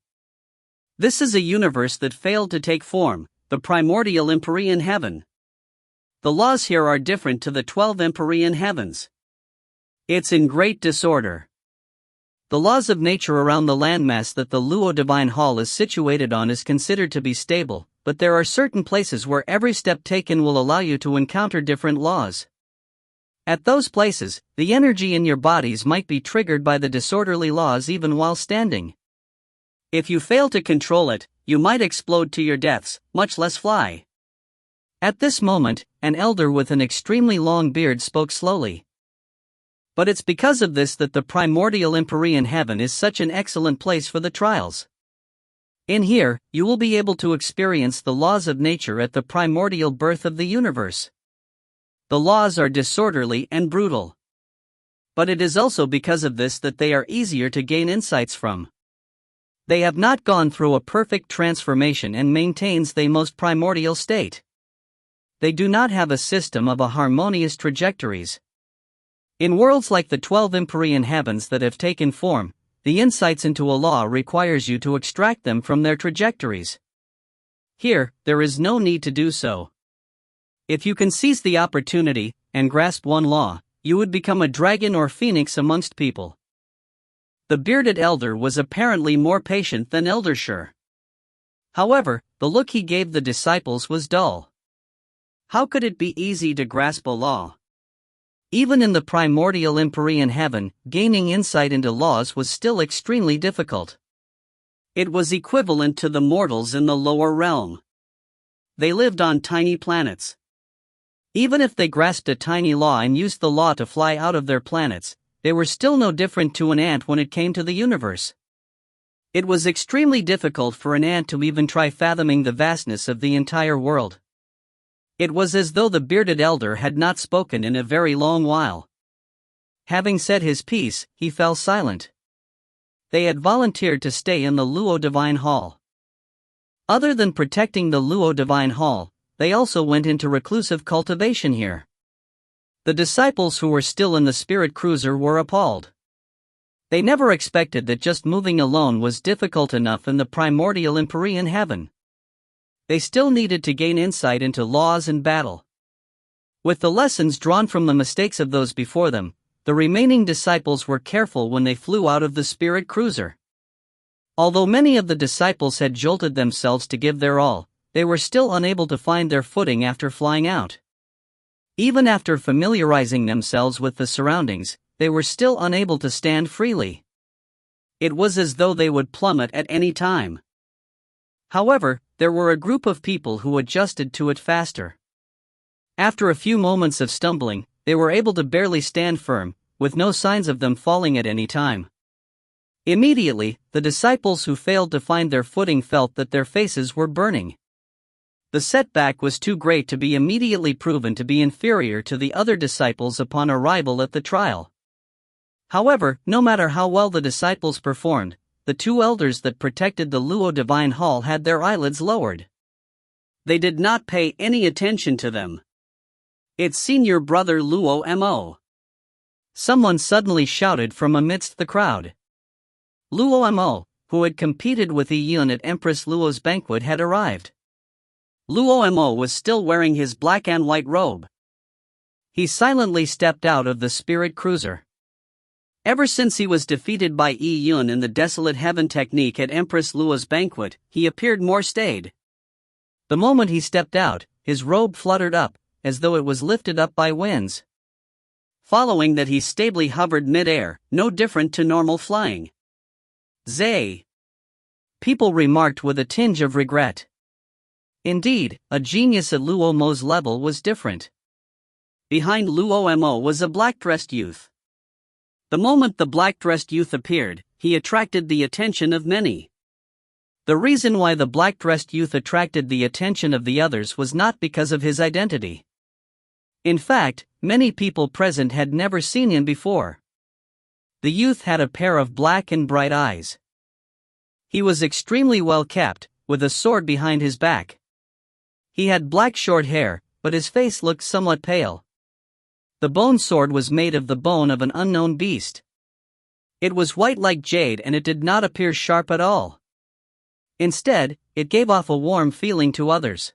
This is a universe that failed to take form, the primordial Empyrean heaven. The laws here are different to the 12 Empyrean heavens. It's in great disorder. The laws of nature around the landmass that the Luo Divine Hall is situated on is considered to be stable, but there are certain places where every step taken will allow you to encounter different laws. At those places, the energy in your bodies might be triggered by the disorderly laws even while standing. If you fail to control it, you might explode to your deaths, much less fly. At this moment, an elder with an extremely long beard spoke slowly. But it's because of this that the primordial Empyrean heaven is such an excellent place for the trials. In here, you will be able to experience the laws of nature at the primordial birth of the universe. The laws are disorderly and brutal. But it is also because of this that they are easier to gain insights from. They have not gone through a perfect transformation and maintains the most primordial state. They do not have a system of a harmonious trajectories. In worlds like the 12 Empyrean heavens that have taken form, the insights into a law requires you to extract them from their trajectories. Here, there is no need to do so. If you can seize the opportunity and grasp one law, you would become a dragon or phoenix amongst people. The bearded elder was apparently more patient than Eldersher. However, the look he gave the disciples was dull. How could it be easy to grasp a law? Even in the primordial Empyrean heaven, gaining insight into laws was still extremely difficult. It was equivalent to the mortals in the lower realm. They lived on tiny planets. Even if they grasped a tiny law and used the law to fly out of their planets, they were still no different to an ant when it came to the universe. It was extremely difficult for an ant to even try fathoming the vastness of the entire world. It was as though the bearded elder had not spoken in a very long while. Having said his piece, he fell silent. They had volunteered to stay in the Luo Divine Hall. Other than protecting the Luo Divine Hall, they also went into reclusive cultivation here. The disciples who were still in the spirit cruiser were appalled. They never expected that just moving alone was difficult enough in the primordial Empyrean heaven. They still needed to gain insight into laws and battle. With the lessons drawn from the mistakes of those before them, the remaining disciples were careful when they flew out of the spirit cruiser. Although many of the disciples had jolted themselves to give their all, they were still unable to find their footing after flying out. Even after familiarizing themselves with the surroundings, they were still unable to stand freely. It was as though they would plummet at any time. However, there were a group of people who adjusted to it faster. After a few moments of stumbling, they were able to barely stand firm, with no signs of them falling at any time. Immediately, the disciples who failed to find their footing felt that their faces were burning. The setback was too great to be immediately proven to be inferior to the other disciples upon arrival at the trial. However, no matter how well the disciples performed, the two elders that protected the Luo Divine Hall had their eyelids lowered. They did not pay any attention to them. It's senior brother Luo Mo. Someone suddenly shouted from amidst the crowd. Luo Mo, who had competed with Yi Yun at Empress Luo's banquet, had arrived. Luo Mo was still wearing his black and white robe. He silently stepped out of the spirit cruiser. Ever since he was defeated by Yi Yun in the Desolate Heaven technique at Empress Luo's banquet, he appeared more staid. The moment he stepped out, his robe fluttered up, as though it was lifted up by winds. Following that, he stably hovered mid-air, no different to normal flying. Zay! People remarked with a tinge of regret. Indeed, a genius at Luo Mo's level was different. Behind Luo Mo was a black-dressed youth. The moment the black-dressed youth appeared, he attracted the attention of many. The reason why the black-dressed youth attracted the attention of the others was not because of his identity. In fact, many people present had never seen him before. The youth had a pair of black and bright eyes. He was extremely well kept, with a sword behind his back. He had black short hair, but his face looked somewhat pale. The bone sword was made of the bone of an unknown beast. It was white like jade and it did not appear sharp at all. Instead, it gave off a warm feeling to others.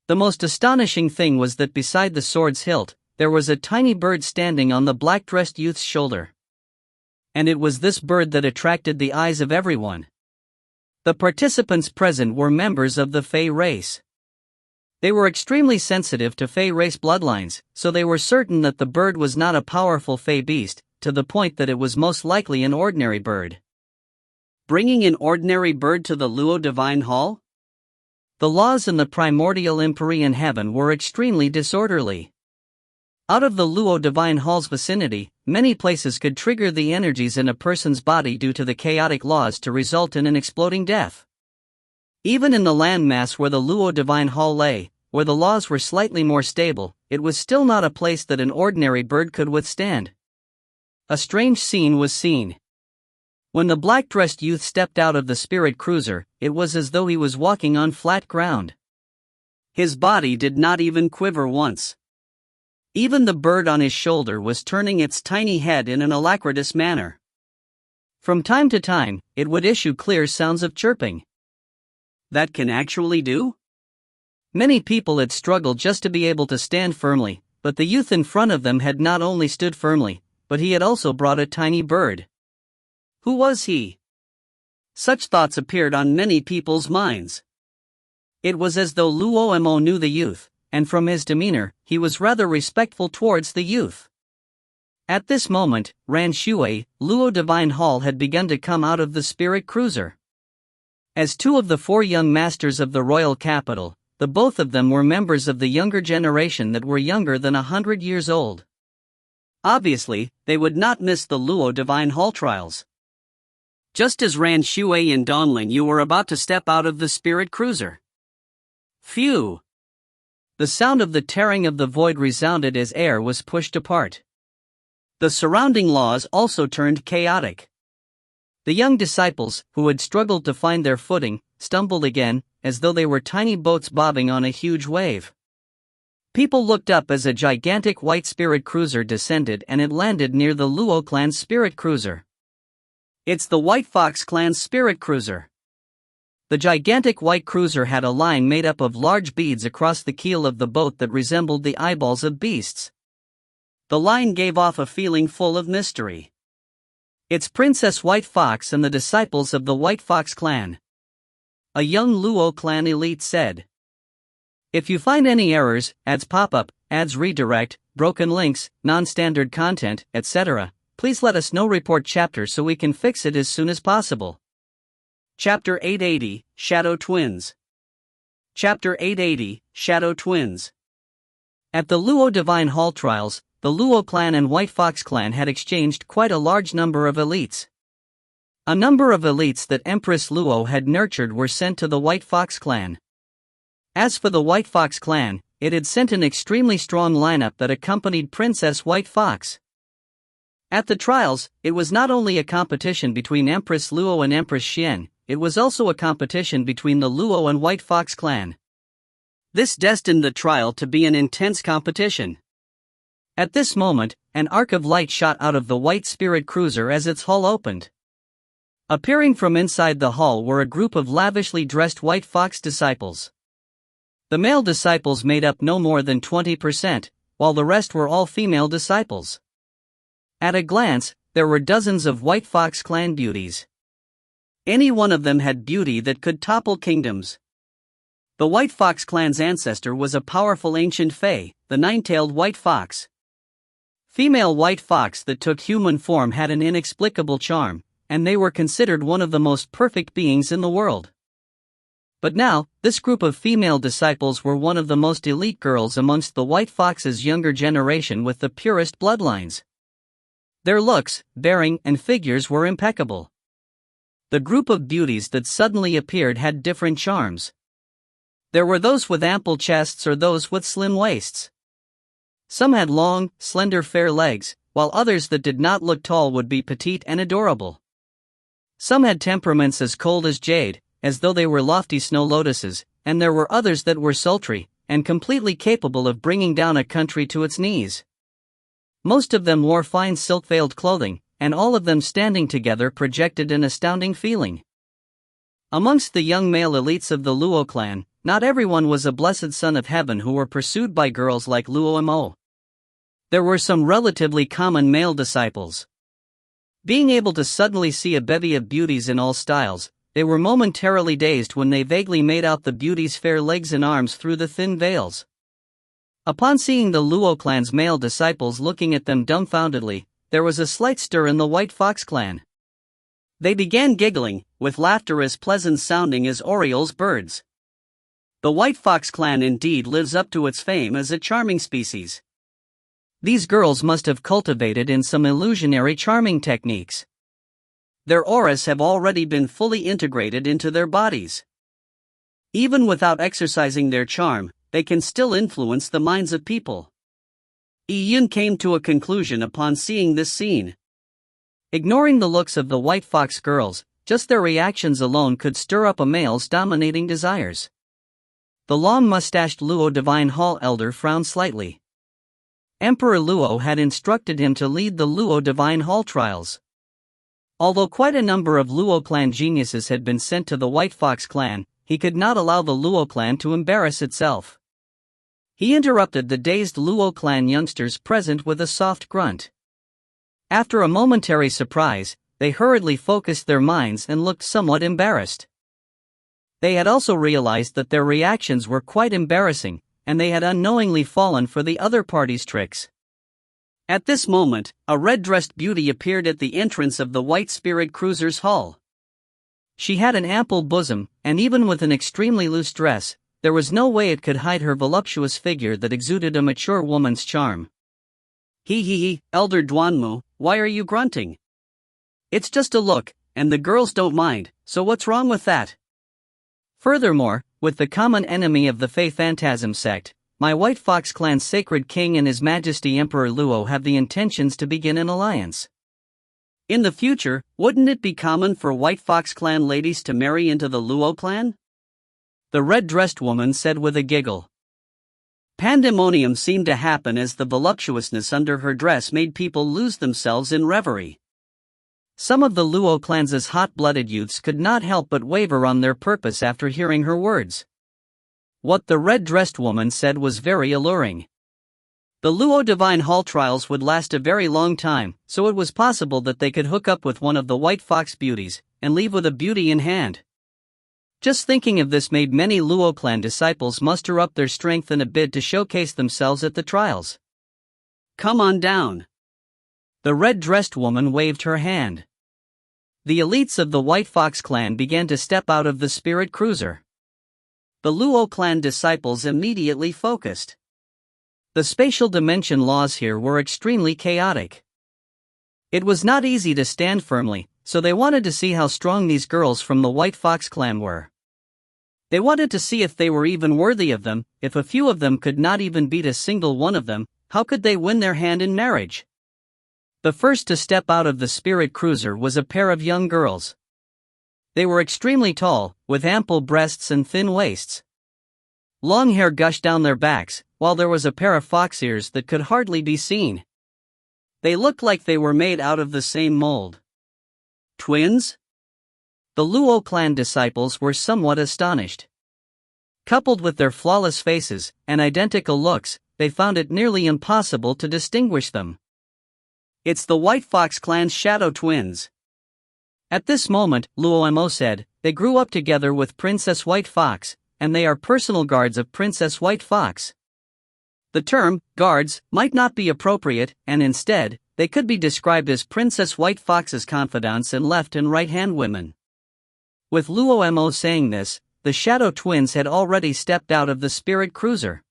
The most astonishing thing was that beside the sword's hilt, there was a tiny bird standing on the black-dressed youth's shoulder. And it was this bird that attracted the eyes of everyone. The participants present were members of the Fey race. They were extremely sensitive to Fey race bloodlines, so they were certain that the bird was not a powerful Fey beast, to the point that it was most likely an ordinary bird. Bringing an ordinary bird to the Luo Divine Hall? The laws in the primordial Empyrean heaven were extremely disorderly. Out of the Luo Divine Hall's vicinity, many places could trigger the energies in a person's body due to the chaotic laws to result in an exploding death. Even in the landmass where the Luo Divine Hall lay, where the laws were slightly more stable, it was still not a place that an ordinary bird could withstand. A strange scene was seen. When the black-dressed youth stepped out of the spirit cruiser, it was as though he was walking on flat ground. His body did not even quiver once. Even the bird on his shoulder was turning its tiny head in an alacritous manner. From time to time, it would issue clear sounds of chirping. That can actually do? Many people had struggled just to be able to stand firmly, but the youth in front of them had not only stood firmly, but he had also brought a tiny bird. Who was he? Such thoughts appeared on many people's minds. It was as though Luo Mo knew the youth, and from his demeanor, he was rather respectful towards the youth. At this moment, Ran Shui, Luo Divine Hall had begun to come out of the spirit cruiser. As two of the four young masters of the royal capital, the both of them were members of the younger generation that were younger than 100 years old. Obviously, they would not miss the Luo Divine Hall trials. Just as Ran Shui and Donlin, you were about to step out of the spirit cruiser. Phew! The sound of the tearing of the void resounded as air was pushed apart. The surrounding laws also turned chaotic. The young disciples, who had struggled to find their footing, stumbled again, as though they were tiny boats bobbing on a huge wave. People looked up as a gigantic white spirit cruiser descended and it landed near the Luo clan's spirit cruiser. It's the White Fox clan's spirit cruiser. The gigantic white cruiser had a line made up of large beads across the keel of the boat that resembled the eyeballs of beasts. The line gave off a feeling full of mystery. It's Princess White Fox and the disciples of the White Fox clan. A young Luo clan elite said. If you find any errors, ads pop up, ads redirect, broken links, non-standard content, etc., please let us know. Report chapter so we can fix it as soon as possible. Chapter 880, Shadow Twins. Chapter 880, Shadow Twins. At the Luo Divine Hall trials, the Luo clan and White Fox clan had exchanged quite a large number of elites. A number of elites that Empress Luo had nurtured were sent to the White Fox clan. As for the White Fox clan, it had sent an extremely strong lineup that accompanied Princess White Fox. At the trials, it was not only a competition between Empress Luo and Empress Xian, it was also a competition between the Luo and White Fox clan. This destined the trial to be an intense competition. At this moment, an arc of light shot out of the white spirit cruiser as its hull opened. Appearing from inside the hull were a group of lavishly dressed White Fox disciples. The male disciples made up no more than 20%, while the rest were all female disciples. At a glance, there were dozens of White Fox clan beauties. Any one of them had beauty that could topple kingdoms. The White Fox clan's ancestor was a powerful ancient fae, the nine-tailed White Fox. Female White Fox that took human form had an inexplicable charm, and they were considered one of the most perfect beings in the world. But now, this group of female disciples were one of the most elite girls amongst the White Fox's younger generation with the purest bloodlines. Their looks, bearing, and figures were impeccable. The group of beauties that suddenly appeared had different charms. There were those with ample chests or those with slim waists. Some had long, slender fair legs, while others that did not look tall would be petite and adorable. Some had temperaments as cold as jade, as though they were lofty snow lotuses, and there were others that were sultry, and completely capable of bringing down a country to its knees. Most of them wore fine silk-veiled clothing, and all of them standing together projected an astounding feeling. Amongst the young male elites of the Luo clan, not everyone was a blessed son of heaven who were pursued by girls like Luo Mo. There were some relatively common male disciples. Being able to suddenly see a bevy of beauties in all styles, they were momentarily dazed when they vaguely made out the beauties' fair legs and arms through the thin veils. Upon seeing the Luo clan's male disciples looking at them dumbfoundedly, there was a slight stir in the White Fox clan. They began giggling, with laughter as pleasant sounding as Oriole's birds. The White Fox clan indeed lives up to its fame as a charming species. These girls must have cultivated in some illusionary charming techniques. Their auras have already been fully integrated into their bodies. Even without exercising their charm, they can still influence the minds of people. Yun came to a conclusion upon seeing this scene. Ignoring the looks of the White Fox girls, just their reactions alone could stir up a male's dominating desires. The long-mustached Luo Divine Hall elder frowned slightly. Emperor Luo had instructed him to lead the Luo Divine Hall trials. Although quite a number of Luo clan geniuses had been sent to the White Fox clan, he could not allow the Luo clan to embarrass itself. He interrupted the dazed Luo clan youngsters present with a soft grunt. After a momentary surprise, they hurriedly focused their minds and looked somewhat embarrassed. They had also realized that their reactions were quite embarrassing, and they had unknowingly fallen for the other party's tricks. At this moment, a red-dressed beauty appeared at the entrance of the White Spirit Cruiser's hull. She had an ample bosom, and even with an extremely loose dress, there was no way it could hide her voluptuous figure that exuded a mature woman's charm. He, Elder Duanmu, why are you grunting? It's just a look, and the girls don't mind, so what's wrong with that? Furthermore, with the common enemy of the Fey Phantasm sect, my White Fox clan's sacred king and His Majesty Emperor Luo have the intentions to begin an alliance. In the future, wouldn't it be common for White Fox clan ladies to marry into the Luo clan? The red-dressed woman said with a giggle. Pandemonium seemed to happen as the voluptuousness under her dress made people lose themselves in reverie. Some of the Luo clan's hot-blooded youths could not help but waver on their purpose after hearing her words. What the red-dressed woman said was very alluring. The Luo Divine Hall trials would last a very long time, so it was possible that they could hook up with one of the White Fox beauties, and leave with a beauty in hand. Just thinking of this made many Luo clan disciples muster up their strength in a bid to showcase themselves at the trials. Come on down. The red-dressed woman waved her hand. The elites of the White Fox clan began to step out of the spirit cruiser. The Luo clan disciples immediately focused. The spatial dimension laws here were extremely chaotic. It was not easy to stand firmly, so they wanted to see how strong these girls from the White Fox clan were. They wanted to see if they were even worthy of them. If a few of them could not even beat a single one of them, how could they win their hand in marriage? The first to step out of the spirit cruiser was a pair of young girls. They were extremely tall, with ample breasts and thin waists. Long hair gushed down their backs, while there was a pair of fox ears that could hardly be seen. They looked like they were made out of the same mold. Twins? The Luo clan disciples were somewhat astonished. Coupled with their flawless faces and identical looks, they found it nearly impossible to distinguish them. It's the White Fox clan's shadow twins. At this moment, Luo Mo said, they grew up together with Princess White Fox, and they are personal guards of Princess White Fox. The term, guards, might not be appropriate, and instead, they could be described as Princess White Fox's confidants and left and right-hand women. With Luo Mo saying this, the Shadow Twins had already stepped out of the spirit cruiser.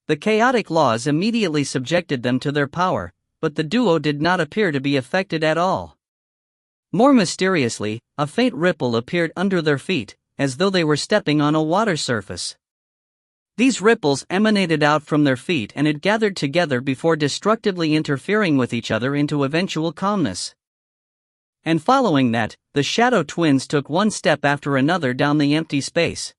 The chaotic laws immediately subjected them to their power, but the duo did not appear to be affected at all. More mysteriously, a faint ripple appeared under their feet, as though they were stepping on a water surface. These ripples emanated out from their feet and had gathered together before destructively interfering with each other into eventual calmness. And following that, the Shadow Twins took one step after another down the empty space.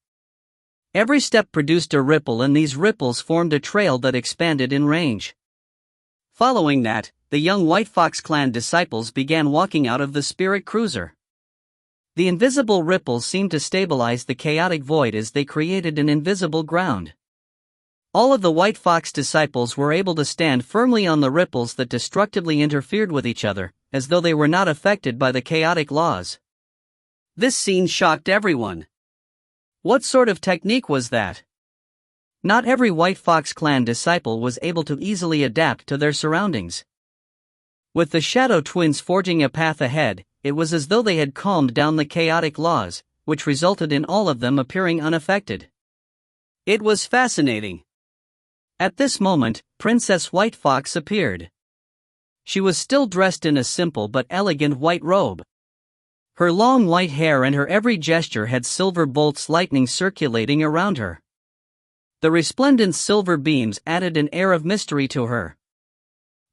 Every step produced a ripple, and these ripples formed a trail that expanded in range. Following that, the young White Fox clan disciples began walking out of the spirit cruiser. The invisible ripples seemed to stabilize the chaotic void as they created an invisible ground. All of the White Fox disciples were able to stand firmly on the ripples that destructively interfered with each other, as though they were not affected by the chaotic laws. This scene shocked everyone. What sort of technique was that? Not every White Fox clan disciple was able to easily adapt to their surroundings. With the Shadow Twins forging a path ahead, it was as though they had calmed down the chaotic laws, which resulted in all of them appearing unaffected. It was fascinating. At this moment, Princess White Fox appeared. She was still dressed in a simple but elegant white robe. Her long white hair and her every gesture had silver bolts lightning circulating around her. The resplendent silver beams added an air of mystery to her.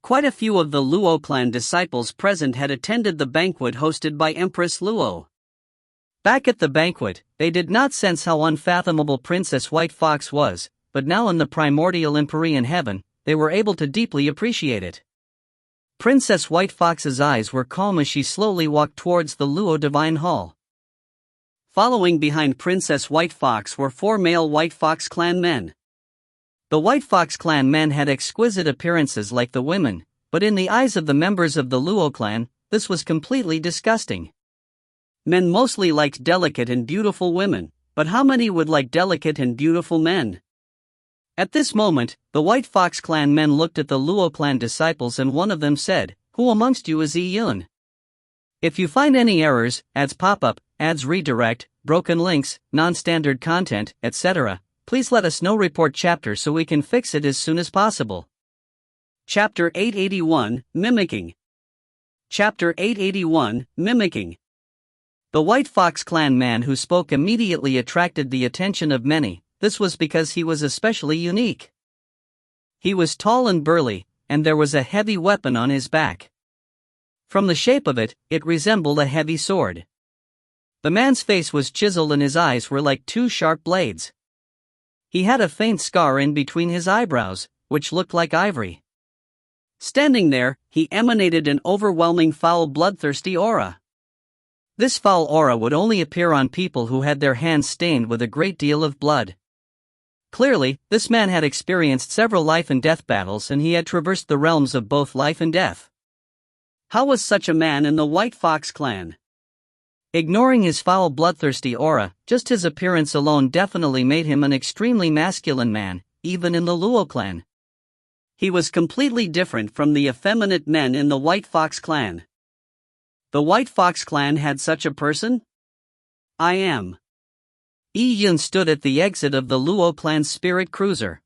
Quite a few of the Luo clan disciples present had attended the banquet hosted by Empress Luo. Back at the banquet, they did not sense how unfathomable Princess White Fox was, but now in the primordial Empyrean heaven, they were able to deeply appreciate it. Princess White Fox's eyes were calm as she slowly walked towards the Luo Divine Hall. Following behind Princess White Fox were 4 male White Fox clan men. The White Fox clan men had exquisite appearances like the women, but in the eyes of the members of the Luo clan, this was completely disgusting. Men mostly liked delicate and beautiful women, but how many would like delicate and beautiful men? At this moment, the White Fox clan men looked at the Luo clan disciples and one of them said, "Who amongst you is Yun? If you find any errors, ads pop-up, ads redirect, broken links, non-standard content, etc., please let us know. Report chapter so we can fix it as soon as possible." Chapter 881, Mimicking. Chapter 881, Mimicking. The White Fox clan man who spoke immediately attracted the attention of many. This was because he was especially unique. He was tall and burly, and there was a heavy weapon on his back. From the shape of it, it resembled a heavy sword. The man's face was chiseled and his eyes were like 2 sharp blades. He had a faint scar in between his eyebrows, which looked like ivory. Standing there, he emanated an overwhelming foul bloodthirsty aura. This foul aura would only appear on people who had their hands stained with a great deal of blood. Clearly, this man had experienced several life and death battles and he had traversed the realms of both life and death. How was such a man in the White Fox clan? Ignoring his foul bloodthirsty aura, just his appearance alone definitely made him an extremely masculine man, even in the Luo clan. He was completely different from the effeminate men in the White Fox clan. The White Fox clan had such a person? I am. Yun stood at the exit of the Luo clan's spirit cruiser.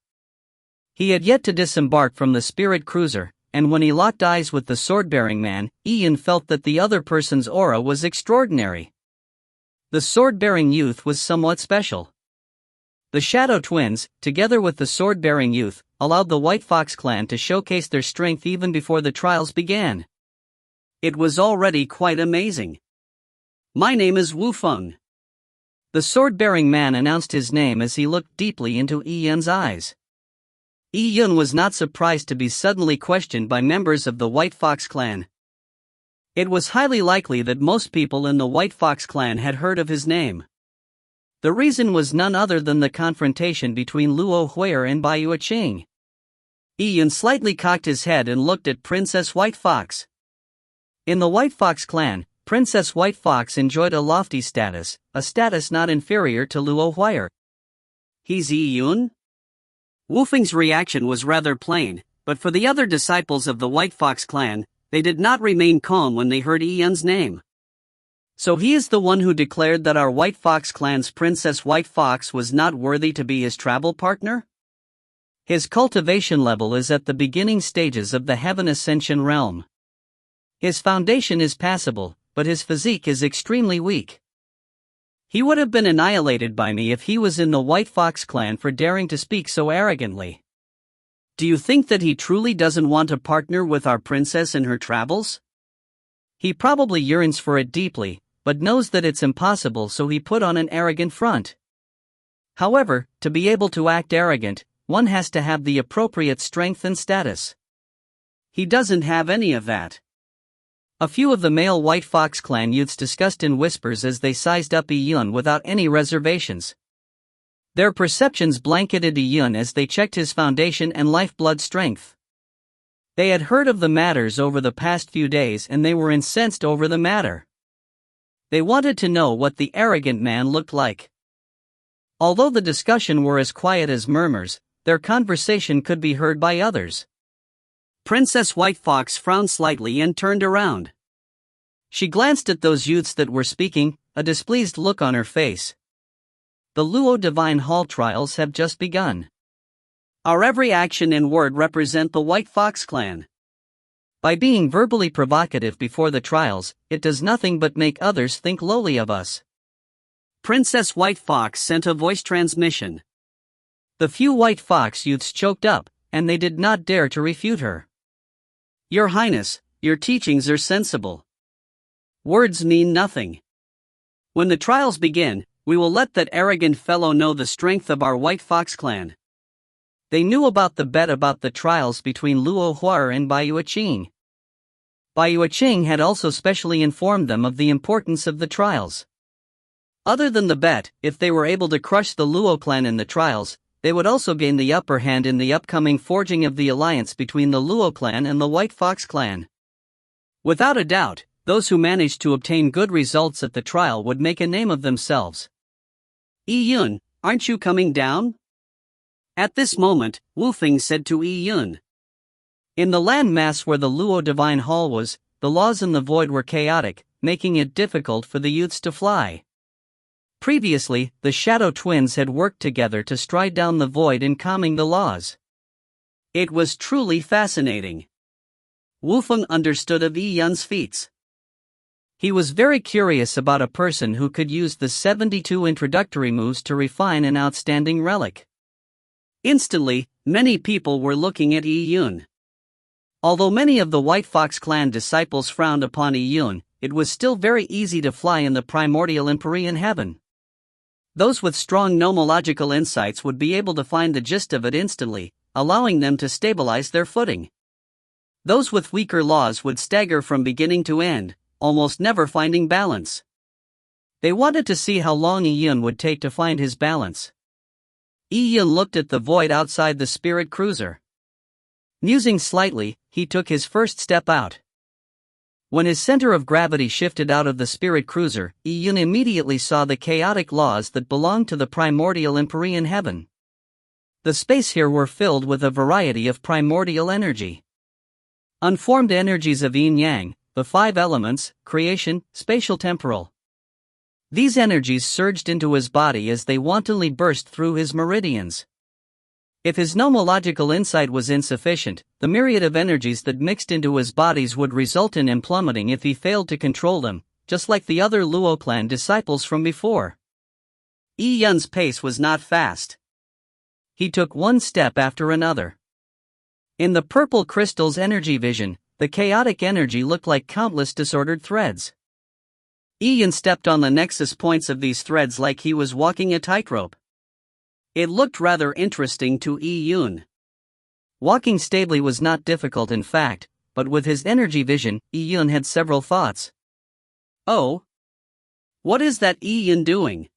He had yet to disembark from the spirit cruiser, and when he locked eyes with the sword-bearing man, Yun felt that the other person's aura was extraordinary. The sword-bearing youth was somewhat special. The Shadow Twins, together with the sword-bearing youth, allowed the White Fox clan to showcase their strength even before the trials began. It was already quite amazing. My name is Wu Feng. The sword-bearing man announced his name as he looked deeply into Yun's eyes. Yun was not surprised to be suddenly questioned by members of the White Fox clan. It was highly likely that most people in the White Fox clan had heard of his name. The reason was none other than the confrontation between Luo Huier and Baiyu Qing. Yun slightly cocked his head and looked at Princess White Fox. In the White Fox clan, Princess White Fox enjoyed a lofty status, a status not inferior to Luo Huier. He's Yun? Wu Feng's reaction was rather plain, but for the other disciples of the White Fox clan, they did not remain calm when they heard Yun's name. So he is the one who declared that our White Fox clan's Princess White Fox was not worthy to be his travel partner? His cultivation level is at the beginning stages of the Heaven Ascension realm. His foundation is passable, but his physique is extremely weak. He would have been annihilated by me if he was in the White Fox clan for daring to speak so arrogantly. Do you think that he truly doesn't want to partner with our princess in her travels? He probably yearns for it deeply, but knows that it's impossible, so he put on an arrogant front. However, to be able to act arrogant, one has to have the appropriate strength and status. He doesn't have any of that. A few of the male White Fox clan youths discussed in whispers as they sized up Yun without any reservations. Their perceptions blanketed Yun as they checked his foundation and lifeblood strength. They had heard of the matters over the past few days and they were incensed over the matter. They wanted to know what the arrogant man looked like. Although the discussion were as quiet as murmurs, their conversation could be heard by others. Princess White Fox frowned slightly and turned around. She glanced at those youths that were speaking, a displeased look on her face. The Luo Divine Hall trials have just begun. Our every action and word represent the White Fox clan. By being verbally provocative before the trials, it does nothing but make others think lowly of us. Princess White Fox sent a voice transmission. The few White Fox youths choked up, and they did not dare to refute her. Your Highness, your teachings are sensible. Words mean nothing. When the trials begin, we will let that arrogant fellow know the strength of our White Fox clan. They knew about the bet about the trials between Luo Huar and Bai Yueqing. Bai Yueqing had also specially informed them of the importance of the trials. Other than the bet, if they were able to crush the Luo clan in the trials, they would also gain the upper hand in the upcoming forging of the alliance between the Luo clan and the White Fox clan. Without a doubt, those who managed to obtain good results at the trial would make a name of themselves. Yun, aren't you coming down? At this moment, Wu Feng said to Yun. In the land mass where the Luo Divine Hall was, the laws in the void were chaotic, making it difficult for the youths to fly. Previously, the Shadow Twins had worked together to stride down the void in calming the laws. It was truly fascinating. Wu Feng understood of Yun's feats. He was very curious about a person who could use the 72 introductory moves to refine an outstanding relic. Instantly, many people were looking at Yun. Although many of the White Fox clan disciples frowned upon Yun, it was still very easy to fly in the primordial Empyrean heaven. Those with strong nomological insights would be able to find the gist of it instantly, allowing them to stabilize their footing. Those with weaker laws would stagger from beginning to end, almost never finding balance. They wanted to see how long Yun would take to find his balance. Yun looked at the void outside the spirit cruiser. Musing slightly, he took his first step out. When his center of gravity shifted out of the spirit cruiser, Yun immediately saw the chaotic laws that belonged to the primordial Empyrean heaven. The space here were filled with a variety of primordial energy. Unformed energies of yin-yang, the 5 elements, creation, spatial temporal. These energies surged into his body as they wantonly burst through his meridians. If his nomological insight was insufficient, the myriad of energies that mixed into his bodies would result in him plummeting if he failed to control them, just like the other Luo clan disciples from before. Yun's pace was not fast. He took one step after another. In the purple crystal's energy vision, the chaotic energy looked like countless disordered threads. Yun stepped on the nexus points of these threads like he was walking a tightrope. It looked rather interesting to Yun. Walking stably was not difficult in fact, but with his energy vision, Yun had several thoughts. Oh? What is that Yun doing?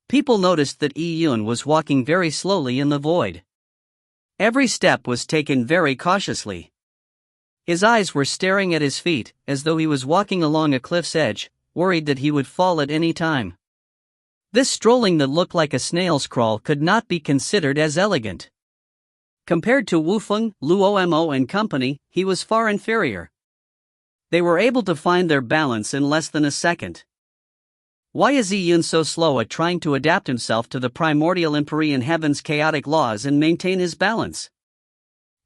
People noticed that Yun was walking very slowly in the void. Every step was taken very cautiously. His eyes were staring at his feet, as though he was walking along a cliff's edge, worried that he would fall at any time. This strolling that looked like a snail's crawl could not be considered as elegant. Compared to Wu Feng, Luo Mo and company, he was far inferior. They were able to find their balance in less than a second. Why is Iyun so slow at trying to adapt himself to the primordial Empyrean heaven's chaotic laws and maintain his balance?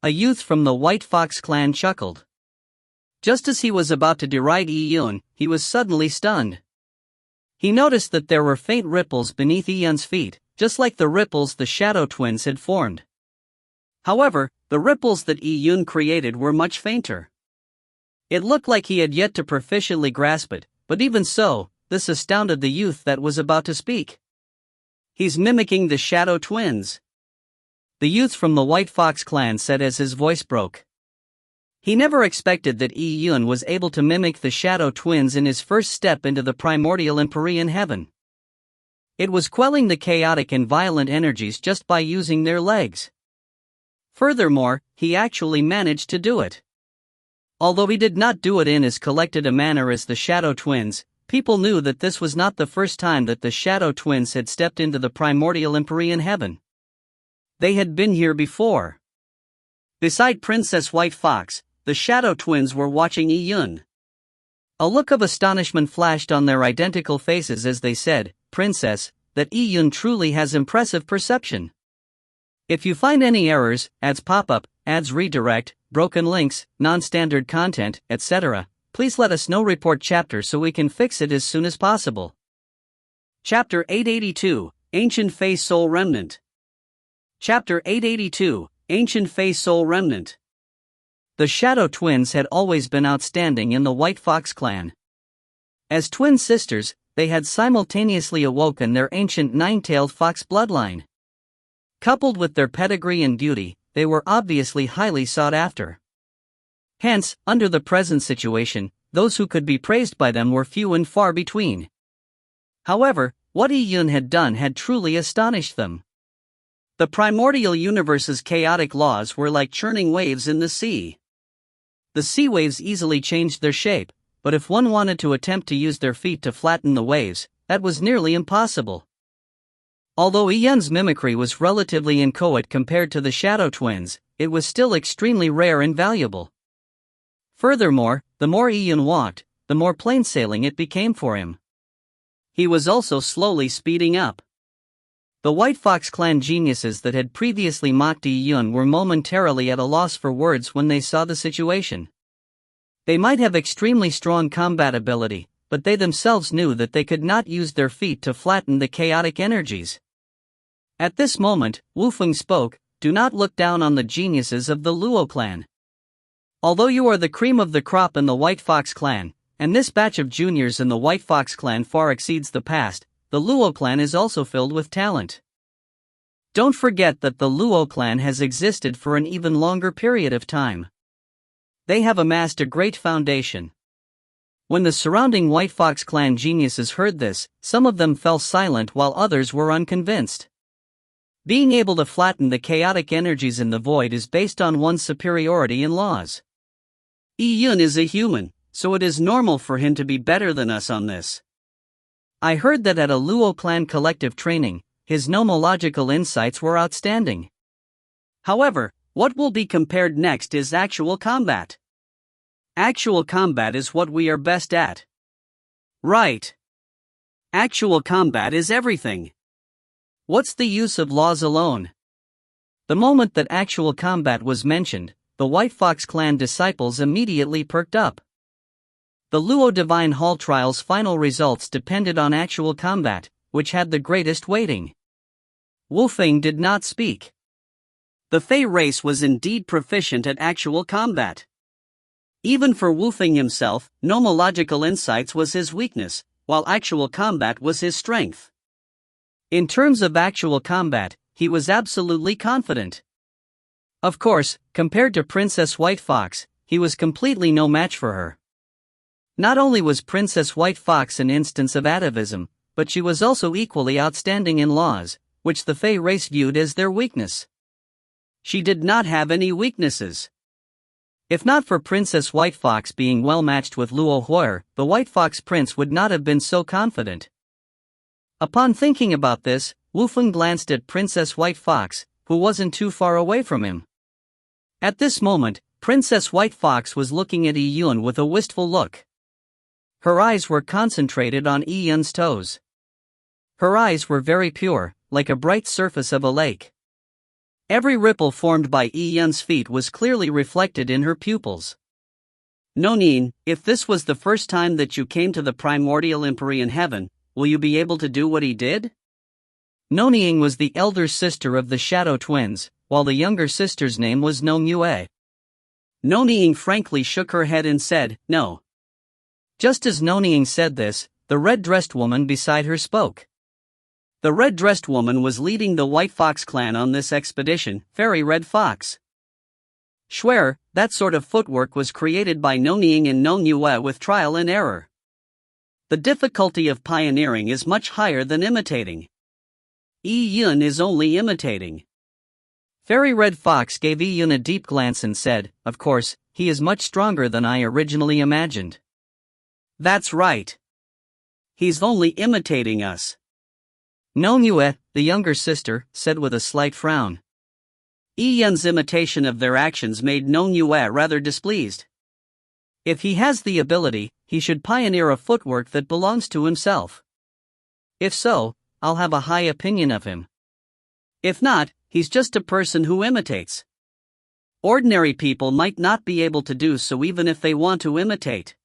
A youth from the White Fox clan chuckled. Just as he was about to deride Iyun, he was suddenly stunned. He noticed that there were faint ripples beneath Iyun's feet, just like the ripples the Shadow Twins had formed. However, the ripples that Iyun created were much fainter. It looked like he had yet to proficiently grasp it, but even so, this astounded the youth that was about to speak. He's mimicking the Shadow Twins, the youth from the White Fox clan said as his voice broke. He never expected that Iyun was able to mimic the Shadow Twins in his first step into the primordial Empyrean heaven. It was quelling the chaotic and violent energies just by using their legs. Furthermore, he actually managed to do it. Although he did not do it in as collected a manner as the Shadow Twins, people knew that this was not the first time that the Shadow Twins had stepped into the primordial Empyrean heaven. They had been here before. Beside Princess White Fox, the Shadow Twins were watching Iyun. A look of astonishment flashed on their identical faces as they said, "Princess, that Iyun truly has impressive perception. If you find any errors, ads pop up, ads redirect, broken links, non-standard content, etc., please let us know. Report chapter so we can fix it as soon as possible." Chapter 882, Ancient Fey Soul Remnant. Chapter 882, Ancient Fey Soul Remnant. The Shadow Twins had always been outstanding in the White Fox clan. As twin sisters, they had simultaneously awoken their ancient nine-tailed fox bloodline. Coupled with their pedigree and beauty, they were obviously highly sought after. Hence, under the present situation, those who could be praised by them were few and far between. However, what Iyun had done had truly astonished them. The primordial universe's chaotic laws were like churning waves in the sea. The sea waves easily changed their shape, but if one wanted to attempt to use their feet to flatten the waves, that was nearly impossible. Although Iyun's mimicry was relatively inchoate compared to the Shadow Twins, it was still extremely rare and valuable. Furthermore, the more Iyun walked, the more plain sailing it became for him. He was also slowly speeding up. The White Fox clan geniuses that had previously mocked Iyun were momentarily at a loss for words when they saw the situation. They might have extremely strong combat ability, but they themselves knew that they could not use their feet to flatten the chaotic energies. At this moment, Wu Feng spoke, "Do not look down on the geniuses of the Luo clan. Although you are the cream of the crop in the White Fox clan, and this batch of juniors in the White Fox clan far exceeds the past, the Luo clan is also filled with talent. Don't forget that the Luo clan has existed for an even longer period of time. They have amassed a great foundation." When the surrounding White Fox clan geniuses heard this, some of them fell silent while others were unconvinced. Being able to flatten the chaotic energies in the void is based on one's superiority in laws. Iyun is a human, so it is normal for him to be better than us on this. I heard that at a Luo clan collective training, his nomological insights were outstanding. However, what will be compared next is actual combat. Actual combat is what we are best at. Right. Actual combat is everything. What's the use of laws alone? The moment that actual combat was mentioned, the White Fox clan disciples immediately perked up. The Luo Divine Hall trial's final results depended on actual combat, which had the greatest weighting. Wu Feng did not speak. The Fey race was indeed proficient at actual combat. Even for Wu Feng himself, nomological insights was his weakness, while actual combat was his strength. In terms of actual combat, he was absolutely confident. Of course, compared to Princess White Fox, he was completely no match for her. Not only was Princess White Fox an instance of atavism, but she was also equally outstanding in laws, which the Fey race viewed as their weakness. She did not have any weaknesses. If not for Princess White Fox being well matched with Luo Huer, the White Fox Prince would not have been so confident. Upon thinking about this, Wu Feng glanced at Princess White Fox, who wasn't too far away from him. At this moment, Princess White Fox was looking at Iyun with a wistful look. Her eyes were concentrated on Yun's toes. Her eyes were very pure, like a bright surface of a lake. Every ripple formed by Yun's feet was clearly reflected in her pupils. Nonin, if this was the first time that you came to the primordial Empyrean heaven, will you be able to do what he did? Noning was the elder sister of the Shadow Twins, while the younger sister's name was Nongyue. Noning frankly shook her head and said, no. Just as Noning said this, the red-dressed woman beside her spoke. The red-dressed woman was leading the White Fox clan on this expedition, Fairy Red Fox. Schwer, that sort of footwork was created by Noning and Nongyue with trial and error. The difficulty of pioneering is much higher than imitating. Yun is only imitating. Fairy Red Fox gave Yun a deep glance and said, of course, he is much stronger than I originally imagined. That's right. He's only imitating us. Nongyue, the younger sister, said with a slight frown. Yun's imitation of their actions made Nongyue rather displeased. If he has the ability, he should pioneer a footwork that belongs to himself. If so, I'll have a high opinion of him. If not, he's just a person who imitates. Ordinary people might not be able to do so even if they want to imitate.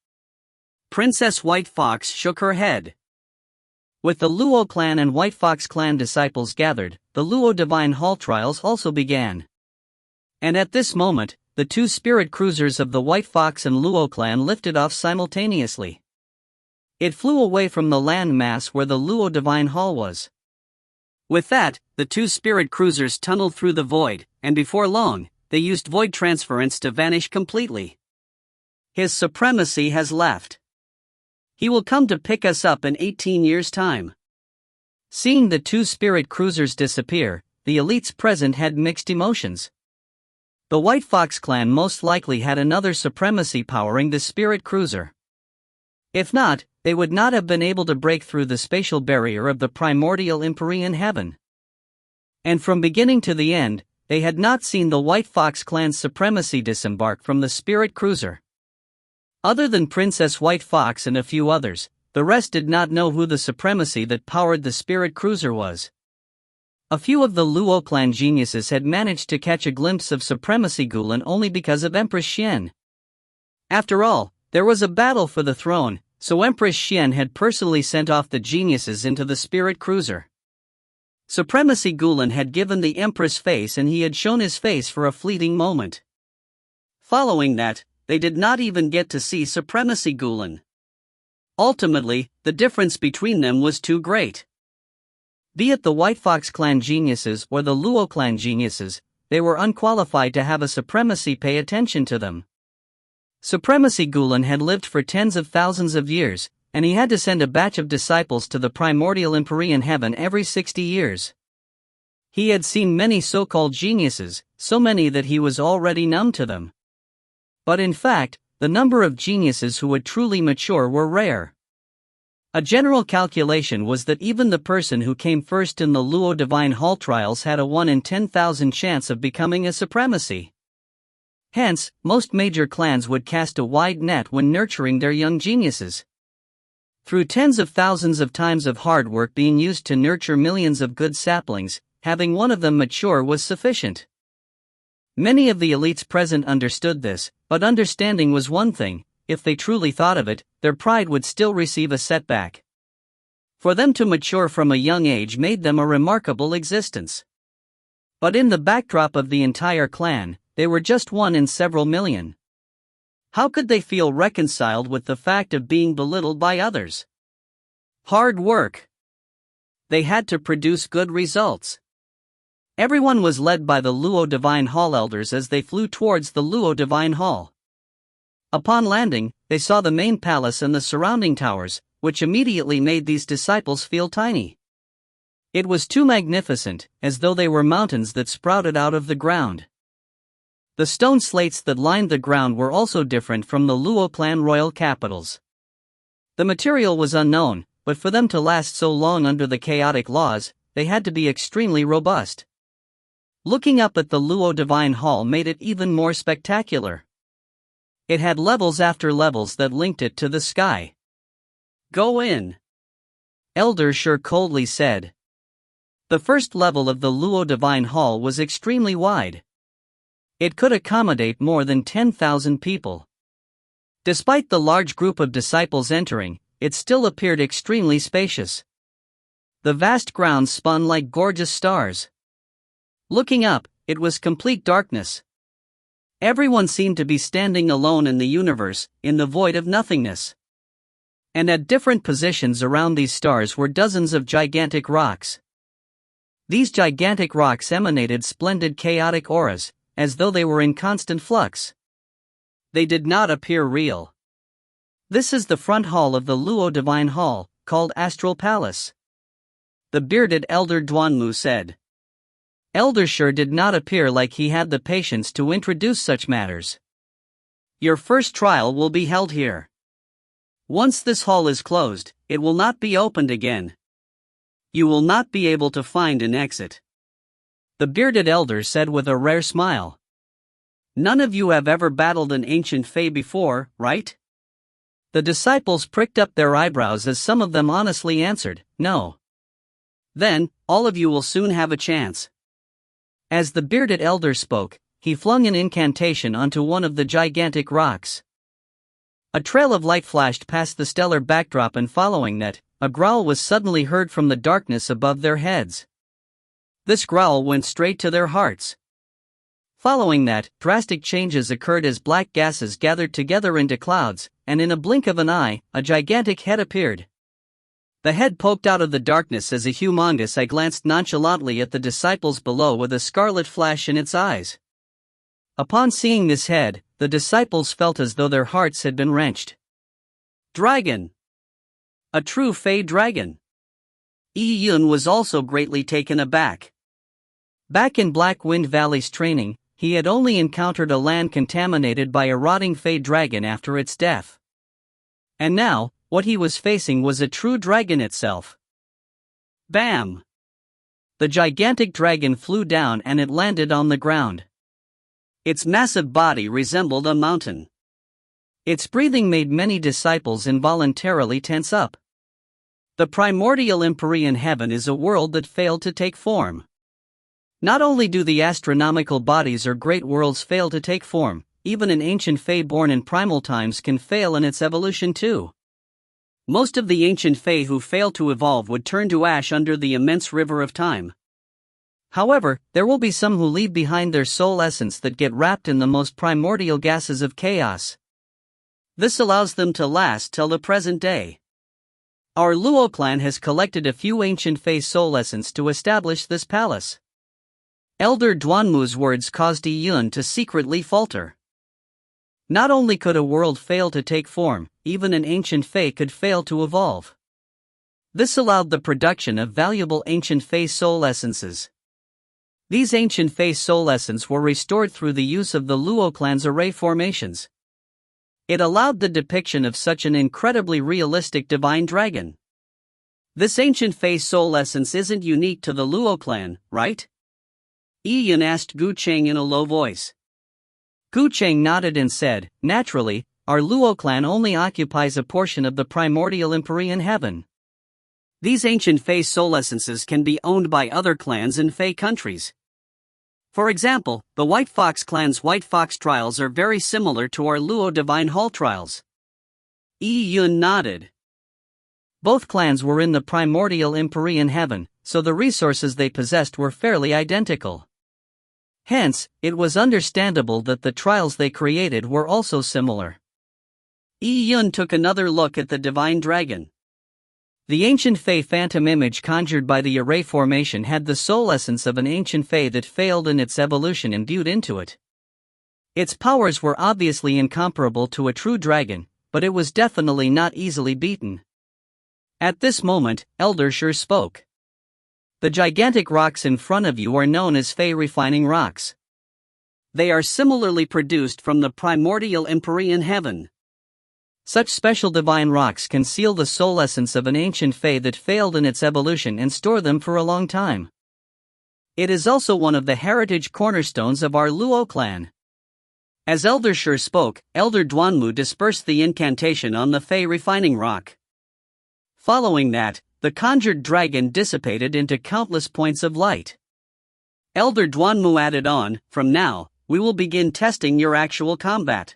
Princess White Fox shook her head. With the Luo clan and White Fox clan disciples gathered, the Luo Divine Hall trials also began. And at this moment, the two spirit cruisers of the White Fox and Luo clan lifted off simultaneously. It flew away from the land mass where the Luo Divine Hall was. With that, the two spirit cruisers tunneled through the void, and before long, they used void transference to vanish completely. His supremacy has left. He will come to pick us up in 18 years' time. Seeing the two spirit cruisers disappear, the elites present had mixed emotions. The White Fox clan most likely had another supremacy powering the spirit cruiser. If not, they would not have been able to break through the spatial barrier of the primordial Empyrean heaven. And from beginning to the end, they had not seen the White Fox clan's supremacy disembark from the spirit cruiser. Other than Princess White Fox and a few others, the rest did not know who the supremacy that powered the spirit cruiser was. A few of the Luo clan geniuses had managed to catch a glimpse of supremacy Gulen only because of Empress Xian. After all, there was a battle for the throne, so Empress Xian had personally sent off the geniuses into the spirit cruiser. Supremacy Gulen had given the Empress face and he had shown his face for a fleeting moment. Following that, they did not even get to see Supremacy Gulen. Ultimately, the difference between them was too great. Be it the White Fox clan geniuses or the Luo clan geniuses, they were unqualified to have a supremacy pay attention to them. Supremacy Gulen had lived for tens of thousands of years, and he had to send a batch of disciples to the primordial Empyrean heaven every 60 years. He had seen many so-called geniuses, so many that he was already numb to them. But in fact, the number of geniuses who would truly mature were rare. A general calculation was that even the person who came first in the Luo Divine Hall trials had a 1 in 10,000 chance of becoming a supremacy. Hence, most major clans would cast a wide net when nurturing their young geniuses. Through tens of thousands of times of hard work being used to nurture millions of good saplings, having one of them mature was sufficient. Many of the elites present understood this, but understanding was one thing. If they truly thought of it, their pride would still receive a setback. For them to mature from a young age made them a remarkable existence. But in the backdrop of the entire clan, they were just one in several million. How could they feel reconciled with the fact of being belittled by others? Hard work. They had to produce good results. Everyone was led by the Luo Divine Hall elders as they flew towards the Luo Divine Hall. Upon landing, they saw the main palace and the surrounding towers, which immediately made these disciples feel tiny. It was too magnificent, as though they were mountains that sprouted out of the ground. The stone slates that lined the ground were also different from the Luo clan royal capitals. The material was unknown, but for them to last so long under the chaotic laws, they had to be extremely robust. Looking up at the Luo Divine Hall made it even more spectacular. It had levels after levels that linked it to the sky. Go in, Elder Shur coldly said. The first level of the Luo Divine Hall was extremely wide. It could accommodate more than 10,000 people. Despite the large group of disciples entering, it still appeared extremely spacious. The vast grounds spun like gorgeous stars. Looking up, it was complete darkness. Everyone seemed to be standing alone in the universe, in the void of nothingness. And at different positions around these stars were dozens of gigantic rocks. These gigantic rocks emanated splendid chaotic auras, as though they were in constant flux. They did not appear real. This is the front hall of the Luo Divine Hall, called Astral Palace, the bearded Elder Duanmu said. Elder Shur did not appear like he had the patience to introduce such matters. Your first trial will be held here. Once this hall is closed, it will not be opened again. You will not be able to find an exit, the bearded elder said with a rare smile. None of you have ever battled an ancient fae before, right? The disciples pricked up their eyebrows as some of them honestly answered, no. Then, all of you will soon have a chance. As the bearded elder spoke, he flung an incantation onto one of the gigantic rocks. A trail of light flashed past the stellar backdrop, and following that, a growl was suddenly heard from the darkness above their heads. This growl went straight to their hearts. Following that, drastic changes occurred as black gases gathered together into clouds, and in a blink of an eye, a gigantic head appeared. The head poked out of the darkness as a humongous eye glanced nonchalantly at the disciples below with a scarlet flash in its eyes. Upon seeing this head, the disciples felt as though their hearts had been wrenched. Dragon! A true Fey dragon! Yi Yun was also greatly taken aback. Back in Black Wind Valley's training, he had only encountered a land contaminated by a rotting Fey dragon after its death. And now, what he was facing was a true dragon itself. Bam! The gigantic dragon flew down and it landed on the ground. Its massive body resembled a mountain. Its breathing made many disciples involuntarily tense up. The primordial empyrean heaven is a world that failed to take form. Not only do the astronomical bodies or great worlds fail to take form, even an ancient Fae born in primal times can fail in its evolution too. Most of the ancient Fae who fail to evolve would turn to ash under the immense river of time. However, there will be some who leave behind their soul essence that get wrapped in the most primordial gases of chaos. This allows them to last till the present day. Our Luo clan has collected a few ancient Fae soul essence to establish this palace. Elder Duanmu's words caused Yi Yun to secretly falter. Not only could a world fail to take form, even an ancient Fae could fail to evolve. This allowed the production of valuable ancient Fae soul essences. These ancient Fae soul essence were restored through the use of the Luo clan's array formations. It allowed the depiction of such an incredibly realistic divine dragon. This ancient Fae soul essence isn't unique to the Luo clan, right? Yi Yun asked Gu Cheng in a low voice. Gu Cheng nodded and said, naturally, our Luo clan only occupies a portion of the primordial empyrean heaven. These ancient Fae soul essences can be owned by other clans in Fae countries. For example, the White Fox clan's White Fox trials are very similar to our Luo Divine Hall trials. Yi Yun nodded. Both clans were in the primordial empyrean heaven, so the resources they possessed were fairly identical. Hence, it was understandable that the trials they created were also similar. Yi Yun took another look at the divine dragon. The ancient Fae phantom image conjured by the array formation had the soul essence of an ancient Fae that failed in its evolution imbued into it. Its powers were obviously incomparable to a true dragon, but it was definitely not easily beaten. At this moment, Elder Shur spoke. The gigantic rocks in front of you are known as Fae refining rocks. They are similarly produced from the primordial empyrean heaven. Such special divine rocks can seal the soul essence of an ancient Fae that failed in its evolution and store them for a long time. It is also one of the heritage cornerstones of our Luo clan. As Elder Shur spoke, Elder Duanmu dispersed the incantation on the Fae refining rock. Following that, the conjured dragon dissipated into countless points of light. Elder Duanmu added on, "From now, we will begin testing your actual combat.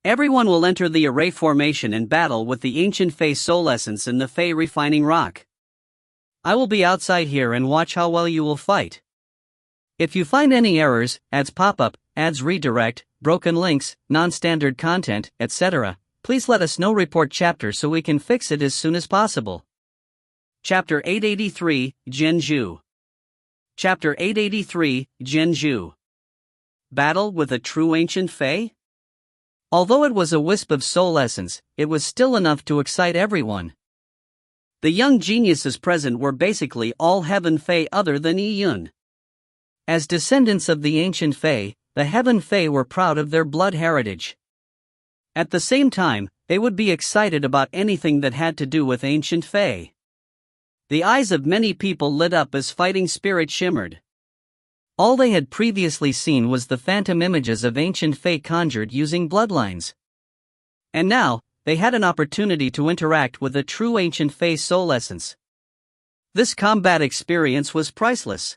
Everyone will enter the array formation and battle with the ancient Fey soul essence in the Fey refining rock. I will be outside here and watch how well you will fight. If you find any errors, ads pop up, ads redirect, broken links, non-standard content, etc., please let us know. Report chapter so we can fix it as soon as possible." Chapter 883, Genju. Chapter 883, Genju. Battle with a true ancient Fey? Although it was a wisp of soul essence, it was still enough to excite everyone. The young geniuses present were basically all Heaven Fey other than Yi Yun. As descendants of the ancient Fey, the Heaven Fey were proud of their blood heritage. At the same time, they would be excited about anything that had to do with ancient Fey. The eyes of many people lit up as fighting spirit shimmered. All they had previously seen was the phantom images of ancient Fey conjured using bloodlines. And now, they had an opportunity to interact with a true ancient Fey soul essence. This combat experience was priceless.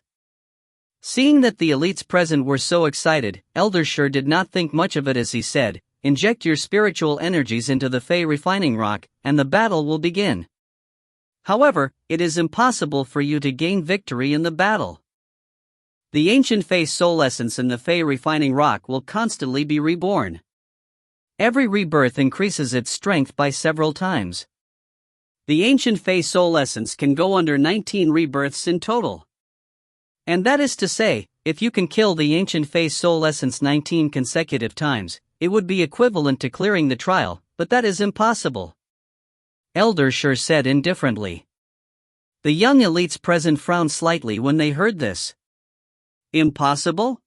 Seeing that the elites present were so excited, Elder Shur did not think much of it as he said, "Inject your spiritual energies into the Fey refining rock, and the battle will begin. However, it is impossible for you to gain victory in the battle. The ancient Fey soul essence in the Fey refining rock will constantly be reborn. Every rebirth increases its strength by several times. The ancient Fey soul essence can go under 19 rebirths in total. And that is to say, if you can kill the ancient Fey soul essence 19 consecutive times, it would be equivalent to clearing the trial, but that is impossible," Elder Shur said indifferently. The young elites present frowned slightly when they heard this. Impossible?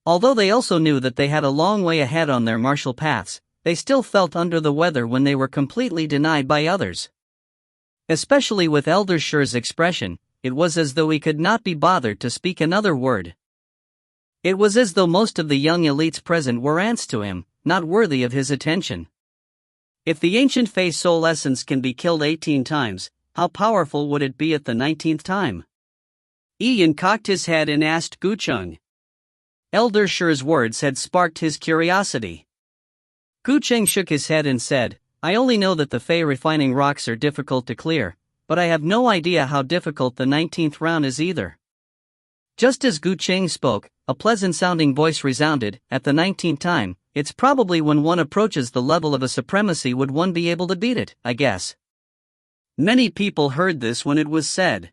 Although they also knew that they had a long way ahead on their martial paths, they still felt under the weather when they were completely denied by others. Especially with Elder Shur's expression, it was as though he could not be bothered to speak another word. It was as though most of the young elites present were ants to him, not worthy of his attention. If the ancient Fey soul essence can be killed 18 times, how powerful would it be at the 19th time? Ian cocked his head and asked Gucheng. Elder Shur's words had sparked his curiosity. Gucheng shook his head and said, "I only know that the Fey refining rocks are difficult to clear, but I have no idea how difficult the 19th round is either." Just as Gucheng spoke, a pleasant-sounding voice resounded, "At the 19th time, it's probably when one approaches the level of a supremacy would one be able to beat it, I guess." Many people heard this when it was said.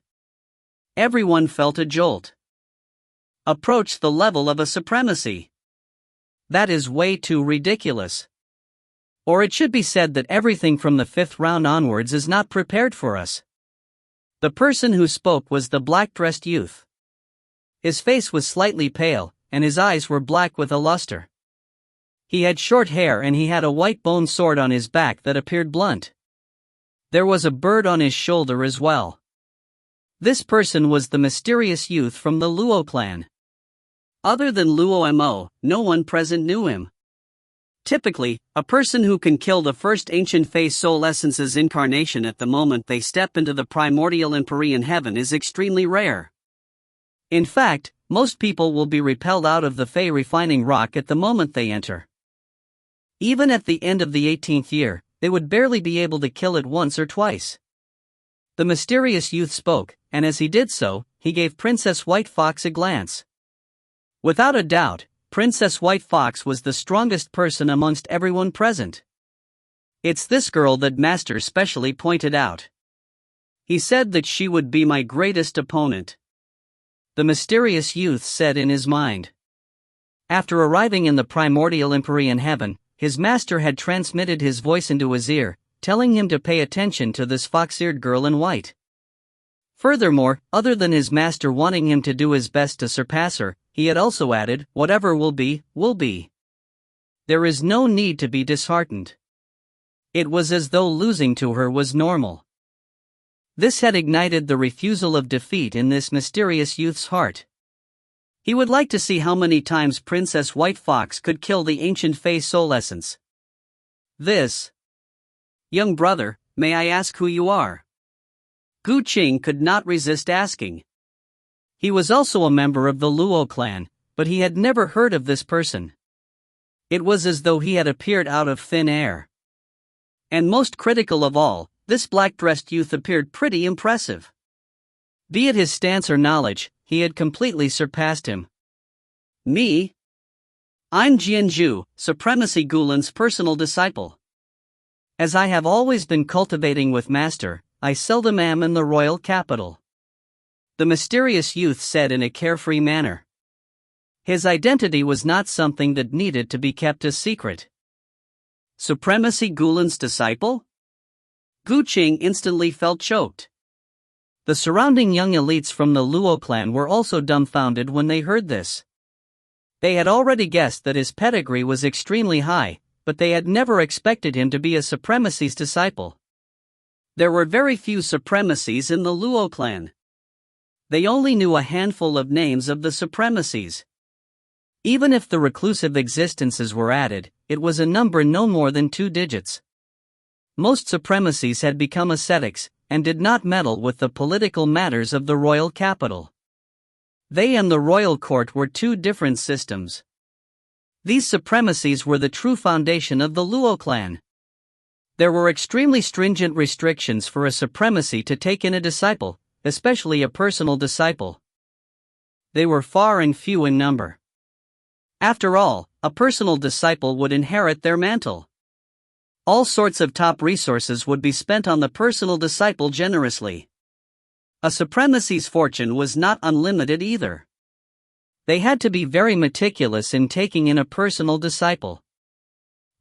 Everyone felt a jolt. Approach the level of a supremacy. That is way too ridiculous. Or it should be said that everything from the 5th round onwards is not prepared for us. The person who spoke was the black-dressed youth. His face was slightly pale, and his eyes were black with a luster. He had short hair and he had a white bone sword on his back that appeared blunt. There was a bird on his shoulder as well. This person was the mysterious youth from the Luo clan. Other than Luo Mo, no one present knew him. Typically, a person who can kill the first ancient Fey soul essence's incarnation at the moment they step into the primordial Empyrean heaven is extremely rare. In fact, most people will be repelled out of the Fey refining rock at the moment they enter. Even at the end of the 18th year, they would barely be able to kill it once or twice. The mysterious youth spoke, and as he did so, he gave Princess White Fox a glance. Without a doubt, Princess White Fox was the strongest person amongst everyone present. "It's this girl that Master specially pointed out. He said that she would be my greatest opponent," the mysterious youth said in his mind. After arriving in the primordial Empyrean heaven, his master had transmitted his voice into his ear, telling him to pay attention to this fox-eared girl in white. Furthermore, other than his master wanting him to do his best to surpass her, he had also added, "Whatever will be, will be. There is no need to be disheartened." It was as though losing to her was normal. This had ignited the refusal of defeat in this mysterious youth's heart. He would like to see how many times Princess White Fox could kill the ancient Fey soul essence. "This young brother, may I ask who you are? Gu Qing could not resist asking. He was also a member of the Luo clan, but he had never heard of this person. It was as though he had appeared out of thin air. And most critical of all, this black-dressed youth appeared pretty impressive. Be it his stance or knowledge, he had completely surpassed him. Me? I'm Jianzhu, Supremacy Gulan's personal disciple. As I have always been cultivating with Master, I seldom am in the royal capital. The mysterious youth said in a carefree manner. His identity was not something that needed to be kept a secret. Supremacy Gulan's disciple? Gu Qing instantly felt choked. The surrounding young elites from the Luo clan were also dumbfounded when they heard this. They had already guessed that his pedigree was extremely high, but they had never expected him to be a Supremacy's disciple. There were very few Supremacies in the Luo clan. They only knew a handful of names of the Supremacies. Even if the reclusive existences were added, it was a number no more than 2 digits. Most Supremacies had become ascetics, and did not meddle with the political matters of the royal capital. They and the royal court were 2 different systems. These Supremacies were the true foundation of the Luo clan. There were extremely stringent restrictions for a Supremacy to take in a disciple, especially a personal disciple. They were far and few in number. After all, a personal disciple would inherit their mantle. All sorts of top resources would be spent on the personal disciple generously. A Supremacy's fortune was not unlimited either. They had to be very meticulous in taking in a personal disciple.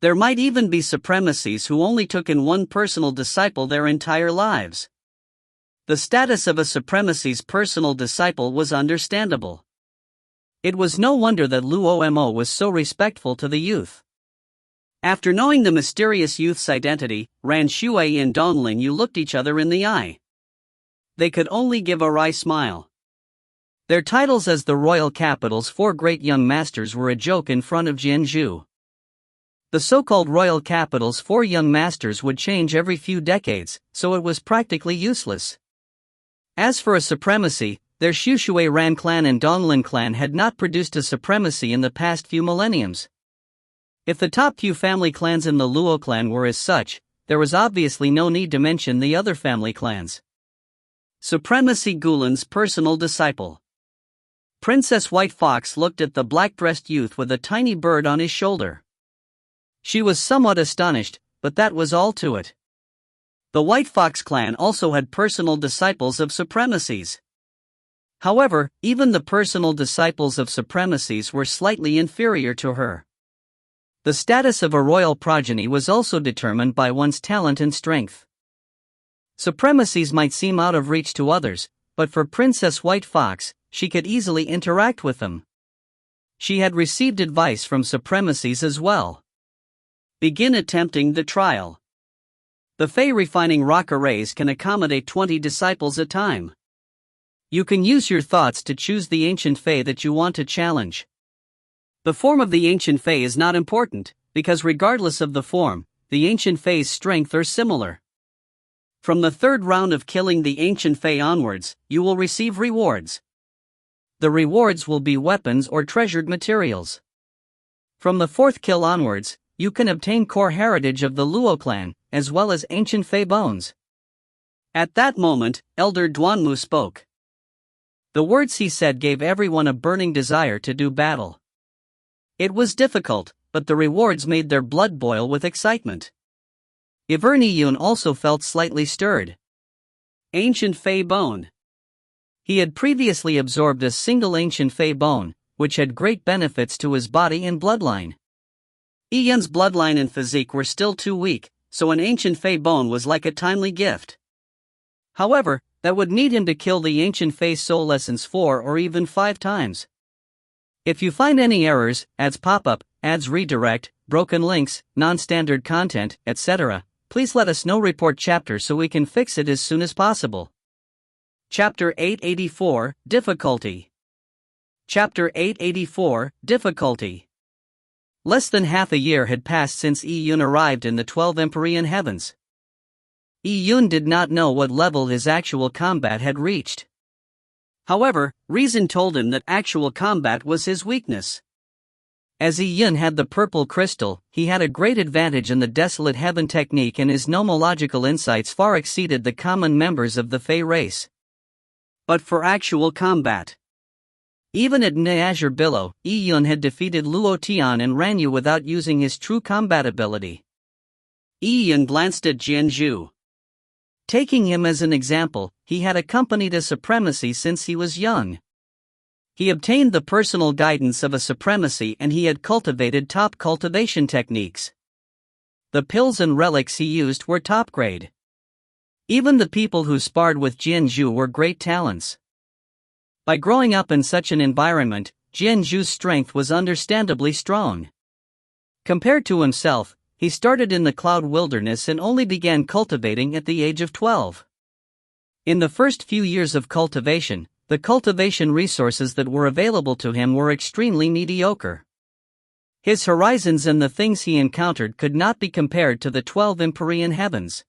There might even be Supremacies who only took in one personal disciple their entire lives. The status of a Supremacy's personal disciple was understandable. It was no wonder that Luo Mo was so respectful to the youth. After knowing the mysterious youth's identity, Ran Shui and Dongling Yu looked each other in the eye. They could only give a wry smile. Their titles as the royal capital's 4 great young masters were a joke in front of Jianzhu. The so-called royal capital's 4 young masters would change every few decades, so it was practically useless. As for a Supremacy, their Shushui Ran clan and Donglin clan had not produced a Supremacy in the past few millenniums. If the top few family clans in the Luo clan were as such, there was obviously no need to mention the other family clans. Supremacy Gulan's personal disciple. Princess White Fox looked at the black-dressed youth with a tiny bird on his shoulder. She was somewhat astonished, but that was all to it. The White Fox clan also had personal disciples of Supremacies. However, even the personal disciples of Supremacies were slightly inferior to her. The status of a royal progeny was also determined by one's talent and strength. Supremacies might seem out of reach to others, but for Princess White Fox, she could easily interact with them. She had received advice from Supremacies as well. Begin attempting the trial. The Fey refining rock arrays can accommodate 20 disciples at a time. You can use your thoughts to choose the ancient Fey that you want to challenge. The form of the ancient Fey is not important, because regardless of the form, the ancient Fey's strength are similar. From the 3rd round of killing the ancient Fey onwards, you will receive rewards. The rewards will be weapons or treasured materials. From the 4th kill onwards, you can obtain core heritage of the Luo clan, as well as ancient Fey bones. At that moment, Elder Duanmu spoke. The words he said gave everyone a burning desire to do battle. It was difficult, but the rewards made their blood boil with excitement. Iverni Yun also felt slightly stirred. Ancient Fey bone. He had previously absorbed a single ancient Fey bone, which had great benefits to his body and bloodline. Yun's bloodline and physique were still too weak, so an ancient Fey bone was like a timely gift. However, that would need him to kill the ancient Fey soul essence 4 or even 5 times. If you find any errors, ads pop-up, ads redirect, broken links, non-standard content, etc., please let us know. Report chapter so we can fix it as soon as possible. Chapter 884, Difficulty. Chapter 884, Difficulty. Less than half a year had passed since Yun arrived in the 12 Empyrean heavens. Yi Yun did not know what level his actual combat had reached. However, reason told him that actual combat was his weakness. As Yi Yun had the purple crystal, he had a great advantage in the Desolate Heaven technique, and his nomological insights far exceeded the common members of the Fey race. But for actual combat, even at Azure Billow, Yi Yun had defeated Luo Tian and Ranyu without using his true combat ability. Yi Yun glanced at Jianzhu. Taking him as an example, he had accompanied a supremacy since he was young. He obtained the personal guidance of a supremacy, and he had cultivated top cultivation techniques. The pills and relics he used were top grade. Even the people who sparred with Jianzhu were great talents. By growing up in such an environment, Jianzhu's strength was understandably strong. Compared to himself, he started in the Cloud Wilderness and only began cultivating at the age of 12. In the first few years of cultivation, the cultivation resources that were available to him were extremely mediocre. His horizons and the things he encountered could not be compared to the 12 Empyrean heavens.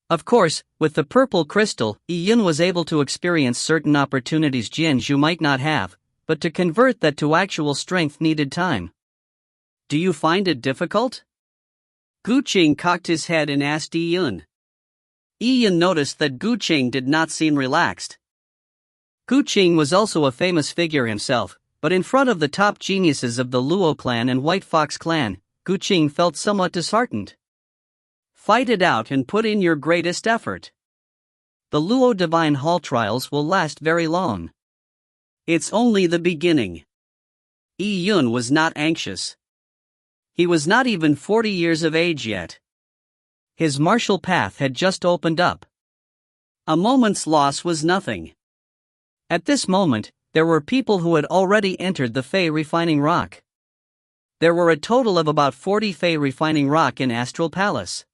Of course, with the purple crystal, Yi Yun was able to experience certain opportunities Jianzhu might not have, but to convert that to actual strength needed time. Do you find it difficult? Gu Qing cocked his head and asked Yi Yun. Yi Yun noticed that Gu Qing did not seem relaxed. Gu Qing was also a famous figure himself, but in front of the top geniuses of the Luo clan and White Fox clan, Gu Qing felt somewhat disheartened. Fight it out and put in your greatest effort. The Luo Divine Hall trials will last very long. It's only the beginning. Yi Yun was not anxious. He was not even 40 years of age yet. His martial path had just opened up. A moment's loss was nothing. At this moment, there were people who had already entered the Fey Refining Rock. There were a total of about 40 Fey Refining Rock in Astral Palace.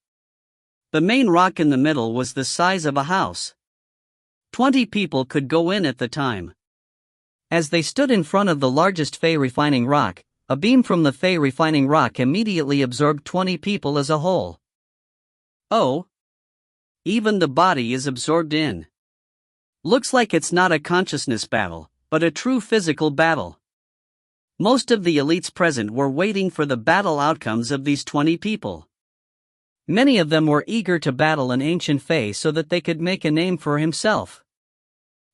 The main rock in the middle was the size of a house. 20 people could go in at the time. As they stood in front of the largest Fey Refining Rock, a beam from the Fey Refining Rock immediately absorbed 20 people as a whole. Oh! Even the body is absorbed in. Looks like it's not a consciousness battle, but a true physical battle. Most of the elites present were waiting for the battle outcomes of these 20 people. Many of them were eager to battle an ancient Fey so that they could make a name for himself.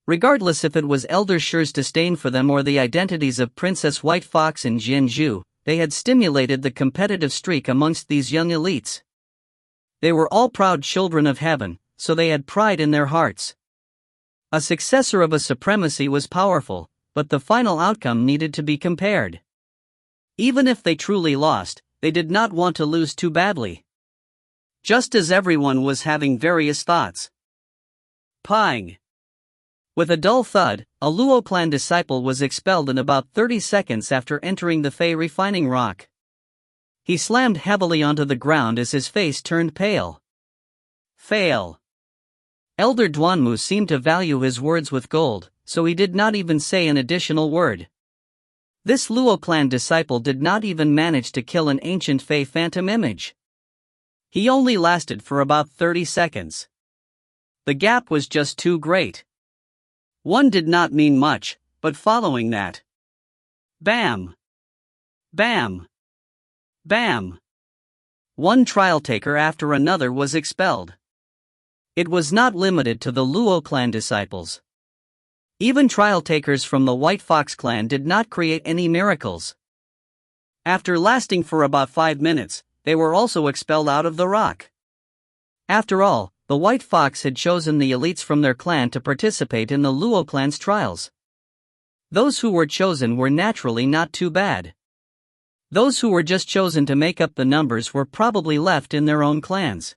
Regardless if it was Elder Shi's disdain for them or the identities of Princess White Fox and Jianzhu, they had stimulated the competitive streak amongst these young elites. They were all proud children of heaven, so they had pride in their hearts. A successor of a supremacy was powerful, but the final outcome needed to be compared. Even if they truly lost, they did not want to lose too badly. Just as everyone was having various thoughts. Pang! With a dull thud, a Luo clan disciple was expelled in about 30 seconds after entering the Fey Refining Rock. He slammed heavily onto the ground as his face turned pale. Fail. Elder Duanmu seemed to value his words with gold, so he did not even say an additional word. This Luo clan disciple did not even manage to kill an ancient Fey phantom image. He only lasted for about 30 seconds. The gap was just too great. One did not mean much, but following that. Bam! Bam! Bam! One trial taker after another was expelled. It was not limited to the Luo clan disciples. Even trial takers from the White Fox clan did not create any miracles. After lasting for about 5 minutes, they were also expelled out of the rock. After all, the White Fox had chosen the elites from their clan to participate in the Luo clan's trials. Those who were chosen were naturally not too bad. Those who were just chosen to make up the numbers were probably left in their own clans.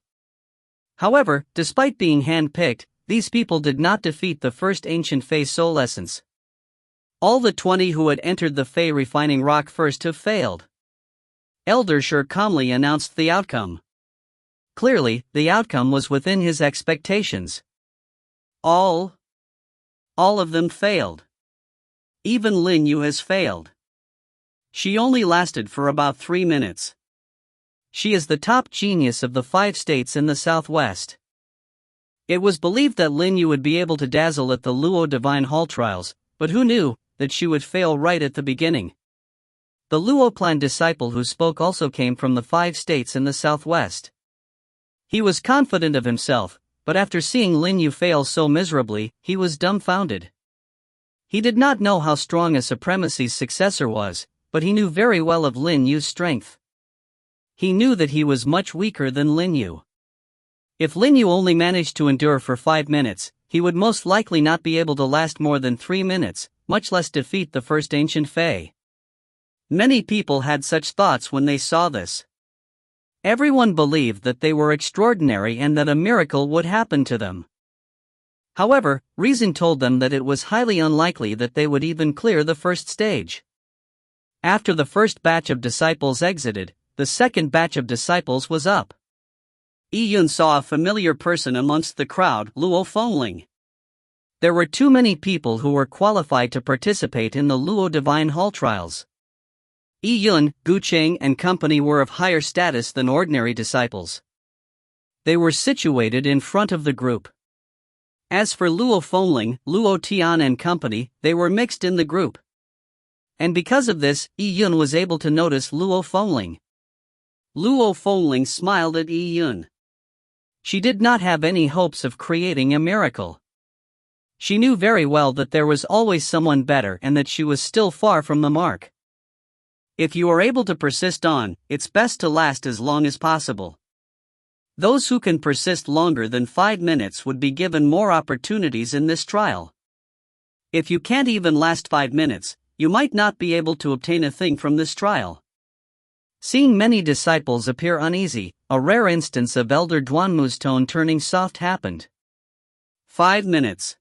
However, despite being hand-picked, these people did not defeat the first ancient Fey soul essence. All the 20 who had entered the Fey Refining Rock first have failed. Elder Shi calmly announced the outcome. Clearly, the outcome was within his expectations. All of them failed. Even Lin Yu has failed. She only lasted for about 3 minutes. She is the top genius of the 5 states in the Southwest. It was believed that Lin Yu would be able to dazzle at the Luo Divine Hall trials, but who knew that she would fail right at the beginning? The Luo clan disciple who spoke also came from the 5 states in the southwest. He was confident of himself, but after seeing Lin Yu fail so miserably, he was dumbfounded. He did not know how strong a supremacy's successor was, but he knew very well of Lin Yu's strength. He knew that he was much weaker than Lin Yu. If Lin Yu only managed to endure for 5 minutes, he would most likely not be able to last more than 3 minutes, much less defeat the first ancient Fae. Many people had such thoughts when they saw this. Everyone believed that they were extraordinary and that a miracle would happen to them. However, reason told them that it was highly unlikely that they would even clear the first stage. After the first batch of disciples exited, the second batch of disciples was up. Yi Yun saw a familiar person amongst the crowd, Luo Fengling. There were too many people who were qualified to participate in the Luo Divine Hall trials. Yi Yun, Gu Qing and company were of higher status than ordinary disciples. They were situated in front of the group. As for Luo Fengling, Luo Tian and company, they were mixed in the group. And because of this, Yi Yun was able to notice Luo Fengling. Luo Fengling smiled at Yi Yun. She did not have any hopes of creating a miracle. She knew very well that there was always someone better and that she was still far from the mark. If you are able to persist on, it's best to last as long as possible. Those who can persist longer than 5 minutes would be given more opportunities in this trial. If you can't even last 5 minutes, you might not be able to obtain a thing from this trial. Seeing many disciples appear uneasy, a rare instance of Elder Duanmu's tone turning soft happened. 5 minutes.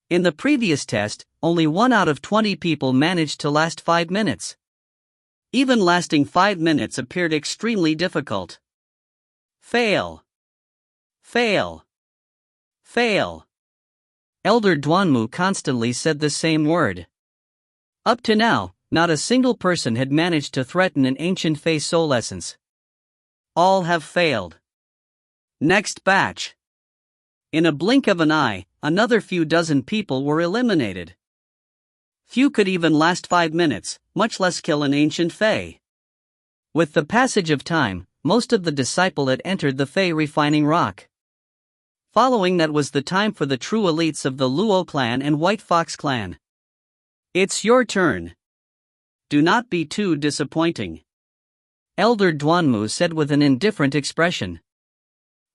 In the previous test, only 1 out of 20 people managed to last 5 minutes. Even lasting 5 minutes appeared extremely difficult. Fail. Fail. Fail. Elder Duanmu constantly said the same word. Up to now, not a single person had managed to threaten an ancient Fae soul essence. All have failed. Next batch. In a blink of an eye, another few dozen people were eliminated. Few could even last 5 minutes, much less kill an ancient Fae. With the passage of time, most of the disciple had entered the Fae refining rock. Following that was the time for the true elites of the Luo clan and White Fox clan. It's your turn. Do not be too disappointing. Elder Duanmu said with an indifferent expression.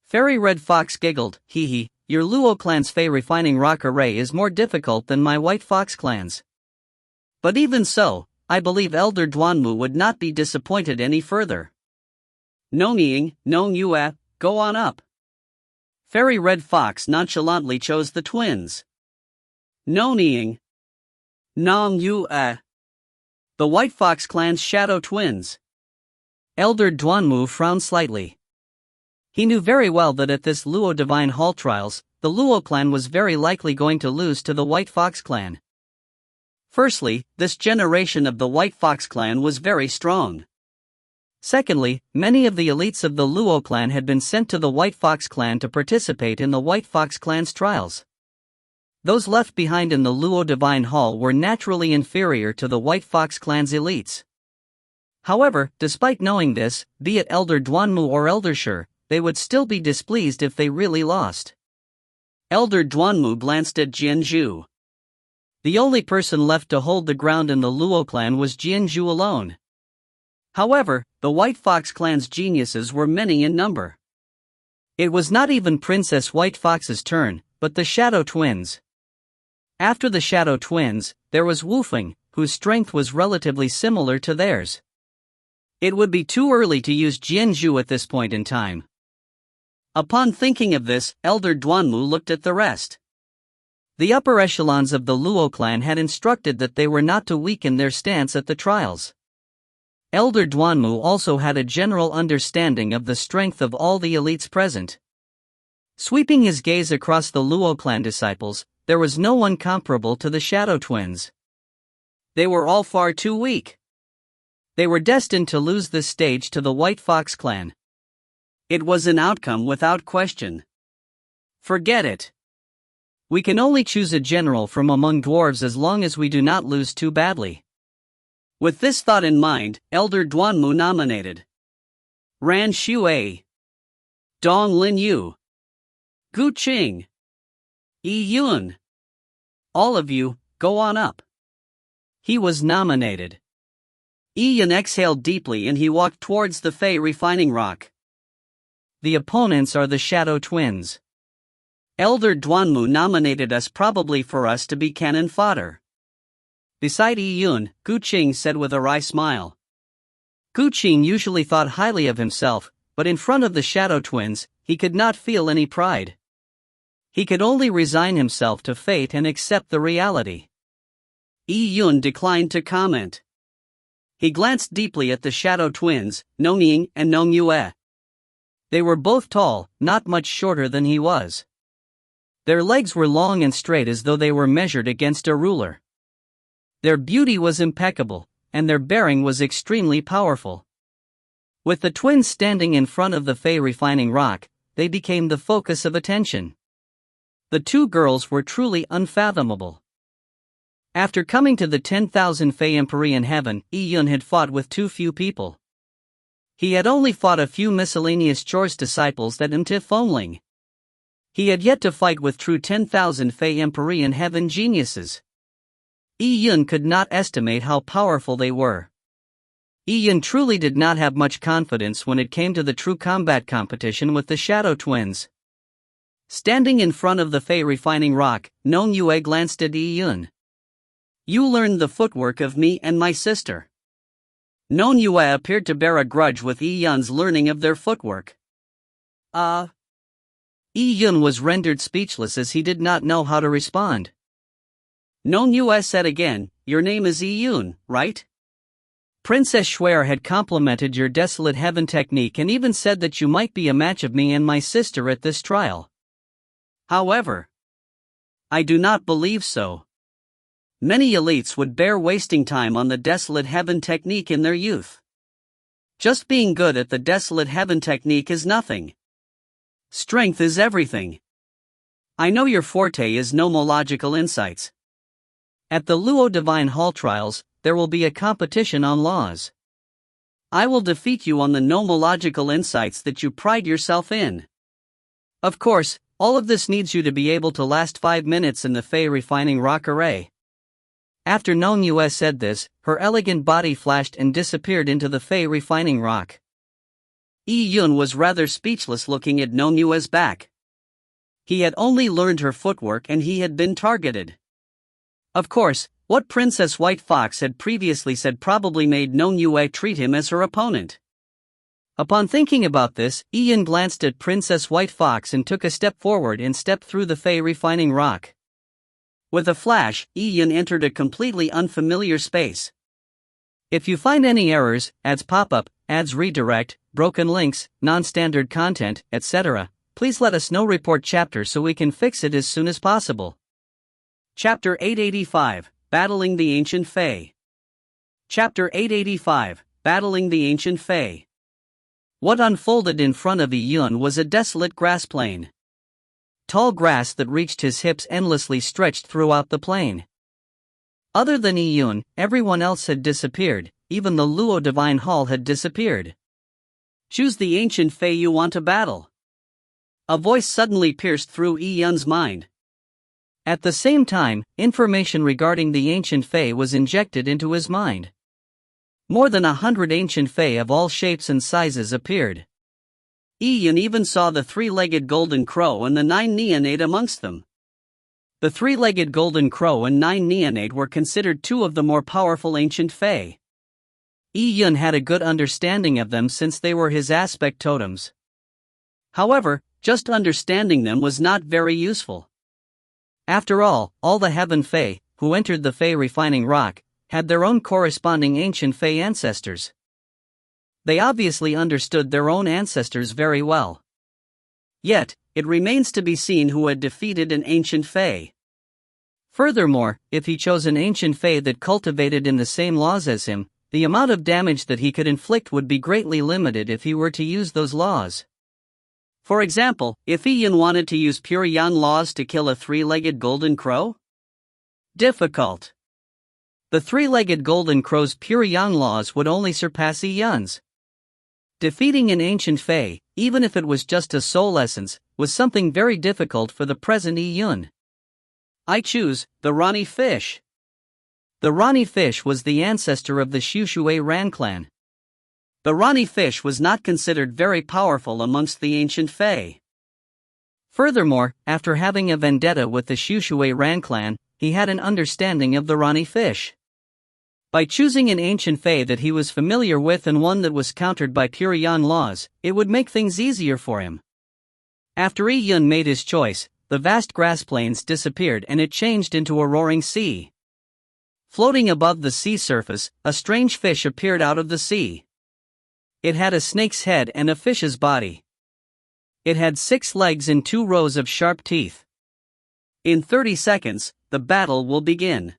Fairy Red Fox giggled, hee hee, your Luo clan's Fae refining rock array is more difficult than my White Fox clan's. But even so, I believe Elder Duanmu would not be disappointed any further. Nong Ying, Nong Yue, go on up. Fairy Red Fox nonchalantly chose the twins. Nong Ying. Nong Yue. The White Fox clan's shadow twins. Elder Duanmu frowned slightly. He knew very well that at this Luo Divine Hall trials, the Luo clan was very likely going to lose to the White Fox clan. Firstly, this generation of the White Fox clan was very strong. Secondly, many of the elites of the Luo clan had been sent to the White Fox clan to participate in the White Fox clan's trials. Those left behind in the Luo Divine Hall were naturally inferior to the White Fox clan's elites. However, despite knowing this, be it Elder Duanmu or Elder Shi, they would still be displeased if they really lost. Elder Duanmu glanced at Jianzhu. The only person left to hold the ground in the Luo clan was Jianzhu alone. However, the White Fox clan's geniuses were many in number. It was not even Princess White Fox's turn, but the Shadow Twins. After the Shadow Twins, there was Wu Feng, whose strength was relatively similar to theirs. It would be too early to use Jianzhu at this point in time. Upon thinking of this, Elder Duanmu looked at the rest. The upper echelons of the Luo clan had instructed that they were not to weaken their stance at the trials. Elder Duanmu also had a general understanding of the strength of all the elites present. Sweeping his gaze across the Luo clan disciples, there was no one comparable to the Shadow Twins. They were all far too weak. They were destined to lose this stage to the White Fox clan. It was an outcome without question. Forget it. We can only choose a general from among dwarves as long as we do not lose too badly. With this thought in mind, Elder Duanmu nominated Ran Xue, Dong Lin Yu, Gu Qing, Yi Yun. All of you, go on up. He was nominated. Yi Yun exhaled deeply and he walked towards the Fey refining rock. The opponents are the Shadow Twins. Elder Duanmu nominated us probably for us to be cannon fodder. Beside Yi Yun, Gu Qing said with a wry smile. Gu Qing usually thought highly of himself, but in front of the Shadow Twins, he could not feel any pride. He could only resign himself to fate and accept the reality. Yi Yun declined to comment. He glanced deeply at the Shadow Twins, Nong Ying and Nong Yue. They were both tall, not much shorter than he was. Their legs were long and straight as though they were measured against a ruler. Their beauty was impeccable, and their bearing was extremely powerful. With the twins standing in front of the Fey refining rock, they became the focus of attention. The two girls were truly unfathomable. After coming to the 10,000 Fey Empyrean heaven, Yi Yun had fought with too few people. He had only fought a few miscellaneous chores disciples that Mtif Onling. He had yet to fight with true 10,000 Fey Empyrean heaven geniuses. Yi Yun could not estimate how powerful they were. Yi Yun truly did not have much confidence when it came to the true combat competition with the Shadow Twins. Standing in front of the Fey refining rock, Nong Yue glanced at Yi Yun. You learned the footwork of me and my sister. Nong Yue appeared to bear a grudge with Yi Yun's learning of their footwork. Yi Yun was rendered speechless as he did not know how to respond. Nong Yue said again, your name is Yi Yun, right? Princess Xuer had complimented your desolate heaven technique and even said that you might be a match of me and my sister at this trial. However, I do not believe so. Many elites would bear wasting time on the desolate heaven technique in their youth. Just being good at the desolate heaven technique is nothing. Strength is everything. I know your forte is nomological insights. At the Luo Divine Hall trials, there will be a competition on laws. I will defeat you on the nomological insights that you pride yourself in. Of course, all of this needs you to be able to last 5 minutes in the Fey refining rock array. After Nong Yue said this, her elegant body flashed and disappeared into the Fey refining rock. Yi Yun was rather speechless looking at Nong Yue's back. He had only learned her footwork and he had been targeted. Of course, what Princess White Fox had previously said probably made Nong Yue treat him as her opponent. Upon thinking about this, Yi Yun glanced at Princess White Fox and took a step forward and stepped through the Fey refining rock. With a flash, Yi Yun entered a completely unfamiliar space. If you find any errors, ads pop up, ads redirect, broken links, non-standard content, etc., please let us know. Report chapter so we can fix it as soon as possible. Chapter 885, Battling the Ancient Fey. Chapter 885, Battling the Ancient Fey. What unfolded in front of Yi Yun was a desolate grass plain. Tall grass that reached his hips endlessly stretched throughout the plain. Other than Yi Yun, everyone else had disappeared, even the Luo Divine Hall had disappeared. Choose the ancient Fey you want to battle. A voice suddenly pierced through Yi Yun's mind. At the same time, information regarding the ancient Fey was injected into his mind. More than 100 ancient Fey of all shapes and sizes appeared. Yi Yun even saw the 3-legged golden crow and the 9 neonate amongst them. The 3-legged golden crow and 9 neonate were considered 2 of the more powerful ancient Fey. Yi Yun had a good understanding of them since they were his aspect totems. However, just understanding them was not very useful. After all the Heaven Fey, who entered the Fey refining rock, had their own corresponding ancient Fey ancestors. They obviously understood their own ancestors very well. Yet, it remains to be seen who had defeated an ancient Fey. Furthermore, if he chose an ancient Fey that cultivated in the same laws as him, the amount of damage that he could inflict would be greatly limited if he were to use those laws. For example, if Ian wanted to use pure yang laws to kill a three-legged golden crow? Difficult. The three-legged golden crow's pure yang laws would only surpass Ian's. Defeating an ancient fae, even if it was just a soul essence, was something very difficult for the present Ian. I choose the Rani fish. The Rani fish was the ancestor of the Shushui Ran clan. The Rani fish was not considered very powerful amongst the ancient fae. Furthermore, after having a vendetta with the Shushui Ran clan, he had an understanding of the Rani fish. By choosing an ancient fae that he was familiar with and one that was countered by pure yang laws, it would make things easier for him. After Yun made his choice, the vast grass plains disappeared and it changed into a roaring sea. Floating above the sea surface, a strange fish appeared out of the sea. It had a snake's head and a fish's body. It had 6 legs and 2 rows of sharp teeth. In 30 seconds, the battle will begin.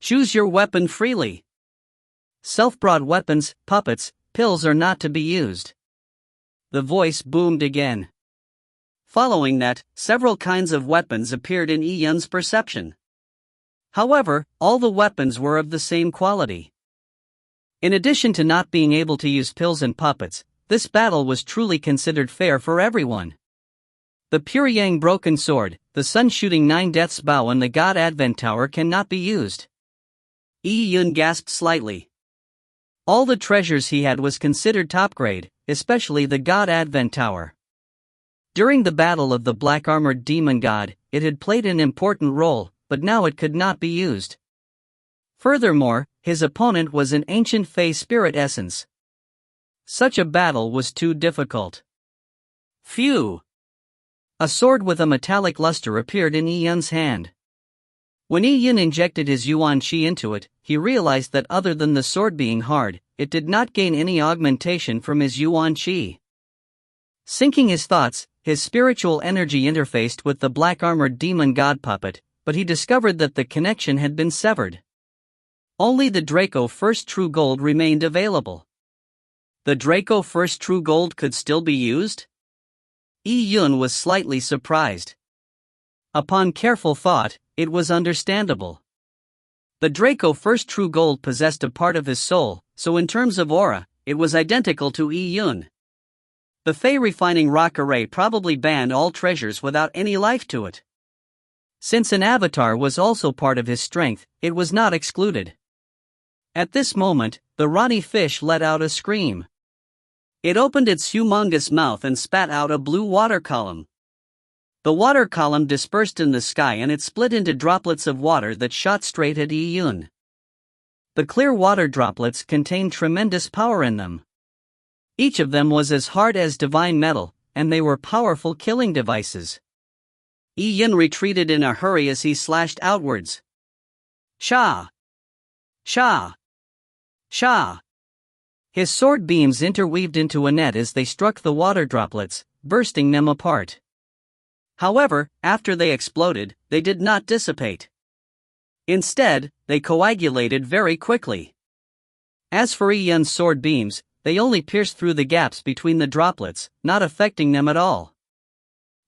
Choose your weapon freely. Self-brought weapons, puppets, pills are not to be used. The voice boomed again. Following that, several kinds of weapons appeared in Yun's perception. However, all the weapons were of the same quality. In addition to not being able to use pills and puppets, this battle was truly considered fair for everyone. The pure yang broken sword, the sun shooting 9 death's bow and the God Advent Tower cannot be used. Yun gasped slightly. All the treasures he had was considered top grade, especially the God Advent Tower. During the battle of the black-armored demon god, it had played an important role, but now it could not be used. Furthermore, his opponent was an ancient Fey spirit essence. Such a battle was too difficult. Phew! A sword with a metallic luster appeared in Yun's hand. When Yun injected his Yuan Qi into it, he realized that other than the sword being hard, it did not gain any augmentation from his Yuan Qi. Syncing his thoughts, his spiritual energy interfaced with the black-armored demon god puppet, but he discovered that the connection had been severed. Only the Draco First True Gold remained available. The Draco First True Gold could still be used? Yun was slightly surprised. Upon careful thought, it was understandable. The Draco First True Gold possessed a part of his soul, so in terms of aura, it was identical to Yun. The Fey refining rock array probably banned all treasures without any life to it. Since an avatar was also part of his strength, it was not excluded. At this moment, the Rani fish let out a scream. It opened its humongous mouth and spat out a blue water column. The water column dispersed in the sky and it split into droplets of water that shot straight at Yun. The clear water droplets contained tremendous power in them. Each of them was as hard as divine metal, and they were powerful killing devices. Yun retreated in a hurry as he slashed outwards. Sha! Sha! Sha! His sword beams interweaved into a net as they struck the water droplets, bursting them apart. However, after they exploded, they did not dissipate. Instead, they coagulated very quickly. As for Yun's sword beams, they only pierced through the gaps between the droplets, not affecting them at all.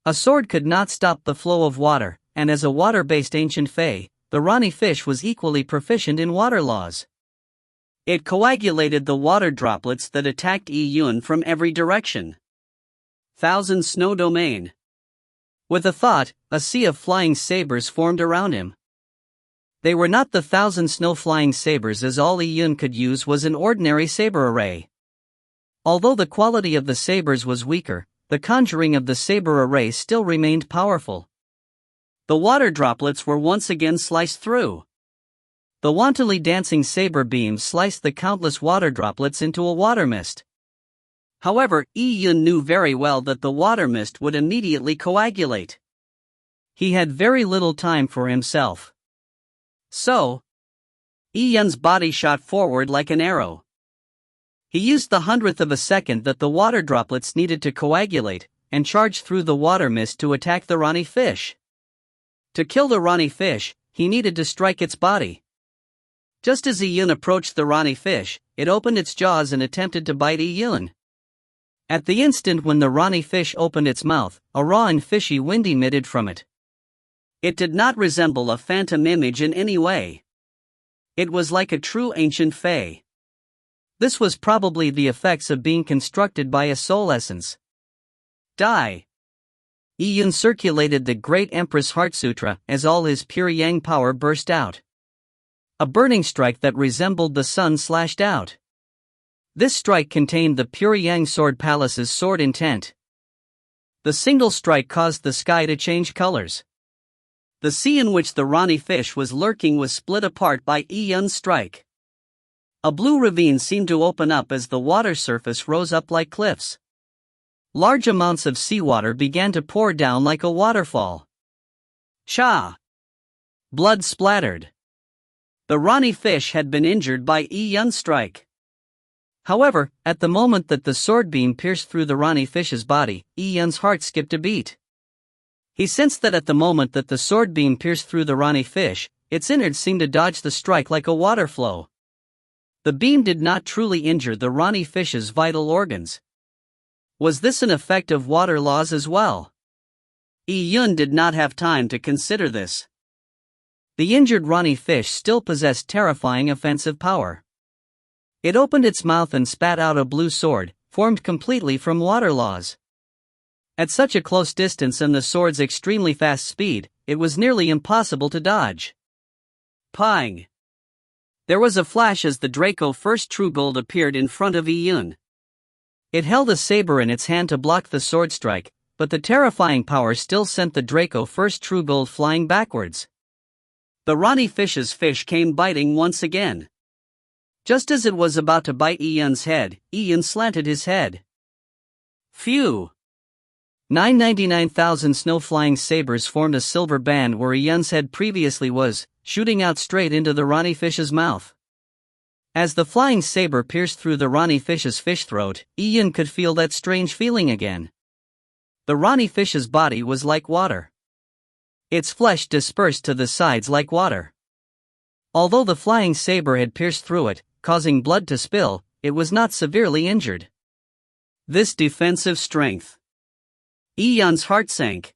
A sword could not stop the flow of water, and as a water-based ancient Fey, the Rani fish was equally proficient in water laws. It coagulated the water droplets that attacked Yun from every direction. Thousand Snow Domain. With a thought, a sea of flying sabers formed around him. They were not the 1,000 snow flying sabers, as all Yun could use was an ordinary saber array. Although the quality of the sabers was weaker, the conjuring of the saber array still remained powerful. The water droplets were once again sliced through. The wantonly dancing saber beams sliced the countless water droplets into a water mist. However, Yun knew very well that the water mist would immediately coagulate. He had very little time for himself. So, Yun's body shot forward like an arrow. He used the 100th of a second that the water droplets needed to coagulate, and charged through the water mist to attack the Rani fish. To kill the Rani fish, he needed to strike its body. Just as Yun approached the Rani fish, it opened its jaws and attempted to bite Yun. At the instant when the Rani fish opened its mouth, a raw and fishy wind emitted from it. It did not resemble a phantom image in any way. It was like a true ancient fae. This was probably the effects of being constructed by a soul essence. Die. Yun circulated the great Empress Heart Sutra as all his pure yang power burst out. A burning strike that resembled the sun slashed out. This strike contained the pure yang sword palace's sword intent. The single strike caused the sky to change colors. The sea in which the Rani fish was lurking was split apart by Yun's strike. A blue ravine seemed to open up as the water surface rose up like cliffs. Large amounts of seawater began to pour down like a waterfall. Sha! Blood splattered. The Rani fish had been injured by Yun's strike. However, at the moment that the sword beam pierced through the Rani fish's body, Yun's heart skipped a beat. He sensed that at the moment that the sword beam pierced through the Rani fish, its innards seemed to dodge the strike like a water flow. The beam did not truly injure the Rani fish's vital organs. Was this an effect of water laws as well? Yun did not have time to consider this. The injured Rani fish still possessed terrifying offensive power. It opened its mouth and spat out a blue sword, formed completely from water laws. At such a close distance and the sword's extremely fast speed, it was nearly impossible to dodge. Pang! There was a flash as the Draco First True Gold appeared in front of Yun. It held a saber in its hand to block the sword strike, but the terrifying power still sent the Draco First True Gold flying backwards. The Rani fish's fish came biting once again. Just as it was about to bite Yun's head, Yun slanted his head. Phew! 999,000 snow-flying sabers formed a silver band where Yun's head previously was, shooting out straight into the Rani fish's mouth. As the flying saber pierced through the Rani fish's fish throat, Yun could feel that strange feeling again. The Rani fish's body was like water. Its flesh dispersed to the sides like water. Although the flying saber had pierced through it, causing blood to spill, it was not severely injured. This defensive strength. Yun's heart sank.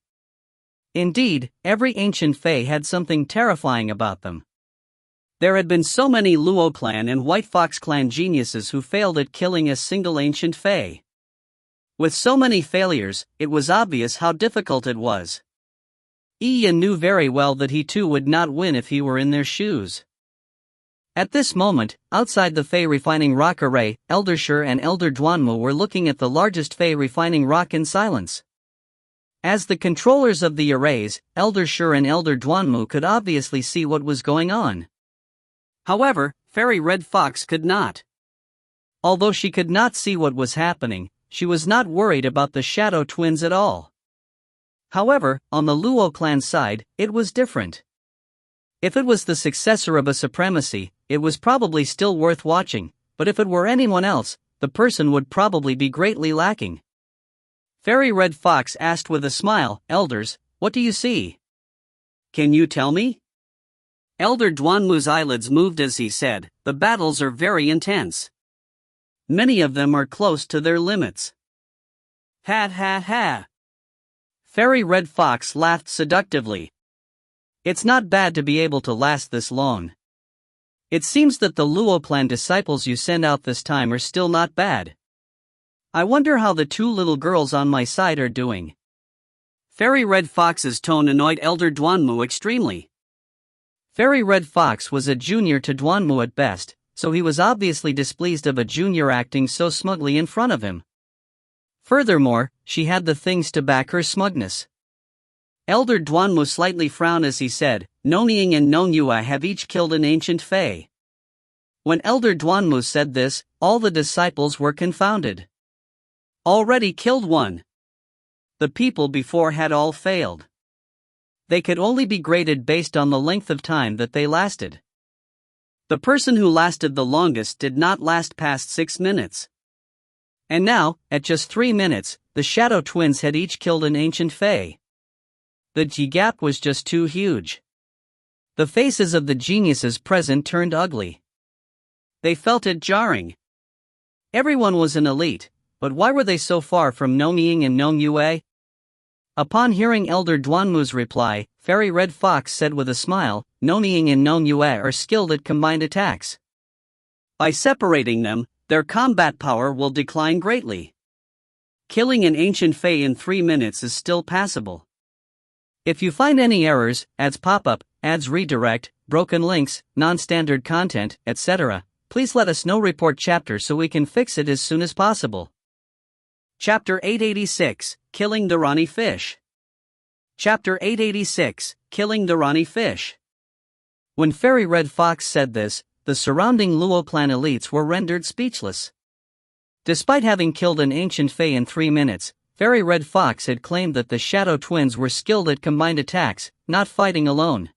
Indeed, every ancient fae had something terrifying about them. There had been so many Luo clan and White Fox clan geniuses who failed at killing a single ancient fae. With so many failures, it was obvious how difficult it was. Yun knew very well that he too would not win if he were in their shoes. At this moment, outside the Fey refining rock array, Elder Shur and Elder Duanmu were looking at the largest Fey refining rock in silence. As the controllers of the arrays, Elder Shur and Elder Duanmu could obviously see what was going on. However, Fairy Red Fox could not. Although she could not see what was happening, she was not worried about the Shadow Twins at all. However, on the Luo clan side, it was different. If it was the successor of a supremacy, it was probably still worth watching, but if it were anyone else, the person would probably be greatly lacking. Fairy Red Fox asked with a smile, "Elders, what do you see? Can you tell me?" Elder Duanmu's eyelids moved as he said, "The battles are very intense. Many of them are close to their limits." Ha ha ha. Fairy Red Fox laughed seductively. "It's not bad to be able to last this long. It seems that the Luo clan disciples you send out this time are still not bad. I wonder how the two little girls on my side are doing." Fairy Red Fox's tone annoyed Elder Duanmu extremely. Fairy Red Fox was a junior to Duanmu at best, so he was obviously displeased of a junior acting so smugly in front of him. Furthermore, she had the things to back her smugness. Elder Duanmu slightly frowned as he said, "Nonying and Nonyua have each killed an ancient fae." When Elder Duanmu said this, all the disciples were confounded. Already killed one. The people before had all failed. They could only be graded based on the length of time that they lasted. The person who lasted the longest did not last past 6 minutes. And now, at just 3 minutes, the Shadow Twins had each killed an ancient fae. The gap was just too huge. The faces of the geniuses present turned ugly. They felt it jarring. Everyone was an elite, but why were they so far from Nong Ying and Nong Yue? Upon hearing Elder Duanmu's reply, Fairy Red Fox said with a smile, Nong Ying and Nong Yue are skilled at combined attacks. By separating them, their combat power will decline greatly. Killing an ancient Fae in 3 minutes is still passable. If you find any errors, ads pop up, ads redirect, broken links, non-standard content, etc., please let us know. Report chapter so we can fix it as soon as possible. Chapter 886, Killing the Rani Fish. Chapter 886, Killing the Rani Fish. When Fairy Red Fox said this, the surrounding Luo clan elites were rendered speechless. Despite having killed an ancient Fae in 3 minutes, Fairy Red Fox had claimed that the Shadow Twins were skilled at combined attacks, not fighting alone.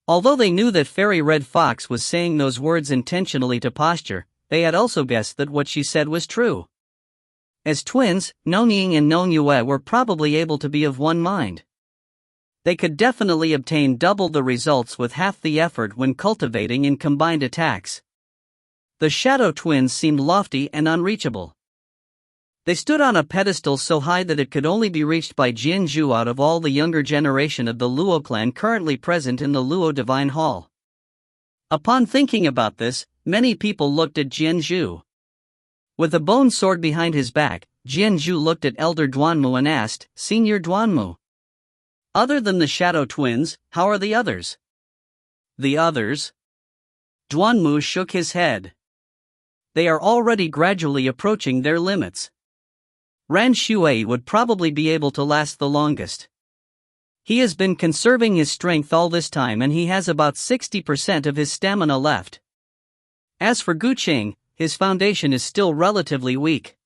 Although they knew that Fairy Red Fox was saying those words intentionally to posture, they had also guessed that what she said was true. As twins, Nong Ying and Nong Yue were probably able to be of one mind. They could definitely obtain double the results with half the effort when cultivating in combined attacks. The Shadow Twins seemed lofty and unreachable. They stood on a pedestal so high that it could only be reached by Jianzhu out of all the younger generation of the Luo clan currently present in the Luo Divine Hall. Upon thinking about this, many people looked at Jianzhu. With a bone sword behind his back, Jianzhu looked at Elder Duanmu and asked, Senior Duanmu, other than the Shadow Twins, how are the others? The others? Duanmu shook his head. They are already gradually approaching their limits. Ran Shui would probably be able to last the longest. He has been conserving his strength all this time and he has about 60% of his stamina left. As for Gu Qing, his foundation is still relatively weak.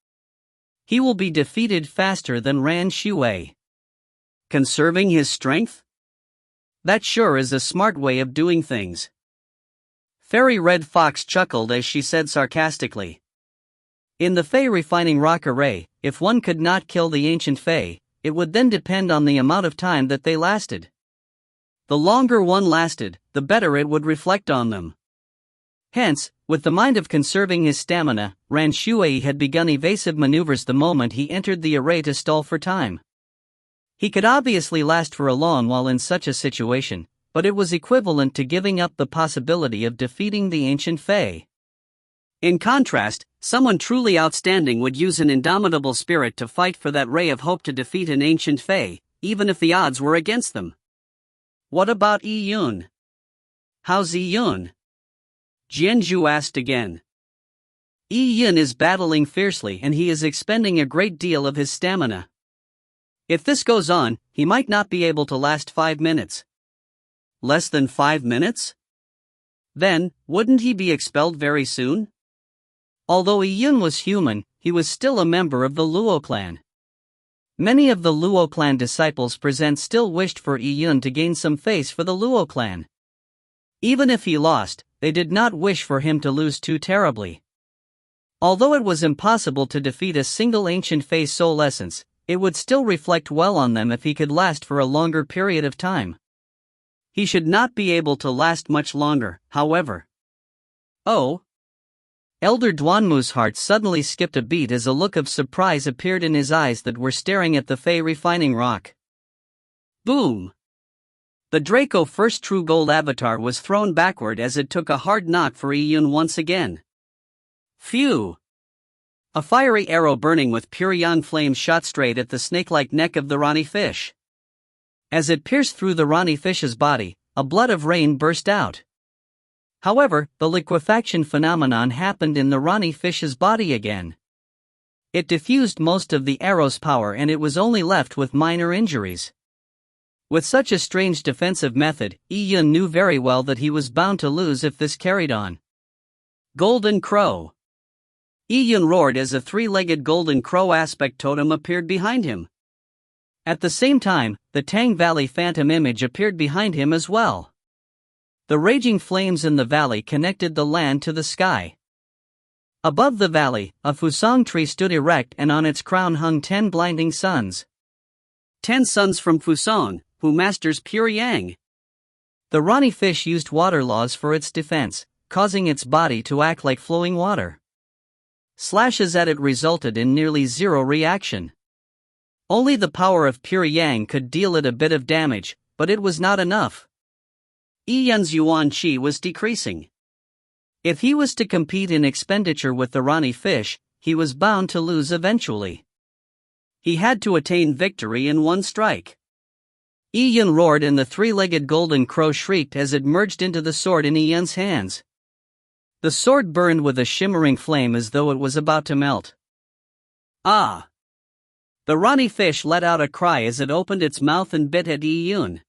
He will be defeated faster than Ran Shui. Conserving his strength? That sure is a smart way of doing things. Fairy Red Fox chuckled as she said sarcastically. In the Fae refining rock array, if one could not kill the ancient Fae, it would then depend on the amount of time that they lasted. The longer one lasted, the better it would reflect on them. Hence, with the mind of conserving his stamina, Ran Shui had begun evasive maneuvers the moment he entered the array to stall for time. He could obviously last for a long while in such a situation, but it was equivalent to giving up the possibility of defeating the ancient Fae. In contrast, someone truly outstanding would use an indomitable spirit to fight for that ray of hope to defeat an ancient Fae, even if the odds were against them. What about Yi Yun? How's Yi Yun? Jianzhu asked again. Yi Yun is battling fiercely and he is expending a great deal of his stamina. If this goes on, he might not be able to last 5 minutes. Less than 5 minutes? Then, wouldn't he be expelled very soon? Although Yi Yun was human, he was still a member of the Luo clan. Many of the Luo clan disciples present still wished for Yi Yun to gain some face for the Luo clan. Even if he lost, they did not wish for him to lose too terribly. Although it was impossible to defeat a single ancient Fae soul essence, it would still reflect well on them if he could last for a longer period of time. He should not be able to last much longer, however. Oh! Elder Duanmu's heart suddenly skipped a beat as a look of surprise appeared in his eyes that were staring at the Fae refining rock. Boom! The Draco First True Gold avatar was thrown backward as it took a hard knock for Yi Yun once again. Phew! A fiery arrow burning with pure yang flame shot straight at the snake-like neck of the Rani fish. As it pierced through the Rani fish's body, a blood of rain burst out. However, the liquefaction phenomenon happened in the Rani fish's body again. It diffused most of the arrow's power and it was only left with minor injuries. With such a strange defensive method, Yi Yun knew very well that he was bound to lose if this carried on. Golden Crow. Yi Yun roared as a 3-legged golden crow aspect totem appeared behind him. At the same time, the Tang Valley phantom image appeared behind him as well. The raging flames in the valley connected the land to the sky. Above the valley, a Fusang tree stood erect and on its crown hung 10 blinding suns. 10 suns from Fusang, who masters pure yang. The Rani fish used water laws for its defense, causing its body to act like flowing water. Slashes at it resulted in nearly zero reaction. Only the power of pure yang could deal it a bit of damage, but it was not enough. Yi Yun's yuan qi was decreasing. If he was to compete in expenditure with the Rani fish, he was bound to lose eventually. He had to attain victory in one strike. Yi Yun roared and the three-legged golden crow shrieked as it merged into the sword in Yi Yun's hands. The sword burned with a shimmering flame as though it was about to melt. Ah! The Rani fish let out a cry as it opened its mouth and bit at Yi Yun.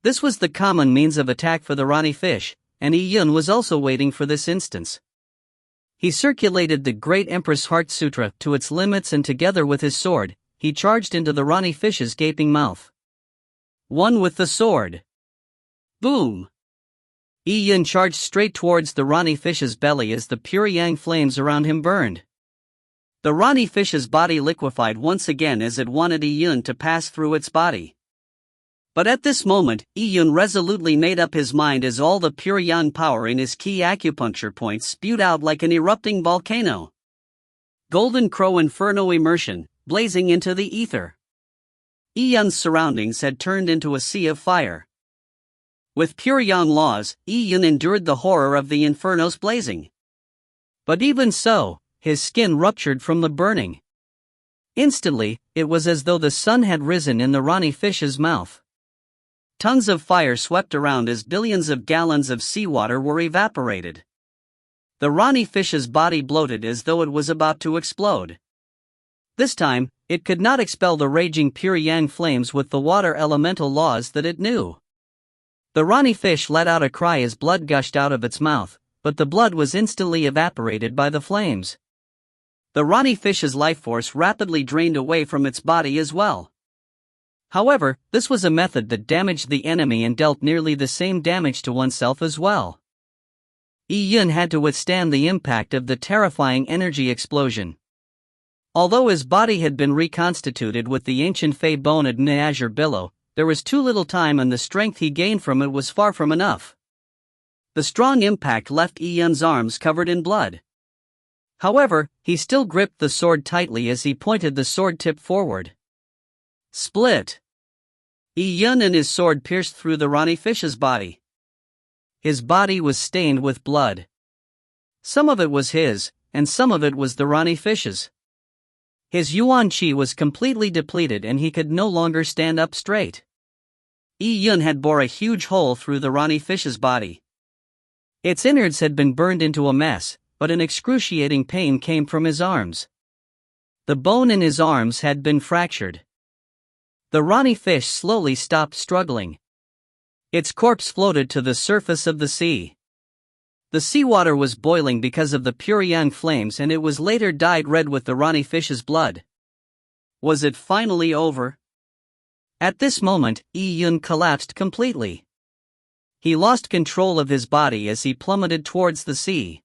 This was the common means of attack for the Rani fish, and Yi Yun was also waiting for this instance. He circulated the Great Empress Heart Sutra to its limits and together with his sword, he charged into the Rani fish's gaping mouth. One with the sword. Boom! Yi Yun charged straight towards the Rani fish's belly as the pure yang flames around him burned. The Rani fish's body liquefied once again as it wanted Yi Yun to pass through its body. But at this moment, Yi Yun resolutely made up his mind as all the pure yang power in his key acupuncture points spewed out like an erupting volcano. Golden Crow Inferno Immersion, blazing into the ether. Yi Yun's surroundings had turned into a sea of fire. With pure yang laws, Yi Yun endured the horror of the inferno's blazing. But even so, his skin ruptured from the burning. Instantly, it was as though the sun had risen in the Rani fish's mouth. Tons of fire swept around as billions of gallons of seawater were evaporated. The Rani fish's body bloated as though it was about to explode. This time, it could not expel the raging pure yang flames with the water elemental laws that it knew. The Rani fish let out a cry as blood gushed out of its mouth, but the blood was instantly evaporated by the flames. The Rani fish's life force rapidly drained away from its body as well. However, this was a method that damaged the enemy and dealt nearly the same damage to oneself as well. Yi Yun had to withstand the impact of the terrifying energy explosion. Although his body had been reconstituted with the ancient Fey bone and azure billow, there was too little time and the strength he gained from it was far from enough. The strong impact left Yi Yun's arms covered in blood. However, he still gripped the sword tightly as he pointed the sword tip forward. Split! Yi Yun and his sword pierced through the Rani fish's body. His body was stained with blood. Some of it was his, and some of it was the Rani fish's. His yuan qi was completely depleted and he could no longer stand up straight. Yi Yun had bored a huge hole through the Rani fish's body. Its innards had been burned into a mess, but an excruciating pain came from his arms. The bone in his arms had been fractured. The Rani fish slowly stopped struggling. Its corpse floated to the surface of the sea. The seawater was boiling because of the pure yang flames and it was later dyed red with the Rani fish's blood. Was it finally over? At this moment, Yi Yun collapsed completely. He lost control of his body as he plummeted towards the sea.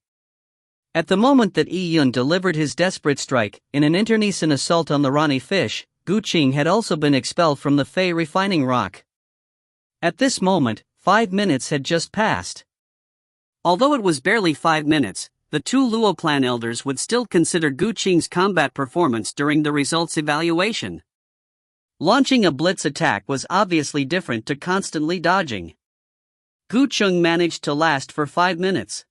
At the moment that Yi Yun delivered his desperate strike, in an internecine assault on the Rani fish, Gu Qing had also been expelled from the Fey refining rock. At this moment, 5 minutes had just passed. Although it was barely 5 minutes, the two Luo clan elders would still consider Gu Qing's combat performance during the results evaluation. Launching a blitz attack was obviously different to constantly dodging. Gu Qing managed to last for 5 minutes.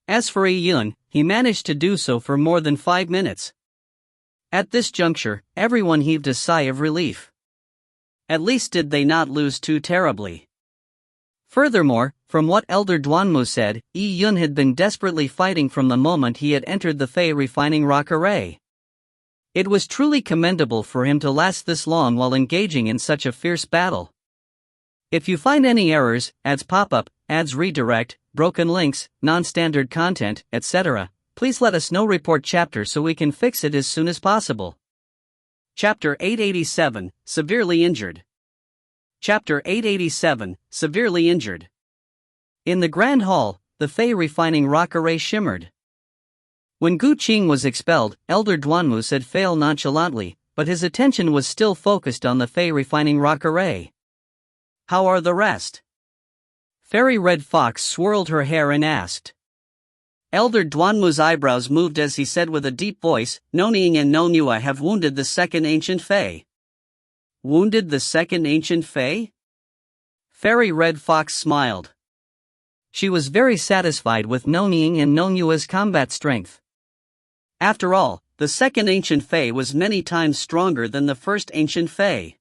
As for Yi Yun, he managed to do so for more than 5 minutes. At this juncture, everyone heaved a sigh of relief. At least did they not lose too terribly. Furthermore, from what Elder Duanmu said, Yi Yun had been desperately fighting from the moment he had entered the Fey refining rock array. It was truly commendable for him to last this long while engaging in such a fierce battle. If you find any errors, ads pop up, ads redirect, broken links, non-standard content, etc., please let us know. Report chapter so we can fix it as soon as possible. Chapter 887, Severely Injured. Chapter 887, Severely Injured. In the Grand Hall, the Fey refining rock array shimmered. When Gu Qing was expelled, Elder Duanmu said fail nonchalantly, but his attention was still focused on the Fey refining rock array. How are the rest? Fairy Red Fox swirled her hair and asked. Elder Duanmu's eyebrows moved as he said with a deep voice, "Nonying and Nonua have wounded the second ancient Fae." Wounded the second ancient Fae? Fairy Red Fox smiled. She was very satisfied with Nonying and Nonua's combat strength. After all, the second ancient Fae was many times stronger than the first ancient Fae.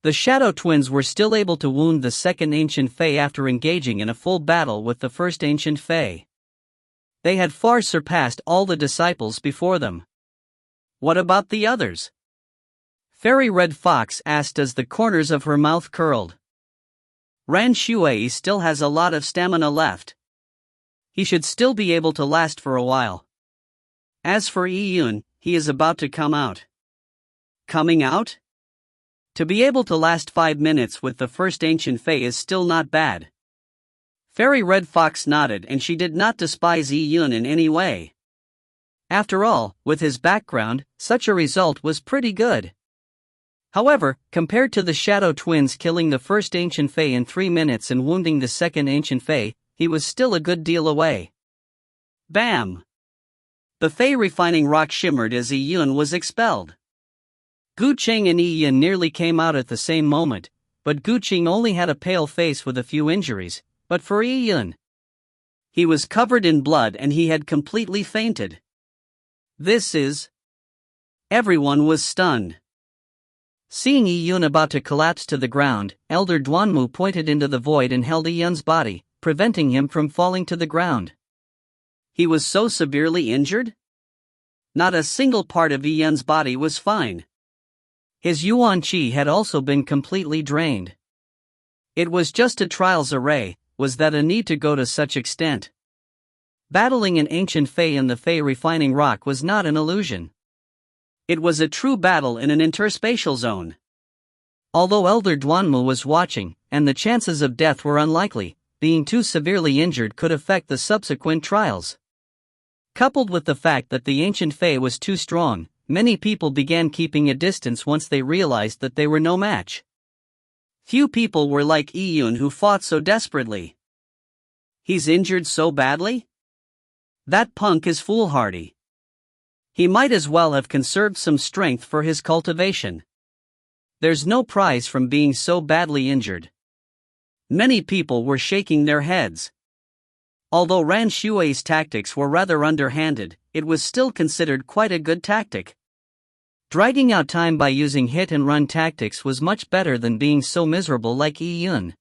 The Shadow Twins were still able to wound the second ancient Fae after engaging in a full battle with the first ancient Fae. They had far surpassed all the disciples before them. What about the others? Fairy Red Fox asked as the corners of her mouth curled. Ran Shui still has a lot of stamina left. He should still be able to last for a while. As for Yi Yun, he is about to come out. Coming out? To be able to last 5 minutes with the first ancient Fae is still not bad. Fairy Red Fox nodded, and she did not despise Yi Yun in any way. After all, with his background, such a result was pretty good. However, compared to the Shadow Twins killing the first ancient Fae in 3 minutes and wounding the second ancient Fae, he was still a good deal away. Bam! The Fae refining rock shimmered as Yi Yun was expelled. Gu Qing and Yi Yun nearly came out at the same moment, but Gu Qing only had a pale face with a few injuries, but for Yi Yun, he was covered in blood and he had completely fainted. This is... Everyone was stunned. Seeing Yi Yun about to collapse to the ground, Elder Duanmu pointed into the void and held Yi Yun's body, preventing him from falling to the ground. He was so severely injured? Not a single part of Yi Yun's body was fine. His Yuan Qi had also been completely drained. It was just a trials array. Was that a need to go to such extent? Battling an ancient Fae in the Fae refining rock was not an illusion. It was a true battle in an interspatial zone. Although Elder Duanmu was watching, and the chances of death were unlikely, being too severely injured could affect the subsequent trials. Coupled with the fact that the ancient Fae was too strong, many people began keeping a distance once they realized that they were no match. Few people were like Yi Yun who fought so desperately. He's injured so badly? That punk is foolhardy. He might as well have conserved some strength for his cultivation. There's no prize from being so badly injured. Many people were shaking their heads. Although Ran Shui's tactics were rather underhanded, it was still considered quite a good tactic. Dragging out time by using hit-and-run tactics was much better than being so miserable like Yi Yun.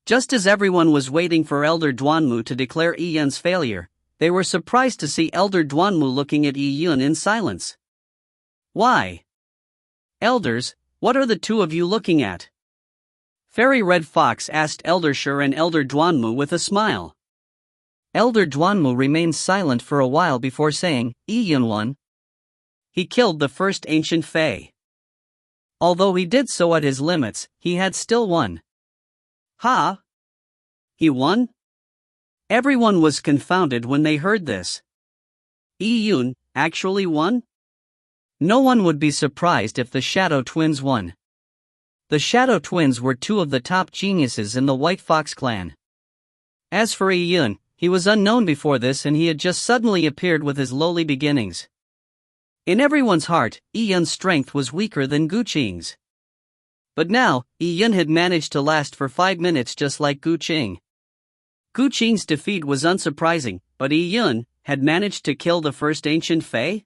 Just as everyone was waiting for Elder Duanmu to declare Yi Yun's failure, they were surprised to see Elder Duanmu looking at Yi Yun in silence. Why? Elders, what are the two of you looking at? Fairy Red Fox asked Elder Shur and Elder Duanmu with a smile. Elder Duanmu remained silent for a while before saying, Yi Yun won. He killed the first ancient Fae. Although he did so at his limits, he had still won. Ha! He won? Everyone was confounded when they heard this. Yi Yun actually won? No one would be surprised if the Shadow Twins won. The Shadow Twins were two of the top geniuses in the White Fox clan. As for Yi Yun, he was unknown before this and he had just suddenly appeared with his lowly beginnings. In everyone's heart, Yi Yun's strength was weaker than Gu Qing's. But now, Yi Yun had managed to last for 5 minutes just like Gu Qing. Gu Qing's defeat was unsurprising, but Yi Yun had managed to kill the first ancient Fae?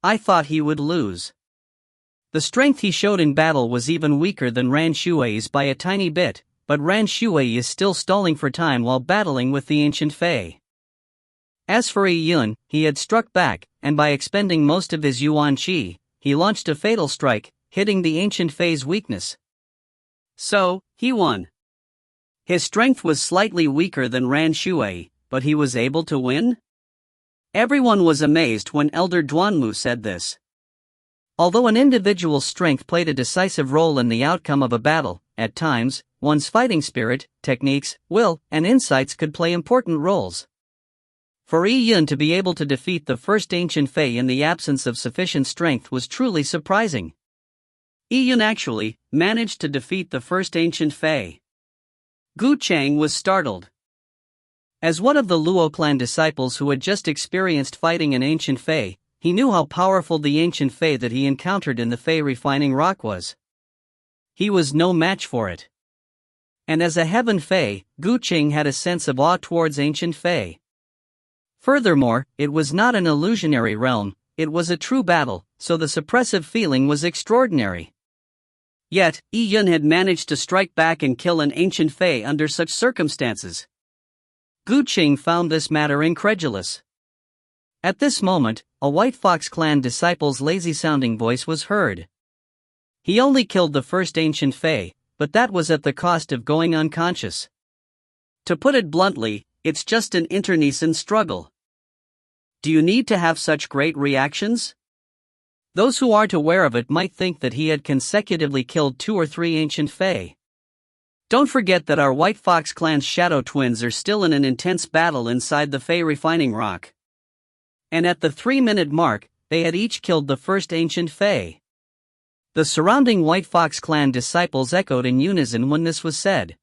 I thought he would lose. The strength he showed in battle was even weaker than Ran Shui's by a tiny bit, but Ran Shui is still stalling for time while battling with the ancient Fae. As for Yi Yun, he had struck back, and by expending most of his Yuan Qi, he launched a fatal strike, hitting the ancient Fae's weakness. So, he won. His strength was slightly weaker than Ran Shui, but he was able to win? Everyone was amazed when Elder Duanmu said this. Although an individual's strength played a decisive role in the outcome of a battle, at times, one's fighting spirit, techniques, will, and insights could play important roles. For Yi Yun to be able to defeat the first ancient Fae in the absence of sufficient strength was truly surprising. Yi Yun actually managed to defeat the first ancient Fae. Gu Chang was startled. As one of the Luo clan disciples who had just experienced fighting an ancient Fae, he knew how powerful the ancient Fae that he encountered in the Fae refining rock was. He was no match for it. And as a heaven Fae, Gu Qing had a sense of awe towards ancient Fae. Furthermore, it was not an illusionary realm, it was a true battle, so the suppressive feeling was extraordinary. Yet, Yi Yun had managed to strike back and kill an ancient Fae under such circumstances. Gu Qing found this matter incredulous. At this moment, a White Fox clan disciple's lazy-sounding voice was heard. He only killed the first ancient Fae, but that was at the cost of going unconscious. To put it bluntly, it's just an internecine struggle. Do you need to have such great reactions? Those who aren't aware of it might think that he had consecutively killed 2 or 3 ancient Fae. Don't forget that our White Fox clan's shadow twins are still in an intense battle inside the Fae refining rock. And at the 3-minute mark, they had each killed the first ancient Fae. The surrounding White Fox clan disciples echoed in unison when this was said.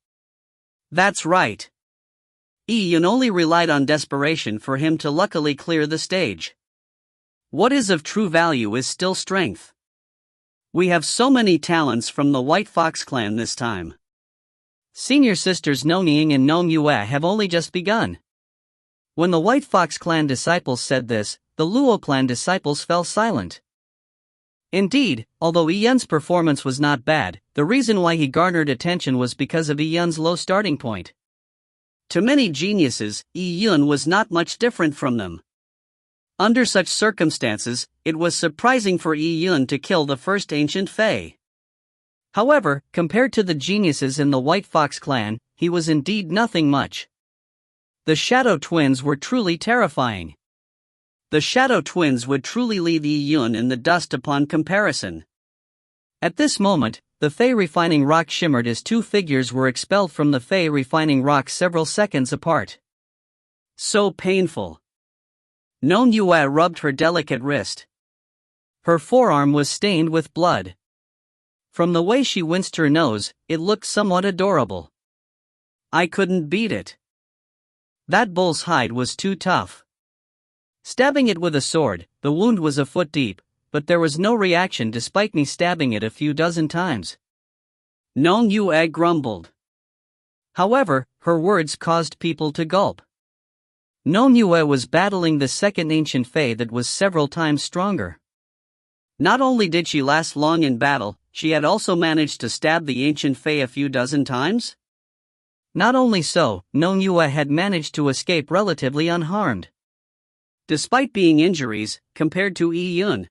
That's right. Yi Yun only relied on desperation for him to luckily clear the stage. What is of true value is still strength. We have so many talents from the White Fox clan this time. Senior sisters Nonying and Nongyue have only just begun. When the White Fox clan disciples said this, the Luo clan disciples fell silent. Indeed, although Yi Yun's performance was not bad, the reason why he garnered attention was because of Yi Yun's low starting point. To many geniuses, Yi Yun was not much different from them. Under such circumstances, it was surprising for Yi Yun to kill the first ancient Fae. However, compared to the geniuses in the White Fox clan, he was indeed nothing much. The Shadow Twins were truly terrifying. The Shadow Twins would truly leave Yi Yun in the dust upon comparison. At this moment, the Fae refining rock shimmered as 2 figures were expelled from the Fae refining rock several seconds apart. So painful. Nonyue rubbed her delicate wrist. Her forearm was stained with blood. From the way she winced her nose, it looked somewhat adorable. I couldn't beat it. That bull's hide was too tough. Stabbing it with a sword, the wound was a foot deep, but there was no reaction despite me stabbing it a few dozen times. Nonyue grumbled. However, her words caused people to gulp. Nonyue was battling the second ancient Fae that was several times stronger. Not only did she last long in battle, she had also managed to stab the ancient Fae a few dozen times. Not only so, Nonyue had managed to escape relatively unharmed. Despite being injuries, compared to Yi Yun.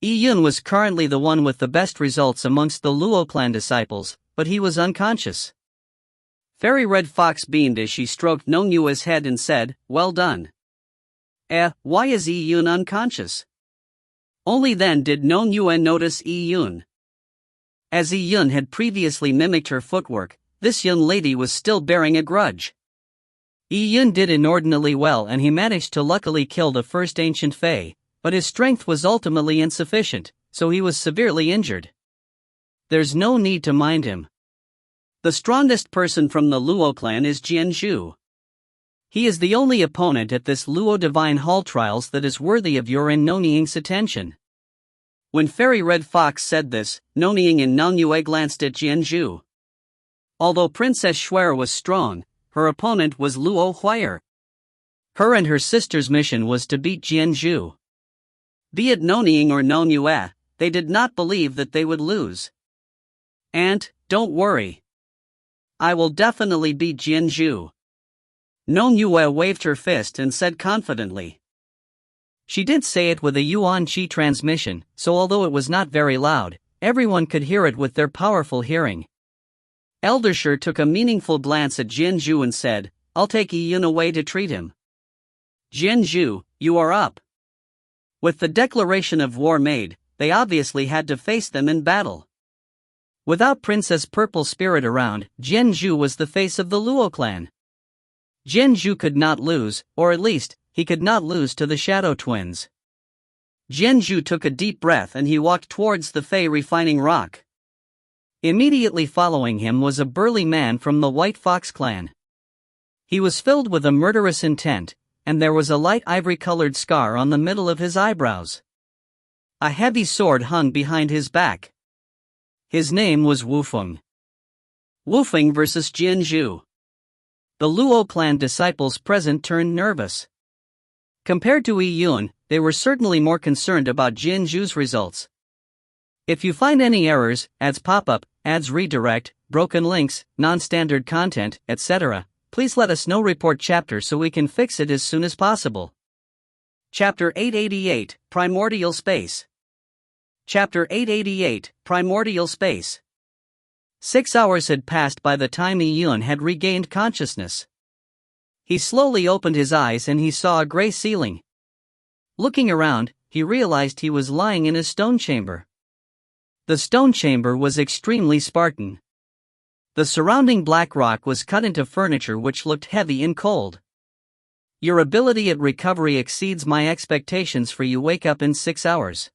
Yi Yun was currently the one with the best results amongst the Luo clan disciples, but he was unconscious. Fairy Red Fox beamed as she stroked Nonyue's head and said, "Well done." Why is Yi Yun unconscious? Only then did Nonyue notice Yi Yun. As Yi Yun had previously mimicked her footwork, this young lady was still bearing a grudge. Yi Yun did inordinately well and he managed to luckily kill the first ancient Fae, but his strength was ultimately insufficient, so he was severely injured. There's no need to mind him. The strongest person from the Luo clan is Jianzhu. He is the only opponent at this Luo Divine Hall trials that is worthy of your and Nonying's attention. When Fairy Red Fox said this, Nonying and Nonyue glanced at Jianzhu. Although Princess Shuer was strong, her opponent was Luo Huier. Her and her sister's mission was to beat Jianzhu. Be it Nonying or Nonyue, they did not believe that they would lose. And, don't worry. I will definitely beat Jianzhu. Nonyue waved her fist and said confidently. She did say it with a Yuan Qi transmission, so although it was not very loud, everyone could hear it with their powerful hearing. Eldersher took a meaningful glance at Jianzhu and said, "I'll take Yi Yun away to treat him." Jianzhu, you are up. With the declaration of war made, they obviously had to face them in battle. Without Princess Purple Spirit around, Jianzhu was the face of the Luo clan. Jianzhu could not lose, or at least, he could not lose to the Shadow Twins. Jianzhu took a deep breath and he walked towards the Fae refining rock. Immediately following him was a burly man from the White Fox clan. He was filled with a murderous intent, and there was a light ivory-colored scar on the middle of his eyebrows. A heavy sword hung behind his back. His name was Wufeng. Wufeng versus Jianzhu. The Luo clan disciples present turned nervous. Compared to Yi Yun, they were certainly more concerned about Jianzhu's results. If you find any errors, ads pop up, ads redirect, broken links, non-standard content, etc., please let us know. Report chapter so we can fix it as soon as possible. Chapter 888, Primordial Space. Chapter 888, Primordial Space. 6 hours had passed by the time Yi Yun had regained consciousness. He slowly opened his eyes and he saw a gray ceiling. Looking around, he realized he was lying in a stone chamber. The stone chamber was extremely Spartan. The surrounding black rock was cut into furniture which looked heavy and cold. Your ability at recovery exceeds my expectations for you. Wake up in 6 hours.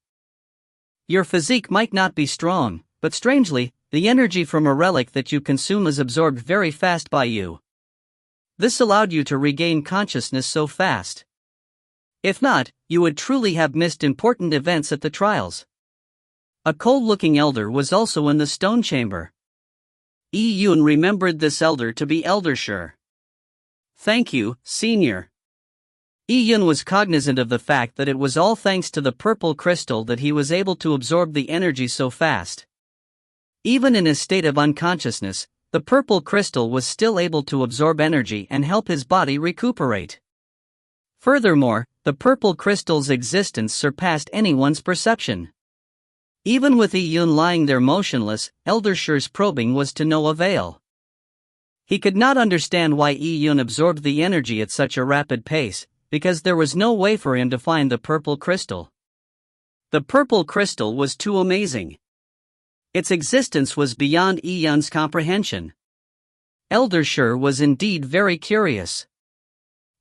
Your physique might not be strong, but strangely, the energy from a relic that you consume is absorbed very fast by you. This allowed you to regain consciousness so fast. If not, you would truly have missed important events at the trials. A cold-looking elder was also in the stone chamber. Yi Yun remembered this elder to be Elder Shi. Thank you, Senior. Yi Yun was cognizant of the fact that it was all thanks to the purple crystal that he was able to absorb the energy so fast. Even in his state of unconsciousness, the purple crystal was still able to absorb energy and help his body recuperate. Furthermore, the purple crystal's existence surpassed anyone's perception. Even with Yi Yun lying there motionless, Elder Shi's probing was to no avail. He could not understand why Yi Yun absorbed the energy at such a rapid pace, because there was no way for him to find the purple crystal. The purple crystal was too amazing. Its existence was beyond Yi Yun's comprehension. Elder Shi was indeed very curious.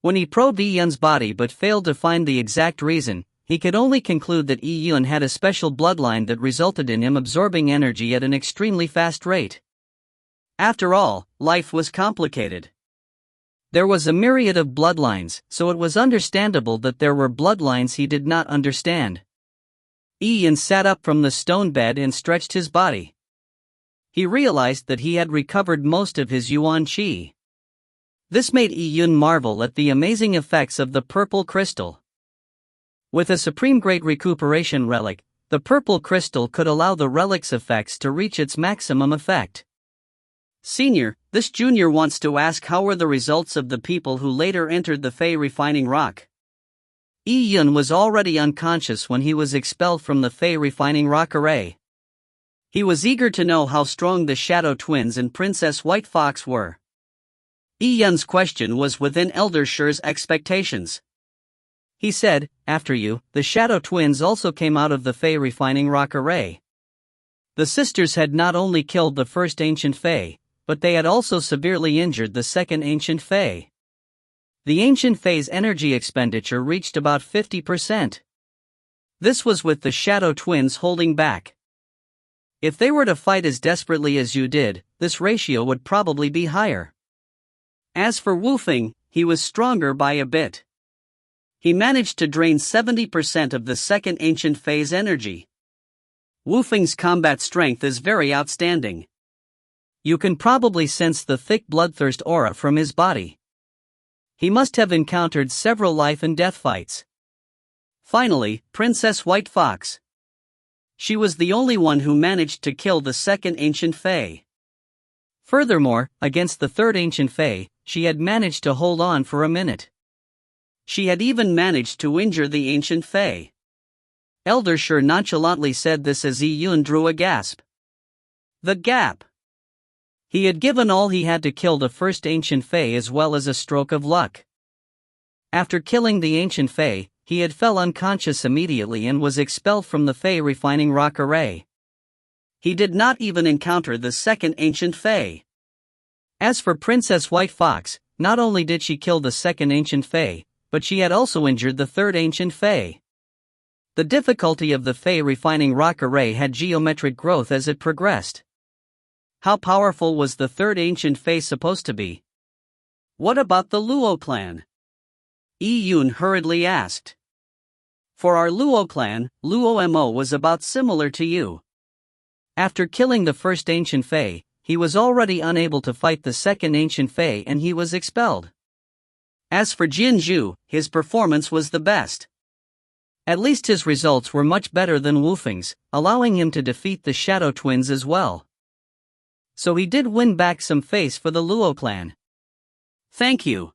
When he probed Yi Yun's body but failed to find the exact reason, he could only conclude that Yi Yun had a special bloodline that resulted in him absorbing energy at an extremely fast rate. After all, life was complicated. There was a myriad of bloodlines, so it was understandable that there were bloodlines he did not understand. Yi Yun sat up from the stone bed and stretched his body. He realized that he had recovered most of his Yuan Qi. This made Yi Yun marvel at the amazing effects of the purple crystal. With a supreme great recuperation relic, the purple crystal could allow the relic's effects to reach its maximum effect. Senior, this junior wants to ask how were the results of the people who later entered the Fey refining rock. Yi Yun was already unconscious when he was expelled from the Fey refining rock array. He was eager to know how strong the Shadow Twins and Princess White Fox were. Yi Yun's question was within Elder Shi's expectations. He said, after you, the Shadow Twins also came out of the Fey refining rock array. The sisters had not only killed the first ancient Fey, but they had also severely injured the second ancient Fey. The ancient Fey's energy expenditure reached about 50%. This was with the Shadow Twins holding back. If they were to fight as desperately as you did, this ratio would probably be higher. As for Wufeng, he was stronger by a bit. He managed to drain 70% of the second ancient Fey's energy. Wufeng's combat strength is very outstanding. You can probably sense the thick bloodthirst aura from his body. He must have encountered several life and death fights. Finally, Princess White Fox. She was the only one who managed to kill the second ancient Fey. Furthermore, against the third ancient Fey, she had managed to hold on for a minute. She had even managed to injure the ancient Fey. Elder Shi nonchalantly said this as Yi Yun drew a gasp. The gap. He had given all he had to kill the first ancient Fey as well as a stroke of luck. After killing the ancient Fey, he had fell unconscious immediately and was expelled from the Fey refining rock array. He did not even encounter the second ancient Fey. As for Princess White Fox, not only did she kill the second ancient Fey, but she had also injured the third ancient Fey. The difficulty of the Fey refining rock array had geometric growth as it progressed. How powerful was the third ancient Fey supposed to be? What about the Luo clan? Yi-Yun hurriedly asked. For our Luo clan, Luo Mo was about similar to you. After killing the first ancient Fae, he was already unable to fight the second ancient Fae and he was expelled. As for Jinju, his performance was the best. At least his results were much better than Wufeng's, allowing him to defeat the Shadow Twins as well. So he did win back some face for the Luo clan. Thank you.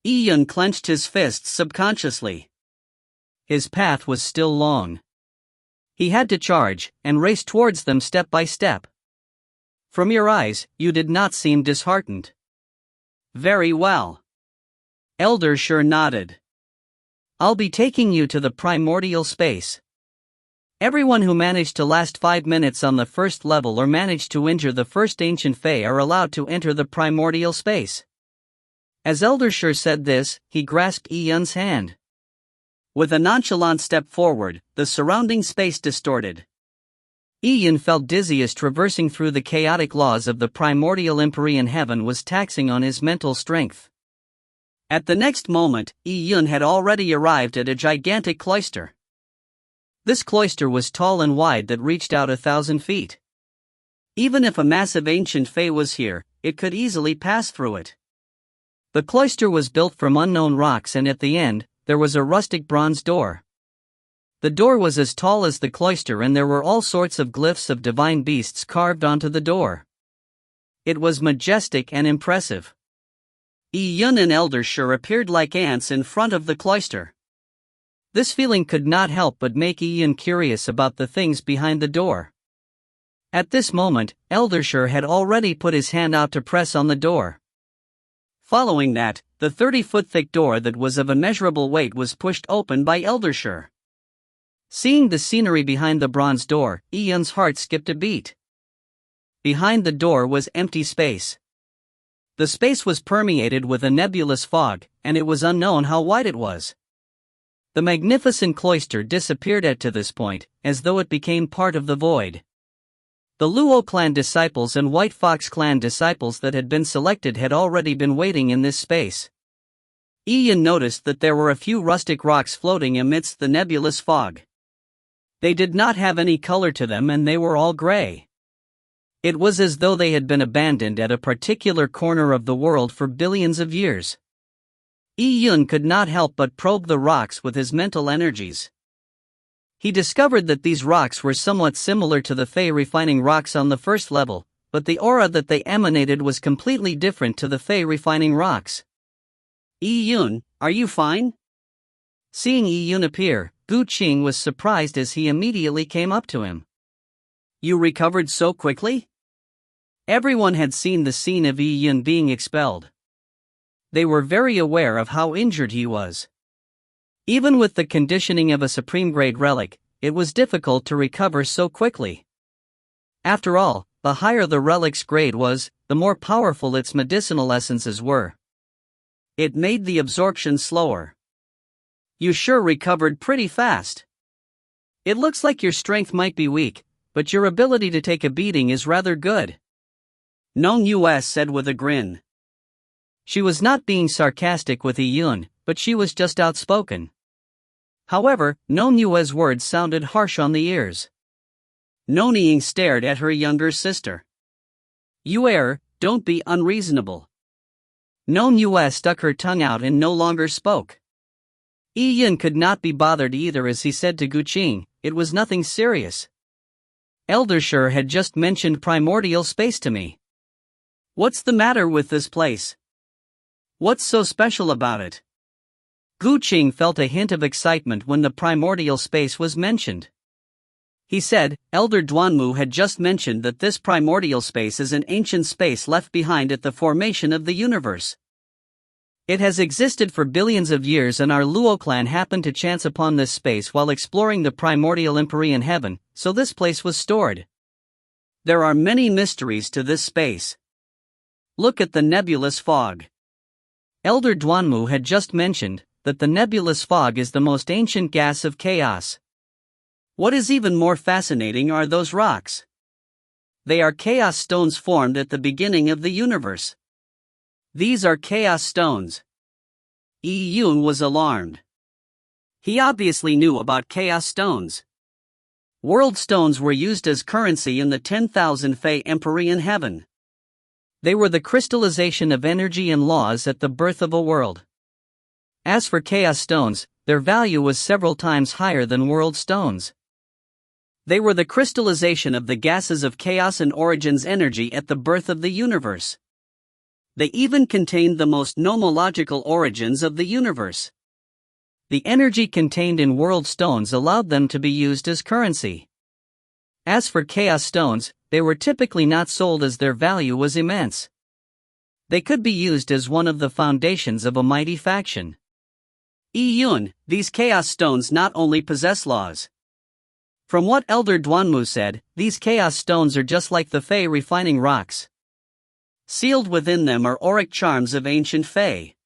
Yi-Yun clenched his fists subconsciously. His path was still long. He had to charge and race towards them step by step. From your eyes, you did not seem disheartened. Very well. Elder Shur nodded. I'll be taking you to the primordial space. Everyone who managed to last 5 minutes on the first level or managed to injure the first ancient Fae are allowed to enter the primordial space. As Elder Shur said this, he grasped Yi-Yun's hand. With a nonchalant step forward, the surrounding space distorted. Yi-Yun felt dizzy as traversing through the chaotic laws of the primordial Empyrean heaven was taxing on his mental strength. At the next moment, Yi-Yun had already arrived at a gigantic cloister. This cloister was tall and wide that reached out 1,000 feet. Even if a massive ancient Fae was here, it could easily pass through it. The cloister was built from unknown rocks and at the end, there was a rustic bronze door. The door was as tall as the cloister and there were all sorts of glyphs of divine beasts carved onto the door. It was majestic and impressive. Yi-Yun and Elder Shur appeared like ants in front of the cloister. This feeling could not help but make Yi-Yun curious about the things behind the door. At this moment, Elder Shur had already put his hand out to press on the door. Following that, the 30-foot thick door that was of immeasurable weight was pushed open by Elder Shur. Seeing the scenery behind the bronze door, Yi-Yun's heart skipped a beat. Behind the door was empty space. The space was permeated with a nebulous fog, and it was unknown how wide it was. The magnificent cloister disappeared at this point, as though it became part of the void. The Luo clan disciples and White Fox clan disciples that had been selected had already been waiting in this space. Yi-Yun noticed that there were a few rustic rocks floating amidst the nebulous fog. They did not have any color to them and they were all gray. It was as though they had been abandoned at a particular corner of the world for billions of years. Yi-Yun could not help but probe the rocks with his mental energies. He discovered that these rocks were somewhat similar to the Fae refining rocks on the first level, but the aura that they emanated was completely different to the Fae refining rocks. Yi-Yun, are you fine? Seeing Yi-Yun appear, Gu Qing was surprised as he immediately came up to him. You recovered so quickly? Everyone had seen the scene of Yi-Yun being expelled. They were very aware of how injured he was. Even with the conditioning of a supreme-grade relic, it was difficult to recover so quickly. After all, the higher the relic's grade was, the more powerful its medicinal essences were. It made the absorption slower. You sure recovered pretty fast. It looks like your strength might be weak, but your ability to take a beating is rather good. Nong Us said with a grin. She was not being sarcastic with Yi-Yun, but she was just outspoken. However, Nong Yue's words sounded harsh on the ears. Nonying stared at her younger sister. Yue, don't be unreasonable. Nong Yue stuck her tongue out and no longer spoke. Yi-Yun could not be bothered either as he said to Gu Qing, it was nothing serious. Elder Shur had just mentioned primordial space to me. What's the matter with this place? What's so special about it? Gu Qing felt a hint of excitement when the primordial space was mentioned. He said, Elder Duanmu had just mentioned that this primordial space is an ancient space left behind at the formation of the universe. It has existed for billions of years and our Luo clan happened to chance upon this space while exploring the primordial Empyrean heaven, so this place was stored. There are many mysteries to this space. Look at the nebulous fog. Elder Duanmu had just mentioned that the nebulous fog is the most ancient gas of chaos. What is even more fascinating are those rocks. They are chaos stones formed at the beginning of the universe. These are chaos stones. Yi Yun was alarmed. He obviously knew about chaos stones. World stones were used as currency in the 10,000 Fei Empyrean heaven. They were the crystallization of energy and laws at the birth of a world. As for chaos stones, their value was several times higher than world stones. They were the crystallization of the gases of chaos and origins energy at the birth of the universe. They even contained the most nomological origins of the universe. The energy contained in world stones allowed them to be used as currency. As for chaos stones, they were typically not sold as their value was immense. They could be used as one of the foundations of a mighty faction. Yi Yun, these chaos stones not only possess laws. From what Elder Duanmu said, these chaos stones are just like the Fei refining rocks. Sealed within them are auric charms of ancient Fei.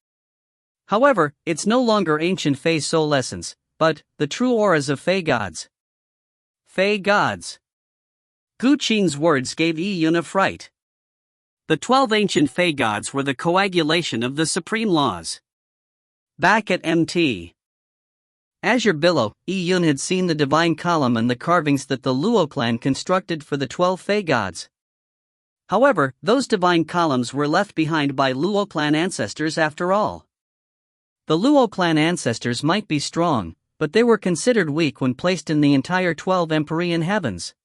However, it's no longer ancient Fei soul essence, but the true auras of Fei gods. Fei gods. Gu Qing's words gave Yi Yun a fright. The 12 ancient Fei gods were the coagulation of the supreme laws. Back at MT Azure Billow, Yi Yun had seen the divine column and the carvings that the Luo clan constructed for the 12 Fei gods. However, those divine columns were left behind by Luo clan ancestors after all. The Luo clan ancestors might be strong, but they were considered weak when placed in the entire 12 Empyrean heavens.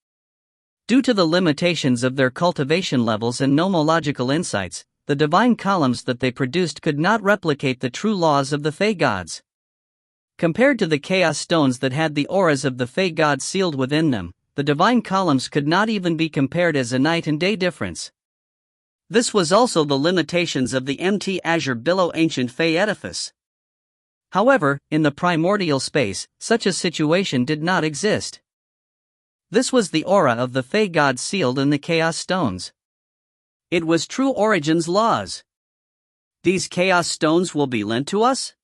Due to the limitations of their cultivation levels and nomological insights, the divine columns that they produced could not replicate the true laws of the Fei gods. Compared to the chaos stones that had the auras of the Fei gods sealed within them, the divine columns could not even be compared as a night and day difference. This was also the limitations of the MT Azure Billow ancient Fei edifice. However, in the primordial space, such a situation did not exist. This was the aura of the Fei gods sealed in the chaos stones. It was true origins laws. These chaos stones will be lent to us?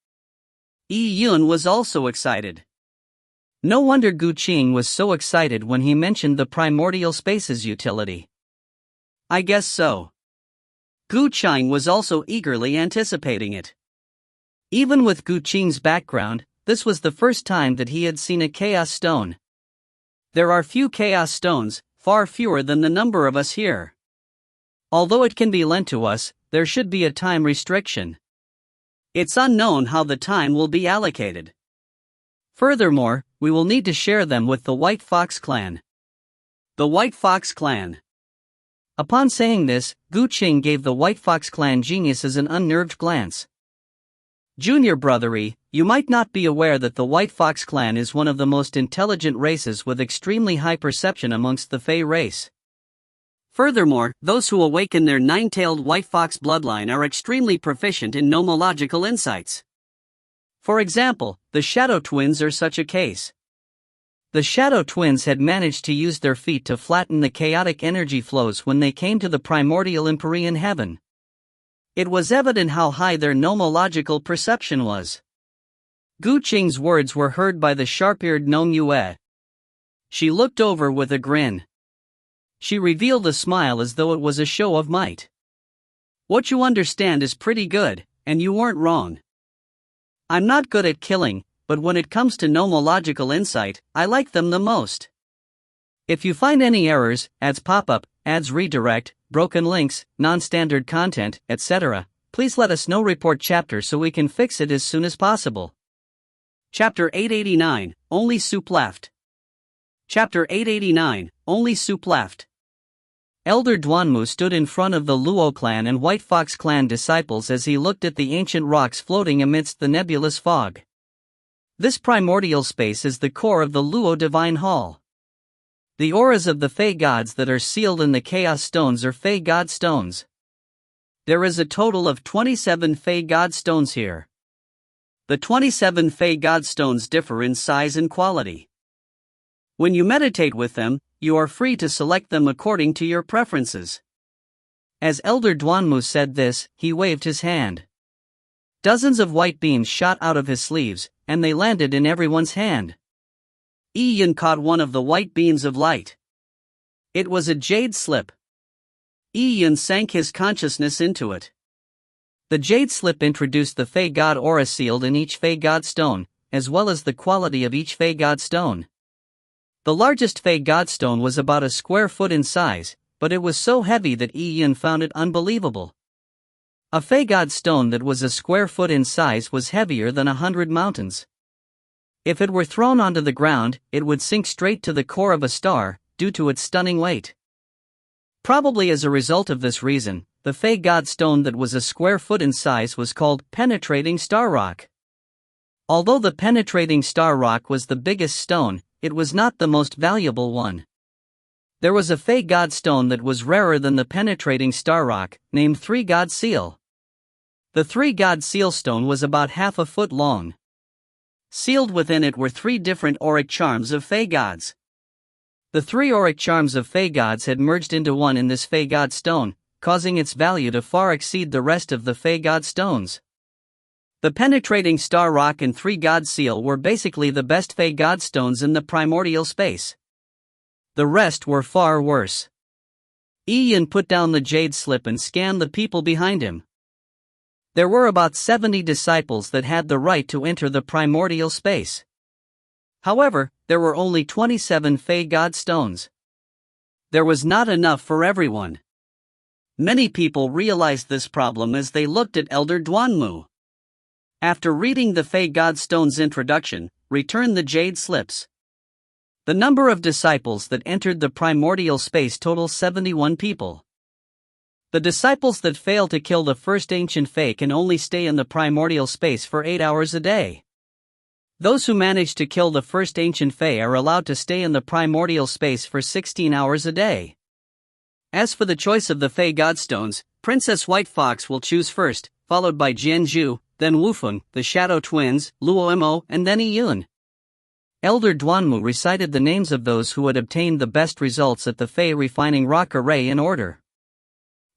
Yi Yun was also excited. No wonder Gu Qing was so excited when he mentioned the primordial space's utility. I guess so. Gu Qing was also eagerly anticipating it. Even with Gu Qing's background, this was the first time that he had seen a chaos stone. There are few chaos stones, far fewer than the number of us here. Although it can be lent to us, there should be a time restriction. It's unknown how the time will be allocated. Furthermore, we will need to share them with the White Fox clan. The White Fox clan. Upon saying this, Gu Qing gave the White Fox clan geniuses an unnerved glance. Junior brothery, you might not be aware that the White Fox clan is one of the most intelligent races with extremely high perception amongst the Fei race. Furthermore, those who awaken their nine-tailed white fox bloodline are extremely proficient in nomological insights. For example, the Shadow Twins are such a case. The Shadow Twins had managed to use their feet to flatten the chaotic energy flows when they came to the primordial Empyrean heaven. It was evident how high their nomological perception was. Gu Qing's words were heard by the sharp-eared Nong Yue. She looked over with a grin. She revealed a smile as though it was a show of might. What you understand is pretty good, and you weren't wrong. I'm not good at killing, but when it comes to nomological insight, I like them the most. If you find any errors, ads pop up, ads redirect, broken links, non-standard content, etc., please let us know. Report chapter so we can fix it as soon as possible. Chapter 889, Only Soup Left. Chapter 889, Only Soup Left. Elder Duanmu stood in front of the Luo clan and White Fox clan disciples as he looked at the ancient rocks floating amidst the nebulous fog. This primordial space is the core of the Luo Divine Hall. The auras of the Fei gods that are sealed in the chaos stones are Fei god stones. There is a total of 27 Fei god stones here. The 27 Fei god stones differ in size and quality. When you meditate with them, you are free to select them according to your preferences. As Elder Duanmu said this, he waved his hand. Dozens of white beams shot out of his sleeves, and they landed in everyone's hand. Yi Yun caught one of the white beams of light. It was a jade slip. Yi Yun sank his consciousness into it. The jade slip introduced the Fey God aura sealed in each Fey God stone, as well as the quality of each Fey God stone. The largest Fey God stone was about a square foot in size, but it was so heavy that Yi found it unbelievable. A Fey God stone that was a square foot in size was heavier than 100 mountains. If it were thrown onto the ground, it would sink straight to the core of a star, due to its stunning weight. Probably as a result of this reason, the Fey God stone that was a square foot in size was called penetrating star rock. Although the penetrating star rock was the biggest stone, it was not the most valuable one. There was a Fey God stone that was rarer than the penetrating star rock, named Three God Seal. The Three God Seal stone was about half a foot long. Sealed within it were 3 different auric charms of Fey gods. The 3 auric charms of Fey gods had merged into one in this Fey God stone, causing its value to far exceed the rest of the Fey God stones. The penetrating star rock and 3 God Seal were basically the best Fey God stones in the primordial space. The rest were far worse. Ian put down the jade slip and scanned the people behind him. There were about 70 disciples that had the right to enter the primordial space. However, there were only 27 Fey God stones. There was not enough for everyone. Many people realized this problem as they looked at Elder Duanmu. After reading the Fey God stone's introduction, return the jade slips. The number of disciples that entered the primordial space totals 71 people. The disciples that fail to kill the first ancient Fey can only stay in the primordial space for 8 hours a day. Those who manage to kill the first ancient Fey are allowed to stay in the primordial space for 16 hours a day. As for the choice of the Fey God stones, Princess White Fox will choose first, followed by Jianzhu, then Wufeng, the Shadow Twins, Luomo, and then Yun. Elder Duanmu recited the names of those who had obtained the best results at the Fey refining rock array in order.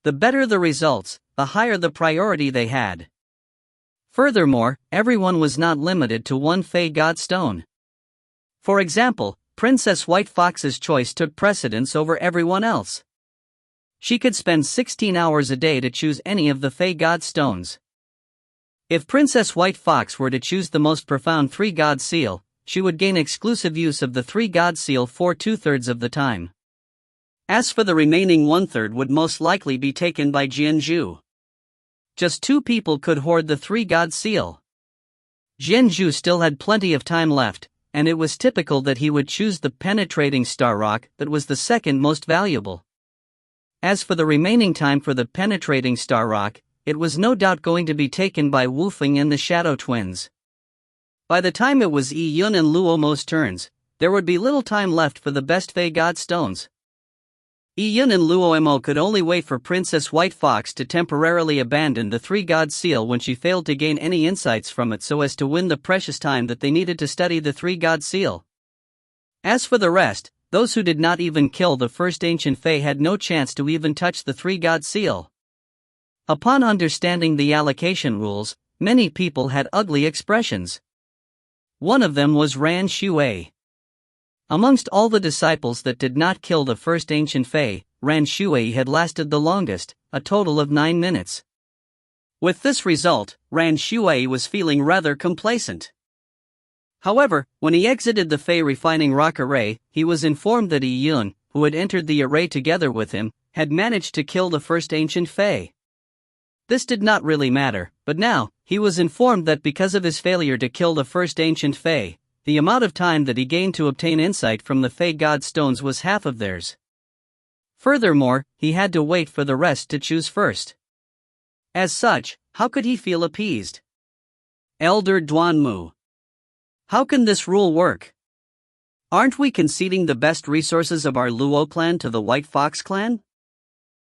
The better the results, the higher the priority they had. Furthermore, everyone was not limited to one Fey God stone. For example, Princess White Fox's choice took precedence over everyone else. She could spend 16 hours a day to choose any of the Fey God stones. If Princess White Fox were to choose the most profound 3 God Seal, she would gain exclusive use of the 3 God Seal for 2/3 of the time. As for the remaining 1/3 would most likely be taken by Jianzhu. Just 2 people could hoard the 3 God Seal. Jianzhu still had plenty of time left, and it was typical that he would choose the penetrating star rock that was the second most valuable. As for the remaining time for the penetrating star rock, it was no doubt going to be taken by Wufeng and the Shadow Twins. By the time it was Yun and Luomo's turns, there would be little time left for the best Fey God stones. Yun and Luomo could only wait for Princess White Fox to temporarily abandon the 3 God Seal when she failed to gain any insights from it so as to win the precious time that they needed to study the 3 God Seal. As for the rest, those who did not even kill the first ancient Fey had no chance to even touch the 3 God Seal. Upon understanding the allocation rules, many people had ugly expressions. One of them was Ran Shui. Amongst all the disciples that did not kill the first ancient Fey, Ran Shui had lasted the longest, a total of 9 minutes. With this result, Ran Shui was feeling rather complacent. However, when he exited the Fey refining rock array, he was informed that Yun, who had entered the array together with him, had managed to kill the first ancient Fey. This did not really matter, but now, he was informed that because of his failure to kill the first ancient Fey, the amount of time that he gained to obtain insight from the Fey God stones was half of theirs. Furthermore, he had to wait for the rest to choose first. As such, how could he feel appeased? Elder Duanmu. How can this rule work? Aren't we conceding the best resources of our Luo clan to the White Fox clan?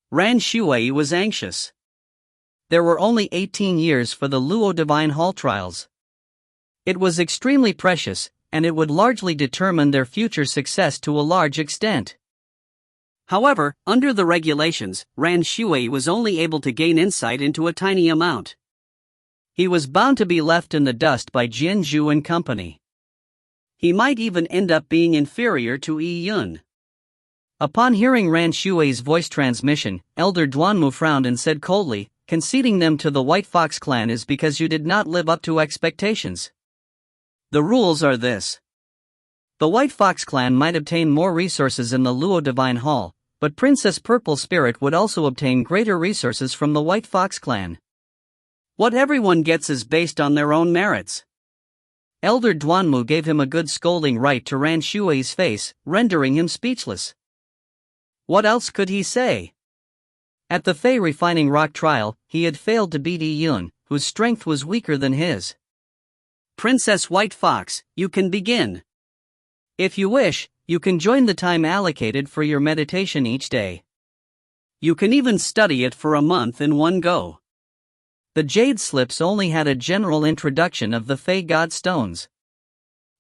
Ran Shui was anxious. There were only 18 years for the Luo Divine Hall trials. It was extremely precious, and it would largely determine their future success to a large extent. However, under the regulations, Ran Shui was only able to gain insight into a tiny amount. He was bound to be left in the dust by Jianzhu and company. He might even end up being inferior to Yun. Upon hearing Ran Shui's voice transmission, Elder Duanmu frowned and said coldly, conceding them to the White Fox clan is because you did not live up to expectations. The rules are this. The White Fox clan might obtain more resources in the Luo Divine Hall, but Princess Purple Spirit would also obtain greater resources from the White Fox clan. What everyone gets is based on their own merits. Elder Duanmu gave him a good scolding right to Ran Shui's face, rendering him speechless. What else could he say? At the Fei Refining Rock trial, he had failed to beat Yi Yun, whose strength was weaker than his. Princess White Fox, you can begin. If you wish, you can join the time allocated for your meditation each day. You can even study it for a month in one go. The jade slips only had a general introduction of the Fey God stones.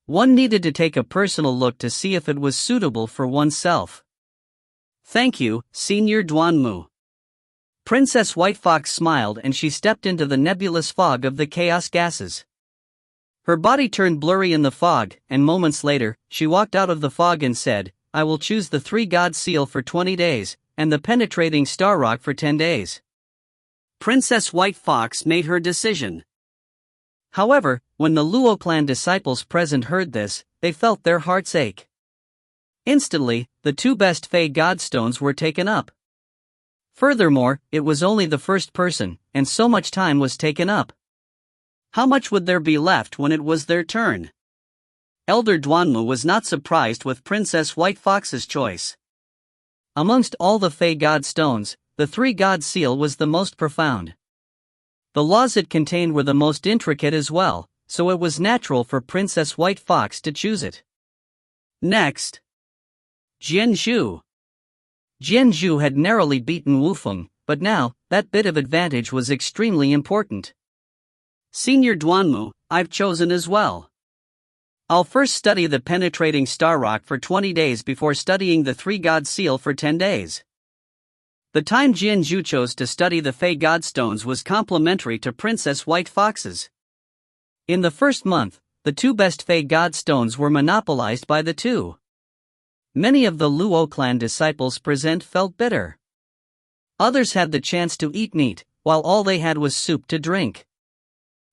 One needed to take a personal look to see if it was suitable for oneself. Thank you, Senior Duanmu. Princess White Fox smiled and she stepped into the nebulous fog of the chaos gases. Her body turned blurry in the fog, and moments later, she walked out of the fog and said, I will choose the 3 God Seal for 20 days, and the penetrating Star Rock for 10 days. Princess White Fox made her decision. However, when the Luo clan disciples present heard this, they felt their hearts ache. Instantly, the 2 best Fey Godstones were taken up. Furthermore, it was only the first person, and so much time was taken up. How much would there be left when it was their turn? Elder Duanmu was not surprised with Princess White Fox's choice. Amongst all the Fey God stones, the 3 God Seal was the most profound. The laws it contained were the most intricate as well, so it was natural for Princess White Fox to choose it. Next, Jianzhu. Jianzhu had narrowly beaten Wufeng, but now, that bit of advantage was extremely important. Senior Duanmu, I've chosen as well. I'll first study the penetrating Star Rock for 20 days before studying the 3 God Seal for 10 days. The time Jianzhu chose to study the Fey Godstones was complementary to Princess White Fox's. In the first month, the 2 best Fey Godstones were monopolized by the 2. Many of the Luo clan disciples present felt bitter. Others had the chance to eat meat, while all they had was soup to drink.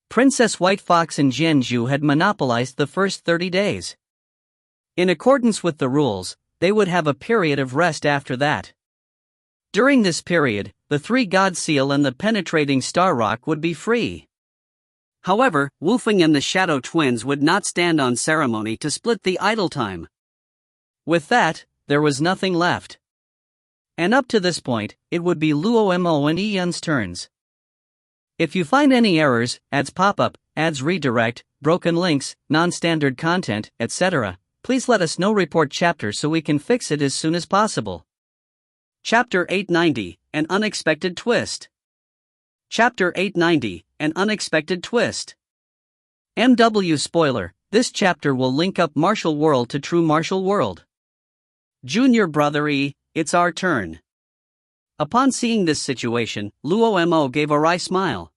Princess White Fox and Jianzhu had monopolized the first 30 days. In accordance with the rules, they would have a period of rest after that. During this period, the 3 God Seal and the penetrating Star Rock would be free. However, Wufeng and the Shadow Twins would not stand on ceremony to split the idle time. With that, there was nothing left. And up to this point, it would be Luo Mo and Yi Yun's turns. If you find any errors, ads pop up, ads redirect, broken links, non-standard content, etc., please let us know. Report chapter so we can fix it as soon as possible. Chapter 890, An Unexpected Twist. Chapter 890, An Unexpected Twist. MW spoiler, this chapter will link up Martial World to True Martial World. Junior Brother E, it's our turn. Upon seeing this situation, Luo Mo gave a wry smile.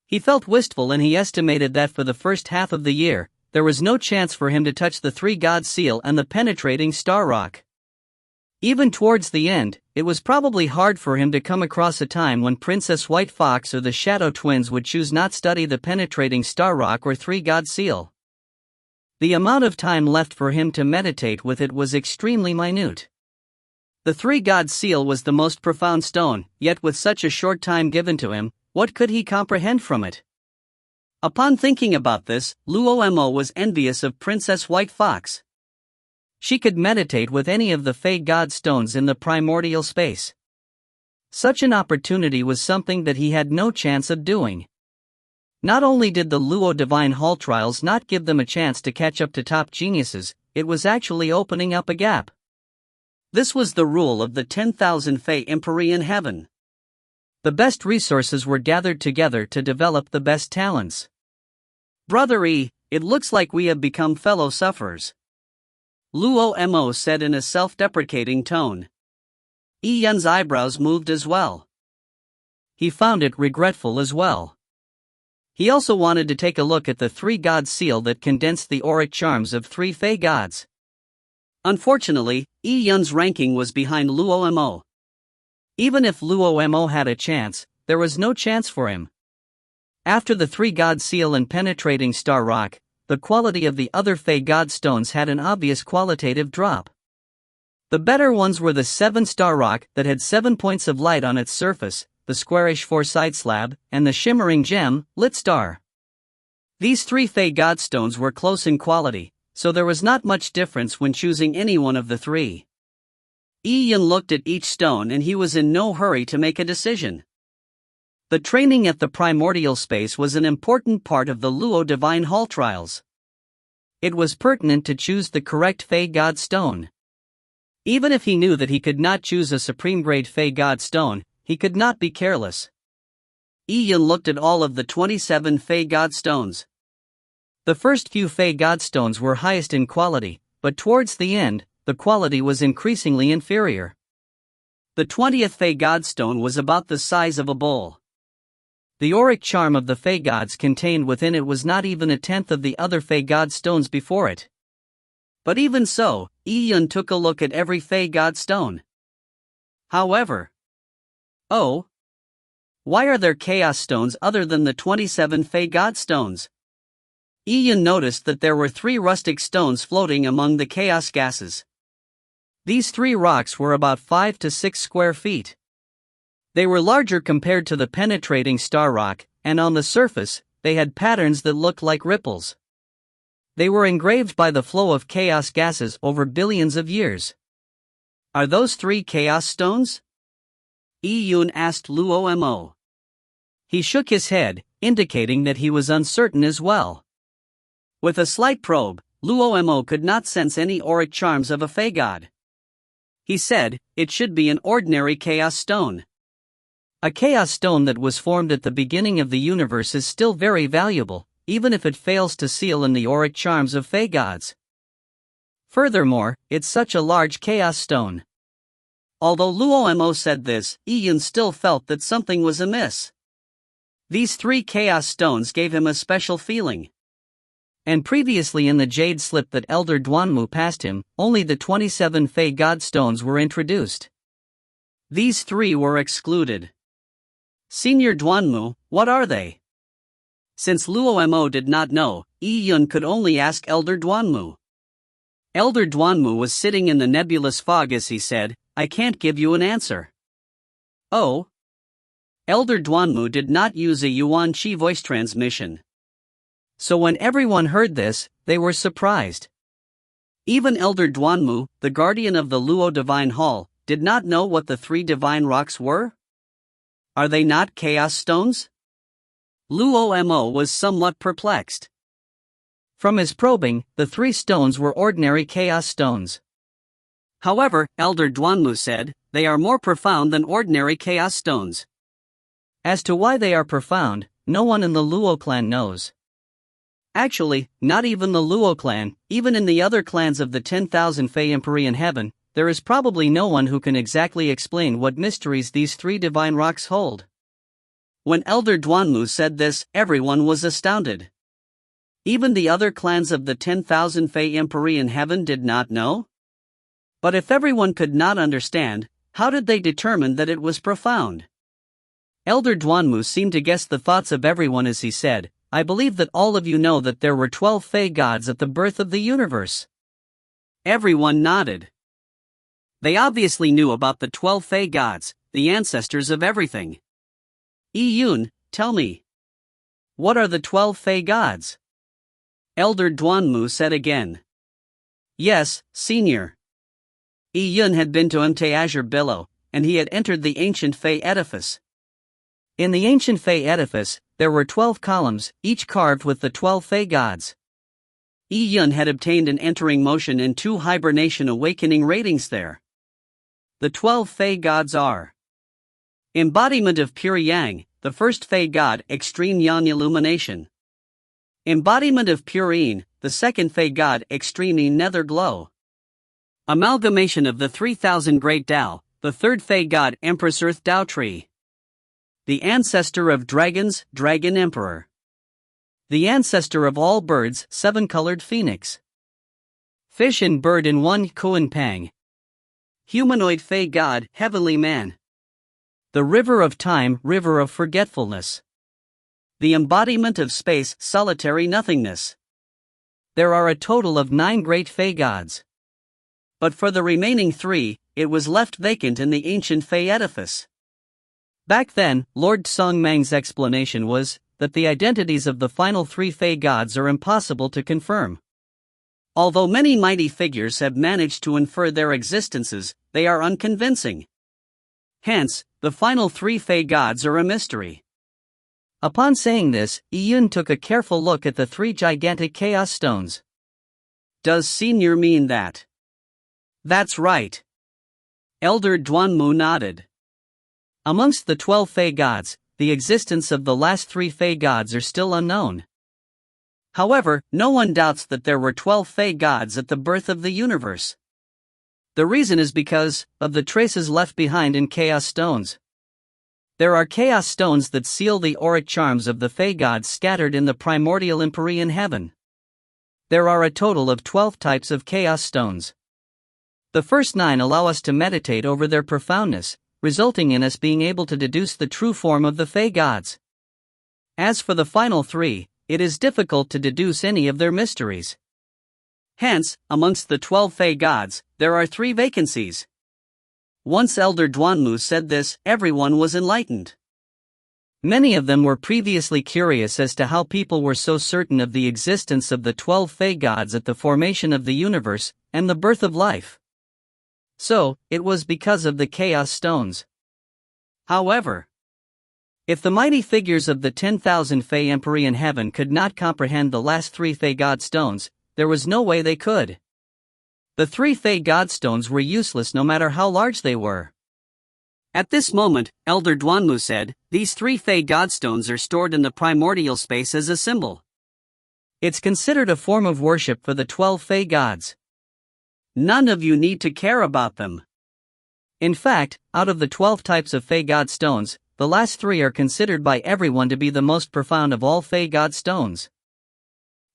He felt wistful and he estimated that for the first half of the year, there was no chance for him to touch the 3 God Seal and the penetrating Star Rock. Even towards the end, it was probably hard for him to come across a time when Princess White Fox or the Shadow Twins would choose not study the penetrating Star Rock or 3 God Seal. The amount of time left for him to meditate with it was extremely minute. The 3 God Seal was the most profound stone, yet with such a short time given to him, what could he comprehend from it? Upon thinking about this, Luo Mo was envious of Princess White Fox. She could meditate with any of the Fey God stones in the primordial space. Such an opportunity was something that he had no chance of doing. Not only did the Luo Divine Hall trials not give them a chance to catch up to top geniuses, it was actually opening up a gap. This was the rule of the 10,000 Fey Empery in heaven. The best resources were gathered together to develop the best talents. Brother E, it looks like we have become fellow sufferers. Luo Mo said in a self-deprecating tone. Yi Yun's eyebrows moved as well. He found it regretful as well. He also wanted to take a look at the 3 God Seal that condensed the auric charms of 3 Fey gods. Unfortunately, Yi Yun's ranking was behind Luo Mo. Even if Luo Mo had a chance, there was no chance for him. After the 3 God Seal and Penetrating Star Rock, the quality of the other Fey God Stones had an obvious qualitative drop. The better ones were the 7 Star Rock that had 7 points of light on its surface, the squarish 4-side slab, and the shimmering gem, Lit Star. These 3 Fey God Stones were close in quality, so there was not much difference when choosing any one of the 3. Ian looked at each stone and he was in no hurry to make a decision. The training at the primordial space was an important part of the Luo Divine Hall trials. It was pertinent to choose the correct Fey God Stone. Even if he knew that he could not choose a supreme grade Fey God Stone, he could not be careless. Ian looked at all of the 27 Fey God Stones. The first few Fey God Stones were highest in quality, but towards the end, the quality was increasingly inferior. The 20th Fey God Stone was about the size of a bowl. The auric charm of the Fey Gods contained within it was not even a tenth of the other Fey God Stones before it. But even so, Ian took a look at every Fey God Stone. However, why are there Chaos Stones other than the 27 Fey God Stones? Ian noticed that there were 3 rustic stones floating among the chaos gases. These 3 rocks were about 5 to 6 square feet. They were larger compared to the Penetrating Star Rock, and on the surface, they had patterns that looked like ripples. They were engraved by the flow of chaos gases over billions of years. Are those 3 Chaos Stones? Ian asked Luo Mo. He shook his head, indicating that he was uncertain as well. With a slight probe, Luo Mo could not sense any auric charms of a Fey God. He said, it should be an ordinary Chaos Stone. A Chaos Stone that was formed at the beginning of the universe is still very valuable, even if it fails to seal in the auric charms of Fey Gods. Furthermore, it's such a large Chaos Stone. Although Luo Mo said this, Ian still felt that something was amiss. These 3 Chaos Stones gave him a special feeling. And previously in the jade slip that Elder Duanmu passed him, only the 27 Fey God Stones were introduced. These 3 were excluded. Senior Duanmu, what are they? Since Luo Mo did not know, Ian could only ask Elder Duanmu. Elder Duanmu was sitting in the nebulous fog as he said, I can't give you an answer. Oh? Elder Duanmu did not use a Yuan Qi voice transmission. So when everyone heard this, they were surprised. Even Elder Duanmu, the guardian of the Luo Divine Hall, did not know what the 3 divine rocks were? Are they not Chaos Stones? Luo Mo was somewhat perplexed. From his probing, the 3 stones were ordinary Chaos Stones. However, Elder Duanmu said, they are more profound than ordinary Chaos Stones. As to why they are profound, no one in the Luo clan knows. Actually, not even the Luo clan, even in the other clans of the 10,000 Fey Empyrean Heaven, there is probably no one who can exactly explain what mysteries these 3 divine rocks hold. When Elder Duanmu said this, everyone was astounded. Even the other clans of the 10,000 Fey Empyrean Heaven did not know? But if everyone could not understand, how did they determine that it was profound? Elder Duanmu seemed to guess the thoughts of everyone as he said, I believe that all of you know that there were 12 Fey Gods at the birth of the universe. Everyone nodded. They obviously knew about the 12 Fey Gods, the ancestors of everything. Iyun, tell me. What are the 12 Fey Gods? Elder Duanmu said again. Yes, Senior. Iyun had been to Azure Billow, and he had entered the ancient Fey edifice. In the ancient Fey edifice, there were 12 columns, each carved with the 12 Fey Gods. Iyun had obtained an entering motion and 2 hibernation awakening ratings there. The 12 Fey Gods are Embodiment of Pure Yang, the first Fey God, Extreme Yang Illumination. Embodiment of Pure Yin, the second Fey God, Extreme Yin Nether Glow. Amalgamation of the 3000 Great Tao, the third Fey God, Empress Earth Tao Tree. The ancestor of dragons, Dragon Emperor. The ancestor of all birds, 7-colored Phoenix. Fish and bird in one, Kuan Pang. Humanoid Fey God, Heavenly Man. The river of time, river of forgetfulness. The embodiment of space, solitary nothingness. There are a total of 9 great Fey gods. But for the remaining 3, it was left vacant in the ancient Fey edifice. Back then, Lord Songmang's explanation was that the identities of the final 3 Fey gods are impossible to confirm. Although many mighty figures have managed to infer their existences, they are unconvincing. Hence, the final 3 Fey gods are a mystery. Upon saying this, Iyun took a careful look at the 3 gigantic chaos stones. Does Senior mean that? That's right. Elder Duanmu nodded. Amongst the 12 Fey gods, the existence of the last 3 Fey gods are still unknown. However, no one doubts that there were 12 Fey gods at the birth of the universe. The reason is because of the traces left behind in chaos stones. There are chaos stones that seal the auric charms of the Fey gods scattered in the primordial empyrean heaven. There are a total of 12 types of chaos stones. The first 9 allow us to meditate over their profoundness, resulting in us being able to deduce the true form of the Fey gods. As for the final 3, it is difficult to deduce any of their mysteries. Hence, amongst the 12 Fey gods, there are 3 vacancies. Once Elder Duanmu said this, everyone was enlightened. Many of them were previously curious as to how people were so certain of the existence of the 12 Fey gods at the formation of the universe and the birth of life. So, it was because of the chaos stones. However, if the mighty figures of the 10,000 Fey empyrean heaven could not comprehend the last 3 Fey god stones, there was no way they could. The 3 Fey god stones were useless no matter how large they were. At this moment, Elder Duanmu said, these 3 Fey god stones are stored in the primordial space as a symbol. It's considered a form of worship for the 12 Fey gods. None of you need to care about them. In fact, out of the 12 types of Fey god stones, the last 3 are considered by everyone to be the most profound of all Fey god stones.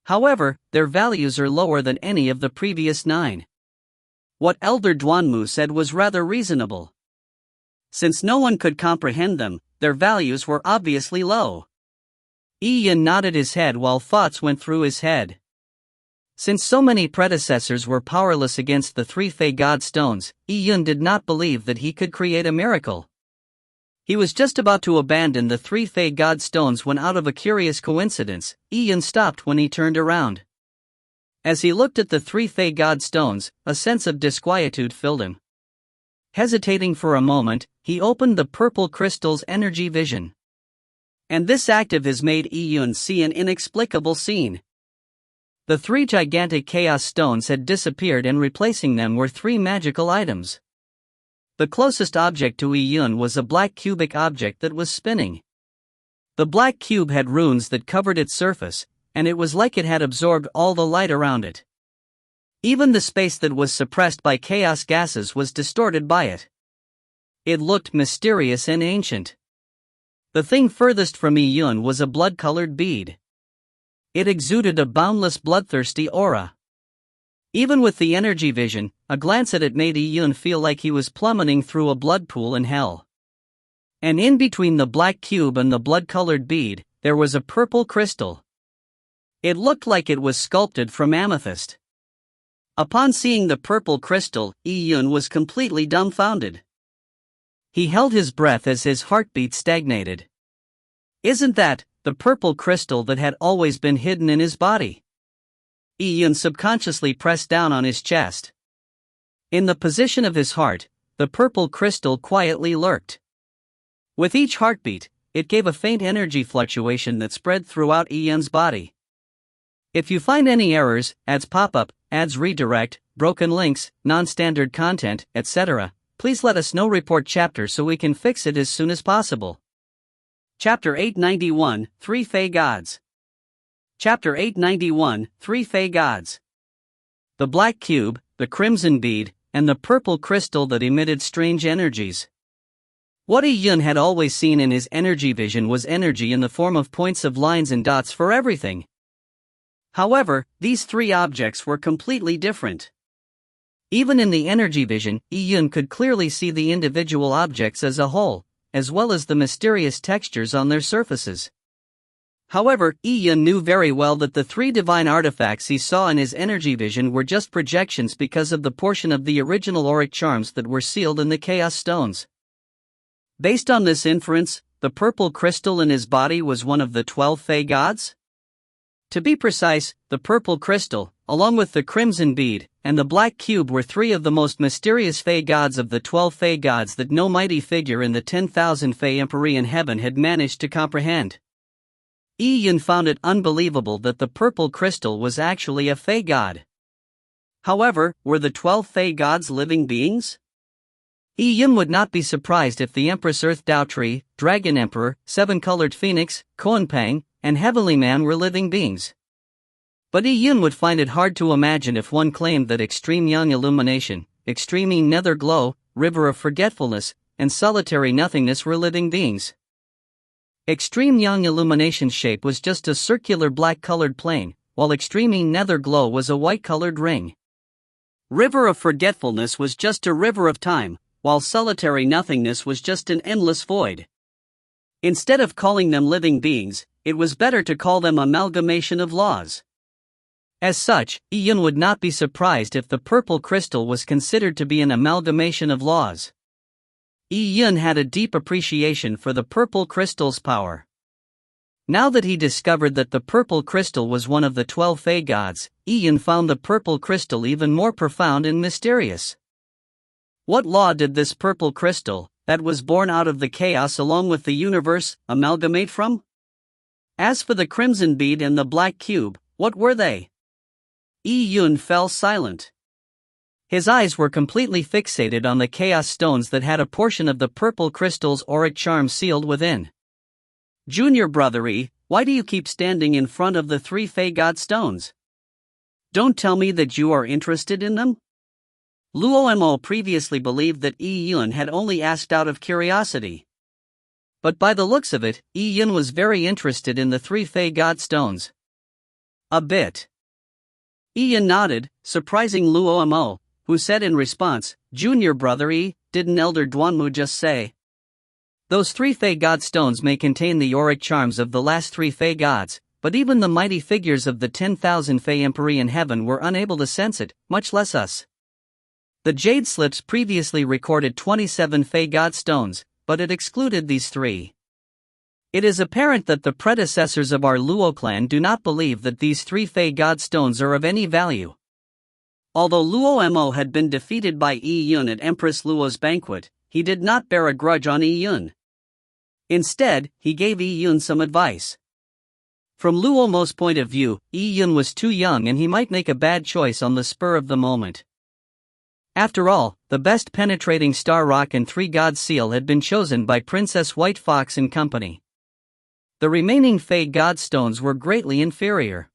However, their values are lower than any of the previous 9. What Elder Duanmu said was rather reasonable. Since no one could comprehend them, their values were obviously low. Iyun nodded his head while thoughts went through his head. Since so many predecessors were powerless against the 3 Fey god stones, Iyun did not believe that he could create a miracle. He was just about to abandon the 3 Fey god stones when, out of a curious coincidence, Iyun stopped when he turned around. As he looked at the 3 Fey god stones, a sense of disquietude filled him. Hesitating for a moment, he opened the purple crystal's energy vision. And this act of his made Iyun see an inexplicable scene. The 3 gigantic chaos stones had disappeared, and replacing them were 3 magical items. The closest object to Iyun was a black cubic object that was spinning. The black cube had runes that covered its surface, and it was like it had absorbed all the light around it. Even the space that was suppressed by chaos gases was distorted by it. It looked mysterious and ancient. The thing furthest from Iyun was a blood-colored bead. It exuded a boundless bloodthirsty aura. Even with the energy vision, a glance at it made Iyun feel like he was plummeting through a blood pool in hell. And in between the black cube and the blood-colored bead, there was a purple crystal. It looked like it was sculpted from amethyst. Upon seeing the purple crystal, Iyun was completely dumbfounded. He held his breath as his heartbeat stagnated. Isn't that the purple crystal that had always been hidden in his body? Iyun subconsciously pressed down on his chest. In the position of his heart, the purple crystal quietly lurked. With each heartbeat, it gave a faint energy fluctuation that spread throughout Iyun's body. If you find any errors, ads pop up, ads redirect, broken links, non-standard content, etc., please let us know. Report chapter so we can fix it as soon as possible. Chapter 891, 3 Fey Gods. Chapter 891, 3 Fey Gods. The black cube, the crimson bead, and the purple crystal that emitted strange energies. What Iyun had always seen in his energy vision was energy in the form of points of lines and dots for everything. However, these 3 objects were completely different. Even in the energy vision, Iyun could clearly see the individual objects as a whole, as well as the mysterious textures on their surfaces. However, Yun knew very well that the three divine artifacts he saw in his energy vision were just projections because of the portion of the original auric charms that were sealed in the Chaos Stones. Based on this inference, the purple crystal in his body was one of the 12 Fey gods? To be precise, the purple crystal, along with the crimson bead, and the black cube were three of the most mysterious Fey gods of the 12 Fey gods that no mighty figure in the 10,000 Fey Empyrean heaven had managed to comprehend. Yun found it unbelievable that the purple crystal was actually a Fey god. However, were the 12 Fey gods living beings? Yun would not be surprised if the Empress Earth Daotree, Dragon Emperor, Seven-Colored Phoenix, Koanpang, and Heavenly Man were living beings. But Yun would find it hard to imagine if one claimed that Extreme Young Illumination, Extreme Nether Glow, River of Forgetfulness, and Solitary Nothingness were living beings. Extreme Young Illumination's shape was just a circular black-colored plane, while Extreme Nether Glow was a white-colored ring. River of Forgetfulness was just a river of time, while Solitary Nothingness was just an endless void. Instead of calling them living beings, it was better to call them amalgamation of laws. As such, Yun would not be surprised if the purple crystal was considered to be an amalgamation of laws. Yun had a deep appreciation for the purple crystal's power. Now that he discovered that the purple crystal was one of the 12 Fey gods, Yun found the purple crystal even more profound and mysterious. What law did this purple crystal, that was born out of the chaos along with the universe, amalgamate from? As for the crimson bead and the black cube, what were they? Yun fell silent. His eyes were completely fixated on the chaos stones that had a portion of the purple crystal's auric charm sealed within. Junior brother why do you keep standing in front of the three Fey god stones? Don't tell me that you are interested in them? Luomo previously believed that Yun had only asked out of curiosity. But by the looks of it, Yun was very interested in the three Fey god stones. A bit. Yun nodded, surprising Luomo, who said in response, Junior brother didn't Elder Duanmu just say? Those three Fey god stones may contain the auric charms of the last three Fey gods, but even the mighty figures of the 10,000 Fey Empyrean heaven were unable to sense it, much less us. The Jade Slips previously recorded 27 Fey god stones, but it excluded these three. It is apparent that the predecessors of our Luo clan do not believe that these three Fey god stones are of any value. Although Luomo had been defeated by Yun at Empress Luo's banquet, he did not bear a grudge on Yun. Instead, he gave Yun some advice. From Luomo's point of view, Yun was too young and he might make a bad choice on the spur of the moment. After all, the best penetrating star rock and three god seal had been chosen by Princess White Fox and company. The remaining Fey god stones were greatly inferior.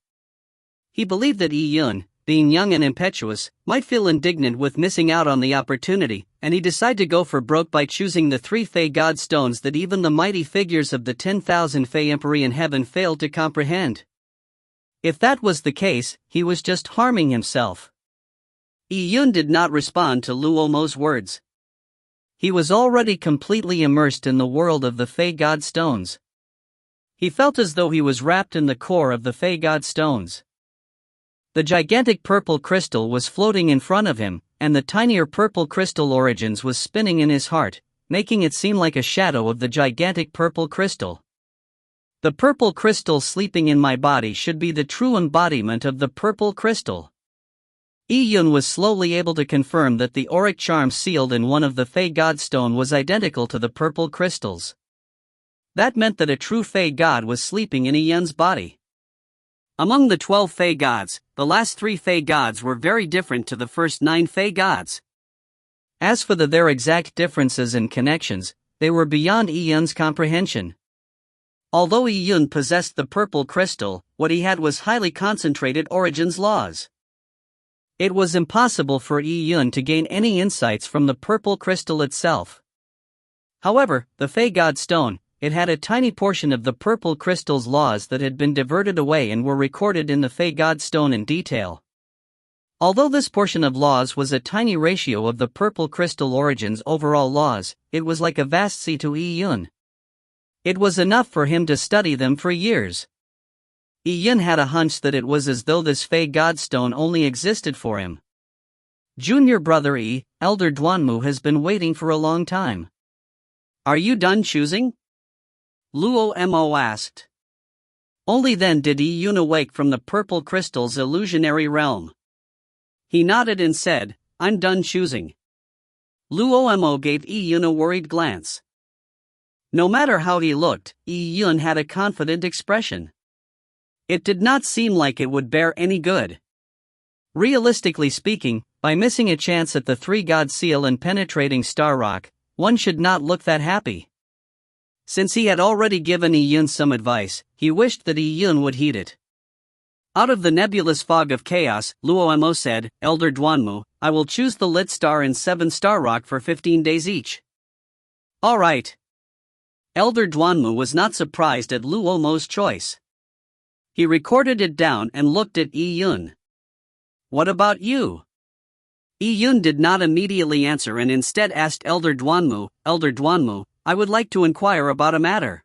He believed that Yun, being young and impetuous, might feel indignant with missing out on the opportunity, and he decided to go for broke by choosing the three Fey god stones that even the mighty figures of the 10,000 Fey Empyrean heaven failed to comprehend. If that was the case, he was just harming himself. Yun did not respond to Luomo's words. He was already completely immersed in the world of the Fey god stones. He felt as though he was wrapped in the core of the Fey god stones. The gigantic purple crystal was floating in front of him, and the tinier purple crystal origins was spinning in his heart, making it seem like a shadow of the gigantic purple crystal. The purple crystal sleeping in my body should be the true embodiment of the purple crystal. Yun was slowly able to confirm that the auric charm sealed in one of the Fey god stone was identical to the purple crystals. That meant that a true Fey god was sleeping in Yun's body. Among the 12 Fey gods, the last three Fey gods were very different to the first 9 Fey gods. As for their exact differences and connections, they were beyond Yun's comprehension. Although Yun possessed the purple crystal, what he had was highly concentrated Origin's laws. It was impossible for Yun to gain any insights from the purple crystal itself. However, the Fey god stone, it had a tiny portion of the purple crystal's laws that had been diverted away and were recorded in the Fey god stone in detail. Although this portion of laws was a tiny ratio of the purple crystal origin's overall laws, it was like a vast sea to Yi-Yun. It was enough for him to study them for years. Yi-Yun had a hunch that it was as though this Fey Godstone only existed for him. Junior brother Yi, Elder Duanmu has been waiting for a long time. Are you done choosing? Luo Mo asked. Only then did Yi-Yun awake from the purple crystal's illusionary realm. He nodded and said, I'm done choosing. Luo Mo gave Yi-Yun a worried glance. No matter how he looked, Yi-Yun had a confident expression. It did not seem like it would bear any good. Realistically speaking, by missing a chance at the three-god seal and penetrating star rock, one should not look that happy. Since he had already given Yi-Yun some advice, he wished that Yi-Yun would heed it. Out of the nebulous fog of chaos, Luo Mo said, Elder Duanmu, I will choose the lit star and 7-star rock for 15 days each. All right. Elder Duanmu was not surprised at Luo Mo's choice. He recorded it down and looked at Yi-Yun. What about you? Yi-Yun did not immediately answer and instead asked Elder Duanmu, I would like to inquire about a matter.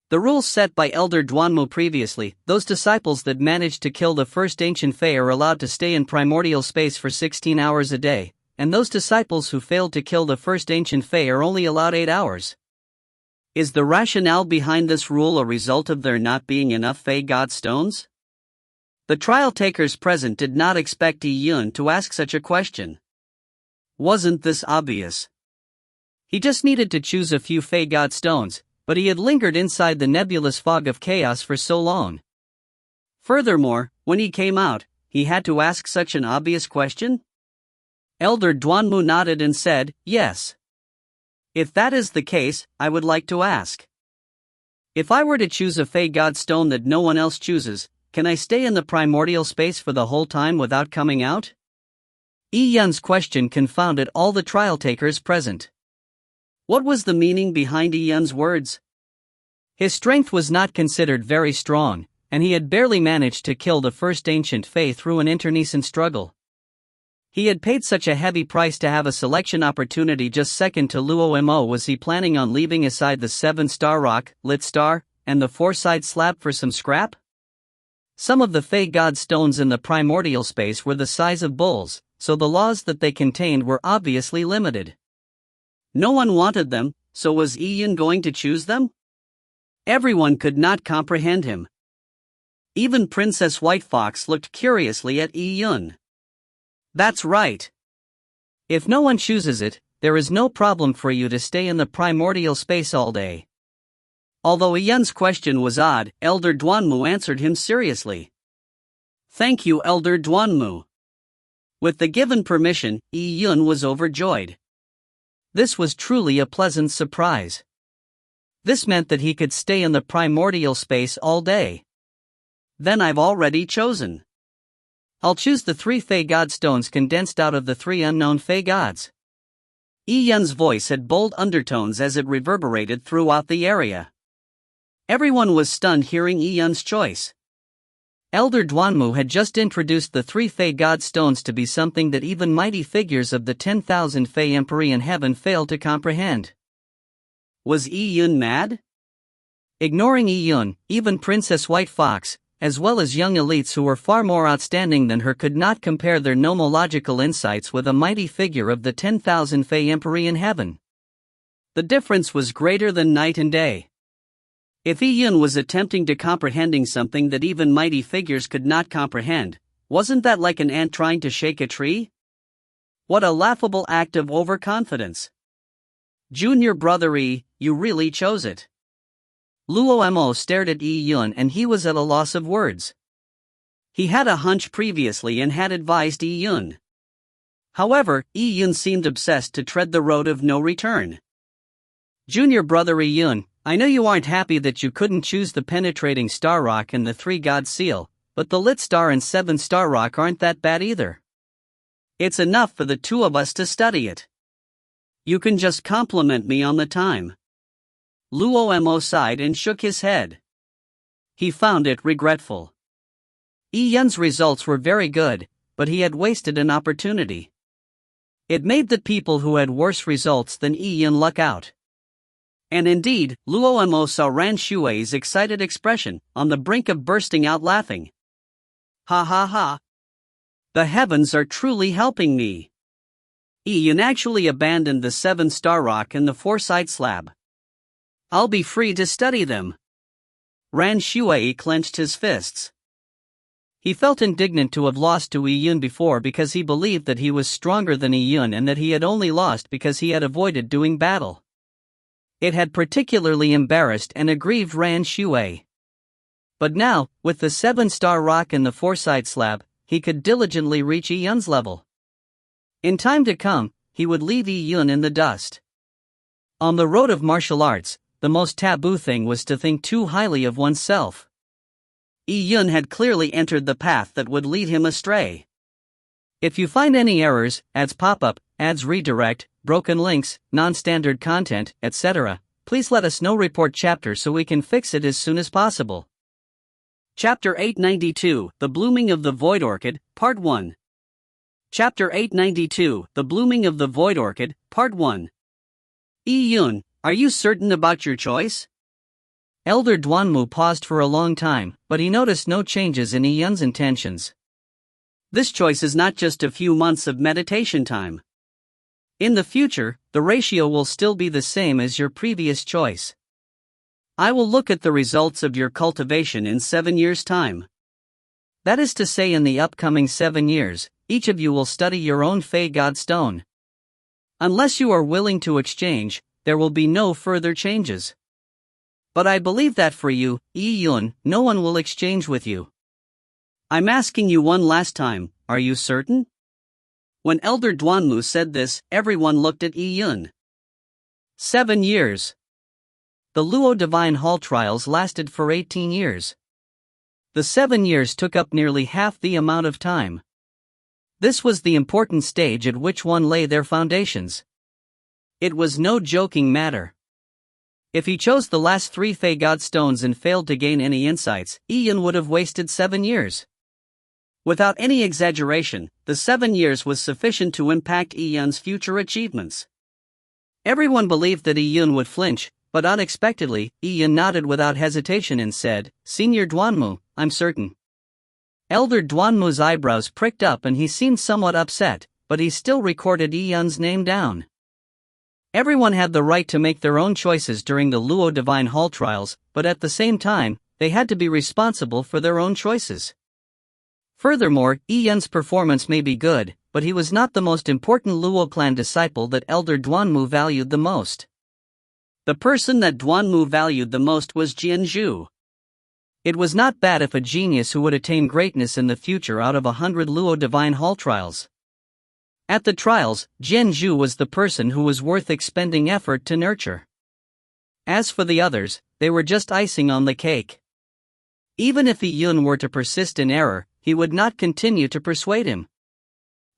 The rules set by Elder Duanmu previously, those disciples that managed to kill the first ancient Fae are allowed to stay in primordial space for 16 hours a day, and those disciples who failed to kill the first ancient Fae are only allowed 8 hours. Is the rationale behind this rule a result of there not being enough Fae Godstones? The trial takers present did not expect Yi-Yun to ask such a question. Wasn't this obvious? He just needed to choose a few Fae Godstones, but he had lingered inside the nebulous fog of chaos for so long. Furthermore, when he came out, he had to ask such an obvious question? Elder Duanmu nodded and said, yes. If that is the case, I would like to ask. If I were to choose a Fae Godstone that no one else chooses, can I stay in the primordial space for the whole time without coming out? Yi-Yun's question confounded all the trial takers present. What was the meaning behind Yi-Yun's words? His strength was not considered very strong, and he had barely managed to kill the first ancient Fae through an internecine struggle. He had paid such a heavy price to have a selection opportunity just second to Luo Mo. Was he planning on leaving aside the 7-star rock, lit star, and the 4-side slab for some scrap? Some of the Fae Godstones in the primordial space were the size of bulls, so the laws that they contained were obviously limited. No one wanted them, so was Yi-Yun going to choose them? Everyone could not comprehend him. Even Princess White Fox looked curiously at Yi-Yun. That's right. If no one chooses it, there is no problem for you to stay in the primordial space all day. Although Yi-Yun's question was odd, Elder Duanmu answered him seriously. Thank you, Elder Duanmu. With the given permission, Yi-Yun was overjoyed. This was truly a pleasant surprise. This meant that he could stay in the primordial space all day. Then I've already chosen. I'll choose the 3 Fae Godstones condensed out of the 3 unknown Fae Gods. Yi-Yun's voice had bold undertones as it reverberated throughout the area. Everyone was stunned hearing Yi-Yun's choice. Elder Duanmu had just introduced the 3 Fae Godstones to be something that even mighty figures of the 10,000 Fae Emperor in heaven failed to comprehend. Was Yi-Yun mad? Ignoring Yi-Yun, even Princess White Fox, as well as young elites who were far more outstanding than her, could not compare their nomological insights with a mighty figure of the 10,000 Fae Emperor in heaven. The difference was greater than night and day. If Yi-Yun was attempting to comprehending something that even mighty figures could not comprehend, wasn't that like an ant trying to shake a tree? What a laughable act of overconfidence. Junior brother Yi, you really chose it. Luo Mo stared at Yi-Yun and he was at a loss of words. He had a hunch previously and had advised Yi-Yun. However, Yi-Yun seemed obsessed to tread the road of no return. Junior brother Yi-Yun, I know you aren't happy that you couldn't choose the penetrating star rock and the 3-god seal, but the lit star and 7-star rock aren't that bad either. It's enough for the 2 of us to study it. You can just compliment me on the time. Luo Mo sighed and shook his head. He found it regretful. Yi-Yun's results were very good, but he had wasted an opportunity. It made the people who had worse results than Ian luck out. And indeed, Luo Mo saw Ran Shui's excited expression, on the brink of bursting out laughing. Ha ha ha! The heavens are truly helping me. Ian actually abandoned the 7-star rock and the 4-side slab. I'll be free to study them. Ran Shui clenched his fists. He felt indignant to have lost to Ian before because he believed that he was stronger than Ian and that he had only lost because he had avoided doing battle. It had particularly embarrassed and aggrieved Ran Shui. But now, with the 7-star rock and the 4-side slab, he could diligently reach Ian's level. In time to come, he would leave Ian in the dust. On the road of martial arts, the most taboo thing was to think too highly of oneself. Ian had clearly entered the path that would lead him astray. If you find any errors, ads pop up, ads redirect, broken links, non-standard content, etc., please let us know. Report chapter so we can fix it as soon as possible. Chapter 892, The Blooming of the Void Orchid, Part 1. Chapter 892, The Blooming of the Void Orchid, Part 1. Yun, are you certain about your choice? Elder Duanmu paused for a long time, but he noticed no changes in Yun's intentions. This choice is not just a few months of meditation time. In the future, the ratio will still be the same as your previous choice. I will look at the results of your cultivation in 7 years' time. That is to say, in the upcoming 7 years, each of you will study your own Fey God Stone. Unless you are willing to exchange, there will be no further changes. But I believe that for you, Yun, no one will exchange with you. I'm asking you one last time, are you certain? When Elder Duanmu said this, everyone looked at Yun. 7 years. The Luo Divine Hall trials lasted for 18 years. The 7 years took up nearly half the amount of time. This was the important stage at which one lay their foundations. It was no joking matter. If he chose the last 3 Fey God Stones and failed to gain any insights, Ian would have wasted 7 years. Without any exaggeration, the 7 years was sufficient to impact Ian's future achievements. Everyone believed that Ian would flinch, but unexpectedly, Ian nodded without hesitation and said, Senior Duanmu, I'm certain. Elder Duanmu's eyebrows pricked up and he seemed somewhat upset, but he still recorded Ian's name down. Everyone had the right to make their own choices during the Luo Divine Hall trials, but at the same time, they had to be responsible for their own choices. Furthermore, Ian's performance may be good, but he was not the most important Luo clan disciple that Elder Duanmu valued the most. The person that Duanmu valued the most was Jianzhu. It was not bad if a genius who would attain greatness in the future out of 100 Luo Divine Hall trials. At the trials, Jianzhu was the person who was worth expending effort to nurture. As for the others, they were just icing on the cake. Even if Yun were to persist in error, he would not continue to persuade him.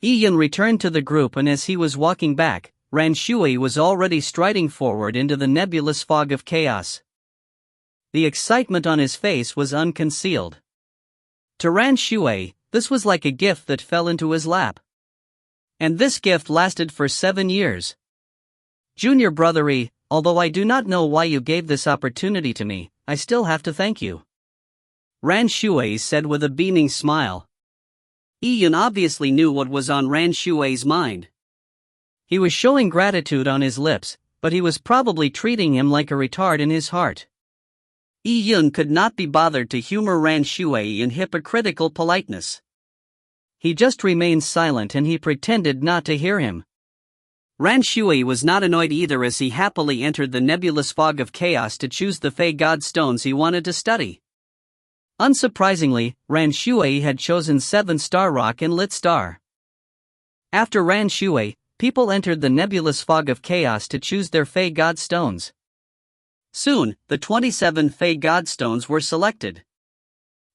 Yun returned to the group, and as he was walking back, Ran Shui was already striding forward into the nebulous fog of chaos. The excitement on his face was unconcealed. To Ran Shui, this was like a gift that fell into his lap. And this gift lasted for 7 years. Junior Brother E, although I do not know why you gave this opportunity to me, I still have to thank you. Ran Shui said with a beaming smile. Ian obviously knew what was on Ran Shui's mind. He was showing gratitude on his lips, but he was probably treating him like a retard in his heart. Ian could not be bothered to humor Ran Shui in hypocritical politeness. He just remained silent and he pretended not to hear him. Ran Shui was not annoyed either as he happily entered the nebulous fog of chaos to choose the Fey God Stones he wanted to study. Unsurprisingly, Ran Shui had chosen 7-star rock and lit star. After Ran Shui, people entered the nebulous fog of chaos to choose their Fey God Stones. Soon, the 27 Fey God Stones were selected.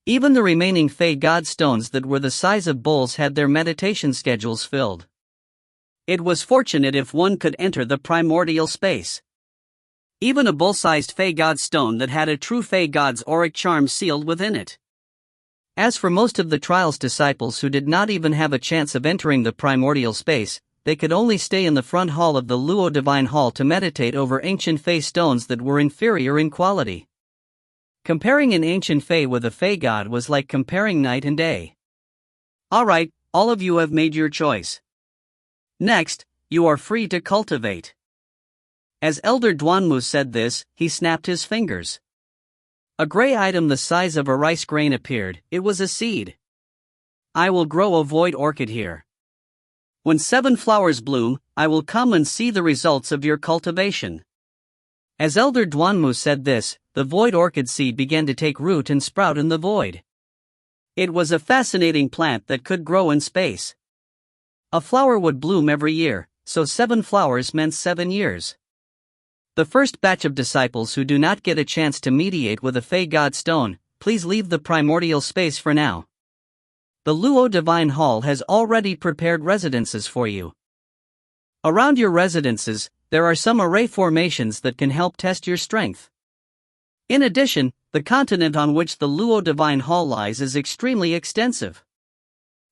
Even the remaining Fey God Stones that were the size of bowls had their meditation schedules filled. It was fortunate if one could enter the primordial space. Even a bowl-sized Fey God Stone that had a true Fey God's auric charm sealed within it. As for most of the trial's disciples who did not even have a chance of entering the primordial space, they could only stay in the front hall of the Luo Divine Hall to meditate over ancient Fey stones that were inferior in quality. Comparing an ancient Fey with a Fey god was like comparing night and day. Alright, all of you have made your choice. Next, you are free to cultivate. As Elder Duanmu said this, he snapped his fingers. A gray item the size of a rice grain appeared. It was a seed. I will grow a void orchid here. When 7 flowers bloom, I will come and see the results of your cultivation. As Elder Duanmu said this, the void orchid seed began to take root and sprout in the void. It was a fascinating plant that could grow in space. A flower would bloom every year, so 7 flowers meant 7 years. The first batch of disciples who do not get a chance to mediate with a Fey God stone, please leave the primordial space for now. The Luo Divine Hall has already prepared residences for you. Around your residences, there are some array formations that can help test your strength. In addition, the continent on which the Luo Divine Hall lies is extremely extensive.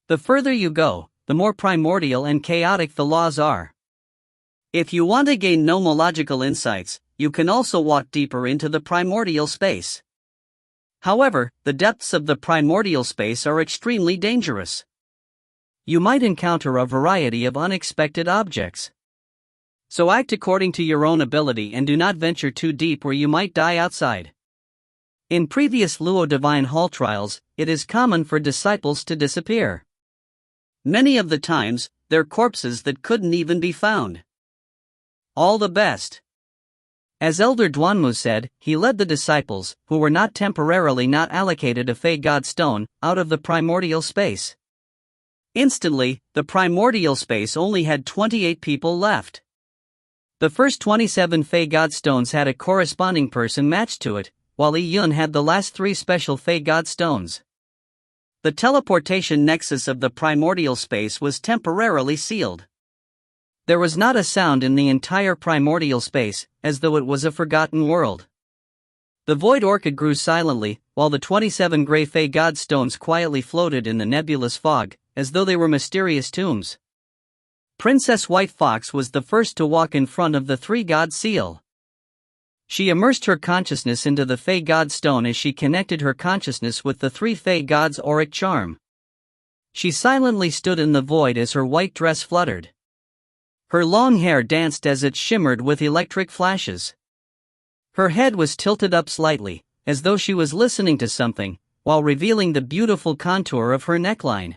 The further you go, the more primordial and chaotic the laws are. If you want to gain nomological insights, you can also walk deeper into the primordial space. However, the depths of the primordial space are extremely dangerous. You might encounter a variety of unexpected objects. So act according to your own ability and do not venture too deep where you might die outside. In previous Luo Divine Hall trials, it is common for disciples to disappear. Many of the times, they're corpses that couldn't even be found. All the best. As Elder Duanmu said, he led the disciples, who were not temporarily not allocated a Fey God stone, out of the primordial space. Instantly, the primordial space only had 28 people left. The first 27 Fey God stones had a corresponding person matched to it, while Yi Yun had the last 3 special Fey God stones. The teleportation nexus of the primordial space was temporarily sealed. There was not a sound in the entire primordial space, as though it was a forgotten world. The void orchid grew silently, while the 27 gray Fey God stones quietly floated in the nebulous fog, as though they were mysterious tombs. Princess White Fox was the first to walk in front of the 3 God seal. She immersed her consciousness into the Fey God stone as she connected her consciousness with the 3 Fey Gods' auric charm. She silently stood in the void as her white dress fluttered. Her long hair danced as it shimmered with electric flashes. Her head was tilted up slightly, as though she was listening to something, while revealing the beautiful contour of her neckline.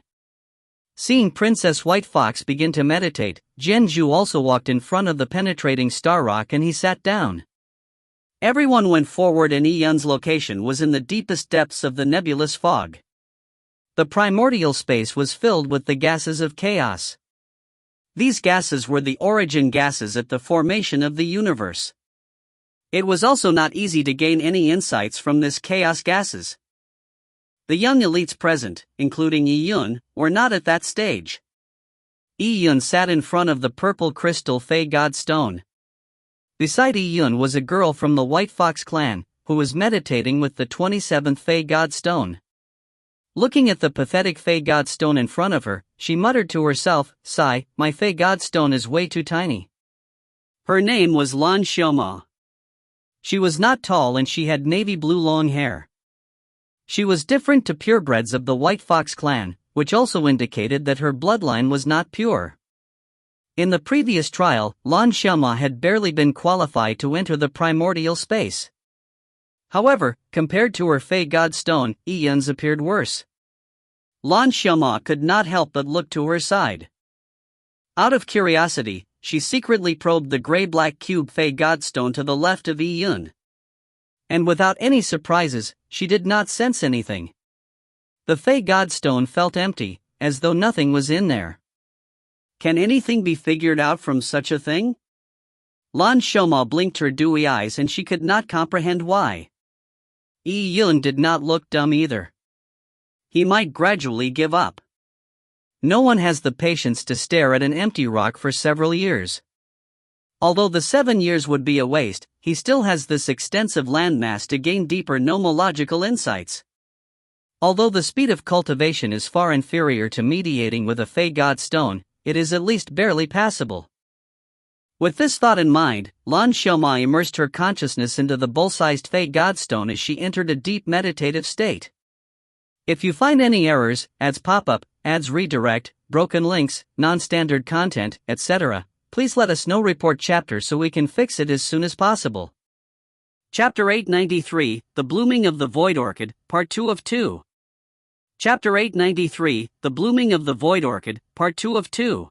Seeing Princess White Fox begin to meditate, Zhu also walked in front of the penetrating star rock and he sat down. Everyone went forward and Yi Yun's location was in the deepest depths of the nebulous fog. The primordial space was filled with the gases of chaos. These gases were the origin gases at the formation of the universe. It was also not easy to gain any insights from this chaos gases. The young elites present, including Yi Yun, were not at that stage. Yi Yun sat in front of the purple crystal Fey God stone. Beside Yi Yun was a girl from the White Fox clan, who was meditating with the 27th Fey God stone. Looking at the pathetic Fey God stone in front of her, she muttered to herself, "Sigh, my Fey God stone is way too tiny." Her name was Lan Xiaoma. She was not tall and she had navy blue long hair. She was different to purebreds of the White Fox clan, which also indicated that her bloodline was not pure. In the previous trial, Lan Xiaoma had barely been qualified to enter the primordial space. However, compared to her Fey God stone, Yi Yun's appeared worse. Lan Xiaoma could not help but look to her side. Out of curiosity, she secretly probed the gray-black cube Fey God stone to the left of Yi Yun. And without any surprises, she did not sense anything. The Fey God stone felt empty, as though nothing was in there. Can anything be figured out from such a thing? Lan Xiaoma blinked her dewy eyes and she could not comprehend why. Yi Yun did not look dumb either. He might gradually give up. No one has the patience to stare at an empty rock for several years. Although the 7 years would be a waste, he still has this extensive landmass to gain deeper nomological insights. Although the speed of cultivation is far inferior to mediating with a Fey God stone, it is at least barely passable. With this thought in mind, Lan Xiaomai immersed her consciousness into the bull-sized Fey Godstone as she entered a deep meditative state. If you find any errors, ads pop-up, ads redirect, broken links, non-standard content, etc., please let us know. Report chapter so we can fix it as soon as possible. Chapter 893, The Blooming of the Void Orchid, Part 2 of 2. Chapter 893, The Blooming of the Void Orchid, Part 2 of 2.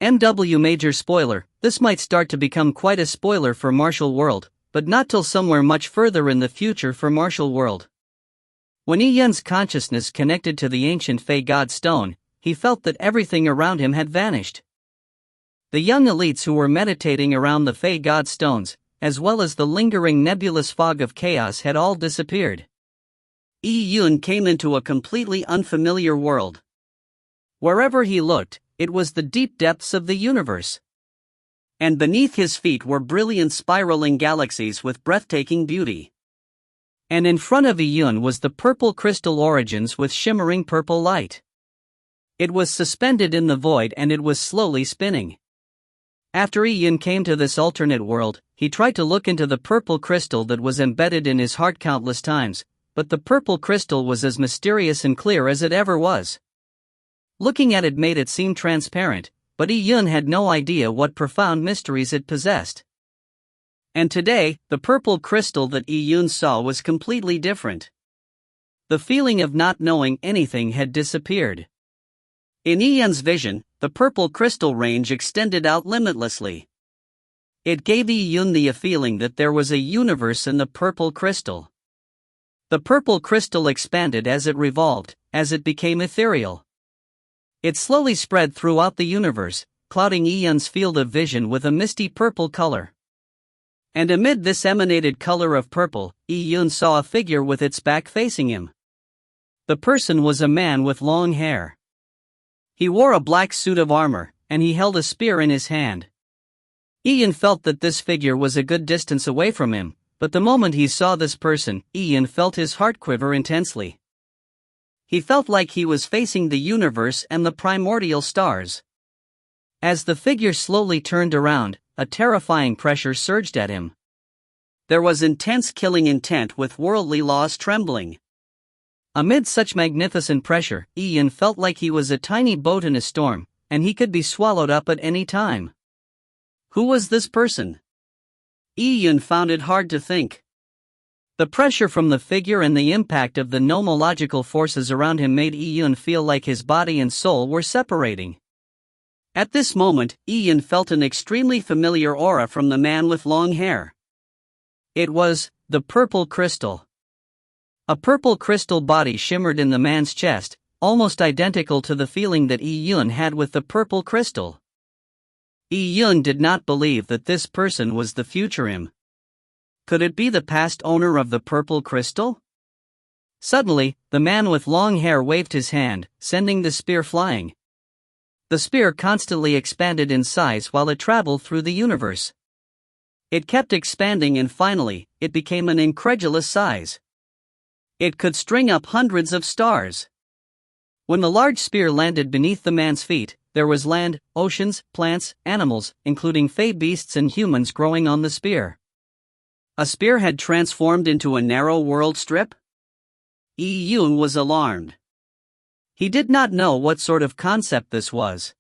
MW major spoiler, this might start to become quite a spoiler for Martial World, but not till somewhere much further in the future for Martial World. When Yi Yun's consciousness connected to the ancient Fey God Stone, he felt that everything around him had vanished. The young elites who were meditating around the Fey God Stones, as well as the lingering nebulous fog of chaos, had all disappeared. Yi Yun came into a completely unfamiliar world. Wherever he looked, it was the deep depths of the universe. And beneath his feet were brilliant spiraling galaxies with breathtaking beauty. And in front of Yi Yun was the purple crystal origins with shimmering purple light. It was suspended in the void and it was slowly spinning. After Yi Yun came to this alternate world, he tried to look into the purple crystal that was embedded in his heart countless times, but the purple crystal was as mysterious and clear as it ever was. Looking at it made it seem transparent, but Yi Yun had no idea what profound mysteries it possessed. And today, the purple crystal that Yi Yun saw was completely different. The feeling of not knowing anything had disappeared. In Yi Yun's vision, the purple crystal range extended out limitlessly. It gave Yi Yun the feeling that there was a universe in the purple crystal. The purple crystal expanded as it revolved, as it became ethereal. It slowly spread throughout the universe, clouding Yi Yun's field of vision with a misty purple color. And amid this emanated color of purple, Yi Yun saw a figure with its back facing him. The person was a man with long hair. He wore a black suit of armor, and he held a spear in his hand. Yi Yun felt that this figure was a good distance away from him, but the moment he saw this person, Yi Yun felt his heart quiver intensely. He felt like he was facing the universe and the primordial stars. As the figure slowly turned around, a terrifying pressure surged at him. There was intense killing intent with worldly laws trembling. Amid such magnificent pressure, Yi Yun felt like he was a tiny boat in a storm, and he could be swallowed up at any time. Who was this person? Yi Yun found it hard to think. The pressure from the figure and the impact of the nomological forces around him made Yi Yun feel like his body and soul were separating. At this moment, Yi Yun felt an extremely familiar aura from the man with long hair. It was the purple crystal. A purple crystal body shimmered in the man's chest, almost identical to the feeling that Yi Yun had with the purple crystal. Yi Yun did not believe that this person was the future him. Could it be the past owner of the purple crystal? Suddenly, the man with long hair waved his hand, sending the spear flying. The spear constantly expanded in size while it traveled through the universe. It kept expanding and finally, it became an incredulous size. It could string up hundreds of stars. When the large spear landed beneath the man's feet, there was land, oceans, plants, animals, including fey beasts and humans growing on the spear. A spear had transformed into a narrow world strip? Yi Yun was alarmed. He did not know what sort of concept this was.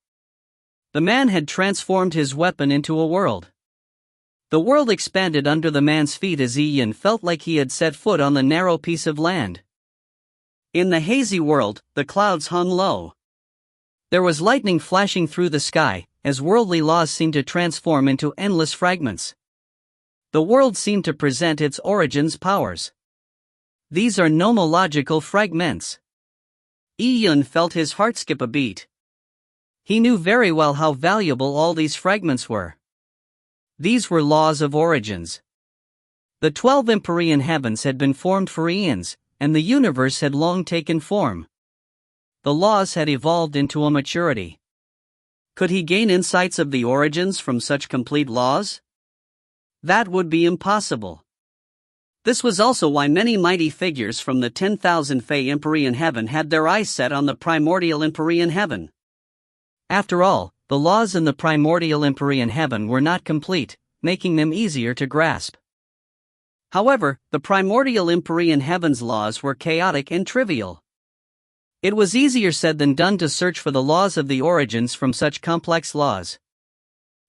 The man had transformed his weapon into a world. The world expanded under the man's feet as Yi Yun felt like he had set foot on the narrow piece of land. In the hazy world, the clouds hung low. There was lightning flashing through the sky, as worldly laws seemed to transform into endless fragments. The world seemed to present its origins powers. These are nomological fragments. Yi Yun felt his heart skip a beat. He knew very well how valuable all these fragments were. These were laws of origins. The 12 Empyrean heavens had been formed for eons, and the universe had long taken form. The laws had evolved into a maturity. Could he gain insights of the origins from such complete laws? That would be impossible. This was also why many mighty figures from the 10,000 Fey Empyrean heaven had their eyes set on the primordial Empyrean heaven. After all, the laws in the primordial Empyrean heaven were not complete, making them easier to grasp. However, the primordial Empyrean heaven's laws were chaotic and trivial. It was easier said than done to search for the laws of the origins from such complex laws.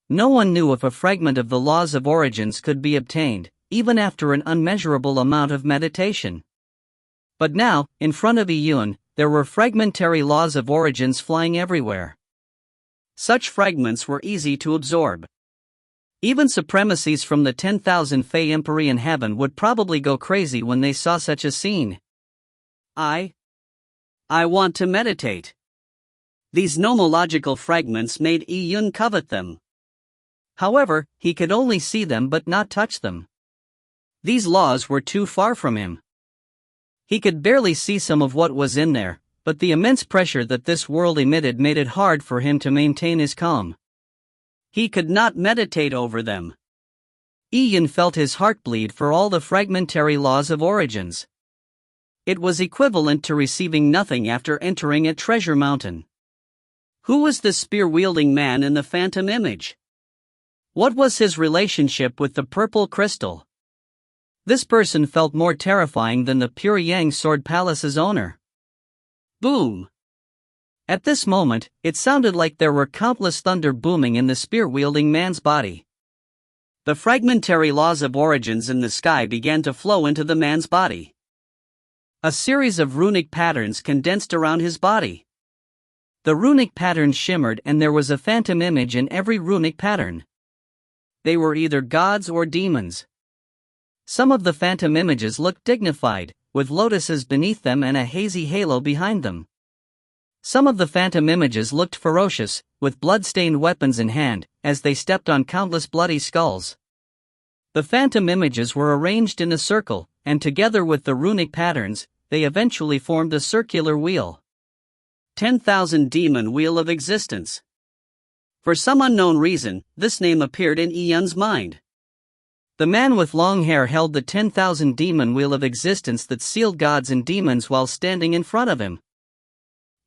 No one knew if a fragment of the laws of origins could be obtained, even after an unmeasurable amount of meditation. But now, in front of Iyun, there were fragmentary laws of origins flying everywhere. Such fragments were easy to absorb. Even supremacies from the 10,000 Fey Empyrean heaven would probably go crazy when they saw such a scene. I want to meditate. These nomological fragments made Iyun covet them. However, he could only see them but not touch them. These laws were too far from him. He could barely see some of what was in there, but the immense pressure that this world emitted made it hard for him to maintain his calm. He could not meditate over them. Iyun felt his heart bleed for all the fragmentary laws of origins. It was equivalent to receiving nothing after entering a treasure mountain. Who was the spear-wielding man in the phantom image? What was his relationship with the purple crystal? This person felt more terrifying than the Pure Yang Sword Palace's owner. Boom! At this moment, it sounded like there were countless thunder booming in the spear-wielding man's body. The fragmentary laws of origins in the sky began to flow into the man's body. A series of runic patterns condensed around his body. The runic patterns shimmered and there was a phantom image in every runic pattern. They were either gods or demons. Some of the phantom images looked dignified, with lotuses beneath them and a hazy halo behind them. Some of the phantom images looked ferocious, with blood-stained weapons in hand, as they stepped on countless bloody skulls. The phantom images were arranged in a circle, and together with the runic patterns, they eventually formed a circular wheel. 10,000 Demon Wheel of Existence. For some unknown reason, this name appeared in Iyun's mind. The man with long hair held the 10,000 Demon Wheel of Existence that sealed gods and demons while standing in front of him.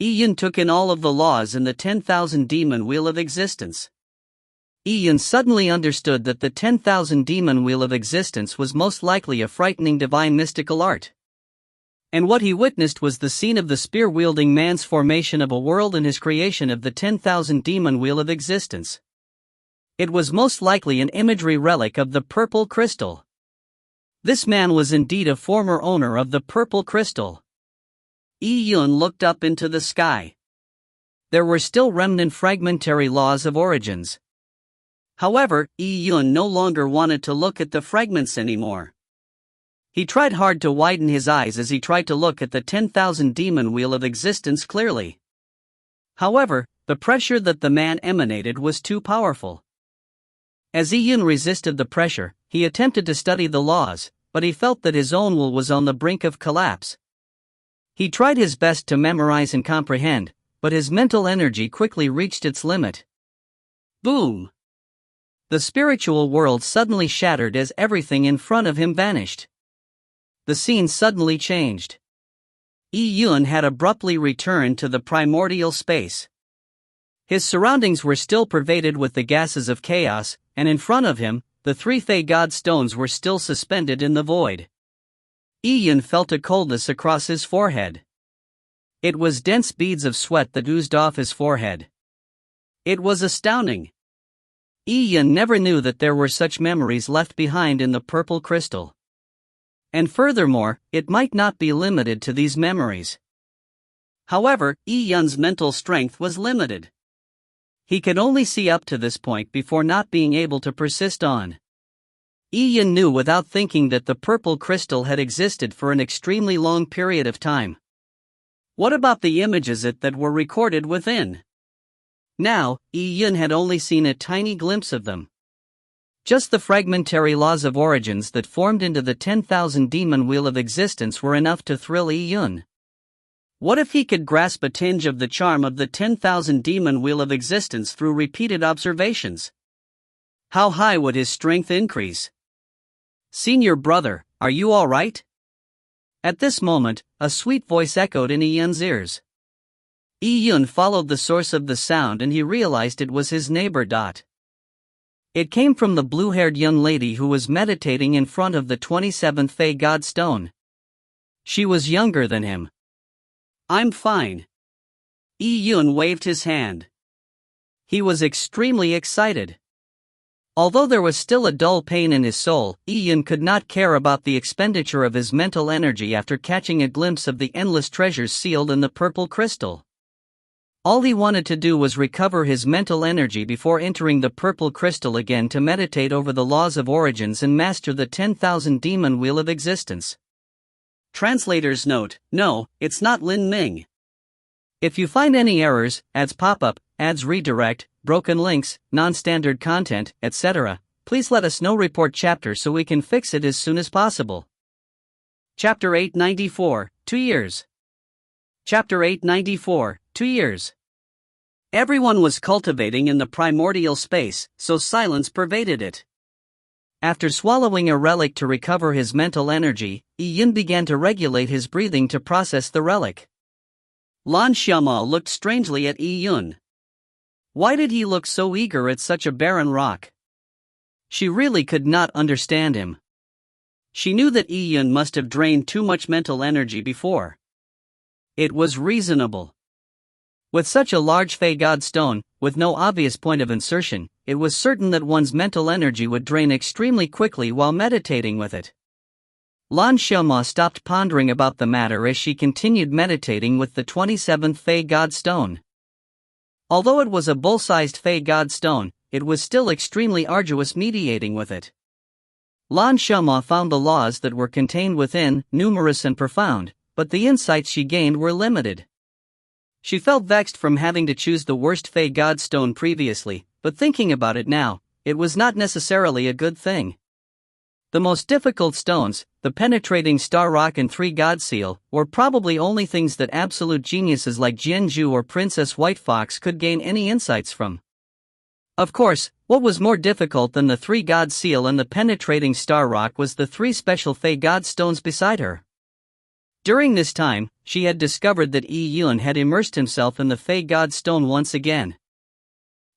Iyun took in all of the laws in the 10,000 Demon Wheel of Existence. Iyun suddenly understood that the 10,000 Demon Wheel of Existence was most likely a frightening divine mystical art. And what he witnessed was the scene of the spear-wielding man's formation of a world and his creation of the 10,000 Demon Wheel of Existence. It was most likely an imagery relic of the purple crystal. This man was indeed a former owner of the purple crystal. Iyun looked up into the sky. There were still remnant fragmentary laws of origins. However, Iyun no longer wanted to look at the fragments anymore. He tried hard to widen his eyes as he tried to look at the 10,000 Demon Wheel of Existence clearly. However, the pressure that the man emanated was too powerful. As Iyun resisted the pressure, he attempted to study the laws, but he felt that his own will was on the brink of collapse. He tried his best to memorize and comprehend, but his mental energy quickly reached its limit. Boom! The spiritual world suddenly shattered as everything in front of him vanished. The scene suddenly changed. Iyun had abruptly returned to the primordial space. His surroundings were still pervaded with the gases of chaos, and in front of him, the three Fey God stones were still suspended in the void. Iyun felt a coldness across his forehead. It was dense beads of sweat that oozed off his forehead. It was astounding. Iyun never knew that there were such memories left behind in the purple crystal. And furthermore, it might not be limited to these memories. However, Iyun's mental strength was limited. He could only see up to this point before not being able to persist on. Iyun knew without thinking that the purple crystal had existed for an extremely long period of time. What about the images that were recorded within? Now, Iyun had only seen a tiny glimpse of them. Just the fragmentary laws of origins that formed into the 10,000 Demon Wheel of Existence were enough to thrill Iyun. What if he could grasp a tinge of the charm of the 10,000 Demon Wheel of Existence through repeated observations? How high would his strength increase? Senior brother, are you all right? At this moment, a sweet voice echoed in Yun's ears. Yun followed the source of the sound and he realized it was his neighbor. It came from the blue-haired young lady who was meditating in front of the 27th Fey God Stone. She was younger than him. I'm fine. Yun waved his hand. He was extremely excited. Although there was still a dull pain in his soul, Yun could not care about the expenditure of his mental energy after catching a glimpse of the endless treasures sealed in the purple crystal. All he wanted to do was recover his mental energy before entering the purple crystal again to meditate over the laws of origins and master the 10,000 demon wheel of existence. Translator's note: no, it's not Lin Ming. If you find any errors, ads pop up, ads redirect, broken links, non-standard content, etc., please let us know. Report chapter so we can fix it as soon as possible. Chapter 894, 2 years. Chapter 894, 2 years. Everyone was cultivating in the primordial space, so silence pervaded it. After swallowing a relic to recover his mental energy, Yun began to regulate his breathing to process the relic. Lan Xiaoma looked strangely at Yun. Why did he look so eager at such a barren rock? She really could not understand him. She knew that Yun must have drained too much mental energy before. It was reasonable. With such a large Fey God stone, with no obvious point of insertion, it was certain that one's mental energy would drain extremely quickly while meditating with it. Lan Xiaoma stopped pondering about the matter as she continued meditating with the 27th Fey God stone. Although it was a bull-sized Fey God stone, it was still extremely arduous mediating with it. Lan Xiaoma found the laws that were contained within numerous and profound, but the insights she gained were limited. She felt vexed from having to choose the worst Fey God stone previously, but thinking about it now, it was not necessarily a good thing. The most difficult stones, the penetrating star rock and 3 God seal, were probably only things that absolute geniuses like Jianzhu or Princess White Fox could gain any insights from. Of course, what was more difficult than the 3 God seal and the penetrating star rock was the 3 special Fey God stones beside her. During this time, she had discovered that Yun had immersed himself in the Fey God stone once again.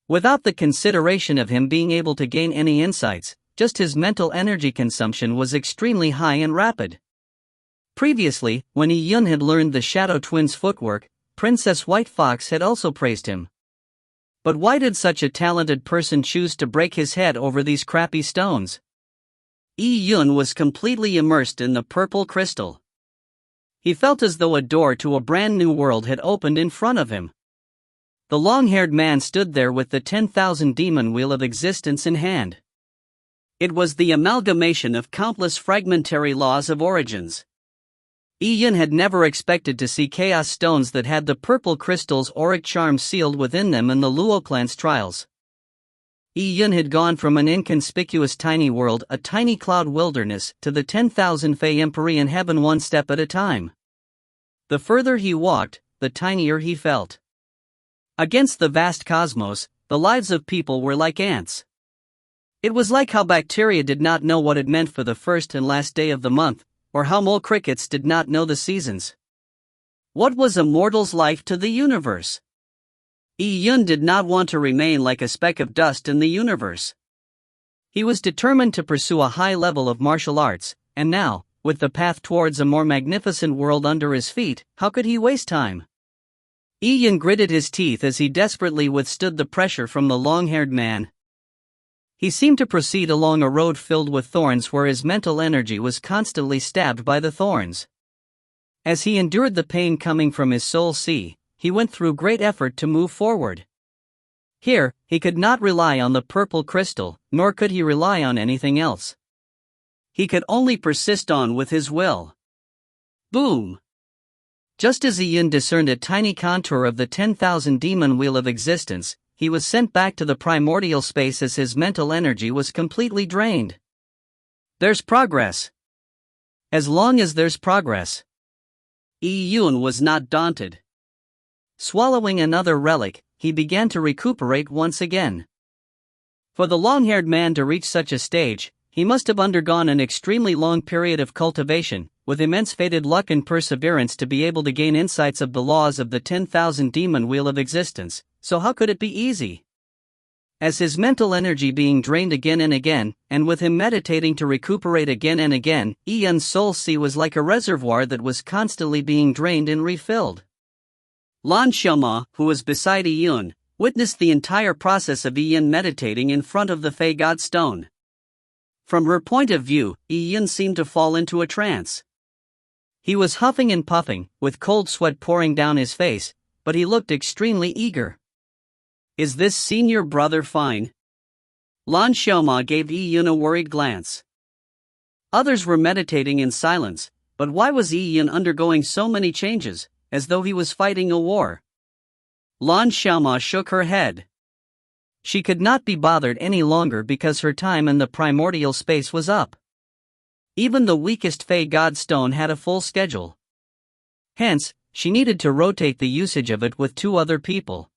Without the consideration of him being able to gain any insights, just his mental energy consumption was extremely high and rapid. Previously, when Yun had learned the Shadow Twins' footwork, Princess White Fox had also praised him. But why did such a talented person choose to break his head over these crappy stones? Yun was completely immersed in the purple crystal. He felt as though a door to a brand new world had opened in front of him. The long-haired man stood there with the 10,000 demon wheel of existence in hand. It was the amalgamation of countless fragmentary laws of origins. Yun had never expected to see chaos stones that had the purple crystal's auric charm sealed within them in the Luo clan's trials. Yun had gone from an inconspicuous tiny world, a tiny cloud wilderness, to the 10,000 Fey Empyrean heaven one step at a time. The further he walked, the tinier he felt. Against the vast cosmos, the lives of people were like ants. It was like how bacteria did not know what it meant for the first and last day of the month, or how mole crickets did not know the seasons. What was a mortal's life to the universe? Yun did not want to remain like a speck of dust in the universe. He was determined to pursue a high level of martial arts, and now, with the path towards a more magnificent world under his feet, how could he waste time? Yun gritted his teeth as he desperately withstood the pressure from the long-haired man. He seemed to proceed along a road filled with thorns where his mental energy was constantly stabbed by the thorns. As he endured the pain coming from his soul sea, he went through great effort to move forward. Here, he could not rely on the purple crystal, nor could he rely on anything else. He could only persist on with his will. Boom! Just as Yun discerned a tiny contour of the 10,000 demon wheel of existence, he was sent back to the primordial space as his mental energy was completely drained. There's progress. As long as there's progress. Yun was not daunted. Swallowing another relic, he began to recuperate once again. For the long-haired man to reach such a stage, he must have undergone an extremely long period of cultivation, with immense fated luck and perseverance to be able to gain insights of the laws of the 10,000 demon wheel of existence, so how could it be easy? As his mental energy being drained again and again, and with him meditating to recuperate again and again, Yun's soul sea was like a reservoir that was constantly being drained and refilled. Lan Xiaoma, who was beside Yun, witnessed the entire process of Yun meditating in front of the Fei God Stone. From her point of view, Yun seemed to fall into a trance. He was huffing and puffing, with cold sweat pouring down his face, but he looked extremely eager. "Is this senior brother fine?" Lan Xiaoma gave Yun a worried glance. Others were meditating in silence, but why was Yun undergoing so many changes, as though he was fighting a war? Lan Xiaoma shook her head. She could not be bothered any longer because her time in the primordial space was up. Even the weakest Fei God Stone had a full schedule. Hence, she needed to rotate the usage of it with 2 other people.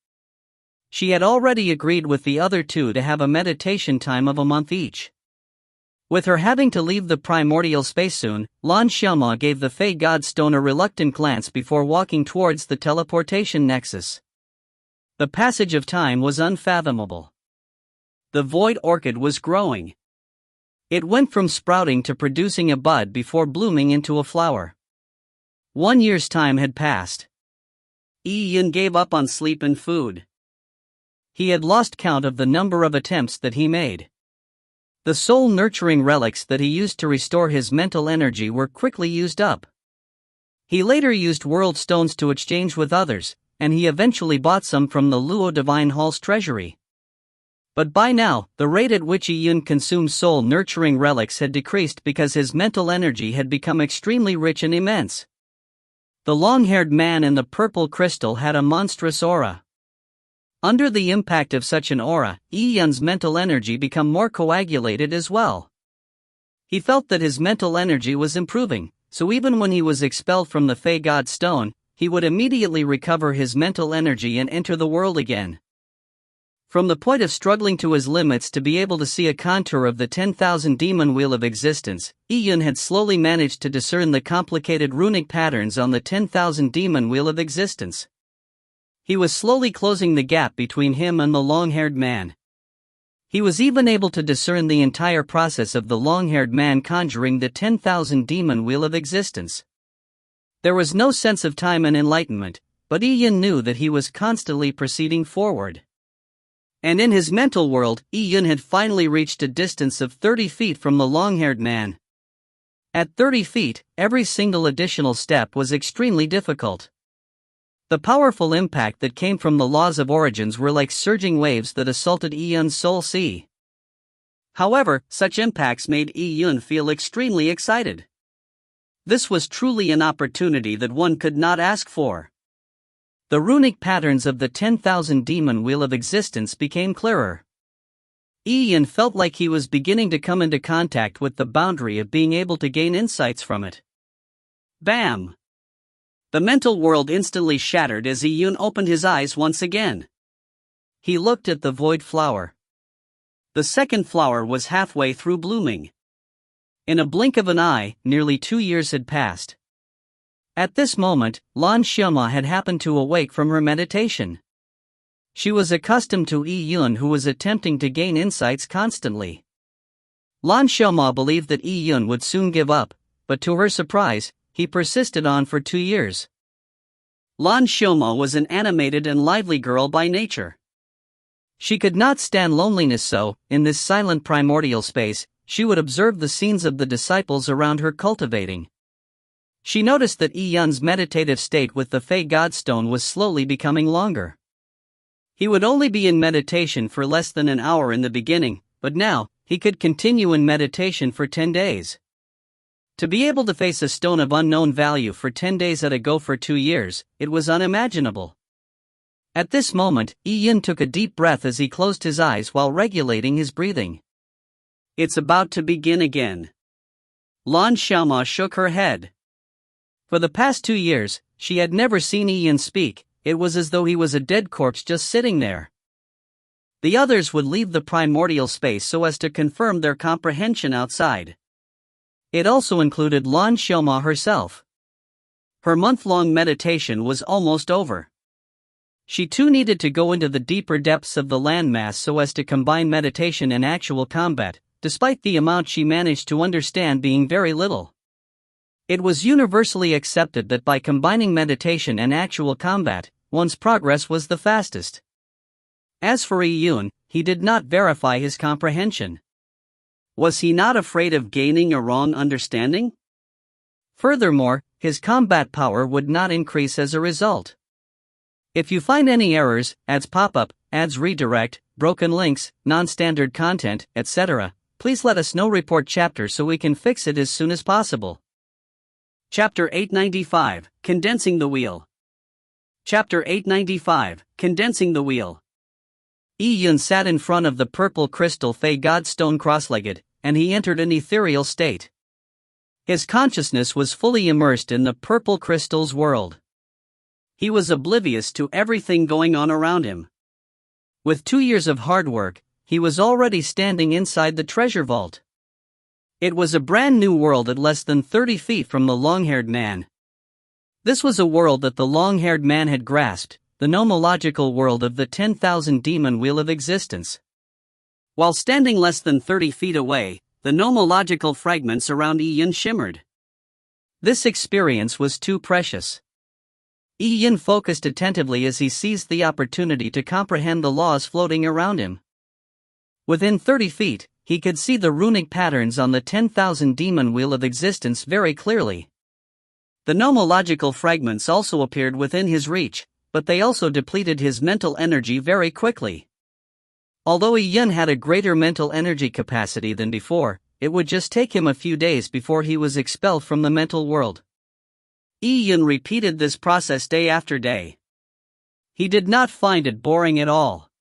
She had already agreed with the other 2 to have a meditation time of a month each. With her having to leave the primordial space soon, Lan Xiaoma gave the Fei God Stone a reluctant glance before walking towards the teleportation nexus. The passage of time was unfathomable. The void orchid was growing. It went from sprouting to producing a bud before blooming into a flower. 1 year's time had passed. Yun gave up on sleep and food. He had lost count of the number of attempts that he made. The soul-nurturing relics that he used to restore his mental energy were quickly used up. He later used world stones to exchange with others, and he eventually bought some from the Luo Divine Hall's treasury. But by now, the rate at which Yun consumed soul-nurturing relics had decreased because his mental energy had become extremely rich and immense. The long-haired man in the purple crystal had a monstrous aura. Under the impact of such an aura, Yun's mental energy became more coagulated as well. He felt that his mental energy was improving, so even when he was expelled from the Fei God Stone, he would immediately recover his mental energy and enter the world again. From the point of struggling to his limits to be able to see a contour of the 10,000 demon wheel of existence, Yun had slowly managed to discern the complicated runic patterns on the 10,000 demon wheel of existence. He was slowly closing the gap between him and the long-haired man. He was even able to discern the entire process of the long-haired man conjuring the 10,000 demon wheel of existence. There was no sense of time and enlightenment, but Yun knew that he was constantly proceeding forward. And in his mental world, Yun had finally reached a distance of 30 feet from the long-haired man. At 30 feet, every single additional step was extremely difficult. The powerful impact that came from the laws of origins were like surging waves that assaulted Yun's soul sea. However, such impacts made Yun feel extremely excited. This was truly an opportunity that one could not ask for. The runic patterns of the 10,000 demon wheel of existence became clearer. Yun felt like he was beginning to come into contact with the boundary of being able to gain insights from it. Bam! The mental world instantly shattered as Yun opened his eyes once again. He looked at the void flower. The second flower was halfway through blooming. In a blink of an eye, nearly 2 years had passed. At this moment, Lan Xiaoma had happened to awake from her meditation. She was accustomed to Yun, who was attempting to gain insights constantly. Lan Xiaoma believed that Yun would soon give up, but to her surprise, he persisted on for 2 years. Lan Xiaoma was an animated and lively girl by nature. She could not stand loneliness, so, in this silent primordial space, she would observe the scenes of the disciples around her cultivating. She noticed that Yun's meditative state with the Fei Godstone was slowly becoming longer. He would only be in meditation for less than an hour in the beginning, but now, he could continue in meditation for 10 days. To be able to face a stone of unknown value for 10 days at a go for 2 years, it was unimaginable. At this moment, Yun took a deep breath as he closed his eyes while regulating his breathing. It's about to begin again. Lan Xiaoma shook her head. For the past 2 years, she had never seen Yun speak. It was as though he was a dead corpse just sitting there. The others would leave the primordial space so as to confirm their comprehension outside. It also included Lan Xiaoma herself. Her month-long meditation was almost over. She too needed to go into the deeper depths of the landmass so as to combine meditation and actual combat, despite the amount she managed to understand being very little. It was universally accepted that by combining meditation and actual combat, one's progress was the fastest. As for Yi Yun, he did not verify his comprehension. Was he not afraid of gaining a wrong understanding? Furthermore, his combat power would not increase as a result. If you find any errors, ads pop up, ads redirect, broken links, non-standard content, etc., please let us know. Report chapter so we can fix it as soon as possible. Chapter 895, Condensing the Wheel. Chapter 895, Condensing the Wheel. Yi Yun sat in front of the purple crystal Fey God stone cross-legged, and he entered an ethereal state. His consciousness was fully immersed in the purple crystal's world. He was oblivious to everything going on around him. With 2 years of hard work, he was already standing inside the treasure vault. It was a brand new world at less than 30 feet from the long-haired man. This was a world that the long-haired man had grasped, the nomological world of the 10,000 demon wheel of existence. While standing less than 30 feet away, the nomological fragments around Yi Yun shimmered. This experience was too precious. Yi Yun focused attentively as he seized the opportunity to comprehend the laws floating around him. Within 30 feet, he could see the runic patterns on the 10,000 demon wheel of existence very clearly. The nomological fragments also appeared within his reach, but they also depleted his mental energy very quickly. Although Yi Yun had a greater mental energy capacity than before, it would just take him a few days before he was expelled from the mental world. Yi Yun repeated this process day after day. He did not find it boring at all.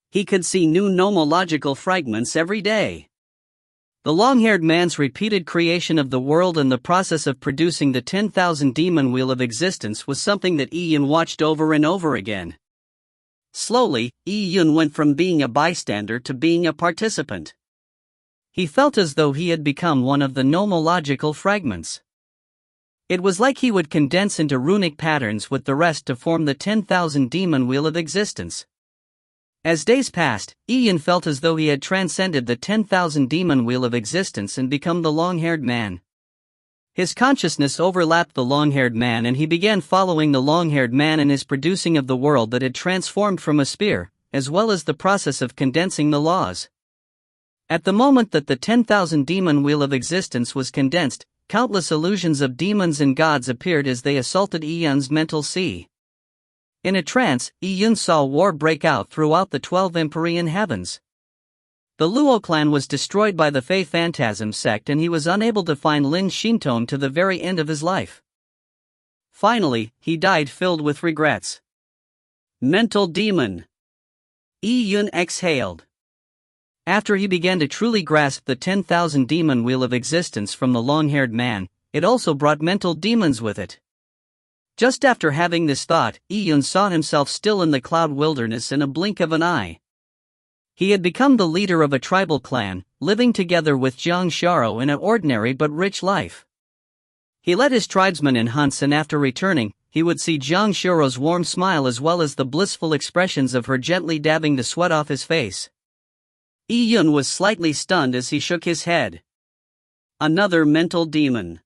He could see new nomological fragments every day. The long-haired man's repeated creation of the world and the process of producing the 10,000 demon wheel of existence was something that Yi Yun watched over and over again. Slowly, Yi Yun went from being a bystander to being a participant. He felt as though he had become one of the nomological fragments. It was like he would condense into runic patterns with the rest to form the 10,000 demon wheel of existence. As days passed, Yi Yun felt as though he had transcended the 10,000 demon wheel of existence and become the long-haired man. His consciousness overlapped the long-haired man and he began following the long-haired man in his producing of the world that had transformed from a sphere, as well as the process of condensing the laws. At the moment that the 10,000 demon wheel of existence was condensed, countless illusions of demons and gods appeared as they assaulted Yi Yun's mental sea. In a trance, Yi Yun saw war break out throughout the 12 Empyrean heavens. The Luo clan was destroyed by the Fey Phantasm sect and he was unable to find Lin Xintong to the very end of his life. Finally, he died filled with regrets. Mental demon. Yi Yun exhaled. After he began to truly grasp the 10,000 demon wheel of existence from the long-haired man, it also brought mental demons with it. Just after having this thought, Yi Yun saw himself still in the cloud wilderness in a blink of an eye. He had become the leader of a tribal clan, living together with Jiang Sharo in an ordinary but rich life. He led his tribesmen in hunts and after returning, he would see Jiang Sharo's warm smile as well as the blissful expressions of her gently dabbing the sweat off his face. Yi Yun was slightly stunned as he shook his head. Another mental demon.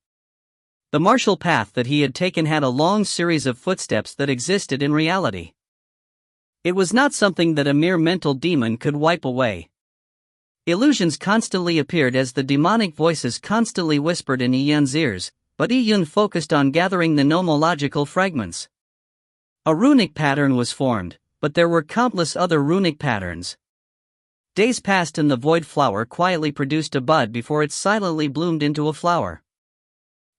The martial path that he had taken had a long series of footsteps that existed in reality. It was not something that a mere mental demon could wipe away. Illusions constantly appeared as the demonic voices constantly whispered in Yi Yun's ears, but Yi Yun focused on gathering the nomological fragments. A runic pattern was formed, but there were countless other runic patterns. Days passed and the void flower quietly produced a bud before it silently bloomed into a flower.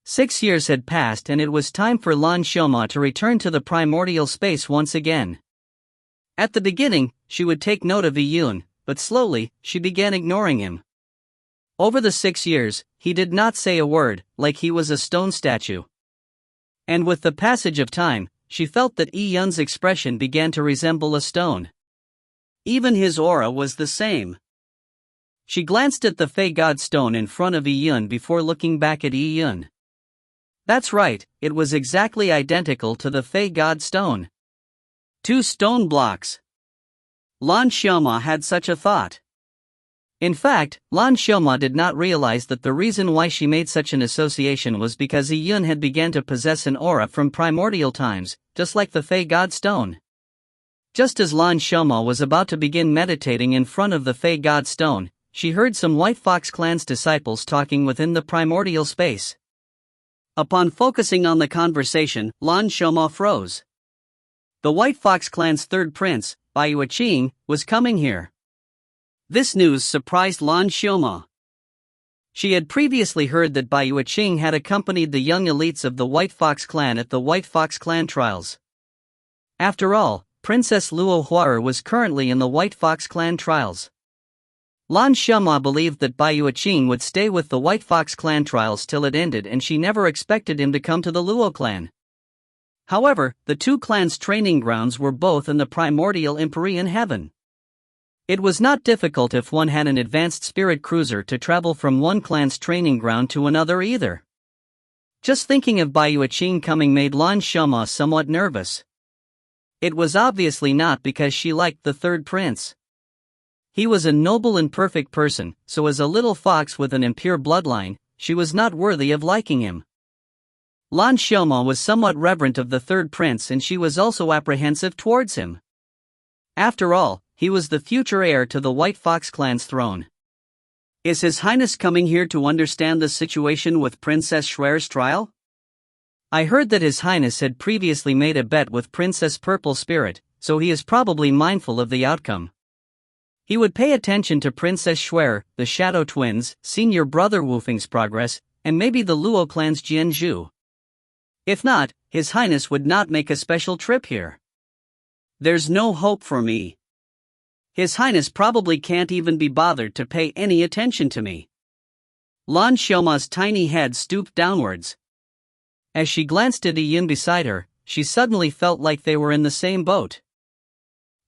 6 years had passed and it was time for Lan Xiaoma to return to the primordial space once again. At the beginning, she would take note of Yi Yun, but slowly, she began ignoring him. Over the 6 years, he did not say a word, like he was a stone statue. And with the passage of time, she felt that Yi Yun's expression began to resemble a stone. Even his aura was the same. She glanced at the Fey God Stone in front of Yun before looking back at Yun. That's right, it was exactly identical to the Fey God Stone. 2 stone blocks. Lan Xiaoma had such a thought. In fact, Lan Xiaoma did not realize that the reason why she made such an association was because Yun had begun to possess an aura from primordial times, just like the Fey God Stone. Just as Lan Xiaoma was about to begin meditating in front of the Fey God Stone, she heard some White Fox Clan's disciples talking within the primordial space. Upon focusing on the conversation, Lan Xiaoma froze. The White Fox Clan's third prince, Bai Yuqing, was coming here. This news surprised Lan Xiaoma. She had previously heard that Bai Yuqing had accompanied the young elites of the White Fox Clan at the White Fox Clan trials. After all, Princess Luo Huar was currently in the White Fox Clan trials. Lan Xiaoma believed that Bai Yuqing would stay with the White Fox Clan trials till it ended, and she never expected him to come to the Luo clan. However, the 2 clans' training grounds were both in the primordial Empyrean heaven. It was not difficult if one had an advanced spirit cruiser to travel from one clan's training ground to another either. Just thinking of Bai Yuqing coming made Lan Xiaoma somewhat nervous. It was obviously not because she liked the third prince. He was a noble and perfect person, so as a little fox with an impure bloodline, she was not worthy of liking him. Lan Xiaoma was somewhat reverent of the third prince, and she was also apprehensive towards him. After all, he was the future heir to the White Fox Clan's throne. Is His Highness coming here to understand the situation with Princess Schwer's trial? I heard that His Highness had previously made a bet with Princess Purple Spirit, so he is probably mindful of the outcome. He would pay attention to Princess Schwer, the Shadow Twins, Senior Brother Wufeng's progress, and maybe the Luo clan's Jianzhu. If not, His Highness would not make a special trip here. There's no hope for me. His Highness probably can't even be bothered to pay any attention to me. Lan Xiaoma's tiny head stooped downwards. As she glanced at Yun beside her, she suddenly felt like they were in the same boat.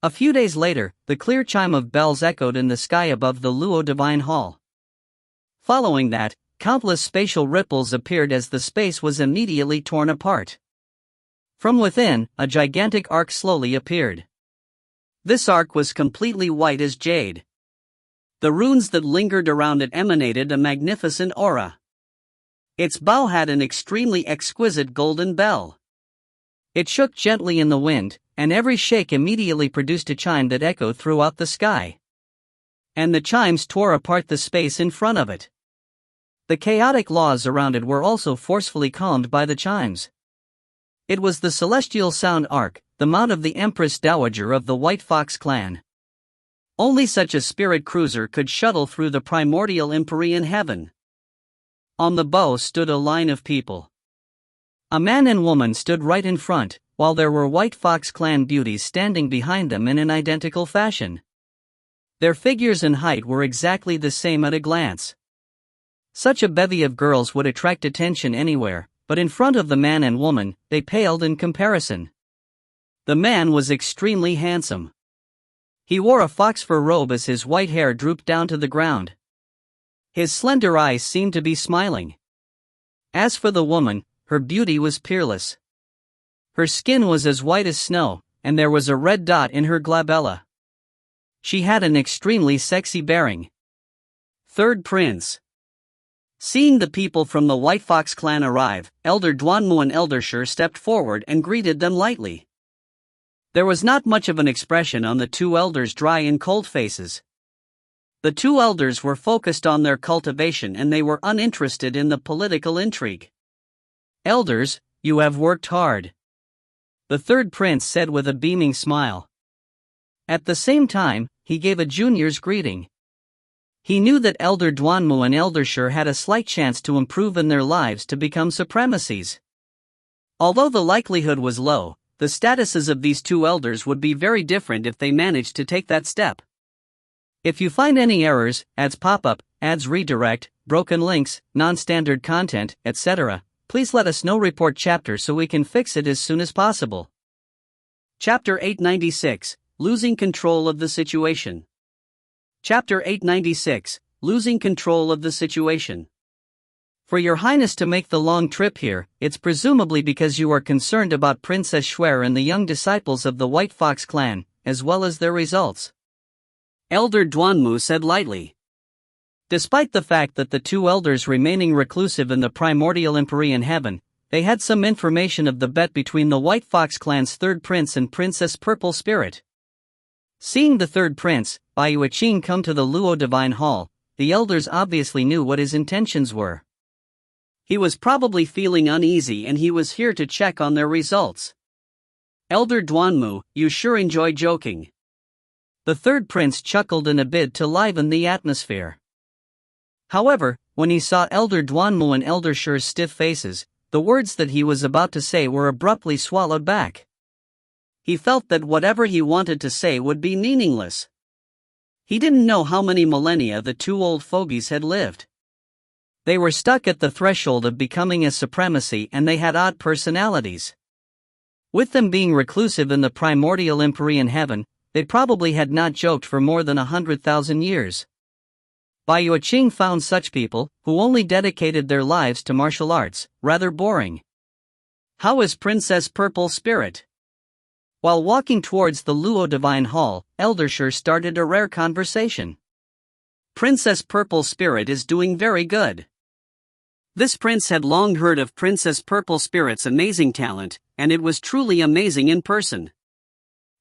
A few days later, the clear chime of bells echoed in the sky above the Luo Divine Hall. Following that, countless spatial ripples appeared as the space was immediately torn apart. From within, a gigantic arc slowly appeared. This arc was completely white as jade. The runes that lingered around it emanated a magnificent aura. Its bow had an extremely exquisite golden bell. It shook gently in the wind, and every shake immediately produced a chime that echoed throughout the sky. And the chimes tore apart the space in front of it. The chaotic laws around it were also forcefully calmed by the chimes. It was the celestial sound arc, the mount of the Empress Dowager of the White Fox Clan. Only such a spirit cruiser could shuttle through the primordial Empyrean heaven. On the bow stood a line of people. A man and woman stood right in front, while there were White Fox Clan beauties standing behind them in an identical fashion. Their figures and height were exactly the same at a glance. Such a bevy of girls would attract attention anywhere, but in front of the man and woman, they paled in comparison. The man was extremely handsome. He wore a fox fur robe as his white hair drooped down to the ground. His slender eyes seemed to be smiling. As for the woman, her beauty was peerless. Her skin was as white as snow, and there was a red dot in her glabella. She had an extremely sexy bearing. Third Prince. Seeing the people from the White Fox Clan arrive, Elder Duanmu and Elder Shi stepped forward and greeted them lightly. There was not much of an expression on the two elders' dry and cold faces. The two elders were focused on their cultivation and they were uninterested in the political intrigue. Elders, you have worked hard. The third prince said with a beaming smile. At the same time, he gave a junior's greeting. He knew that Elder Duanmu and Elder Shi had a slight chance to improve in their lives to become supremacies. Although the likelihood was low, the statuses of these two elders would be very different if they managed to take that step. If you find any errors, ads pop-up, ads redirect, broken links, non-standard content, etc., please let us know. Report chapter so we can fix it as soon as possible. Chapter 896, Losing Control of the Situation. Chapter 896, Losing Control of the Situation. For your highness to make the long trip here, it's presumably because you are concerned about Princess Schwer and the young disciples of the White Fox clan, as well as their results. Elder Duanmu said lightly. Despite the fact that the two elders remaining reclusive in the primordial Empyrean heaven, they had some information of the bet between the White Fox clan's third prince and Princess Purple Spirit. Seeing the third prince, Bayuaching, come to the Luo Divine Hall, the elders obviously knew what his intentions were. He was probably feeling uneasy and he was here to check on their results. Elder Duanmu, you sure enjoy joking. The third prince chuckled in a bid to liven the atmosphere. However, when he saw Elder Duanmu and Elder Shi's stiff faces, the words that he was about to say were abruptly swallowed back. He felt that whatever he wanted to say would be meaningless. He didn't know how many millennia the two old fogies had lived. They were stuck at the threshold of becoming a supremacy and they had odd personalities. With them being reclusive in the primordial Empyrean heaven, they probably had not joked for more than 100,000 years. Bayuaching found such people, who only dedicated their lives to martial arts, rather boring. How is Princess Purple Spirit? While walking towards the Luo Divine Hall, Elder Shi started a rare conversation. Princess Purple Spirit is doing very good. This prince had long heard of Princess Purple Spirit's amazing talent, and it was truly amazing in person.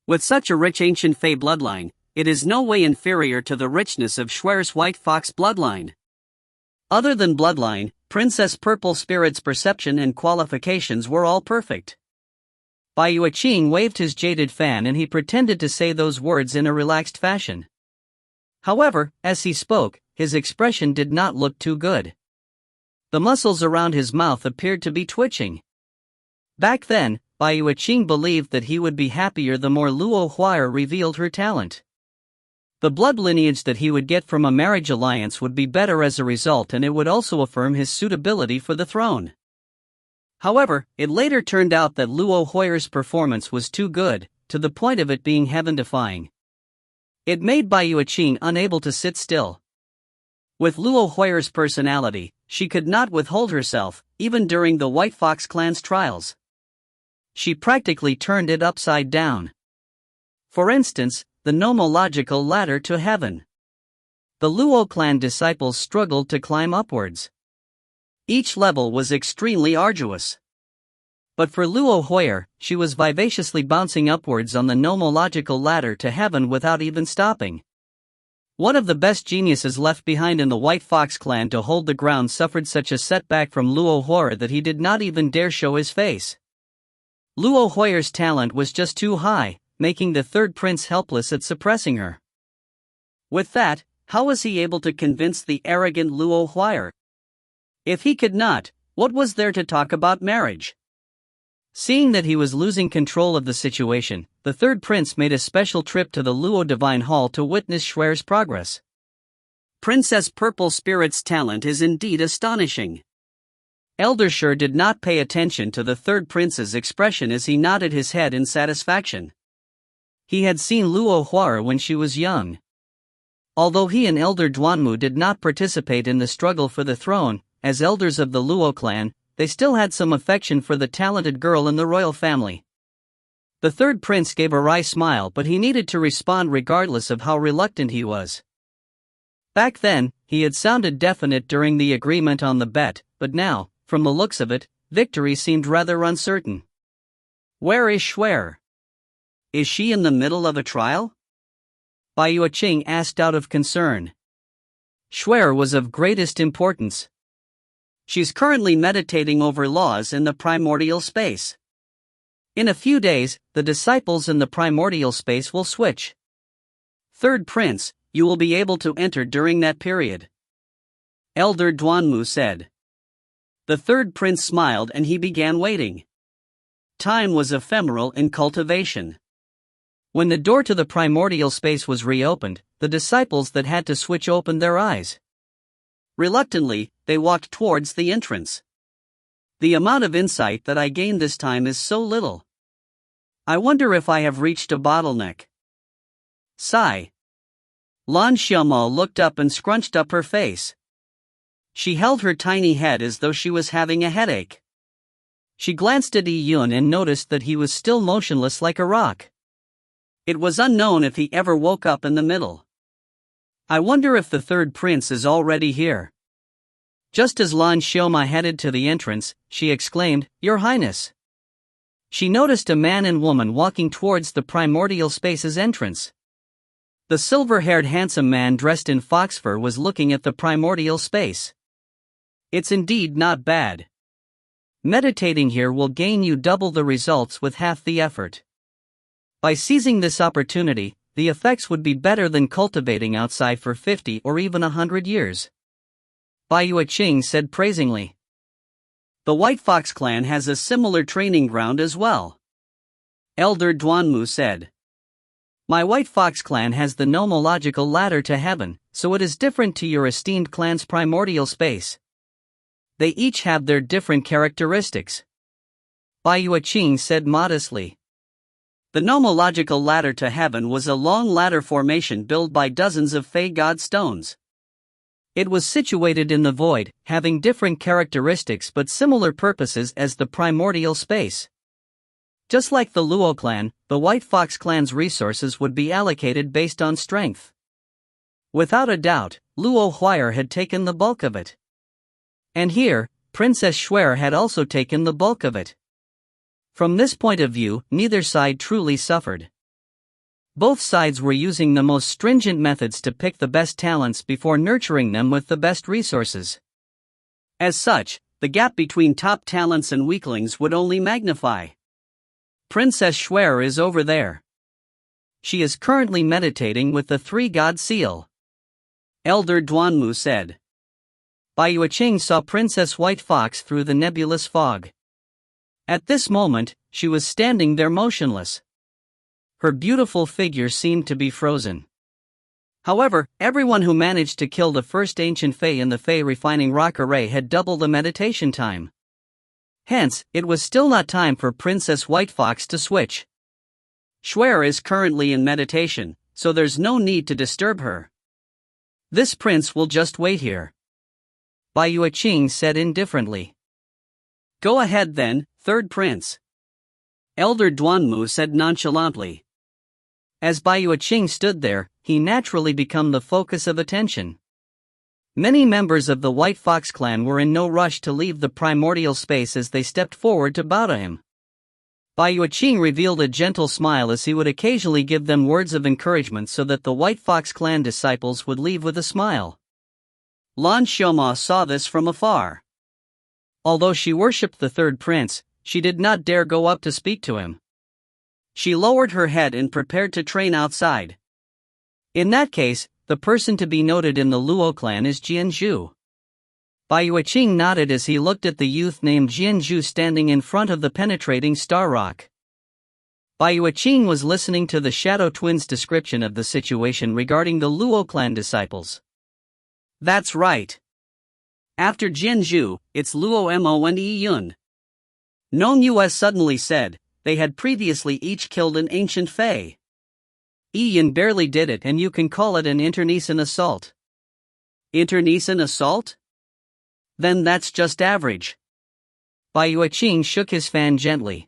With such a rich ancient Fey bloodline, it is no way inferior to the richness of Schwer's White Fox bloodline. Other than bloodline, Princess Purple Spirit's perception and qualifications were all perfect. Bayuaching waved his jaded fan and he pretended to say those words in a relaxed fashion. However, as he spoke, his expression did not look too good. The muscles around his mouth appeared to be twitching. Back then, Bayuaching believed that he would be happier the more Luo Huayr revealed her talent. The blood lineage that he would get from a marriage alliance would be better as a result, and it would also affirm his suitability for the throne. However, it later turned out that Luo Huayr's performance was too good, to the point of it being heaven-defying. It made Bayuaching unable to sit still. With Luo Huayr's personality, she could not withhold herself, even during the White Fox clan's trials. She practically turned it upside down. For instance, the nomological ladder to heaven. The Luo clan disciples struggled to climb upwards. Each level was extremely arduous. But for Luo Huayr, she was vivaciously bouncing upwards on the nomological ladder to heaven without even stopping. One of the best geniuses left behind in the White Fox clan to hold the ground suffered such a setback from Luo Huayr that he did not even dare show his face. Luo Huayr's talent was just too high, making the third prince helpless at suppressing her. With that, how was he able to convince the arrogant Luo Huayr? If he could not, what was there to talk about marriage? Seeing that he was losing control of the situation, the third prince made a special trip to the Luo Divine Hall to witness Schwer's progress. Princess Purple Spirit's talent is indeed astonishing. Elder Shi did not pay attention to the third prince's expression as he nodded his head in satisfaction. He had seen Luo Huayr when she was young. Although he and Elder Duanmu did not participate in the struggle for the throne, as elders of the Luo clan, they still had some affection for the talented girl in the royal family. The third prince gave a wry smile, but he needed to respond regardless of how reluctant he was. Back then, he had sounded definite during the agreement on the bet, but now, from the looks of it, victory seemed rather uncertain. Where is Schwer? Is she in the middle of a trial? Bayuaching asked out of concern. Schwer was of greatest importance. She's currently meditating over laws in the primordial space. In a few days, the disciples in the primordial space will switch. Third prince, you will be able to enter during that period. Elder Duanmu said. The third prince smiled and he began waiting. Time was ephemeral in cultivation. When the door to the primordial space was reopened, the disciples that had to switch opened their eyes. Reluctantly, they walked towards the entrance. The amount of insight that I gained this time is so little. I wonder if I have reached a bottleneck. Sigh. Lan Xiaomo looked up and scrunched up her face. She held her tiny head as though she was having a headache. She glanced at Yi Yun and noticed that he was still motionless like a rock. It was unknown if he ever woke up in the middle. I wonder if the third prince is already here. Just as Lan Xiaoma headed to the entrance, she exclaimed, "Your Highness." She noticed a man and woman walking towards the primordial space's entrance. The silver-haired handsome man dressed in fox fur was looking at the primordial space. It's indeed not bad. Meditating here will gain you double the results with half the effort. By seizing this opportunity, the effects would be better than cultivating outside for 50 or even 100 years. Bai Yueqing said praisingly. The White Fox clan has a similar training ground as well. Elder Duanmu said. My White Fox clan has the nomological ladder to heaven, so it is different to your esteemed clan's primordial space. They each have their different characteristics. Bai Yueqing said modestly. The nomological ladder to heaven was a long ladder formation built by dozens of Fey God stones. It was situated in the void, having different characteristics but similar purposes as the primordial space. Just like the Luo clan, the White Fox clan's resources would be allocated based on strength. Without a doubt, Luo Huayr had taken the bulk of it. And here, Princess Xuer had also taken the bulk of it. From this point of view, neither side truly suffered. Both sides were using the most stringent methods to pick the best talents before nurturing them with the best resources. As such, the gap between top talents and weaklings would only magnify. Princess Xuer is over there. She is currently meditating with the three-god seal. Elder Duanmu said. Bai Yueqing saw Princess White Fox through the nebulous fog. At this moment, she was standing there motionless. Her beautiful figure seemed to be frozen. However, everyone who managed to kill the first ancient Fey in the Fey refining rock array had double the meditation time. Hence, it was still not time for Princess White Fox to switch. Xuer is currently in meditation, so there's no need to disturb her. This prince will just wait here. Bai Yueqing said indifferently. Go ahead then, third prince. Elder Duanmu said nonchalantly. As Bai Yueqing stood there, he naturally became the focus of attention. Many members of the White Fox clan were in no rush to leave the primordial space as they stepped forward to bow to him. Bai Yueqing revealed a gentle smile as he would occasionally give them words of encouragement so that the White Fox clan disciples would leave with a smile. Lan Xiaoma saw this from afar. Although she worshipped the third prince, she did not dare go up to speak to him. She lowered her head and prepared to train outside. In that case, the person to be noted in the Luo clan is Jianzhu. Bai Yueqing nodded as he looked at the youth named Jianzhu standing in front of the penetrating star rock. Bai Yueqing was listening to the Shadow Twins' description of the situation regarding the Luo clan disciples. That's right. After Jianzhu, it's Luo Mo and Yi Yun. Non Yue suddenly said, they had previously each killed an ancient Fey. Yi Yun barely did it and you can call it an internecine assault. Internecine assault? Then that's just average. Bai Yueqing shook his fan gently.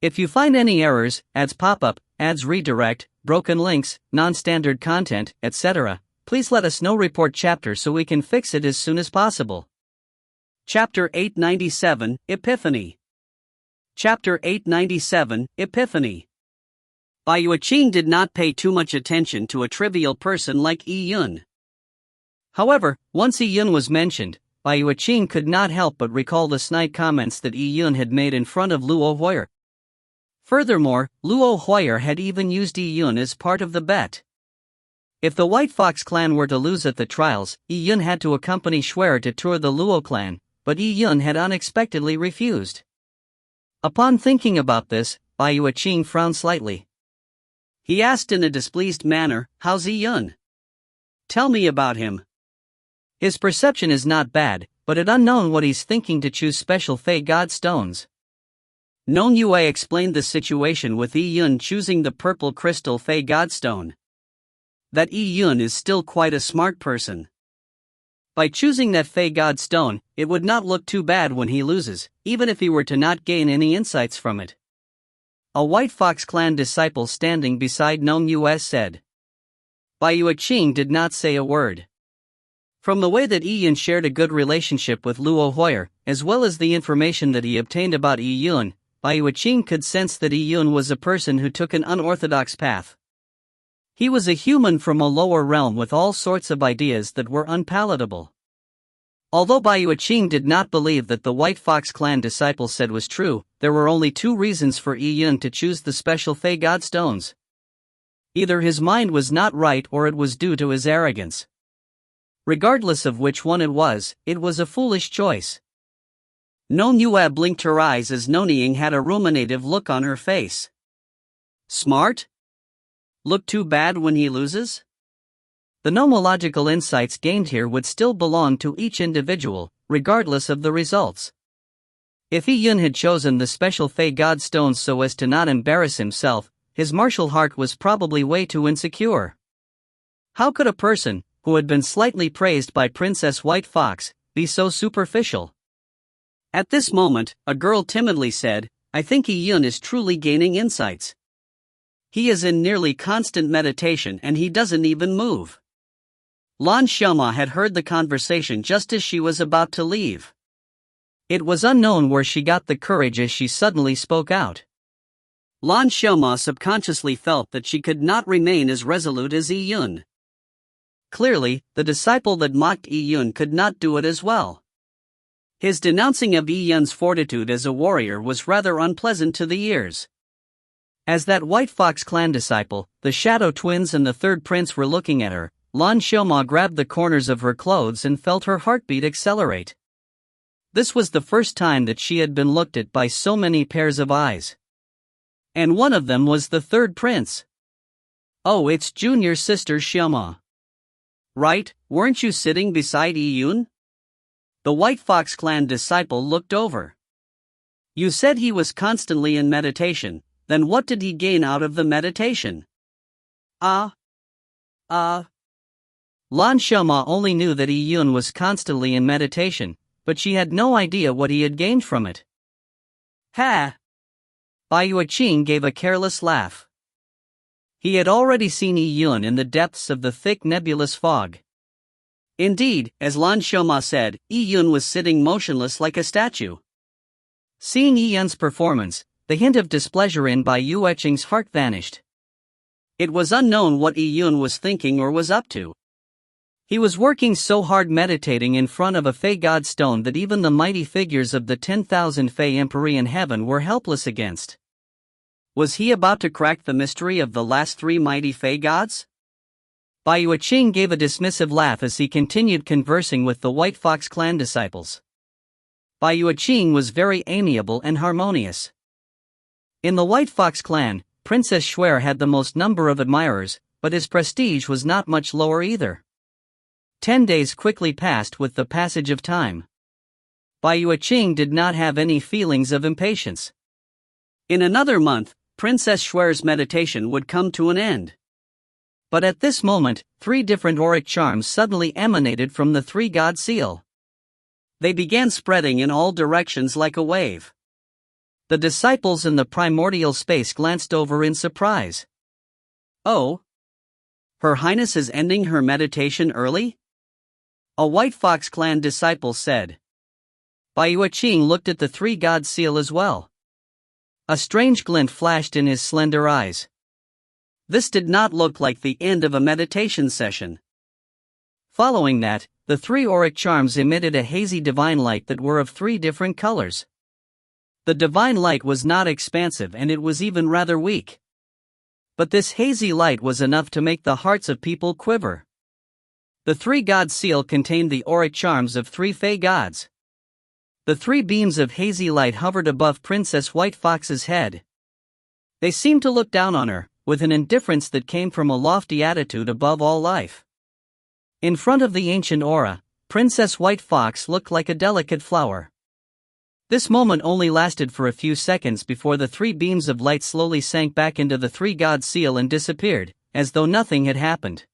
If you find any errors, ads pop-up, ads redirect, broken links, non-standard content, etc., please let us know. Report chapter so we can fix it as soon as possible. Chapter 897, Epiphany. Chapter 897, Epiphany. Bai Yueqing did not pay too much attention to a trivial person like Yi Yun. However, once Yi Yun was mentioned, Bai Yueqing could not help but recall the snide comments that Yi Yun had made in front of Luo Huayr. Furthermore, Luo Huayr had even used Yi Yun as part of the bet. If the White Fox clan were to lose at the trials, Yi Yun had to accompany Xuer to tour the Luo clan, but Yi Yun had unexpectedly refused. Upon thinking about this, Bai Yueqing frowned slightly. He asked in a displeased manner, "How's Yi Yun? Tell me about him." His perception is not bad, but it unknown what he's thinking to choose special Fey God stones. Non Yue explained the situation with Yi Yun choosing the purple crystal Fey God stone. that Yi Yun is still quite a smart person. By choosing that Fey God Stone, it would not look too bad when he loses, even if he were to not gain any insights from it. A White Fox Clan disciple standing beside Nong Us said. Bai Yueqing did not say a word. From the way that Yi Yun shared a good relationship with Luo Hoyer, as well as the information that he obtained about Yi Yun, Bai Yueqing could sense that Yi Yun was a person who took an unorthodox path. He was a human from a lower realm with all sorts of ideas that were unpalatable. Although Bai Yueqing did not believe that the White Fox Clan disciple said was true, there were only two reasons for Yi Yun to choose the special Fey God Stones. Either his mind was not right or it was due to his arrogance. Regardless of which one it was a foolish choice. Nong Yue blinked her eyes as Nonying had a ruminative look on her face. Smart? Look too bad when he loses? The nomological insights gained here would still belong to each individual, regardless of the results. If Yi Yun had chosen the special Fey God Stones so as to not embarrass himself, his martial heart was probably way too insecure. How could a person, who had been slightly praised by Princess White Fox, be so superficial? At this moment, a girl timidly said, I think Yi Yun is truly gaining insights. He is in nearly constant meditation and he doesn't even move. Lan Xiaoma had heard the conversation just as she was about to leave. It was unknown where she got the courage as she suddenly spoke out. Lan Xiaoma subconsciously felt that she could not remain as resolute as Yi Yun. Clearly, the disciple that mocked Yi Yun could not do it as well. His denouncing of Yi Yun's fortitude as a warrior was rather unpleasant to the ears. As that White Fox Clan disciple, the Shadow Twins and the third prince were looking at her, Lan Xiaoma grabbed the corners of her clothes and felt her heartbeat accelerate. This was the first time that she had been looked at by so many pairs of eyes. And one of them was the third prince. Oh, it's junior sister Xiaoma. Right, weren't you sitting beside Yi Yun? The White Fox Clan disciple looked over. You said he was constantly in meditation, then what did he gain out of the meditation? Lan Xiaoma only knew that Yi Yun was constantly in meditation, but she had no idea what he had gained from it. Ha! Bai Yueqing gave a careless laugh. He had already seen Yi Yun in the depths of the thick nebulous fog. Indeed, as Lan Xiaoma said, Yi Yun was sitting motionless like a statue. Seeing Yi Yun's performance, the hint of displeasure in Bai Yueqing's heart vanished. It was unknown what Yi Yun was thinking or was up to. He was working so hard meditating in front of a Fey God Stone that even the mighty figures of the 10,000 Fey Empyrean heaven were helpless against. Was he about to crack the mystery of the last three mighty Fey gods? Bai Yueqing gave a dismissive laugh as he continued conversing with the White Fox Clan disciples. Bai Yueqing was very amiable and harmonious. In the White Fox Clan, Princess Xuer had the most number of admirers, but his prestige was not much lower either. 10 days quickly passed with the passage of time. Bai Yueqing did not have any feelings of impatience. In another month, Princess Xuer's meditation would come to an end. But at this moment, 3 different auric charms suddenly emanated from the 3 God seal. They began spreading in all directions like a wave. The disciples in the primordial space glanced over in surprise. Oh? Her Highness is ending her meditation early? A White Fox Clan disciple said. Bai Yueqing looked at the 3 God seal as well. A strange glint flashed in his slender eyes. This did not look like the end of a meditation session. Following that, the 3 auric charms emitted a hazy divine light that were of 3 different colors. The divine light was not expansive and it was even rather weak. But this hazy light was enough to make the hearts of people quiver. The 3 God seal contained the auric charms of 3 Fey gods. The 3 beams of hazy light hovered above Princess White Fox's head. They seemed to look down on her, with an indifference that came from a lofty attitude above all life. In front of the ancient aura, Princess White Fox looked like a delicate flower. This moment only lasted for a few seconds before the 3 beams of light slowly sank back into the 3 God seal and disappeared, as though nothing had happened.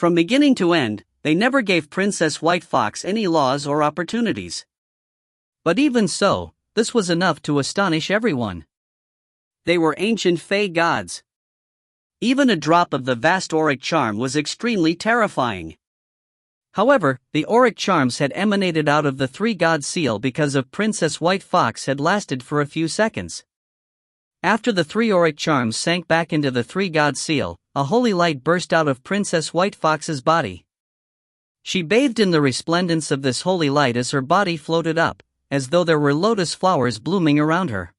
From beginning to end, they never gave Princess White Fox any laws or opportunities. But even so, this was enough to astonish everyone. They were ancient Fey gods. Even a drop of the vast auric charm was extremely terrifying. However, the auric charms had emanated out of the three-god seal because of Princess White Fox had lasted for a few seconds. After the three auric charms sank back into the three-god seal, a holy light burst out of Princess White Fox's body. She bathed in the resplendence of this holy light as her body floated up, as though there were lotus flowers blooming around her.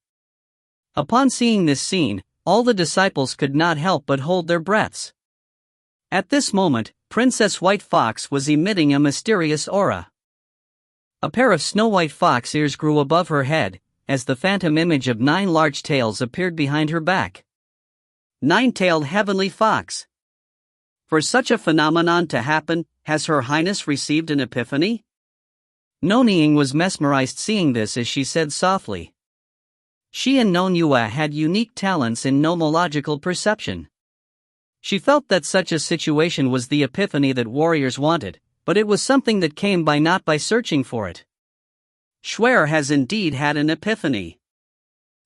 Upon seeing this scene, all the disciples could not help but hold their breaths. At this moment, Princess White Fox was emitting a mysterious aura. A pair of snow-white fox ears grew above her head, as the phantom image of 9 large tails appeared behind her back. 9-tailed heavenly fox. For such a phenomenon to happen, has Her Highness received an epiphany? Nonying was mesmerized seeing this as she said softly. She and Nonyua had unique talents in nomological perception. She felt that such a situation was the epiphany that warriors wanted, but it was something that came by not by searching for it. Schwer has indeed had an epiphany.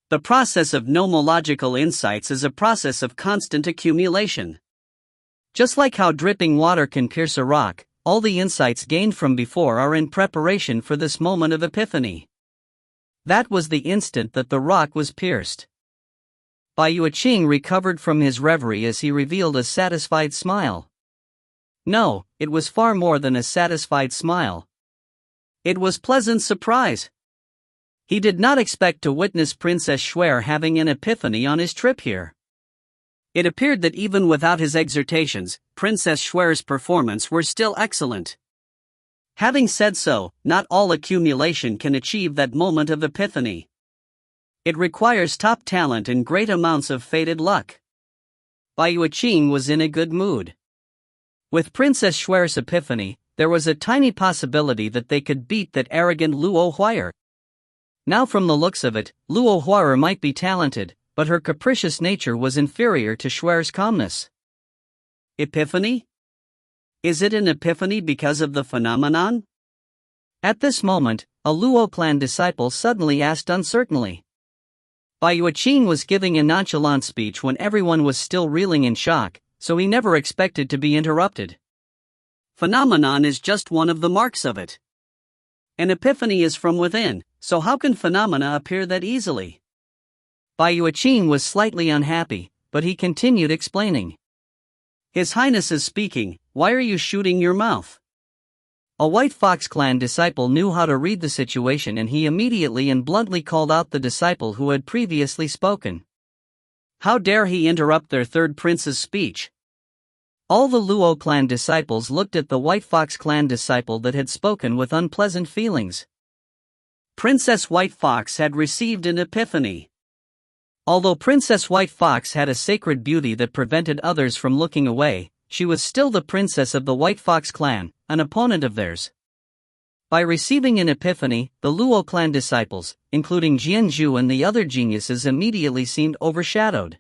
The process of nomological insights is a process of constant accumulation. Just like how dripping water can pierce a rock, all the insights gained from before are in preparation for this moment of epiphany. That was the instant that the rock was pierced. Bai Yueqing recovered from his reverie as he revealed a satisfied smile. No, it was far more than a satisfied smile. It was pleasant surprise. He did not expect to witness Princess Schwer having an epiphany on his trip here. It appeared that even without his exertations, Princess Schwer's performance were still excellent. Having said so, not all accumulation can achieve that moment of epiphany. It requires top talent and great amounts of fated luck. Bai Yueqing was in a good mood. With Princess Schwer's epiphany, there was a tiny possibility that they could beat that arrogant Luo Huaier. Now from the looks of it, Luo Huaier might be talented, but her capricious nature was inferior to Schwer's calmness. Epiphany? Is it an epiphany because of the phenomenon? At this moment, a Luo clan disciple suddenly asked uncertainly. Bai Yueqing was giving a nonchalant speech when everyone was still reeling in shock, so he never expected to be interrupted. Phenomenon is just one of the marks of it. An epiphany is from within, so how can phenomena appear that easily? Bai Yueqing was slightly unhappy, but he continued explaining. His Highness is speaking, why are you shooting your mouth? A White Fox clan disciple knew how to read the situation and he immediately and bluntly called out the disciple who had previously spoken. How dare he interrupt their third prince's speech? All the Luo clan disciples looked at the White Fox clan disciple that had spoken with unpleasant feelings. Princess White Fox had received an epiphany. Although Princess White Fox had a sacred beauty that prevented others from looking away, she was still the princess of the White Fox clan, an opponent of theirs. By receiving an epiphany, the Luo clan disciples, including Jianzhu and the other geniuses, immediately seemed overshadowed.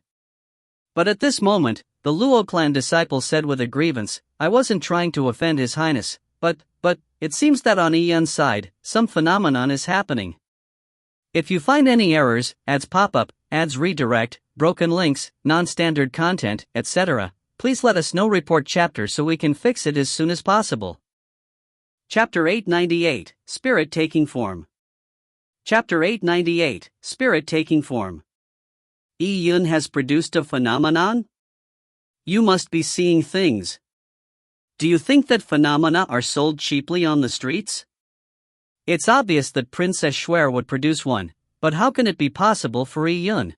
But at this moment, the Luo clan disciple said with a grievance, I wasn't trying to offend His Highness, but, it seems that on Yun's side, some phenomenon is happening. If you find any errors, ads pop up, ads redirect, broken links, non-standard content, etc., please let us know. Report chapter so we can fix it as soon as possible. Chapter 898, Spirit Taking Form. Chapter 898, Spirit Taking Form. Yun has produced a phenomenon? You must be seeing things. Do you think that phenomena are sold cheaply on the streets? It's obvious that Princess Schwer would produce one, but how can it be possible for Yun?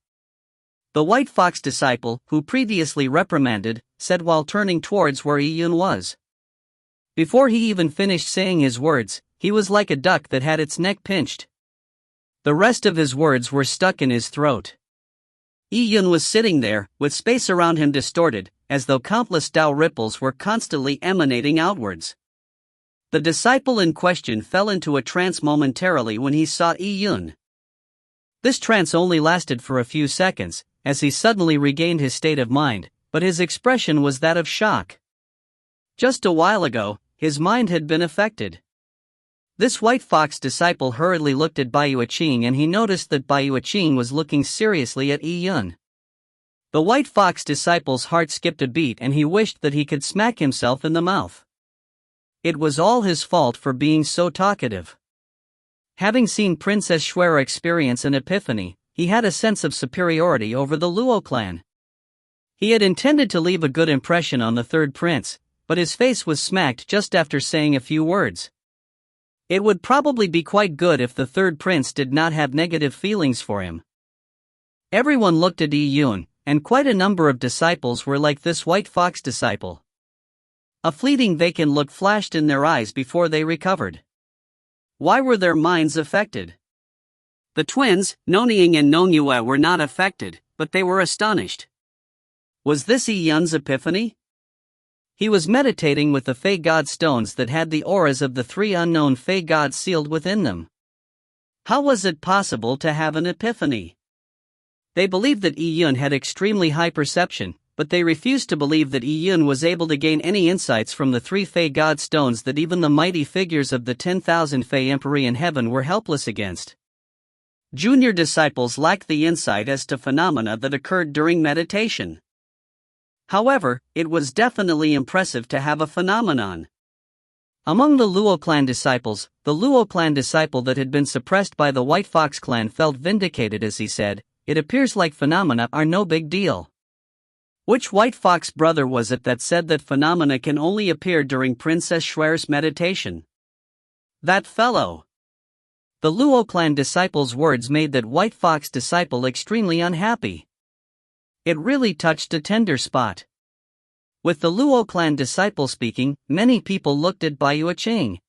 The White Fox disciple, who previously reprimanded, said while turning towards where Yun was. Before he even finished saying his words, he was like a duck that had its neck pinched. The rest of his words were stuck in his throat. Yun was sitting there, with space around him distorted, as though countless Tao ripples were constantly emanating outwards. The disciple in question fell into a trance momentarily when he saw Yun. This trance only lasted for a few seconds, as he suddenly regained his state of mind, but his expression was that of shock. Just a while ago, his mind had been affected. This white fox disciple hurriedly looked at Bai Yuqing and he noticed that Bai Yuqing was looking seriously at Yi Yun. The white fox disciple's heart skipped a beat and he wished that he could smack himself in the mouth. It was all his fault for being so talkative. Having seen Princess Shuera experience an epiphany, he had a sense of superiority over the Luo clan. He had intended to leave a good impression on the third prince, but his face was smacked just after saying a few words. It would probably be quite good if the third prince did not have negative feelings for him. Everyone looked at Yi Yun, and quite a number of disciples were like this white fox disciple. A fleeting vacant look flashed in their eyes before they recovered. Why were their minds affected? The twins, Nonying and Nongyue, were not affected, but they were astonished. Was this Yi Yun's epiphany? He was meditating with the Fey God stones that had the auras of the three unknown Fey gods sealed within them. How was it possible to have an epiphany? They believed that Yi Yun had extremely high perception, but they refused to believe that Yi Yun was able to gain any insights from the three Fey God stones that even the mighty figures of the 10,000 Fey Emperor in heaven were helpless against. Junior disciples lacked the insight as to phenomena that occurred during meditation. However, it was definitely impressive to have a phenomenon. Among the Luo clan disciples, the Luo clan disciple that had been suppressed by the White Fox clan felt vindicated as he said, "It appears like phenomena are no big deal." Which White Fox brother was it that said that phenomena can only appear during Princess Shuera's meditation? That fellow. The Luo clan disciple's words made that White Fox disciple extremely unhappy. It really touched a tender spot. With the Luo clan disciple speaking, many people looked at Bai Yuqing.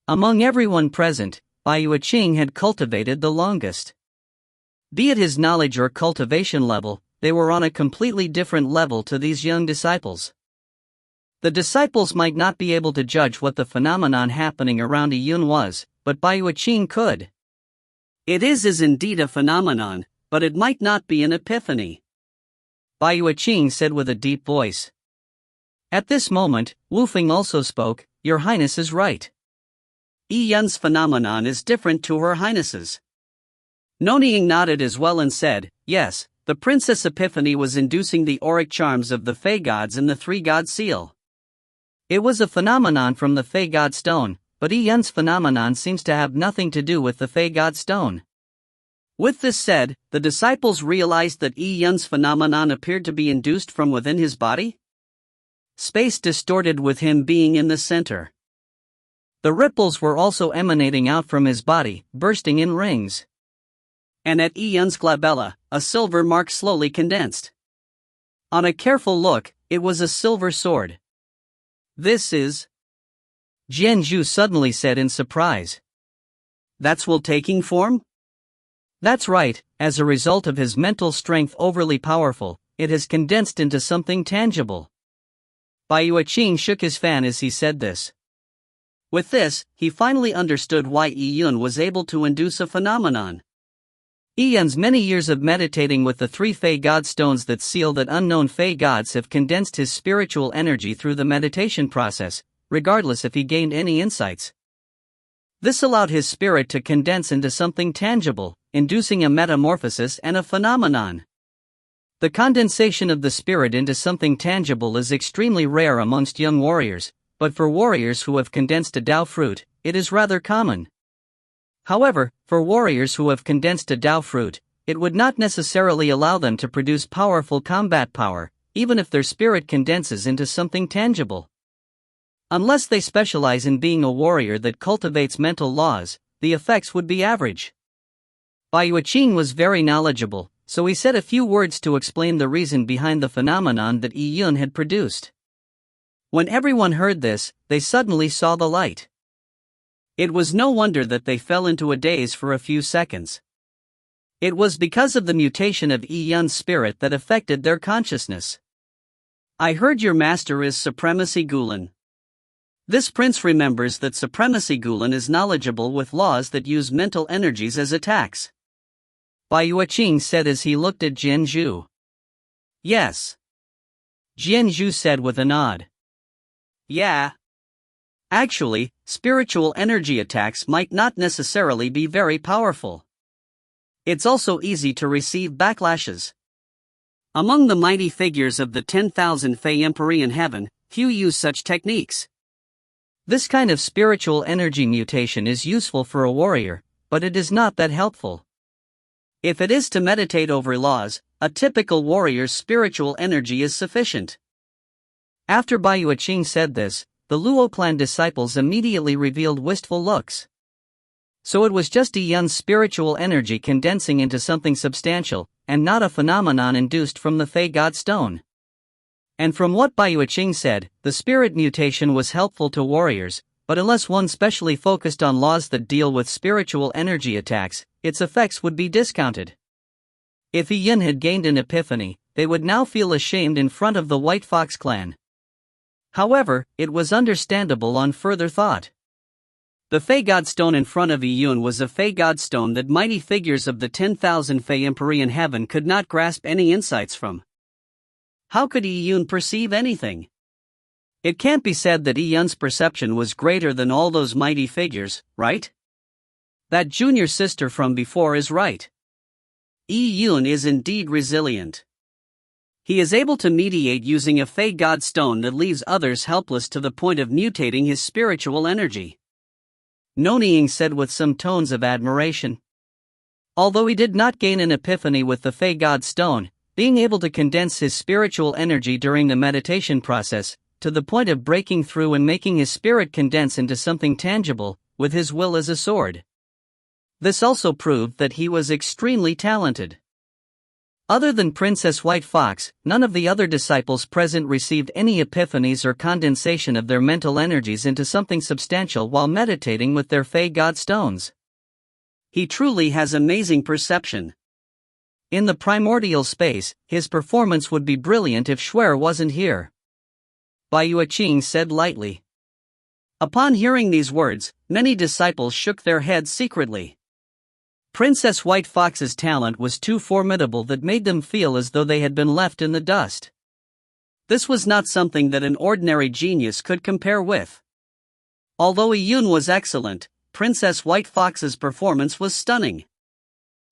Among everyone present, Bai Yuqing had cultivated the longest. Be it his knowledge or cultivation level, they were on a completely different level to these young disciples. The disciples might not be able to judge what the phenomenon happening around Yi Yun was, but Bai Yuqing could. It is indeed a phenomenon, but it might not be an epiphany, Bai Yuqing said with a deep voice. At this moment, Wu Feng also spoke, "Your Highness is right. Yi Yun's phenomenon is different to Her Highness's." Nonying nodded as well and said, "Yes, the Princess Epiphany was inducing the auric charms of the Fey gods in the Three God Seal. It was a phenomenon from the Fey God Stone, but Yi Yun's phenomenon seems to have nothing to do with the Fey God Stone." With this said, the disciples realized that Yi Yun's phenomenon appeared to be induced from within his body. Space distorted with him being in the center. The ripples were also emanating out from his body, bursting in rings. And at Yi Yun's glabella, a silver mark slowly condensed. On a careful look, it was a silver sword. "This is..." Jianzhu suddenly said in surprise. "That's will taking form?" "That's right, as a result of his mental strength overly powerful, it has condensed into something tangible." Bai Yuqing shook his fan as he said this. With this, he finally understood why Yi Yun was able to induce a phenomenon. Yi Yun's many years of meditating with the three Fey God stones that seal that unknown Fey gods have condensed his spiritual energy through the meditation process, regardless if he gained any insights. This allowed his spirit to condense into something tangible, inducing a metamorphosis and a phenomenon. The condensation of the spirit into something tangible is extremely rare amongst young warriors, but for warriors who have condensed a Dao fruit, it is rather common. However, for warriors who have condensed a Dao fruit, it would not necessarily allow them to produce powerful combat power, even if their spirit condenses into something tangible. Unless they specialize in being a warrior that cultivates mental laws, the effects would be average. Bai Yuqing was very knowledgeable, so he said a few words to explain the reason behind the phenomenon that Yi Yun had produced. When everyone heard this, they suddenly saw the light. It was no wonder that they fell into a daze for a few seconds. It was because of the mutation of Yi Yun's spirit that affected their consciousness. "I heard your master is Supremacy Gulen." This prince remembers that Supremacy Gulen is knowledgeable with laws that use mental energies as attacks. Bai Yuqing said as he looked at Jianzhu. "Yes," Jianzhu said with a nod. Yeah. Actually, spiritual energy attacks might not necessarily be very powerful. It's also easy to receive backlashes. Among the mighty figures of the 10,000 Fey Emperor in heaven, few use such techniques. This kind of spiritual energy mutation is useful for a warrior, but it is not that helpful. If it is to meditate over laws, a typical warrior's spiritual energy is sufficient. After Baiyu Qing said this, the Luo clan disciples immediately revealed wistful looks. So it was just Yi Yun's spiritual energy condensing into something substantial, and not a phenomenon induced from the Fey God Stone. And from what Baiyu Qing said, the spirit mutation was helpful to warriors, but unless one specially focused on laws that deal with spiritual energy attacks, its effects would be discounted. If Yi Yun had gained an epiphany, they would now feel ashamed in front of the White Fox clan. However, it was understandable on further thought. The Fey God Stone in front of Yi Yun was a Fey God Stone that mighty figures of the 10,000 Fey Emperor in heaven could not grasp any insights from. How could Yi Yun perceive anything? It can't be said that Yi Yun's perception was greater than all those mighty figures, right? That junior sister from before is right. Yi Yun is indeed resilient. He is able to mediate using a Fey God Stone that leaves others helpless to the point of mutating his spiritual energy. Nonying said with some tones of admiration. Although he did not gain an epiphany with the Fey God Stone, being able to condense his spiritual energy during the meditation process, to the point of breaking through and making his spirit condense into something tangible, with his will as a sword. This also proved that he was extremely talented. Other than Princess White Fox, none of the other disciples present received any epiphanies or condensation of their mental energies into something substantial while meditating with their Fey God Stones. He truly has amazing perception. In the primordial space, his performance would be brilliant if Shuer wasn't here. Baiyu Qing said lightly. Upon hearing these words, many disciples shook their heads secretly. Princess White Fox's talent was too formidable that made them feel as though they had been left in the dust. This was not something that an ordinary genius could compare with. Although Yi Yun was excellent, Princess White Fox's performance was stunning.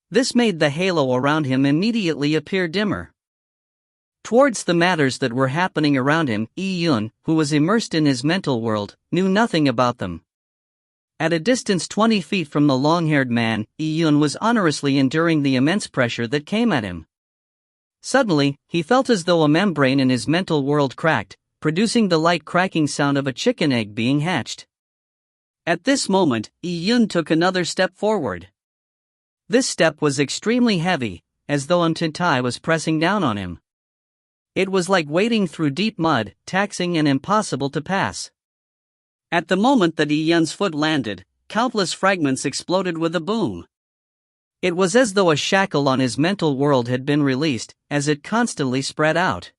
This made the halo around him immediately appear dimmer. Towards the matters that were happening around him, Yi Yun, who was immersed in his mental world, knew nothing about them. At a distance 20 feet from the long-haired man, Yi Yun was honorously enduring the immense pressure that came at him. Suddenly, he felt as though a membrane in his mental world cracked, producing the light cracking sound of a chicken egg being hatched. At this moment, Yi Yun took another step forward. This step was extremely heavy, as though Mtintai was pressing down on him. It was like wading through deep mud, taxing and impossible to pass. At the moment that Yi Yun's foot landed, countless fragments exploded with a boom. It was as though a shackle on his mental world had been released, as it constantly spread out.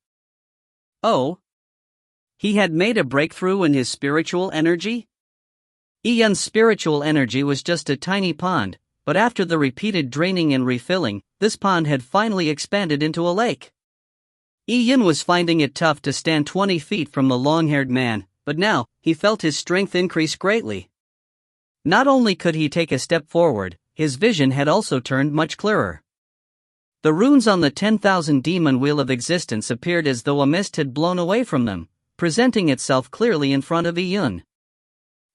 Oh! He had made a breakthrough in his spiritual energy? Yi Yun's spiritual energy was just a tiny pond, but after the repeated draining and refilling, this pond had finally expanded into a lake. Yi Yun was finding it tough to stand 20 feet from the long-haired man, but now, he felt his strength increase greatly. Not only could he take a step forward, his vision had also turned much clearer. The runes on the 10,000 demon wheel of existence appeared as though a mist had blown away from them, presenting itself clearly in front of Yi Yun.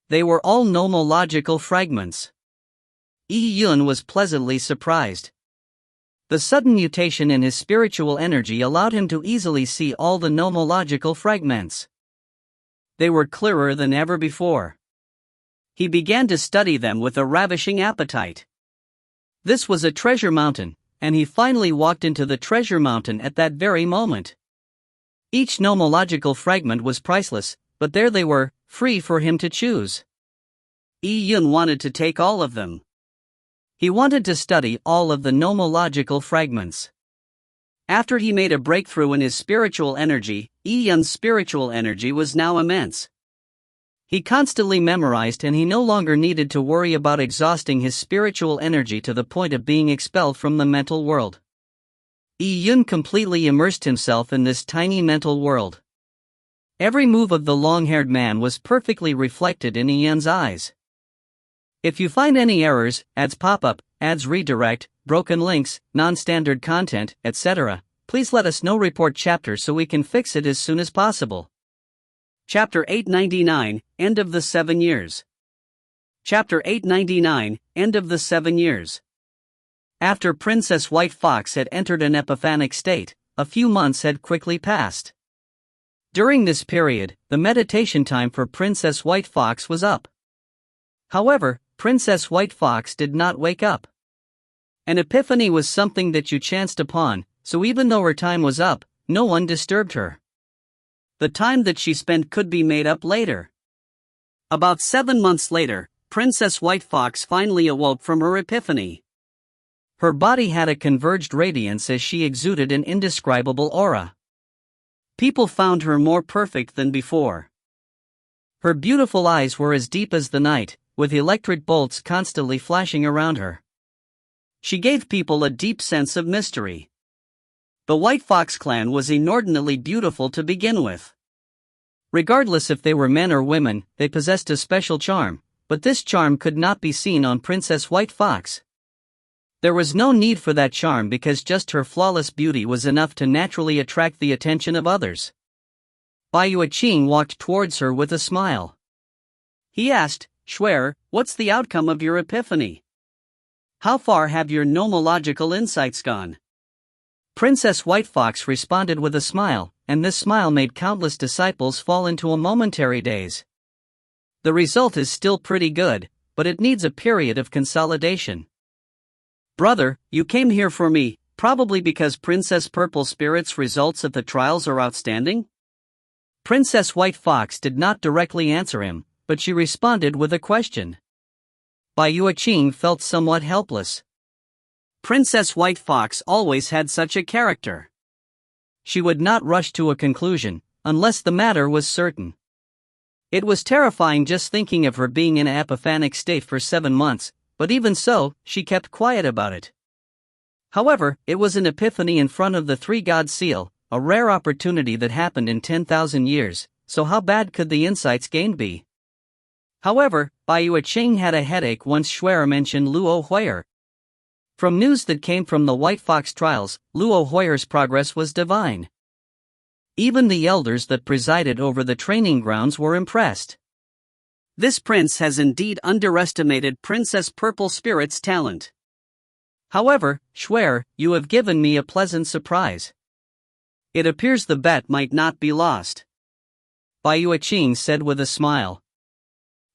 They were all nomological fragments. Yi Yun was pleasantly surprised. The sudden mutation in his spiritual energy allowed him to easily see all the nomological fragments. They were clearer than ever before. He began to study them with a ravishing appetite. This was a treasure mountain, and he finally walked into the treasure mountain at that very moment. Each nomological fragment was priceless, but there they were, free for him to choose. Yi Yun wanted to take all of them. He wanted to study all of the nomological fragments. After he made a breakthrough in his spiritual energy, Yi Yun's spiritual energy was now immense. He constantly memorized and he no longer needed to worry about exhausting his spiritual energy to the point of being expelled from the mental world. Yi Yun completely immersed himself in this tiny mental world. Every move of the long-haired man was perfectly reflected in Ian's eyes. If you find any errors, ads pop up, ads redirect, broken links, non-standard content, etc., please let us know. Report chapter so we can fix it as soon as possible. Chapter 899, End of the 7 Years. Chapter 899, End of the 7 Years. After Princess White Fox had entered an epiphanic state, a few months had quickly passed. During this period, the meditation time for Princess White Fox was up. However, Princess White Fox did not wake up. An epiphany was something that you chanced upon, so even though her time was up, no one disturbed her. The time that she spent could be made up later. About 7 months later, Princess White Fox finally awoke from her epiphany. Her body had a converged radiance as she exuded an indescribable aura. People found her more perfect than before. Her beautiful eyes were as deep as the night, with electric bolts constantly flashing around her. She gave people a deep sense of mystery. The White Fox clan was inordinately beautiful to begin with. Regardless if they were men or women, they possessed a special charm, but this charm could not be seen on Princess White Fox. There was no need for that charm because just her flawless beauty was enough to naturally attract the attention of others. Bai Yueqing walked towards her with a smile. He asked, "Shuer, what's the outcome of your epiphany? How far have your nomological insights gone?" Princess White Fox responded with a smile, and this smile made countless disciples fall into a momentary daze. The result is still pretty good, but it needs a period of consolidation. Brother, you came here for me, probably because Princess Purple Spirit's results of the trials are outstanding? Princess White Fox did not directly answer him, but she responded with a question. Bai Yueqing felt somewhat helpless. Princess White Fox always had such a character. She would not rush to a conclusion, unless the matter was certain. It was terrifying just thinking of her being in an epiphanic state for 7 months, but even so, she kept quiet about it. However, it was an epiphany in front of the three-god seal, a rare opportunity that happened in 10,000 years, so how bad could the insights gained be? However, Bai Yueqing had a headache once Shuer mentioned Luo Huier. From news that came from the White Fox trials, Luo Huier's progress was divine. Even the elders that presided over the training grounds were impressed. This prince has indeed underestimated Princess Purple Spirit's talent. However, Shuer, you have given me a pleasant surprise. It appears the bet might not be lost. Bai Yueqing said with a smile.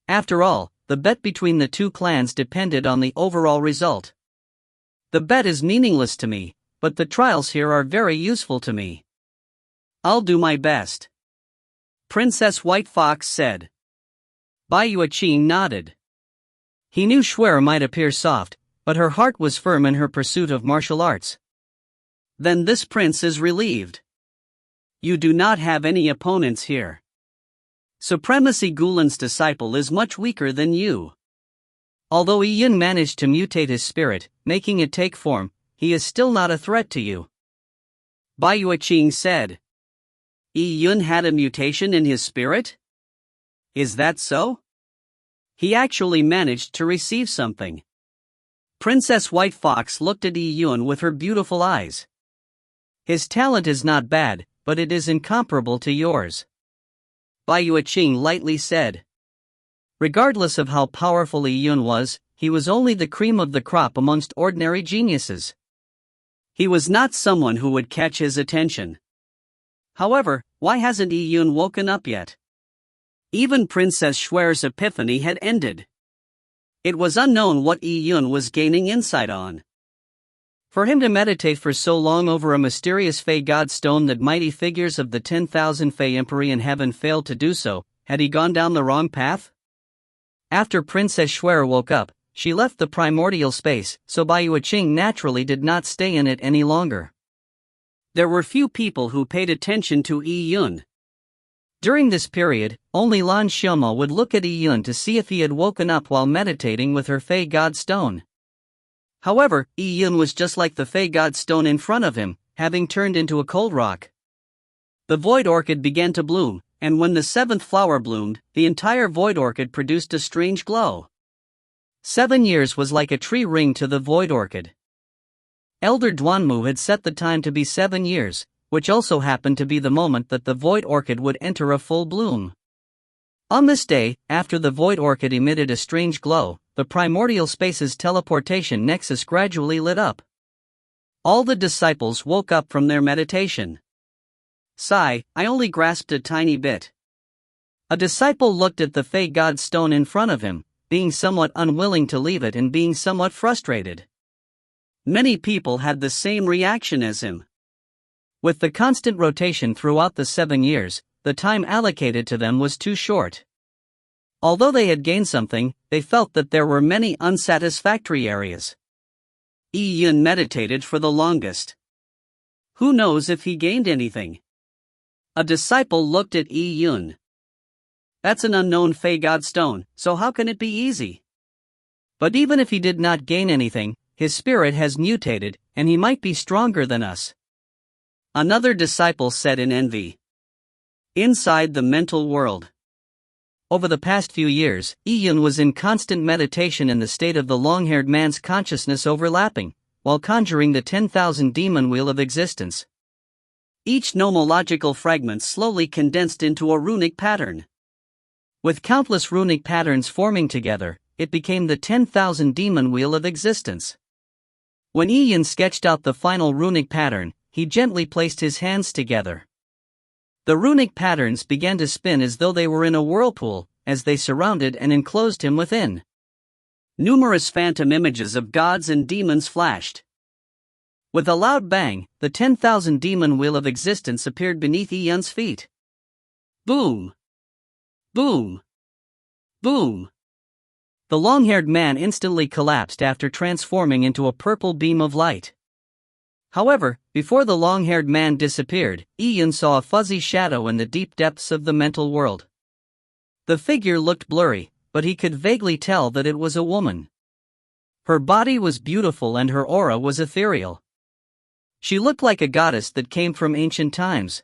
After all, the bet between the two clans depended on the overall result. The bet is meaningless to me, but the trials here are very useful to me. I'll do my best. Princess White Fox said. Bai Yueqing nodded. He knew Shuer might appear soft, but her heart was firm in her pursuit of martial arts. Then this prince is relieved. You do not have any opponents here. Supremacy Gulin's disciple is much weaker than you. Although Yi Yun managed to mutate his spirit, making it take form, he is still not a threat to you. Bai Yueqing said. Yi Yun had a mutation in his spirit? Is that so? He actually managed to receive something. Princess White Fox looked at Yi Yun with her beautiful eyes. His talent is not bad, but it is incomparable to yours. Bai Yueqing lightly said. Regardless of how powerful Yi Yun was, he was only the cream of the crop amongst ordinary geniuses. He was not someone who would catch his attention. However, why hasn't Yi Yun woken up yet? Even Princess Shuer's epiphany had ended. It was unknown what Yi Yun was gaining insight on. For him to meditate for so long over a mysterious Fey God stone that mighty figures of the 10,000 Fey Empery in heaven failed to do so, had he gone down the wrong path? After Princess Shuer woke up, she left the primordial space, so Bai Yueqing naturally did not stay in it any longer. There were few people who paid attention to Yi Yun. During this period, only Lan Xiaoma would look at Yi Yun to see if he had woken up while meditating with her Fey God Stone. However, Yi Yun was just like the Fey God Stone in front of him, having turned into a cold rock. The Void Orchid began to bloom, and when the seventh flower bloomed, the entire void orchid produced a strange glow. 7 years was like a tree ring to the void orchid. Elder Duanmu had set the time to be 7 years, which also happened to be the moment that the void orchid would enter a full bloom. On this day, after the void orchid emitted a strange glow, the primordial space's teleportation nexus gradually lit up. All the disciples woke up from their meditation. Sigh, I only grasped a tiny bit. A disciple looked at the Fey God stone in front of him, being somewhat unwilling to leave it and being somewhat frustrated. Many people had the same reaction as him. With the constant rotation throughout the 7 years, the time allocated to them was too short. Although they had gained something, they felt that there were many unsatisfactory areas. Yi Yun meditated for the longest. Who knows if he gained anything? A disciple looked at Yi Yun. That's an unknown Fey God stone, so how can it be easy? But even if he did not gain anything, his spirit has mutated, and he might be stronger than us. Another disciple said in envy. Inside the mental world. Over the past few years, Yi Yun was in constant meditation in the state of the long-haired man's consciousness overlapping, while conjuring the 10,000 demon wheel of existence. Each nomological fragment slowly condensed into a runic pattern. With countless runic patterns forming together, it became the 10,000 demon wheel of existence. When Yi Yun sketched out the final runic pattern, he gently placed his hands together. The runic patterns began to spin as though they were in a whirlpool, as they surrounded and enclosed him within. Numerous phantom images of gods and demons flashed. With a loud bang, the 10,000 demon wheel of existence appeared beneath Yi Yun's feet. Boom! Boom! Boom! The long-haired man instantly collapsed after transforming into a purple beam of light. However, before the long-haired man disappeared, Yi Yun saw a fuzzy shadow in the deep depths of the mental world. The figure looked blurry, but he could vaguely tell that it was a woman. Her body was beautiful and her aura was ethereal. She looked like a goddess that came from ancient times.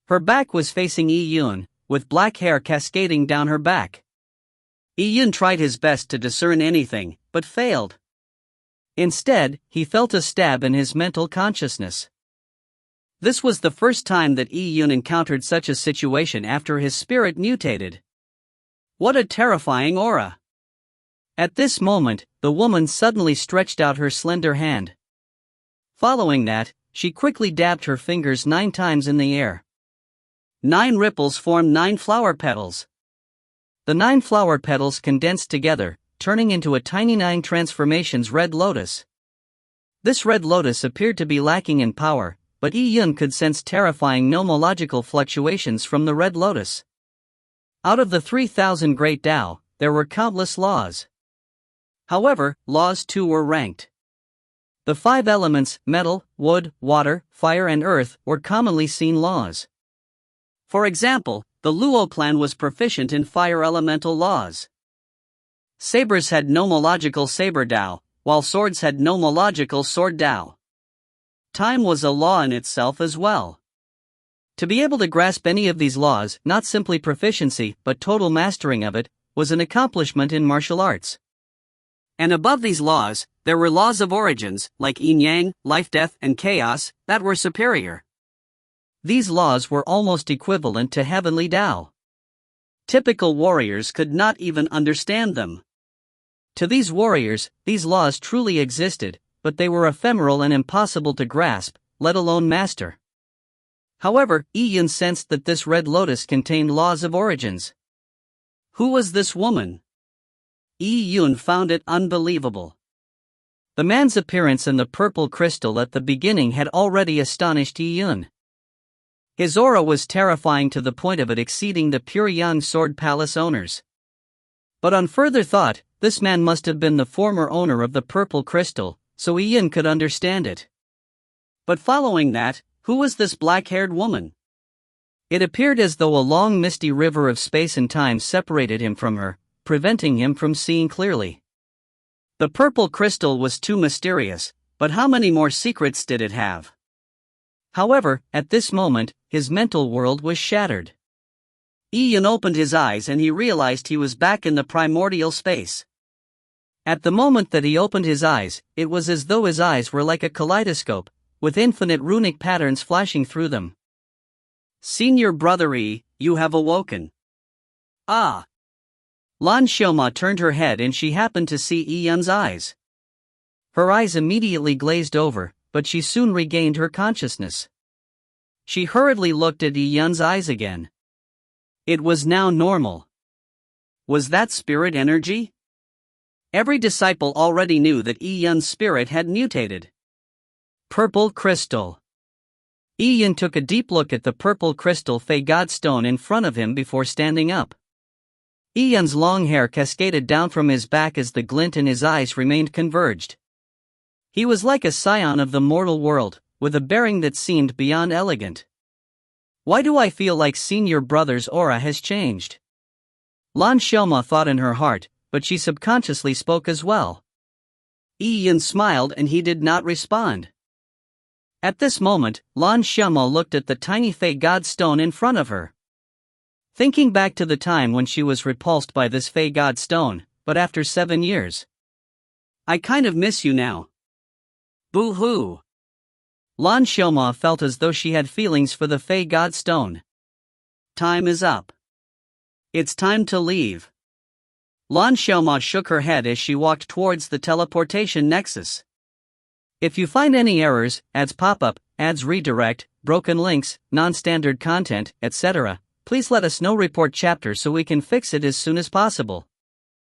Her back was facing Yi Yun, with black hair cascading down her back. Yi Yun tried his best to discern anything, but failed. Instead, he felt a stab in his mental consciousness. This was the first time that Yi Yun encountered such a situation after his spirit mutated. What a terrifying aura! At this moment, the woman suddenly stretched out her slender hand. Following that, she quickly dabbed her fingers 9 times in the air. 9 ripples formed 9 flower petals. The 9 flower petals condensed together, turning into a tiny 9 transformations red lotus. This red lotus appeared to be lacking in power, but Yi Yun could sense terrifying nomological fluctuations from the red lotus. Out of the 3,000 great Tao, there were countless laws. However, laws too were ranked. The 5 elements, metal, wood, water, fire and earth, were commonly seen laws. For example, the Luo clan was proficient in fire elemental laws. Sabers had nomological saber Tao, while swords had nomological sword Tao. Time was a law in itself as well. To be able to grasp any of these laws, not simply proficiency but total mastering of it, was an accomplishment in martial arts. And above these laws, there were laws of origins, like yin-yang, life-death, and chaos, that were superior. These laws were almost equivalent to heavenly Tao. Typical warriors could not even understand them. To these warriors, these laws truly existed, but they were ephemeral and impossible to grasp, let alone master. However, Yi Yun sensed that this red lotus contained laws of origins. Who was this woman? Yi Yun found it unbelievable. The man's appearance and the purple crystal at the beginning had already astonished Yi Yun. His aura was terrifying to the point of it exceeding the pure Yang Sword Palace owners. But on further thought, this man must have been the former owner of the purple crystal, so Yi Yun could understand it. But following that, who was this black-haired woman? It appeared as though a long misty river of space and time separated him from her, preventing him from seeing clearly. The purple crystal was too mysterious, but how many more secrets did it have? However, at this moment, his mental world was shattered. Ian opened his eyes and he realized he was back in the primordial space. At the moment that he opened his eyes, it was as though his eyes were like a kaleidoscope, with infinite runic patterns flashing through them. Senior Brother E, you have awoken. Ah! Lan Xiaoma turned her head and she happened to see Ian's eyes. Her eyes immediately glazed over, but she soon regained her consciousness. She hurriedly looked at Ian's eyes again. It was now normal. Was that spirit energy? Every disciple already knew that Ian's spirit had mutated. Purple crystal. Ian took a deep look at the purple crystal Fey God stone in front of him before standing up. Ian's long hair cascaded down from his back as the glint in his eyes remained converged. He was like a scion of the mortal world, with a bearing that seemed beyond elegant. Why do I feel like Senior Brother's aura has changed? Lan Xiaoma thought in her heart, but she subconsciously spoke as well. Ian smiled and he did not respond. At this moment, Lan Xiaoma looked at the tiny Fey God stone in front of her. Thinking back to the time when she was repulsed by this Fey God stone, but after 7 years. I kind of miss you now. Boo-hoo. Lan Xiaoma felt as though she had feelings for the Fey God stone. Time is up. It's time to leave. Lan Xiaoma shook her head as she walked towards the teleportation nexus. If you find any errors, ads pop-up, ads redirect, broken links, non-standard content, etc., please let us know. Report chapter so we can fix it as soon as possible.